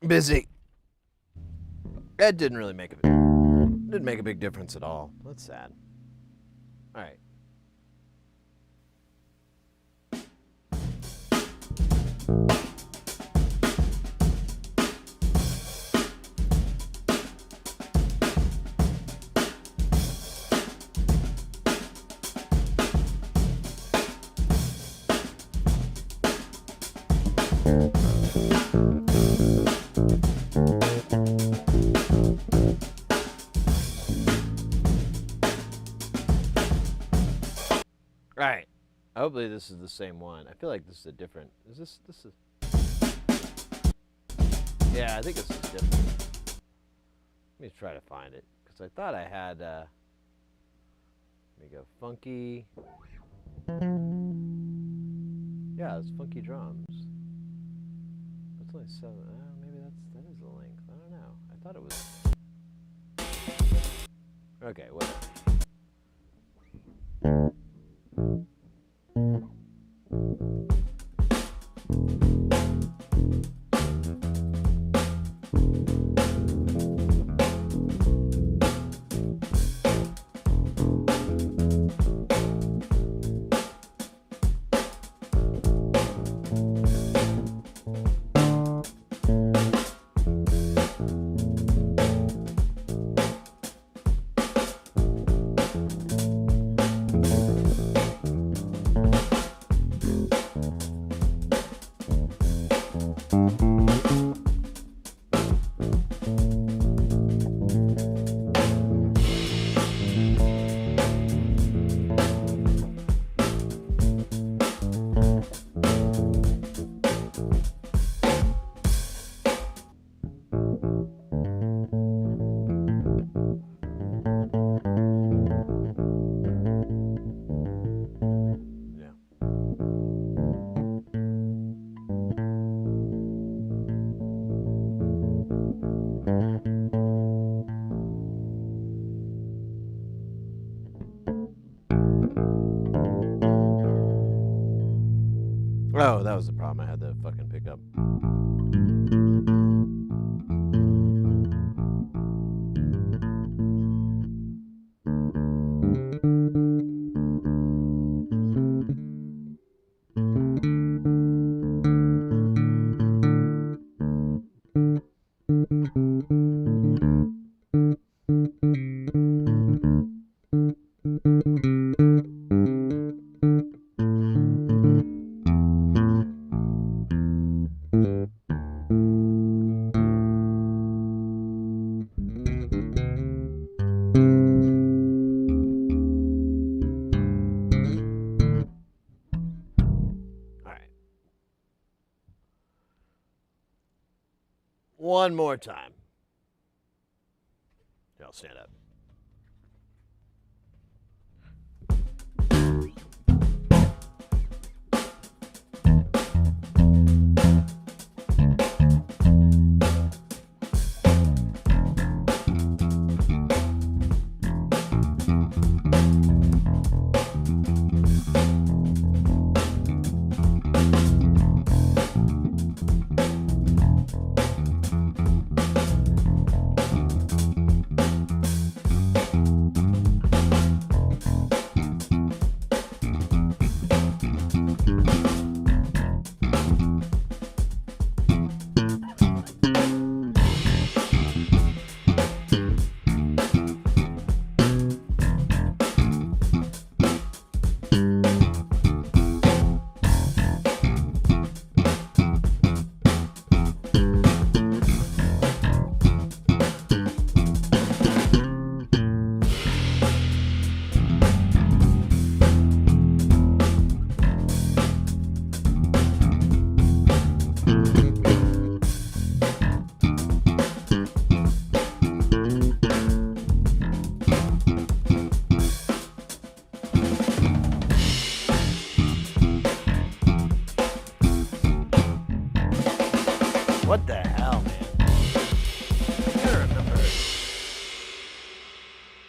busy. It didn't really make a big difference at all. That's sad. All right. Alright. Hopefully this is the same one. I feel like this is a different. Is this is. Yeah, I think this is different. Let me try to find it. Because I thought I had, let me go funky. Yeah, it's funky drums. That's only 7. Maybe that is the length. I don't know. I thought it was. Okay, whatever. Oh, that was the problem. I had to fucking pick up. One more time. Here, I'll stand up.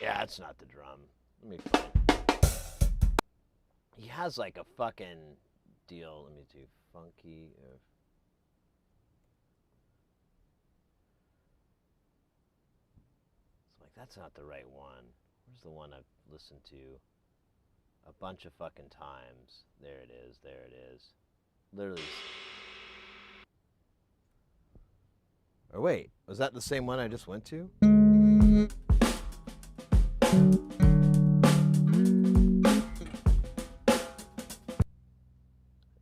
Yeah, it's not the drum. Let me find. He has like a fucking deal. Let me do funky. It's like that's not the right one. Where's the one I've listened to a bunch of fucking times? There it is. There it is. Literally. Or wait, was that the same one I just went to?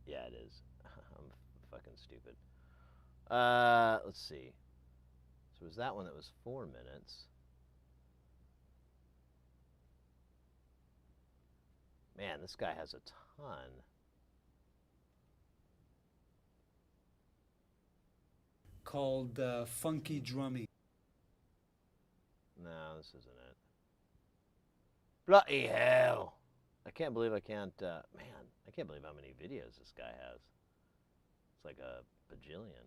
Yeah, it is. I'm fucking stupid. Let's see. So it was that one that was 4 minutes. Man, this guy has a ton. Called Funky Drumming. No, this isn't it. Bloody hell. I can't believe I can't, man, I can't believe how many videos this guy has. It's like a bajillion.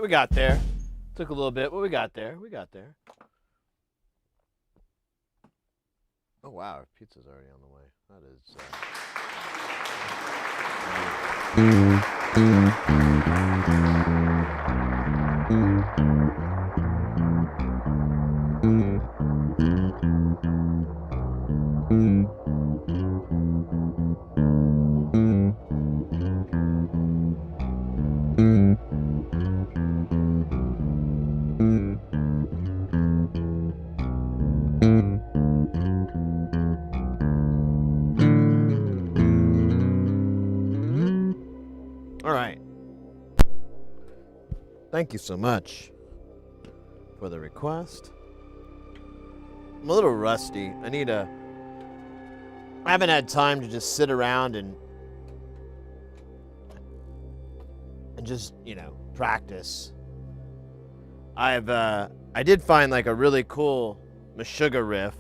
We got there. Took a little bit, but we got there. We got there. Oh wow, our pizza's already on the way. That is. All right. Thank you so much for the request. I'm a little rusty. I haven't had time to just sit around and just, practice. I did find like a really cool Meshuggah riff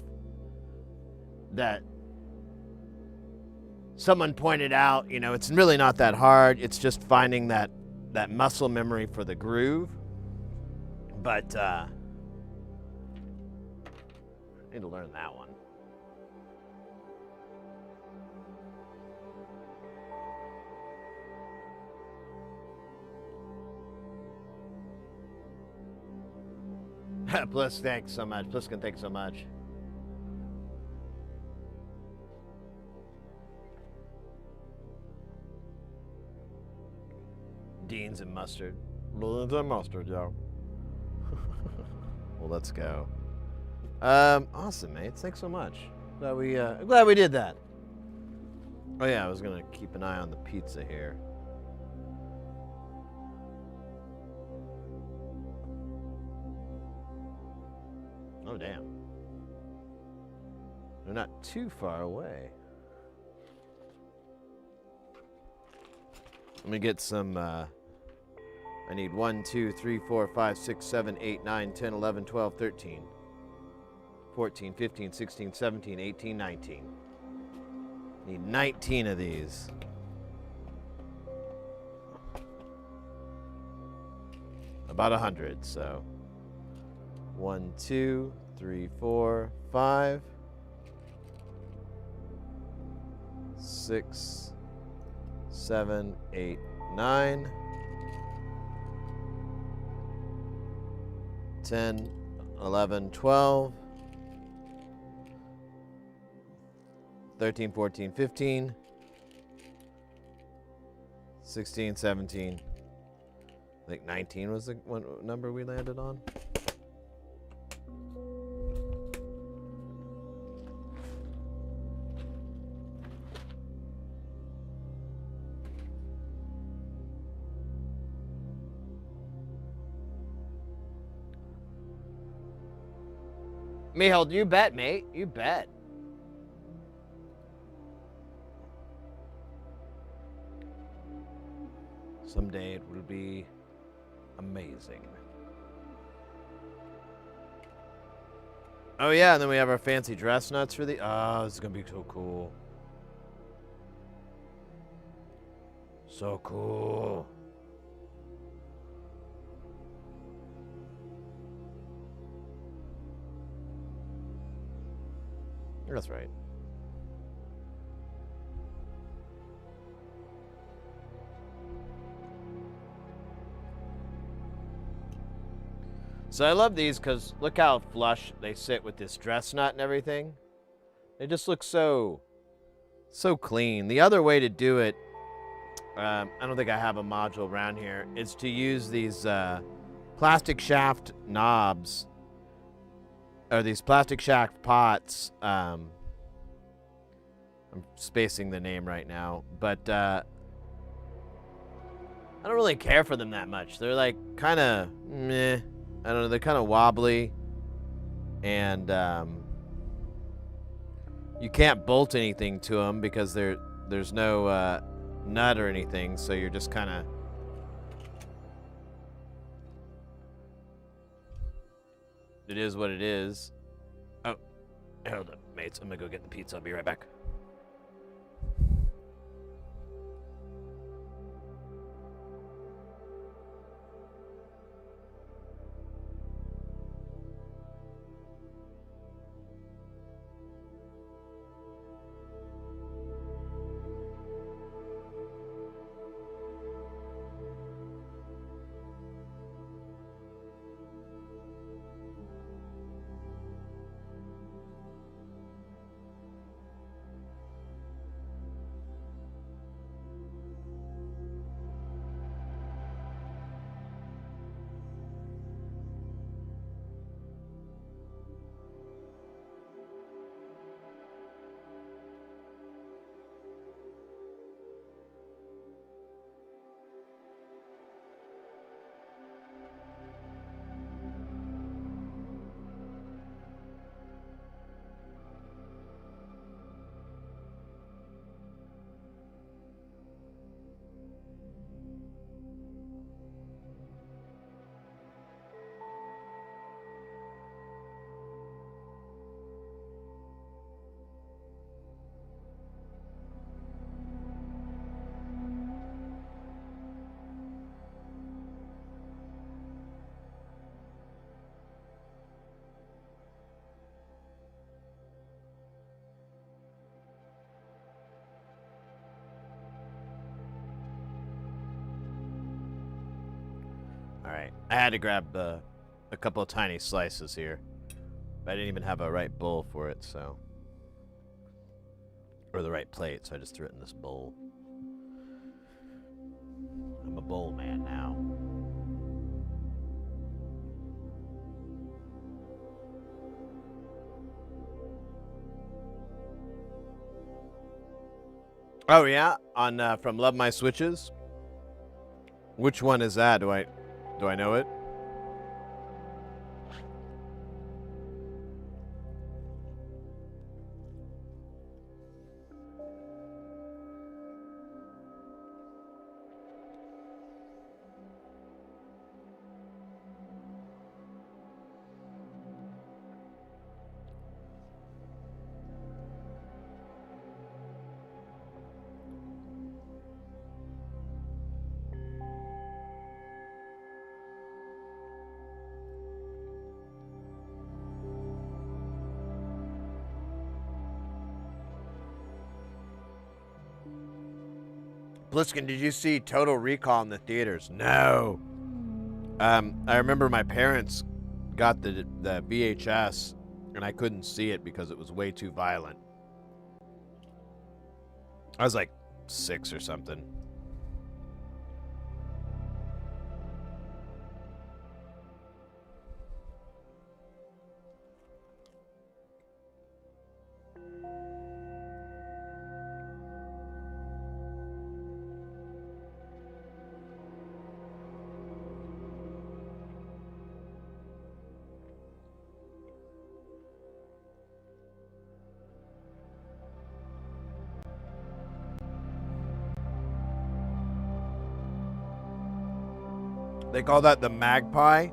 that someone pointed out, it's really not that hard. It's just finding that muscle memory for the groove. But I need to learn that one. Plus, thanks so much. Pliskin, thanks so much. Beans and mustard. Beans and mustard, yo. Well, let's go. Awesome, mates. Thanks so much. Glad we did that. Oh yeah, I was gonna keep an eye on the pizza here. Oh damn. They're not too far away. Let me get some, I need 1, 2, 3, 4, 5, 6, 7, 8, 9, 10, 11, 12, 13, 14, 15, 16, 17, 18, 19. Need 19 of these. About 100, so. 1, 2, 3, 4, 5, 6, 7, 8, 9, 10, 11, 12, 13, 14, 15, 16, 17. I think 19 was the one number we landed on. Mihail, you bet, mate. You bet. Someday it will be amazing. Oh yeah, and then we have our fancy dress nuts for the... Oh, this is going to be so cool. So cool. That's right. So I love these because look how flush they sit with this dress nut and everything. They just look so clean. The other way to do it, I don't think I have a module around here, is to use these plastic shaft knobs. Or these plastic shaft pots. I'm spacing the name right now, but I don't really care for them that much. They're like kind of meh. I don't know. They're kind of wobbly, and you can't bolt anything to them because there's no nut or anything. So you're just kind of. It is what it is. Oh, hold up, mates. I'm gonna go get the pizza. I'll be right back. Alright. I had to grab a couple of tiny slices here. But I didn't even have a right bowl for it, so. Or the right plate, so I just threw it in this bowl. I'm a bowl man now. Oh yeah, on from Love My Switches. Which one is that? Do I know it? Bliskin, did you see Total Recall in the theaters? No. I remember my parents got the VHS, and I couldn't see it because it was way too violent. I was like 6 or something. They call that the magpie?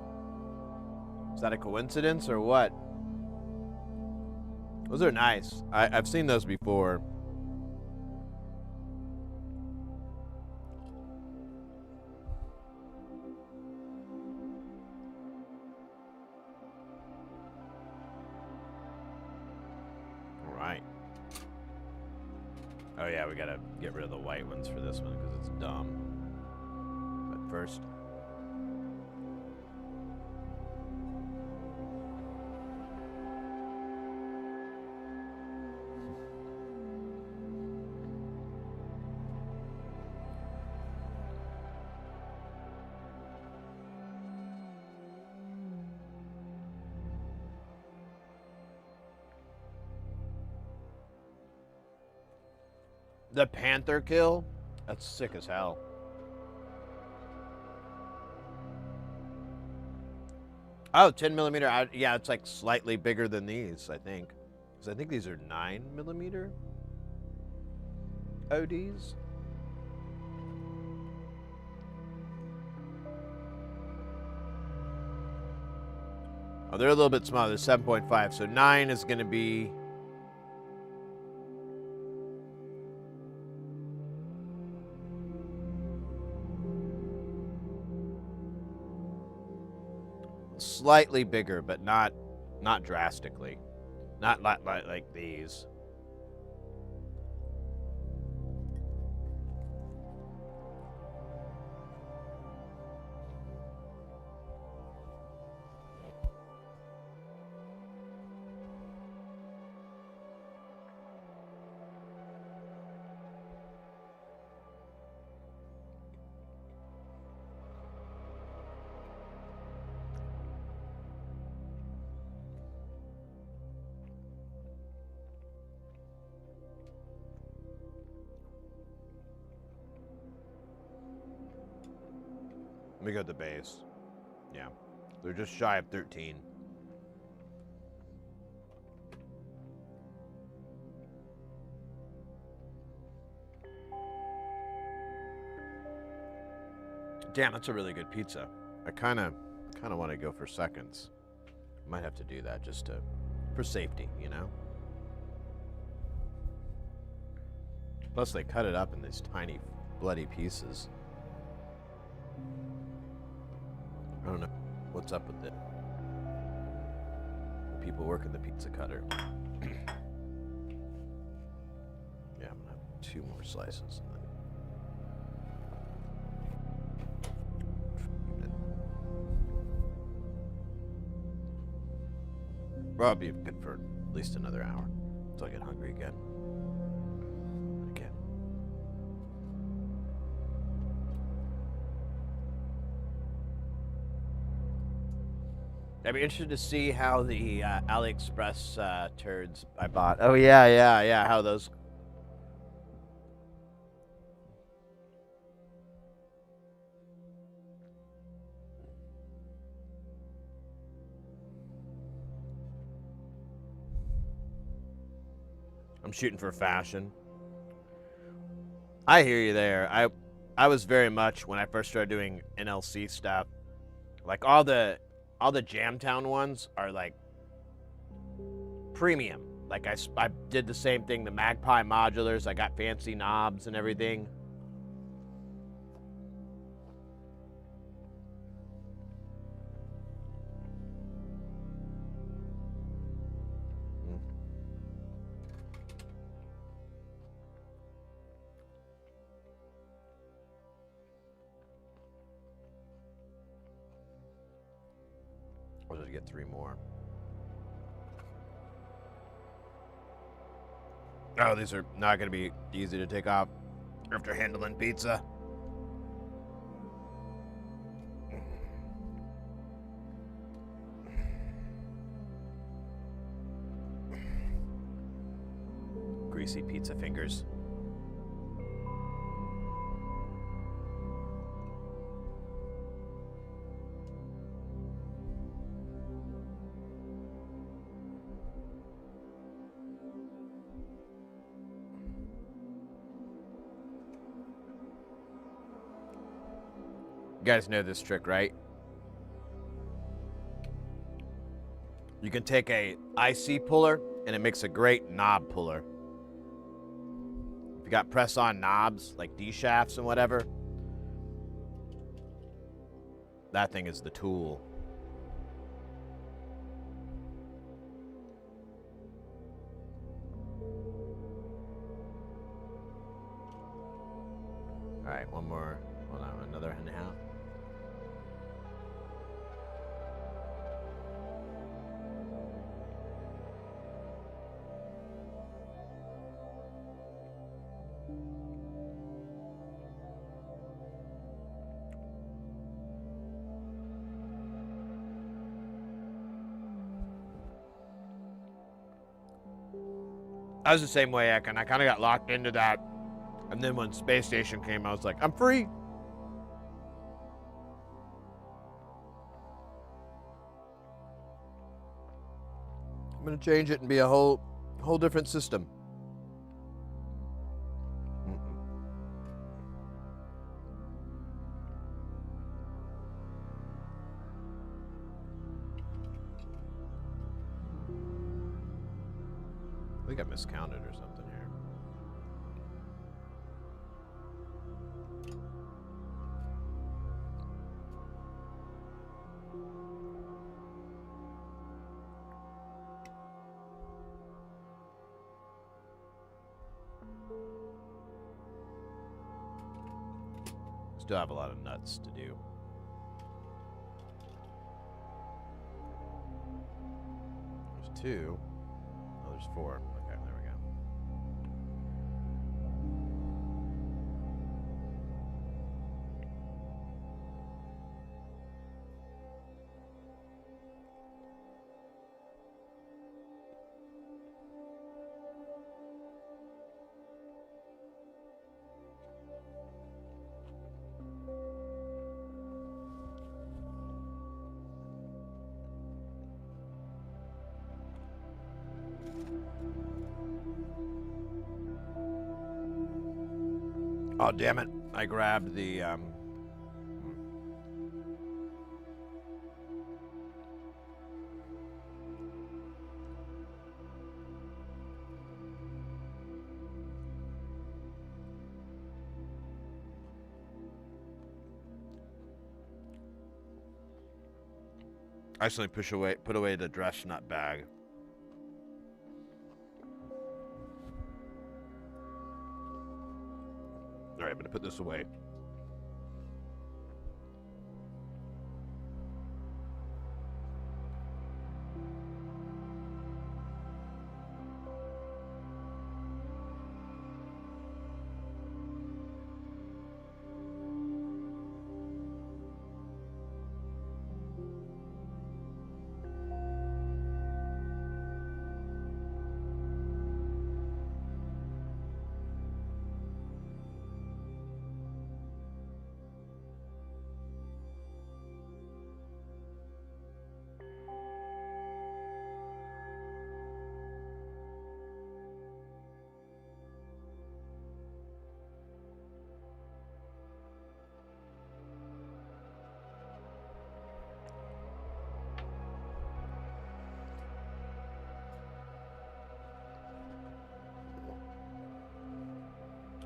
Is that a coincidence or what? Those are nice. I've seen those before. All right. Oh yeah, we gotta get rid of the white ones for this one because it's dumb. But first... The Panther kill? That's sick as hell. Oh, 10 millimeter. Yeah, it's like slightly bigger than these, I think. Because I think these are 9 millimeter ODs. Oh, they're a little bit smaller. They're 7.5. So 9 is going to be... slightly bigger, but not drastically. Not like these. Let me go to the base. Yeah. They're just shy of 13. Damn, that's a really good pizza. I kind of want to go for seconds. Might have to do that just for safety, you know? Plus they cut it up in these tiny bloody pieces. I don't know what's up with it. The people working the pizza cutter. Yeah, I'm gonna have 2 more slices. Well, I'll be good for at least another hour until I get hungry again. I'd be interested to see how the AliExpress turds I bought. Oh yeah. How those. I'm shooting for fashion. I hear you there. I was very much when I first started doing NLC stuff. Like all the Jamtown ones are like premium. Like I did the same thing. The Magpie modulars. I got fancy knobs and everything. I'll just get 3 more. Oh, these are not going to be easy to take off after handling pizza. Greasy pizza fingers. You guys know this trick, right? You can take a IC puller and it makes a great knob puller. If you got press-on knobs like D shafts and whatever, that thing is the tool. All right, one more. Hold on, another and a half. I was the same way, I kind of got locked into that. And then when Space Station came, I was like, I'm free. I'm going to change it and be a whole different system. I think I miscounted or something here. Still have a lot of nuts to do. There's 2. Oh, there's 4. Okay, there we go. Oh, damn it. I grabbed the, I accidentally put away the dress nut bag. All right, I'm gonna put this away.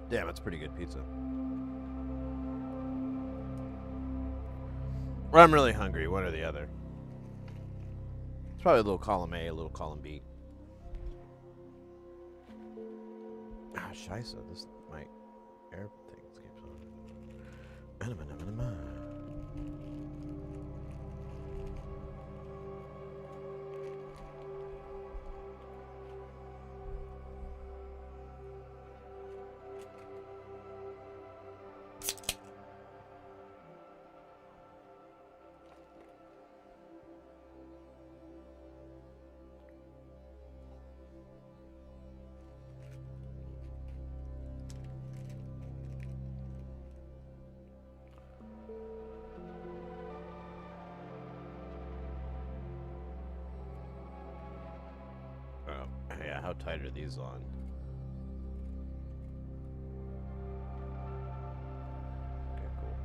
Damn, it's pretty good pizza. Or I'm really hungry, one or the other. It's probably a little column A, a little column B. Ah, scheisse, this my air thing keeps on. Oh, yeah, how tight are these on? Okay, cool.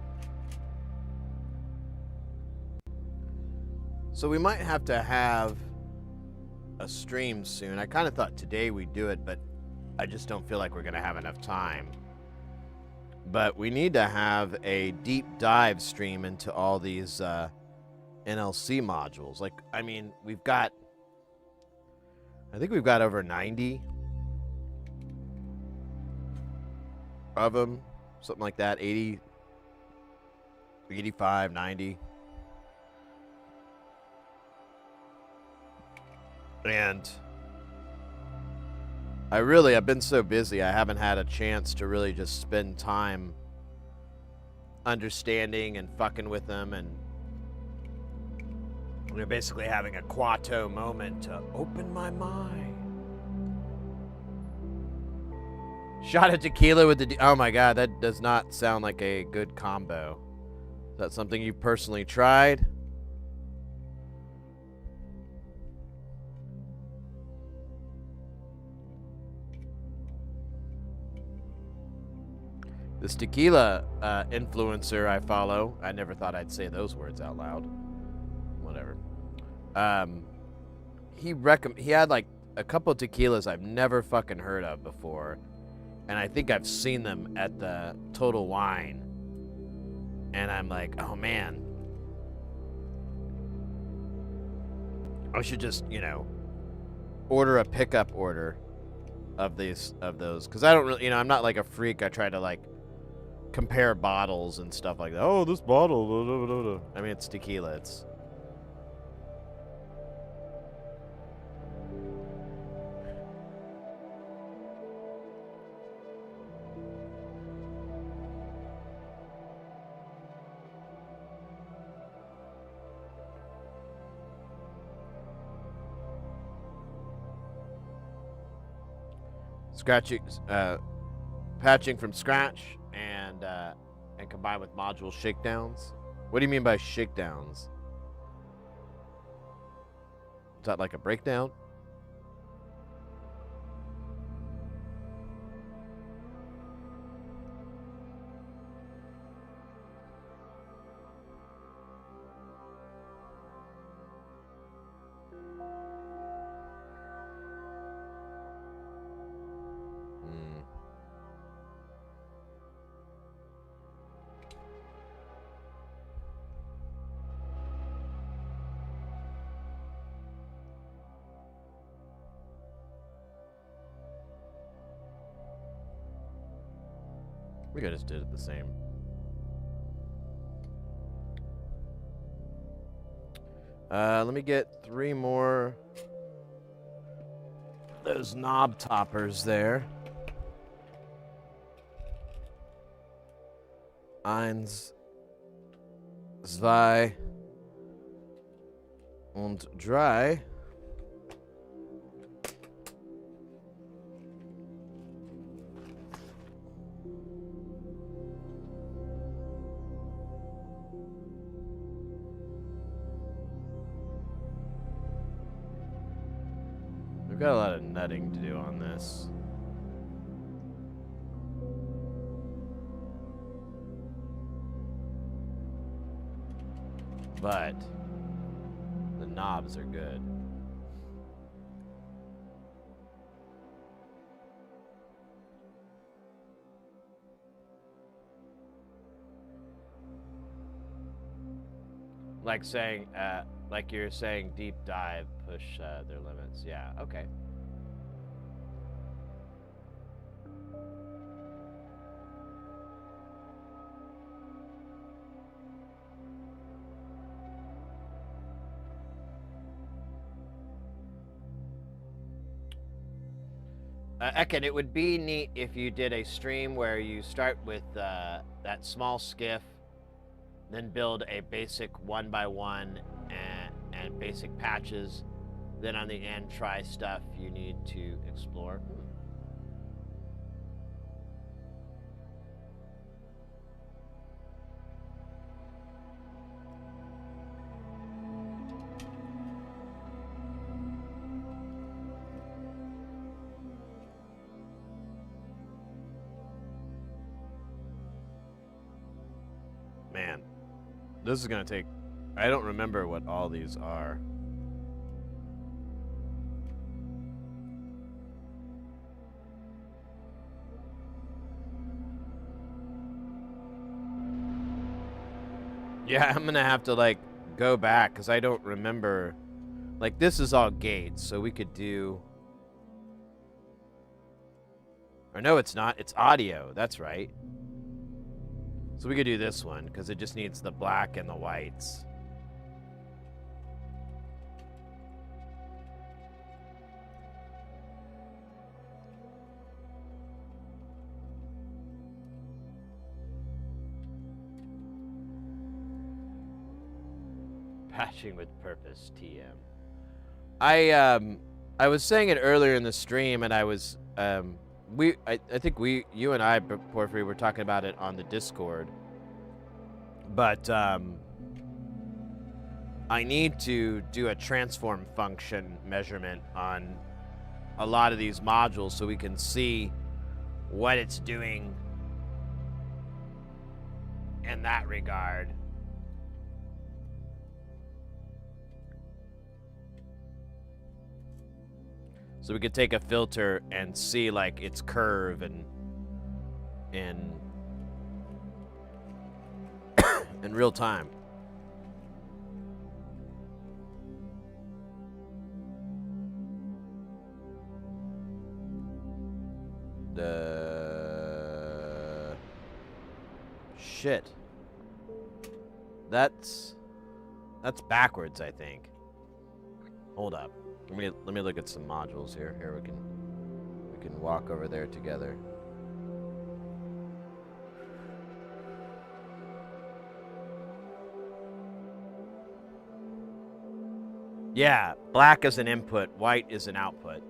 So we might have to have a stream soon. I kind of thought today we'd do it, but I just don't feel like we're going to have enough time. But we need to have a deep dive stream into all these NLC modules. Like, I mean, I think we've got over 90 of them, something like that, 80, 85, 90. And I've been so busy, I haven't had a chance to really just spend time understanding and fucking with them, and we're basically having a Quato moment to open my mind. Shot of tequila with the... Oh my god, that does not sound like a good combo. Is that something you personally tried? This tequila influencer I follow, I never thought I'd say those words out loud. Whatever. He had like a couple of tequilas I've never fucking heard of before, and I think I've seen them at the Total Wine, and I'm like, oh man, I should just, order a pickup order of those, because I don't really, I'm not like a freak. I try to like compare bottles and stuff like that. Oh, this bottle, blah, blah, blah, blah. I mean, it's tequila. It's scratching, patching from scratch, and combined with module shakedowns. What do you mean by shakedowns? Is that like a breakdown? We just did it the same. Let me get 3 more those knob toppers there. Eins, zwei und drei. We've got a lot of nutting to do on this. But the knobs are good. Like saying, like you're saying, deep dive, push their limits. Yeah. Okay. Ekin, it would be neat if you did a stream where you start with that small skiff, then build a basic 1x1 and basic patches, then on the end try stuff you need to explore. Man, this is gonna take... I don't remember what all these are. Yeah, I'm gonna have to, like, go back, because I don't remember... Like, this is all gates, so we could do... Or no, it's not. It's audio. That's right. So we could do this one, because it just needs the black and the whites. Patching with purpose, TM. I was saying it earlier in the stream, and I was I think you and I, Porphyry, were talking about it on the Discord. But I need to do a transform function measurement on a lot of these modules so we can see what it's doing in that regard. So we could take a filter and see, like, its curve and in real time. Shit. That's backwards, I think. Hold up. Let me look at some modules here. Here we can walk over there together. Yeah, black is an input, white is an output.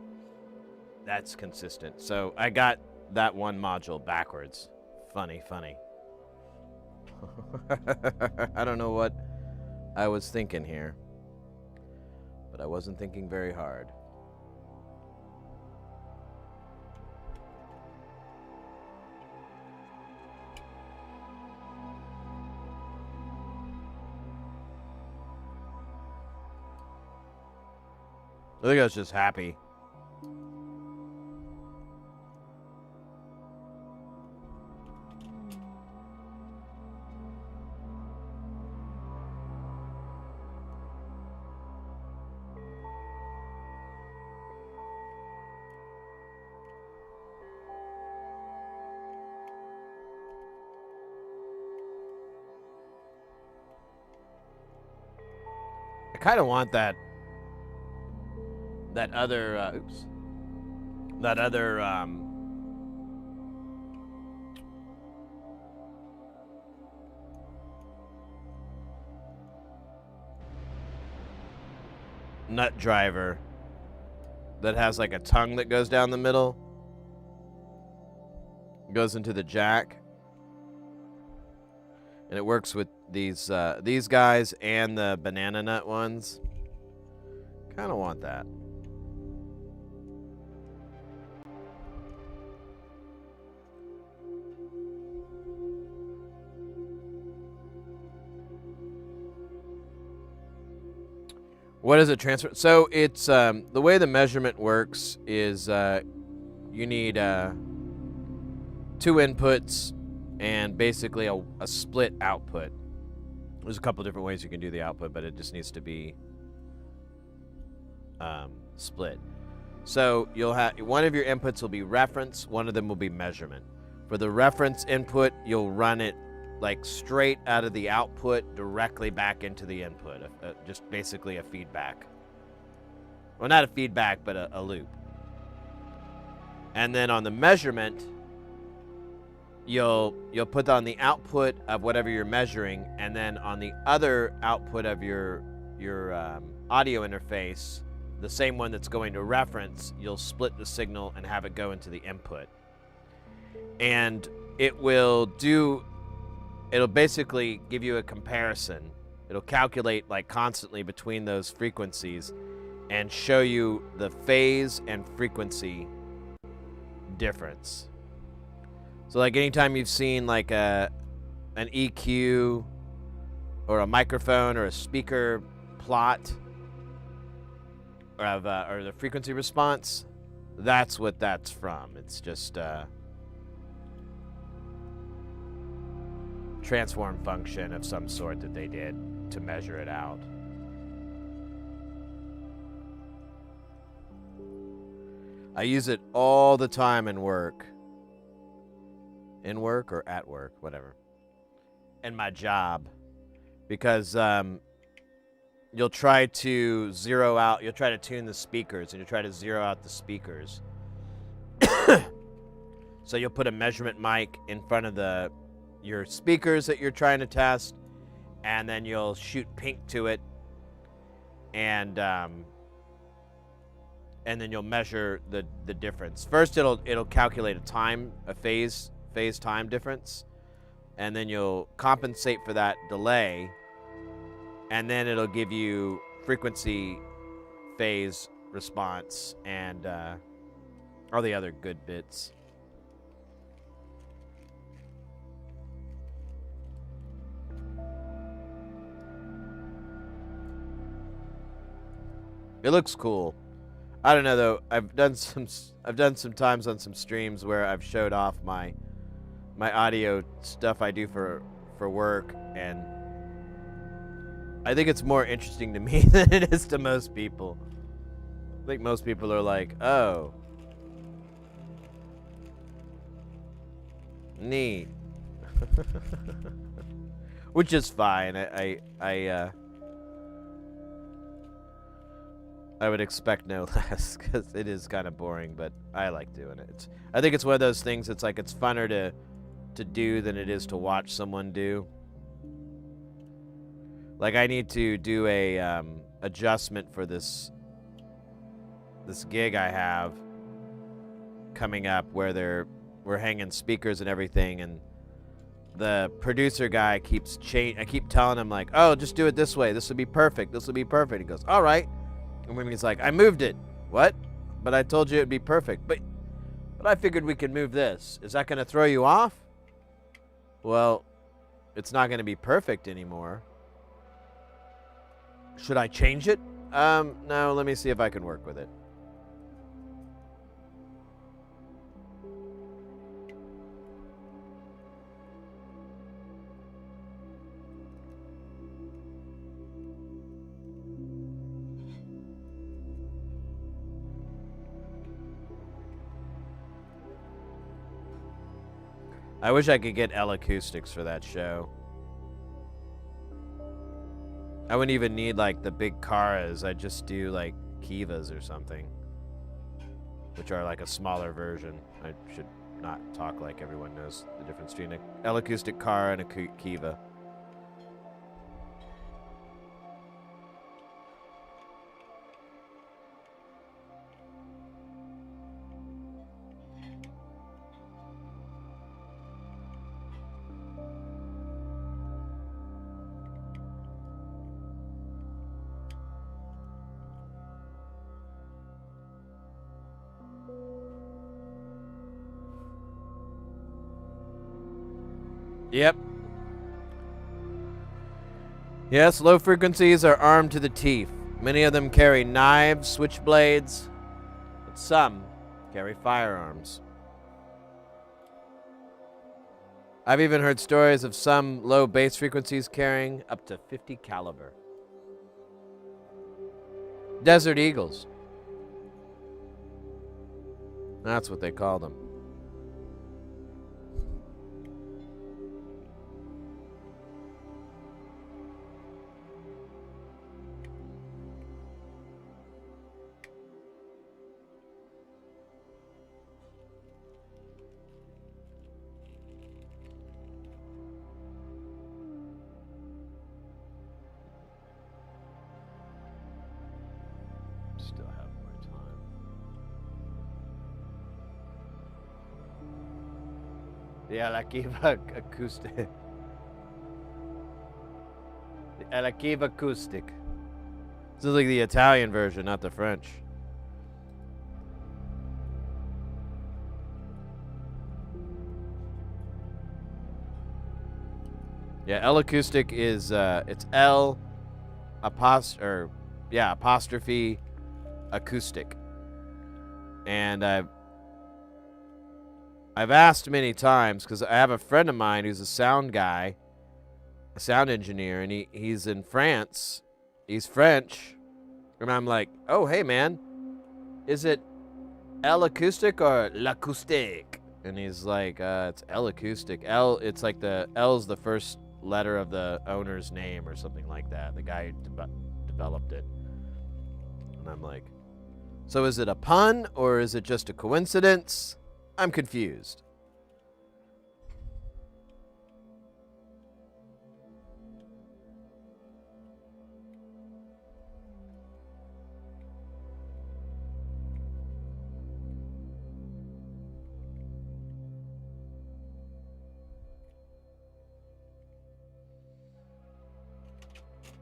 That's consistent. So I got that one module backwards. Funny. I don't know what I was thinking here. But I wasn't thinking very hard. I think I was just happy. I kind of want that other nut driver that has like a tongue that goes down the middle, goes into the jack, and it works with these guys and the banana nut ones. Kind of want that. What does it transfer? So it's the way the measurement works is you need 2 inputs and basically a split output. There's a couple different ways you can do the output, but it just needs to be split. So you'll have one of your inputs will be reference, one of them will be measurement. For the reference input, you'll run it like straight out of the output directly back into the input, just basically a feedback. Well, not a feedback, but a loop. And then on the measurement, you'll put on the output of whatever you're measuring, and then on the other output of your audio interface, the same one that's going to reference, you'll split the signal and have it go into the input. And it'll basically give you a comparison. It'll calculate like constantly between those frequencies and show you the phase and frequency difference. So like anytime you've seen like an EQ or a microphone or a speaker plot or the frequency response, that's what that's from. It's just transform function of some sort that they did to measure it out. I use it all the time in work. In work or at work, whatever. In my job. Because you'll try to tune the speakers, and you'll try to zero out the speakers. So you'll put a measurement mic in front of your speakers that you're trying to test, and then you'll shoot pink to it, and then you'll measure the difference. First, it'll calculate a phase time difference, and then you'll compensate for that delay, and then it'll give you frequency, phase response, and all the other good bits. It looks cool. I don't know though. I've done some times on some streams where I've showed off my audio stuff I do for work, and I think it's more interesting to me than it is to most people. I think most people are like, "Oh, neat," which is fine. I would expect no less, because it is kind of boring, but I like doing it. I think it's one of those things. It's like it's funner to do than it is to watch someone do. Like I need to do a adjustment for this gig I have coming up where we're hanging speakers and everything, and the producer guy I keep telling him like, "Oh, just do it this way. This will be perfect. This will be perfect." He goes, "All right." And when he's like, "I moved it." "What?" "But I told you it'd be perfect." But I figured we could move this. Is that going to throw you off?" "Well, it's not going to be perfect anymore." "Should I change it?" No, let me see if I can work with it." I wish I could get L acoustics for that show. I wouldn't even need like the big Karas. I'd just do like Kivas or something, which are like a smaller version. I should not talk like everyone knows the difference between an L acoustic Kara and a Kiva. Yep. Yes, low frequencies are armed to the teeth. Many of them carry knives, switchblades, but some carry firearms. I've even heard stories of some low bass frequencies carrying up to 50 caliber. Desert Eagles. That's what they call them. Still have more time. The Alakiva acoustic. The Alakiva acoustic. This is like the Italian version, not the French. Yeah, L acoustic is it's L apostrophe acoustic. And I've asked many times because I have a friend of mine who's a sound guy, a sound engineer, and he's in France. He's French. And I'm like, oh, hey, man, is it L acoustic or l'acoustic? And he's like, it's L acoustic. L, it's like the L's the first letter of the owner's name or something like that. The guy who developed it. And I'm like, so is it a pun or is it just a coincidence? I'm confused.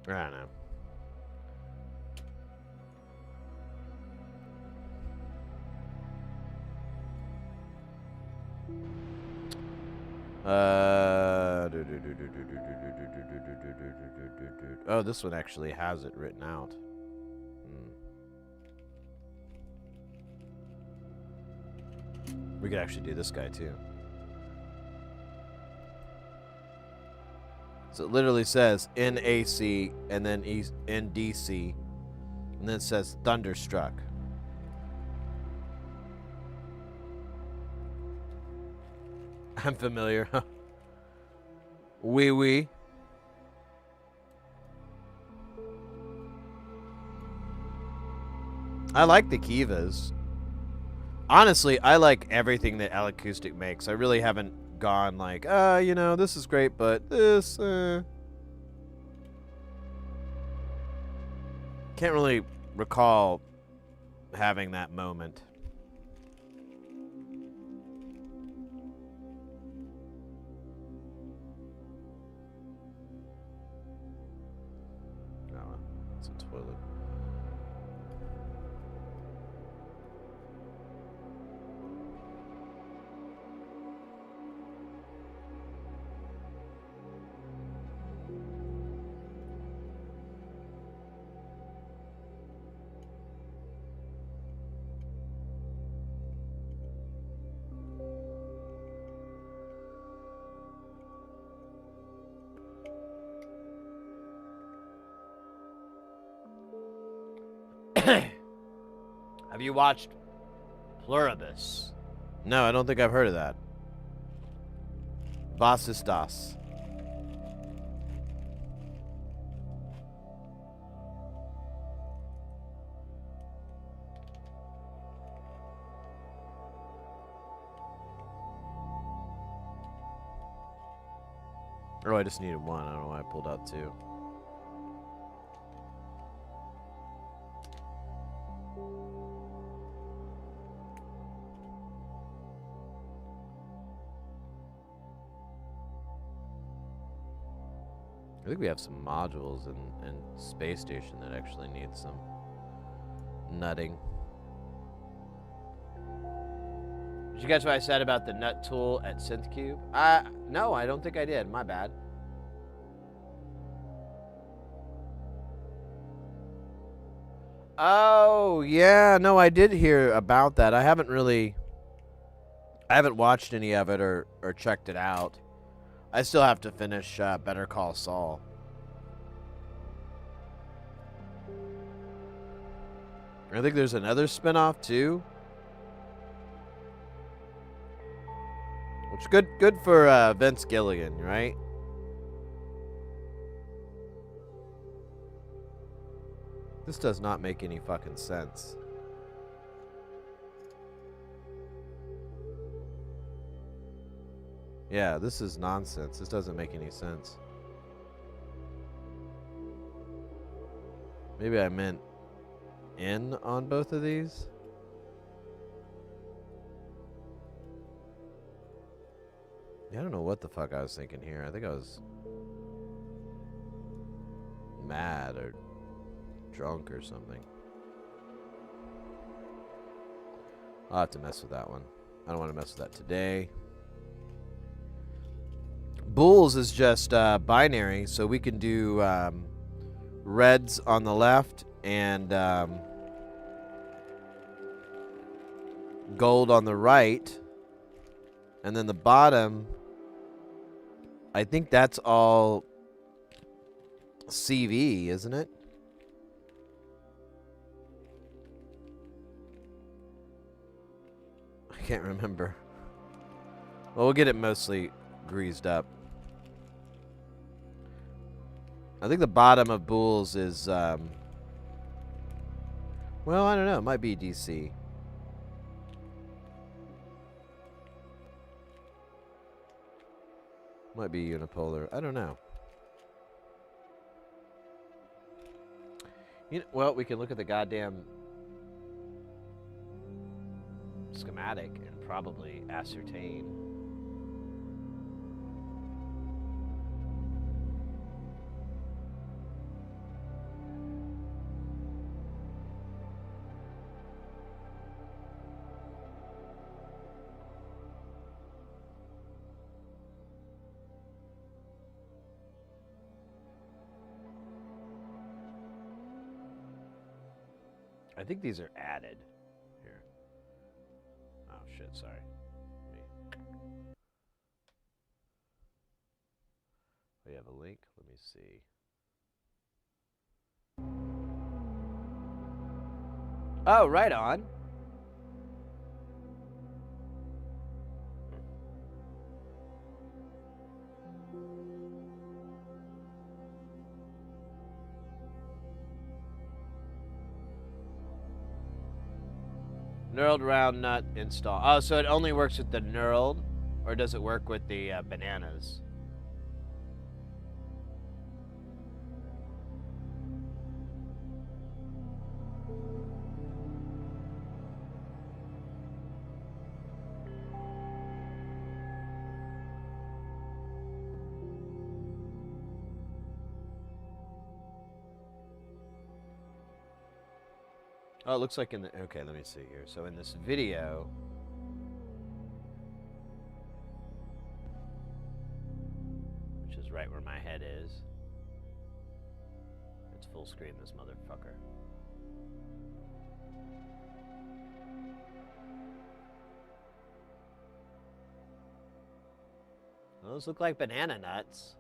I don't know. Oh, this one actually has it written out. We could actually do this guy too. So it literally says NAC and then NDC, and then it says Thunderstruck. I'm familiar. Wee. I like the Kivas. Honestly, I like everything that L Acoustic makes. I really haven't gone like, you know, this is great, but this, can't really recall having that moment. Oh, it's a toilet. Have you watched Pluribus? No, I don't think I've heard of that. Was ist das? Oh, I just needed one. I don't know why I pulled out two. I think we have some modules in Space Station that actually need some nutting. Did you catch what I said about the nut tool at SynthCube? No, I don't think I did. My bad. Oh, yeah. No, I did hear about that. I haven't watched any of it or checked it out. I still have to finish Better Call Saul. I think there's another spinoff too. Which good for Vince Gilligan, right? This does not make any fucking sense. Yeah, this is nonsense. This doesn't make any sense. Maybe I meant in on both of these. Yeah, I don't know what the fuck I was thinking here. I think I was mad or drunk or something. I'll have to mess with that one. I don't want to mess with that today. Bulls is just binary, so we can do reds on the left and gold on the right. And then the bottom, I think that's all CV, isn't it? I can't remember. Well, we'll get it mostly greased up. I think the bottom of Bulls is, well, I don't know. It might be DC. Might be unipolar. I don't know. Well, we can look at the goddamn schematic and probably ascertain. I think these are added here. Oh shit, sorry. We have a link. Let me see. Oh, right on. Knurled round nut install. Oh, so it only works with the knurled, or does it work with the bananas? Oh, it looks like in the... Okay, let me see here. So in this video... which is right where my head is. It's full screen, this motherfucker. Those look like banana nuts.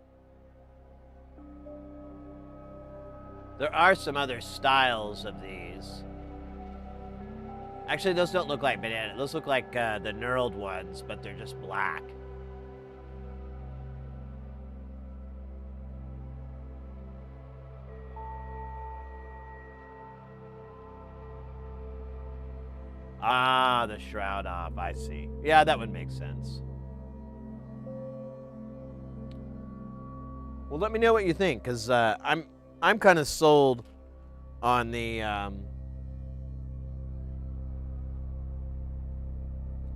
There are some other styles of these. Actually, those don't look like banana. Those look like the knurled ones, but they're just black. Ah, the shroud off. I see. Yeah, that would make sense. Well, let me know what you think, because I'm kind of sold on the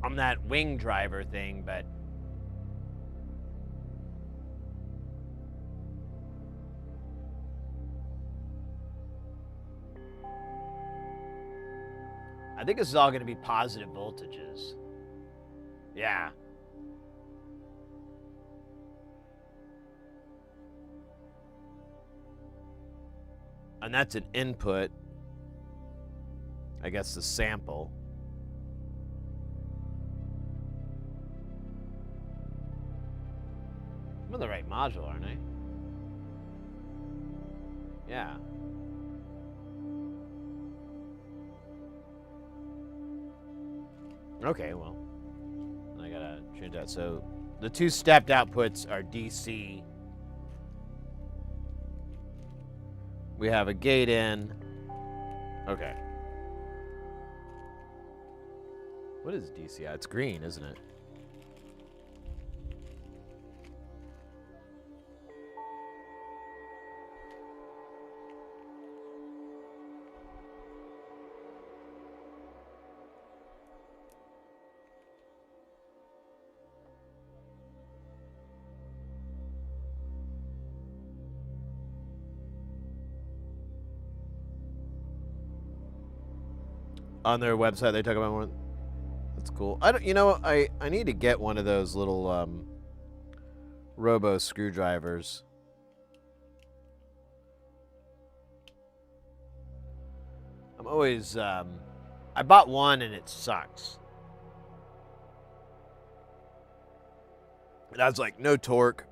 on that wing driver thing, but I think this is all going to be positive voltages. Yeah. And that's an input. I guess the sample. module, aren't I? Yeah. Okay, well, I gotta change that. So the two stepped outputs are DC. We have a gate in. Okay. What is DCI? It's green, isn't it? On their website, they talk about more. That's cool. I don't. You know, I need to get one of those little robo screwdrivers. I'm always. I bought one and it sucks. It has like no torque,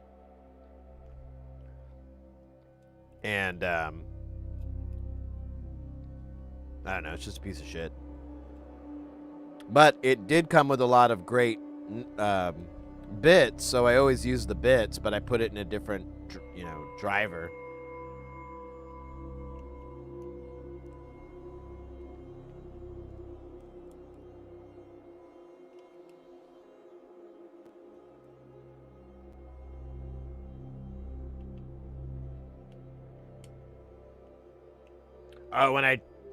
and I don't know. It's just a piece of shit. But it did come with a lot of great bits, so I always use the bits, but I put it in a different, driver. Oh,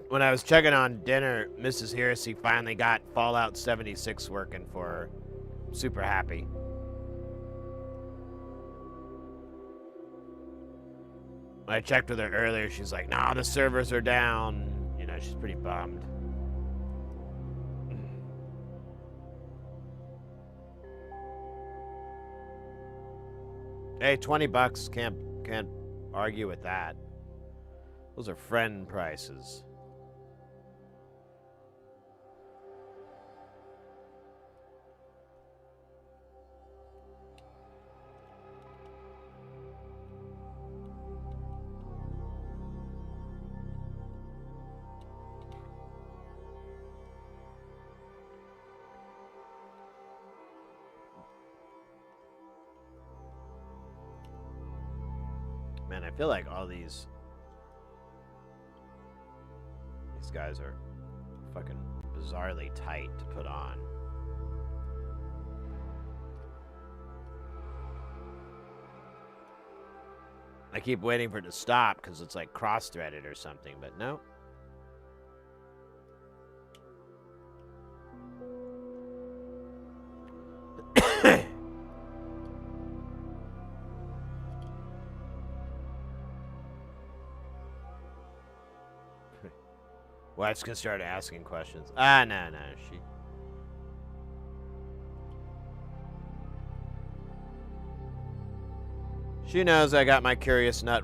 when I was checking on dinner, Mrs. Heresy finally got Fallout 76 working for her. Super happy. When I checked with her earlier, she's like, "Nah, the servers are down." You know, she's pretty bummed. Hey, $20 can't argue with that. Those are friend prices. Man, I feel like all these guys are fucking bizarrely tight to put on. I keep waiting for it to stop because it's like cross-threaded or something, but no. Wife's gonna start asking questions. No. She knows I got my curious nut